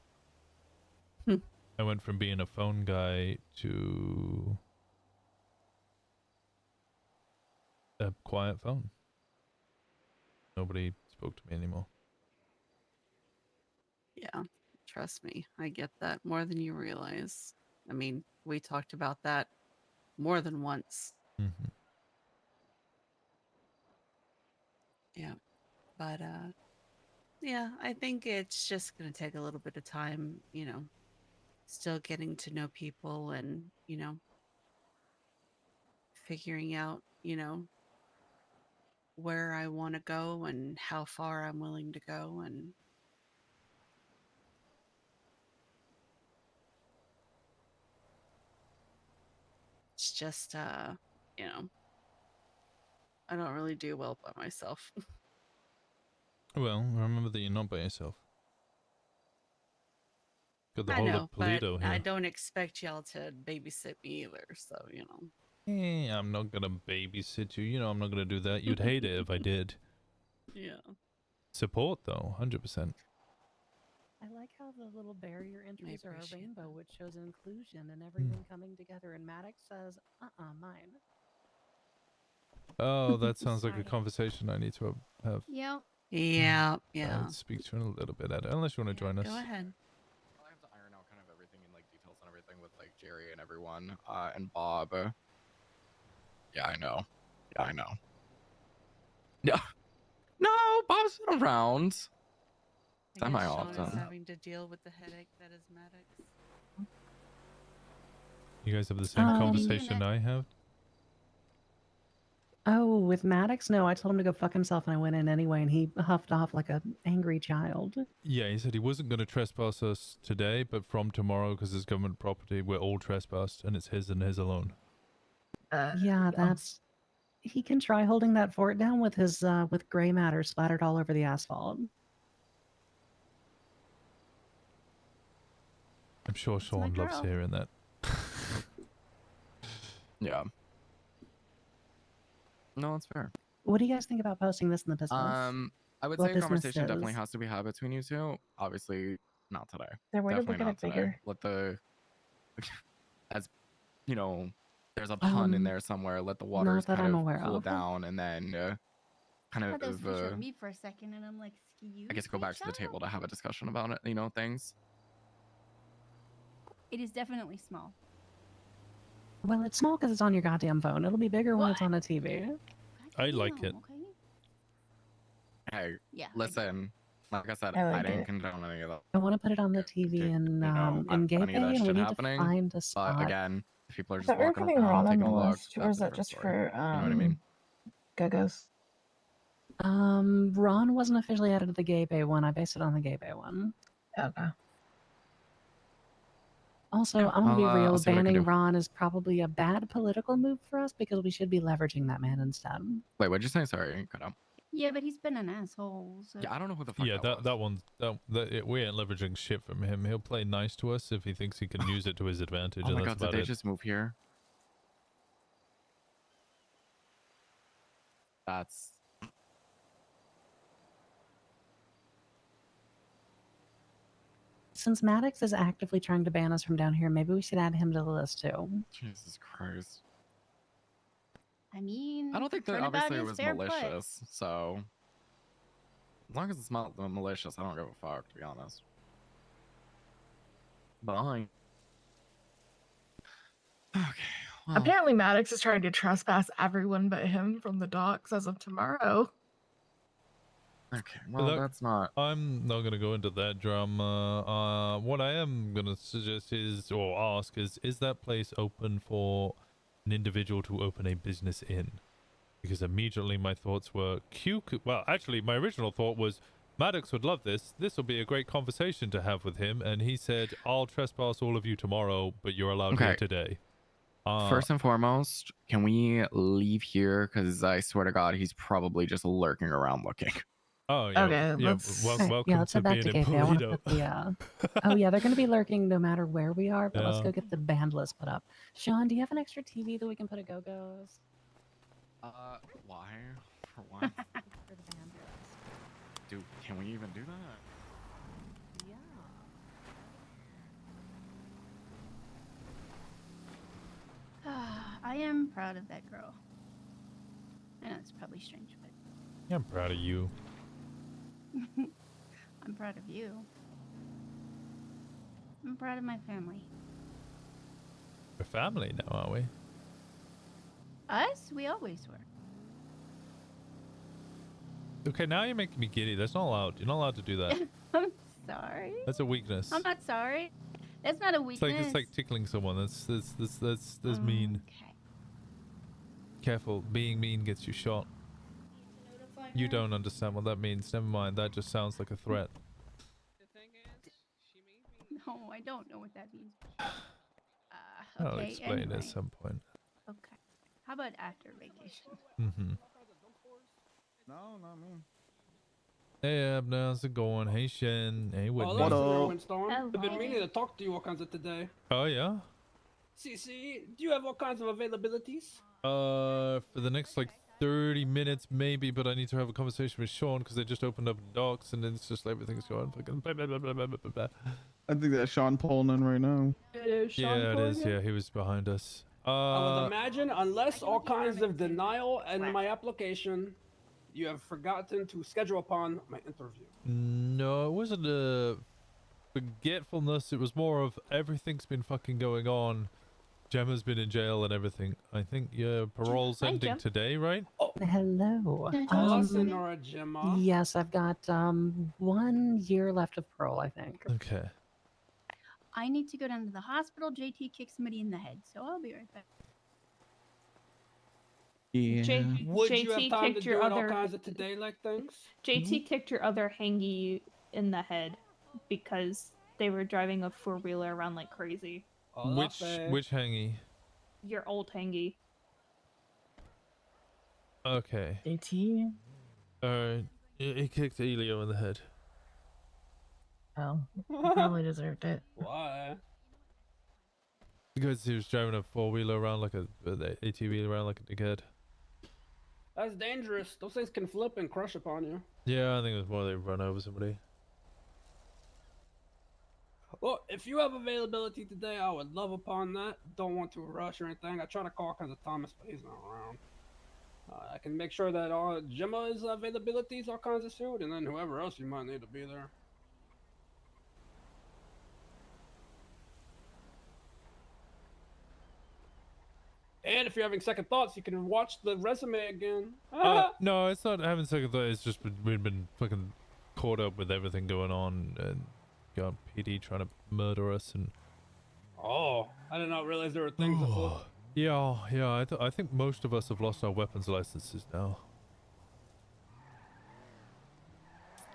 I went from being a phone guy to a quiet phone. Nobody spoke to me anymore. Yeah, trust me, I get that more than you realize. I mean, we talked about that more than once. Mm-hmm. Yeah, but yeah, I think it's just gonna take a little bit of time, you know, still getting to know people and, you know, figuring out, you know, where I want to go and how far I'm willing to go. And it's just, you know, I don't really do well by myself. Well, remember that you're not by yourself. Got the I whole know, of Paleto but here. I don't expect y'all to babysit me either. So, you know. I'm not gonna babysit you. You know I'm not gonna do that. You'd hate it if I did. Yeah. Support though, 100%. I like how the little barrier entries are a appreciate rainbow, which shows inclusion and everyone coming together. And Maddox says, mine. Oh, that sounds like a Sorry. conversation I need to have. Yep. Yeah, yeah. I'll speak to you in a little bit, Etta, unless you want to join us. Go ahead. I have to iron out kind of everything in like details and everything with like Jerry and everyone, and Bob. Yeah, I know. Yeah, I know. Yeah. No, Bob's been around. I guess Sean Semi-often. is having to deal with the headache that is Maddox. You guys have the same conversation I have? Oh, with Maddox? No, I told him to go fuck himself and I went in anyway and he huffed off like an angry child. Yeah, he said he wasn't going to trespass us today, but from tomorrow, because it's government property, we're all trespassed and it's his and his alone. Yeah, that's... He can try holding that fort down with his, with gray matter splattered all over the asphalt. I'm sure Sean loves girl. hearing that. Yeah. No, that's fair. What do you guys think about posting this in the business? I would What say a conversation definitely businesses? has to be had between you two. Obviously, not today. There, way to Definitely look at not it today. bigger. Let the, as you know, there's a pun in there somewhere. Let the waters that kind I'm of aware cool of. down, and then kind I thought there was a picture of, of me for a second, and I'm like, excuse I guess go me, back to the child? table to have a discussion about it. You know, things. It is definitely small. Well, it's small because it's on your goddamn phone. It'll be bigger when it's What? on a TV. I like it. Okay. Hey, Yeah, I listen. Like I said, I I like didn't it. condone any of that. I want to put it on the TV in Gay Any Bay, of that and we shit need happening. to find a spot. But again, if people are I just thought we were walking putting around Ron on taking the a look, list, or that's is a that different just story. for You know what I mean? Go-Go's? Ron wasn't officially added to the Gay Bay one. I based it on the Gay Bay one. Okay. Also, I'm gonna be real. I'll see what I can Banning do. Ron is probably a bad political move for us because we should be leveraging that man instead. Wait, what'd you say? Sorry, cut out. Yeah, but he's been an asshole. So. Yeah, I don't know who the fuck Yeah, that was. that one's we ain't leveraging shit from him. He'll play nice to us if he thinks he can use it to his advantage, Oh and my that's god, did about they it. just move here? That's... Since Maddox is actively trying to ban us from down here, maybe we should add him to the list too. Jesus Christ. I mean, I don't think that turnabout obviously it is was fair play. malicious, so... As long as it's not malicious, I don't give a fuck, to be honest. Bye. Okay, well... Apparently, Maddox is trying to trespass everyone but him from the docks as of tomorrow. Okay, well, Look, that's not... I'm not gonna go into that drama. What I am gonna suggest is, or ask is that place open for an individual to open a business in? Because immediately my thoughts were, well, actually, my original thought was, Maddox would love this. This will be a great conversation to have with him. And he said, I'll trespass all of you tomorrow, but you're allowed here today. First and foremost, can we leave here? Because I swear to God, he's probably just lurking around looking. Oh, yeah. Okay, yeah, let's... welcome Yeah, let's to head back being to in Gay Bay. I want to Paleto. put the, oh yeah, they're going to be lurking no matter where we are, but let's Yeah. go get the band list put up. Sean, do you have an extra TV that we can put at Go-Go's? Why? For what? For the band list. Dude, can we even do that? Yeah. I am proud of that girl. I know it's probably strange, but Yeah, I'm proud of you. I'm proud of you. I'm proud of my family. We're family now, aren't we? Us? We always were. Okay, now you're making me giddy. That's not allowed. You're not allowed to do that. I'm sorry. That's a weakness. I'm not sorry. That's not a weakness. It's like tickling someone. That's mean. Okay. Careful, being mean gets you shot. You don't understand what that means. Never mind. That just sounds like a threat. No, I don't know what that means. I'll Okay, explain anyway. at some point. Okay. How about after vacation? Mm-hmm. No, not me. Hey Abner, how's it going? Hey Shen. Hey Whitney. What up? Winston. I've been Hello. meaning to talk to you all kinds of today. Oh yeah. See, do you have all kinds of availabilities? For the next like 30 minutes maybe, but I need to have a conversation with Sean because they just opened up docks and then it's just everything's going fucking blah, blah, blah, blah, blah, blah, blah. I think that's Sean pulling in right now. It is Sean Yeah, it pulling is. in? Yeah, he was behind us. I would imagine, unless all kinds of denial in my application, you have forgotten to schedule upon my interview. No, it wasn't a forgetfulness. It was more of everything's been fucking going on. Gemma's been in jail and everything. I think your parole's Hi, ending Gem. today, right? Hello. Hello, Senora Gemma. Yes, I've got 1 year left of parole, I think. Okay. I need to go down to the hospital. JT kicked somebody in the head, so I'll be right back. Yeah. Would you JT have time to kicked do your it all other- kinds of today like things? JT kicked your other hangy in the head because they were driving a four-wheeler around like crazy. Which hangy? Your old hangy. Okay. JT? Alright. He kicked Elio in the head. Oh, he probably deserved it. Why? Because he was driving a four-wheeler around like a ATV around like a dickhead. That's dangerous. Those things can flip and crush upon you. Yeah, I think it was more they run over somebody. Well, if you have availability today, I would love upon that. Don't want to rush or anything. I try to call kinds of Thomas, but he's not around. I can make sure that all Gemma's availability is all kinds of suit, and then whoever else you might need to be there. And if you're having second thoughts, you can watch the resume again. No, it's not having second thought. It's just we've been fucking caught up with everything going on and got PD trying to murder us and. Oh, I did not realize there were things afoot. Yeah. I think most of us have lost our weapons licenses now.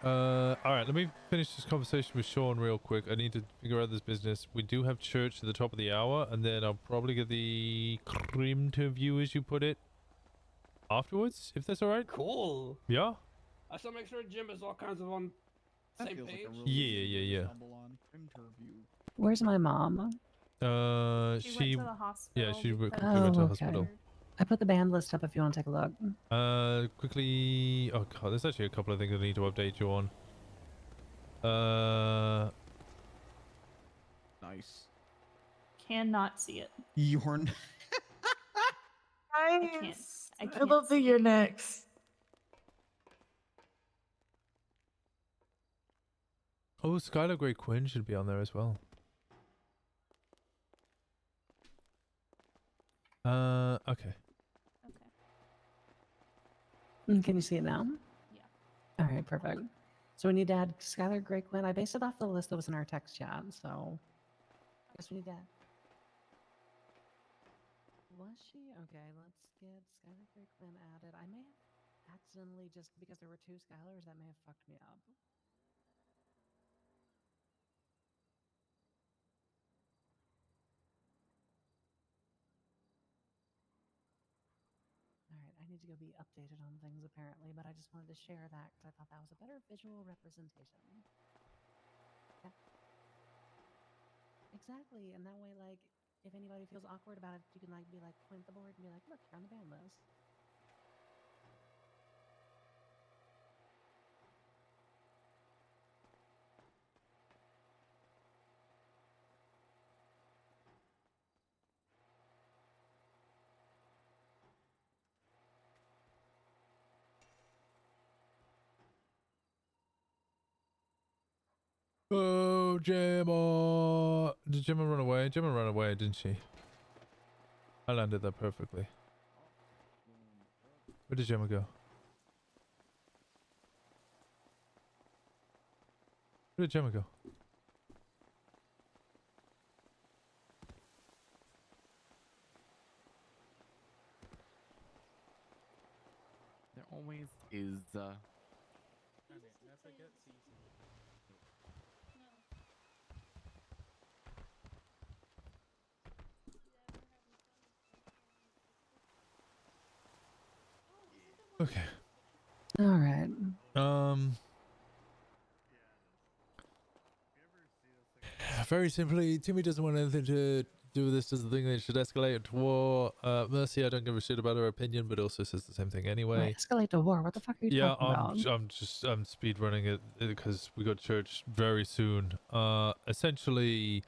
Alright, let me finish this conversation with Sean real quick. I need to figure out this business. We do have church at the top of the hour, and then I'll probably get the Crimterview, as you put it, afterwards, if that's alright. Cool. Yeah? I still make sure Jim is all kinds of on same page. Yeah. Where's my mom? She went to the Yeah, hospital she went to Oh, the okay. hospital. I put the band list up if you want to take a look. Quickly. Oh god, there's actually a couple of things I need to update you on. Nice. Cannot see it. You're I can't. I I can't. don't think you're next. Oh, Skylar Grey Quinn should be on there as well. Okay. Can you see it now? Yeah. All right, perfect. So we need to add Skylar Grey Quinn. I based it off the list that was in our text chat, so I guess we need to add. Was she? Okay, let's get Skylar Grey Quinn added. I may have accidentally, just because there were two Skylars, that may have fucked me up. Alright, I need to go be updated on things apparently, but I just wanted to share that because I thought that was a better visual representation. Yeah. Exactly, and that way, like, if anybody feels awkward about it, you can, like, be like, point at the board and be like, look, you're on the band list. Oh, Gemma. Did Gemma run away? Gemma ran away, didn't she? I landed that perfectly. Where did Gemma go? Where did Gemma go? There always is. Okay. All right. Very simply, Timmy doesn't want anything to do with this. Doesn't think they should escalate to war. Mercy, I don't give a shit about her opinion, but also says the same thing anyway. Wait, escalate to war. What the fuck are you Yeah, talking about? I'm speed running it because we got church very soon. Essentially,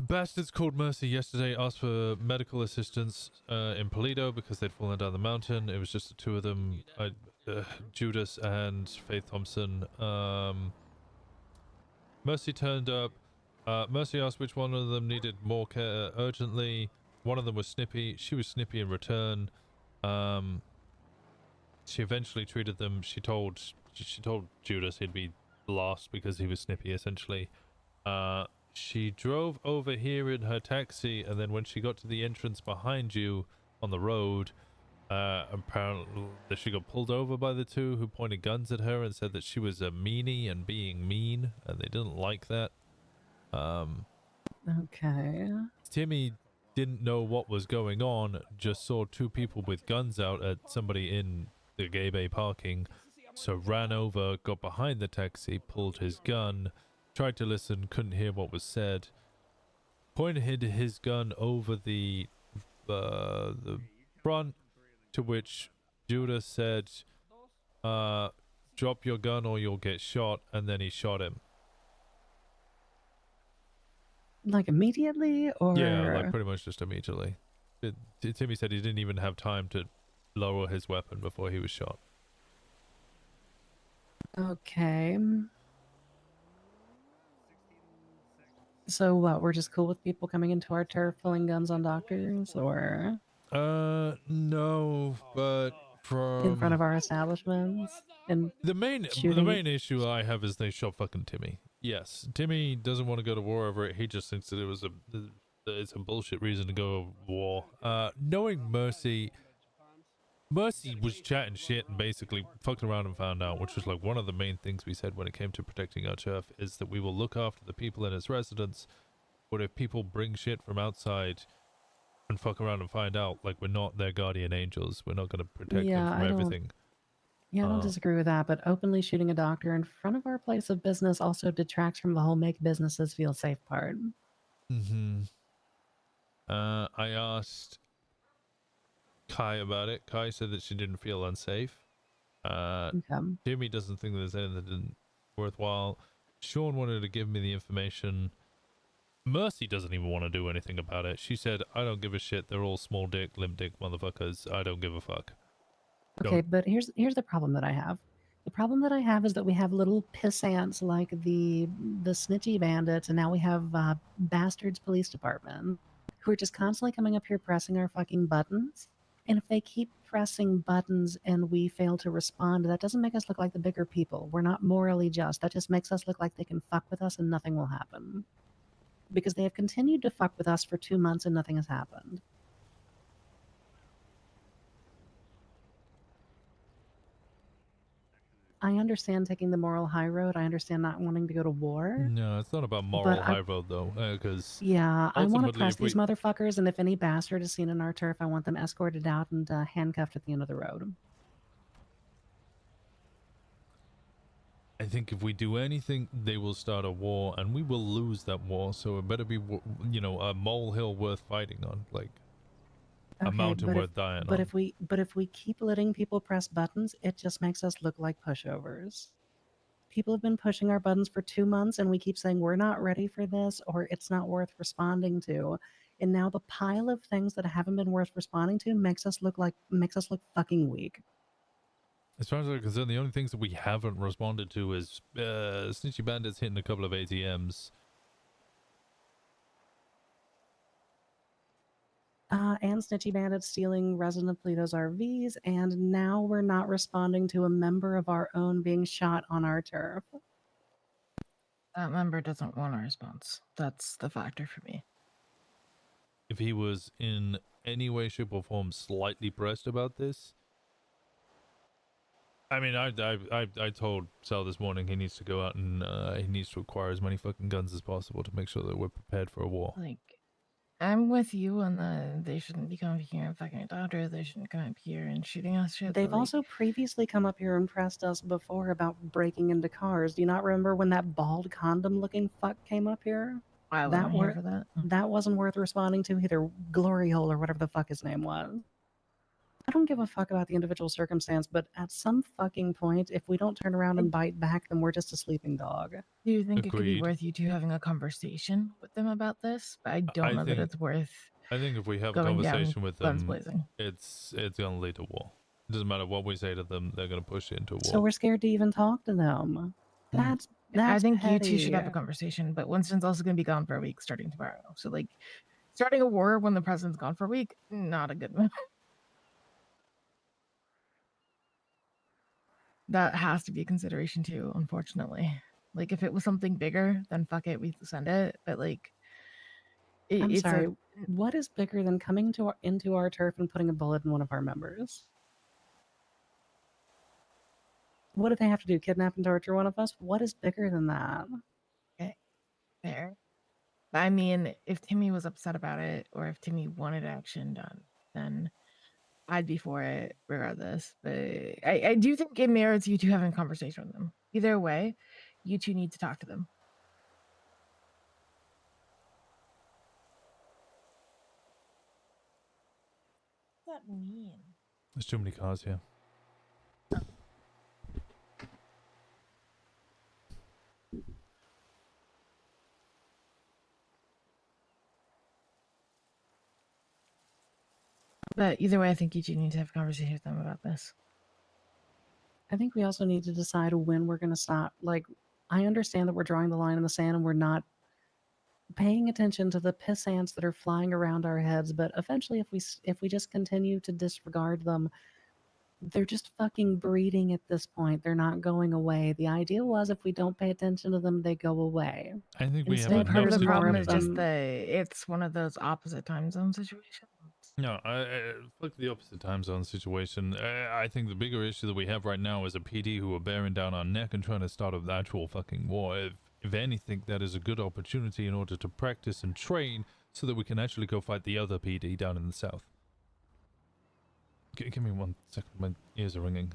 bastards called Mercy yesterday, asked for medical assistance in Paleto because they'd fallen down the mountain. It was just the two of them, Judas and Faith Thompson. Mercy turned up. Mercy asked which one of them needed more care urgently. One of them was snippy. She was snippy in return. She eventually treated them. She told Judas he'd be lost because he was snippy, essentially. She drove over here in her taxi, and then when she got to the entrance behind you on the road, apparently she got pulled over by the two who pointed guns at her and said that she was a meanie and being mean, and they didn't like that. Okay. Timmy didn't know what was going on, just saw two people with guns out at somebody in the gay bay parking, so ran over, got behind the taxi, pulled his gun, tried to listen, couldn't hear what was said, pointed his gun over the front, to which Judas said, drop your gun or you'll get shot, and then he shot him. Like immediately, or Yeah, like pretty much just immediately. Timmy said he didn't even have time to lower his weapon before he was shot. Okay. So what? We're just cool with people coming into our turf pulling guns on doctors, or No, but from in front of our establishments and the main issue I have is they shot fucking Timmy. Yes, Timmy doesn't want to go to war over it. He just thinks that it's a bullshit reason to go to war. Knowing Mercy was chatting shit and basically fucked around and found out, which was like one of the main things we said when it came to protecting our turf, is that we will look after the people in its residence, but if people bring shit from outside and fuck around and find out, like, we're not their guardian angels, we're not going to protect them from everything. Yeah, I don't disagree with that, but openly shooting a doctor in front of our place of business also detracts from the whole make businesses feel safe part. I asked Kai about it. Kai said that she didn't feel unsafe. Jimmy doesn't think there's anything worthwhile. Sean wanted to give me the information. Mercy doesn't even want to do anything about it. She said, I don't give a shit. They're all small dick, limp dick motherfuckers. I don't give a fuck. Okay, but here's the problem that I have. The problem that I have is that we have little pissants like the snitchy bandits, and now we have bastards police department who are just constantly coming up here pressing our fucking buttons. And if they keep pressing buttons and we fail to respond, that doesn't make us look like the bigger people. We're not morally just. That just makes us look like they can fuck with us and nothing will happen. Because they have continued to fuck with us for 2 months and nothing has happened. I understand taking the moral high road. I understand not wanting to go to war. No, it's not about moral high road, though, because yeah, I want to press these motherfuckers, and if any bastard is seen in our turf, I want them escorted out and handcuffed at the end of the road. I think if we do anything, they will start a war, and we will lose that war. So it better be, a molehill worth fighting on, like a mountain worth dying on. But if we keep letting people press buttons, it just makes us look like pushovers. People have been pushing our buttons for 2 months, and we keep saying we're not ready for this, or it's not worth responding to. And now the pile of things that haven't been worth responding to makes us look fucking weak. As far as I'm concerned, the only things that we haven't responded to is snitchy bandits hitting a couple of ATMs. And snitchy bandits stealing resident of Polito's RVs, and now we're not responding to a member of our own being shot on our turf. That member doesn't want a response. That's the factor for me. If he was in any way, shape, or form slightly pressed about this, I mean, I told Sal this morning he needs to go out and he needs to acquire as many fucking guns as possible to make sure that we're prepared for a war. Like, I'm with you on they shouldn't be coming here and fucking a doctor. They shouldn't come up here and shooting us shit. They've but, like, also previously come up here and pressed us before about breaking into cars. Do you not remember when that bald condom-looking fuck came up here? I wasn't here for that. That wasn't worth responding to either. Glory Hole or whatever the fuck his name was. I don't give a fuck about the individual circumstance, but at some fucking point, if we don't turn around and bite back, then we're just a sleeping dog. Do you think it could be Agreed. worth you two having a conversation with them about this? But I don't know that think- it's worth. I think if we have a going down conversation with guns them, blazing. it's gonna lead to war. It doesn't matter what we say to them; they're gonna push it into war. So we're scared to even talk to them. That's I think you two should have a petty. conversation, but Winston's also going to be gone for a week starting tomorrow. So, like, starting a war when the president's gone for a week, not a good move. That has to be a consideration too, unfortunately. Like, if it was something bigger, then fuck it, we send it. But, like, I'm it's sorry. What is bigger than coming into our turf and putting a bullet in one of our members? What do they have to do? Kidnap and torture one of us? What is bigger than that? Okay, fair. I mean, if Timmy was upset about it, or if Timmy wanted action done, then I'd be for it regardless. But I do think it merits you two having a conversation with them. Either way, you two need to talk to them. What does that mean? There's too many cars here. But either way, I think you two need to have a conversation with them about this. I think we also need to decide when we're going to stop. Like, I understand that we're drawing the line in the sand and we're not paying attention to the piss ants that are flying around our heads, but eventually if we just continue to disregard them, they're just fucking breeding at this point. They're not going away. The idea was if we don't pay attention to them, they go away. I think we have Instead, Part of there's the more problem of is just them. it's one of those opposite time zone situations. No, fuck the opposite time zone situation. I think the bigger issue that we have right now is a PD who are bearing down our neck and trying to start an actual fucking war. If anything, that is a good opportunity in order to practice and train so that we can actually go fight the other PD down in the south. Give me 1 second, my ears are ringing.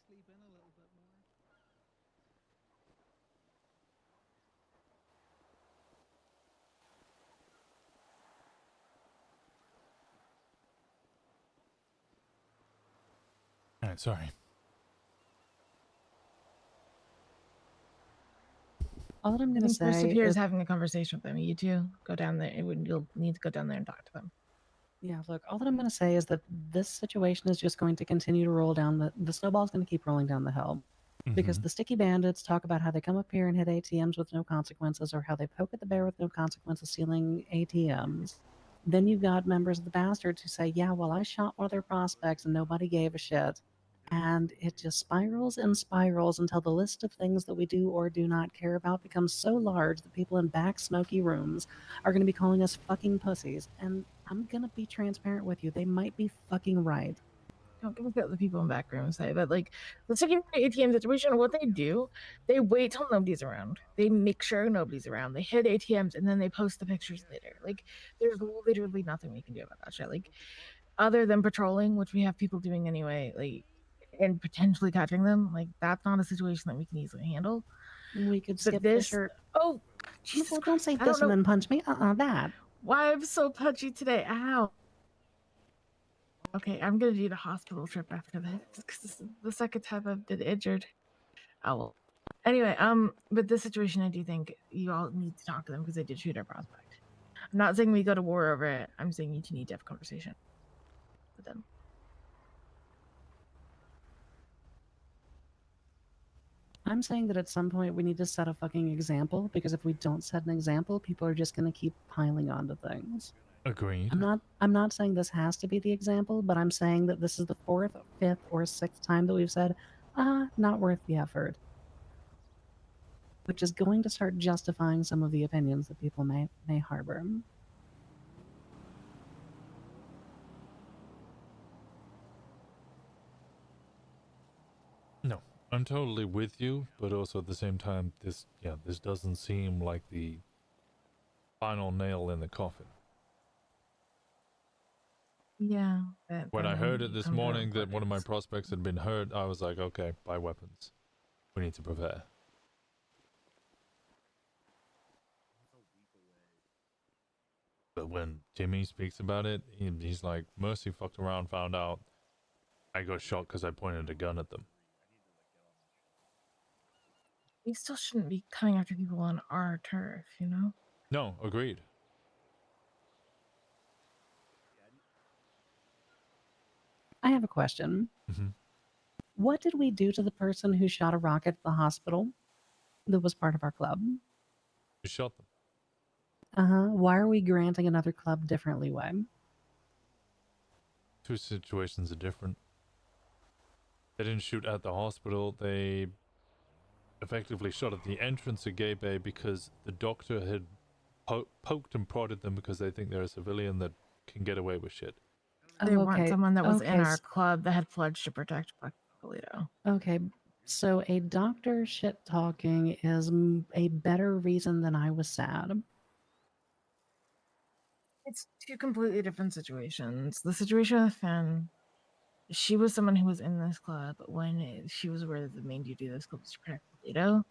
Sleep in a little bit more. Alright, sorry. All that I'm I going to think first say appear is is having a conversation with them. You two go down there. You'll need to go down there and talk to them. Yeah, look, all that I'm going to say is that this situation is just going to continue to roll down the snowball's going to keep rolling down the hill. Because the sticky bandits talk about how they come up here and hit ATMs with no consequences, or how they poke at the bear with no consequences stealing ATMs. Then you've got members of the Bastards who say, yeah, well, I shot one of their prospects and nobody gave a shit. And it just spirals and spirals until the list of things that we do or do not care about becomes so large that people in back smoky rooms are going to be calling us fucking pussies. And I'm going to be transparent with you. They might be fucking right. Don't give a shit what the people in back room say, but like the security ATM situation, what they do, they wait till nobody's around. They make sure nobody's around. They hit ATMs and then they post the pictures later. Like there's literally nothing we can do about that shit. Like other than patrolling, which we have people doing anyway, like and potentially catching them, like that's not a situation that we can easily handle. We could But skip this, Fisher. oh, Jesus Well, don't say Christ, I don't this and know then punch me. That. why I'm so punchy today. Ow. Okay, I'm gonna need a hospital trip after this because this is the second time I've been injured. Oh well. Anyway, but this situation, I do think you all need to talk to them because they did shoot our prospect. I'm not saying we go to war over it. I'm saying you two need to have a conversation with them. I'm saying that at some point we need to set a fucking example, because if we don't set an example, people are just going to keep piling onto things. Agreed. I'm not saying this has to be the example, but I'm saying that this is the 4th, 5th, or 6th time that we've said, not worth the effort. Which is going to start justifying some of the opinions that people may harbor. No, I'm totally with you, but also at the same time, this doesn't seem like the final nail in the coffin. Yeah. When I heard it this morning that one of my prospects had been hurt, I was like, okay, buy weapons. We need to prepare. But when Timmy speaks about it, he's like, Mercy fucked around, found out I got shot because I pointed a gun at them. We still shouldn't be coming after people on our turf, you know? No, agreed. I have a question. What did we do to the person who shot a rocket at the hospital that was part of our club? You shot them. Why are we granting another club different leeway? Two situations are different. They didn't shoot at the hospital. They effectively shot at the entrance of Gay Bay because the doctor had poked and prodded them because they think they're a civilian that can get away with shit. They want someone that was in our s- club that had pledged to protect Black Paleto. Okay, so a doctor shit talking is a better reason than I was sad. It's two completely different situations. The situation with Finn, she was someone who was in this club when she was aware that the main duty of this club was to protect Paleto,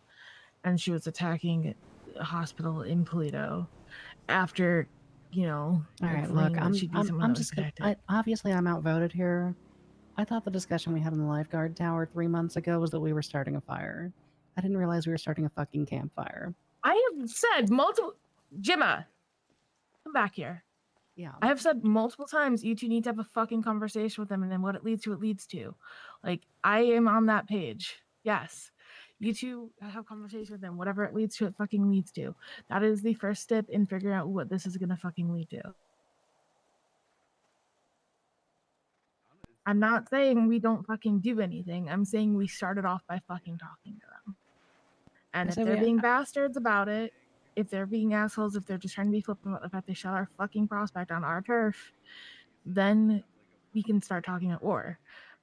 and she was attacking a hospital in Paleto after, you know, All right, claiming look, that she'd be someone that was just gonna, protected. obviously I'm outvoted here. I thought the discussion we had in the lifeguard tower 3 months ago was that we were starting a fire. I didn't realize we were starting a fucking campfire. I have said multiple, Gemma, come back here. Yeah. I have said multiple times you two need to have a fucking conversation with them, and then what it leads to, it leads to. Like, I am on that page. Yes. You two have conversation with them. Whatever it leads to, it fucking leads to. That is the first step in figuring out what this is gonna fucking lead to. I'm not saying we don't fucking do anything. I'm saying we started off by fucking talking to them. And if they're being bastards about it, if they're being assholes, if they're just trying to be flippant about the fact they shot our fucking prospect on our turf, then we can start talking at war.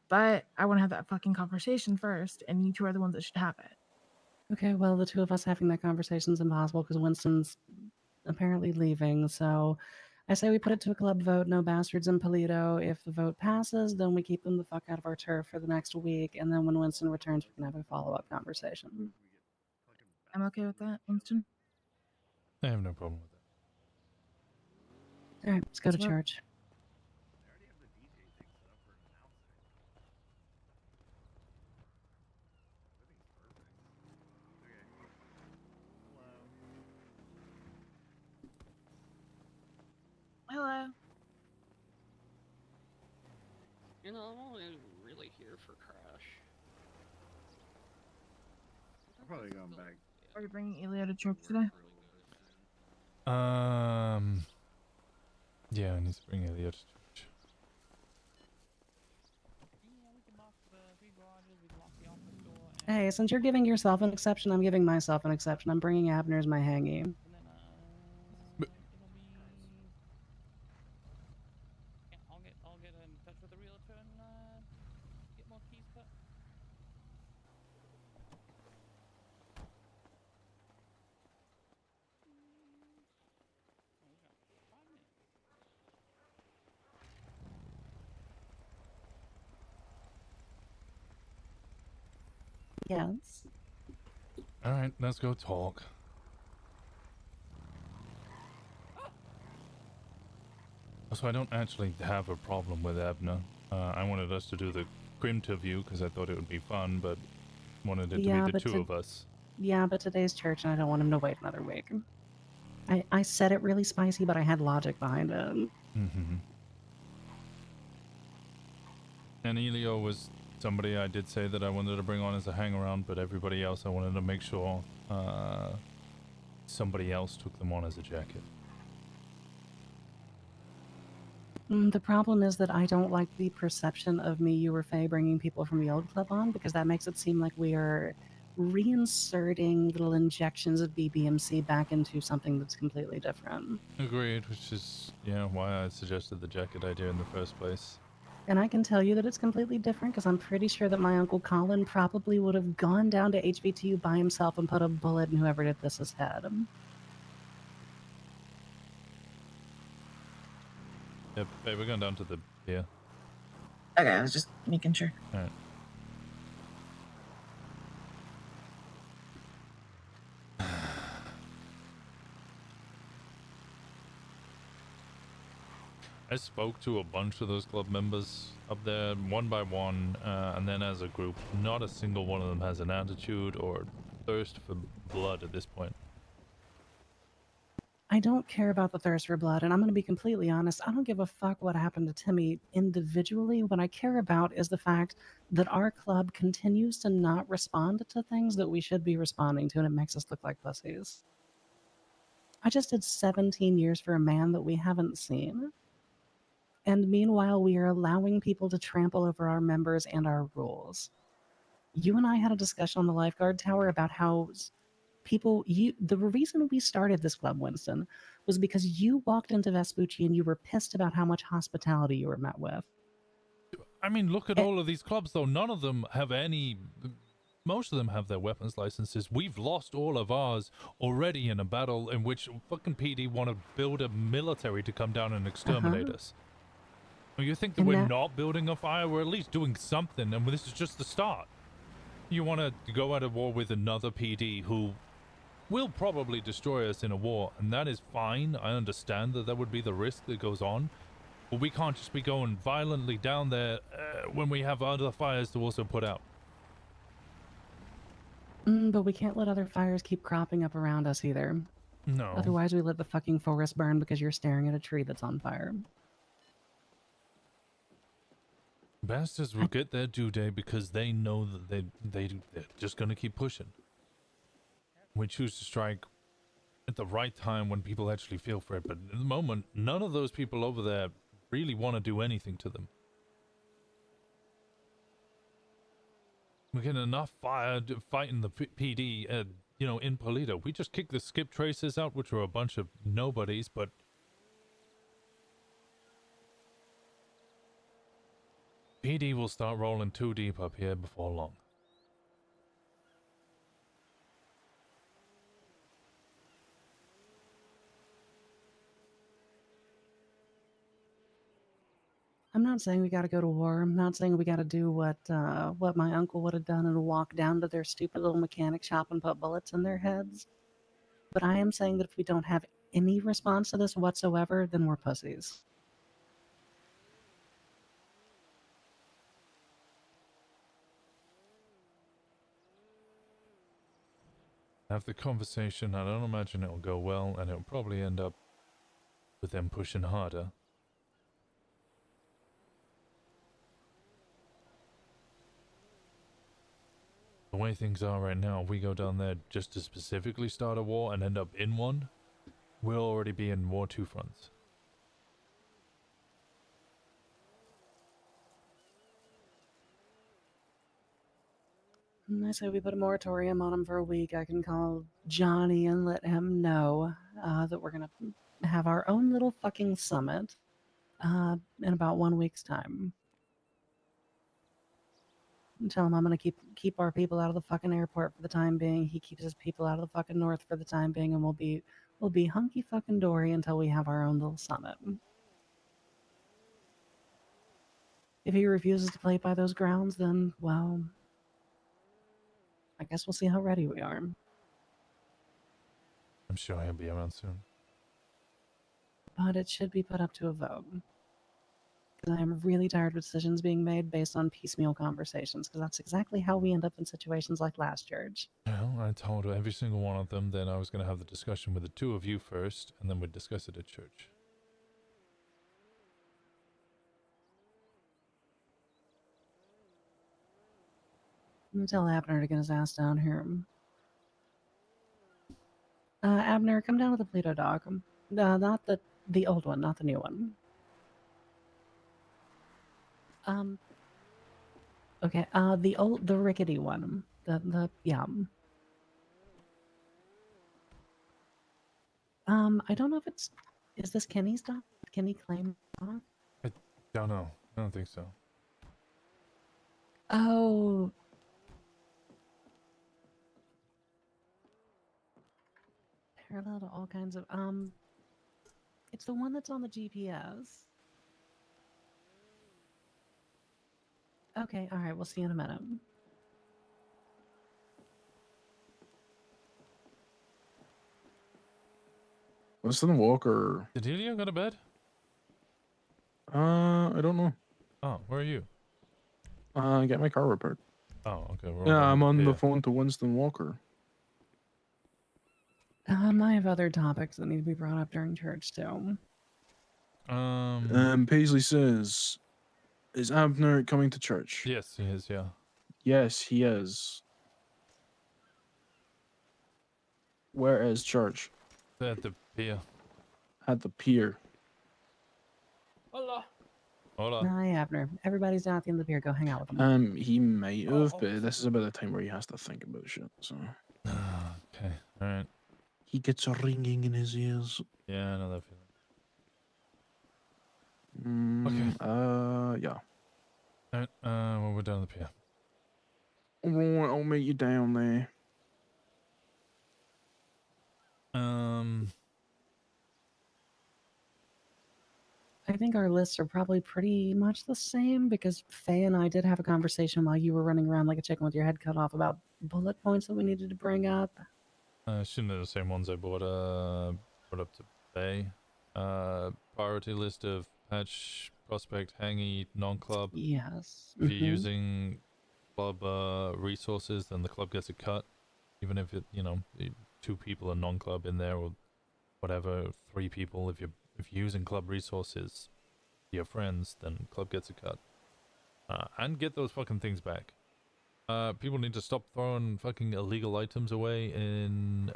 But I want to have that fucking conversation first, and you two are the ones that should have it. Okay, well, the two of us having that conversation is impossible because Winston's apparently leaving, so I say we put it to a club vote, no bastards in Paleto. If the vote passes, then we keep them the fuck out of our turf for the next week, and then when Winston returns, we can have a follow-up conversation. I'm okay with that, Winston. I have no problem with that. All right, let's go to Let's vote. church. Hello. You know, I'm only really here for Crash. I'm probably going back. Are you bringing Elio to church today? Yeah, I need to bring Elio to church. Hey, since you're giving yourself an exception, I'm giving myself an exception. I'm bringing Abner as my hangy. I'll get in touch with the realtor and get more keys cut. Yes. All right, let's go talk. So I don't actually have a problem with Abner. I wanted us to do the Crimterview because I thought it would be fun, but wanted it to be the two of us. Yeah, but today's church and I don't want him to wait another week. I said it really spicy, but I had logic behind it. Mm-hmm. And Elio was somebody I did say that I wanted to bring on as a hang-around, but everybody else I wanted to make sure somebody else took them on as a jacket. The problem is that I don't like the perception of me, you, or Fey bringing people from the old club on, because that makes it seem like we are reinserting little injections of BBMC back into something that's completely different. Agreed, which is, yeah, why I suggested the jacket idea in the first place. And I can tell you that it's completely different because I'm pretty sure that my Uncle Colin probably would have gone down to HVTU by himself and put a bullet in whoever did this's head. Yep, hey, we're going down to the pier. Okay, I was just making sure. Alright. I spoke to a bunch of those club members up there, one by one, and then as a group. Not a single one of them has an attitude or thirst for blood at this point. I don't care about the thirst for blood, and I'm going to be completely honest. I don't give a fuck what happened to Timmy individually. What I care about is the fact that our club continues to not respond to things that we should be responding to, and it makes us look like pussies. I just did 17 years for a man that we haven't seen. And meanwhile, we are allowing people to trample over our members and our rules. You and I had a discussion on the lifeguard tower about how the reason we started this club, Winston, was because you walked into Vespucci and you were pissed about how much hospitality you were met with. I mean, look at all of these clubs, though. None of them have any... Most of them have their weapons licenses. We've lost all of ours already in a battle in which fucking PD want to build a military to come down and exterminate us. Well, you think that we're not building a fire? We're at least doing something, and this is just the start. You want to go at a war with another PD who will probably destroy us in a war, and that is fine. I understand that would be the risk that goes on, but we can't just be going violently down there when we have other fires to also put out. But we can't let other fires keep cropping up around us either. No. Otherwise we let the fucking forest burn because you're staring at a tree that's on fire. Bastards will get their due day because they know that they're just gonna keep pushing. We choose to strike at the right time when people actually feel for it, but at the moment, none of those people over there really want to do anything to them. We're getting enough fire fighting the PD, you know, in Paleto. We just kicked the skip tracers out, which were a bunch of nobodies, but PD will start rolling too deep up here before long. I'm not saying we gotta go to war. I'm not saying we gotta do what my uncle would have done and walk down to their stupid little mechanic shop and put bullets in their heads. But I am saying that if we don't have any response to this whatsoever, then we're pussies. Have the conversation. I don't imagine it'll go well, and it'll probably end up with them pushing harder. The way things are right now, if we go down there just to specifically start a war and end up in one, we'll already be in war 2 fronts. And I say we put a moratorium on him for a week. I can call Johnny and let him know that we're gonna have our own little fucking summit in about 1 week's time. And tell him I'm gonna keep our people out of the fucking airport for the time being. He keeps his people out of the fucking north for the time being, and we'll be hunky fucking dory until we have our own little summit. If he refuses to play by those grounds, then well, I guess we'll see how ready we are. I'm sure he'll be around soon. But it should be put up to a vote. Because I am really tired of decisions being made based on piecemeal conversations, because that's exactly how we end up in situations like last church. Well, I told every single one of them then I was going to have the discussion with the two of you first, and then we'd discuss it at church. I'm gonna tell Abner to get his ass down here. Abner, come down to the Paleto dock. Not the old one, not the new one. Okay, the rickety one. Yeah. I don't know if is this Kenny's dock? Kenny claim dock? I don't know. I don't think so. Oh. Parallel to all kinds of, it's the one that's on the GPS. Okay, alright, we'll see you in a minute. Winston Walker. Did Elio go to bed? I don't know. Oh, where are you? Get my car repaired. Oh, okay. Yeah, I'm on the phone to Winston Walker. I have other topics that need to be brought up during church too. Paisley says, is Abner coming to church? Yes, he is, yeah. Yes, he is. Where is church? At the pier. At the pier. Hola. Hola. Hi, Abner. Everybody's down at the end of the pier. Go hang out with him. He might have, but this is about the time where he has to think about shit, so. Okay, alright. He gets a ringing in his ears. Yeah, I know that feeling. Okay. Yeah. Alright, well, we're down the pier. Alright, I'll meet you down there. I think our lists are probably pretty much the same because Fey and I did have a conversation while you were running around like a chicken with your head cut off about bullet points that we needed to bring up. Shouldn't have the same ones I brought up to Bay. Priority list of patch, prospect, hangy, non-club. Yes. If you're using club resources, then the club gets a cut. Even if it, 2 people are non-club in there or whatever, 3 people. If you're using club resources, your friends, then club gets a cut. And get those fucking things back. People need to stop throwing fucking illegal items away in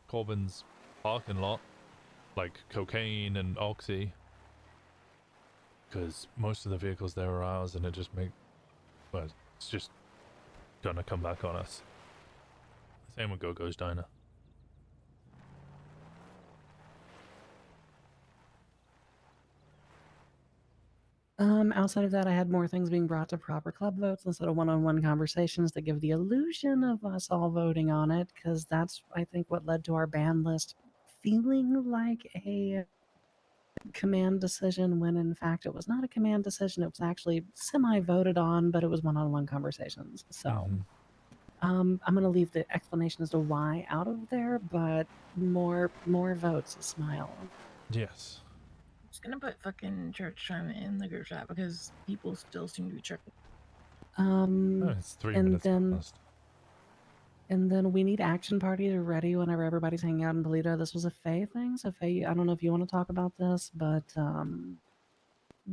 Corbyn's parking lot, like cocaine and oxy. Because most of the vehicles there are ours, and it's just gonna come back on us. Same with Go-Go's Diner. Outside of that, I had more things being brought to proper club votes instead of one-on-one conversations that give the illusion of us all voting on it, because that's, I think, what led to our ban list feeling like a command decision when in fact it was not a command decision. It was actually semi-voted on, but it was one-on-one conversations. So I'm going to leave the explanation as to why out of there, but more votes, smile. Yes. Just gonna put fucking church time in the group chat because people still seem to be checking. It's 3 and minutes then past. and then we need action parties ready whenever everybody's hanging out in Paleto. This was a Fey thing, so Fey, I don't know if you want to talk about this, but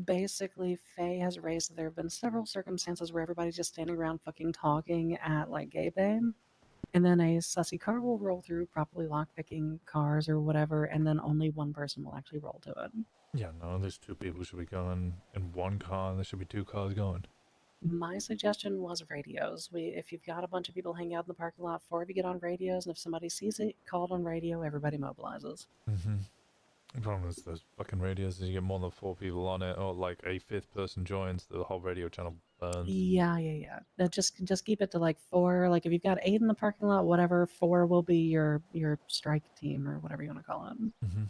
basically Fey has raised that there have been several circumstances where everybody's just standing around fucking talking at like gay bay, and then a sussy car will roll through, properly lockpicking cars or whatever, and then only one person will actually roll to it. Yeah, no, there's 2 people should be going in one car, and there should be 2 cars going. My suggestion was radios. If you've got a bunch of people hanging out in the parking lot, 4 of you get on radios, and if somebody sees it, call it on radio, everybody mobilizes. Mm-hmm. The problem is those fucking radios is you get more than 4 people on it, or like a 5th person joins, the whole radio channel burns. Yeah. Just keep it to like 4. Like if you've got 8 in the parking lot, whatever, 4 will be your strike team or whatever you want to call it. Mm-hmm.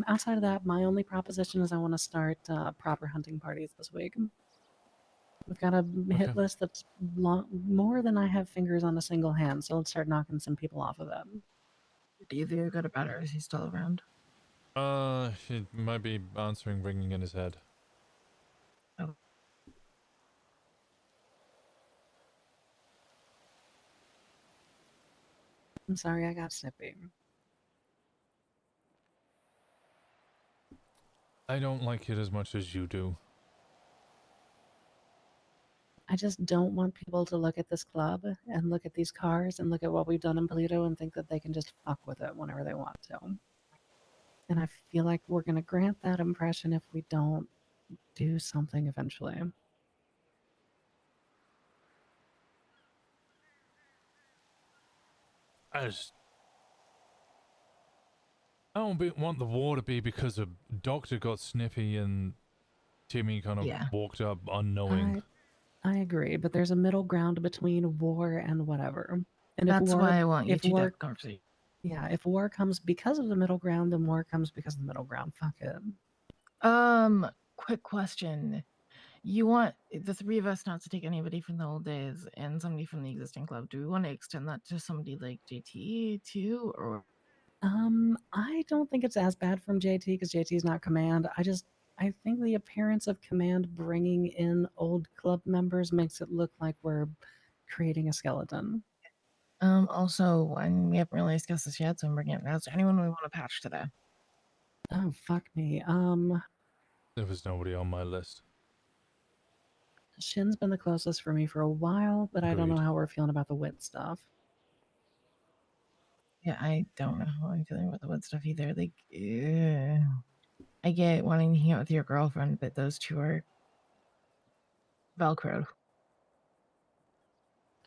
Outside of that, my only proposition is I want to start proper hunting parties this week. We've got a hit list that's more than I have fingers on a single hand, so let's start knocking some people off of it. Do you feel good about it, or is he still around? He might be answering, ringing in his head. Oh. I'm sorry, I got snippy. I don't like it as much as you do. I just don't want people to look at this club and look at these cars and look at what we've done in Paleto and think that they can just fuck with it whenever they want to. And I feel like we're going to grant that impression if we don't do something eventually. I don't want the war to be because a doctor got snippy and Timmy kind of walked up unknowing. I agree, but there's a middle ground between war and whatever. And That's if war, why I want you if to war, have a conversation. Yeah, if war comes because of the middle ground, then war comes because of the middle ground. Fuck it. Quick question. You want the 3 of us not to take anybody from the old days and somebody from the existing club. Do we want to extend that to somebody like JT too, or? I don't think it's as bad from JT because JT's not command. I think the appearance of command bringing in old club members makes it look like we're creating a skeleton. Also, and we haven't really discussed this yet, so I'm bringing it now. Is there anyone we want to patch today? Oh, fuck me. There was nobody on my list. Shin's been the closest for me for a while, but I don't know how we're feeling about the wit stuff. Yeah, I don't know how I'm feeling about the wood stuff either. Like, I get wanting to hang out with your girlfriend, but those two are Velcro.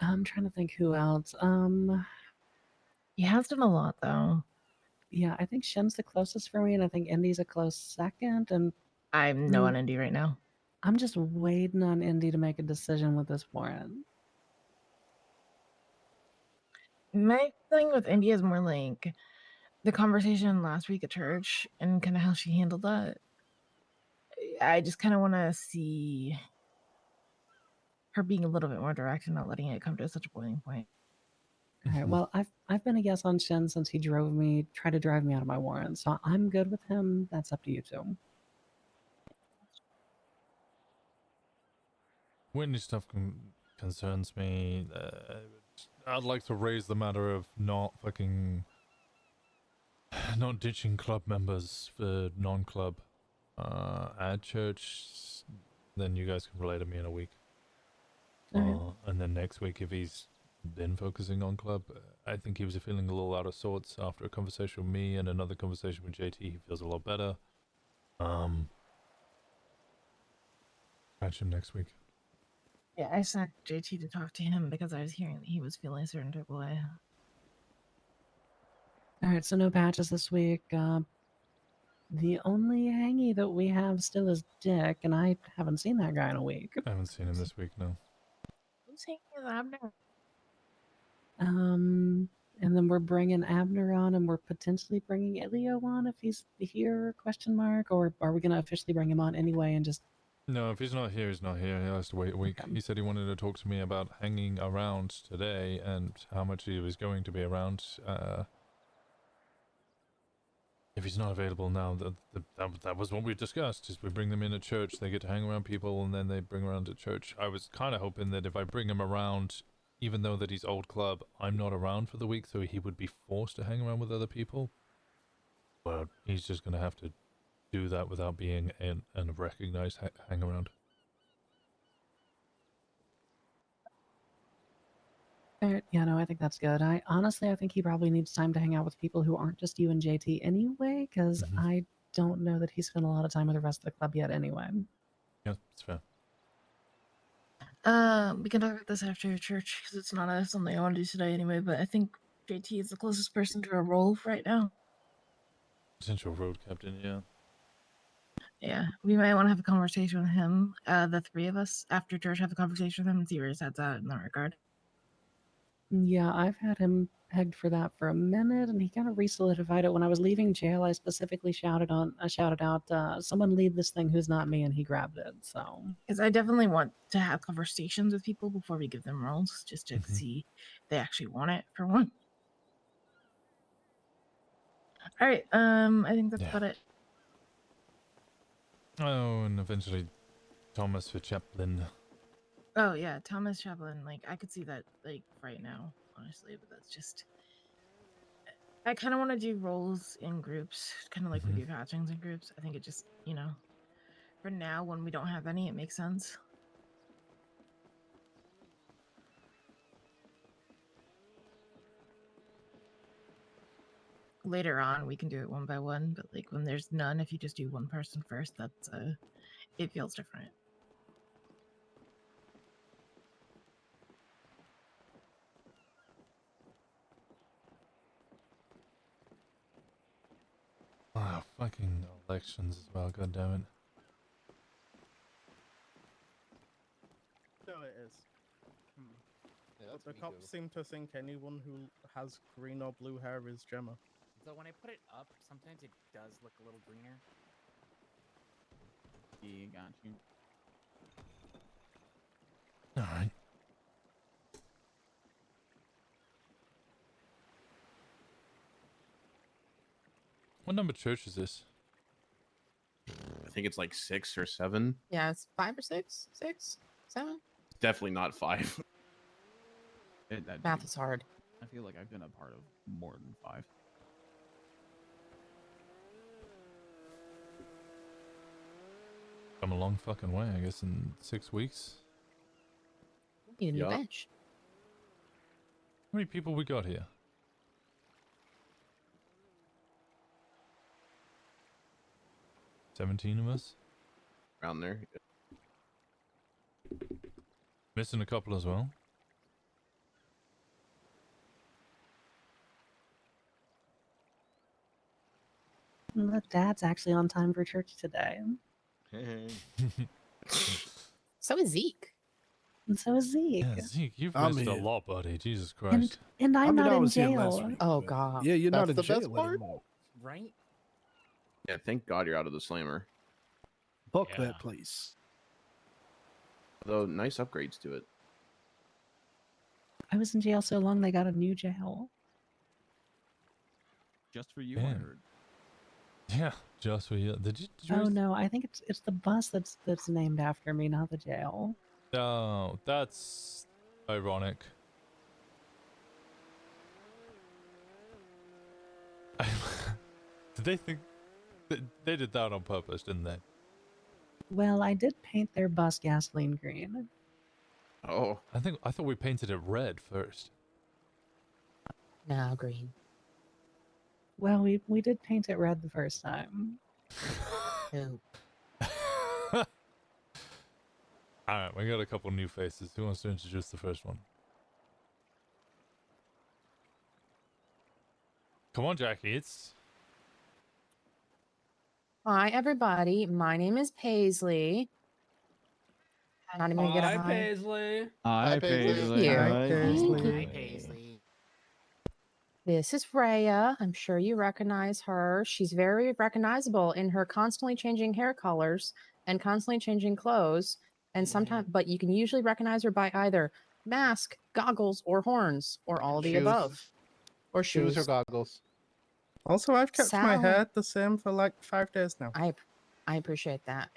I'm trying to think who else. He has done a lot though. Yeah, I think Shin's the closest for me, and I think Indy's a close second. And I'm no on Indy right now. I'm just waiting on Indy to make a decision with this warrant. My thing with Indy is more like the conversation last week at church and kind of how she handled that. I just kind of want to see her being a little bit more direct and not letting it come to such a boiling point. All right. Well, I've been a yes on Shin since he tried to drive me out of my warrant. So I'm good with him. That's up to you two. Whitney stuff concerns me. I'd like to raise the matter of not ditching club members for non-club at church. Then you guys can relay to me in a week. And then next week, if he's been focusing on club, I think he was feeling a little out of sorts after a conversation with me and another conversation with JT. He feels a lot better. Catch him next week. Yeah, I sent JT to talk to him because I was hearing that he was feeling a certain type of way. All right, so no patches this week. The only hangy that we have still is Dick, and I haven't seen that guy in a week. I haven't seen him this week, no. Who's hanging with Abner? And then we're bringing Abner on, and we're potentially bringing Elio on if he's here, question mark, or are we going to officially bring him on anyway and just... No, if he's not here, he's not here. He has to wait a week. Okay. He said he wanted to talk to me about hanging around today and how much he was going to be around. If he's not available now, that was what we discussed, is we bring them in at church, they get to hang around people, and then they bring around at church. I was kind of hoping that if I bring him around, even though that he's old club, I'm not around for the week, so he would be forced to hang around with other people. But he's just going to have to do that without being a recognized hang around. Yeah, no, I think that's good. I think he probably needs time to hang out with people who aren't just you and JT anyway, because I don't know that he spent a lot of time with the rest of the club yet anyway. Yeah, that's fair. We can talk about this after church because it's not something I want to do today anyway. But I think JT is the closest person to a role right now. Potential road captain, yeah. Yeah, we might want to have a conversation with him. The three of us after church have a conversation with him and see where his head's at in that regard. Yeah, I've had him pegged for that for a minute, and he kind of re-solidified it when I was leaving jail. I specifically shouted out, "Someone lead this thing who's not me," and he grabbed it. So, Because I definitely want to have conversations with people before we give them roles, just to see if they actually want it for one. All right, I think that's about it. Oh, and eventually Thomas for chaplain. Oh yeah, Thomas Chaplin. Like I could see that like right now, honestly, but that's just. I kind of want to do roles in groups, kind of like we do hatchings in groups. I think it just, for now when we don't have any, it makes sense. Later on, we can do it one by one, but like when there's none, if you just do one person first, that's it feels different. Ah, fucking elections as well, goddammit. So it is. But the cops seem to think anyone who has green or blue hair is Gemma. So when I put it up, sometimes it does look a little greener. Yeah, got you. Alright. What number church is this? I think it's like 6 or 7. Yeah, it's 5 or 6, 6, 7. Definitely not 5. Math is hard. I feel like I've been a part of more than 5. Come a long fucking way, I guess, in 6 weeks. Need a new bench. How many people we got here? $17 of us? Around there. Missing a couple as well. the dad's actually on time for church today. So is Zeke. And so is Zeke. Yeah, Zeke, you've I'm missed a here. lot, buddy. Jesus Christ. And I'm not in jail. Oh god. Yeah, you're not That's in the jail best part. anymore. Right? Yeah, thank God you're out of the slammer. Book that place. Though nice upgrades to it. I was in jail so long they got a new jail. Just for you, I Damn. heard. Yeah, just for you. Did you Oh raise- no, I think it's the bus that's named after me, not the jail. Oh, that's ironic. Did they think they did that on purpose, didn't they? Well, I did paint their bus gasoline green. Oh, I thought we painted it red first. No, green. Well, we did paint it red the first time. No. All right, we got a couple new faces. Who wants to introduce the first one? Come on, Jackie. It's Hi, everybody. My name is Paisley. Not even gonna get a Hi, hi. Paisley. Hi, Thank you. Hi, Thank you. Paisley. This is Rhea. I'm sure you recognize her. She's very recognizable in her constantly changing hair colors and constantly changing clothes. And sometimes, but you can usually recognize her by either mask, goggles, or horns, or all the Shoes. above. Or shoes. Shoes or goggles. Also, I've kept my Sal- hair the same for like 5 days now. I appreciate that.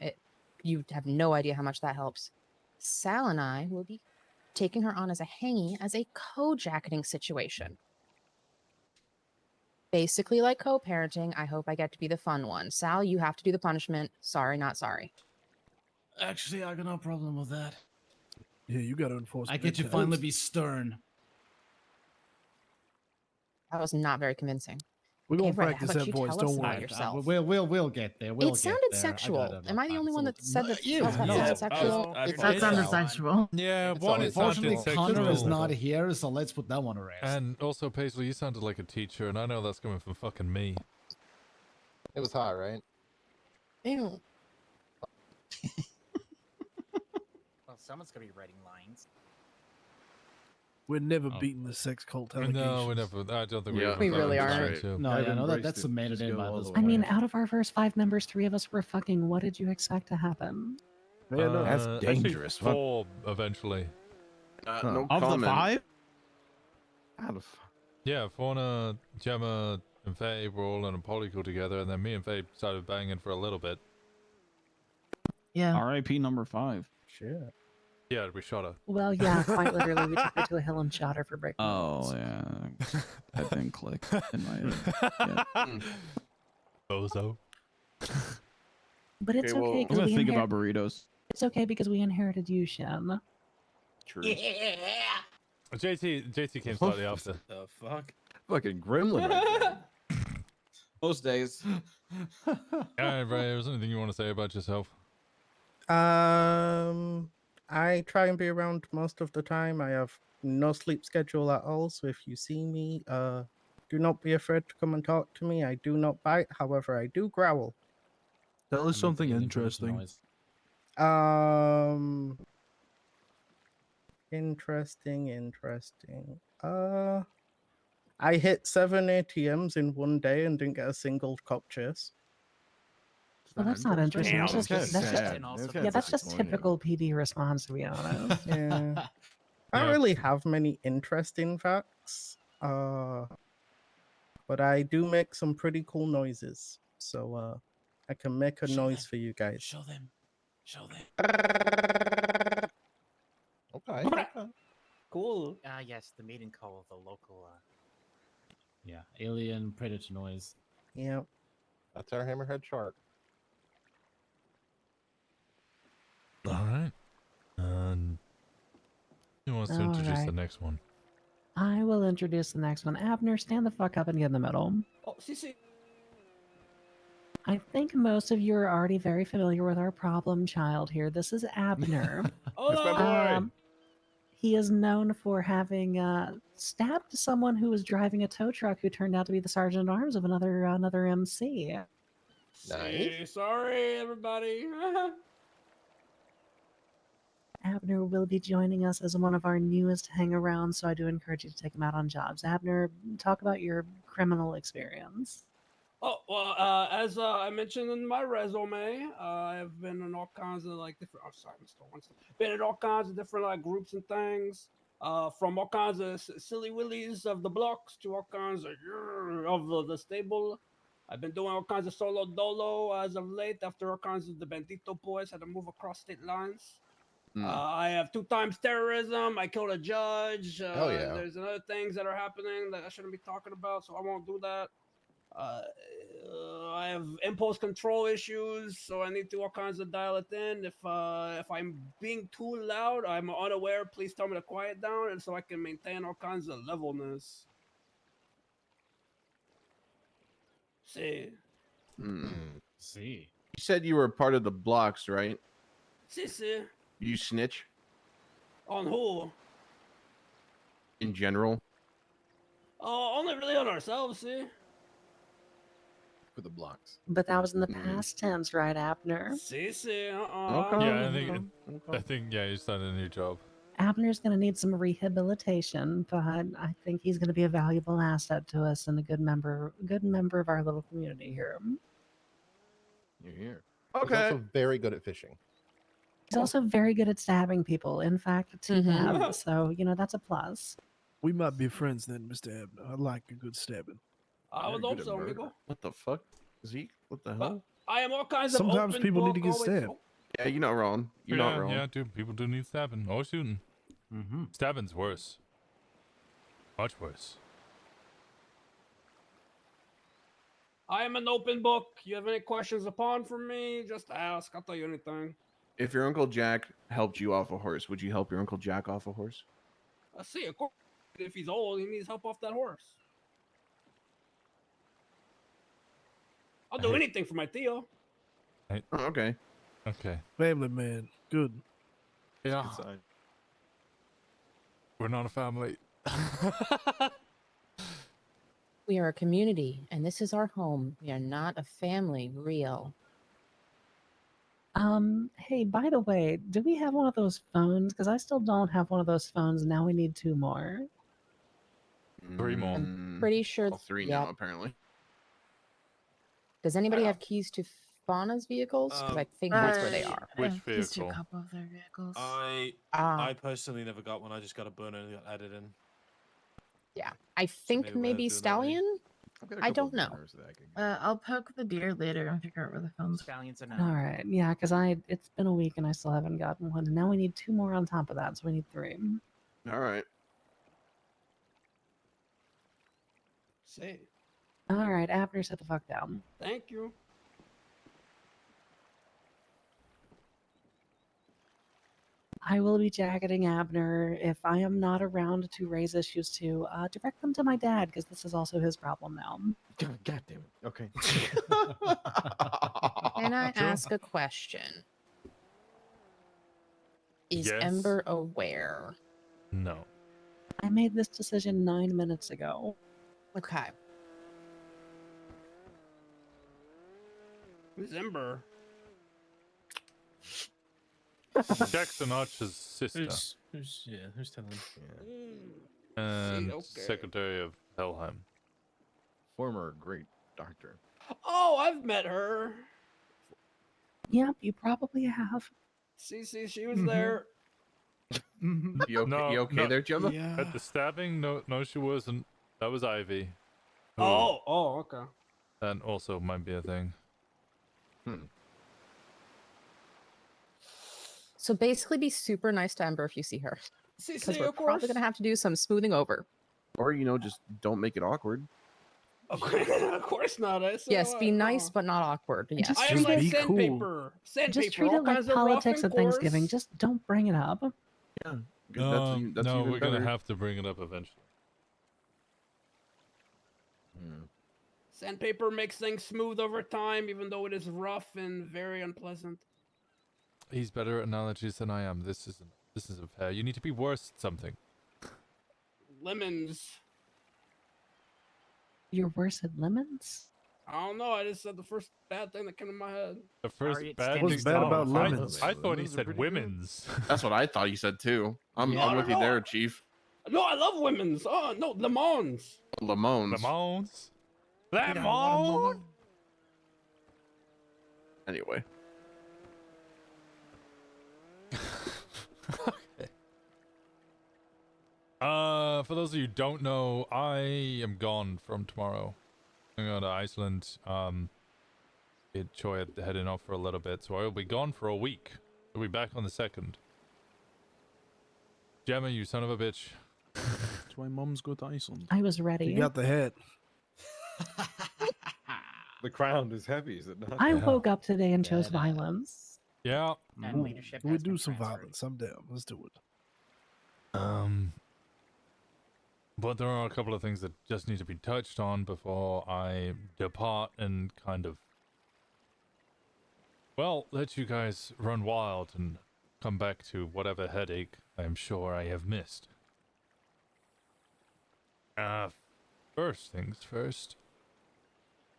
You have no idea how much that helps. Sal and I will be taking her on as a hangy as a co-jacketing situation. Basically like co-parenting. I hope I get to be the fun one. Sal, you have to do the punishment. Sorry, not sorry. Actually, I got no problem with that. Yeah, you gotta enforce. I get to bedtime. finally be stern. That was not very convincing. We're gonna Okay, Ray, how practice about that you voice. tell Don't us about worry. yourself? We'll get there. We'll It sounded sexual. Am I the only one that said that? You. How's that Yeah. sound sexual? That sounded sexual. Yeah, It's one, all- it sounded Unfortunately, Connor is sexual. not here, so let's put that one to rest. And also, Paisley, you sounded like a teacher, and I know that's coming from fucking me. It was hot, right? Ew. Well, someone's gonna be writing lines. We're never beating the sex cult allegations. No, we never. I don't think We really aren't. No, yeah, no, that's submitted in by this I mean, out of our first 5 members, 3 of us were fucking. What did you expect to happen? That's dangerous. Actually, 4 eventually. No of comment. the 5? Out of. Yeah, Fauna, Gemma, and Fey were all in a polycle together, and then me and Fey started banging for a little bit. Yeah. R.I.P. number 5. Shit. Yeah, we shot her. Well, yeah, quite literally, we took her to a hill and shot her for breaking Oh yeah, that didn't click in my head. Yeah. Bozo. But it's Okay, well, okay I'm because gonna we think inherit- about burritos. It's okay because we inherited you, Shen. True. JT came slightly after. The fuck? Fucking gremlin right there. Most days. Alright, Ray, is there anything you want to say about yourself? I try and be around most of the time. I have no sleep schedule at all, so if you see me, do not be afraid to come and talk to me. I do not bite, however, I do growl. Tell us something interesting. Interesting. I hit 7 ATMs in one day and didn't get a single cop chase. Well, that's not interesting. Damn, That's just, that's that's sad. just, That's yeah, that's just disappointing. typical PD response, to be honest. Yeah. I don't really have many interesting facts, but I do make some pretty cool noises. So I can make a noise for you guys. Show them. Show them. Okay. Cool. Yes, the mating call of the local. Yeah, alien predator noise. Yep. That's our hammerhead shark. Alright. Who wants to introduce the Alright. next one? I will introduce the next one. Abner, stand the fuck up and get in the middle. Oh, see. I think most of you are already very familiar with our problem child here. This is Abner. He is known for having stabbed someone who was driving a tow truck who turned out to be the sergeant at arms of another MC. Nice. Sorry, everybody. Abner will be joining us as one of our newest hang-arounds, so I do encourage you to take him out on jobs. Abner, talk about your criminal experience. Oh well, as I mentioned in my resume, I've been in all kinds of like different. Oh, sorry, Mr. Winston. Been in all kinds of different like groups and things. From all kinds of silly willies of the blocks to all kinds of the stable. I've been doing all kinds of solo dolo as of late. After all kinds of the Bandito boys had to move across state lines. I have 2 times terrorism. I killed a judge. Hell yeah. There's other things that are happening that I shouldn't be talking about, so I won't do that. I have impulse control issues, so I need to all kinds of dial it in. If I'm being too loud, I'm unaware. Please tell me to quiet down, and so I can maintain all kinds of levelness. See. See. You said you were part of the blocks, right? See. You snitch On who? in general. Oh, only really on ourselves. See. For the blocks. But that was in the past tense, right, Abner? See. Yeah, I think you started a new job. Abner's going to need some rehabilitation, but I think he's going to be a valuable asset to us and a good member of our little community here. You're here. Okay. He's also very good at fishing. He's also very good at stabbing people. In fact, to them. So, that's a plus. We might be friends then, Mr. Abner. I like a good stabbing. I would hope so, amigo. What the fuck? Zeke? What the hell? I am all kinds of. Sometimes open people need to book, get always- stabbed. Yeah, you're not wrong. You're not wrong. Yeah, dude, people do need stabbing or shooting. Stabbing's worse. Much worse. I am an open book. You have any questions upon for me? Just ask. I'll tell you anything. If your Uncle Jack helped you off a horse, would you help your Uncle Jack off a horse? I see. Of course, if he's old, he needs help off that horse. I'll do anything for my Theo. Okay. Okay. Family man. Good. Yeah. We're not a family. We are a community, and this is our home. We are not a family, real. Hey, by the way, do we have one of those phones? Because I still don't have one of those phones. Now we need 2 more. 3 more. Pretty sure. All 3 yeah. now, apparently. Does anybody have keys to Fauna's vehicles? Because I think that's where they are. Which Keys to a vehicle? couple of their vehicles. I personally never got one. I just got a burner and got added in. Yeah, I think maybe we'll maybe do that Stallion. I don't know. I'll poke the deer later and figure out where the phone's. Stallions are All right, yeah, because it's been a week and I still haven't gotten one. And now we need 2 more on top of that, so we need 3. All right. Say. All right, Abner, sit the fuck down. Thank you. I will be jacketing Abner. If I am not around to raise issues to, direct them to my dad, because this is also his problem now. God damn it. Okay. Can I ask a question? Is Yes. Ember aware? No. I made this decision 9 minutes ago. Okay. Who's Ember? Jackson Archer's sister Who's telling? and okay. Secretary of Helheim. Former great doctor. Oh, I've met her. Yep, you probably have. See, she was there. You okay there, Gemma? Yeah. At the stabbing, no, she wasn't. That was Ivy. who- Oh, okay. That also might be a thing. So basically, be super nice to Ember if you see her, See, because see, we're of probably course. gonna have to do some smoothing over. Or just don't make it awkward. Of course not. I said, Yes, be no. nice but not awkward. Yes. Just I am treat like it sandpaper. Sandpaper. Just treat all it like kinds of rough politics and at Thanksgiving. coarse. Just don't bring it up. Yeah. No, That's no, even we're gonna better. have to bring it up eventually. Sandpaper makes things smooth over time, even though it is rough and very unpleasant. He's better at analogies than I am. This isn't fair. You need to be worse at something. Lemons. You're worse at lemons? I don't know. I just said the first bad thing that came to my head. The first Sorry, it's bad standing thing. What's bad Oh, about lemons? I thought he Lemons are said pretty good. women's. That's what I thought you said too. I'm Yeah. with you No, there, Chief. No, I love women's. Oh no, lemons. Lemons. Lemons. I don't want a Lemon. moment. Anyway. For those of you who don't know, I am gone from tomorrow. I'm going to Iceland. Choi heading off for a little bit, so I will be gone for a week. I'll be back on the 2nd. Gemma, you son of a bitch. That's why mums go to Iceland. I was ready. You got the hat. The crown is heavy, is it not? I woke up today and chose violence. Yeah. And leadership We has do been some transferred. violence. I'm down. Let's do it. But there are a couple of things that just need to be touched on before I depart and kind of, well, let you guys run wild and come back to whatever headache I'm sure I have missed. First things first.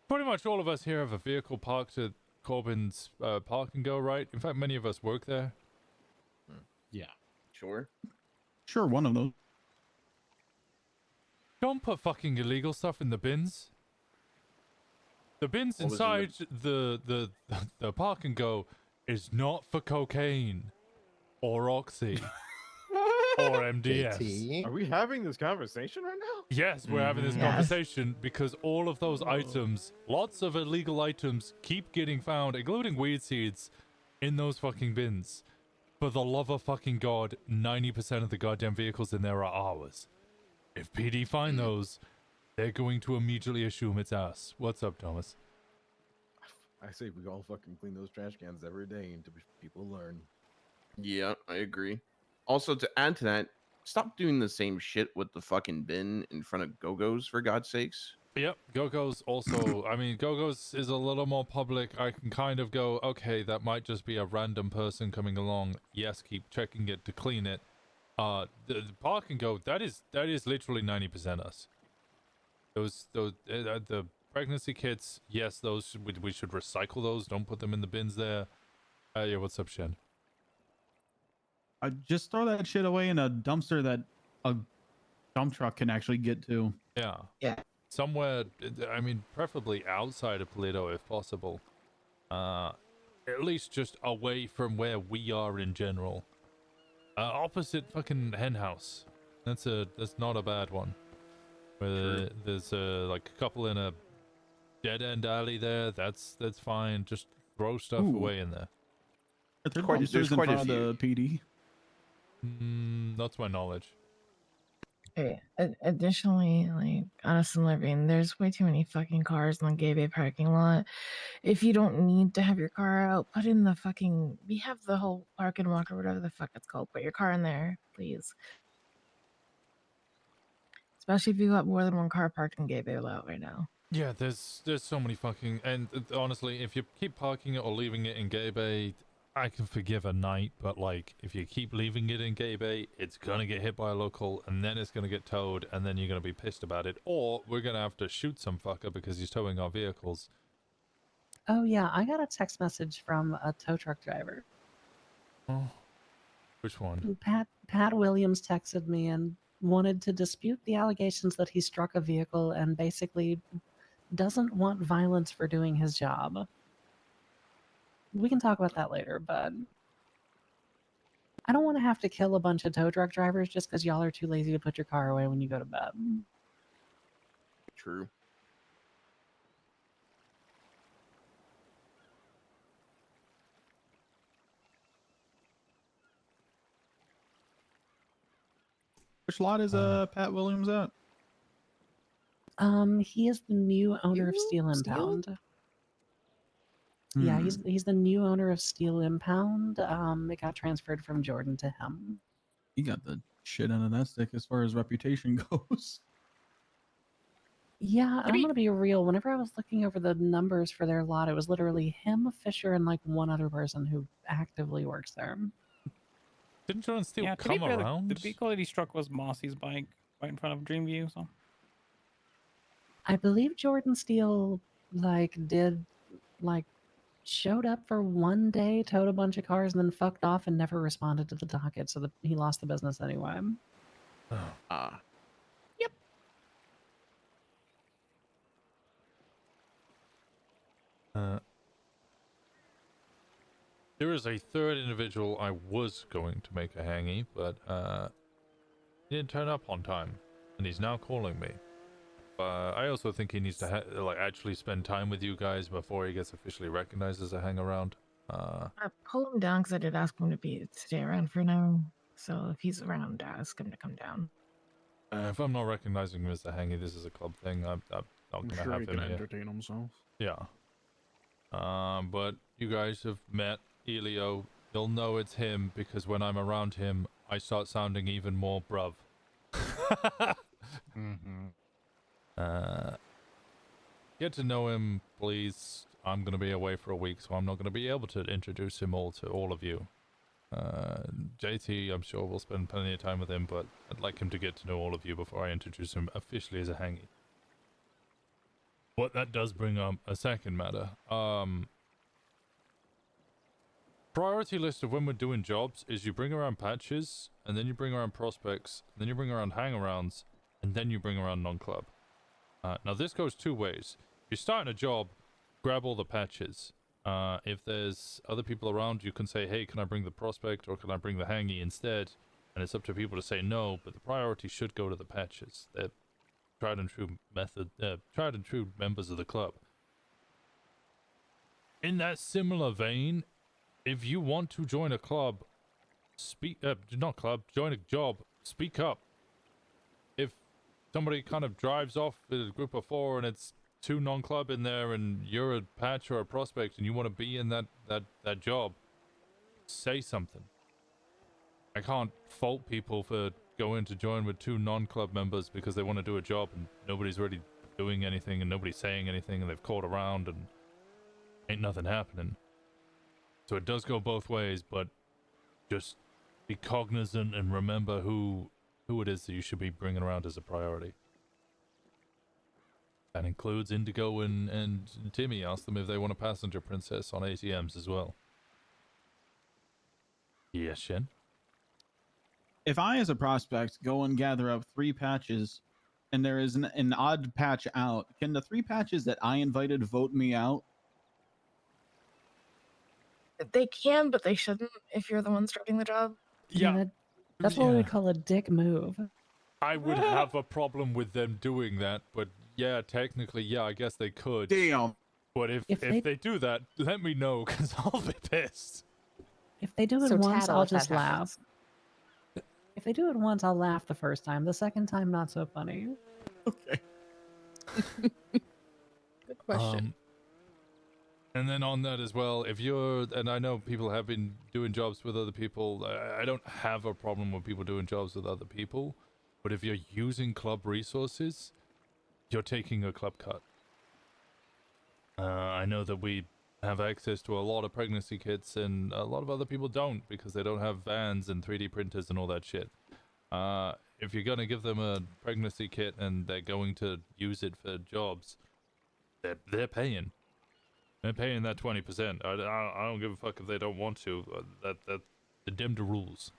Pretty much all of us here have a vehicle parked at Corbyn's Park and Go, right? In fact, many of us work there. Yeah. Sure. Sure, one of those. Don't put fucking illegal stuff in the bins. The bins What was in inside the Park and Go is not for cocaine or oxy or MDS. JT? Are we having this conversation right now? Yes, we're having this Yes. conversation because all of those items, lots of illegal items, keep getting found, including weed seeds, in those fucking bins. For the love of fucking God, 90% of the goddamn vehicles in there are ours. If PD find those, they're going to immediately assume it's us. What's up, Thomas? I say we all fucking clean those trash cans every day until people learn. Yeah, I agree. Also, to add to that, stop doing the same shit with the fucking bin in front of Go-Go's, for God's sakes. Yep, Go-Go's also, I mean, Go-Go's is a little more public. I can kind of go, okay, that might just be a random person coming along. Yes, keep checking it to clean it. The park and go, that is literally 90% us. The pregnancy kits, yes, those, we should recycle those. Don't put them in the bins there. Yeah, what's up, Shen? Just throw that shit away in a dumpster that a dump truck can actually get to. Yeah. Yeah. Somewhere, I mean, preferably outside of Paleto if possible. At least just away from where we are in general. Opposite fucking hen house. That's not a bad one. Where there's like a couple in a dead end alley there. That's fine. Just throw stuff away in there. There's dumpsters in front of the PD. Not to my knowledge. Okay. Additionally, like on a similar vein, there's way too many fucking cars in the gay bay parking lot. If you don't need to have your car out, put in the fucking. We have the whole park and walk or whatever the fuck it's called. Put your car in there, please. Especially if you got more than one car parked in gay bay lot right now. Yeah, there's so many fucking, and honestly, if you keep parking it or leaving it in gay bay, I can forgive a night, but like if you keep leaving it in gay bay, it's gonna get hit by a local, and then it's gonna get towed, and then you're gonna be pissed about it, or we're gonna have to shoot some fucker because he's towing our vehicles. Oh yeah, I got a text message from a tow truck driver. Oh, which one? Pat Williams texted me and wanted to dispute the allegations that he struck a vehicle and basically doesn't want violence for doing his job. We can talk about that later, but I don't want to have to kill a bunch of tow truck drivers just because y'all are too lazy to put your car away when you go to bed. True. Which lot is Pat Williams at? He is the new owner of Steel Impound. Yeah, he's the new owner of Steel Impound. It got transferred from Jordan to him. He got the shit end of that stick as far as reputation goes. Yeah, I'm gonna be real. Whenever I was looking over the numbers for their lot, it was literally him, Fisher, and like one other person who actively works there. Didn't Jordan Steele to come be fair, around? The vehicle that he struck was Mossy's bike right in front of Dreamview. So I believe Jordan Steele showed up for one day, towed a bunch of cars, and then fucked off and never responded to the docket, so that he lost the business anyway. Yep. There is a third individual I was going to make a hangy, but he didn't turn up on time, and he's now calling me. I also think he needs to actually spend time with you guys before he gets officially recognized as a hangaround. I pulled him down because I did ask him to stay around for now. So if he's around, ask him to come down. If I'm not recognizing him as a hangy, this is a club thing. I'm not I'm gonna sure have he him can here. entertain himself. Yeah. But you guys have met Elio. You'll know it's him because when I'm around him, I start sounding even more bruv. Get to know him, please. I'm going to be away for a week, so I'm not going to be able to introduce him all to all of you. JT, I'm sure we'll spend plenty of time with him, but I'd like him to get to know all of you before I introduce him officially as a hangy. But that does bring up a second matter. Priority list of when we're doing jobs is you bring around patches, and then you bring around prospects, and then you bring around hangarounds, and then you bring around non-club. Now this goes two ways. If you're starting a job, grab all the patches. If there's other people around, you can say, hey, can I bring the prospect or can I bring the hangy instead? And it's up to people to say no, but the priority should go to the patches. They're tried and true members of the club. In that similar vein, if you want to join a club, join a job, speak up. If somebody kind of drives off with a group of 4 and it's 2 non-club in there and you're a patch or a prospect and you want to be in that job, say something. I can't fault people for going to join with 2 non-club members because they want to do a job and nobody's really doing anything and nobody's saying anything and they've called around and ain't nothing happening. So it does go both ways, but just be cognizant and remember who it is that you should be bringing around as a priority. That includes Indigo and Timmy. Ask them if they want a passenger princess on ATMs as well. Yes, Shen? If I, as a prospect, go and gather up 3 patches, and there is an odd patch out, can the 3 patches that I invited vote me out? They can, but they shouldn't if you're the one starting the job. Yeah. That's what we would call a dick move. I would have a problem with them doing that, but yeah, technically, yeah, I guess they could. Damn. But if they do that, let me know, because I'll be pissed. If they do it So once, tattle I'll if that just laugh. If they do it once, I'll laugh the first time. The second time, not so funny. Okay. Good question. And then on that as well, if you're, and I know people have been doing jobs with other people, I don't have a problem with people doing jobs with other people, but if you're using club resources, you're taking a club cut. I know that we have access to a lot of pregnancy kits and a lot of other people don't because they don't have vans and 3D printers and all that shit. If you're going to give them a pregnancy kit and they're going to use it for jobs, they're paying. They're paying that 20%. I don't give a fuck if they don't want to. They're them the rules.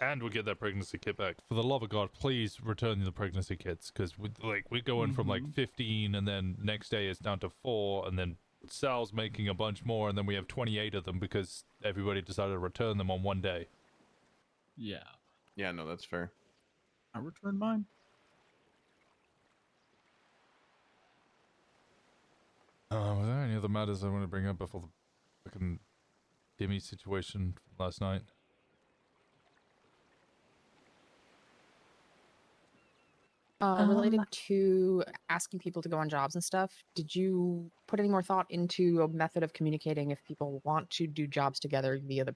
And we get that pregnancy kit back. For the love of God, please return the pregnancy kits, because we're going from like 15, and then next day it's down to 4, and then Sal's making a bunch more, and then we have 28 of them because everybody decided to return them on one day. Yeah. Yeah, no, that's fair. I returned mine. Was there any other matters I want to bring up before the fucking Timmy situation from last night? Related to asking people to go on jobs and stuff, did you put any more thought into a method of communicating if people want to do jobs together via the...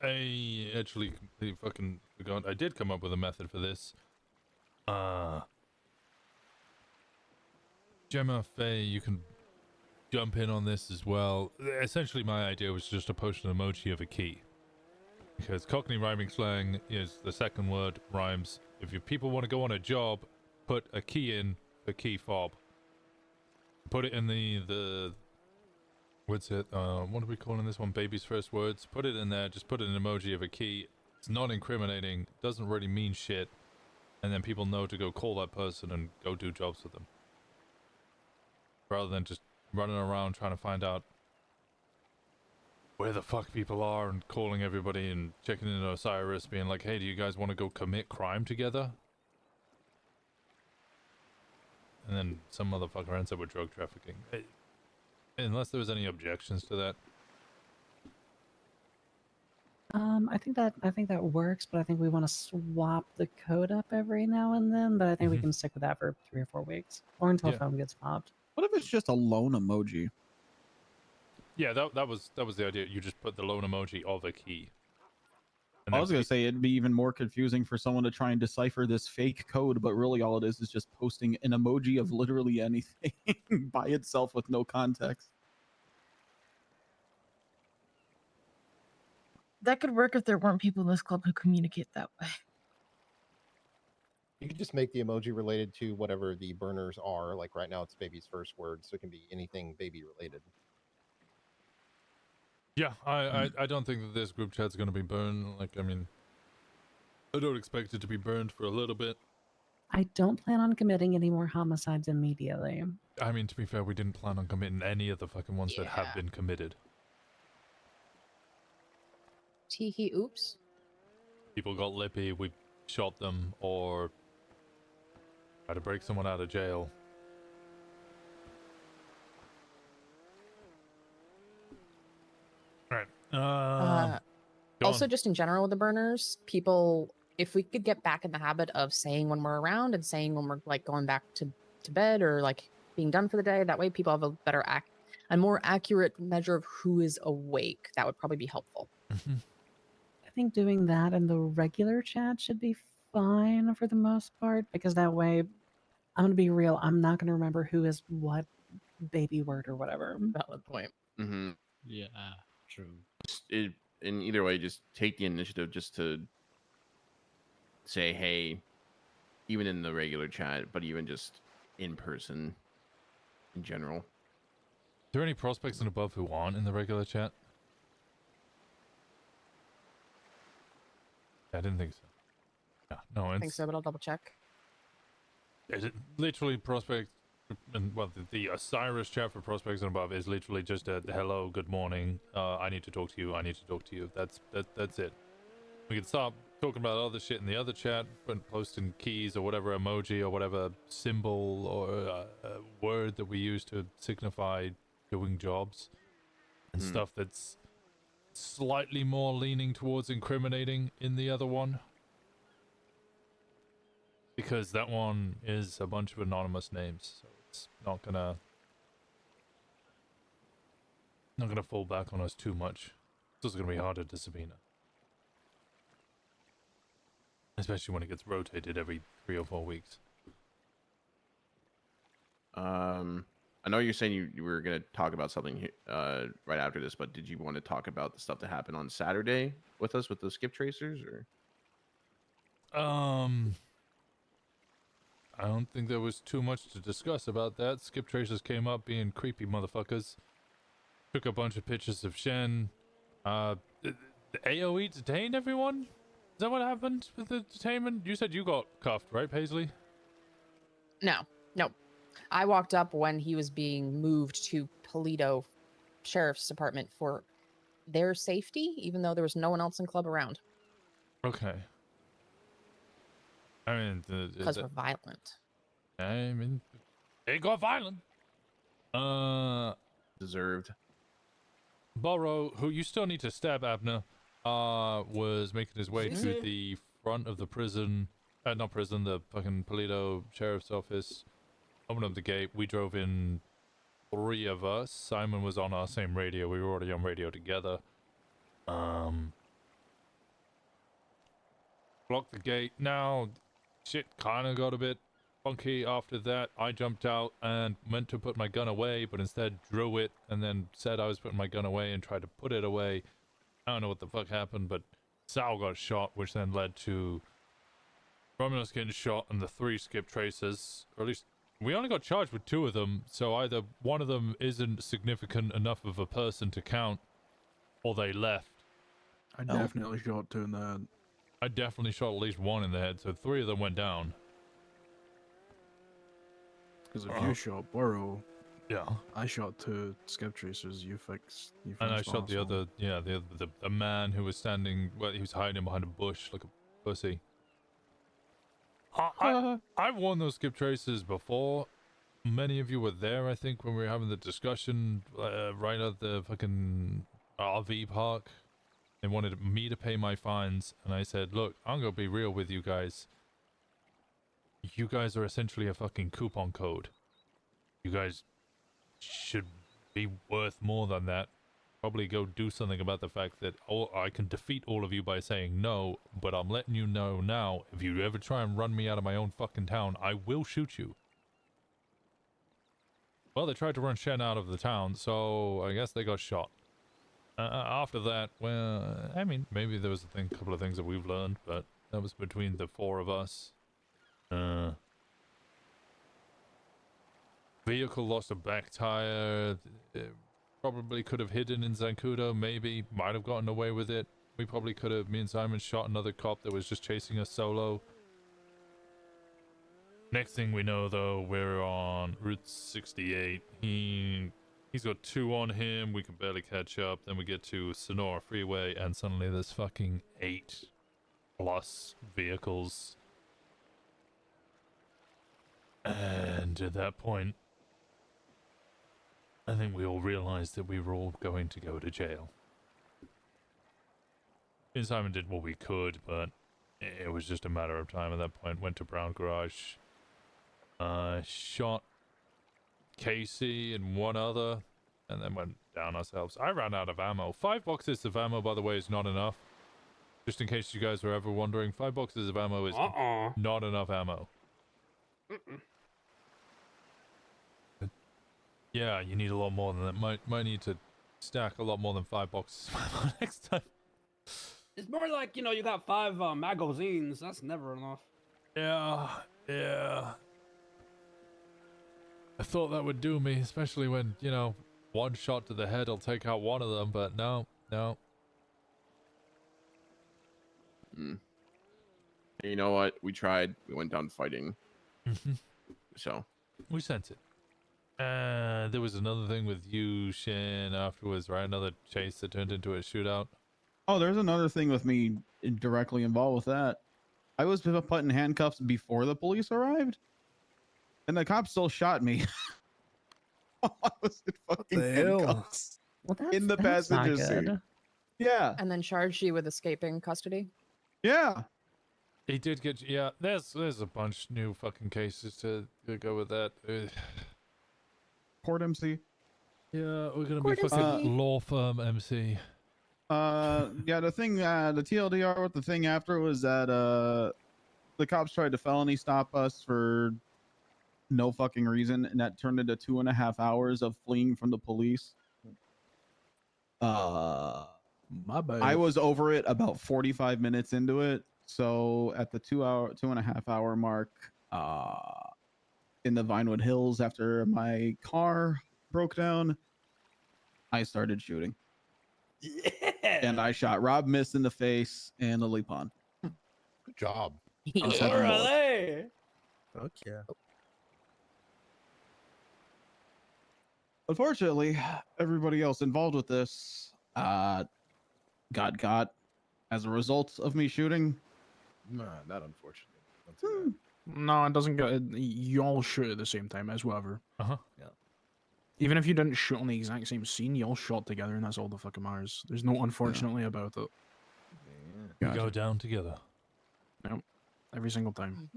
I actually completely fucking forgot. I did come up with a method for this. Gemma, Fey, you can jump in on this as well. Essentially, my idea was just to post an emoji of a key. Because Cockney rhyming slang is the second word rhymes. If your people want to go on a job, put a key in for key fob. Put it in the what's it? What are we calling this one? Baby's first words. Put it in there. Just put an emoji of a key. It's not incriminating. Doesn't really mean shit. And then people know to go call that person and go do jobs with them. Rather than just running around trying to find out where the fuck people are and calling everybody and checking into Osiris being like, hey, do you guys want to go commit crime together? And then some motherfucker ends up with drug trafficking. Unless there was any objections to that. I think that works, but I think we want to swap the code up every now and then, but I think we can stick with that for 3 or 4 weeks. Or until phone gets popped. What if it's just a lone emoji? Yeah, that was the idea. You just put the lone emoji of a key. And I was going to say it'd be even more confusing for someone to try and decipher this fake code, but really all it is just posting an emoji of literally anything by itself with no context. That could work if there weren't people in this club who communicate that way. You could just make the emoji related to whatever the burners are. Like right now it's baby's first word, so it can be anything baby related. Yeah, I don't think that this group chat's going to be burned. Like, I mean, I don't expect it to be burned for a little bit. I don't plan on committing any more homicides immediately. I mean, to be fair, we didn't plan on committing any of the fucking ones that have been committed. Teehee oops. People got lippy, we shot them, or tried to break someone out of jail. Right. Also, just in general with the burners, people, if we could get back in the habit of saying when we're around and saying when we're like going back to bed or like being done for the day, that way people have a better a more accurate measure of who is awake. That would probably be helpful. think doing that in the regular chat should be fine for the most part, because that way, I'm gonna be real. I'm not gonna remember who is what baby word or whatever. Valid point. Mm-hmm. Yeah, true. In either way, just take the initiative just to say, hey, even in the regular chat, but even just in person in general. Are there any prospects and above who aren't in the regular chat? I didn't think so. Yeah, no, I it's think so, but I'll double check. is it literally prospects, and well, the Osiris chat for prospects and above is literally just a hello, good morning. I need to talk to you. I need to talk to you. That's it. We can stop talking about other shit in the other chat, posting keys or whatever emoji or whatever symbol or word that we use to signify doing jobs and stuff that's slightly more leaning towards incriminating in the other one. Because that one is a bunch of anonymous names, so it's not gonna fall back on us too much. It's also gonna be harder to subpoena. Especially when it gets rotated every 3 or 4 weeks. I know you're saying you were going to talk about something right after this, but did you want to talk about the stuff that happened on Saturday with us with the skip tracers, or? I don't think there was too much to discuss about that. Skip tracers came up being creepy motherfuckers. Took a bunch of pictures of Shen. The AOE detained everyone? Is that what happened with the detainment? You said you got cuffed, right, Paisley? No. I walked up when he was being moved to Paleto Sheriff's Department for their safety, even though there was no one else in club around. Okay. I mean, Because we're violent. I mean, it got violent. Deserved. Burrow, who you still need to stab, Abner, was making his way to the front of the prison. Not prison, the fucking Paleto Sheriff's Office. Opened up the gate. We drove in, 3 of us. Simon was on our same radio. We were already on radio together. Blocked the gate. Now, shit kind of got a bit funky after that. I jumped out and meant to put my gun away, but instead drew it and then said I was putting my gun away and tried to put it away. I don't know what the fuck happened, but Sal got shot, which then led to Romulus getting shot and the 3 skip tracers, or at least we only got charged with 2 of them, so either one of them isn't significant enough of a person to count, or they left. I definitely shot 2 in the head. I definitely shot at least 1 in the head, so 3 of them went down. Because if you shot Burrow, yeah, I shot 2 skip tracers. You fixed. And I shot the other, the man who was standing, well, he was hiding behind a bush like a pussy. I've worn those skip tracers before. Many of you were there, I think, when we were having the discussion right at the fucking RV park. They wanted me to pay my fines, and I said, look, I'm gonna be real with you guys. You guys are essentially a fucking coupon code. You guys should be worth more than that. Probably go do something about the fact that I can defeat all of you by saying no, but I'm letting you know now, if you ever try and run me out of my own fucking town, I will shoot you. Well, they tried to run Shen out of the town, so I guess they got shot. After that, well, I mean, maybe there was a couple of things that we've learned, but that was between the 4 of us. Vehicle lost a back tire. Probably could have hidden in Zancudo, maybe. Might have gotten away with it. We probably could have, me and Simon shot another cop that was just chasing us solo. Next thing we know, though, we're on Route 68. He's got 2 on him. We can barely catch up. Then we get to Sonora Freeway, and suddenly there's fucking 8+ vehicles. And at that point, I think we all realized that we were all going to go to jail. Me and Simon did what we could, but it was just a matter of time at that point. Went to Brown Garage. Shot Casey and 1 other, and then went down ourselves. I ran out of ammo. 5 boxes of ammo, by the way, is not enough. Just in case you guys were ever wondering, 5 boxes of ammo is not enough ammo. Yeah, you need a lot more than that. Might need to stack a lot more than 5 boxes of ammo next time. It's more like, you know, you got 5 magazines. That's never enough. Yeah. I thought that would do me, especially when, you know, one shot to the head will take out one of them, but no. You know what? We tried. We went down fighting. So we sent it. There was another thing with you, Shin, afterwards, right? Another chase that turned into a shootout. Oh, there's another thing with me directly involved with that. I was put in handcuffs before the police arrived, and the cops still shot me. I was in fucking handcuffs in the passenger seat. Yeah. And then charged you with escaping custody. Yeah. He did get, yeah, there's a bunch new fucking cases to go with that. Court MC. Yeah, we're gonna be fucking law firm MC. Yeah, the thing, the TLDR with the thing after was that, the cops tried to felony stop us for no fucking reason, and that turned into 2.5 hours of fleeing from the police. My bad. I was over it about 45 minutes into it. So at the 2.5 hour mark, in the Vinewood Hills, after my car broke down, I started shooting. Yeah. And I shot Rob Miss in the face and Lily Pond. Good job. Orale. Fuck yeah. Unfortunately, everybody else involved with this got as a result of me shooting. Nah, not unfortunately. Not too bad. No, it doesn't go. You all shoot at the same time as whatever. Yeah. Even if you didn't shoot on the exact same scene, you all shot together, and that's all the fucking matters. There's no unfortunately about it. We go down together. Yep. Every single time.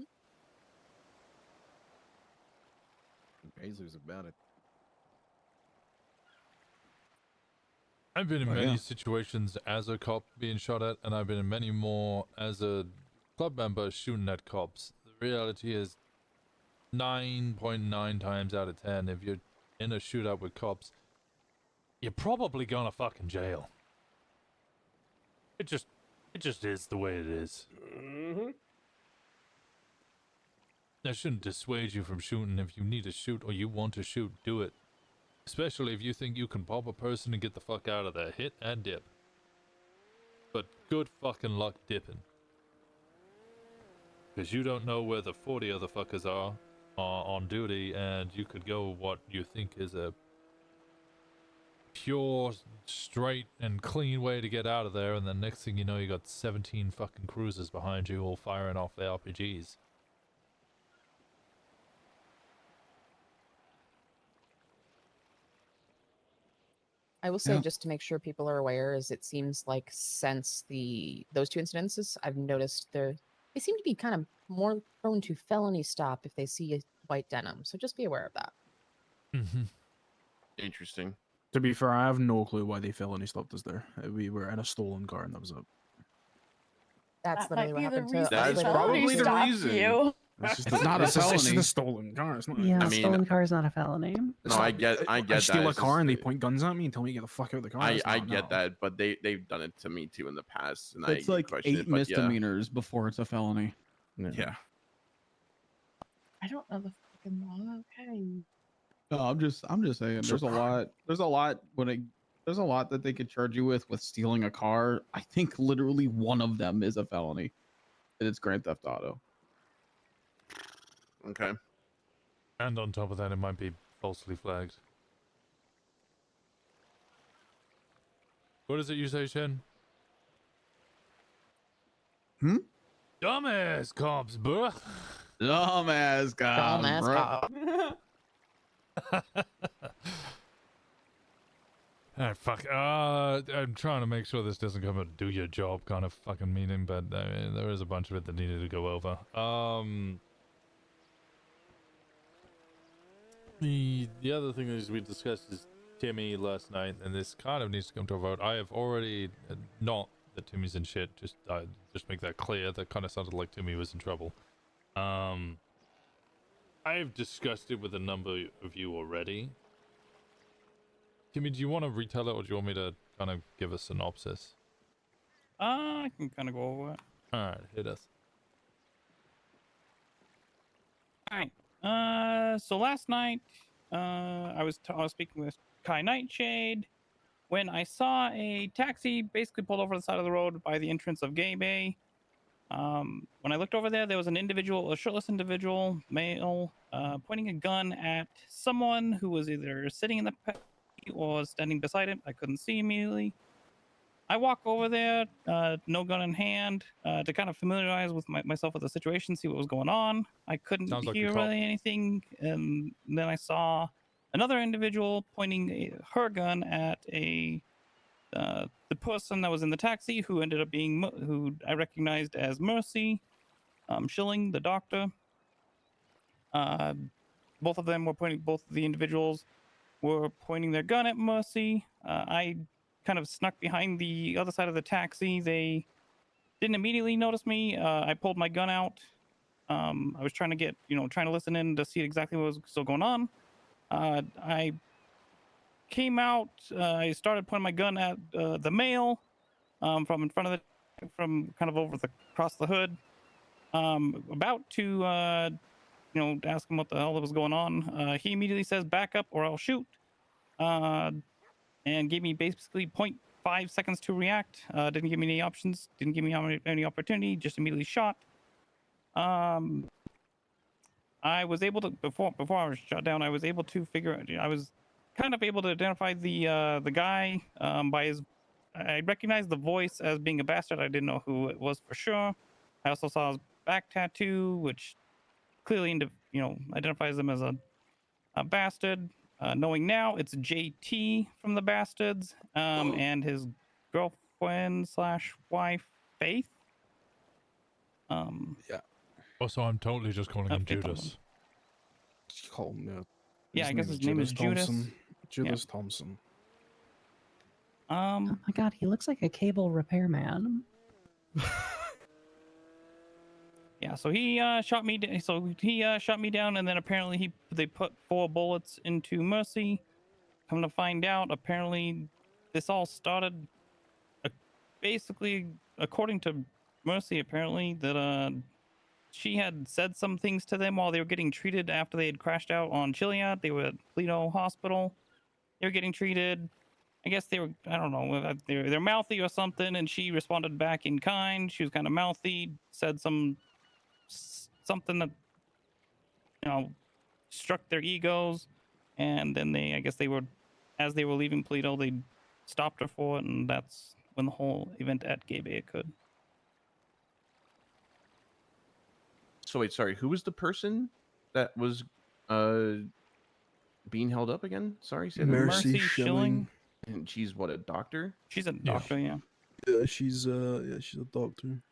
Paisley's about it. I've been in many situations as a cop being shot at, and I've been in many more as a club member shooting at cops. The reality is 9.9 times out of 10, if you're in a shootout with cops, you're probably gonna fucking jail. It just is the way it is. That shouldn't dissuade you from shooting. If you need to shoot or you want to shoot, do it. Especially if you think you can pop a person and get the fuck out of there. Hit and dip. But good fucking luck dipping. Because you don't know where the 40 other fuckers are on duty, and you could go what you think is a pure, straight, and clean way to get out of there, and then next thing you know, you got 17 fucking cruisers behind you all firing off their RPGs. I will say, just to make sure people are aware, is it seems like since those 2 incidences, I've noticed they seem to be kind of more prone to felony stop if they see a white denim. So just be aware of that. Interesting. To be fair, I have no clue why they felony stopped us there. We were in a stolen car, and that was it. That's That literally might what be the happened to. reason That's probably the stopped reason. you. It's not a felony. It's a stolen car. It's not. Yeah, I mean, stolen car is not a felony. No, I get I that. steal a It's car just- and they point guns at me and tell me to get the fuck out of the car. I That's not- get no. that, but they've done it to me too in the past, and It's I like question 8 it, but yeah. misdemeanors before it's a felony. Yeah. I don't know the fucking law. Okay. No, I'm just saying. There's a lot that they could charge you with stealing a car. I think literally one of them is a felony, and it's Grand Theft Auto. Okay. And on top of that, it might be falsely flagged. What is it you say, Shen? Dumbass cops, bruh. Dumbass cops, Dumbass bruh. cop. Alright, fuck. I'm trying to make sure this doesn't come a do your job kind of fucking meeting, but I mean, there is a bunch of it that needed to go over. The other thing is we discussed is Timmy last night, and this kind of needs to come to a vote. I have already not that Timmy's in shit. Just make that clear. That kind of sounded like Timmy was in trouble. I've discussed it with a number of you already. Timmy, do you want to retell it, or do you want me to kind of give a synopsis? I can kind of go over it. All right, hit us. All right. So last night, I was speaking with Kai Nightshade when I saw a taxi basically pulled over the side of the road by the entrance of Gay Bay. When I looked over there, there was an individual, a shirtless individual, male, pointing a gun at someone who was either sitting in the taxi or standing beside it. I couldn't see immediately. I walk over there, no gun in hand, to kind of familiarize with myself with the situation, see what was going on. I couldn't hear really anything, and then I saw another individual pointing her gun at the person that was in the taxi, who ended up being who I recognized as Mercy, Schilling, the doctor. Both of them were pointing. Both of the individuals were pointing their gun at Mercy. I kind of snuck behind the other side of the taxi. They didn't immediately notice me. I pulled my gun out. I was trying to get, trying to listen in to see exactly what was still going on. I came out. I started pointing my gun at the male from in front of from kind of across the hood. About to, ask him what the hell was going on. He immediately says, "Back up or I'll shoot." And gave me basically 0.5 seconds to react. Didn't give me any options, didn't give me any opportunity, just immediately shot. I was able to, before I was shot down, I was able to I was kind of able to identify the guy by his, I recognized the voice as being a bastard. I didn't know who it was for sure. I also saw his back tattoo, which clearly, identifies him as a bastard. Knowing now, it's JT from the Bastards, and his girlfriend/wife, Faith. Yeah. Also, I'm totally just calling him Judas. Just call him, yeah, I guess his name is Judas. Judas Thompson. Oh my god, he looks like a cable repairman. Yeah, so he shot me. So he shot me down, and then apparently they put 4 bullets into Mercy. Come to find out, apparently this all started basically, according to Mercy, apparently that she had said some things to them while they were getting treated after they had crashed out on Chiliad. They were at Paleto Hospital. They were getting treated. I guess they were, I don't know, they're mouthy or something, and she responded back in kind. She was kind of mouthy, said something that struck their egos, and then I guess they were, as they were leaving Paleto, they stopped her for it, and that's when the whole event at Gay Bay occurred. So wait, sorry, who was the person that was being held up again? Sorry, say that again. Mercy Schilling. And she's what, a doctor? She's a doctor, yeah. Yeah, she's a doctor.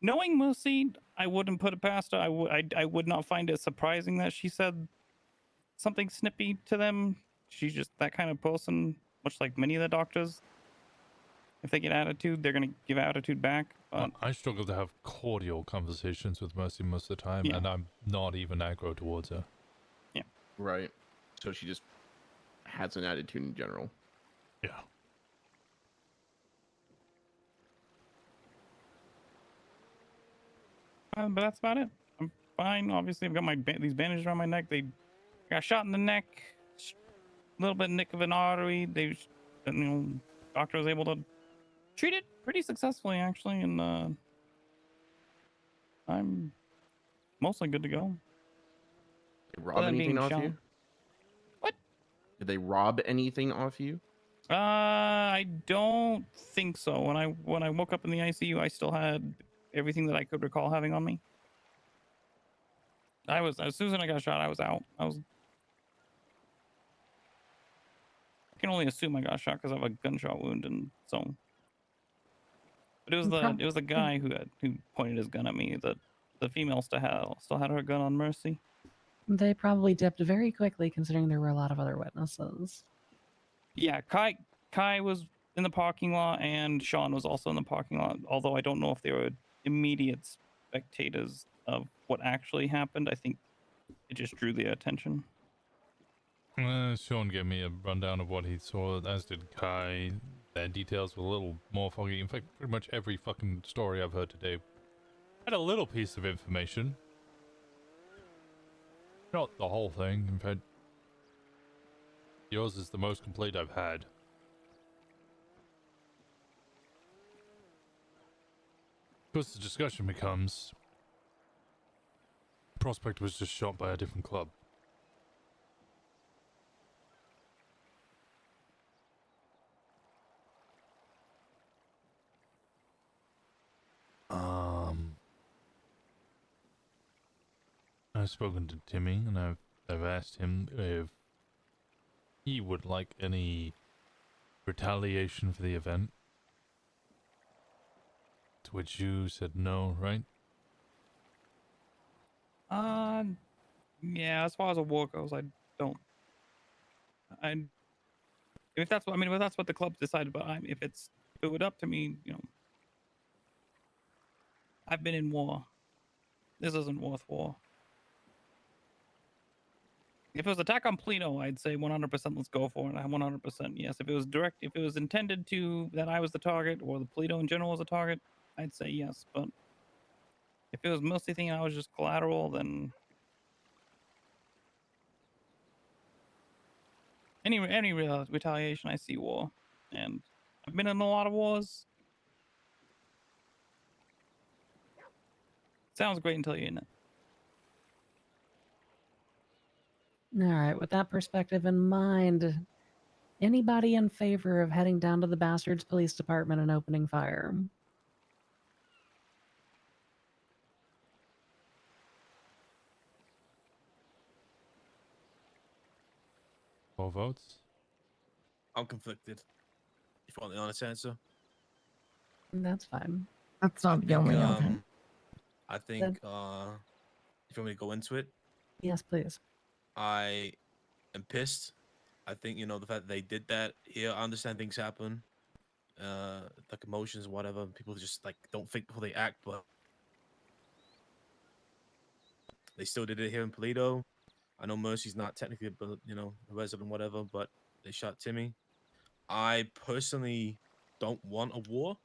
Knowing Mercy, I wouldn't put it past her. I would not find it surprising that she said something snippy to them. She's just that kind of person, much like many of the doctors. If they get attitude, they're going to give attitude back. But I struggle to have cordial conversations with Mercy most of the time, and I'm not even aggro towards her. Yeah. Right. So she just has an attitude in general. Yeah. But that's about it. I'm fine. Obviously, I've got these bandages around my neck. They got shot in the neck, a little bit nick of an artery. Doctor was able to treat it pretty successfully, actually, and I'm mostly good to go. Did they rob anything off you? What? Did they rob anything off you? I don't think so. When I woke up in the ICU, I still had everything that I could recall having on me. As soon as I got shot, I was out. I can only assume I got shot because I have a gunshot wound, and so. But it was the guy who pointed his gun at me. The female still had her gun on Mercy. They probably dipped very quickly, considering there were a lot of other witnesses. Yeah, Kai was in the parking lot, and Sean was also in the parking lot. Although I don't know if they were immediate spectators of what actually happened. I think it just drew their attention. Sean gave me a rundown of what he saw, as did Kai. Their details were a little more foggy. In fact, pretty much every fucking story I've heard today had a little piece of information. Not the whole thing. In fact, yours is the most complete I've had. Of course, the discussion becomes, Prospect was just shot by a different club. I've spoken to Timmy, and I've asked him if he would like any retaliation for the event. To which you said no, right? Yeah. As far as a war goes, I don't. If that's what if that's what the club decided, but if it were up to me, I've been in war. This isn't worth war. If it was attack on Paleto, I'd say 100% let's go for it. 100% yes. If it was intended to that I was the target or the Paleto in general was a target, I'd say yes. But if it was mostly thinking I was just collateral, then any retaliation, I see war. And I've been in a lot of wars. Sounds great until you're in it. All right, with that perspective in mind, anybody in favor of heading down to the Bastards Police Department and opening fire? Four votes. I'm conflicted. If you want the honest answer. That's fine. That's not the only I think if you want me to go into it. Yes, please. I am pissed. I think, the fact that they did that here, I understand things happen. Like emotions, whatever. People just don't think before they act, but they still did it here in Paleto. I know Mercy's not technically a resident, whatever, but they shot Timmy. I personally don't want a war,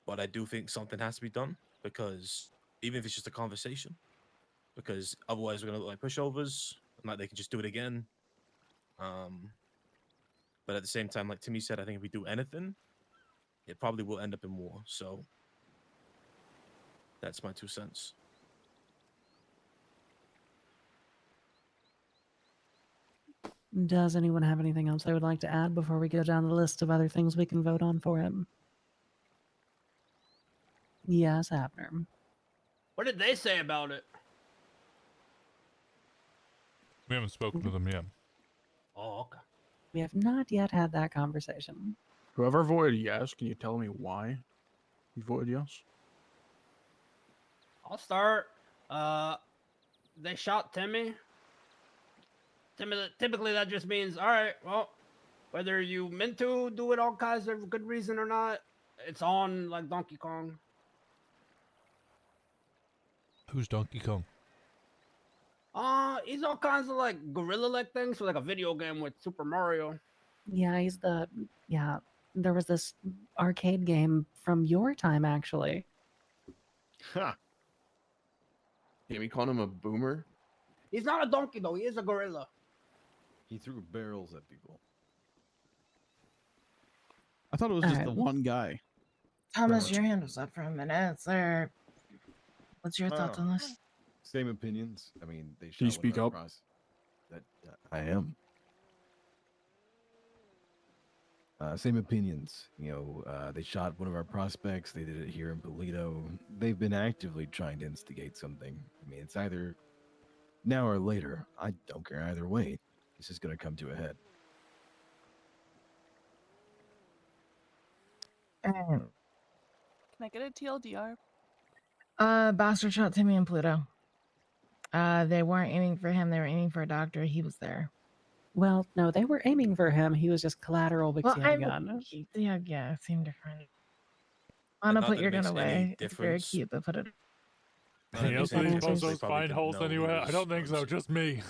but I do think something has to be done, because even if it's just a conversation, because otherwise we're gonna look like pushovers, and they can just do it again. But at the same time, like Timmy said, I think if we do anything, it probably will end up in war. So that's my 2 cents. Does anyone have anything else they would like to add before we go down the list of other things we can vote on for him? Yes, Abner. What did they say about it? We haven't spoken to them yet. Oh, okay. We have not yet had that conversation. Whoever voted yes, can you tell me why you voted yes? I'll start. They shot Timmy. Typically, that just means, all right, well, whether you meant to do it all kinds of good reason or not, it's on like Donkey Kong. Who's Donkey Kong? He's all kinds of like gorilla-like things for like a video game with Super Mario. Yeah, there was this arcade game from your time, actually. Ha! Can we call him a boomer? He's not a donkey though. He is a gorilla. He threw barrels at people. I thought it was just the one guy. Thomas, your hand was up for a minute. Sir, what's your thoughts on this? Same opinions. I mean, they. Can you speak up? That I am. Same opinions. They shot one of our prospects. They did it here in Paleto. They've been actively trying to instigate something. I mean, it's either now or later. I don't care either way. This is going to come to a head. Um, Can I get a TLDR? Bastard shot Timmy in Pluto. They weren't aiming for him. They were aiming for a doctor. He was there. Well, no, they were aiming for him. He was just collateral because Well, he had a gun. yeah, seem different. And Wanna not put that your it gun makes any away. It's very difference. cute, but put it. Not that it Anyone else makes any need difference. They those probably find didn't holes know who anywhere? I was don't think so. OMC. Just me.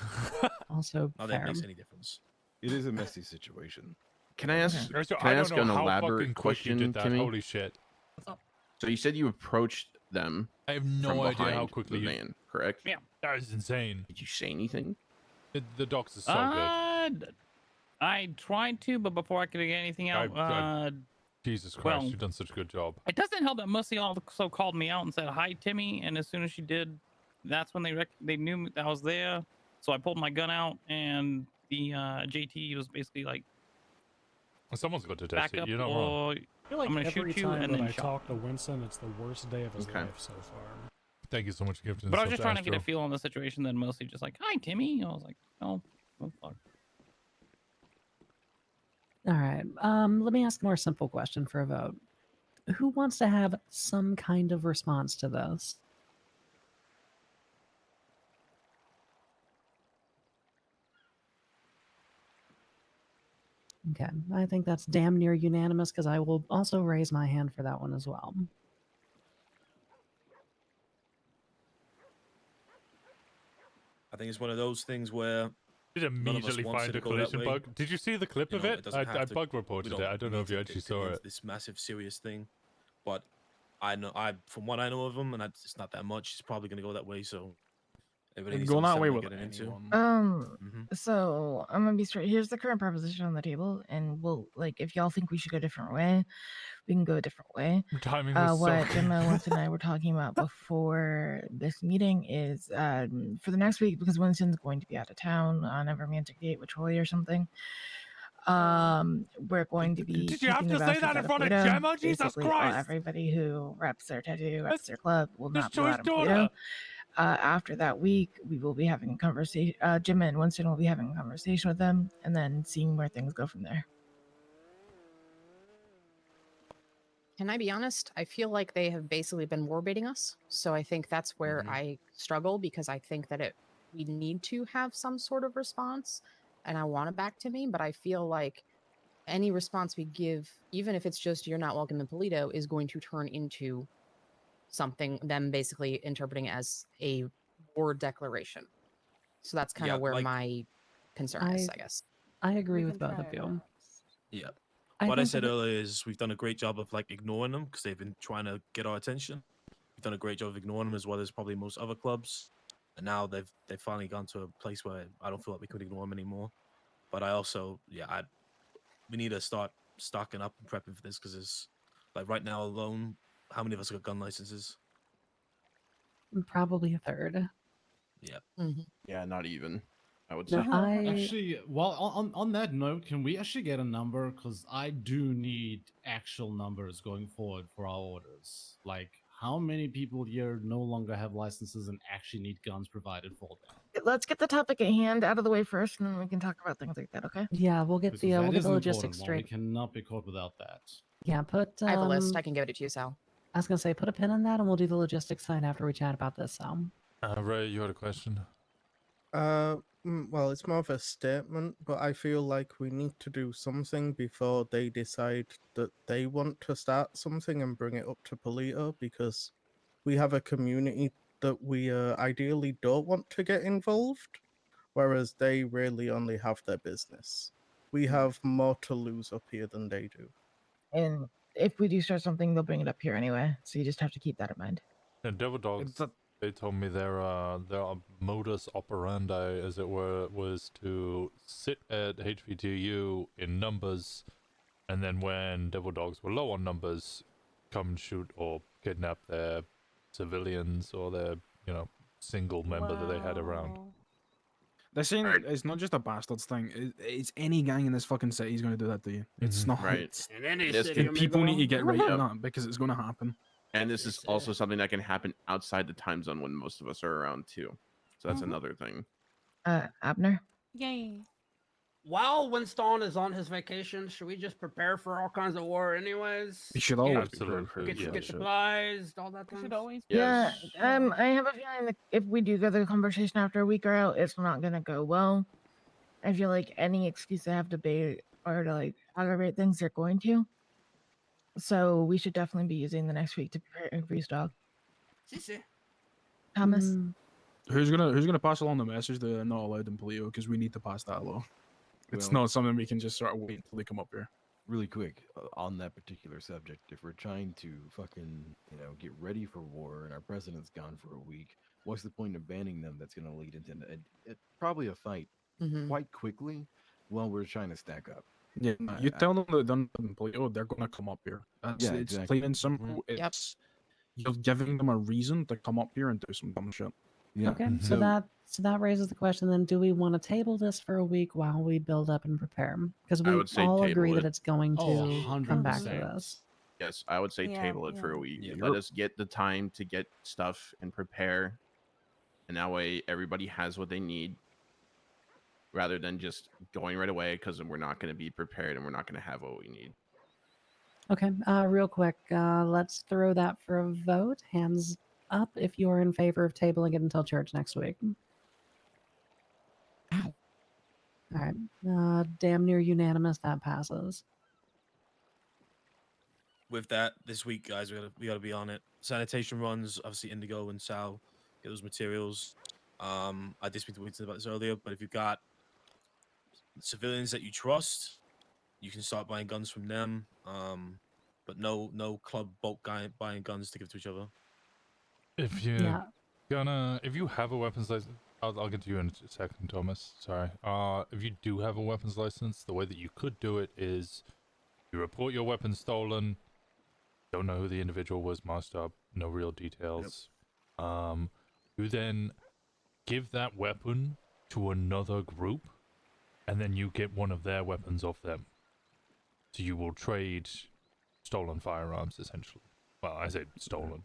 Also, Not that it fair. makes any difference. It is a messy situation. Can I ask? Okay. So Can I I don't ask know an how elaborate fucking quick you question, did that. Timmy? Holy shit. So you said you approached them. I have from no idea how behind quickly the you... van, correct? Yeah. That is insane. Did you say anything? The docs is so good. I tried to, but before I could get anything out, Jesus Christ, well, you've done such a good job. it doesn't help that Mussy also called me out and said hi, Timmy, and as soon as she did, that's when they knew I was there. So I pulled my gun out, and the JT was basically like, Someone's got to back test it. up, You're not wrong. or I feel like I'm gonna every shoot you, time and that then I shot. talk to Winston, it's the worst day of his life so far. Thank you so much for gifting. But I was just trying to get a feel on the situation. Then mostly just like, hi, Timmy. I was like, oh fuck. All right. Let me ask a more simple question for a vote. Who wants to have some kind of response to this? Okay, I think that's damn near unanimous because I will also raise my hand for that one as well. I think it's one of those things where Did immediately find a collision bug. Did you see the clip of it? I bug reported it. I don't know if you actually saw it. This massive, serious thing, but I know, from what I know of him, and it's not that much. It's probably going to go that way. So everybody needs to Go that understand way what with they're getting into. So I'm gonna be straight. Here's the current proposition on the table, and we'll like if y'all think we should go a different way, we can go a different way. Timing was so What good. Gemma, Winston, and I were talking about before this meeting is for the next week, because Winston's going to be out of town on a romantic date with Choi or something. We're going to be. Did you have keeping to the say that bastards in out front of Paleto. Gemma? Jesus Basically, Christ! everybody who reps their tattoo, reps their club, will That's not be allowed Choi's in Paleto. daughter. After that week, we will be having a conversation. Gemma and Winston will be having a conversation with them, and then seeing where things go from there. Can I be honest? I feel like they have basically been war baiting us. So I think that's where I struggle, because I think that we need to have some sort of response, and I want it back to me, but I feel like any response we give, even if it's just you're not welcome in Paleto, is going to turn into something, them basically interpreting as a war declaration. So that's kind of where my concern is, I guess. I agree with both of you. Yeah. I What I think said that earlier is we've done a great job of like ignoring them because they've been trying to get our attention. We've done a great job of ignoring them as well as probably most other clubs. And now they've finally gone to a place where I don't feel like we could ignore them anymore. But I also, we need to start stocking up and prepping for this because it's like right now alone, how many of us got gun licenses? probably a third. Yeah. Yeah, not even. I would No, say. Actually, well, on that note, can we actually get a number? Because I do need actual numbers going forward for our orders. Like, how many people here no longer have licenses and actually need guns provided for them? Let's get the topic at hand out of the way first, and then we can talk about things like that. Okay? Yeah, we'll get the Because that is an logistics important one. We straight. cannot be caught without that. Yeah, put. I have a list. I can give it to you, Sal. I was gonna say, put a pin in that, and we'll do the logistics side after we chat about this. Ray, you had a question. Well, it's more of a statement, but I feel like we need to do something before they decide that they want to start something and bring it up to Paleto, because we have a community that we ideally don't want to get involved, whereas they really only have their business. We have more to lose up here than they do. And if we do start something, they'll bring it up here anyway. So you just have to keep that in mind. And Devil Dogs, they told me their modus operandi, as it were, was to sit at HVTU in numbers, and then when Devil Dogs were low on numbers, come and shoot or kidnap their civilians or their, single member that they had around. They're saying it's not just a bastards thing. It's any gang in this fucking city is going to do that to you. It's not. Right. It's, In any it's- city, people need to get right amigo. on that because it's going to happen. And this is also something that can happen outside the time zone when most of us are around too. So that's another thing. Abner? Yay. While Winston is on his vacation, should we just prepare for all kinds of war anyways? We should always be prepared for it. Get supplies, all that things. Should always Yeah. I have a feeling that if we do go to the conversation after a week or out, it's not gonna go well. I feel like any excuse to have debate or to like aggravate things, they're going to. So we should definitely be using the next week to prepare and restock. Thomas. Who's gonna pass along the message that they're not allowed in Paleto, because we need to pass that along. It's Well- not something we can just sort of wait until they come up here. Really quick on that particular subject, if we're trying to fucking get ready for war and our president's gone for a week, what's the point of banning them? That's going to lead into probably a fight quite quickly while we're trying to stack up. Yeah, you tell them that they're not in Paleto, they're gonna come up here. Yeah, It's exactly. plain and simple. It's you're giving them a reason to come up here and do some dumb shit. Yeah. Okay, so that raises the question then: do we want to table this for a week while we build up and prepare? Because I we would say all table agree that it. it's going to come back to 100%. this. Yes, I would say Yeah, table it for a yeah. week. Yeah, Let you're- us get the time to get stuff and prepare, and that way everybody has what they need, rather than just going right away, because we're not going to be prepared and we're not going to have what we need. Okay, real quick, let's throw that for a vote. Hands up if you're in favor of tabling it until church next week. All right, damn near unanimous. That passes. With that, this week, guys, we gotta be on it. Sanitation runs, obviously Indigo and Sal get those materials. I did speak to Winston about this earlier, but if you've got civilians that you trust, you can start buying guns from them. But no club bulk buying guns to give to each other. If you if you have a weapons license, I'll get to you in a second, Thomas. Sorry. If you do have a weapons license, the way that you could do it is you report your weapon stolen. Don't know who the individual was, masked up, no real details. You then give that weapon to another group, and then you get one of their weapons off them. So you will trade stolen firearms, essentially. Well, I say stolen,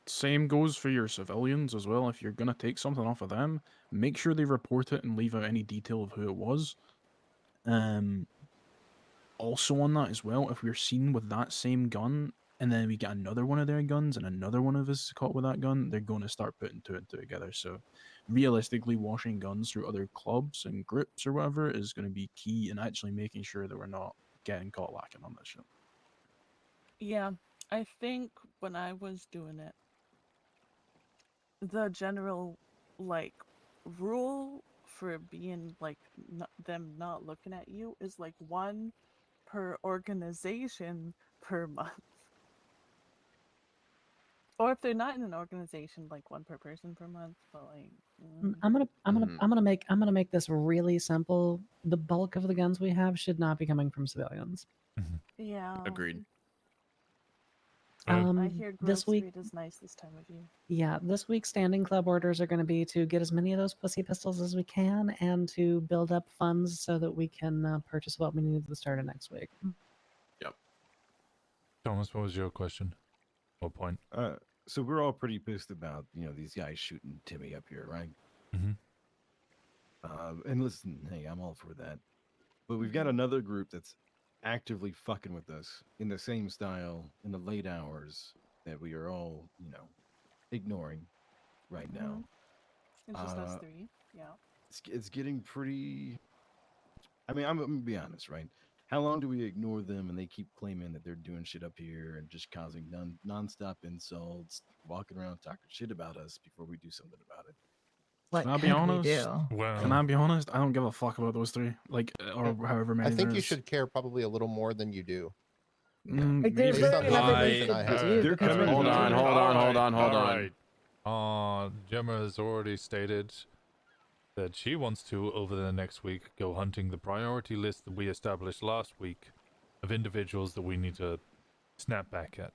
Same goes for your civilians as well. If you're gonna take something off of them, make sure they report it and leave out any detail of who it was. Also on that as well, if we're seen with that same gun and then we get another one of their guns and another one of us is caught with that gun, they're going to start putting two and two together. So realistically, washing guns through other clubs and groups or whatever is going to be key in actually making sure that we're not getting caught lacking on this shit. Yeah, I think when I was doing it, the general like rule for being like them not looking at you is like 1 per organization per month. Or if they're not in an organization, like 1 per person per month. But like, I'm gonna make this really simple. The bulk of the guns we have should not be coming from civilians. yeah. Agreed. I hear Grove this week, Street is nice this time of year. yeah, this week's standing club orders are going to be to get as many of those pussy pistols as we can, and to build up funds so that we can purchase what we need at the start of next week. Yep. Thomas, what was your question? What point? So we're all pretty pissed about these guys shooting Timmy up here, right? And listen, hey, I'm all for that, but we've got another group that's actively fucking with us in the same style in the late hours that we are all ignoring right now. It's just us 3. Yeah. It's getting pretty. I mean, I'm gonna be honest, right? How long do we ignore them and they keep claiming that they're doing shit up here and just causing non-stop insults, walking around talking shit about us before we do something about it? What Can I be could we honest? do? Can I be honest? I don't give a fuck about those 3. Like, or however many. I think there you is. should care probably a little more than you do. Like, there's Based really on the nothing we information I could have. do because we're Hold on, hold on, hold on, hold on. Alright. Gemma has already stated that she wants to, over the next week, go hunting the priority list that we established last week of individuals that we need to snap back at.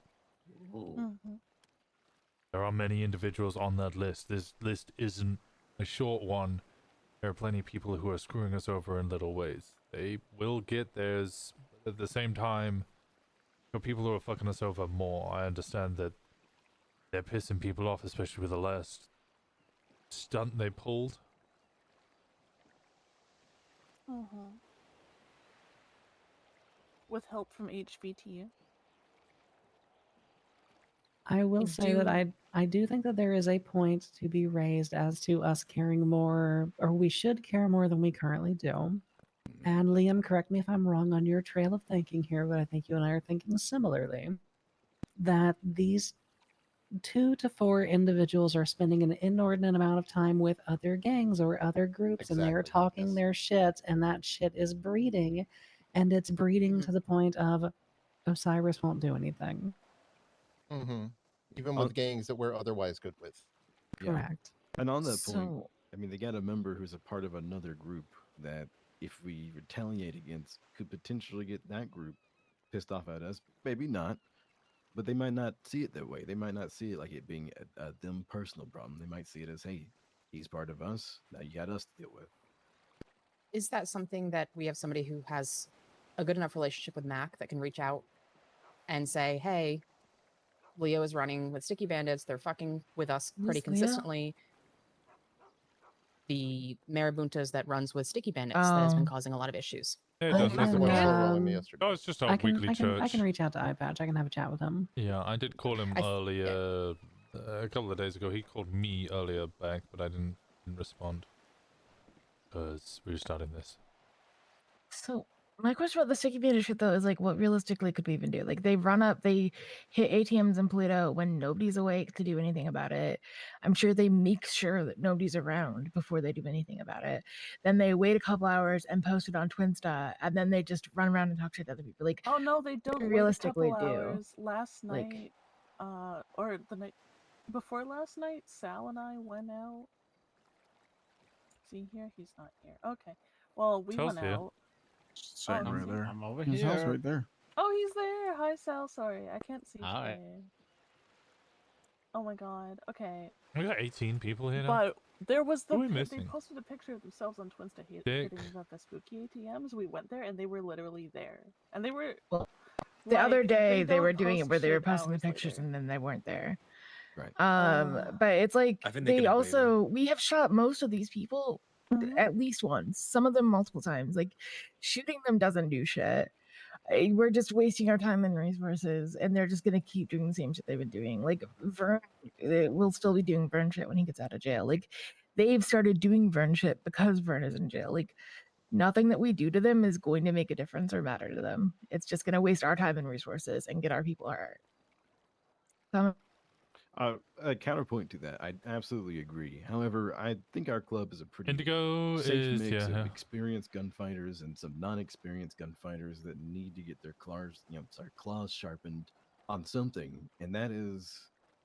There are many individuals on that list. This list isn't a short one. There are plenty of people who are screwing us over in little ways. They will get theirs, but at the same time, for people who are fucking us over more, I understand that they're pissing people off, especially with the last stunt they pulled. With help from HVT. I will say that I do think that there is a point to be raised as to us caring more, or we should care more than we currently do. And Liam, correct me if I'm wrong on your trail of thinking here, but I think you and I are thinking similarly. That these 2 to 4 individuals are spending an inordinate amount of time with other gangs or other groups, and they're talking their shit, and that shit is breeding, and it's breeding to the point of Osiris won't do anything. Even with gangs that we're otherwise good with. Yeah. Correct. And on that point, So- I mean, they got a member who's a part of another group that, if we retaliate against, could potentially get that group pissed off at us. Maybe not, but they might not see it that way. They might not see it like it being a them personal problem. They might see it as, hey, he's part of us. Now you got us to deal with. Is that something that we have somebody who has a good enough relationship with Mac that can reach out and say, hey, Leo is running with Sticky Bandits. They're fucking with us pretty Who's Leo? consistently. The Marabuntas that runs with Sticky Bandits that has been Oh. causing a lot of issues. It I doesn't. can, Oh, it's just our I can, weekly I can, church. I can reach out to iPatch. I can have a chat with him. Yeah, I did call him earlier, a couple of days ago. He called me earlier back, but I didn't respond because we were starting this. So my question about the sticky bandit shit though is like, what realistically could we even do? Like, they run up, they hit ATMs in Paleto when nobody's awake to do anything about it. I'm sure they make sure that nobody's around before they do anything about it. Then they wait a couple hours and post it on Twinsta, and then they just run around and talk shit to other people. Like, Oh no, they don't. realistically wait a couple do. hours. Last Like- night, or the night before last night, Sal and I went out. Is he here? He's not here. Okay. Well, we Sal's went here. out. Sitting Oh, right he's there. here? I'm over His here. house right there. Oh, he's there. Hi, Sal. Sorry, I can't see Hi. today. Oh my god. Okay. We got 18 people here now. But there was Who the are we they missing? posted a picture of themselves on Twinsta Dick. hitting the spooky ATMs. We went there and they were literally there, and they were. The other day they were don't doing it post where they were shit posting the hours pictures later. and then they weren't there. Right. But it's like I think they they get away also we have shot most of these people at least once, some of them multiple times. Like, shooting them doesn't do shit. We're just wasting our time and resources, and they're just gonna keep doing the same shit they've been doing. Like, Vern will still be doing Vern shit when he gets out of jail. Like, they've started doing Vern shit because Vern is in jail. Like, nothing that we do to them is going to make a difference or matter to them. It's just gonna waste our time and resources and get our people hurt. A counterpoint to that, I absolutely agree. However, I think our club is a pretty Indigo safe is- mix yeah, of yeah. experienced gunfighters and some non-experienced gunfighters that need to get their claws sharpened on something, and that is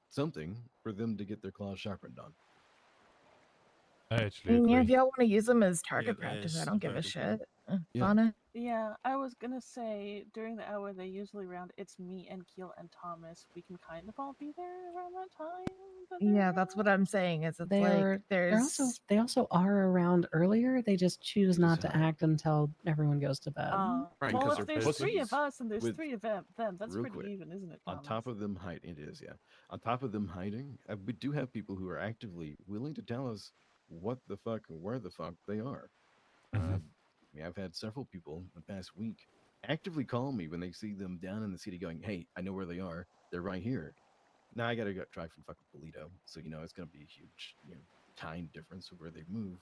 something for them to get their claws sharpened on. I I actually mean, yeah, if agree. y'all want to use them as target that practice, is I don't give a very good shit. Yeah. Fauna? Yeah, I was gonna say during the hour they usually round. It's me and Keel and Thomas. We can kind of all be there around that time. Yeah, that's what I'm saying. Is it's They like are. there's They also are around earlier. They just choose not to hide. act until everyone goes to bed. Right, well, because if they're there's three of pussies us and there's with- three of them, that's real pretty quick, even, isn't it? On Thomas? top of them hiding, it is, yeah. On top of them hiding, we do have people who are actively willing to tell us what the fuck and where the fuck they are. I mean, I've had several people in the past week actively call me when they see them down in the city going, hey, I know where they are. They're right here. Now I gotta go drive from fucking Paleto. So, it's gonna be a huge, time difference of where they move.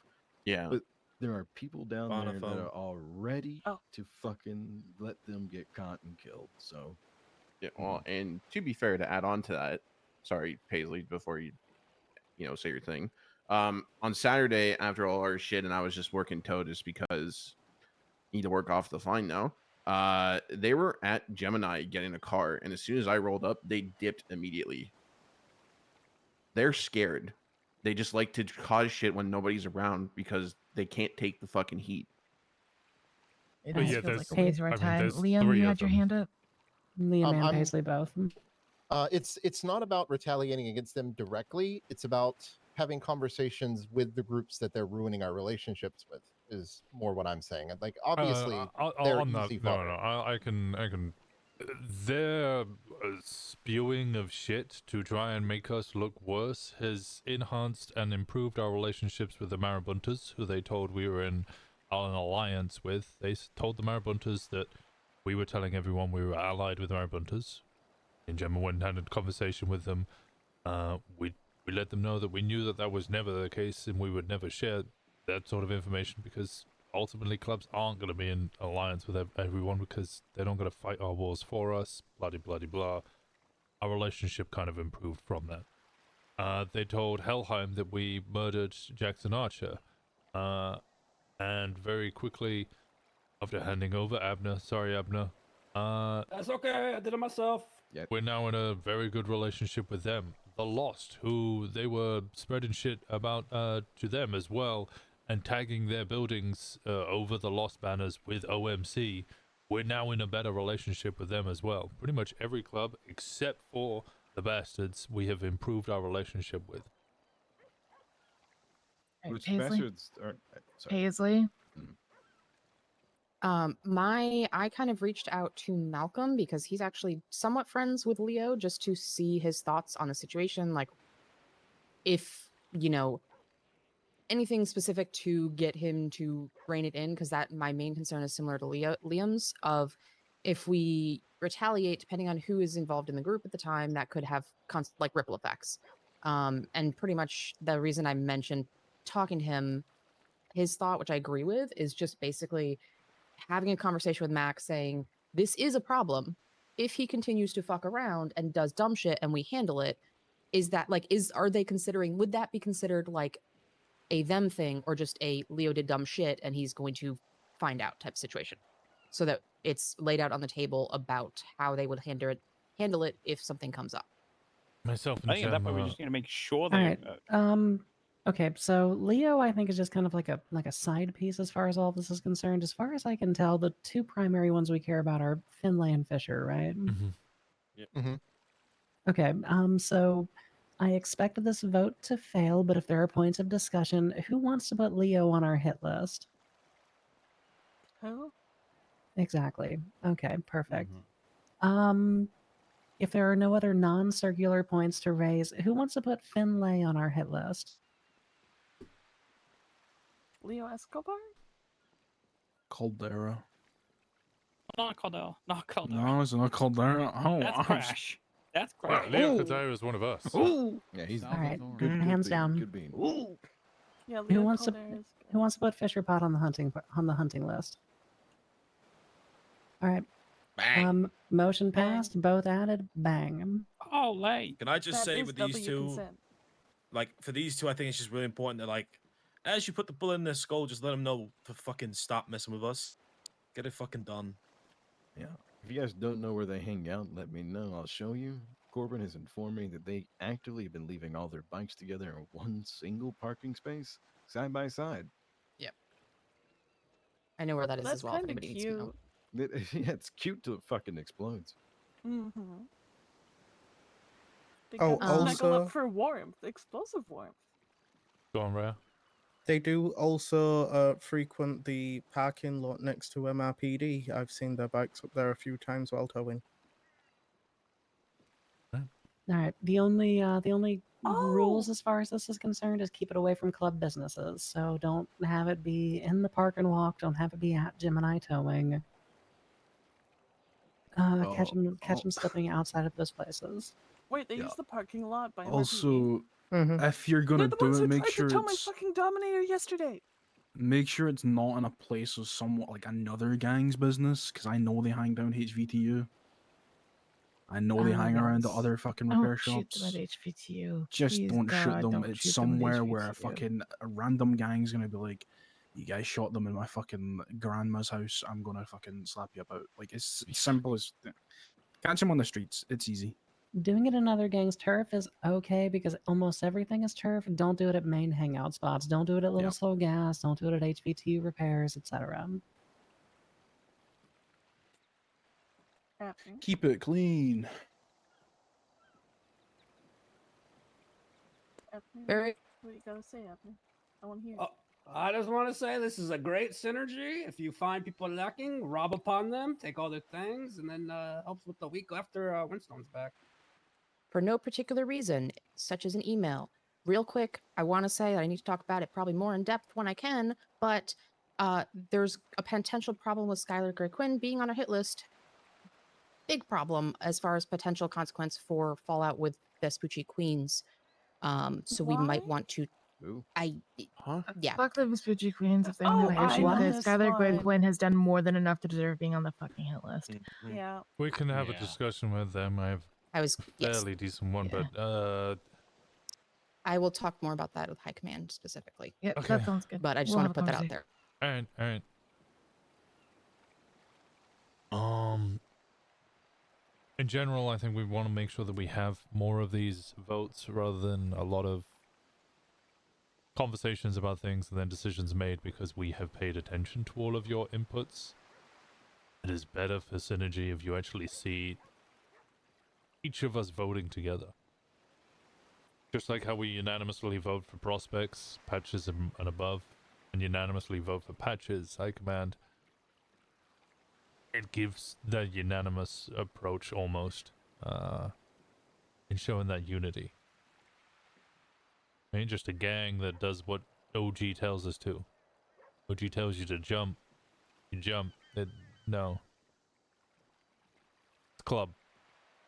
Yeah. But there are people down there that Bonafone. are all ready Oh. to fucking let them get caught and killed. So, Yeah, well, and to be fair, to add on to that, sorry, Paisley, before you, say your thing. On Saturday, after all our shit, and I was just working toe just because I need to work off the fine now. They were at Gemini getting a car, and as soon as I rolled up, they dipped immediately. They're scared. They just like to cause shit when nobody's around because they can't take the fucking heat. It But almost yeah, feels there's- like a waste of our I mean, time. there's Liam, three you of had your them. hand up. Liam and I'm- Paisley both. It's not about retaliating against them directly. It's about having conversations with the groups that they're ruining our relationships with. Is more what I'm saying. Like, obviously, they're on that, easy no, fodder. no, I can. Their spewing of shit to try and make us look worse has enhanced and improved our relationships with the Marabuntas, who they told we were in an alliance with. They told the Marabuntas that we were telling everyone we were allied with Marabuntas. and Gemma went and had a conversation with them. We let them know that we knew that that was never the case, and we would never share that sort of information because ultimately clubs aren't going to be in alliance with everyone because they're not going to fight our wars for us. Bloody blah. Our relationship kind of improved from that. They told Helheim that we murdered Jackson Archer, and very quickly after handing over Abner, sorry Abner, That's okay. I did it myself. we're now in a very good relationship with them. The Lost, who they were spreading shit about to them as well, and tagging their buildings over the Lost banners with OMC. We're now in a better relationship with them as well. Pretty much every club, except for the Bastards, we have improved our relationship with. Which Paisley? bastards are? Sorry. Paisley. I kind of reached out to Malcolm because he's actually somewhat friends with Leo, just to see his thoughts on the situation. Like, if, you know, anything specific to get him to rein it in, because that my main concern is similar to Liam's, of if we retaliate, depending on who is involved in the group at the time, that could have like ripple effects. And pretty much the reason I mentioned talking to him, his thought, which I agree with, is just basically having a conversation with Max saying, this is a problem. If he continues to fuck around and does dumb shit and we handle it, is that like, are they considering, would that be considered like a them thing, or just a Leo did dumb shit and he's going to find out type situation? So that it's laid out on the table about how they would handle it if something comes up. Myself I think at that point we just need to make sure All they. right. Okay, so Leo, I think, is just kind of like a side piece as far as all this is concerned. As far as I can tell, the two primary ones we care about are Finlay and Fisher, right? Mm-hmm. Okay, so I expect this vote to fail, but if there are points of discussion, who wants to put Leo on our hit list? Who? Exactly. Okay, perfect. If there are no other non-circular points to raise, who wants to put Finlay on our hit list? Leo Escobar? Caldera. Not Caldera. Not Caldera. No, it's not Caldera. Oh, That's wow. Crash. That's Yeah, Crash. Leo Caldera is one of us. Ooh. Yeah, he's All right, good. hands bean, down. Good bean. Ooh. Yeah, Who Leo wants to Caldera is Who wants to put Fisher Pot on the hunting list? All right. Motion passed. Both added. Bang. Oh, late. Can I just That say is with these W two, consent. like for these two, I think it's just really important that like, as you put the bullet in their skull, just let them know to fucking stop messing with us. Get it fucking done. Yeah. If you guys don't know where they hang out, let me know. I'll show you. Corbyn has informed me that they actively have been leaving all their bikes together in one single parking space, side by side. Yep. I know where that is That's as well. If kind of anybody needs to know. cute. Yeah, it's cute till it fucking explodes. Mm-hmm. Oh, Because snuggle also- up for warmth, explosive warmth. Go on, Rhea. They do also frequent the parking lot next to MRPD. I've seen their bikes up there a few times while towing. All right. The only rules as far as this is concerned is keep it away from club businesses. So don't have it be in the park and walk. Don't have it be at Gemini Towing. Catch them slipping outside of those places. Wait, they use the parking lot by MRPD? Also, Mm-hmm. if you're They're gonna the do ones it, who make tried sure to tow my it's fucking Dominator yesterday. make sure it's not in a place of somewhat like another gang's business, because I know they hang down HVTU. I know they hang around the yes. other fucking Don't repair shoot shops. them at HVTU. Just Please, don't shoot God, them. don't It's shoot them at somewhere where a HVTU. fucking a random gang's gonna be like, "You guys shot them in my fucking grandma's house. I'm gonna fucking slap you about." Like it's simple as catch them on the streets. It's easy. Doing it in other gangs' turf is okay because almost everything is turf. Don't do it at main hangout spots. Don't do it at Little Slow Gas. Don't do it at HVTU repairs, etc. Keep it clean. Very. What you gotta say, Abner? I want to hear. I just want to say this is a great synergy. If you find people lacking, rob upon them, take all their things, and then helps with the week after Winston's back. For no particular reason, such as an email. Real quick, I want to say that I need to talk about it probably more in depth when I can, but there's a potential problem with Skylar Gray Quinn being on our hit list. big problem as far as potential consequence for fallout with Vespucci Queens. So we might want to. Yeah. Fuck the Vespucci Queens if they Oh, want to I'm issue on this. this Skylar one. Gwyn has done more than enough to deserve being on the fucking hit list. Yeah. We can have a discussion with them. I have I was a fairly decent one, but I will talk more about that with High Command specifically. Yep, Okay. that sounds good. But I just We'll want to have a put that out conversation. there. all right. In general, I think we want to make sure that we have more of these votes rather than a lot of conversations about things and then decisions made because we have paid attention to all of your inputs. It is better for synergy if you actually see each of us voting together. Just like how we unanimously vote for prospects, patches and above, and unanimously vote for patches, High Command. It gives that unanimous approach almost in showing that unity. Ain't just a gang that does what OG tells us to. OG tells you to jump, you jump. No. It's club.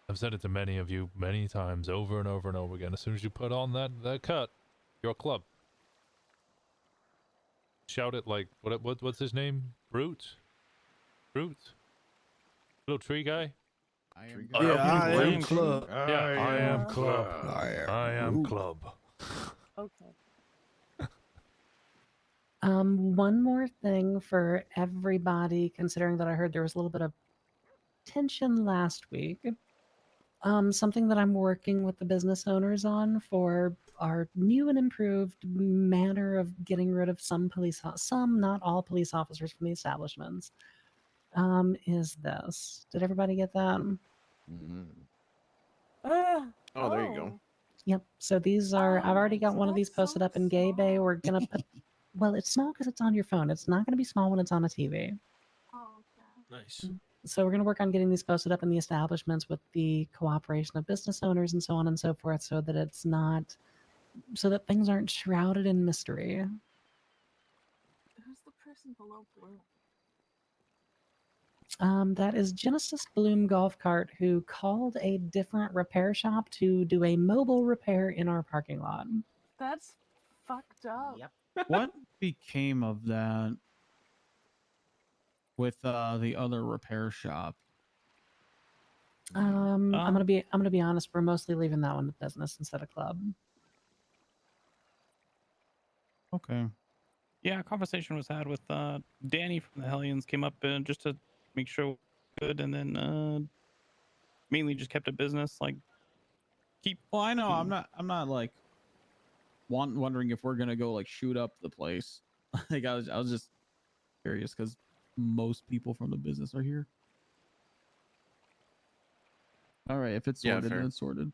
I've said it to many of you many times, over and over and over again. As soon as you put on that cut, you're a club. Shout it like what's his name? Brute? Little tree guy? I am I am club. Yeah, I am club. I am club. Okay. One more thing for everybody, considering that I heard there was a little bit of tension last week. Something that I'm working with the business owners on for our new and improved manner of getting rid of some not all police officers from the establishments. Is this. Did everybody get that? Oh, there you go. Yep. So these are, I've already got one of these posted up in Gay Bay. We're going to put, well, it's small because it's on your phone. It's not going to be small when it's on a TV. Nice. So we're going to work on getting these posted up in the establishments with the cooperation of business owners and so on and so forth, so that it's not, so that things aren't shrouded in mystery. Who's the person below Blue? That is Genesis Bloom Golf Cart, who called a different repair shop to do a mobile repair in our parking lot. That's fucked up. Yep. What became of that with the other repair shop? I'm gonna be honest. We're mostly leaving that one to business instead of club. Okay. Yeah, a conversation was had with Danny from the Hellions came up just to make sure we're good, and then mainly just kept it business. Like, keep. Well, I know I'm not like wondering if we're gonna go like shoot up the place. Like I was just curious because most people from the business are here. All right, if it's sorted, then it's sorted.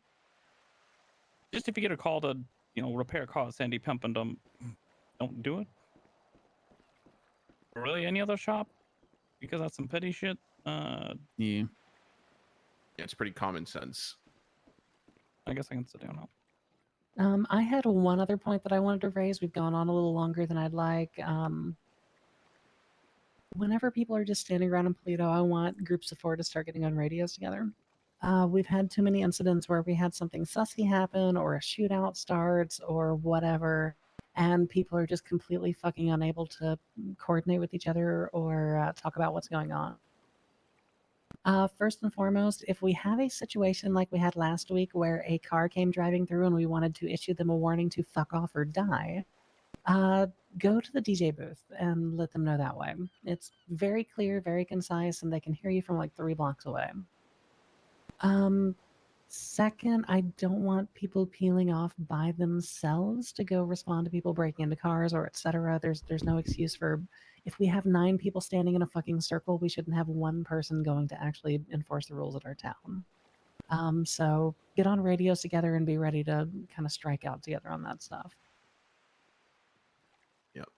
Just if you get a call to, repair a car at Sandy Pump, and don't do it. Really, any other shop? Because that's some petty shit. Yeah, it's pretty common sense. I guess I can sit down now. I had one other point that I wanted to raise. We've gone on a little longer than I'd like. Whenever people are just standing around in Paleto, I want groups of 4 to start getting on radios together. We've had too many incidents where we had something sussy happen or a shootout starts or whatever, and people are just completely fucking unable to coordinate with each other or talk about what's going on. First and foremost, if we have a situation like we had last week where a car came driving through and we wanted to issue them a warning to fuck off or die, go to the DJ booth and let them know that way. It's very clear, very concise, and they can hear you from like 3 blocks away. Second, I don't want people peeling off by themselves to go respond to people breaking into cars or etc. There's no excuse for, if we have 9 people standing in a fucking circle, we shouldn't have 1 person going to actually enforce the rules at our town. So get on radios together and be ready to kind of strike out together on that stuff. Yep.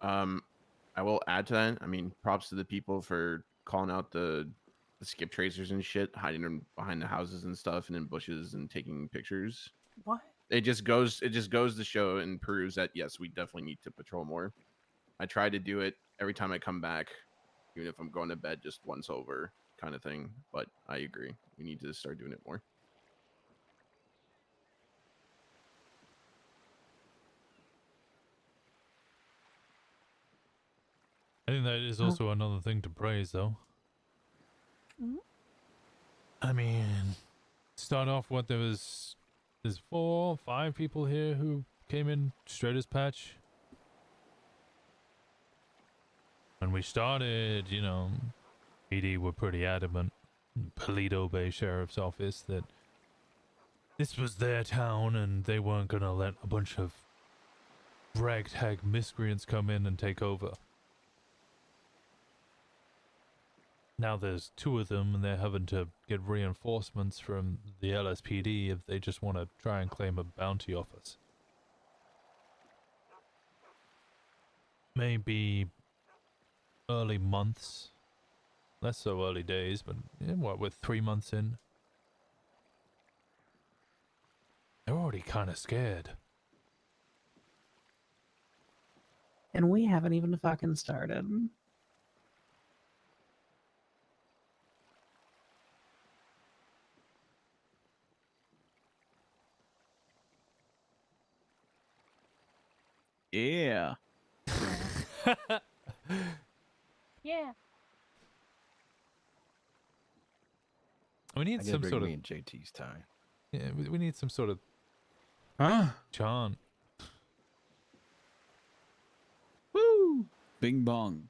I will add to that. I mean, props to the people for calling out the skip tracers and shit, hiding them behind the houses and stuff and in bushes and taking pictures. What? It just goes to show and proves that yes, we definitely need to patrol more. I try to do it every time I come back, even if I'm going to bed just once over. kind of thing. But I agree, we need to start doing it more. I think that is also another thing to praise, though. Mhm. I mean, start off what there's 4 or 5 people here who came in straight as patch. When we started, you know, PD were pretty adamant, Paleto Bay Sheriff's Office, that this was their town and they weren't gonna let a bunch of ragtag miscreants come in and take over. Now there's 2 of them and they're having to get reinforcements from the LSPD if they just want to try and claim a bounty off us. Maybe early months, less so early days, but what, we're 3 months in? They're already kind of scared. And we haven't even fucking started. Yeah. Yeah. We need I some bring sort of me and JT's tie. Yeah, we need some sort of chant. Woo! Bing bong.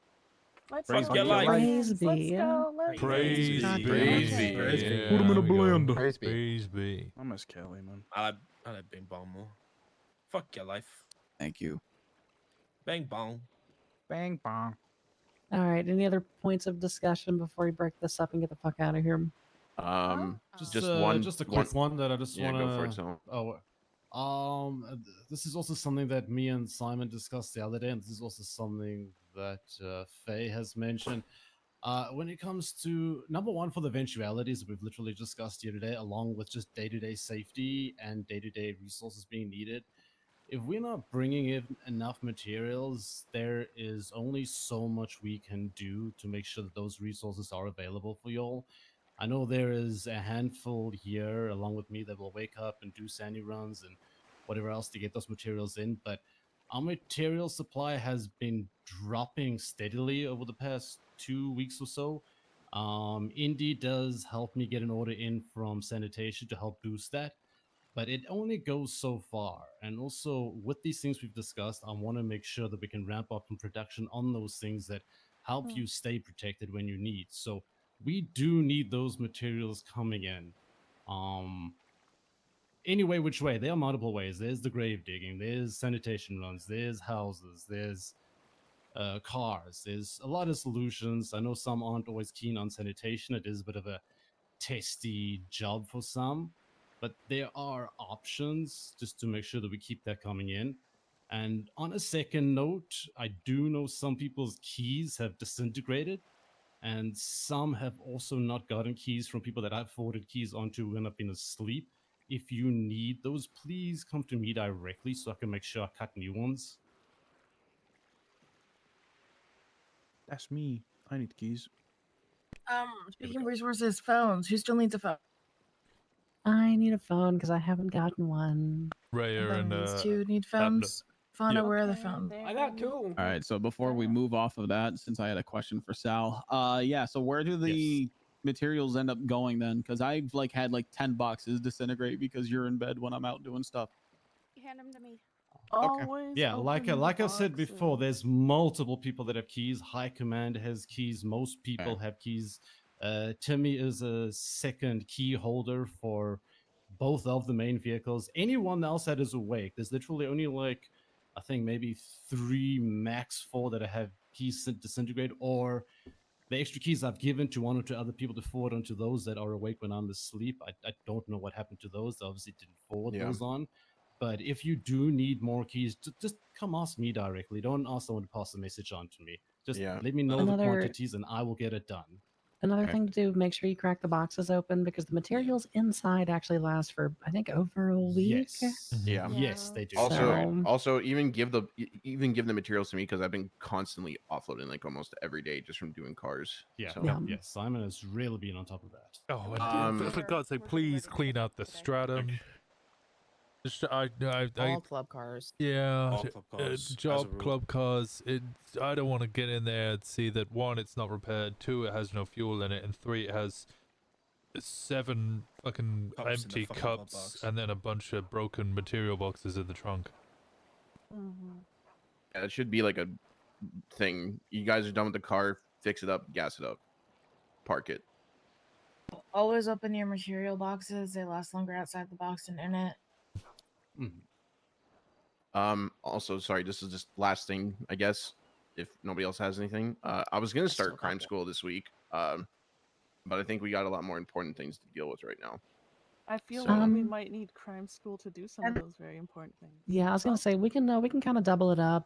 Let's Praise go. be. Praise Let's be. go. Let's Praise go. be. Praise be. Yeah, Put him in a there we go. blender. Praise be. Praise be. I miss Kelly, man. I like Bing Bong more. Fuck your life. Thank you. Bang Bong. Bang bong. All right. Any other points of discussion before we break this up and get the fuck out of here? Just one. Just a quick one that I just Yeah, want go for it, Sam. This is also something that me and Simon discussed the other day, and this is also something that Fey has mentioned. When it comes to number one, for the eventualities that we've literally discussed here today, along with just day-to-day safety and day-to-day resources being needed, if we're not bringing in enough materials, there is only so much we can do to make sure that those resources are available for y'all. I know there is a handful here, along with me, that will wake up and do sandy runs and whatever else to get those materials in, but our material supply has been dropping steadily over the past 2 weeks or so. Indy does help me get an order in from sanitation to help boost that, but it only goes so far. And also, with these things we've discussed, I want to make sure that we can ramp up in production on those things that help you stay protected when you need. So we do need those materials coming in. Anyway, which way? There are multiple ways. There's the grave digging, there's sanitation runs, there's houses, there's cars. There's a lot of solutions. I know some aren't always keen on sanitation. It is a bit of a testy job for some, but there are options just to make sure that we keep that coming in. And on a second note, I do know some people's keys have disintegrated, and some have also not gotten keys from people that I've forwarded keys onto when I've been asleep. If you need those, please come to me directly so I can make sure I cut new ones. That's me. I need keys. Speaking of resources, phones. Who still needs a phone? I need a phone because I haven't gotten one. Raya and These two need phones. Fauna, where are the phones? I got 2. All right, so before we move off of that, since I had a question for Sal, yeah, so where do the materials end up going then? Because I've had 10 boxes disintegrate because you're in bed when I'm out doing stuff. Hand them to me. Okay. Yeah, like I said before, there's multiple people that have keys. High command has keys. Most people have keys. Timmy is a second key holder for both of the main vehicles. Anyone else that is awake, there's literally only I think maybe 3, max 4 that have keys disintegrate, or the extra keys I've given to 1 or 2 other people to forward onto those that are awake when I'm asleep. I don't know what happened to those. They obviously didn't forward those on. But if you do need more keys, just come ask me directly. Don't ask someone to pass the message on to me. Just let me know the quantities and I will get it done. Another Okay. thing to do, make sure you crack the boxes open because the materials inside actually last for, I think, over a week. Yeah. Yes, they do. Also, even give the materials to me because I've been constantly offloading like almost every day just from doing cars. Yeah, So. yeah. Simon has really been on top of that. Oh, and for God's sake, please clean out the stratum. All club cars. Yeah, All club cars, as a job rule. club cars. I don't want to get in there and see that 1, it's not repaired. 2, it has no fuel in it, and 3, it has 7 fucking Cups in the empty fucking club cups box. and then a bunch of broken material boxes in the trunk. Yeah, it should be like a thing. You guys are done with the car, fix it up, gas it up, park it. Always open your material boxes. They last longer outside the box than in it. Also, sorry, this is just last thing, I guess, if nobody else has anything. I was gonna start crime school this week, but I think we got a lot more important things to deal with right now. I feel So- like we might need crime school to do some of those very important things. Yeah, I was gonna say we can kind of double it up.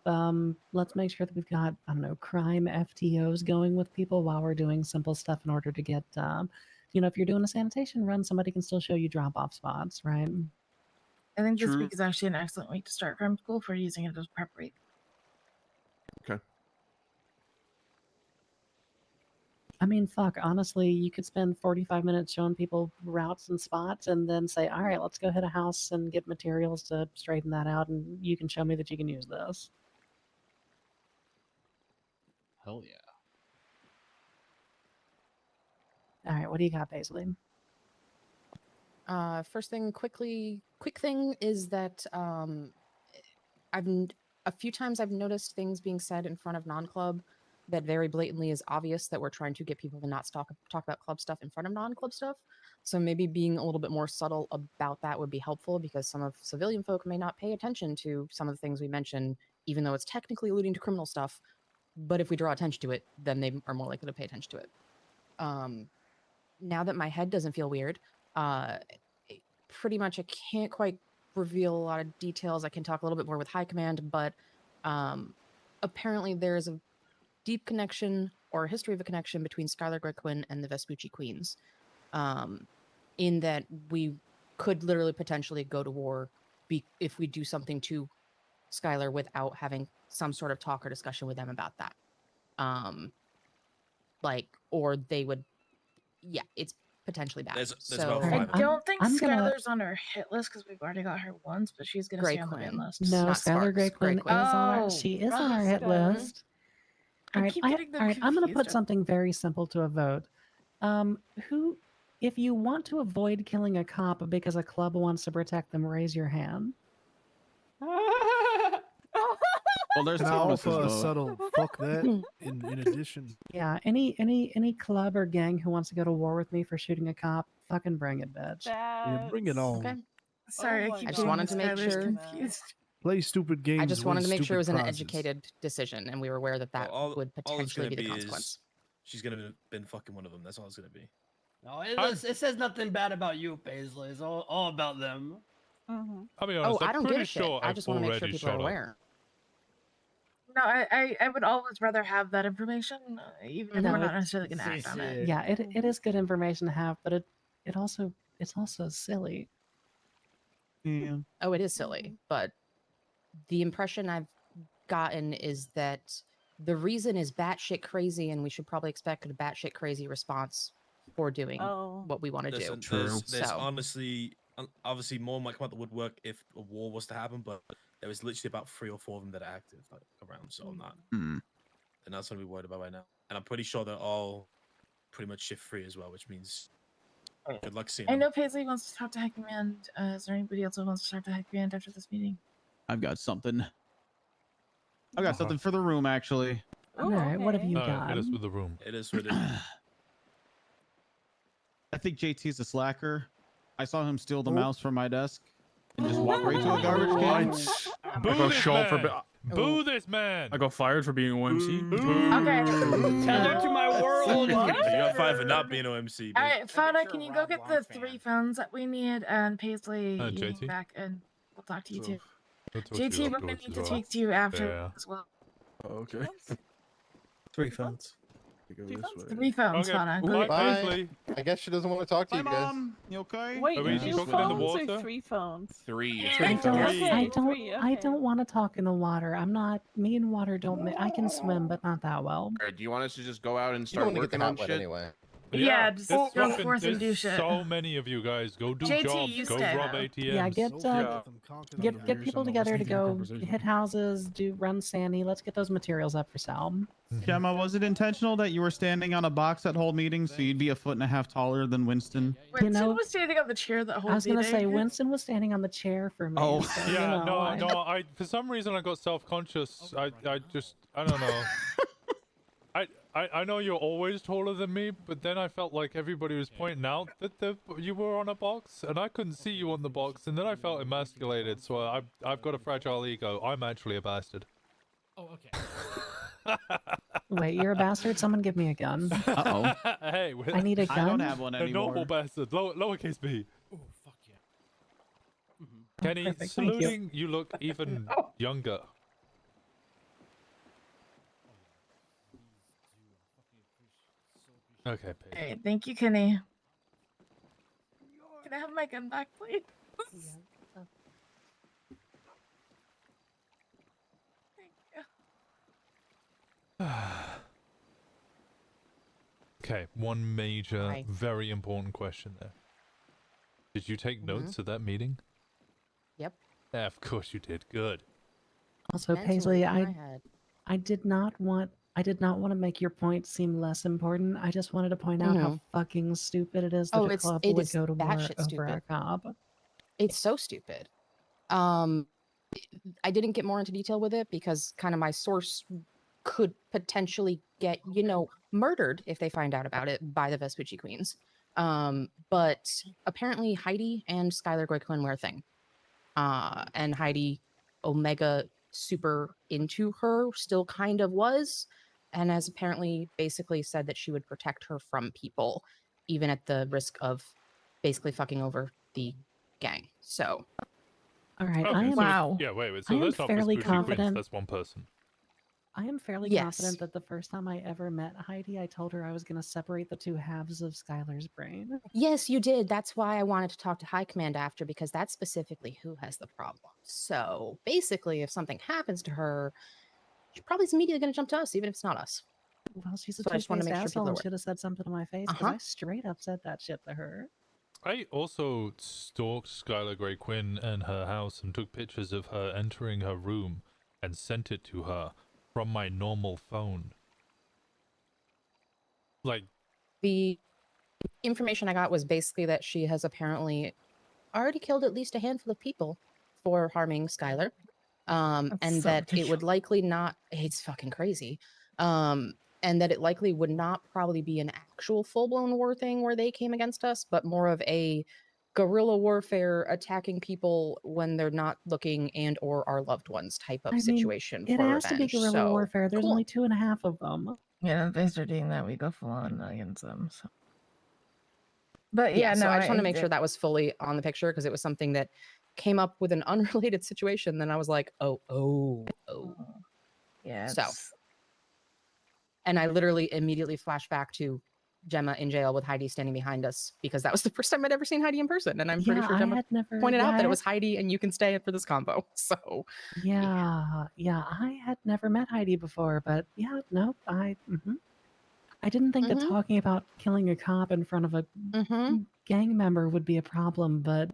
Let's make sure that we've got, I don't know, crime FTOs going with people while we're doing simple stuff in order to get, if you're doing a sanitation run, somebody can still show you drop-off spots, right? I think this True. week is actually an excellent week to start crime school for using it as prep week. Okay. I mean, fuck, honestly, you could spend 45 minutes showing people routes and spots and then say, all right, let's go hit a house and get materials to straighten that out, and you can show me that you can use this. Hell yeah. All right, what do you got, Paisley? First thing, quick thing is that a few times I've noticed things being said in front of non-club that very blatantly is obvious that we're trying to get people to not talk about club stuff in front of non-club stuff. So maybe being a little bit more subtle about that would be helpful because some of civilian folk may not pay attention to some of the things we mention, even though it's technically alluding to criminal stuff. But if we draw attention to it, then they are more likely to pay attention to it. Now that my head doesn't feel weird, pretty much I can't quite reveal a lot of details. I can talk a little bit more with high command, but apparently there's a deep connection or a history of a connection between Skylar Grey Quinn and the Vespucci Queens, in that we could literally potentially go to war if we do something to Skylar without having some sort of talk or discussion with them about that. Or they would, yeah, it's potentially bad. There's so about 5 I don't think I'm gonna- Skylar's on our hit list because we've already got her once, but she's going to Grey stay on the ban Quinn. list. No, Not Skylar Grey Sparks, Quinn Grey Quinn. is on our, Oh, she is on our hit Skylar. list. I All right, keep getting them I'm gonna confused. put something very simple to a vote. If you want to avoid killing a cop because a club wants to protect them, raise your hand. Well, there's Can I Thomas's offer a vote. subtle fuck that in addition? Yeah, any club or gang who wants to go to war with me for shooting a cop, fucking bring it, bitch. Yeah, bring it on. Okay. Sorry, Oh I keep I just getting wanted to make Skylar's sure. confused. Play stupid games. I just wanted win to make sure it was stupid an prizes. educated decision, and we were aware that that all, would all it's potentially gonna be the be consequence. is she's gonna been fucking one of them. That's all it's gonna be. No, it says nothing bad about you, Paisley. It's all about them. I'll be honest, Oh, I I'm don't give pretty a shit. sure I I've just want to make sure already people are shot up. aware. No, I would always rather have that information, even if No, we're not it- necessarily going to act on it. Yeah, it is good information to have, but it's also silly. Yeah. Oh, it is silly, but the impression I've gotten is that the reason is batshit crazy, and we should probably expect a batshit crazy response for doing what we want to do. Listen, there's So, honestly, obviously more might come out the woodwork if a war was to happen, but there was literally about 3 or 4 of them that are active around, so I'm not. Mm. And that's what I'm worried about right now. And I'm pretty sure they're all pretty much shift free as well, which means good luck seeing I them. know Paisley wants to talk to High Command. Is there anybody else who wants to talk to High Command after this meeting? I've got something. I've got something for the room, actually. All right, what have you No, got? hit us with the room. It is what it is. I think JT's a slacker. I saw him steal the mouse from my desk and just walk right to a garbage can. I Boo got this shot for. man! Boo this man! I got fired for being OMC. Tether to my world. You got 5 for not being OMC. All right, Fada, can you go get the 3 phones that we need? And Paisley, you JT? back, and we'll talk to you too. I'll talk to you JT, we're gonna afterwards need as to well. speak to you after Yeah. as well. Okay. 3 phones. Go this way. 3 phones, Okay, hold on. bye, Bye. Paisley. I guess she doesn't want to talk to Hi, you guys. Mom. You okay? Wait, Are we 2 talking in the phones water? or 3 phones? 3. Yeah, It's I three don't. phones. Okay, I don't. 3, I okay. don't want to talk in the water. I'm not. Me and water don't. I can swim, but not that well. Alright, do you want us to just go out and You start don't want to get working the on hat wet shit? anyway. Yeah, just it's go fucking- forth and there's do shit. So many of you guys go do JT, jobs, you go stay, rob though. ATMs. Yeah, get people together to go hit houses, run Sandy. Let's get those materials up for sale. Gemma, was it intentional that you were standing on a box that whole meeting so you'd be 1.5 feet taller than Winston? Winston was standing on the chair that whole I was gonna say meeting. Winston was standing on the chair for me. Oh. so, Yeah, you know, no. I for some reason I got self-conscious. I don't know. I know you're always taller than me, but then I felt like everybody was pointing out that you were on a box, and I couldn't see you on the box, and then I felt emasculated. So I've got a fragile ego. I'm actually a bastard. Oh, okay. Wait, you're a bastard? Someone give me a gun. Uh-oh. Hey, I need a gun. I don't have one a anymore. normal bastard, lowercase b. Oh, fuck yeah. Kenny, perfect, thank you. saluting, you look even younger. Okay, Paige. Hey, thank you, Kenny. Can I have my gun back, please? Thank you. Okay, one major, Hi. very important question there. Did you take notes at that meeting? Yep. Yeah, of course you did. Good. Also, Mentally Paisley, in my head. I did not want to make your point seem less important. I just wanted to point out how fucking stupid it is that a club it would is go to war batshit over stupid. a cop. It's so stupid. I didn't get more into detail with it because kind of my source could potentially get, murdered if they find out about it by the Vespucci Queens. But apparently Heidi and Skylar Grey Quinn were a thing. And Heidi, Omega super into her, still kind of was, and has apparently basically said that she would protect her from people, even at the risk of basically fucking over the gang. So, All right, Okay, I am. so yeah, wait. I So am that's not fairly Vespucci Queens, confident. that's one person. I am fairly Yes. confident that the first time I ever met Heidi, I told her I was going to separate the two halves of Skylar's brain. yes, you did. That's why I wanted to talk to High Command after, because that's specifically who has the problem. So basically, if something happens to her, she probably is immediately going to jump to us, even if it's not us. Well, she's a So I just wanna two-faced make sure asshole people are and aware. should have said something to my face because I straight up said that shit to her. I also stalked Skylar Grey Quinn and her house and took pictures of her entering her room and sent it to her from my normal phone. Like, The information I got was basically that she has apparently already killed at least a handful of people for harming Skylar. And so that it would likely not, it's fucking crazy. And that it likely would not probably be an actual full-blown war thing where they came against us, but more of a guerrilla warfare attacking people when they're not looking and or our loved ones type of situation It for has to be revenge. guerrilla So, warfare. There's cool. only 2.5 of them. Yeah, if they start doing that, we go full on against them. So. But yeah, so no, I just want to I make sure that was fully on the picture because it was something that came up with an unrelated situation. Then I was like, oh. Yeah. So, it's- and I literally immediately flashed back to Gemma in jail with Heidi standing behind us because that was the first time I'd ever seen Heidi in person. And I'm pretty Yeah, sure I Gemma had never- pointed yeah, out I that it had- was Heidi and you can stay for this combo. So, Yeah, I had never met Heidi before, but yeah, nope, I didn't think that talking about killing a cop in front of a gang member would be a problem, but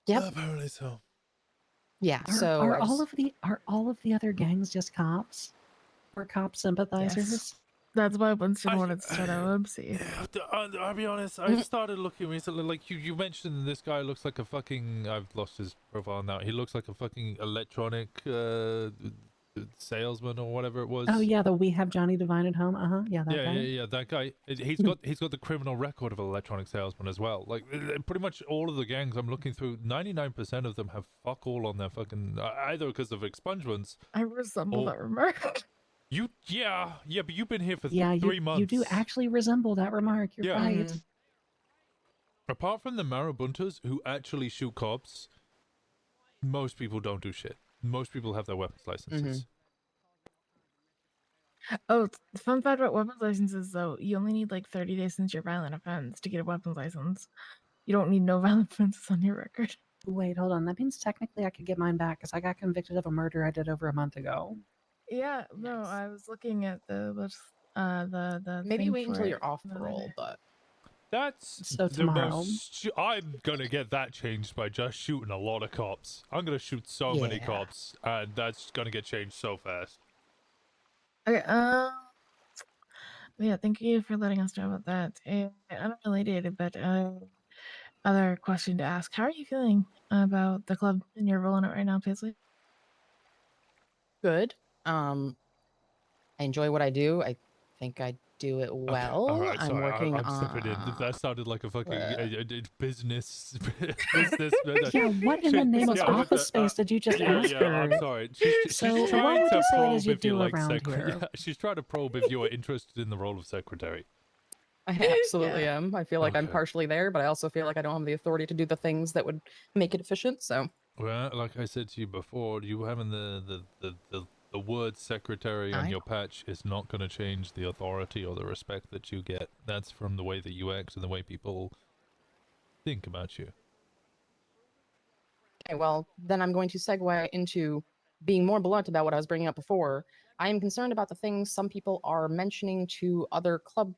apparently so. Yeah, are all of the other gangs just cops? Or cop sympathizers? Yes. That's why Winston wanted to start OMC. I'll be honest, I started looking recently, like you mentioned this guy looks like a fucking, I've lost his profile now, he looks like a fucking electronic salesman or whatever it was. Oh yeah, the We Have Johnny Divine at Home. Yeah, that guy. Yeah, that guy. He's got the criminal record of an electronic salesman as well. Like pretty much all of the gangs I'm looking through, 99% of them have fuck all on their fucking either because of expungements. I resemble that remark. You but you've been here for Yeah, 3 months. you do actually resemble that remark. You're Yeah. right. Apart from the marabuntas who actually shoot cops, most people don't do shit. Most people have their weapons licenses. Oh, the fun fact about weapons licenses, though, you only need like 30 days since your violent offense to get a weapons license. You don't need no violent offenses on your record. Wait, hold on. That means technically I could get mine back because I got convicted of a murder I did over a month ago. Yeah, no, I was looking at the Maybe thing wait for until it you're off the other parole, day. but That's So the tomorrow. most. I'm gonna get that changed by just shooting a lot of cops. I'm gonna shoot so many Yeah. cops, and that's gonna get changed so fast. Okay, yeah, thank you for letting us know about that. And unrelated, but other question to ask: how are you feeling about the club and your role in it right now, Paisley? good. I enjoy what I do. I think I do it well. All right, I'm sorry, working I'm stepping in. on. That sounded like a fucking business. Yeah, what in the name of office space did you just ask her? I'm sorry. She's So what trying would to you say it probe is you if you do like around secretary. here? Yeah, she's trying to probe if you are interested in the role of secretary. I absolutely am. I feel like I'm Okay. partially there, but I also feel like I don't have the authority to do the things that would make it efficient. So Well, like I said to you before, you having the word secretary on I your patch is not going to change the authority or the respect that you get. That's from the way that you act and the way people think about you. okay, well, then I'm going to segue into being more blunt about what I was bringing up before. I am concerned about the things some people are mentioning to other club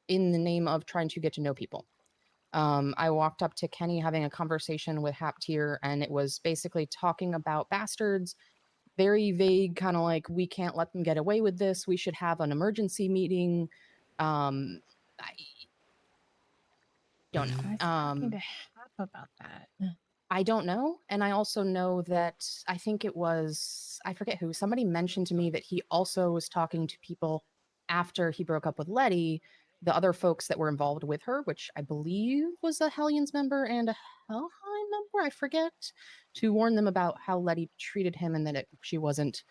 in the name of trying to get to know people. I walked up to Kenny having a conversation with Haptier, and it was basically talking about bastards, very vague, kind of like, we can't let them get away with this. We should have an emergency meeting. I don't know. I was talking to Hap about that. I don't know. And I also know that I think it was, I forget who, somebody mentioned to me that he also was talking to people after he broke up with Letty, the other folks that were involved with her, which I believe was a Hellions member and a Helheim member, I forget, to warn them about how Letty treated him and that she wasn't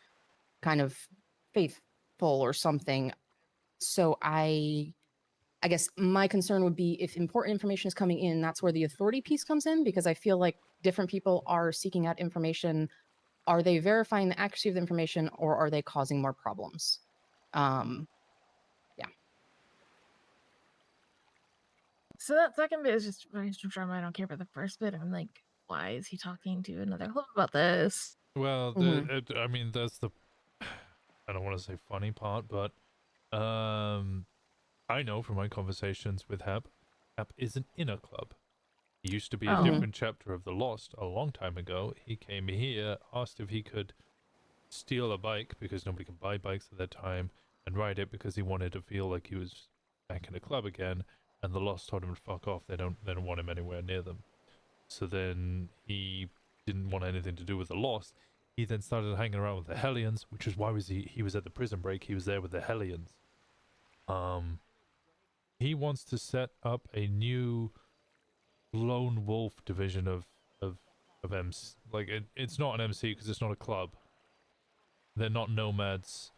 kind of faithful or something. So I guess my concern would be if important information is coming in, that's where the authority piece comes in, because I feel like different people are seeking out information. Are they verifying the accuracy of the information, or are they causing more problems? Yeah. So that second bit is just drama. I don't care about the first bit. I'm like, why is he talking to another club about this? Well, I mean, that's the, I don't want to say funny part, but I know from my conversations with Hap isn't in a club. He used to be a different chapter of the Lost a long time ago. He came here, asked if he could steal a bike because nobody could buy bikes at that time, and ride it because he wanted to feel like he was back in a club again. And the Lost told him to fuck off. They don't want him anywhere near them. So then he didn't want anything to do with the Lost. He then started hanging around with the Hellions, which is why he was at the prison break. He was there with the Hellions. He wants to set up a new lone wolf division of MC. Like it's not an MC because it's not a club. They're not nomads.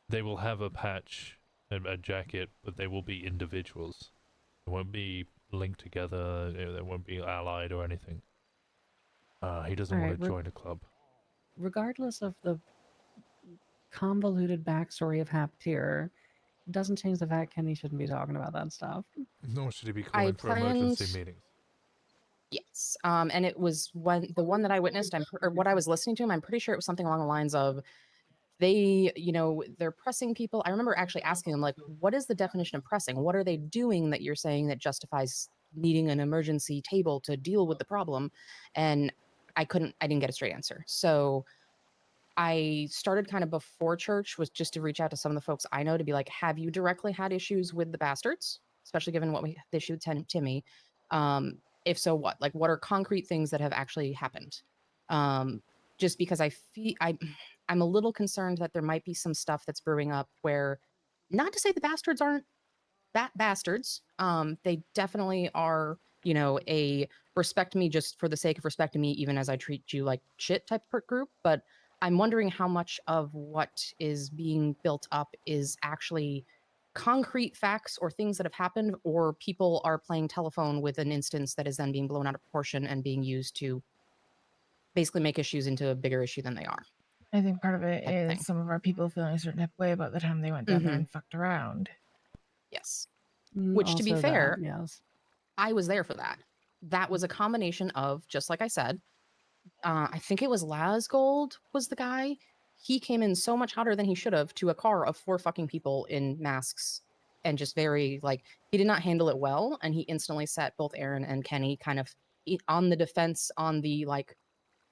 They will have a patch and a jacket, but they will be individuals. They won't be linked together. They won't be allied or anything. He doesn't want to join a club. Regardless of the convoluted backstory of Haptier, doesn't change the fact Kenny shouldn't be talking about that stuff. Nor should he be calling for emergency meetings. Yes. And it was the one that I witnessed, or what I was listening to him, I'm pretty sure it was something along the lines of, they're pressing people. I remember actually asking him, like, what is the definition of pressing? What are they doing that you're saying that justifies needing an emergency table to deal with the problem? And I didn't get a straight answer. So I started kind of before church, was just to reach out to some of the folks I know to be like, have you directly had issues with the bastards? Especially given what the issue with Timmy. If so, what? Like, what are concrete things that have actually happened? Just because I'm a little concerned that there might be some stuff that's brewing up where, not to say the bastards aren't bastards. They definitely are, a respect me just for the sake of respecting me, even as I treat you like shit type of group. But I'm wondering how much of what is being built up is actually concrete facts or things that have happened, or people are playing telephone with an instance that is then being blown out of proportion and being used to basically make issues into a bigger issue than they are. I think part of it type of thing. is some of our people feeling a certain type of way about the time they went down there and fucked around. Yes. Which, to be Also fair, that, yes. I was there for that. That was a combination of, just like I said, I think it was Lasgold was the guy. He came in so much hotter than he should have to a car of 4 fucking people in masks and just very, like, he did not handle it well. And he instantly set both Aaron and Kenny kind of on the defense, on the, like,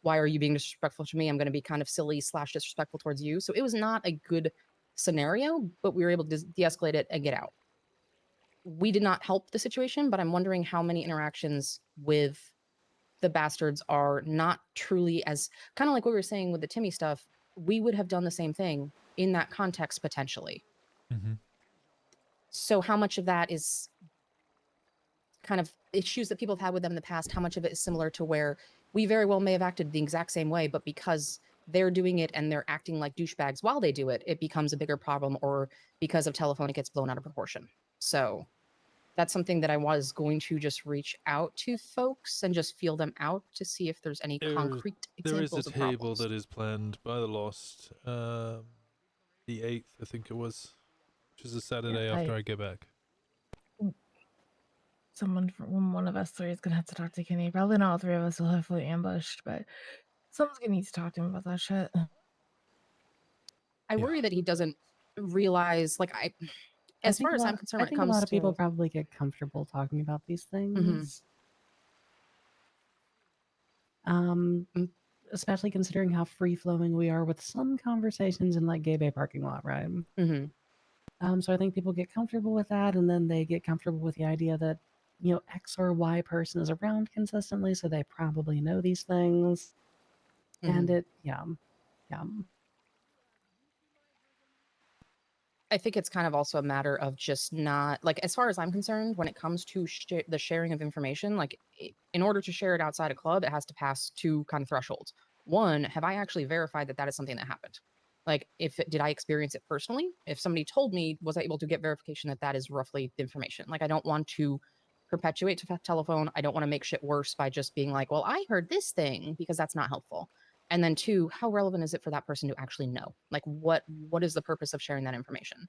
why are you being disrespectful to me? I'm going to be kind of silly / disrespectful towards you. So it was not a good scenario, but we were able to de-escalate it and get out. We did not help the situation, but I'm wondering how many interactions with the bastards are not truly as, kind of like what we were saying with the Timmy stuff, we would have done the same thing in that context potentially. So how much of that is kind of issues that people have had with them in the past, how much of it is similar to where we very well may have acted the exact same way, but because they're doing it and they're acting like douchebags while they do it, it becomes a bigger problem, or because of telephone, it gets blown out of proportion. So that's something that I was going to just reach out to folks and just feel them out to see if there's any concrete There examples is a of table problems. that is planned by the Lost, the 8th, I think it was, which is a Saturday after I get back. Someone from one of us 3 is gonna have to talk to Kenny. Probably not all 3 of us will have fully ambushed, but someone's gonna need to talk to him about that shit. I worry that he doesn't realize, like, as far as I'm concerned, I when it think a comes lot of to people probably get comfortable talking about these things. Especially considering how free-flowing we are with some conversations in like gay bay parking lot, right? So I think people get comfortable with that, and then they get comfortable with the idea that, you know, X or Y person is around consistently, so they probably know these things. And it, yeah. I think it's kind of also a matter of just not, like, as far as I'm concerned, when it comes to the sharing of information, like, in order to share it outside a club, it has to pass 2 kind of thresholds. 1, have I actually verified that that is something that happened? Like, did I experience it personally? If somebody told me, was I able to get verification that that is roughly the information? Like, I don't want to perpetuate to telephone. I don't want to make shit worse by just being like, well, I heard this thing, because that's not helpful. And then 2, how relevant is it for that person to actually know? Like, what is the purpose of sharing that information?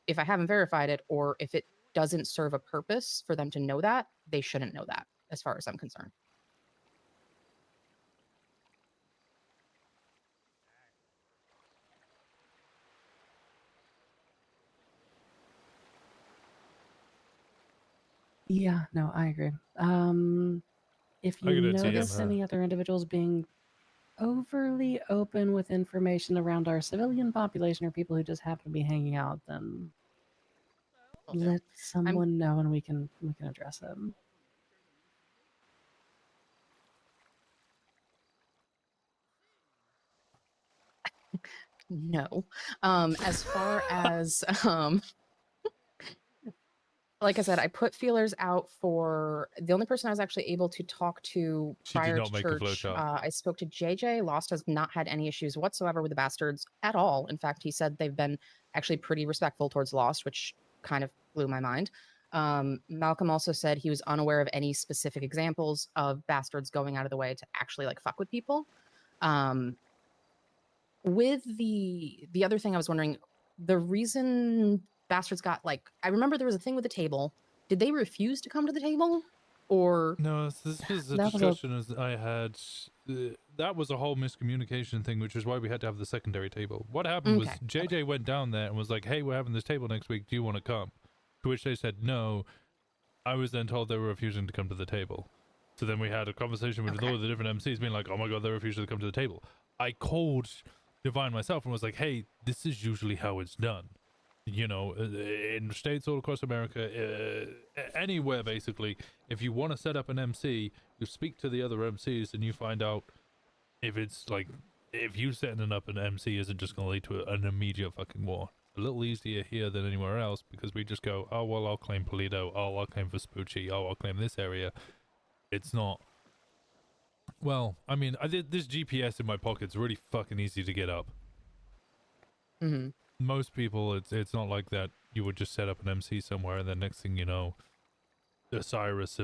If I haven't verified it, or if it doesn't serve a purpose for them to know that, they shouldn't know that, as far as I'm concerned. Yeah, no, I agree. If I you gotta TM notice her. any other individuals being overly open with information around our civilian population or people who just happen to be hanging out, then let someone know and we can address it. No. As far as like I said, I put feelers out for the only person I was actually able to talk to She did prior not to make a church. flowchart. I spoke to JJ. Lost has not had any issues whatsoever with the bastards at all. In fact, he said they've been actually pretty respectful towards Lost, which kind of blew my mind. Malcolm also said he was unaware of any specific examples of bastards going out of the way to actually like fuck with people. With the other thing I was wondering, the reason bastards got, like, I remember there was a thing with the table. Did they refuse to come to the table? Or No, this was a That was a- discussion as I had. That was a whole miscommunication thing, which is why we had to have the secondary table. What happened was Okay, JJ went down there and was like, "Hey, we're having this table next week. Do you want to come?" To which they said no. I was then told they were refusing to come to the table. So then we had a conversation with all the different MCs, being like, "Oh my god, they're refusing to come to the table." I called Divine myself and was like, "Hey, this is usually how it's done. You know, in states all across America, anywhere basically, if you want to set up an MC, you speak to the other MCs and you find out if it's like, if you setting up an MC isn't just going to lead to an immediate fucking war. A little easier here than anywhere else, because we just go, oh, well, I'll claim Paleto, oh, I'll claim Vespucci, oh, I'll claim this area. It's not, well, I mean, I did this GPS in my pocket's really fucking easy to get up. Most people, it's not like that. You would just set up an MC somewhere, and then next thing you know, Osiris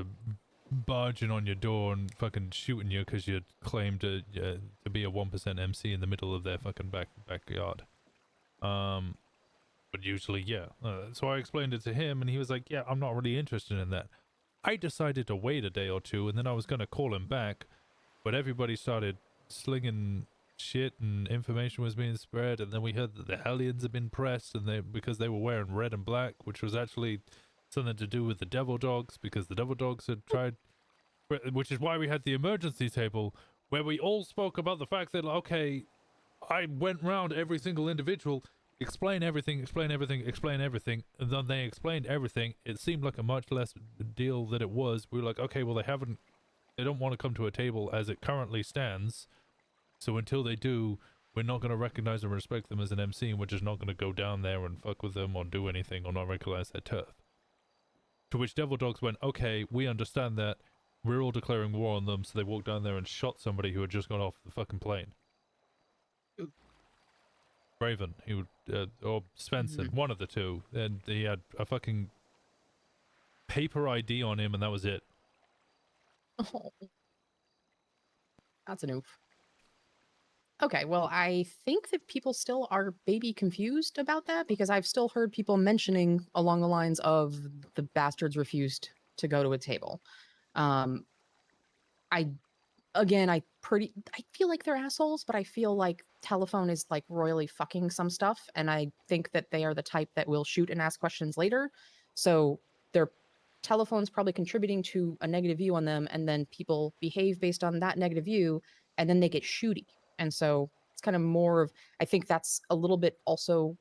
barging on your door and fucking shooting you because you claimed to be a 1% MC in the middle of their fucking backyard. But usually, yeah. So I explained it to him, and he was like, "Yeah, I'm not really interested in that." I decided to wait a day or two, and then I was gonna call him back, but everybody started slinging shit, and information was being spread, and then we heard that the Hellions had been pressed, and because they were wearing red and black, which was actually something to do with the Devil Dogs, because the Devil Dogs had tried, which is why we had the emergency table, where we all spoke about the fact that, okay, I went round every single individual, explain everything, and then they explained everything. It seemed like a much less deal than it was. We were like, okay, well, they don't want to come to a table as it currently stands, so until they do, we're not going to recognize and respect them as an MC, and we're just not going to go down there and fuck with them or do anything or not recognize their turf. To which Devil Dogs went, okay, we understand that, we're all declaring war on them, so they walked down there and shot somebody who had just got off the fucking plane. Raven, he would, or Svensson, one of the two, and he had a fucking paper ID on him, and that was it. Oh. That's an oof. Okay, well, I think that people still are maybe confused about that because I've still heard people mentioning along the lines of the bastards refused to go to a table. I feel like they're assholes, but I feel like Telephone is like royally fucking some stuff, and I think that they are the type that will shoot and ask questions later. So their Telephone's probably contributing to a negative view on them, and then people behave based on that negative view, and then they get shooty. And so it's kind of more of, I think that's a little bit also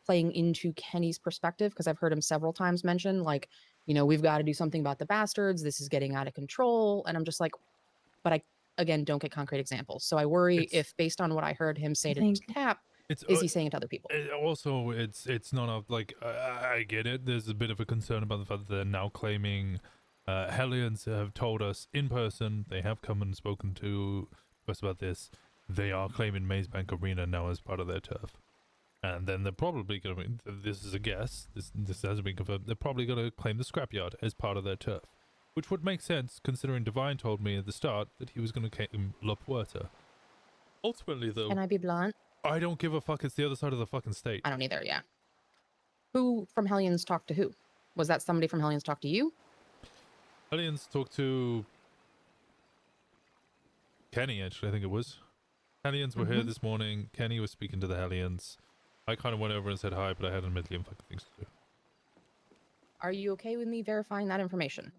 playing into Kenny's perspective, because I've heard him several times mention, like, you know, we've got to do something about the bastards. This is getting out of control. And I'm just like, but I, again, don't get concrete examples. So I worry if, based on what I heard him say to Tap, is he saying it to other people? Also, it's not a, like, I get it. There's a bit of a concern about the fact that they're now claiming Hellions have told us in person, they have come and spoken to us about this. They are claiming Mazebank Arena now as part of their turf. And then they're probably going to, this is a guess, this hasn't been confirmed, they're probably going to claim the scrapyard as part of their turf. Which would make sense, considering Divine told me at the start that he was going to claim La Puerta. Ultimately, though... Can I be blunt? I don't give a fuck, it's the other side of the fucking state. I don't either, yeah. Who from Hellions talked to who? Was that somebody from Hellions talked to you? Hellions talked to... Kenny, actually, I think it was. Hellions were here this morning. Kenny was speaking to the Hellions. I kind of went over and said hi, but I had a million fucking things to do. Are you okay with me verifying that information?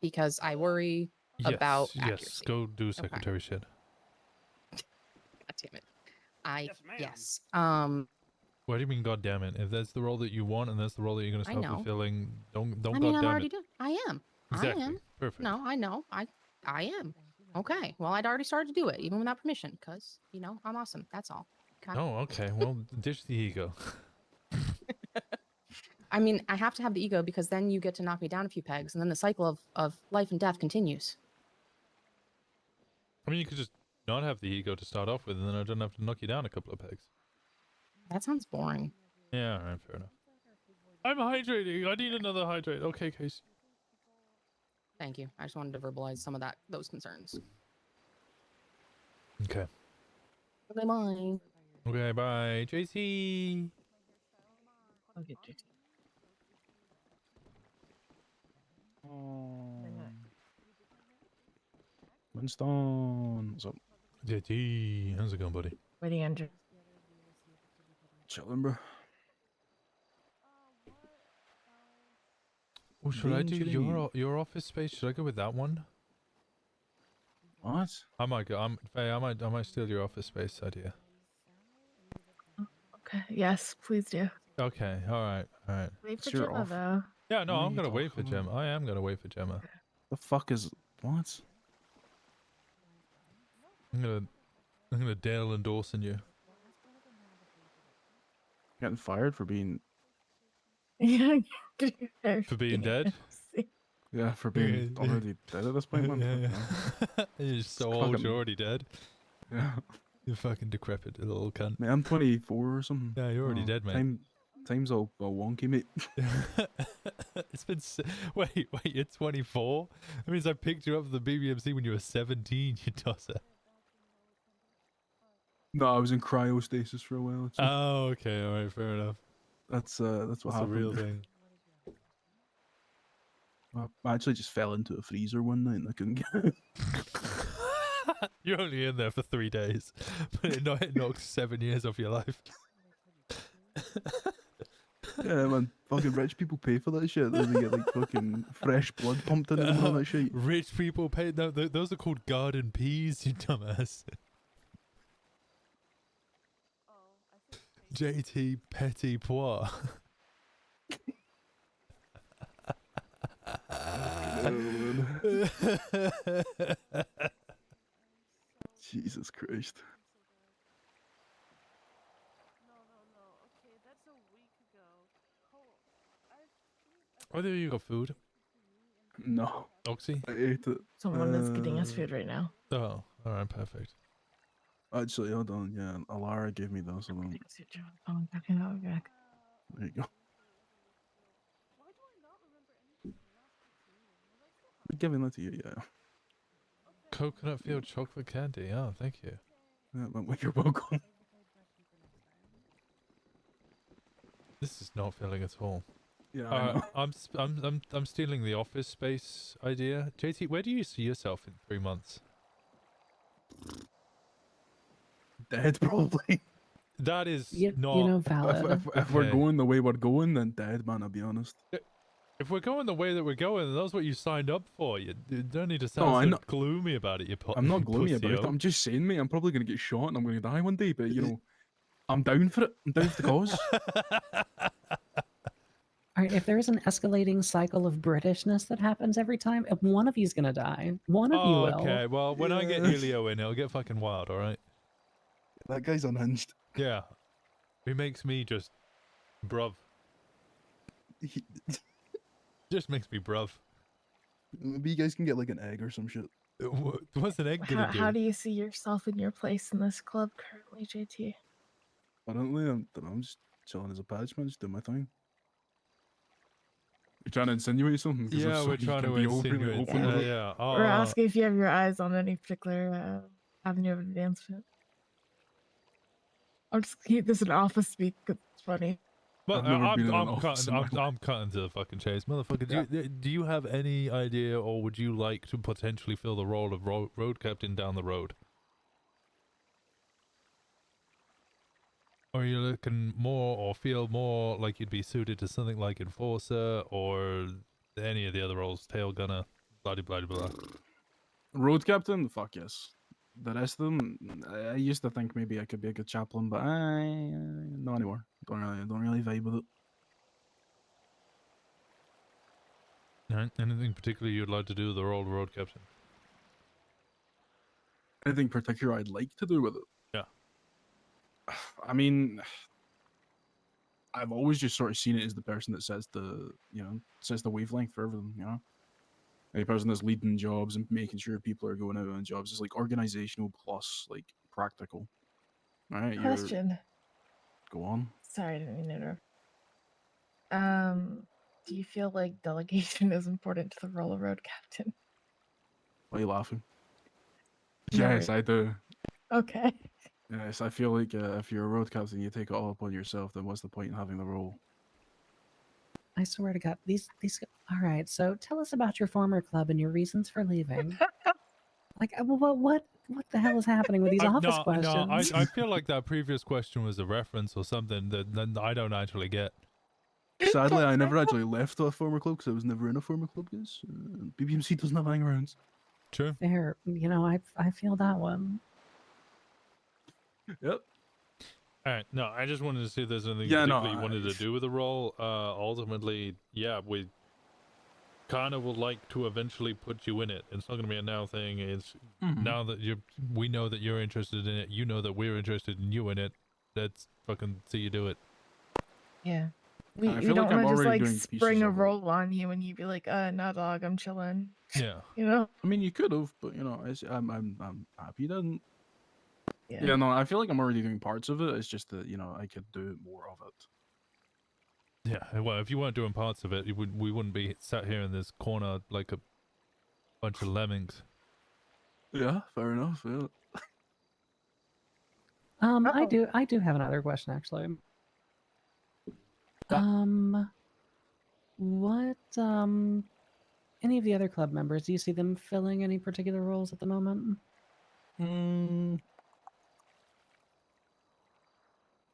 Because I worry about accuracy. Yes, go do secretary shit. God damn it. Yes. What do you mean, God damn it? If that's the role that you want and that's the role that you're going to start fulfilling, don't I mean, God I'm damn already it. doing. I am. Exactly. I am. Perfect. No, I know. I am. Okay. Well, I'd already started to do it, even without permission, because, you know, I'm awesome. That's all. Okay. Oh, okay. Well, ditch the ego. I mean, I have to have the ego because then you get to knock me down a few pegs, and then the cycle of life and death continues. I mean, you could just not have the ego to start off with, and then I don't have to knock you down a couple of pegs. That sounds boring. Yeah, all right, fair enough. I'm hydrating. I need another hydrate. Okay, Casey. Thank you. I just wanted to verbalize some of those concerns. Okay. Okay, bye. Okay, bye. JC. Okay, JC. Winston, what's up? JT, how's it going, buddy? Waiting on Chilling, bro. Oh, should I do your office space? Should I go with that one? What? I might go. Fey, I might steal your office space idea. Okay. Yes, please do. Okay. All right. Wait for Gemma, though. Yeah. No, I'm gonna wait for Gemma. I am gonna wait for Gemma. The fuck is what? I'm gonna Dale endorsing you. Getting fired for being. Yeah. For being dead. Yeah, for being already dead at this point. Man. Yeah. You're so old. You're already dead. Yeah. You fucking decrepit little cunt. Man, I'm 24 or something. Yeah, you're already dead, mate. Time's all wonky, mate. It's been wait, you're 24? That means I picked you up from the BBMC when you were 17, you tosser. No, I was in cryostasis for a while. So Oh, okay, all right, fair enough. that's what That's a happened. real thing. I actually just fell into a freezer one night and I couldn't get out. You're only in there for 3 days, but it knocks 7 years off your life. Yeah, man. Fucking rich people pay for that shit. Then they get like fucking fresh blood pumped into them and all that shit. Rich people pay. No, those are called garden peas, you dumbass. JT Petit Pois. Jesus Christ. Oh, there you got food. No. Oxy? I ate it. Someone is getting us food right now. Oh, alright, perfect. Actually, hold on. Yeah, Alara gave me those. Hold on. Oh, I'm back. I'll be back. There you go. I'm giving that to you, yeah. Coconut field chocolate candy. Oh, thank you. Yeah, man, you're welcome. This is not filling at all. Yeah, I know. I'm stealing the office space idea. JT, where do you see yourself in 3 months? Dead, probably. That is not. You know, valid. If we're Okay. going the way we're going, then dead, man. I'll be honest. If we're going the way that we're going, then that's what you signed up for. You don't need to No, sound I'm so not- gloomy about it. I'm not gloomy about it. pussy-o. I'm just saying, mate. I'm probably gonna get shot and I'm gonna die one day. But you know, I'm down for it. I'm down for the cause. All right, if there's an escalating cycle of Britishness that happens every time, one of you's gonna die. One of you Oh, will. okay. Well, when I get Yeah. Elio in, it'll get fucking wild. All right. That guy's unhinged. Yeah. He makes me just bruv. Just makes me bruv. Maybe you guys can get like an egg or some shit. What's an egg How, gonna do? how do you see yourself in your place in this club currently, JT? Apparently, I'm just chilling as a patch man, just doing my thing. You're trying to insinuate something? 'Cause if Yeah, so, we're you trying can to be really insinuate. open with it. Yeah. We're asking if you have your eyes on any particular avenue of advancement. I'll just keep this in office speak because it's funny. But I've never been in an I'm office in cutting. my I'm cutting to the fucking chase, motherfucker. Yeah. Do you have any idea, or would you like to potentially fill the role of road captain down the road? Or are you looking more, or feel more like you'd be suited to something like enforcer, or any of the other roles, tail gunner, blah blah blah. Road captain? Fuck yes. The rest of them, I used to think maybe I could be a good chaplain, but not anymore. Don't really vibe with it. Anything particular you'd like to do with the role of road captain? Anything particular I'd like to do with it? Yeah. I mean, I've always just sort of seen it as the person that sets the, sets the wavelength for everything, you know? A person that's leading jobs and making sure people are going out on jobs is like organizational plus like practical. All right. Question. Go on. Sorry, I didn't mean to interrupt. Do you feel like delegation is important to the role of road captain? Why are you laughing? No, Yes, I do. Okay. Yes, I feel like if you're a road captain, you take it all upon yourself. Then what's the point in having the role? I swear to God, these. All right, so tell us about your former club and your reasons for leaving. Like, what the hell is happening with these office questions? I feel like that previous question was a reference or something that I don't actually get. Sadly, I never actually left a former club because I was never in a former club, guys. BBMC doesn't have hangarounds. True. Fair, I feel that one. Yep. Alright, no, I just wanted to see if there's anything Yeah, no, particularly you wanted to do with the role. Ultimately, yeah, we kind of would like to eventually put you in it. It's not going to be a now thing. It's now that we know that you're interested in it. You know that we're interested in you in it. Let's fucking see you do it. Yeah. We I feel don't like I'm want to just already like doing pieces spring a of it. roll on you and you be like, no dog, I'm chilling. Yeah. You know? I mean, you could have, but I'm happy you didn't. Yeah. Yeah, no, I feel like I'm already doing parts of it. It's just that I could do more of it. Yeah, well, if you weren't doing parts of it, we wouldn't be sat here in this corner like a bunch of lemmings. Yeah, fair enough. Yeah. I do have another question actually. What any of the other club members, do you see them filling any particular roles at the moment?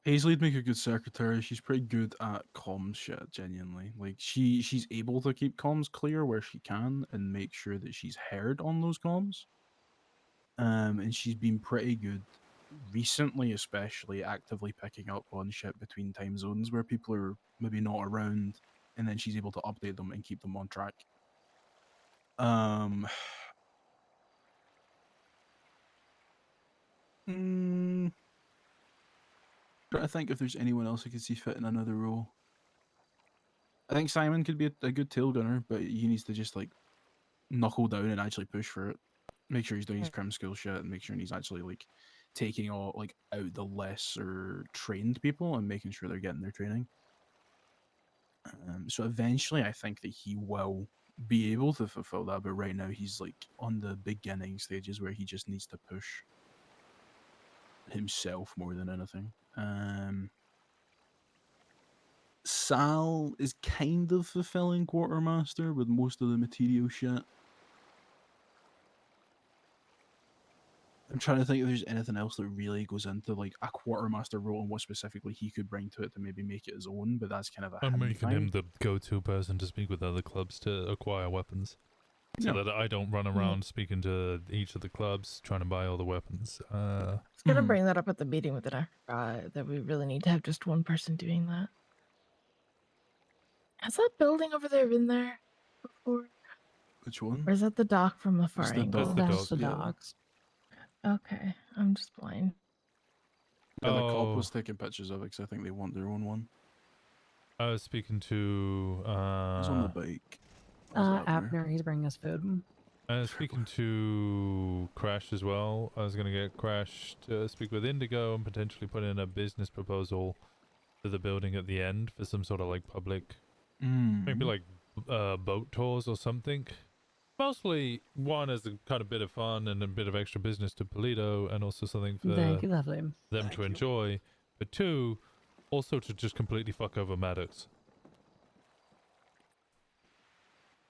Paisley'd make a good secretary. She's pretty good at comms shit, genuinely. Like she's able to keep comms clear where she can and make sure that she's heard on those comms. And she's been pretty good recently, especially actively picking up on shit between time zones where people are maybe not around, and then she's able to update them and keep them on track. Trying to think if there's anyone else I could see fit in another role. I think Simon could be a good tail gunner, but he needs to just like knuckle down and actually push for it. Make sure he's doing his crim skill shit and make sure he's actually like taking all like out the lesser trained people and making sure they're getting their training. So eventually I think that he will be able to fulfill that, but right now he's like on the beginning stages where he just needs to push himself more than anything. Sal is kind of fulfilling quartermaster with most of the material shit. I'm trying to think if there's anything else that really goes into like a quartermaster role and what specifically he could bring to it to maybe make it his own, but that's kind of a I'm him making thing. him the go-to person to speak with other clubs to acquire weapons. So that I don't run around speaking to each of the clubs trying to buy all the weapons. I was gonna bring that up at the meeting with it. That we really need to have just one person doing that. Has that building over there been there before? Which one? Or is that the dock from the far It's the angle? dock, That's the yeah. docks. Okay, I'm just blind. Yeah, the cop was taking pictures of it because I think they want their own one. I was speaking to He's on the bike. Abner, he's bringing us food. I was speaking to Crash as well. I was going to get Crash to speak with Indigo and potentially put in a business proposal for the building at the end for some sort of like public, maybe like boat tours or something. Mostly one as a kind of bit of fun and a bit of extra business to Paleto and also something for Thank you, lovely. them to enjoy. But two, also to just completely fuck over Maddox.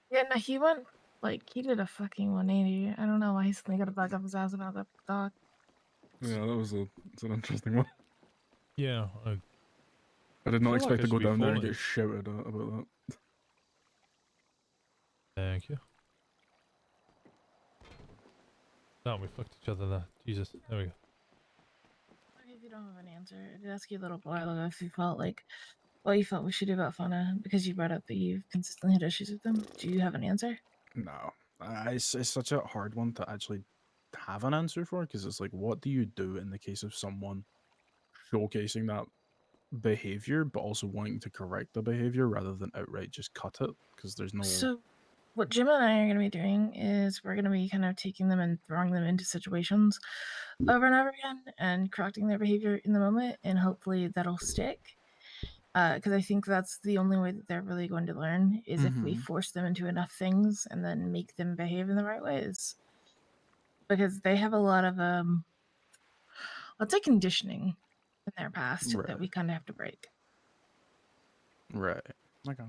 Yeah, no, he went he did a fucking 180. I don't know why he's suddenly got a bug up his ass about that dog. Yeah, that was it's an interesting one. Yeah, I did not feel like expect I to go should be down there and fully- get shouted at about that. Thank you. No, we fucked each other there. Jesus, there we go. If you don't have an answer, I did ask you a little while ago if you felt like what you felt we should do about Fauna because you brought up that you've consistently had issues with them. Do you have an answer? No, it's such a hard one to actually have an answer for because it's like, what do you do in the case of someone showcasing that behavior, but also wanting to correct the behavior rather than outright just cut it? Because there's no. So, what Gemma and I are going to be doing is we're going to be kind of taking them and throwing them into situations over and over again and correcting their behavior in the moment, and hopefully that'll stick. Because I think that's the only way that they're really going to learn is if we force them into enough things and then make them behave in the right ways. Because they have a lot of let's say conditioning in their past that we kind of have to break. Right. Okay.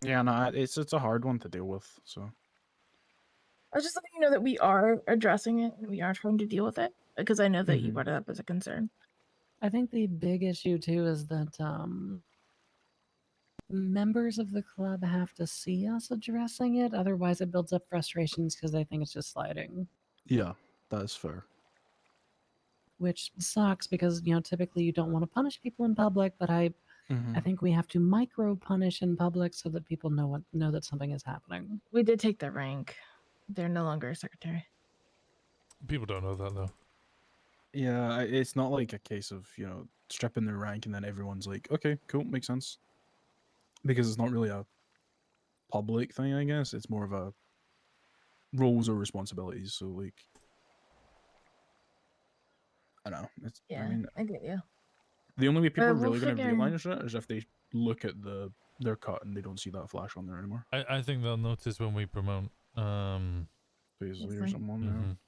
Yeah, no, it's a hard one to deal with. So I was just letting you know that we are addressing it and we are trying to deal with it because I know that you brought it up as a concern. I think the big issue too is that members of the club have to see us addressing it. Otherwise, it builds up frustrations because they think it's just sliding, yeah, that's fair. which sucks because typically you don't want to punish people in public. But I think we have to micro punish in public so that people know that something is happening. We did take their rank. They're no longer a secretary. People don't know that though. Yeah, it's not like a case of stripping their rank and then everyone's like, okay, cool, makes sense. Because it's not really a public thing, I guess. It's more of a roles or responsibilities. So I don't know. I get you. The only way people are we'll really going to figure- realize it is if they look at their cut and they don't see that flash on there anymore. I think they'll notice when we promote Paisley or someone.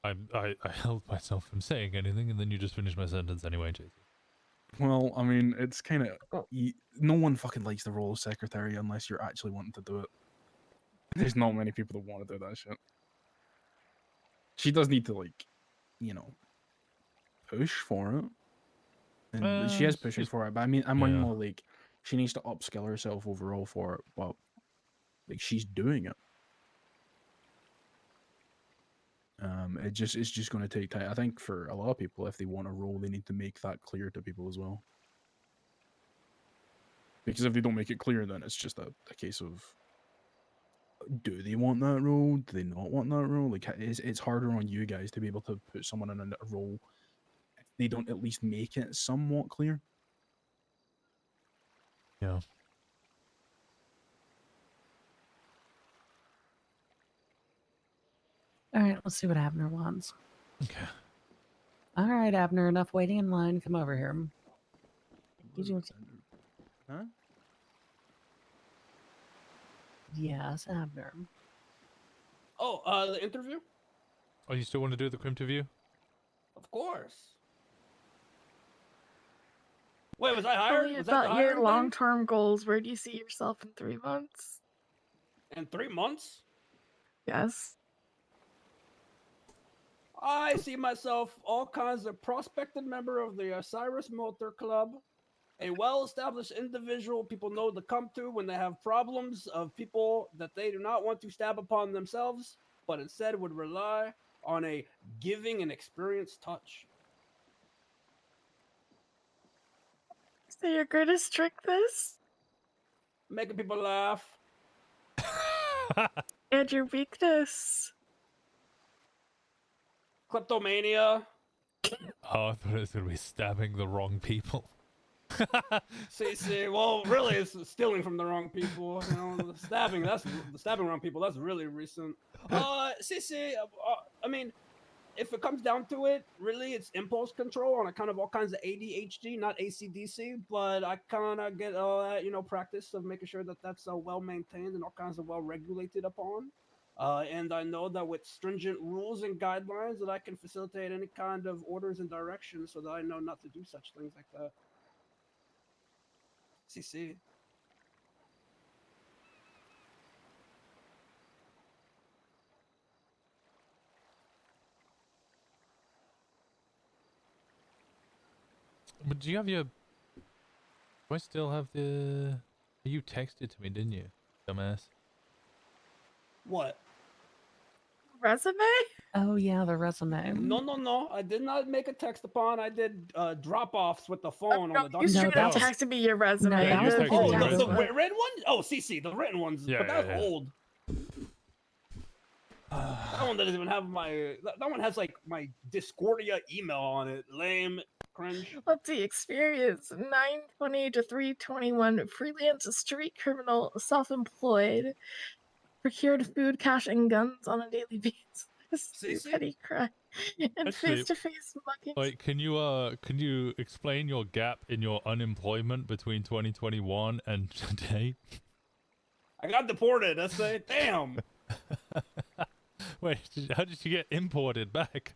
mhm. I held myself from saying anything, and then you just finished my sentence anyway, JC. Well, I mean, it's kind of no one fucking likes the role of secretary unless you're actually wanting to do it. There's not many people that want to do that shit. She does need to, like, you know, push for it, and she is pushing for it. But I mean more like she needs to upskill herself overall for it. But like she's doing it. It's just going to take time. I think for a lot of people, if they want a role, they need to make that clear to people as well. Because if they don't make it clear, then it's just a case of, do they want that role? Do they not want that role? Like, it's harder on you guys to be able to put someone in a role if they don't at least make it somewhat clear. Yeah. All right, let's see what Abner wants. Okay. All right, Abner, enough waiting in line. Come over here. Huh? Yes, Abner. Oh, the interview? Oh, you still want to do the Crimterview? Of course. Wait, was I hired? Tell me Was that the about your hiring thing? long-term goals. Where do you see yourself in 3 months? In 3 months? Yes. I see myself all kinds of prospected member of the Cyrus Motor Club, a well-established individual people know to come to when they have problems of people that they do not want to stab upon themselves, but instead would rely on a giving and experienced touch. So your greatest trick this? Making people laugh. And your weakness? Kleptomania. Oh, I thought it was going to be stabbing the wrong people. See, well, really, it's stealing from the wrong people. You know, the stabbing wrong people. That's really recent. I mean, if it comes down to it, really, it's impulse control on a kind of all kinds of ADHD, not ACDC. But I kind of get all that, practice of making sure that that's well maintained and all kinds of well regulated upon. And I know that with stringent rules and guidelines that I can facilitate any kind of orders and directions so that I know not to do such things like that. CC. But do you have your... Do I still have the... You texted to me, didn't you, dumbass? What? Resume? Oh, yeah, the resume. No. I did not make a text upon. I did drop-offs with the phone on the You doctor's straight up texted me your resume. No, that was the Oh, text. the red one? Oh, CC, the written ones. Yeah, but that's yeah. old. That one doesn't even have my... That one has, like, my Discordia email on it. Lame. Cringe. Let's see, experience 920 to 321, freelance street criminal, self-employed, procured food, cash, and guns on a daily basis, petty crime, and Actually, face-to-face mugging. Like, can you explain your gap in your unemployment between 2021 and today? I got deported. That's it. Damn. Wait, how did you get imported back?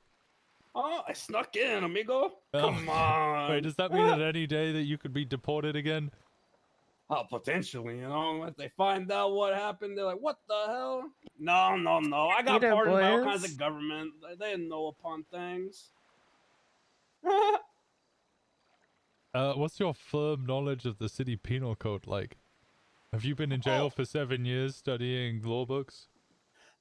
Oh, I snuck in, amigo. Come on. Wait, does that mean that any day that you could be deported again? Oh, potentially, if they find out what happened, they're like, what the hell? No. I got Etta, pardoned by all boys. kinds of government. They didn't know upon things. What's your firm knowledge of the city penal code like? Have you been in jail for 7 years studying law books?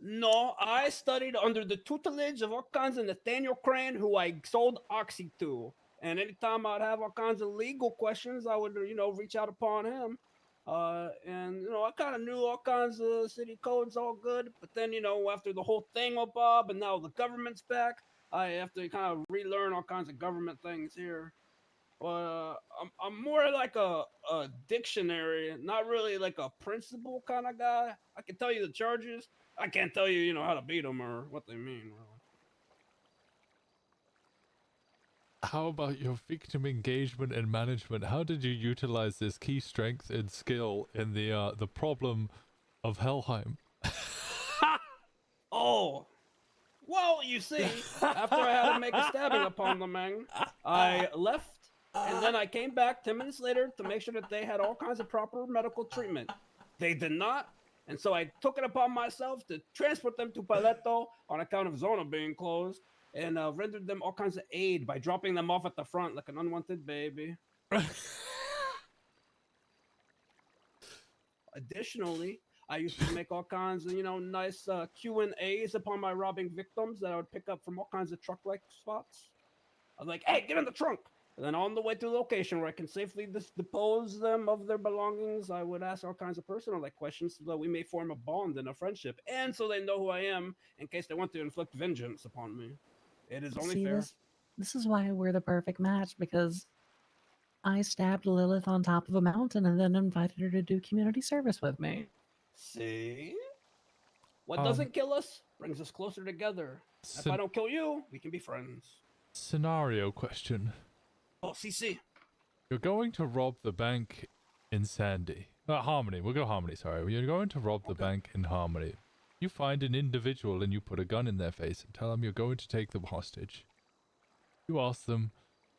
No, I studied under the tutelage of all kinds of Nathaniel Crane, who I sold Oxy to. And anytime I'd have all kinds of legal questions, I would, reach out upon him. And I kind of knew all kinds of city codes all good. But then, after the whole thing with Bob and now the government's back, I have to kind of relearn all kinds of government things here. But I'm more like a dictionary, not really like a principal kind of guy. I can tell you the charges. I can't tell you, how to beat them or what they mean. How about your victim engagement and management? How did you utilize this key strength and skill in the problem of Helheim? Oh, well, you see, after I had to make a stabbing upon the man, I left, and then I came back 10 minutes later to make sure that they had all kinds of proper medical treatment. They did not, and so I took it upon myself to transport them to Paleto on account of Zona being closed, and rendered them all kinds of aid by dropping them off at the front like an unwanted baby. Additionally, I used to make all kinds of, nice Q&As upon my robbing victims that I would pick up from all kinds of truck-like spots. I was like, hey, get in the trunk! And then on the way to the location where I can safely depose them of their belongings, I would ask all kinds of personal questions so that we may form a bond and a friendship, and so they know who I am in case they want to inflict vengeance upon me. It is only fair. This is why we're the perfect match, because I stabbed Lilith on top of a mountain and then invited her to do community service with me. See? What doesn't kill us brings us closer together. If I don't kill you, we can be friends. Scenario question. Oh, CC. You're going to rob the bank in Sandy. Harmony. We'll go Harmony, sorry. You're going to rob the bank in Harmony. You find an individual and you put a gun in their face and tell them you're going to take them hostage. You ask them,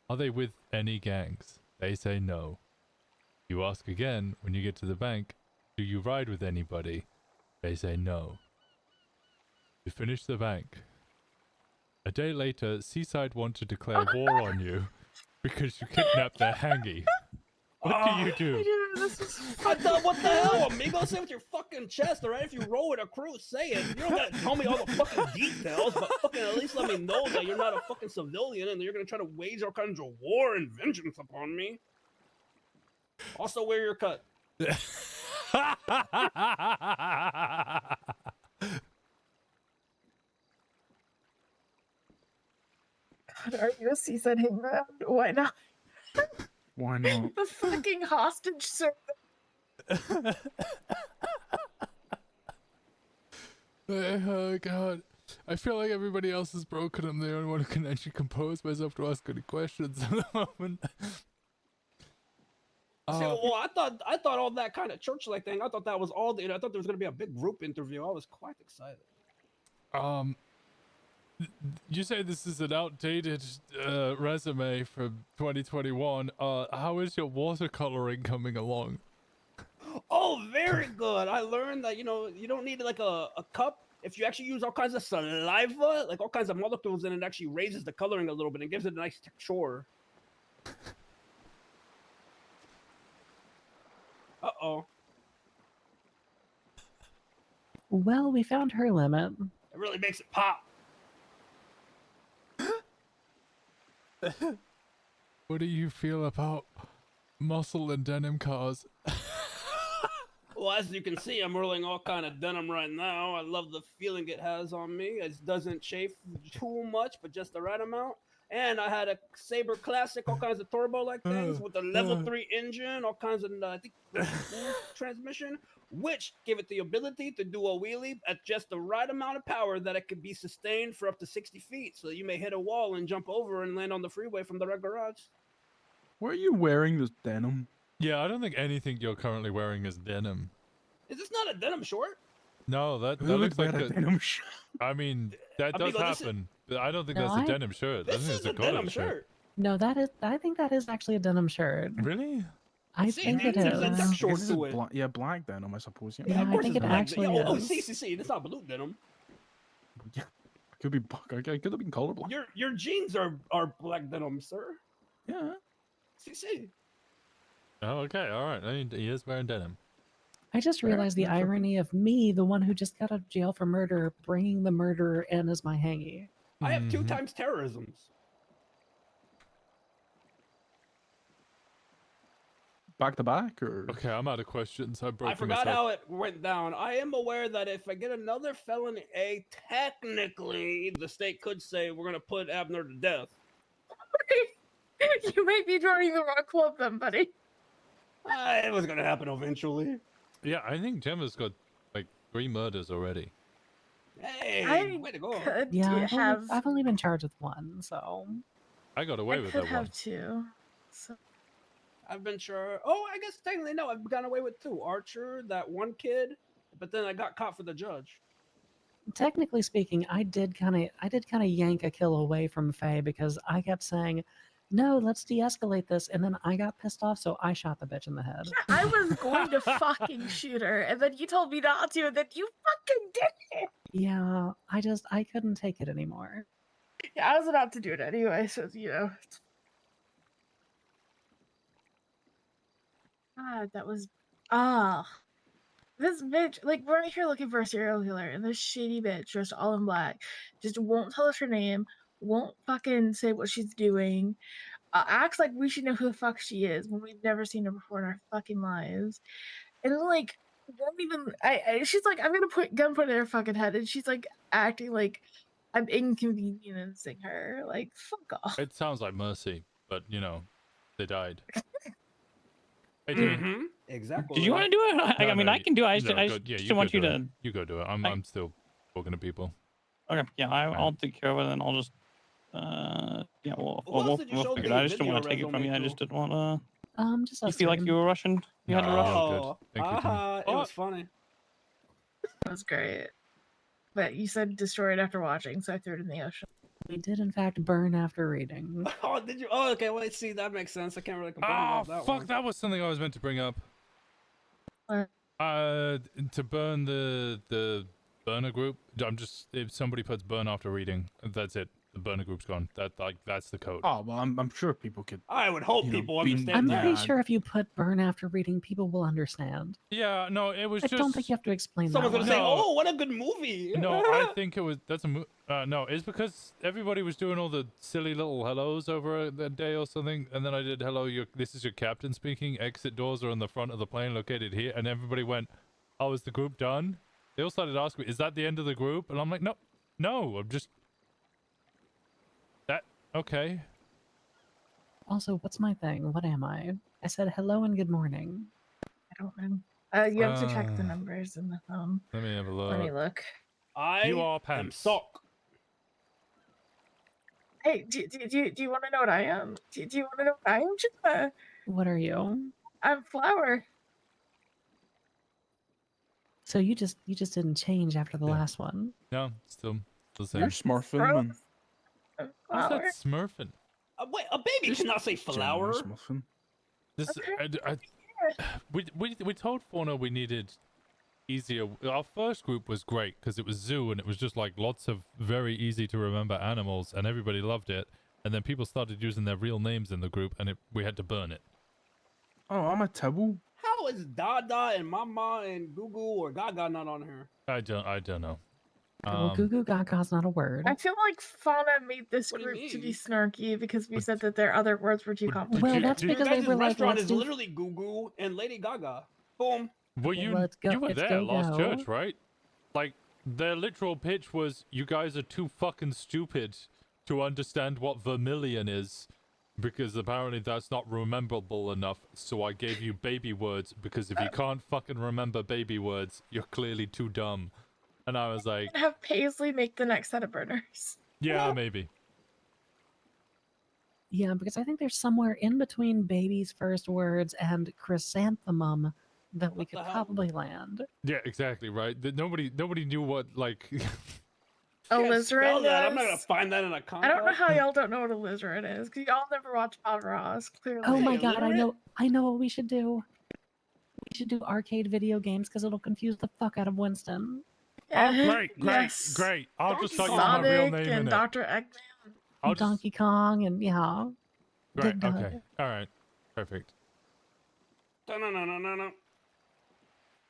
are they with any gangs? They say no. You ask again when you get to the bank, do you ride with anybody? They say no. You finish the bank. A day later, Seaside want to declare war on you because you kidnapped their hangy. What do you do? I thought, what the hell, amigo? Say with your fucking chest, alright? If you roll with a crew, say it. You don't gotta tell me all the fucking details, but fucking at least let me know that you're not a fucking civilian and you're gonna try to wage all kinds of war and vengeance upon me. Also, wear your cut. God, are you a seaside hangman? Why not? Why not? The fucking hostage service. Oh god. I feel like everybody else is broken. I'm the only one who can actually compose myself to ask any questions at the moment. See, well, I thought all that kind of church-like thing, I thought that was all, I thought there was going to be a big group interview. I was quite excited. You say this is an outdated resume from 2021. How is your watercoloring coming along? Oh, very good. I learned that, you don't need like a cup. If you actually use all kinds of saliva, like all kinds of molecules, and it actually raises the coloring a little bit and gives it a nice texture. Uh-oh. Well, we found her limit. It really makes it pop. What do you feel about muscle and denim cars? Well, as you can see, I'm rolling all kind of denim right now. I love the feeling it has on me. It doesn't chafe too much, but just the right amount. And I had a Saber Classic, all kinds of turbo-like things with a level 3 engine, all kinds of, I think, transmission, which gave it the ability to do a wheelie at just the right amount of power that it could be sustained for up to 60 feet. So you may hit a wall and jump over and land on the freeway from the red garage. Why are you wearing this denim? Yeah, I don't think anything you're currently wearing is denim. Is this not a denim short? No, that Who looks like a denim shirt? I mean, that does Amigo, this happen. But I don't think No, that's a I- denim shirt. I This think is it's a a cotton denim shirt. shirt. No, I think that is actually a denim shirt. Really? I See, think dude, it there's a is. neck I short guess it's to it. yeah, black denim, I suppose. Yeah, of I course think it's it black. actually Oh, is. see, that's not blue denim. I could be. I could have been colorblind. Your jeans are black denim, sir. Yeah. See. Oh, okay, all right. I mean, he is wearing denim. I just realized the that's okay. irony of me, the one who just got out of jail for murder, bringing the murderer in as my hangy. I have 2 Mhm. times terrorisms. Back to back, or Okay, I'm out of questions. I broke I forgot myself. how it went down. I am aware that if I get another felony A, technically the state could say we're gonna put Abner to death. You might be joining the wrong club then, buddy. It was gonna happen eventually. Yeah, I think Gemma's got like 3 murders already. Hey, I way to go. could Yeah, have. I've only been charged with 1, so I got away I with could that have one. two. So I've been sure. Oh, I guess technically no. I've gotten away with two. Archer, that one kid, but then I got caught for the judge. Technically speaking, I did kind of yank a kill away from Fey because I kept saying, "No, let's de-escalate this," and then I got pissed off, so I shot the bitch in the head. I was going to fucking shoot her, and then you told me not to, and then you fucking did it. Yeah, I couldn't take it anymore. Yeah, I was about to do it anyway, so you know. God, that was this bitch, like, we're out here looking for a serial killer, and this shady bitch dressed all in black just won't tell us her name, won't fucking say what she's doing, acts like we should know who the fuck she is when we've never seen her before in our fucking lives, and then, like, won't even. She's like, I'm gonna put gun point in her fucking head, and she's like acting like I'm inconveniencing her. Like, fuck off. It sounds like mercy, but you know, they died. Hey, Timmy. Exactly. Did you want to do it? I mean, I can do it. I just you want go you do to. it. You go do it. I'm still talking to people. Okay, yeah, I'll take care of it, and I'll just. Yeah, we'll figure it out. I just didn't want to take it from you. I just didn't want to. Just You us feel like two. you were rushing? You had to rush? Oh, Thank you, Timmy. it was funny. That was great. But you said destroy it after watching, so I threw it in the ocean. We did in fact burn after reading. Oh, did you? Oh, okay. Wait, see, that makes sense. I can't really complain Oh, about that fuck, one. that was something I was meant to bring up. What? To burn the burner group. If somebody puts burn after reading, that's it. The burner group's gone. That's the code. Oh well, I'm sure people could. I would hope people understand I'm that. pretty sure if you put burn after reading, people will understand. Yeah, no, it was I just. don't think you have to explain Someone's that gonna one. say, "Oh, what a good movie." No, I think it was. No, it's because everybody was doing all the silly little hellos over a day or something, and then I did hello. This is your captain speaking. Exit doors are on the front of the plane, located here, and everybody went, "Oh, is the group done?" They all started asking me, "Is that the end of the group?" And I'm like, no, I'm just. Okay. Also, what's my thing? What am I? I said hello and good morning. I don't know. You have to check the numbers in the phone. Let me have a look. Let me look. You are am pants. sock. Hey, do you want to know what I am? Do you want to know what I am, Gemma? What are you? I'm Flower. So you just didn't change after the last one. No, still the same. You're smurfing, man. What's Flower. that smurfing? Wait, a baby cannot say flower. Smurfing. This we told Fauna we needed easier. Our first group was great because it was zoo and it was just like lots of very easy to remember animals and everybody loved it. And then people started using their real names in the group and we had to burn it. Oh, I'm a Tibble. How is Dada and Mama and Gugu or Gaga not on here? I don't know. Well, goo goo gaga's not a word. I feel like Fauna made this group to be snarky because we said that their other words were too complicated. Well, that's because they were like, restaurant let's is do... literally Gugu and Lady Gaga. Boom. Well, you were there last church, right? Like their literal pitch was, "You guys are too fucking stupid to understand what vermilion is, because apparently that's not rememberable enough. So I gave you baby words because if you can't fucking remember baby words, you're clearly too dumb." And I was like, Have Paisley make the next set of burners. "Yeah, maybe." Yeah, because I think there's somewhere in between baby's first words and chrysanthemum that we could probably land. Yeah, exactly right. Nobody knew what like. Alizarin that. I'm not is- gonna find that in a I compact. don't know how y'all don't know what alizarin is, because y'all never watch Bob Ross, clearly. Oh my god, I know what we should do. We should do arcade video games because it'll confuse the fuck out of Winston. Oh, great. I'll just start using my real Sonic name and in it. Dr. Eggman. Donkey Kong and yeah. Right. Dig Dug. Okay. All right. Perfect.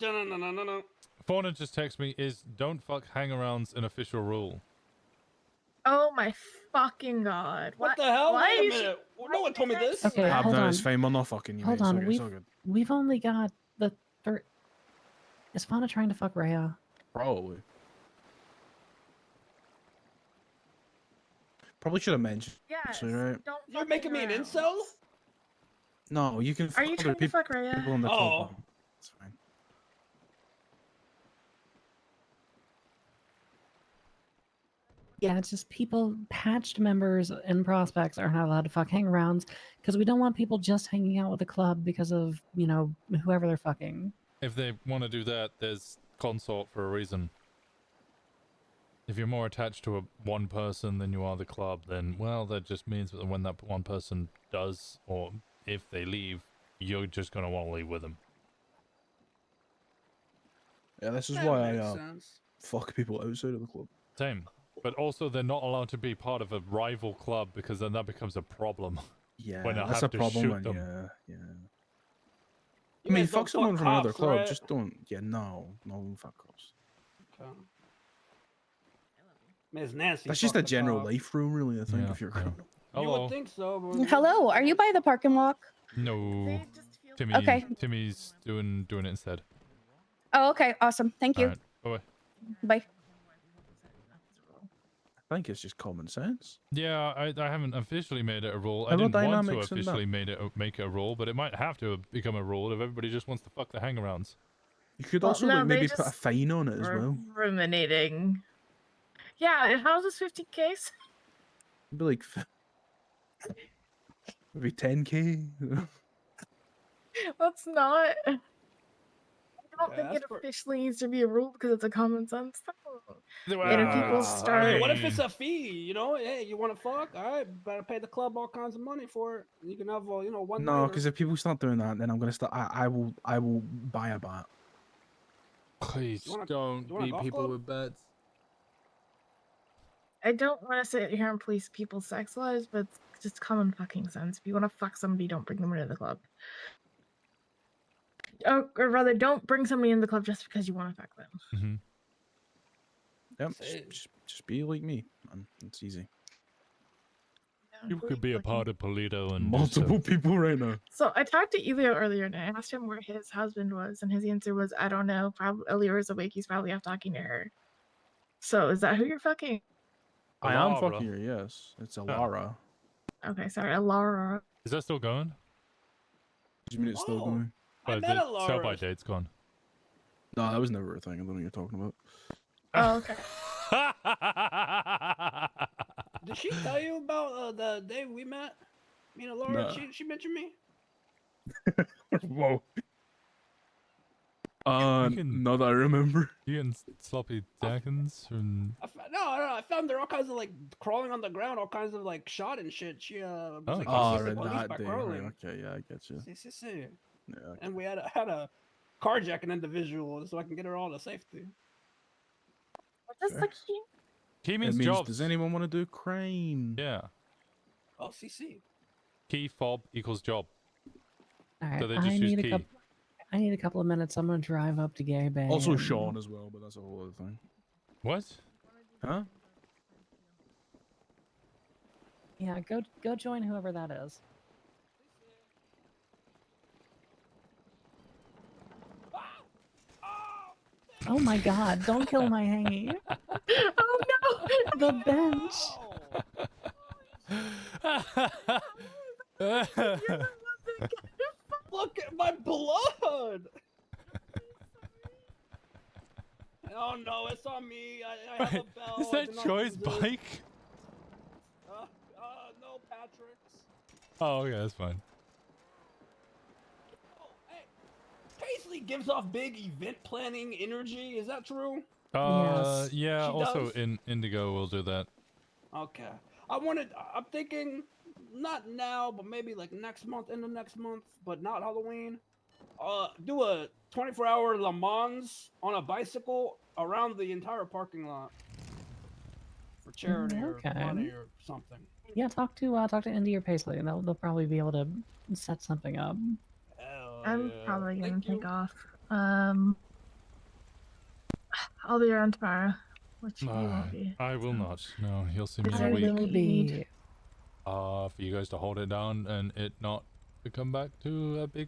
No. Fauna just texted me, "Is don't fuck hangarounds an official rule?" Oh my fucking god. What the hell? Why Wait a is she- minute. No one told me this. Okay, hold Abner on. is fine. I'm not fucking you. Hold mate. on, It's okay, it's all good. we've only got the third. Is Fauna trying to fuck Rhea? Probably. Probably should have mentioned. Yes. Actually, right? Don't You're making me an incel? No, you can. Are you fuck trying other to fuck Rhea? people in the Oh. club. It's fine. Yeah, it's just people, patched members and prospects are not allowed to fuck hangarounds because we don't want people just hanging out with the club because of, you know, whoever they're fucking. If they want to do that, there's consort for a reason. If you're more attached to one person than you are the club, then, well, that just means that when that one person does, or if they leave, you're just going to want to leave with them. Yeah, this is That why makes I sense. fuck people outside of the club. Same. But also, they're not allowed to be part of a rival club because then that becomes a problem. Yeah, when I that's have a to problem. shoot When, them. yeah. You I mean, guys don't fuck someone fuck from another cops, club. right? Just don't. Yeah, no, fuck cops. Okay. Ms. Nancy. That's just a fucked the general cop. life rule, really. I think if you're a criminal. You would think so, but Hello, are you by the parking walk? No. Timmy, Okay. Timmy's doing it instead. Oh, okay, awesome. Thank you. Alright, bye-bye. Bye. I think it's just common sense. Yeah, I haven't officially made it a rule. I How didn't about want to dynamics in that? officially make it a rule, but it might have to become a rule if everybody just wants to fuck the hangarounds. You could Well, also no, like they maybe put a just fine on it as well. Ruminating. Yeah, how's this 15Ks? It'd be like maybe 10k. That's not. I don't Yeah, think it officially needs to be a rule because it's a common sense thing. Well, And if people start, I mean, what if it's a fee? You know, hey, you want to fuck? All right, better pay the club all kinds of money for it. You can have, you know, one. No, night because if people start doing that, then I'm gonna start. I will buy a bat. Please don't beat people with bets. I don't want to sit here and police people's sex lives, but it's just common fucking sense. If you want to fuck somebody, don't bring them into the club. Or rather, don't bring somebody in the club just because you want to fuck them. Mm-hmm. Yep, just be like me, man. It's easy. You could be a part of Paleto and Multiple people right now. So I talked to Elio earlier and I asked him where his husband was, and his answer was, I don't know. Probably Elio is awake. He's probably off talking to her. So is that who you're fucking? I am Alara. fucking her. Yes, it's Alara. Okay, sorry, Alara. Is that still going? What do you mean it's still going? But met the Alara. sell-by date's gone. No, that was never a thing. I don't know what you're talking about. Oh, okay. Did she tell you about the day we met? Me and Laura. Nah. She mentioned me. Whoa. Not that I remember. You and sloppy seconds from. No, I found her all kinds of like crawling on the ground, all kinds of like shot and shit. She was like, Oh, "Sí, sí, right, police that back day. early." Right, okay, yeah, I get you. Sí, sí, sí. Yeah, okay. And we had a carjack an individual so I can get her all to safety. What's Sure. the key? Key It means means, jobs. does anyone want to do crime? Yeah. Oh, CC. Key fob equals job. All right, So they just use key. I need a couple of minutes. I'm gonna drive up to Gay Bay. Also and- Sean as well, but that's a whole other thing. What? Huh? Yeah, go join whoever that is. Oh my God! Don't kill my hangy. Oh no! The bench. Look at my blood! Oh no, it's on me. I have a bell. Is I that did not Choi's use it. bike? No, Patrick's. Oh, okay, that's fine. Paisley gives off big event planning energy. Is that true? Yes. Yeah. She Also, does? in Indigo, we'll do that. Okay. I'm thinking, not now, but maybe like next month, in the next month, but not Halloween. Do a 24-hour Le Mans on a bicycle around the entire parking lot for charity or Okay. money or something. Yeah, talk to Indy or Paisley, and they'll probably be able to set something up. I'm probably gonna take off. I'll be around tomorrow, which you won't be. I will not. No, you'll see me Is in a there week. anything you need? For you guys to hold it down and it not to come back to a big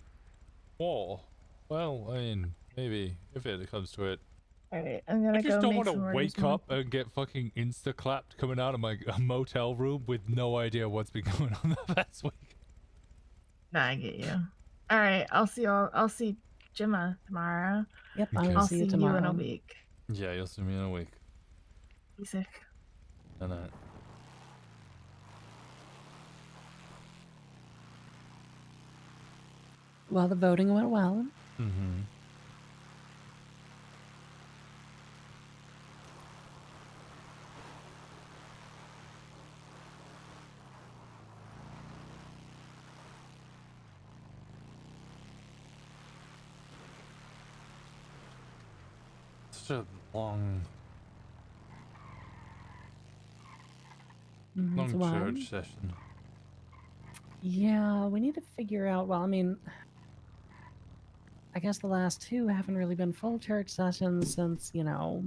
war. Well, I mean, maybe if it comes to it. Alright, I'm gonna I just go don't make want some to orders wake now. up and get fucking insta-clapped coming out of my motel room with no idea what's been going on the past week. Nah, I get you. Alright, I'll see Gemma tomorrow. Yep, Okay. I will I'll see see you you tomorrow. in a week. Yeah, you'll see me in a week. Be safe. And Well, the voting went well. mm-hmm. Such a long It's wild. church session. Yeah, we need to figure out. Well, I mean, I guess the last two haven't really been full church sessions since, you know.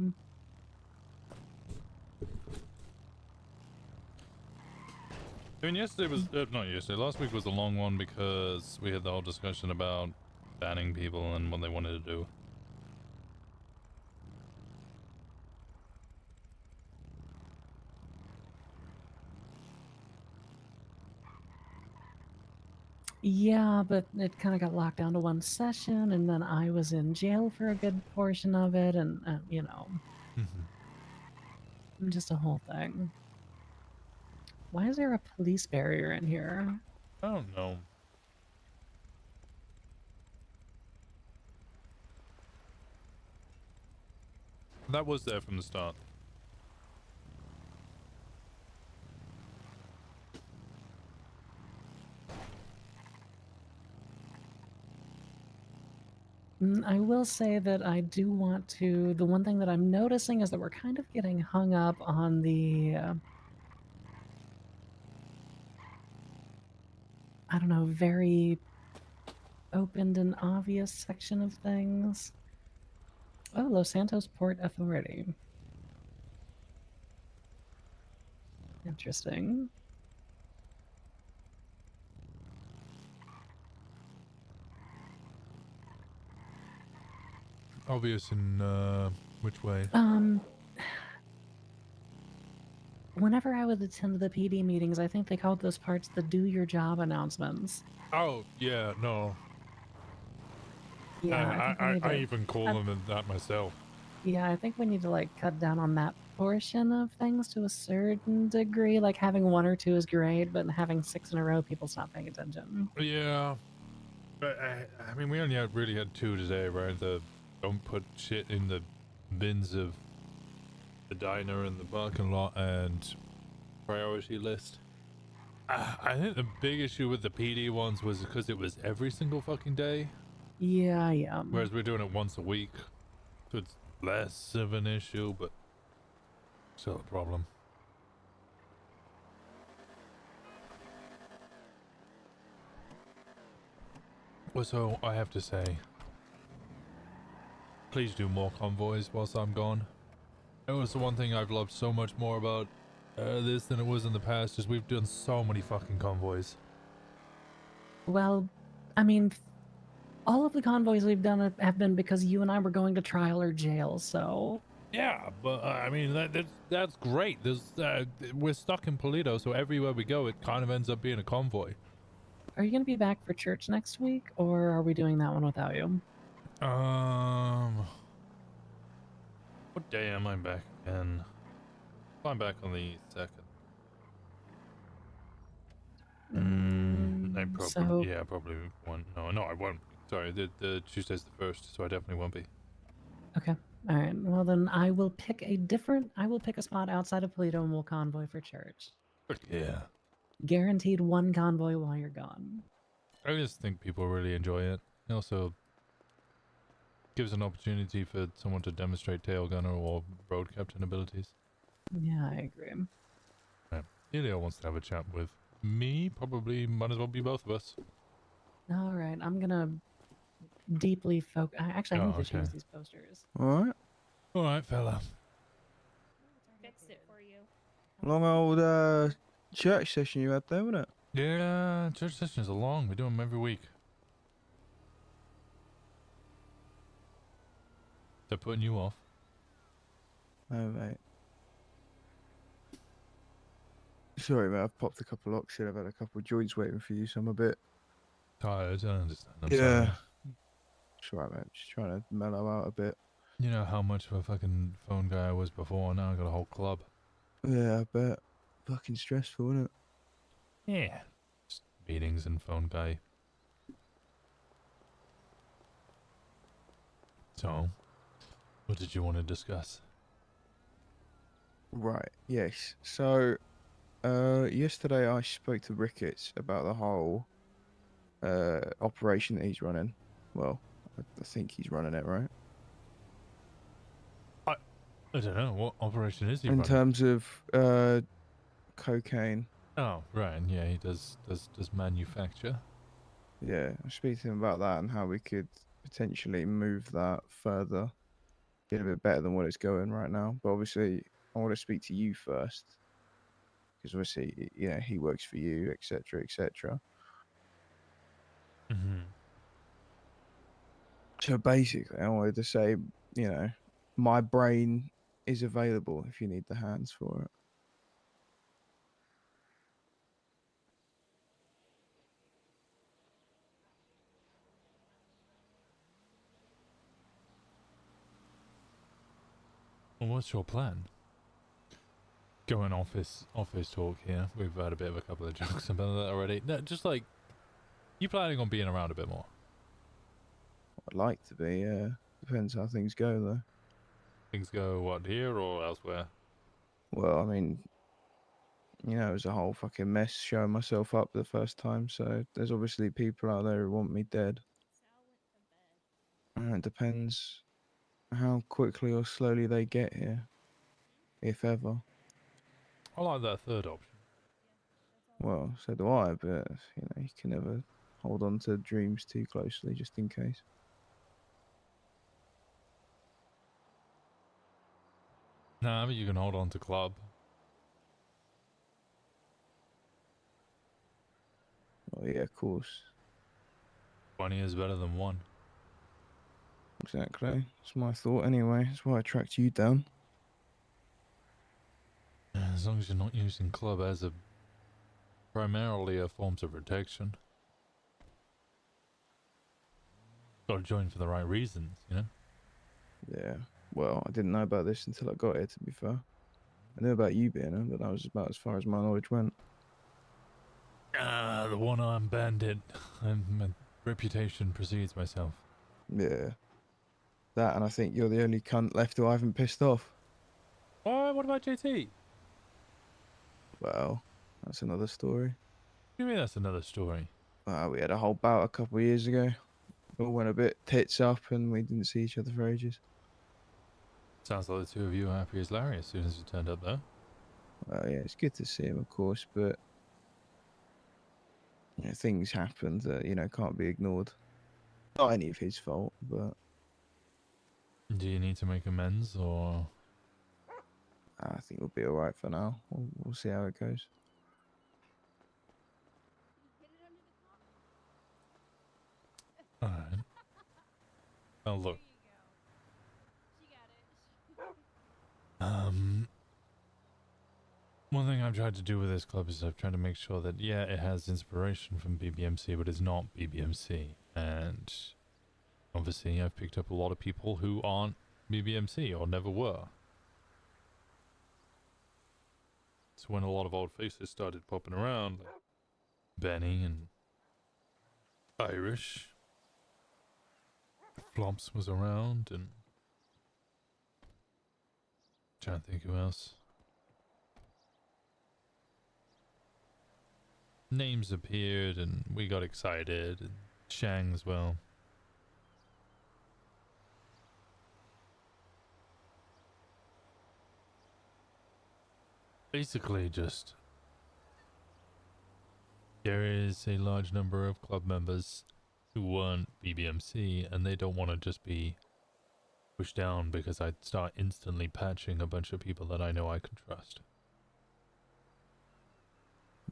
I mean, yesterday was not yesterday. Last week was a long one because we had the whole discussion about banning people and what they wanted to do. Yeah, but it kind of got locked down to one session, and then I was in jail for a good portion of it, and, you know. Just a whole thing. Why is there a police barrier in here? I don't know. That was there from the start. I will say that I do want to. The one thing that I'm noticing is that we're kind of getting hung up on the. I don't know, very opened and obvious section of things. Oh, Los Santos Port Authority. Interesting. Obvious in which way? Whenever I would attend the PD meetings, I think they called those parts the "do your job" announcements. Oh yeah, no. Yeah, I even call them that myself. Yeah, I think we need to like cut down on that portion of things to a certain degree. Like having one or two is great, but having 6 in a row, people stop paying attention. Yeah, but I mean, we only really had 2 today, right? The don't put shit in the bins of the diner and the parking lot and priority list. I think the big issue with the PD ones was because it was every single fucking day. Yeah. Whereas we're doing it once a week, so it's less of an issue, but still a problem. Well, so I have to say, please do more convoys whilst I'm gone. It was the one thing I've loved so much more about this than it was in the past, is we've done so many fucking convoys. Well, I mean, all of the convoys we've done have been because you and I were going to trial or jail, so... Yeah, but I mean, that's great. There's we're stuck in Paleto, so everywhere we go, it kind of ends up being a convoy. Are you going to be back for church next week, or are we doing that one without you? What day am I back again? I'm back on the 2nd. I probably, yeah, probably won't. No, I won't. Sorry, the Tuesday's the 1st, so I definitely won't be. Okay. All right. Well, then I will pick a spot outside of Paleto and we'll convoy for church. Yeah. Guaranteed one convoy while you're gone. I just think people really enjoy it. It also gives an opportunity for someone to demonstrate tail gunner or road captain abilities. Yeah, I agree. Yeah. Elio wants to have a chat with me. Probably might as well be both of us. All right. I'm going to deeply focus. Actually, I need to change these posters. All right, fella. Fix it for you. Long old church session you had there, wasn't it? Yeah, church sessions are long. We do them every week. They're putting you off. Oh, mate. Sorry, mate. I've popped a couple locks in. I've had a couple of joints waiting for you, so I'm a bit tired. I understand. I'm yeah. sorry. It's alright, mate. Just trying to mellow out a bit. You know how much of a fucking phone guy I was before. Now I got a whole club. Yeah, I bet. Fucking stressful, isn't it? Yeah. Just meetings and phone guy. So, what did you want to discuss? Right. Yes. So, yesterday I spoke to Ricketts about the whole operation that he's running. Well, I think he's running it, right? I don't know. What operation is he In running? terms of cocaine. Oh, right. Yeah, he does manufacture. Yeah, I speak to him about that and how we could potentially move that further, get a bit better than what it's going right now. But obviously, I want to speak to you first, because obviously, he works for you, etc., etc. Mm-hmm. So basically, I wanted to say, my brain is available if you need the hands for it. Well, what's your plan? Going office talk here. We've had a couple of jokes about that already. No, just like, you planning on being around a bit more? I'd like to be, yeah. Depends how things go, though. Things go, what, here or elsewhere? Well, I mean, it was a whole fucking mess showing myself up the first time, so there's obviously people out there who want me dead. And it depends how quickly or slowly they get here, if ever. I like that third option. Well, so do I, but, you can never hold on to dreams too closely, just in case. Nah, but you can hold on to club. Oh, yeah, of course. 20 is better than 1. Exactly. That's my thought anyway. That's why I tracked you down. As long as you're not using club as primarily a form of protection. Gotta join for the right reasons, Yeah. Well, I didn't know about this until I got here, to be fair. I knew about you being here, but that was about as far as my knowledge went. The one-armed bandit. My reputation precedes myself. Yeah. That, and I think you're the only cunt left who I haven't pissed off. What about JT? Well, that's another story. What do you mean that's another story? We had a whole bout a couple of years ago. We all went a bit tits up and we didn't see each other for ages. Sounds like the two of you are happy as Larry as soon as you turned up there. Yeah, it's good to see him, of course, but things happened that, can't be ignored. Not any of his fault, but... Do you need to make amends, or...? I think we'll be alright for now. We'll see how it goes. Alright. Oh, look. One thing I've tried to do with this club is I've tried to make sure that, yeah, it has inspiration from BBMC, but it's not BBMC. And obviously I've picked up a lot of people who aren't BBMC or never were. So when a lot of old faces started popping around, like Benny and Irish, Flumps was around, and trying to think who else. Names appeared and we got excited, and Shang as well. Basically just there is a large number of club members who weren't BBMC and they don't want to just be pushed down because I start instantly patching a bunch of people that I know I can trust.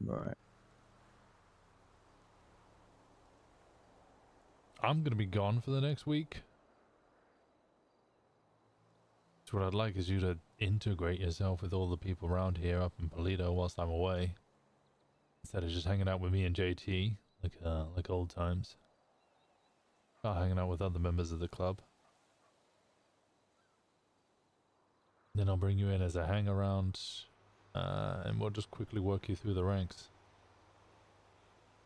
Right. I'm gonna be gone for the next week. So what I'd like is you to integrate yourself with all the people around here up in Paleto whilst I'm away. Instead of just hanging out with me and JT, like old times. Start hanging out with other members of the club. Then I'll bring you in as a hang around and we'll just quickly work you through the ranks.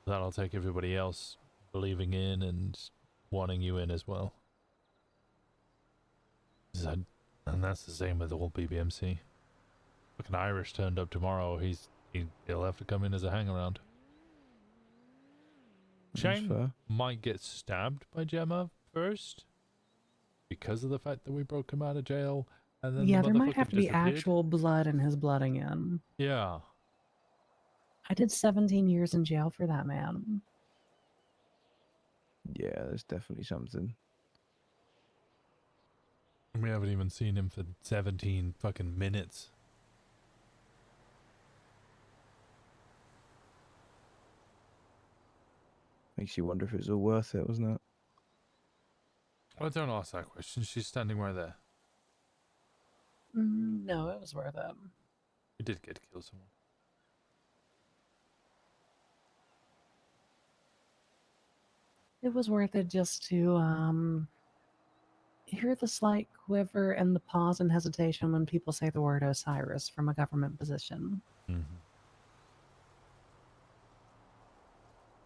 That'll take everybody else believing in and wanting you in as well. And that's the same with all BBMC. Fucking Irish turned up tomorrow. He'll have to come in as a hangaround. Shane might get stabbed by Gemma first because of the fact that we broke him out of jail, and then Yeah, the there might motherfucker have to be disappeared. actual blood in his blooding in. Yeah. I did 17 years in jail for that man. Yeah, there's definitely something. We haven't even seen him for 17 fucking minutes. Makes you wonder if it was all worth it, wasn't it? Well, don't ask that question. She's standing right there. No, it was worth it. You did get to kill someone. It was worth it just to hear the slight quiver and the pause and hesitation when people say the word Osiris from a government position.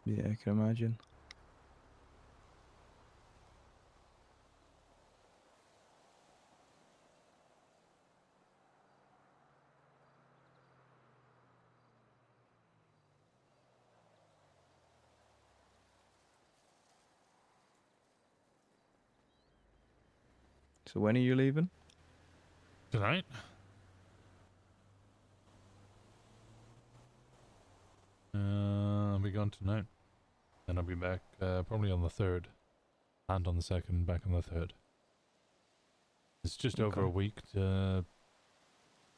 Yeah, I can imagine. So when are you leaving? Tonight? I'll be gone tonight. Then I'll be back probably on the 3rd. And on the 2nd, back on the 3rd. It's just over a week to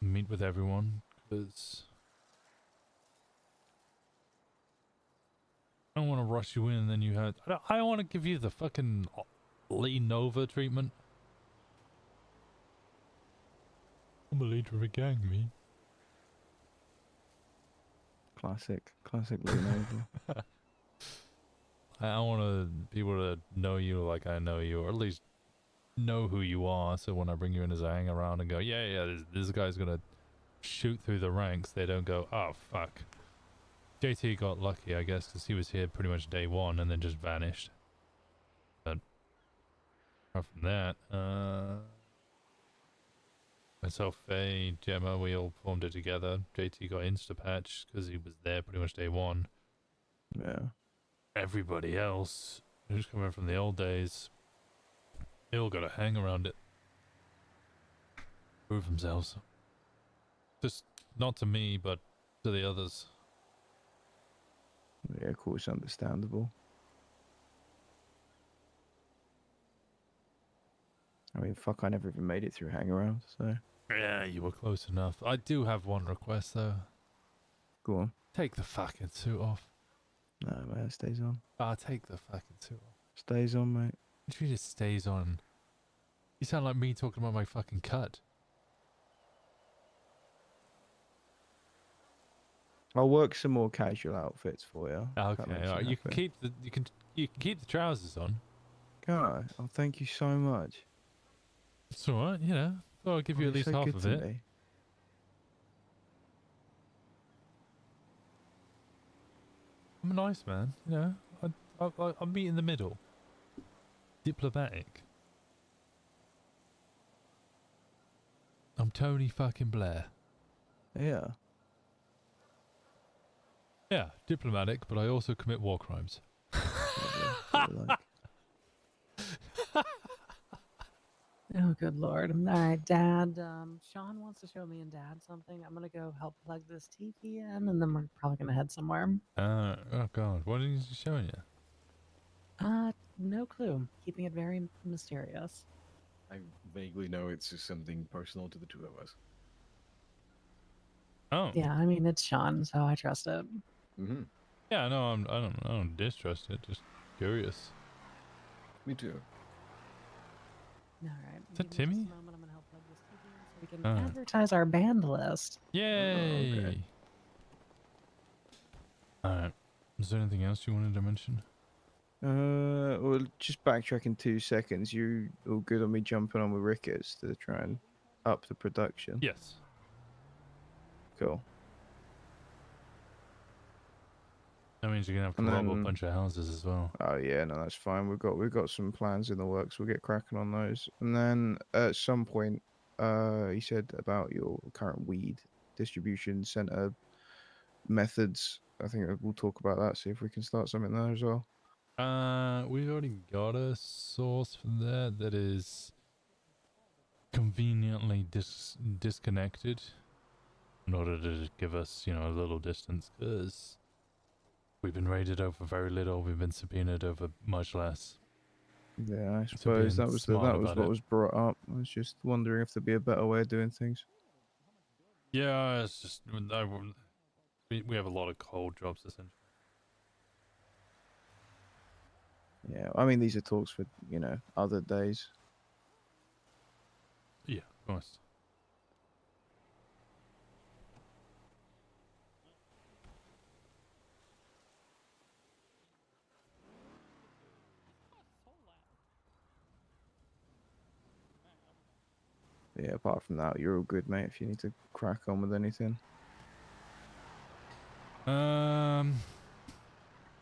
meet with everyone, because I don't want to rush you in and then you had... I don't want to give you the fucking lean over treatment. I'm the leader of a gang, me. Classic Leonardo. I want people to know you like I know you, or at least know who you are, so when I bring you in as a hang around and go, yeah, this guy's gonna shoot through the ranks, they don't go, oh, fuck. JT got lucky, I guess, because he was here pretty much day one and then just vanished. But apart from that, myself, Fey, Gemma, we all formed it together. JT got Instapatch because he was there pretty much day one. Yeah. Everybody else, who's coming from the old days, they all got to hang around it. Prove themselves. Just not to me, but to the others. Yeah, of course, understandable. I mean, fuck, I never even made it through hang-around, so... Yeah, you were close enough. I do have one request, though. Go on. Take the fucking suit off. No, man, it stays on. Take the fucking suit off. Stays on, mate. What do you mean it stays on? You sound like me talking about my fucking cut. I'll work some more casual outfits for you. Okay, alright. You can keep the you can keep the trousers on. Can I? Oh, thank you so much. It's alright, you know. Thought I'd give you at least half of it. Me. I'm a nice man, you know. I'll meet in the middle. Diplomatic. I'm Tony fucking Blair. Yeah. Yeah, diplomatic, but I also commit war crimes. Oh, good lord. All right, Dad. Sean wants to show me and Dad something. I'm going to go help plug this TV in, and then we're probably going to head somewhere. Oh, God. What is he showing you? No clue. Keeping it very mysterious. I vaguely know it's just something personal to the two of us. Oh. Yeah, I mean, it's Sean, so I trust it. Mm-hmm. Yeah, no, I don't distrust it. Just curious. Me too. All right. Is that Timmy? I'm going to help plug this TV in so we can advertise our band list. Yay! Oh, okay. Alright. Is there anything else you wanted to mention? Well, just backtracking 2 seconds. You all good on me jumping on with Ricketts to try and up the production? Yes. Cool. That means you're gonna have to And rob a then- bunch of houses as well. Oh yeah, no, that's fine. We've got some plans in the works. We'll get cracking on those. And then at some point, you said about your current weed distribution center methods. I think we'll talk about that. See if we can start something there as well. We've already got a source for that is conveniently disconnected in order to give us, a little distance, because we've been raided over very little. We've been subpoenaed over much less. Yeah, I So suppose being that was smart that was about what it. was brought up. I was just wondering if there'd be a better way of doing things. Yeah, it's just we have a lot of cold jobs essentially. Yeah, I mean these are talks for other days. Yeah, of course. Yeah, apart from that, you're all good, mate. If you need to crack on with anything.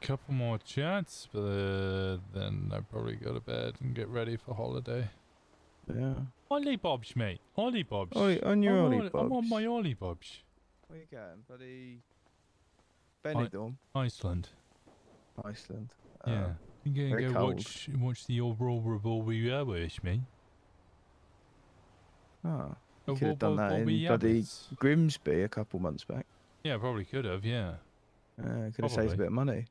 Couple more chats, but then I probably go to bed and get ready for holiday. Yeah. Ollie bobs, mate. Ollie bobs. Oi, on your Ollie I'm on bobs. my Ollie bobs. Where you going, buddy? Benidorm, Iceland. Iceland. Yeah. You gonna very go cold. watch the Aurora with me? Oh, Oh, you could have done that what we in bloody yabbits? Grimsby a couple months back. Yeah, probably could have. Yeah. Could have saved a Probably. bit of money.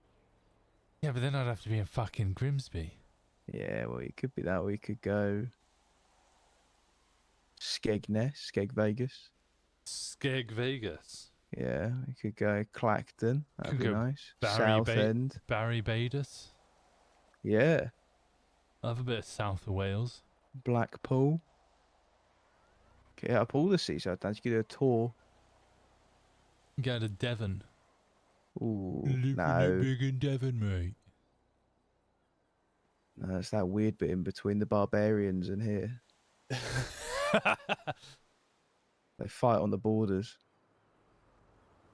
Yeah, but then I'd have to be in fucking Grimsby. Yeah, well, it could be that. We could go Skegness, Skeg Vegas. Skeg Vegas. Yeah, we could go Clacton. That'd Could be go nice. Barry Southend. Barry Badus. Yeah. I have a bit of south of Wales. Blackpool. Get up all the seaside towns. You could do a tour. Go to Devon. Ooh, Living no. it big in Devon, mate. No, it's that weird bit in between the barbarians and here. They fight on the borders.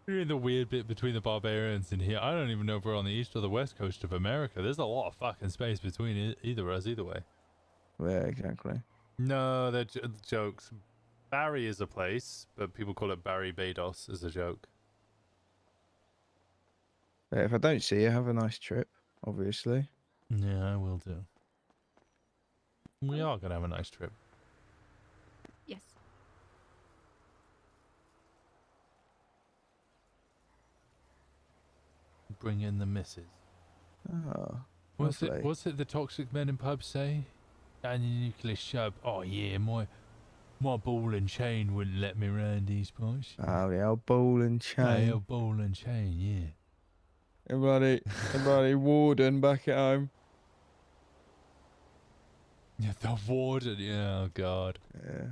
You're in the weird bit between the barbarians and here. I don't even know if we're on the east or the west coast of America. There's a lot of fucking space between either of us, either way. Yeah, exactly. No, they're jokes. Barry is a place, but people call it Barry Bados as a joke. Yeah, if I don't see you, have a nice trip, obviously. Yeah, I will do. We are going to have a nice trip. Yes. Bring in the missus. Oh, What's lovely. it the toxic men in pubs say? And the nuclear shove. Oh yeah, my ball and chain wouldn't let me round these parts. Oh, the old ball and chain. Hey, old ball and chain, yeah. Everybody, warden back at home. Yeah, the warden. Yeah, oh god. Yeah.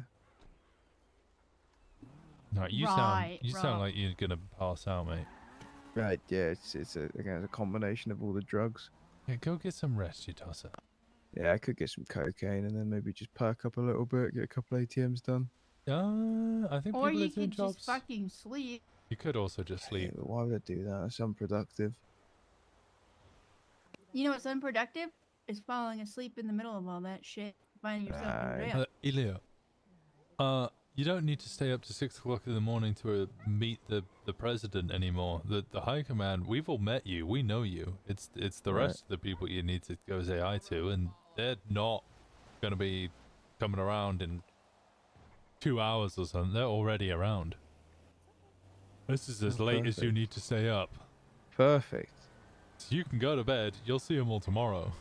No, you Right, sound like you're gonna pass out, mate. Right, yeah, it's a combination of all the drugs. Yeah, go get some rest, you tosser. Yeah, I could get some cocaine and then maybe just perk up a little bit, get a couple ATMs done. I think Or people you are doing could jobs. just fucking sleep. You could also just sleep. Yeah, but why would I do that? That's unproductive. You know what's unproductive? Is falling asleep in the middle of all that shit. Finding yourself in jail. Elio, you don't need to stay up to 6 o'clock in the morning to meet the president anymore. The high command, we've all met you. We know you. It's the Right. rest of the people you need to go say hi to, and they're not going to be coming around in 2 hours or something. They're already around. This is as Oh, late as you perfect. need to stay up. Perfect. So you can go to bed. You'll see them all tomorrow.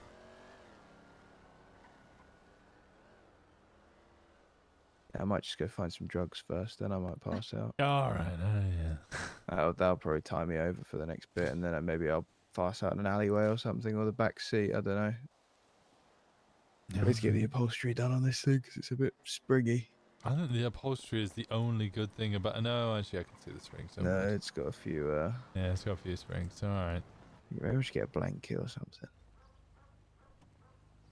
Yeah, I might just go find some drugs first, then I might pass out. All right, yeah. That'll probably tie me over for the next bit, and then maybe I'll pass out in an alleyway or something, or the back seat. I don't know. I need to get the upholstery done on this thing because it's a bit springy. I think the upholstery is the only good thing about. No, actually, I can see the springs. No, it's got a few. Yeah, it's got a few springs. All right. Maybe we should get a blanket or something.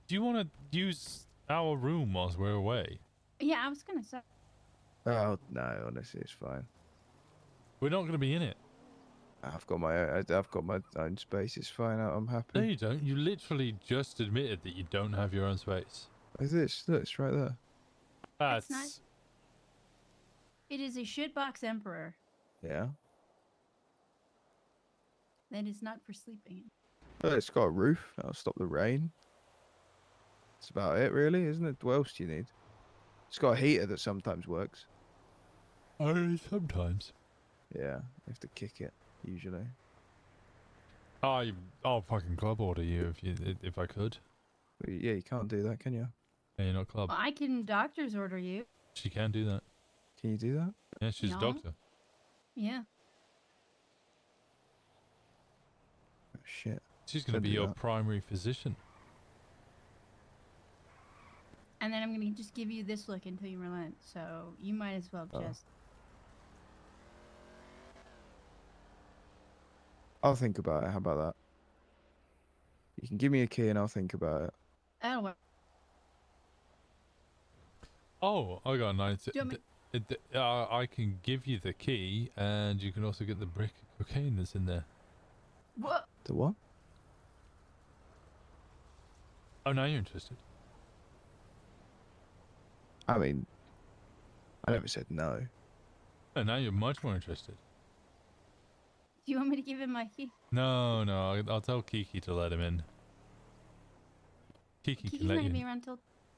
Do you want to use our room whilst we're away? Yeah, I was gonna say. Oh no, honestly, it's fine. We're not going to be in it. I've got my own space. It's fine. I'm happy. No, you don't. You literally just admitted that you don't have your own space. Is this? Look, it's right there. That's nice. It is a shitbox emperor. Yeah. That is not for sleeping. Well, it's got a roof. That'll stop the rain. That's about it, really, isn't it? What else do you need? It's got a heater that sometimes works. Oh, sometimes. Yeah, you have to kick it usually. I'll fucking club order you if I could. Well, yeah, you can't do that, can you? Yeah, you're not club. Well, I can doctor's order you. She can do that. Can you do that? Yeah, she's a No. doctor. Yeah. Oh, shit. She's going to be your primary physician. And then I'm gonna just give you this look until you relent. So you might as well just. I'll think about it. How about that? You can give me a key and I'll think about it. That'll work. Oh, I got an idea. Do you want I can give you the key, and you can also get the brick of cocaine that's in there. What? The what? Oh, now you're interested. I mean, I never said no. And now you're much more interested. Do you want me to give him my key? No, I'll tell Kiki to let him in. Kiki Kiki's can not let you gonna be in. around till.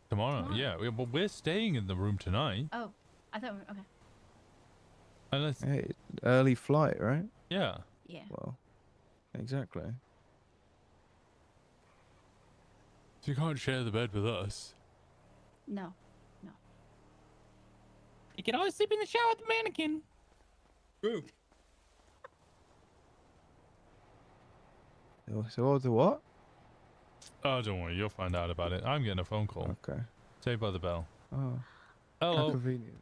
Tomorrow, tomorrow. yeah. But we're staying in the room tonight. Oh, I thought. Okay. Unless. Hey, early flight, right? Yeah. Yeah. Well, exactly. So you can't share the bed with us. No. You can always sleep in the shower with the mannequin. True. So the what? Oh, don't worry. You'll find out about it. I'm getting a phone call. Okay. Saved by the bell. Oh. Hello. How convenient.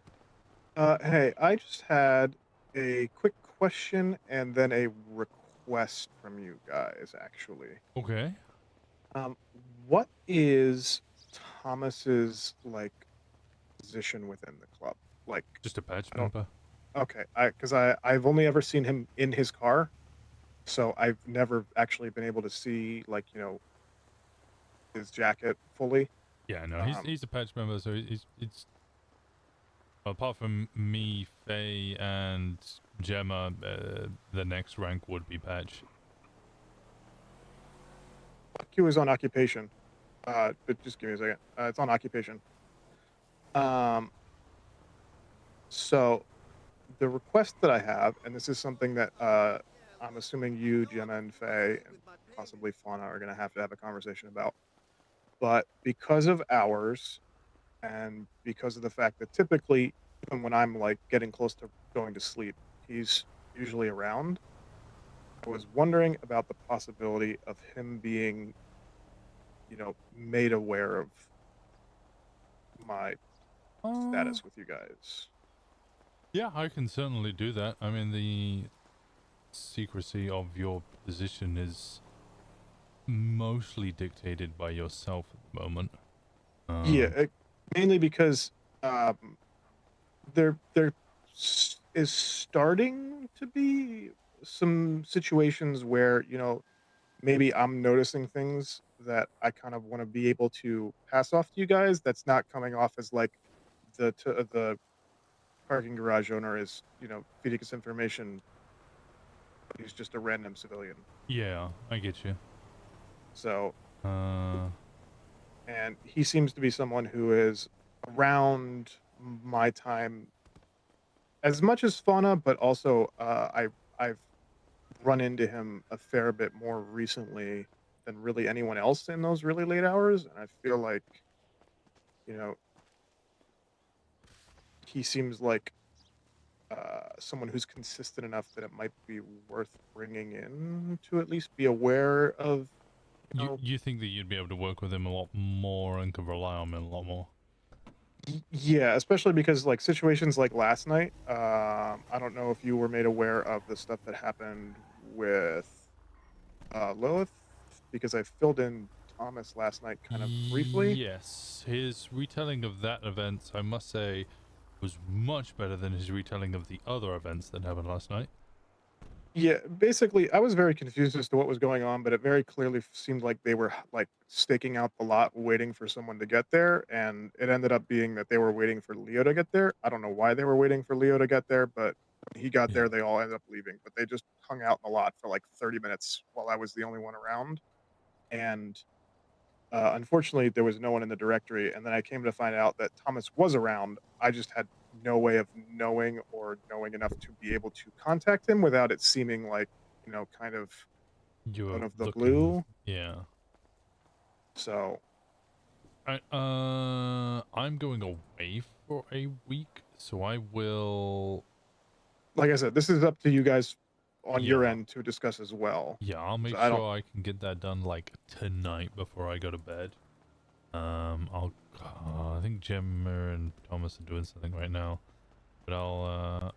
Hey, I just had a quick question and then a request from you guys, actually. Okay. What is Thomas's position within the club? Just a patch member. Okay, because I've only ever seen him in his car, so I've never actually been able to see his jacket fully. Yeah, no, he's a patch member, so it's apart from me, Fey, and Gemma, the next rank would be patch. Q is on occupation. But just give me a second. It's on occupation. So the request that I have, and this is something that I'm assuming you, Gemma, and Fey, and possibly Fauna are going to have a conversation about. But because of hours, and because of the fact that typically, even when I'm getting close to going to sleep, he's usually around. I was wondering about the possibility of him being, made aware of my status with you guys. Yeah, I can certainly do that. I mean, the secrecy of your position is mostly dictated by yourself at the moment. Yeah, mainly because there is starting to be some situations where maybe I'm noticing things that I kind of want to be able to pass off to you guys. That's not coming off as the parking garage owner is feeding us information. He's just a random civilian. Yeah, I get you. So, and he seems to be someone who is around my time as much as Fauna, but also I've run into him a fair bit more recently than really anyone else in those really late hours. And I feel like, he seems like someone who's consistent enough that it might be worth bringing in to at least be aware of. You think that you'd be able to work with him a lot more and could rely on him a lot more? Yeah, especially because situations like last night, I don't know if you were made aware of the stuff that happened with Lilith, because I filled in Thomas last night kind of briefly. Yes, his retelling of that event, I must say, was much better than his retelling of the other events that happened last night. Yeah, basically, I was very confused as to what was going on, but it very clearly seemed like they were like staking out the lot, waiting for someone to get there, and it ended up being that they were waiting for Leo to get there. I don't know why they were waiting for Leo to get there, but when he got there, they all ended up leaving. But they just hung out in the lot for like 30 minutes while I was the only one around, and unfortunately, there was no one in the directory. And then I came to find out that Thomas was around. I just had no way of knowing or knowing enough to be able to contact him without it seeming like, kind of You out were of the looking, blue. yeah. So, I'm going away for a week, so I will. like I said, this is up to you guys on your Yeah. end to discuss as well. Yeah, I'll make So I don't. sure I can get that done like tonight before I go to bed. I think Gemma and Thomas are doing something right now, but oh,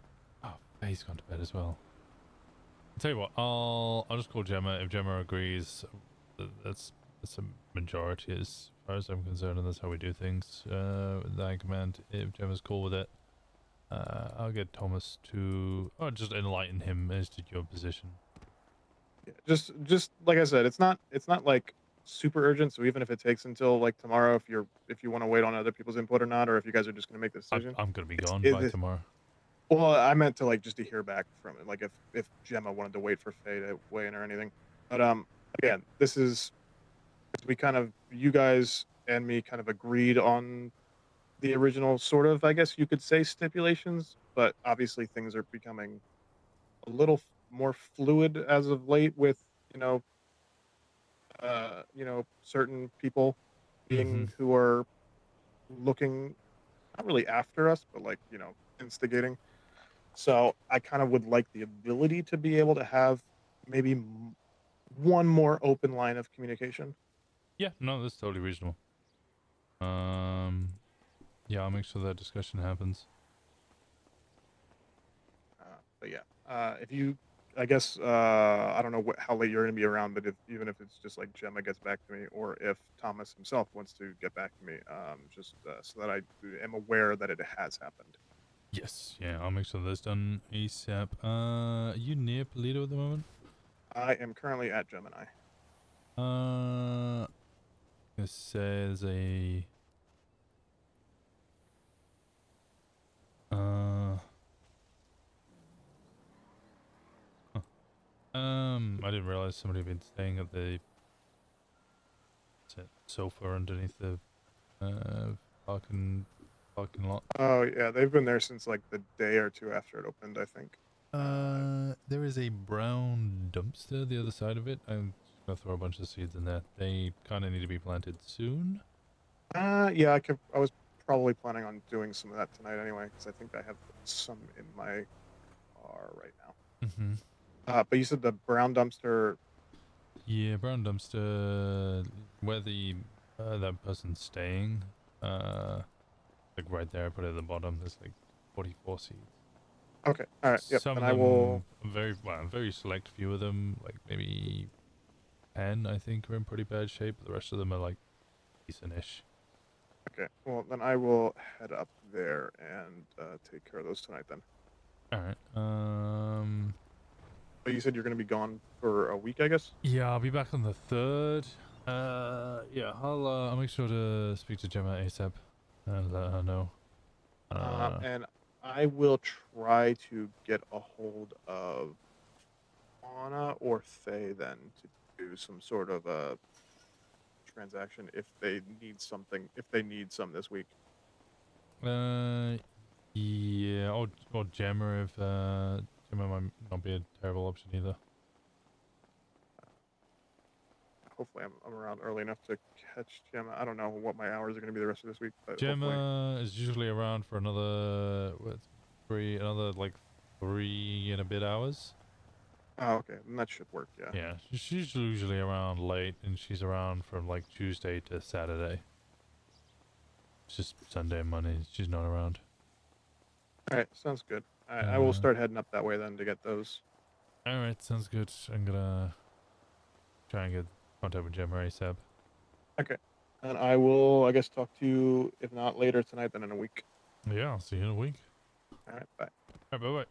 Faye's gone to bed as well. I'll tell you what, I'll just call Gemma. If Gemma agrees, that's a majority as far as I'm concerned, and that's how we do things. With that command, if Gemma's cool with it, I'll get Thomas to, just enlighten him as to your position. Yeah, just like I said, it's not like super urgent. So even if it takes until like tomorrow, if you want to wait on other people's input or not, or if you guys are just going to make the decision, I'm gonna be gone it by is- tomorrow. Well, I meant to just to hear back from it, like if Gemma wanted to wait for Fey to weigh in or anything. But again, this is you guys and me kind of agreed on the original sort of, I guess you could say, stipulations, but obviously things are becoming a little more fluid as of late with certain people being who are looking not really after us, but instigating. So I kind of would like the ability to be able to have maybe one more open line of communication. Yeah, no, that's totally reasonable. Yeah, I'll make sure that discussion happens. But yeah, if you, I guess, I don't know how late you're going to be around, but even if it's just like Gemma gets back to me, or if Thomas himself wants to get back to me, just so that I am aware that it has happened. Yes, yeah, I'll make sure that's done ASAP. Are you near Paleto at the moment? I am currently at Gemini. It says a. I didn't realize somebody had been staying at the sofa underneath the parking lot. Oh yeah, they've been there since like the day or two after it opened, I think. There is a brown dumpster the other side of it. I'm gonna throw a bunch of seeds in there. They kind of need to be planted soon. Yeah, I was probably planning on doing some of that tonight anyway, because I think I have some in my car right now. Mm-hmm. But you said the brown dumpster. Yeah, brown dumpster where the that person's staying. Like right there, I put it at the bottom. There's like 44 seeds. Okay, all right. Yep. Some and of I them, will. very select few of them, like maybe 10, I think, are in pretty bad shape. The rest of them are like decent-ish. Okay. Well, then I will head up there and take care of those tonight then. All right. But you said you're going to be gone for a week, I guess? Yeah, I'll be back on the 3rd. Yeah, I'll make sure to speak to Gemma ASAP and let her know. And I will try to get a hold of Anna or Fey then to do some sort of a transaction if they need something, if they need some this week. Yeah, or Gemma if Gemma might not be a terrible option either. Hopefully I'm around early enough to catch Gemma. I don't know what my hours are going to be the rest of this week, but Gemma is usually around for another like 3 and a bit hours. Oh, okay. Then that should work, yeah. Yeah, she's usually around late, and she's around from like Tuesday to Saturday. It's just Sunday and Monday she's not around. All right, sounds good. I will start heading up that way then to get those. All right, sounds good. I'm gonna try and get contact with Gemma ASAP. Okay. And I will, I guess, talk to you, if not later tonight, then in a week. Yeah, I'll see you in a week. All right, bye. All right, bye-bye.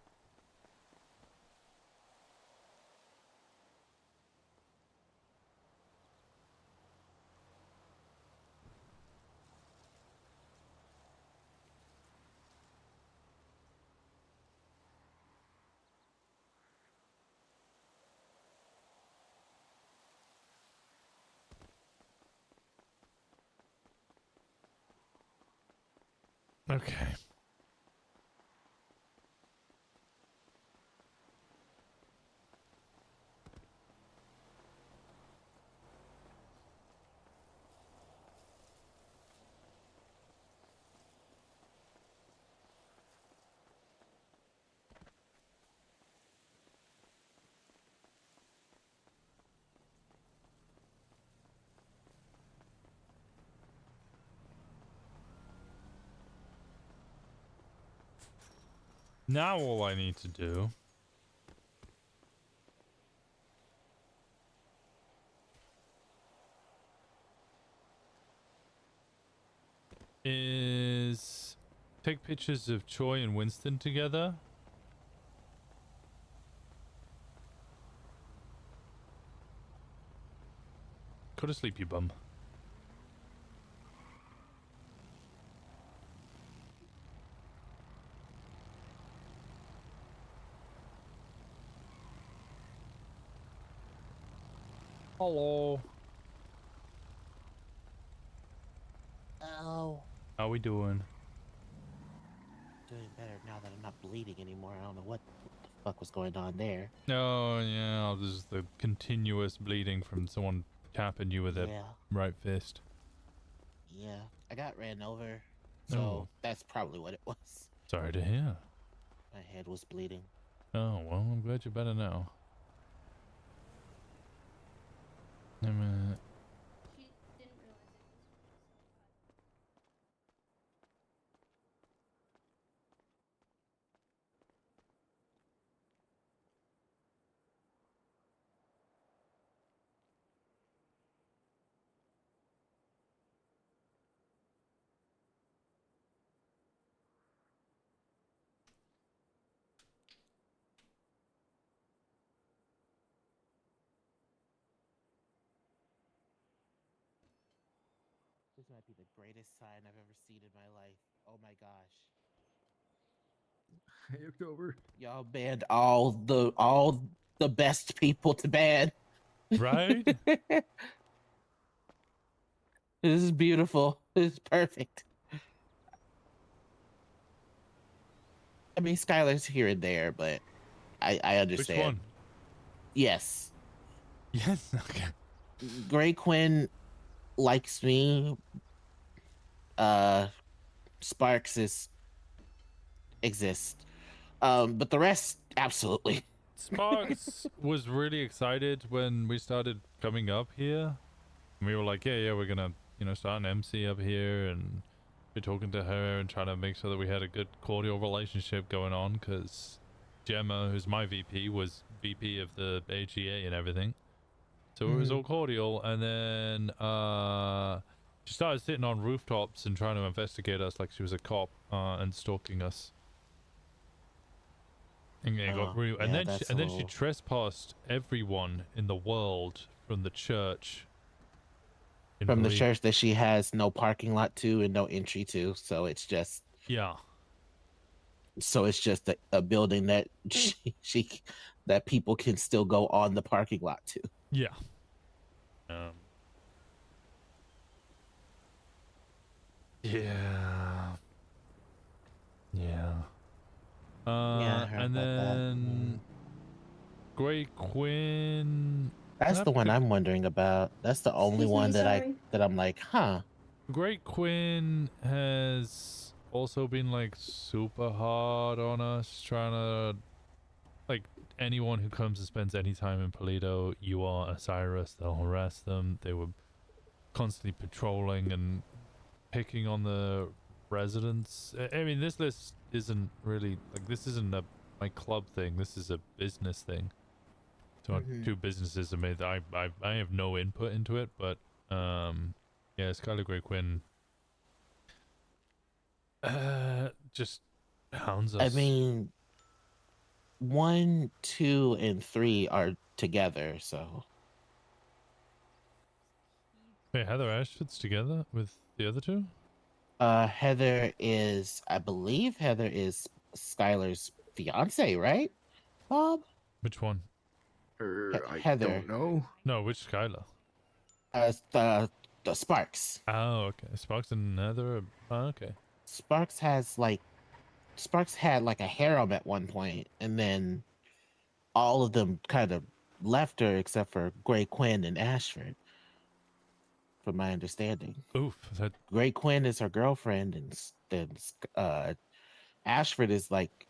Okay. Now all I need to do is take pictures of Choi and Winston together. Go to sleep, you bum. Hello. Oh. How we doing? Doing better now that I'm not bleeding anymore. I don't know what the fuck was going on there. Oh yeah, this is the continuous bleeding from someone tapping you with a Yeah. right fist. Yeah, I got ran over, so Oh. that's probably what it was. Sorry to hear. My head was bleeding. Oh well, I'm glad you're better now. This might be the greatest sign I've ever seen in my life. Oh my gosh. Hey, October. Y'all banned all the best people to ban. Right? This is beautiful. This is perfect. I mean, Skylar's here and there, but I understand. Which one? Yes. Yes. Okay. Gray Quinn likes me. Sparks exists. But the rest, absolutely. Sparks was really excited when we started coming up here. And we were like, yeah, we're gonna, start an MC up here and be talking to her and trying to make sure that we had a good cordial relationship going on, because Gemma, who's my VP, was VP of the AGA and everything. So it was all cordial, and then she started sitting on rooftops and trying to investigate us like she was a cop and stalking us. And, then she trespassed everyone in the world from the church. From the church that she has no parking lot to and no entry to, so it's just a building that she that people can still go on the parking lot to. Yeah. I heard and about then Gray Quinn. That's the one I'm wondering about. That's the only one that I'm like, huh. Gray Quinn has also been like super hard on us, trying to, like, anyone who comes and spends any time in Paleto, you are Osiris, they'll harass them. They were constantly patrolling and picking on the residents. I mean, this list isn't really, like, this isn't my club thing, this is a business thing. So two businesses have made that. I have no input into it, but yeah, Skylar Gray Quinn just hounds us. I mean, 1, 2, and 3 are together, so. Wait, Heather Ashford's together with the other two? Heather is, I believe Heather is Skylar's fiance, right, Bob? Which one? I Heather. don't know. No, which Skylar? The Sparks. Oh, okay. Sparks and Heather. Oh, okay. Sparks had like a harem at one point, and then all of them kind of left her except for Gray Quinn and Ashford, from my understanding. Oof. Gray Quinn is her girlfriend, and then Ashford is like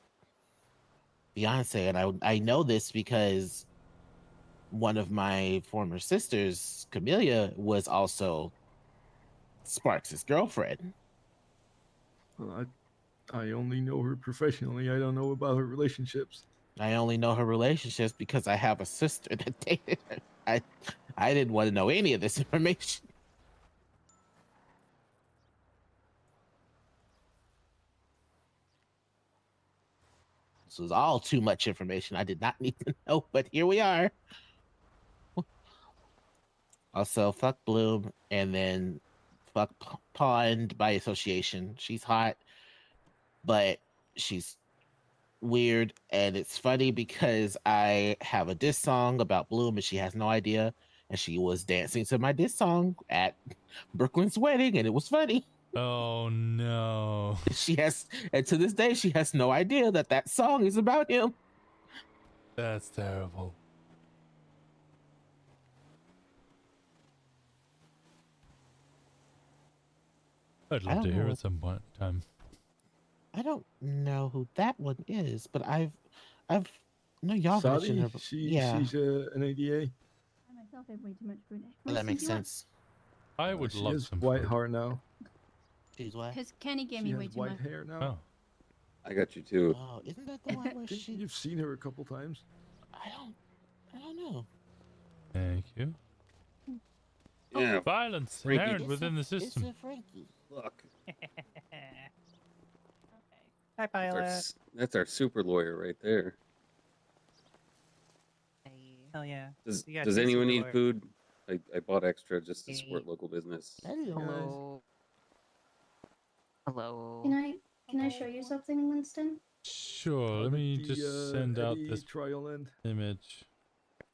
fiance, and I know this because one of my former sisters, Camellia, was also Sparks' girlfriend. Well, I only know her professionally. I don't know about her relationships. I only know her relationships because I have a sister that dated her. I didn't want to know any of this information. This was all too much information I did not need to know, but here we are. Also, fuck Bloom, and then fuck Pond by association. She's hot, but she's weird, and it's funny because I have a diss song about Bloom, and she has no idea, and she was dancing to my diss song at Brooklyn's wedding, and it was funny. Oh no. And to this day, she has no idea that song is about him. That's terrible. I'd love to hear it some point in time. I don't know who that one is, but I've no, y'all mentioned her. She's an ADA. I myself have way too much food. Well, that makes sense. I would She love has some white food. hair now. She's what? Because Kenny gave She me has way too white much. hair now. Oh. I got you too. Oh, isn't that the one where she? You've seen her a couple times. I don't know. Thank you. Yeah. Violence Frankie. inherent within the system. It's a Frankie. Look. Hi, Pilot. That's our super lawyer right there. Hell yeah. Does You got Does two anyone super need lawyers. food? I bought extra just to support local business. Hello. Hello. Can I show you something, Winston? Sure, let me just send out this trial end. image.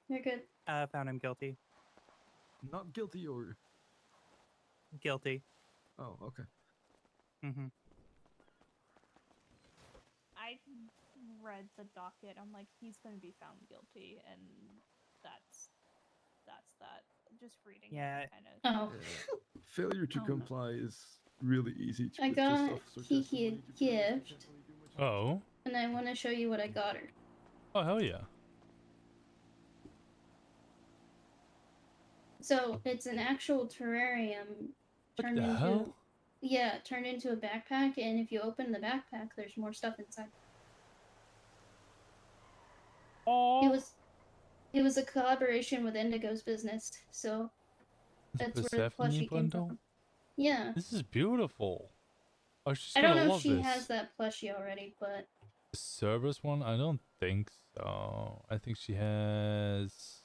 You're good. Found him guilty. Not guilty or Guilty. oh, okay. Mm-hmm. I read the docket. I'm like, he's going to be found guilty, and that's that. Just reading. Yeah. Kind of. Oh. Failure to comply is really easy. I got Kiki a gift, Oh. and I want to show you what I got her. Oh, hell yeah. So it's an actual terrarium turned the into hell? turned into a backpack, and if you open the backpack, there's more stuff inside. Oh. It was a collaboration with Indigo's business, so that's where the Persephone plushie came bundle? from. Yeah. This is beautiful. Oh, she's I don't gonna know love if she this. has that plushie already, but The Cerberus one? I don't think so. I think she has.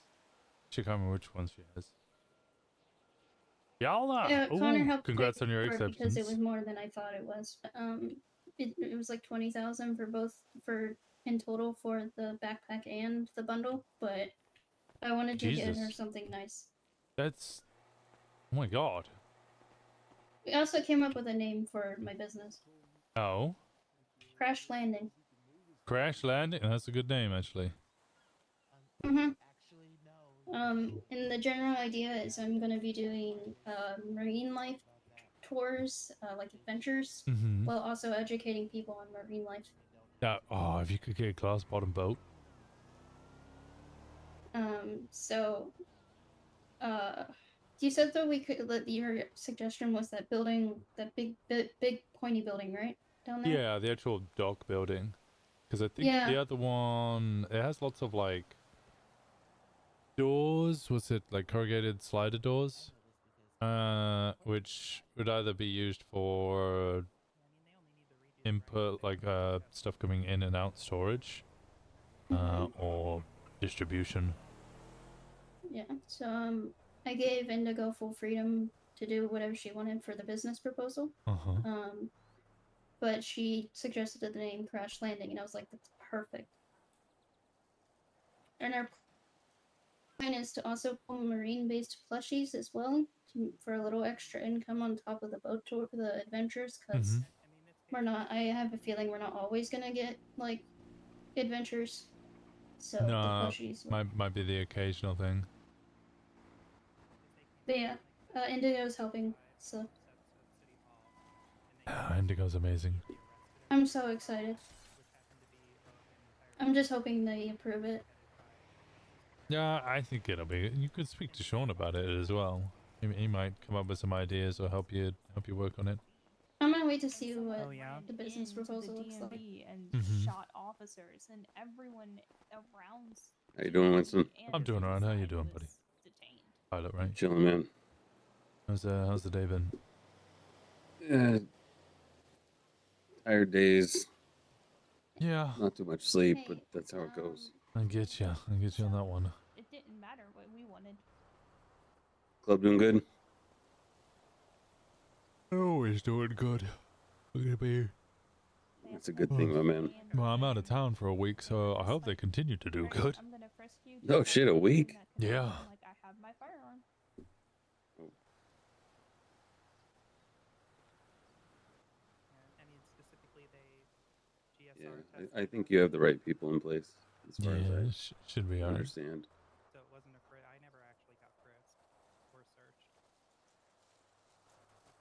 I can't remember which one she has. Yalla! yeah, Connor Ooh, helped congrats pay on your for it because acceptance. it was more than I thought it was. It was like 20,000 for both in total for the backpack and the bundle, but I wanted to get her Jesus. something nice. That's. Oh my god. We also came up with a name for my business. Oh. Crash Landing. Crash Landing? That's a good name, actually. And the general idea is I'm going to be doing marine life tours, like adventures, Mhm. while also educating people on marine life. Yeah. Oh, if you could get a glass bottom boat. So, you said that we could. That your suggestion was that building, that big pointy building, right down there. Yeah, the actual dock building. Because I think Yeah. the other one, it has lots of like doors. Was it like corrugated slider doors? Which would either be used for input, like stuff coming in and out storage, or distribution. Yeah. So I gave Indigo full freedom to do whatever she wanted for the business proposal. But she suggested the name Crash Landing, and I was like, that's perfect. And our plan is to also pull marine-based plushies as well for a little extra income on top of the boat tour for the adventures, because we're not. I have a feeling we're not always gonna get like adventures. So the No, plushies. might be the occasional thing. But yeah, Indigo's helping. So Indigo's amazing. I'm so excited. I'm just hoping they approve it. Yeah, I think it'll be. You could speak to Sean about it as well. He might come up with some ideas or help you work on it. I'm gonna wait to see what the business proposal looks like. And shot officers and everyone around. How you doing, Winston? I'm doing alright. How you doing, buddy? Pilot, right? Chilling, man. How's the day been? Tired days. Yeah. Not too much sleep, but that's how it goes. I get you on that one. It didn't matter what we wanted. Club doing good? Always doing good. We're gonna be. That's a good thing, my man. Well, I'm out of town for a week, so I hope they continue to do good. Oh shit, a week? Yeah. Like I have my firearm. Yeah, I think you have the right people in place. As far as I should be alright. understand. So it wasn't a I never actually got frisked or searched.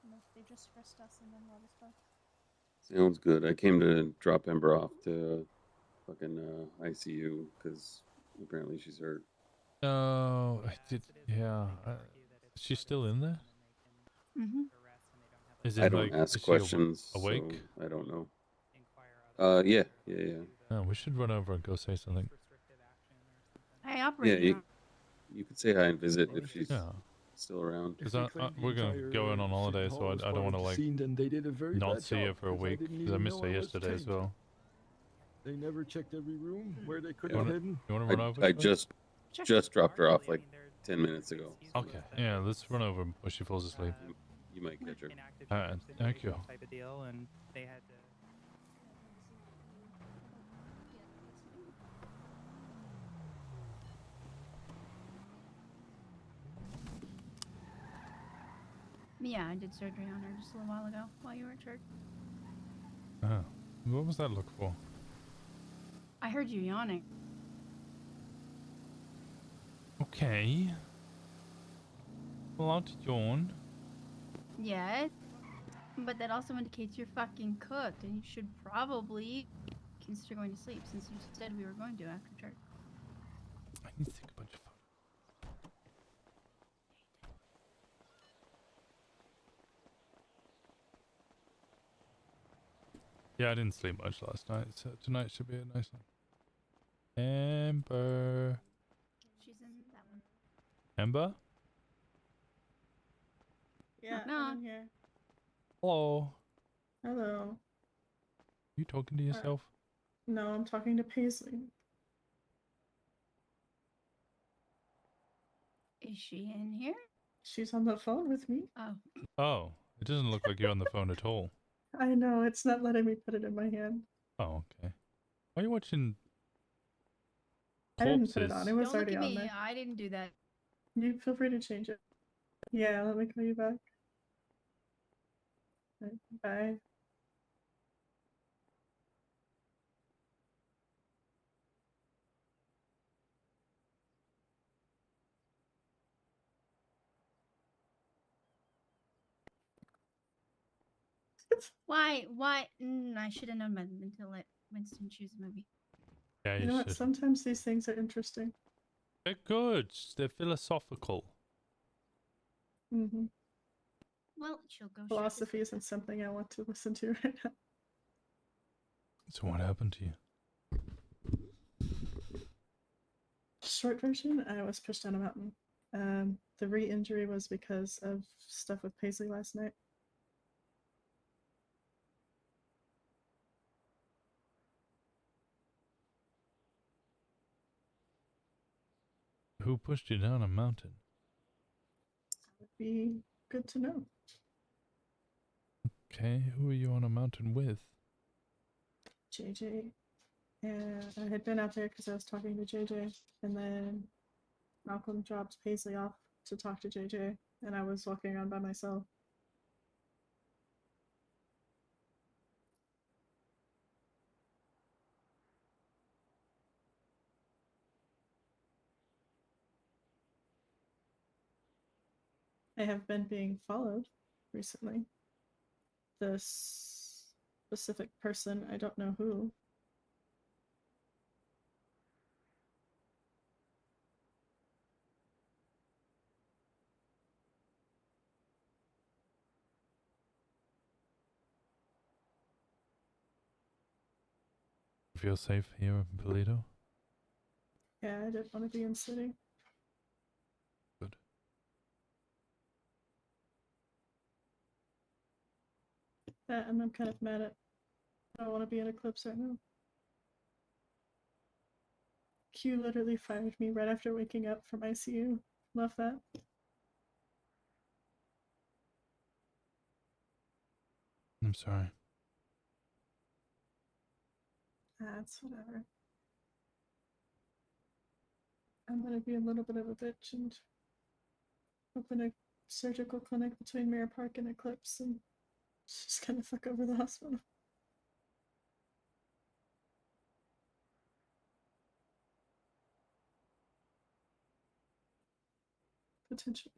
No, they just frisked us and then let us go. Sounds good. I came to drop Ember off to fucking ICU because apparently she's hurt. Oh, I did. Yeah. Is she still in there? Is it I don't like, ask is she questions. awake? So I don't know. Yeah. Oh, we should run over and go say something. I Yeah, operate. you could say hi and visit if she's Yeah. still around. Because we're gonna go in on holiday, so I don't want to like not see her for a week because I missed her yesterday as well. They never checked every room where they could You have wanna, hidden. you wanna run over? I Phil? just dropped her off like 10 minutes ago. Okay. Yeah, let's run over before she falls asleep. You might catch her. Alright, thank you. Type of deal, and they had to. Yeah, I did surgery on her just a little while ago while you were at church. Oh, what was that look for? I heard you yawning. Okay. Well, I'll yawn. Yes, but that also indicates you're fucking cooked, and you should probably consider going to sleep since you said we were going to after church. I need to take a bunch of photos. Yeah, I didn't sleep much last night, so tonight should be a nice night. Ember. She's in that one. Ember? Yeah, Knock, I'm here. Hello. Hello. You talking to yourself? No, I'm talking to Paisley. Is she in here? She's on the phone with me. Oh. Oh, it doesn't look like you're on the phone at all. I know, it's not letting me put it in my hand. Oh, okay. Why are you watching I didn't put it on. It was Don't look already at on me. there. I didn't do that. You feel free to change it. Yeah, let me call you back. Right, bye. Why? I should have known better than to let Winston choose a movie. Yeah, You know what? Sometimes these things are interesting. They're good. They're philosophical. Mm-hmm. Well, she'll go. Philosophy isn't something I want to listen to right now. So what happened to you? Short version, I was pushed down a mountain. The re-injury was because of stuff with Paisley last night. Who pushed you down a mountain? Would be good to know. Okay, who are you on a mountain with? JJ. And I had been out there because I was talking to JJ, and then Malcolm dropped Paisley off to talk to JJ, and I was walking around by myself. I have been being followed recently. This specific person, I don't know who. Feel safe here in Paleto? Yeah, I didn't want to be in city. Good. That, and I'm kind of mad at. I don't want to be in Eclipse right now. Q literally fired me right after waking up from ICU. Love that. I'm sorry. That's whatever. I'm gonna be a little bit of a bitch and open a surgical clinic between Mirror Park and Eclipse and just kind of fuck over the hospital. Potentially.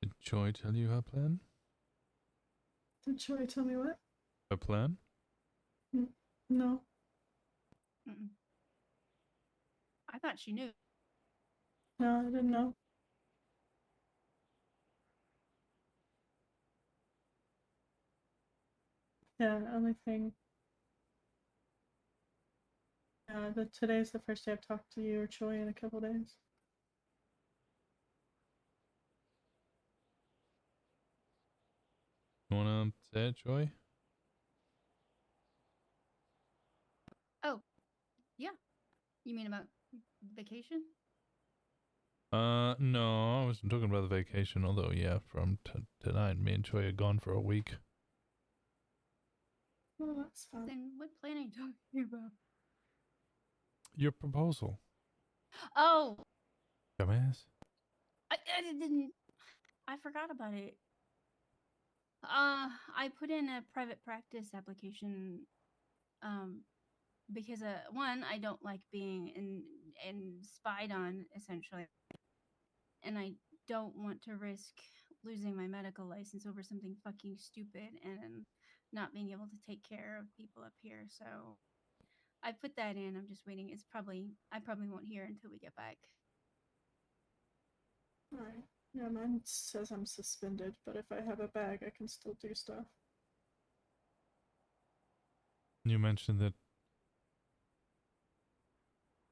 Did Choi tell you her plan? Did Choi tell me what? Her plan? No. Mm-mm. I thought she knew. No, I didn't know. Yeah, only thing. Today's the first day I've talked to you or Choi in a couple days. You wanna say it, Choi? Oh, yeah. You mean about vacation? No, I wasn't talking about the vacation, although, yeah, from tonight, me and Choi are gone for a week. Oh, that's fun. Then what plan are you talking about? Your proposal, Oh, dumbass. I didn't. I forgot about it. I put in a private practice application. Because one, I don't like being spied on essentially, and I don't want to risk losing my medical license over something fucking stupid and not being able to take care of people up here. So I put that in. I'm just waiting. I probably won't hear until we get back. Alright. Yeah, mine says I'm suspended, but if I have a bag, I can still do stuff. You mentioned that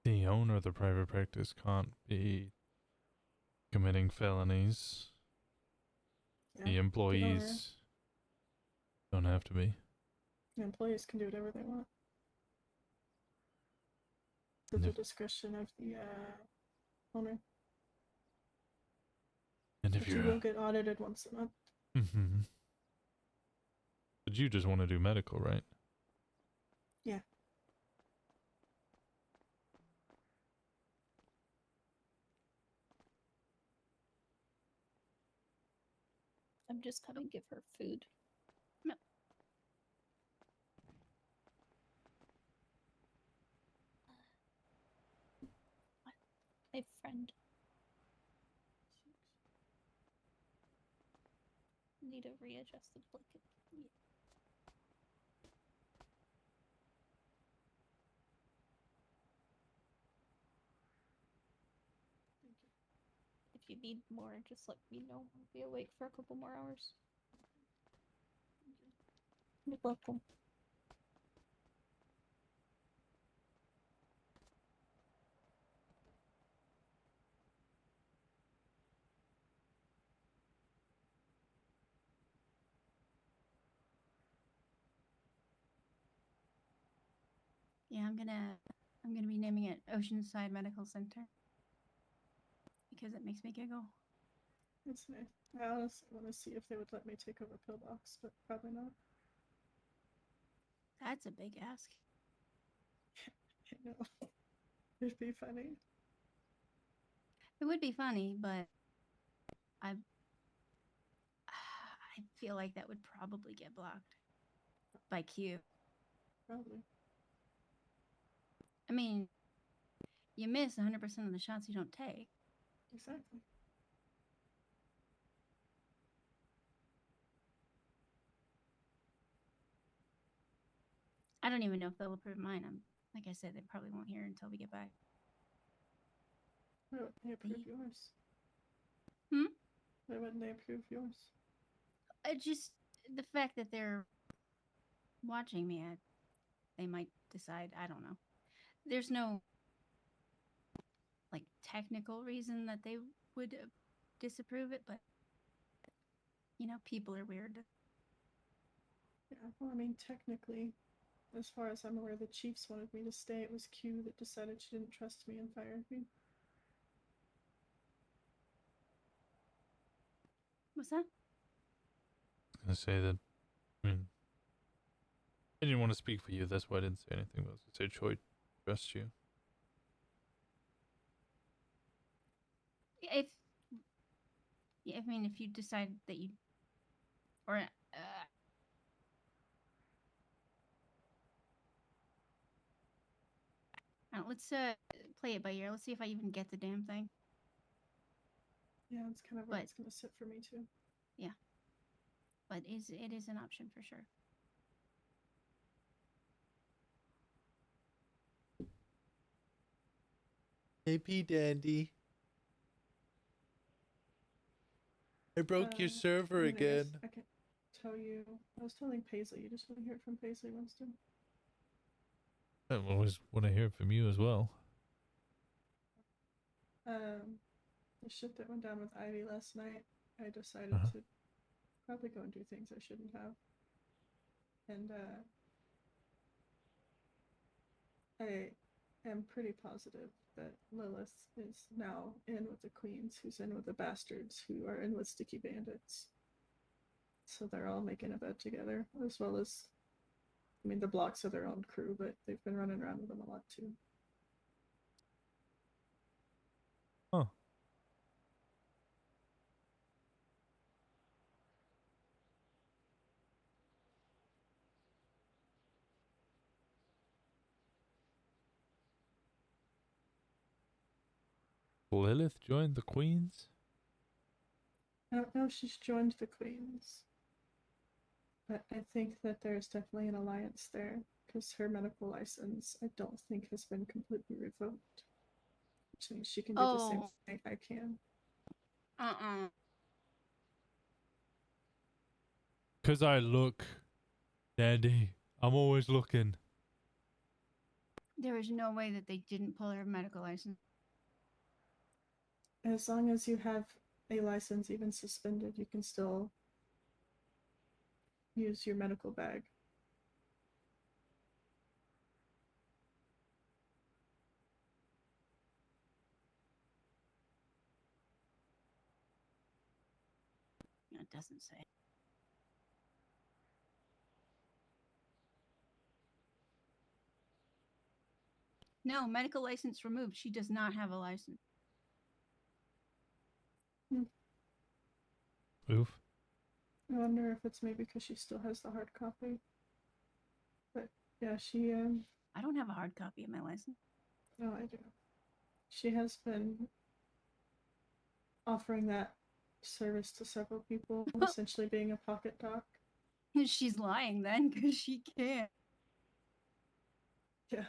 the owner of the private practice can't be committing felonies. Yeah, The employees don't have to be. The employees can do whatever they want. To the discretion of the owner. And if But you you're will get audited once a month. Mm-hmm. But you just want to do medical, right? Yeah. I'm just coming give her food. No. My friend. Need a readjusted blanket. Yeah. If you need more, just let me know. I'll be awake for a couple more hours. You're welcome. Yeah, I'm gonna be naming it Oceanside Medical Center because it makes me giggle. That's nice. I honestly want to see if they would let me take over Pillbox, but probably not. That's a big ask. I know. It'd be funny. It would be funny, but I feel like that would probably get blocked by Q. Probably. I mean, you miss 100% of the shots you don't take. Exactly. I don't even know if they'll approve mine. Like I said, they probably won't hear until we get back. Why wouldn't they approve yours? Hmm? Why wouldn't they approve yours? Just the fact that they're watching me, they might decide. I don't know. There's no like technical reason that they would disapprove it, but you know, people are weird. Yeah, well, I mean, technically, as far as I'm aware, the Chiefs wanted me to stay. It was Q that decided she didn't trust me and fired me. What's that? I was gonna say that. I mean, I didn't want to speak for you. That's why I didn't say anything. But I was gonna say Choi trusts you. I mean, if you decide that you, or let's play it by ear. Let's see if I even get the damn thing. Yeah, that's kind of where it's gonna sit for me too. Yeah, but it is an option for sure. Hey, P Dandy. I broke your server I mean, I guess again. I can tell you. I was telling Paisley. You just want to hear it from Paisley, Winston. I always want to hear it from you as well. The shit that went down with Ivy last night, I decided Uh-huh. to probably go and do things I shouldn't have. And I am pretty positive that Lilith is now in with the Queens, who's in with the Bastards, who are in with Sticky Bandits. So they're all making a bed together, as well as, I mean, the Blocks are their own crew, but they've been running around with them a lot too. Huh. Lilith joined the Queens? I don't know if she's joined the Queens, but I think that there's definitely an alliance there, because her medical license, I don't think, has been completely revoked. Which means she can do the same thing I can. Because I look, Dandy. I'm always looking. There is no way that they didn't pull her medical license. As long as you have a license, even suspended, you can still use your medical bag. No, it doesn't say. No, medical license removed. She does not have a license. Oof. I wonder if it's maybe because she still has the hard copy. But yeah, she I don't have a hard copy of my license. no, I do. She has been offering that service to several people, essentially being a pocket doc. She's lying then, because she can't. Yeah.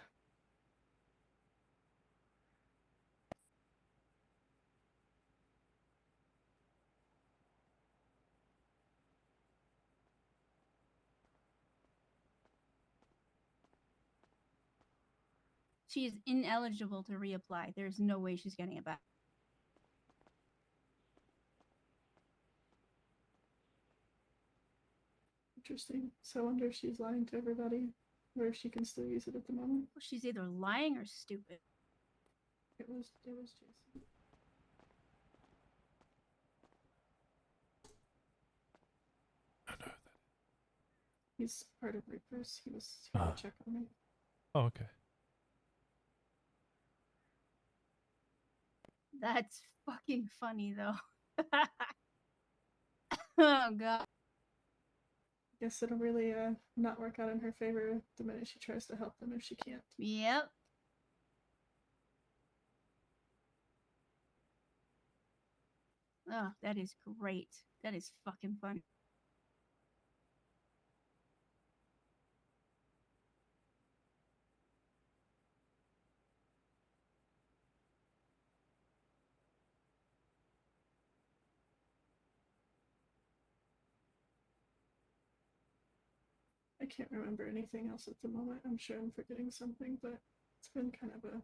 She is ineligible to reapply. There's no way she's getting it back. Interesting. So I wonder if she's lying to everybody or if she can still use it at the moment. Well, she's either lying or stupid. It was Jason. He's part of Reapers. He was here to check on me. Oh, okay. That's fucking funny though. Oh god. Guess it'll really not work out in her favor the minute she tries to help them if she can't. Yep. Oh, that is great. That is fucking funny. I can't remember anything else at the moment. I'm sure I'm forgetting something, but it's been kind of a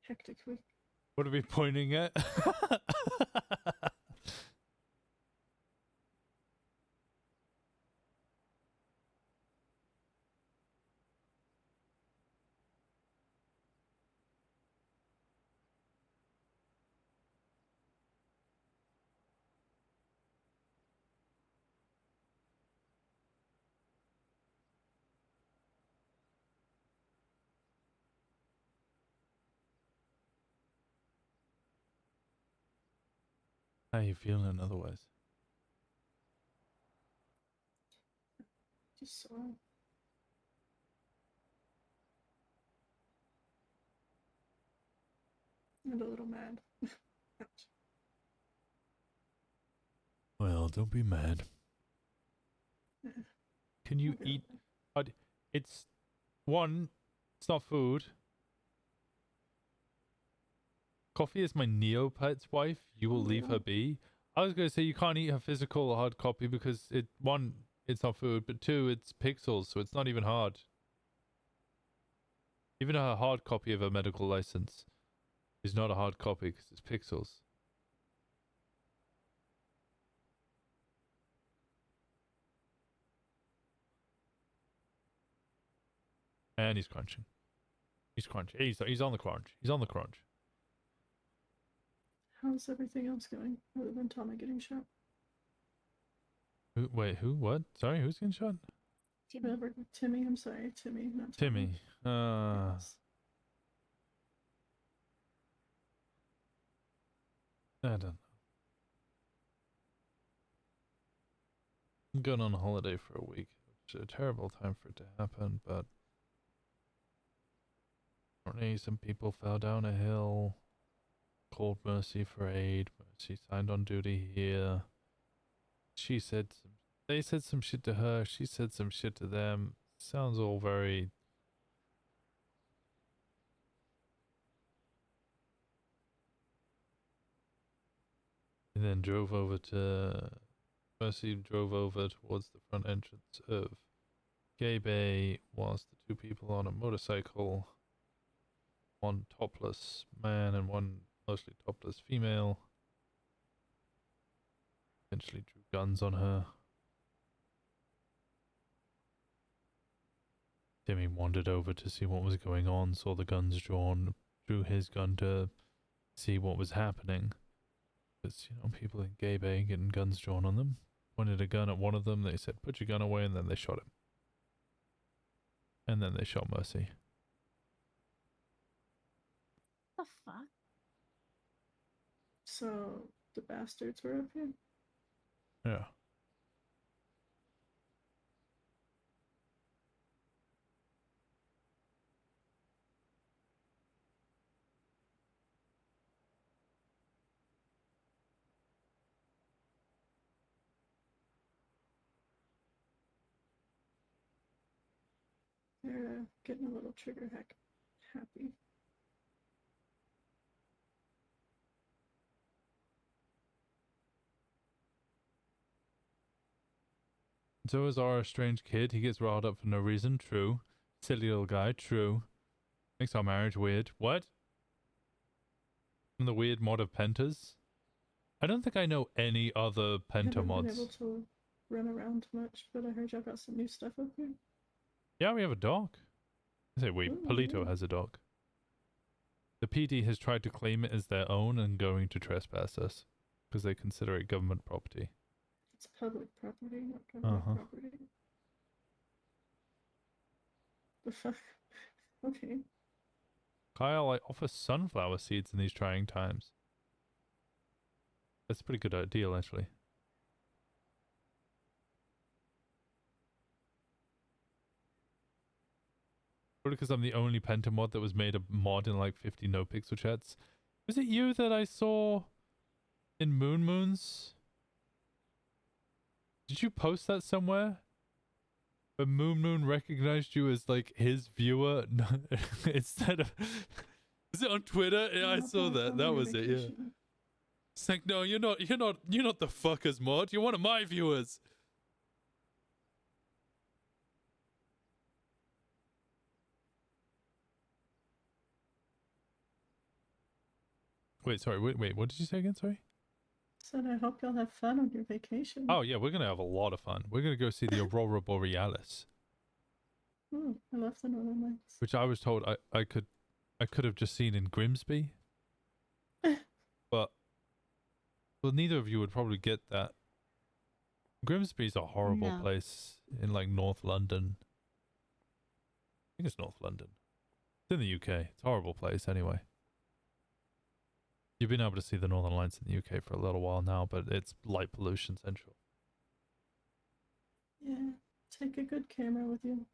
hectic week. What are we pointing at? How you feeling otherwise? Just sore. And a little mad. Ouch. Well, don't be mad. Yeah. Can you eat? It's one. It's not food. Coffee is my Neopet's wife. You will leave her be. I was gonna say you can't eat her physical hard copy because it's not food, but two, it's pixels, so it's not even hard. Even a hard copy of a medical license is not a hard copy because it's pixels. And he's crunching. He's crunching. He's on the crunch. He's on the crunch. How's everything else going other than Tommy getting shot? Wait, who? What? Sorry, who's getting shot? Timmy, I'm sorry, Timmy, not Timmy. Yes. I don't know. I'm going on a holiday for a week, which is a terrible time for it to happen, but apparently some people fell down a hill, called Mercy for aid. Mercy signed on duty here. They said some shit to her, she said some shit to them. Sounds all very... And then Mercy drove over towards the front entrance of Gay Bay whilst the two people on a motorcycle, one topless man and one mostly topless female, eventually drew guns on her. Timmy wandered over to see what was going on, saw the guns drawn, drew his gun to see what was happening. Because, people in Gay Bay getting guns drawn on them. Pointed a gun at one of them, they said, put your gun away, and then they shot him. And then they shot Mercy. The fuck? So the bastards were up here? Yeah. They're getting a little trigger happy. So is our strange kid. He gets riled up for no reason. True. Silly little guy. True. Makes our marriage weird. What? From the weird mod of Pentas? I don't think I know any other I Penta haven't mods. been able to run around much, but I heard y'all got some new stuff up here. Yeah, we have a dog. I say we. Paleto has a dog. The PD has tried to claim it as their own and going to trespass us because they consider it government property. It's public property, not government property. The fuck? Okay. Kyle, I offer sunflower seeds in these trying times. That's a pretty good deal, actually. Probably because I'm the only Penta mod that was made a mod in like 50 no pixel chats. Was it you that I saw in Moons? Did you post that somewhere? But Moon recognized you as like his viewer instead of... Is it on Twitter? Yeah, I saw that. That was it, yeah. It's like, no, you're not the fuckers mod. You're one of my viewers. Wait, sorry. Wait. What did you say again? Sorry. Said I hope you'll have fun on your vacation. Oh yeah, we're gonna have a lot of fun. We're gonna go see the Aurora Borealis, Oh, I love the Northern Lights. which I was told I could have just seen in Grimsby, but well, neither of you would probably get that. Grimsby's a horrible No. place in like North London. I think it's North London. It's in the UK. It's a horrible place anyway. You've been able to see the Northern Lights in the UK for a little while now, but it's light pollution central. Yeah, take a good camera with you.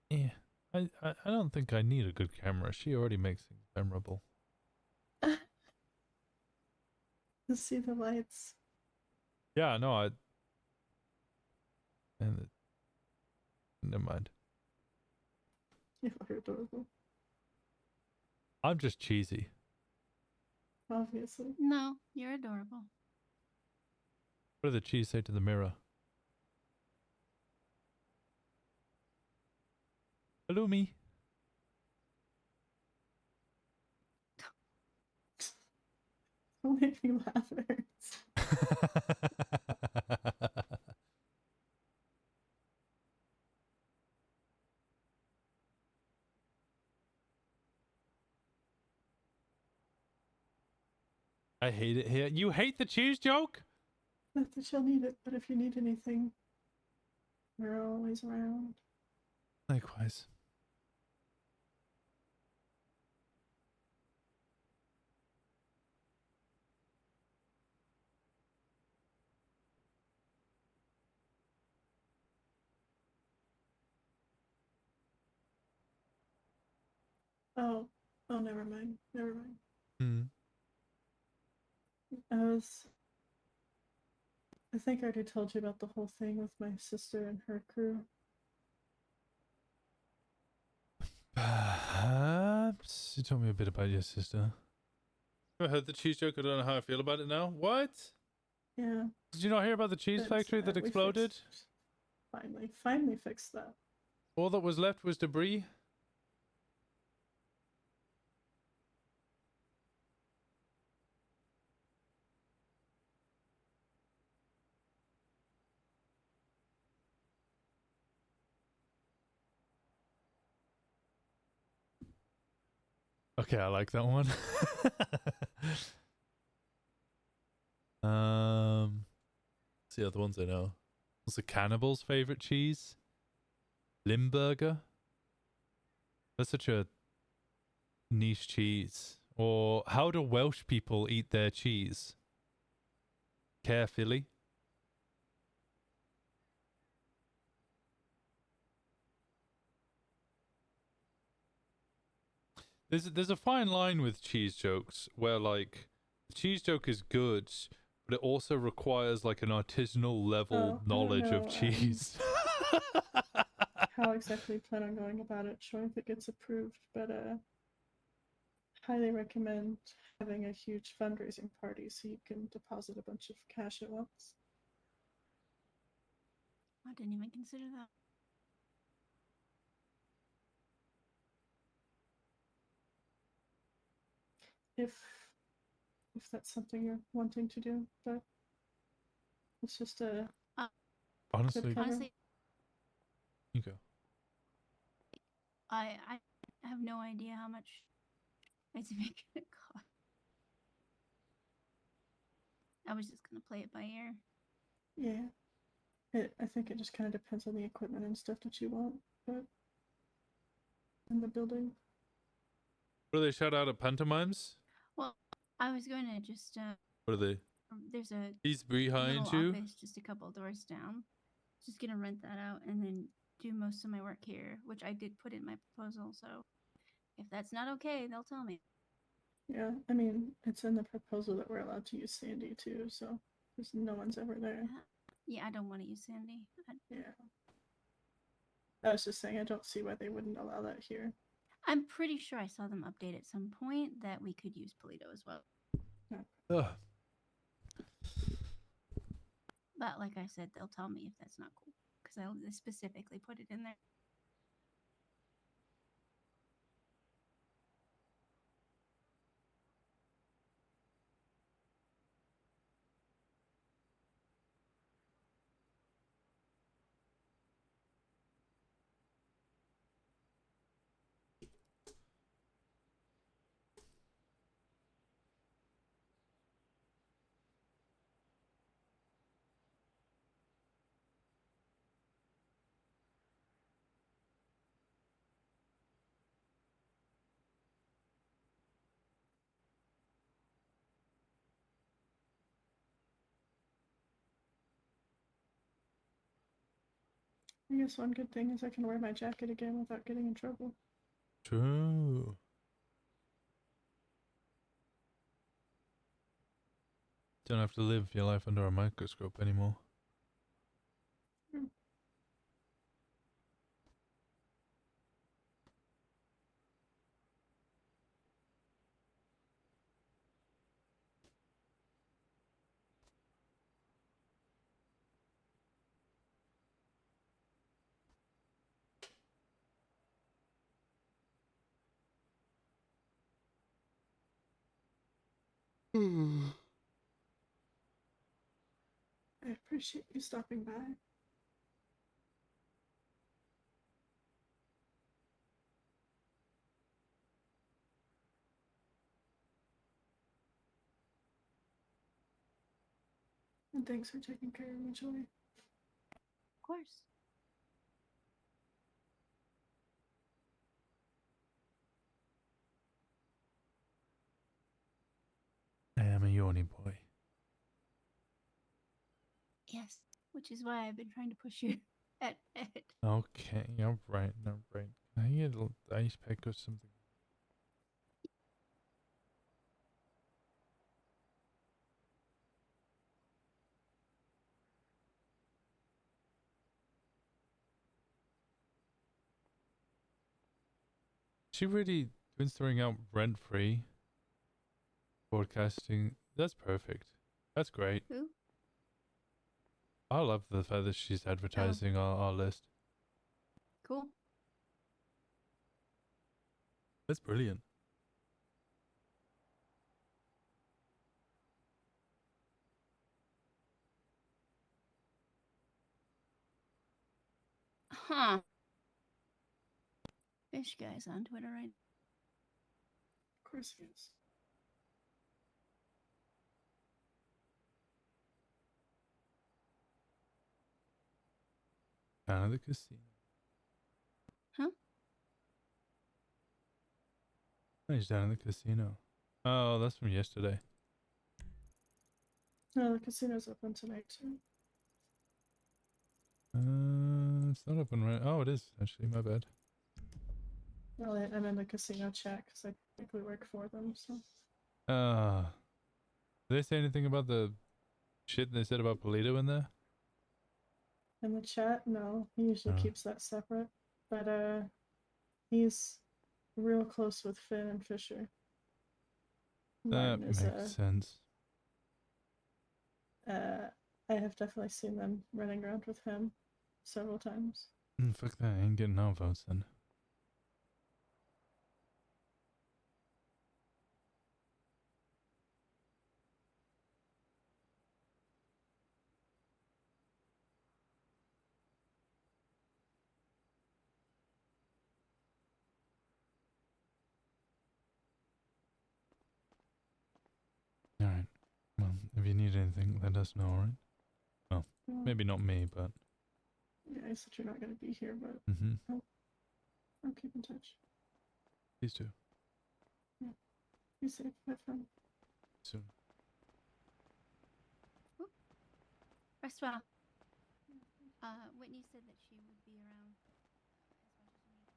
Yeah. I don't think I need a good camera. She already makes things memorable. To see the lights. Yeah, no, and never mind. You are adorable. I'm just cheesy. Obviously. No, you're adorable. What did the cheese say to the mirror? Hello, me. Don't make me laugh, it hurts. I hate it here. You hate the cheese joke? Not that you'll need it, but if you need anything, we're always around. Likewise. Oh, never mind. Never mind. Hmm. I think I already told you about the whole thing with my sister and her crew. Perhaps you told me a bit about your sister. I heard the cheese joke. I don't know how I feel about it now. What? Yeah. Did you not hear about the cheese factory that we exploded? Finally fixed that. All that was left was debris. Okay, I like that one. What's the other ones I know? What's the cannibal's favorite cheese? Limburger? That's such a niche cheese. Or how do Welsh people eat their cheese? Carefully. There's a fine line with cheese jokes where like the cheese joke is good, but it also requires like an artisanal level knowledge of cheese. How exactly you plan on going about it? Sure, if it gets approved, but highly recommend having a huge fundraising party so you can deposit a bunch of cash at once. I didn't even consider that. If that's something you're wanting to do, but it's just a Honestly, Honestly, you go. I have no idea how much it's making it cost. I was just gonna play it by ear. Yeah. I think it just kind of depends on the equipment and stuff that you want, but in the building. What do they shout out at pantomimes? Well, I was going to just What are they? there's a He's little behind you. office just a couple doors down. Just gonna rent that out and then do most of my work here, which I did put in my proposal. So if that's not okay, they'll tell me. Yeah, I mean, it's in the proposal that we're allowed to use Sandy too, so there's no one's ever there. Yeah, I don't want to use Sandy. Yeah. I was just saying, I don't see why they wouldn't allow that here. I'm pretty sure I saw them update at some point that we could use Paleto as well. Ugh. But like I said, they'll tell me if that's not cool because I specifically put it in there. I guess one good thing is I can wear my jacket again without getting in trouble. True. Don't have to live your life under a microscope anymore. I appreciate you stopping by. And thanks for taking care of me, Joy. Of course. I am a yawny boy. Yes, which is why I've been trying to push you at bed. Okay, you're right, you're right. Can I get a little ice pick or something? She really been throwing out rent free broadcasting. That's perfect. That's great. Who? I love the fact that she's advertising our list. Cool. That's brilliant. Huh. Fish guy's on Twitter right Of course he is. Down at the casino. Huh? Oh, he's down at the casino. Oh, that's from yesterday. No, the casino's open tonight too. It's not open right. Oh, it is actually. My bad. Well, I'm in the casino chat because I technically work for them, so. Did they say anything about the shit they said about Paleto in there? In the chat, no. He usually Oh. keeps that separate. But he's real close with Finn and Fisher. That Martin is, makes sense. I have definitely seen them running around with him several times. Fuck that. I ain't getting no votes then. you need anything, let us know, alright? Well, Well, maybe not me, but... Yeah, I said you're not gonna be here, but Mm-hmm. I'll keep in touch. Please do. Yeah. Be safe. Have fun. Soon. Rest well. Whitney said that she would be around as much as you need.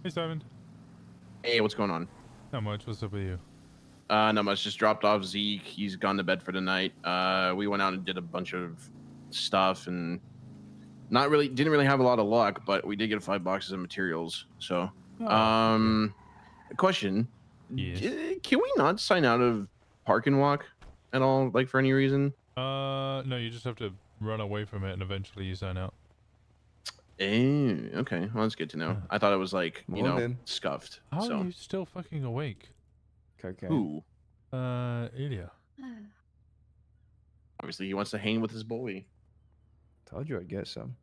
Hey, Simon. Hey, what's going on? Not much. What's up with you? Not much. Just dropped off Zeke. He's gone to bed for the night. We went out and did a bunch of stuff and didn't really have a lot of luck, but we did get 5 boxes of materials. So, a question. Yes. Can we not sign out of Park and Walk at all, like for any reason? No, you just have to run away from it and eventually you sign out. Okay. Well, that's good to know. I thought it was like, Morning. scuffed. How so. are you still fucking awake? Cocaine. Who? Elio. Obviously, he wants to hang with his boy. Told you I'd get some.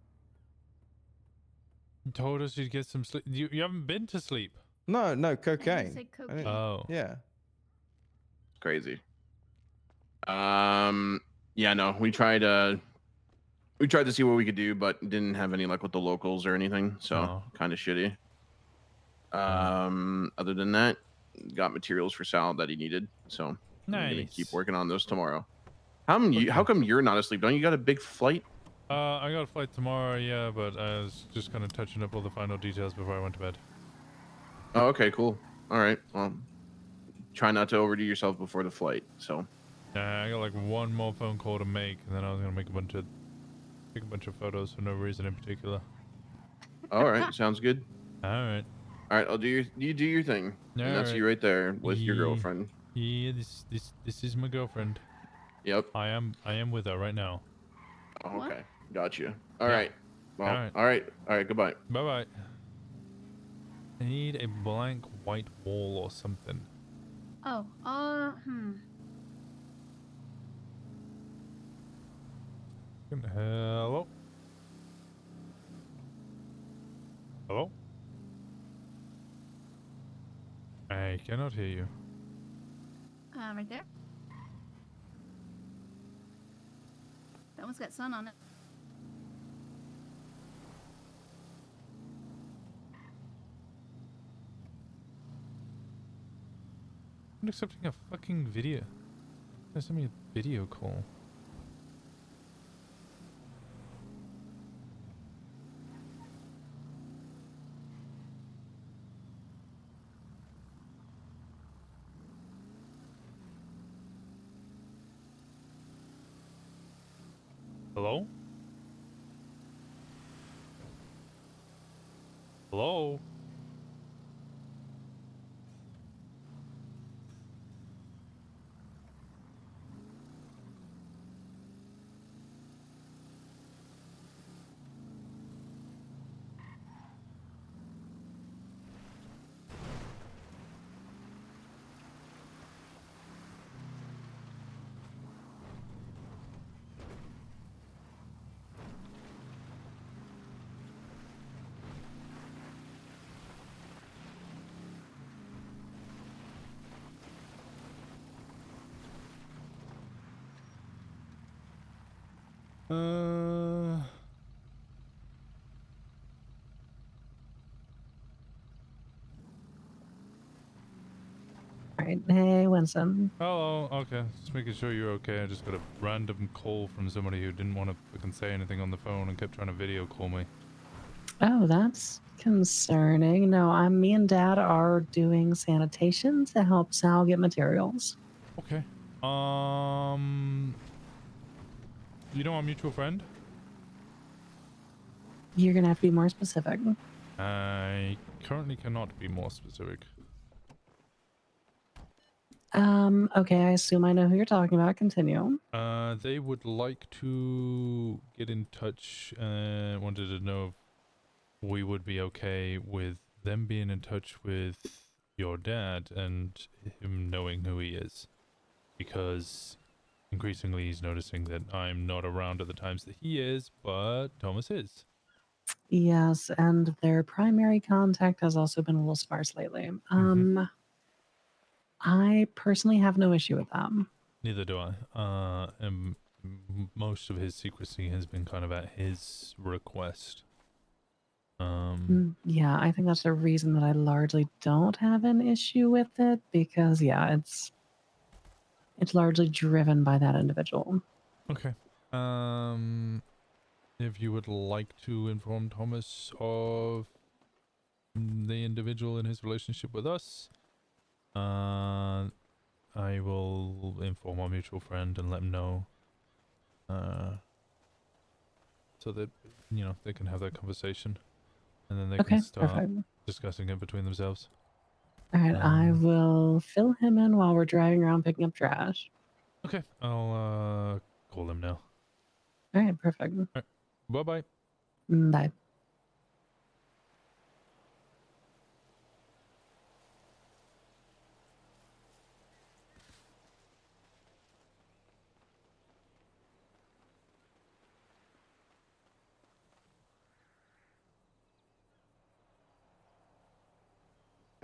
You told us you'd get some sleep. You haven't been to sleep. No, cocaine. said I didn't- Oh. Yeah. Crazy. Yeah, no, we tried to see what we could do, but didn't have any luck with the locals or anything, so kind of shitty. Other than that, got materials for Sal that he needed, so I'm gonna keep working on those tomorrow. How come you're not asleep? Don't you got a big flight? I got a flight tomorrow, yeah, but I was just kind of touching up all the final details before I went to bed. Oh, okay, cool. All right, well, try not to overdo yourself before the flight. So. I got like one more phone call to make, and then I was gonna take a bunch of photos for no reason in particular. All right, sounds good. All right. All right, you do your thing. And that's you right there with your girlfriend. Yeah, this is my girlfriend. Yep. I am with her right now. Oh, okay, got you. All Yeah. right. Well, All right. all right. Goodbye. Bye bye. I need a blank white wall or something. Oh, Hello? Hello? I cannot hear you. Right there. That one's got sun on it. I'm accepting a fucking video. Send me a video call. Hello? Hello? Alright, hey, Winston. Hello, okay. Just making sure you're okay. I just got a random call from somebody who didn't want to fucking say anything on the phone and kept trying to video call me. Oh, that's concerning. No, me and Dad are doing sanitation to help Sal get materials. Okay. You know our mutual friend? You're gonna have to be more specific. I currently cannot be more specific. Okay, I assume I know who you're talking about. Continue. They would like to get in touch and wanted to know if we would be okay with them being in touch with your dad and him knowing who he is. Because increasingly he's noticing that I'm not around at the times that he is, but Thomas is. Yes, and their primary contact has also been a little sparse lately. I personally have no issue with them. Neither do I. And most of his secrecy has been kind of at his request. Yeah, I think that's the reason that I largely don't have an issue with it because yeah, it's largely driven by that individual. Okay. If you would like to inform Thomas of the individual in his relationship with us, I will inform our mutual friend and let him know. So that, you know, they can have that conversation. And then they Okay, can start perfect. discussing it between themselves. All right, I will fill him in while we're driving around picking up trash. Okay, I'll call him now. All right, perfect. All right, bye-bye. Bye.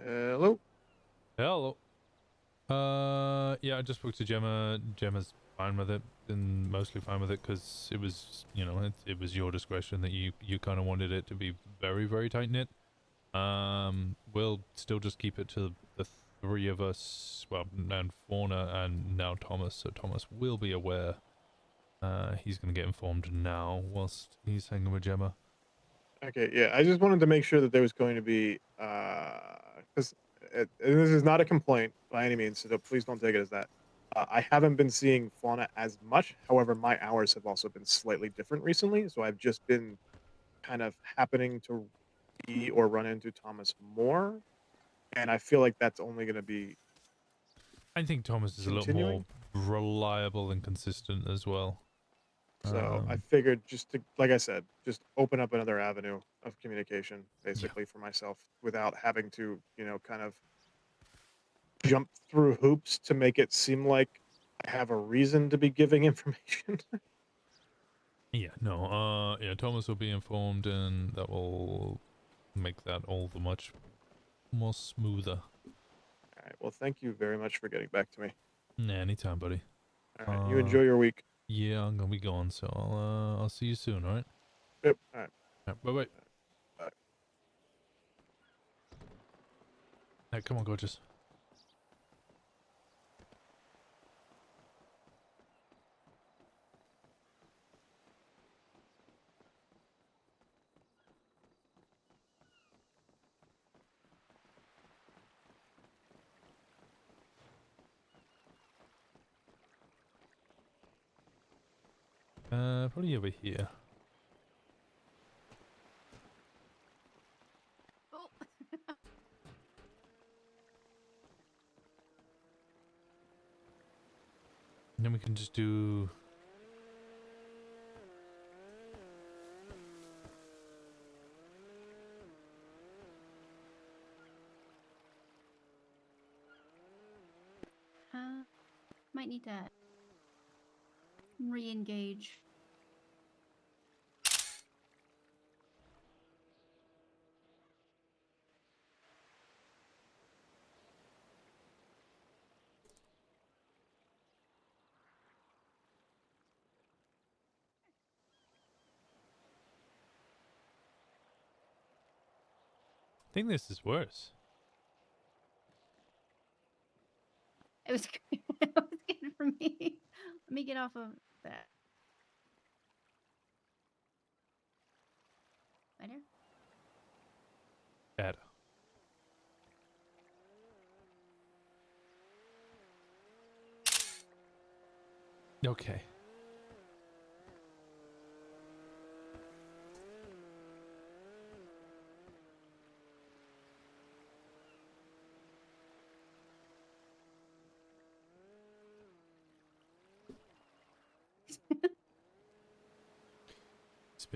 Hello. Hello. Yeah, I just spoke to Gemma. Gemma's fine with it, and mostly fine with it because it was, you know, it was your discretion that you kind of wanted it to be very, very tight knit. We'll still just keep it to the three of us, well, and Fauna and now Thomas. So Thomas will be aware. He's gonna get informed now whilst he's hanging with Gemma. Okay, yeah, I just wanted to make sure that there was going to be, because this is not a complaint by any means, so please don't take it as that. I haven't been seeing Fauna as much. However, my hours have also been slightly different recently, so I've just been kind of happening to be or run into Thomas more, and I feel like that's only going to be I think Thomas is a little more reliable and consistent as well. So I figured just to, like I said, just open up another avenue of communication, basically for myself, without having to, you know, kind of jump through hoops to make it seem like I have a reason to be giving information. Yeah, no, yeah, Thomas will be informed and that will make that all the much more smoother. All right. Well, thank you very much for getting back to me. Nah, anytime, buddy. All right. You enjoy your week. Yeah, I'm gonna be gone, so I'll see you soon, alright? Yep. All right. Bye-bye. Bye. Hey, come on, gorgeous. Probably over here. Oh. And then we can just do... Might need to re-engage. I think this is worse. It was it was good for me. Let me get off of that. Better? Etta. Okay.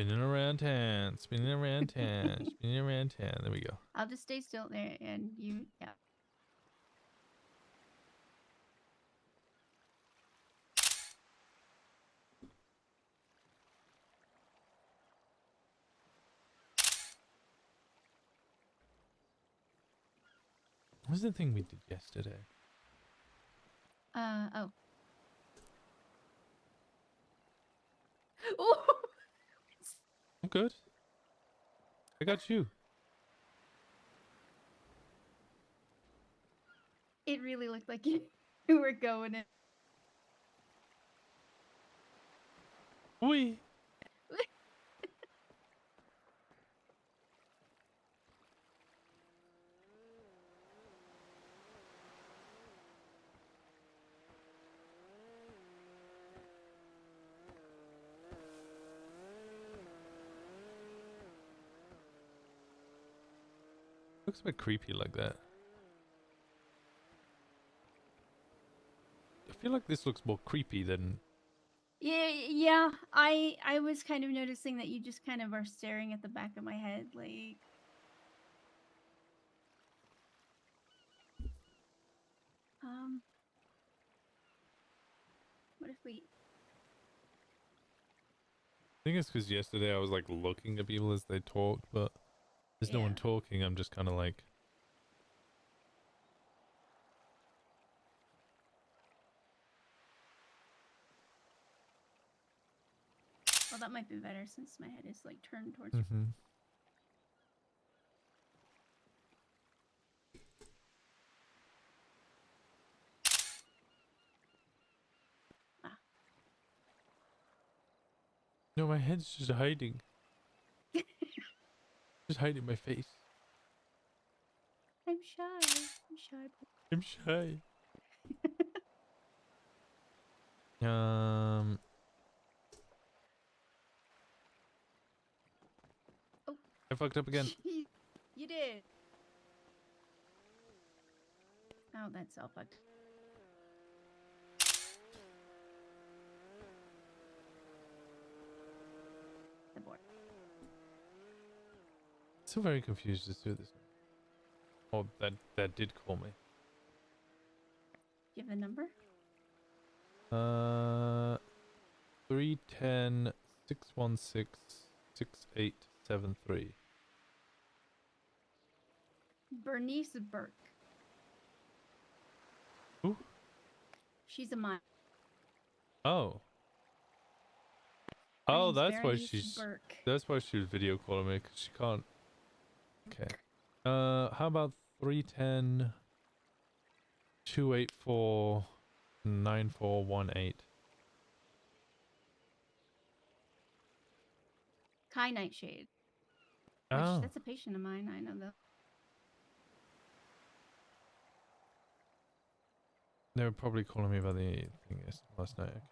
Spinning around town, spinning around town, spinning around town. There we go. I'll just stay still there and you, yeah. What was the thing we did yesterday? Oh. Oh! I'm good. I got you. It really looked like you were going in. Oui. Looks a bit creepy like that. I feel like this looks more creepy than... Yeah. I was kind of noticing that you just kind of are staring at the back of my head, like. What if we? I think it's because yesterday I was like looking at people as they talked, but there's no one talking. I'm just kind of like... Well, that might be better since my head is like turned towards. Mm-hmm. No, my head's just hiding. Just hiding my face. I'm shy. I'm shy. I'm shy. Oh. I fucked up again. You did. Oh, that's all fucked. The board. So very confused as to this. Oh, that did call me. Do you have the number? 310 616 6873. Bernice Burke. Who? She's a mine. Oh. Her Oh, name's that's why Bernice she's. Burke. That's why she was video calling me because she can't. Okay. How about 310 284 9418? Kai Nightshade. Oh. That's a patient of mine. I know that. They were probably calling me about the thing last night. Okay.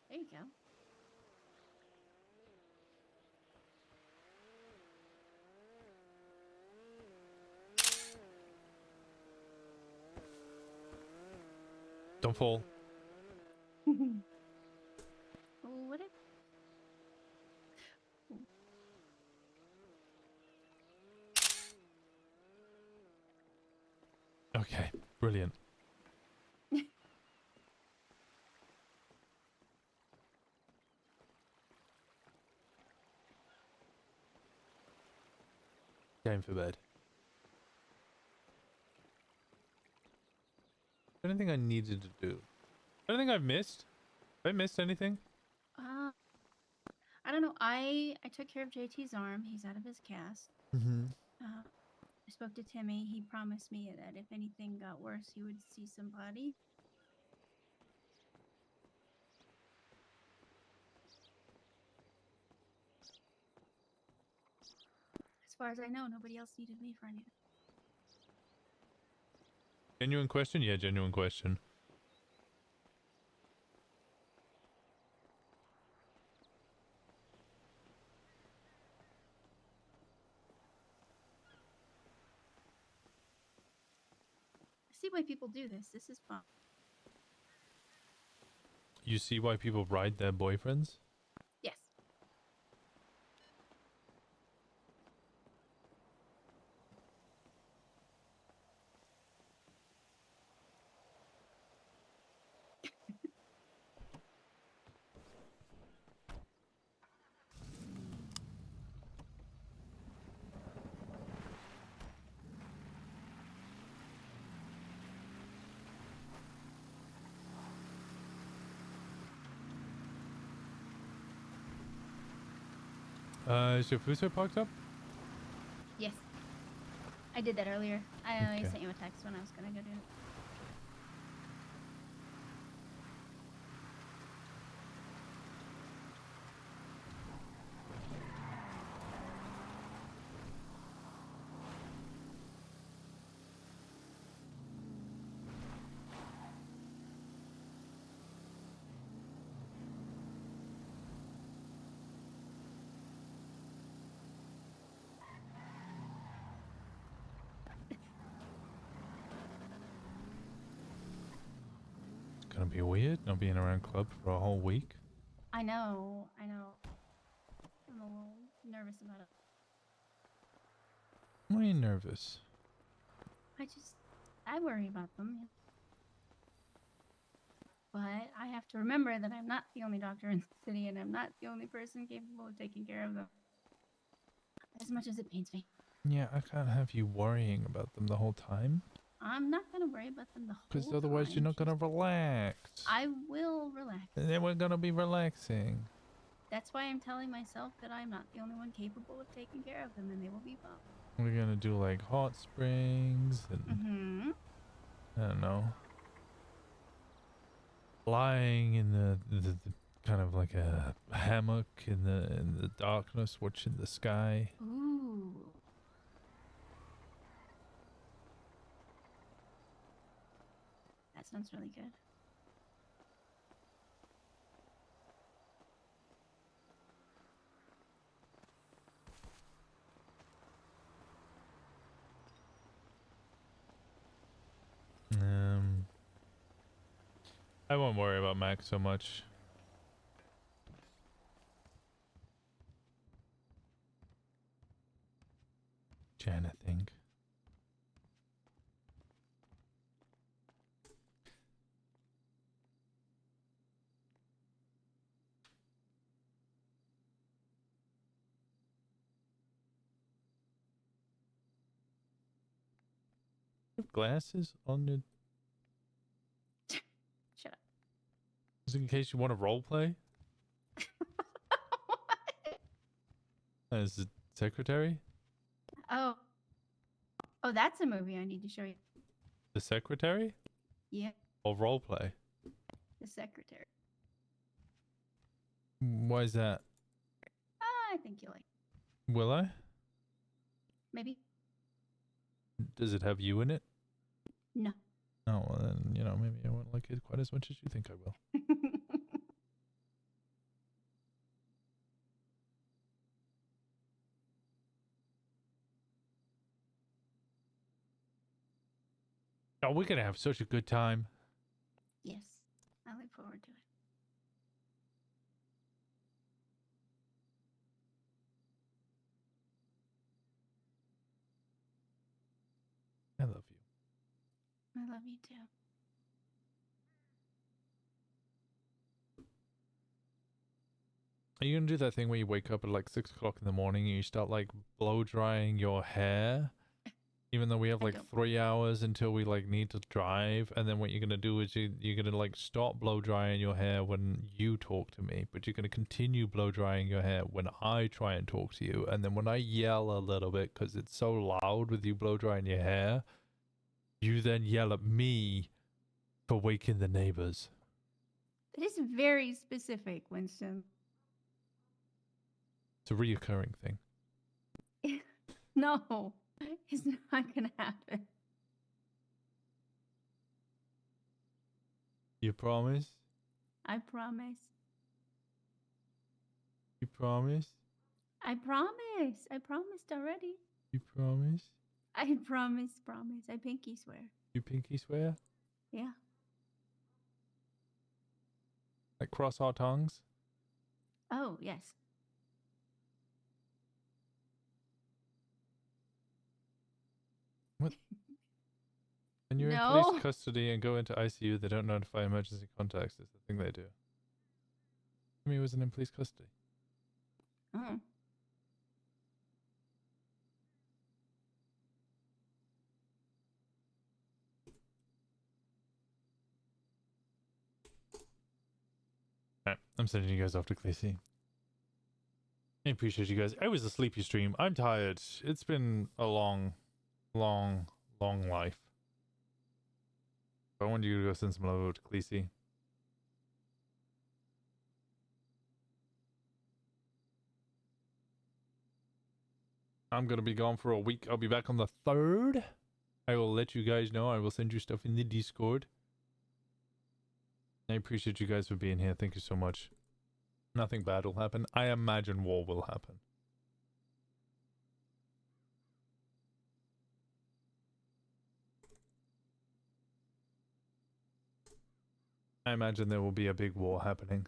There you go. Don't fall. What if? Okay, brilliant. Going for bed. Anything I needed to do? Anything I've missed? Have I missed anything? I don't know. I took care of JT's arm. He's out of his cast. Mm-hmm. I spoke to Timmy. He promised me that if anything got worse, he would see somebody. As far as I know, nobody else needed me for anything. Genuine question? Yeah, genuine question. see why people do this. This is fun. You see why people ride their boyfriends? Yes. Is your food parked up? Yes. I did that earlier. I Okay. sent you a text when I was gonna go do it. It's gonna be weird not being around club for a whole week. I know. I'm a little nervous about it. Why are you nervous? I worry about them. Yeah. But I have to remember that I'm not the only doctor in the city, and I'm not the only person capable of taking care of them. As much as it pains me. Yeah, I can't have you worrying about them the whole time. I'm not gonna worry about them the whole Because otherwise you're not gonna relax. I will relax. And then we're gonna be relaxing. That's why I'm telling myself that I'm not the only one capable of taking care of them, and they will be fine. We're gonna do like hot springs and Mm-hmm. I don't know. Lying in the kind of like a hammock in the darkness, watching the sky. Ooh. That sounds really good. I won't worry about Max so much. Jan, I think. You have glasses on your... Shut up. Just in case you want to role play? As the secretary? Oh, that's a movie I need to show you. The secretary? Yeah, Or role play? The Secretary. Why is that? I think you like. Will I? Maybe. Does it have you in it? No. Oh, well then, you know, maybe I won't like it quite as much as you think I will. Oh, we're gonna have such a good time. Yes, I look forward to it. I love you. I love you too. Are you gonna do that thing where you wake up at like 6 o'clock in the morning and you start like blow drying your hair? Even though we have like 3 hours until we like need to drive, and then what you're gonna do is you're gonna like stop blow drying your hair when you talk to me, but you're gonna continue blow drying your hair when I try and talk to you, and then when I yell a little bit because it's so loud with you blow drying your hair, you then yell at me for waking the neighbors. It is very specific, Winston. It's a reoccurring thing. No, it's not gonna happen. You promise? I promise. You promise? I promise. I promised already. You promise? I promise. I pinky swear. You pinky swear? Yeah. Like cross our tongues? Oh, yes. What? When you're in No. police custody and go into ICU, they don't notify emergency contacts. It's the thing they do. Timmy wasn't in police custody. Oh. Alright, I'm sending you guys off to Clecy. I appreciate you guys. I was a sleepy stream. I'm tired. It's been a long life. I want you to go send some love over to Clecy. I'm going to be gone for a week. I'll be back on the 3rd. I will let you guys know. I will send you stuff in the Discord. I appreciate you guys for being here. Thank you so much. Nothing bad will happen. I imagine war will happen. I imagine there will be a big war happening.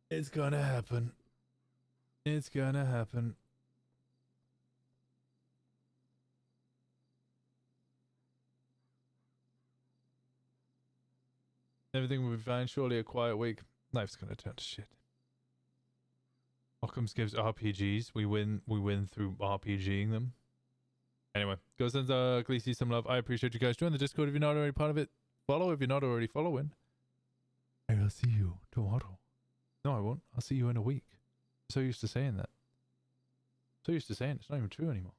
It's gonna happen. It's gonna happen. Everything will be fine. Surely a quiet week. Life's gonna turn to shit. Occam's gives RPGs. We win through RPGing them. Anyway, go send Gleesy some love. I appreciate you guys. Join the Discord if you're not already part of it. Follow if you're not already following. I will see you tomorrow. No, I won't. I'll see you in a week. I'm so used to saying that. So used to saying it's not even true anymore.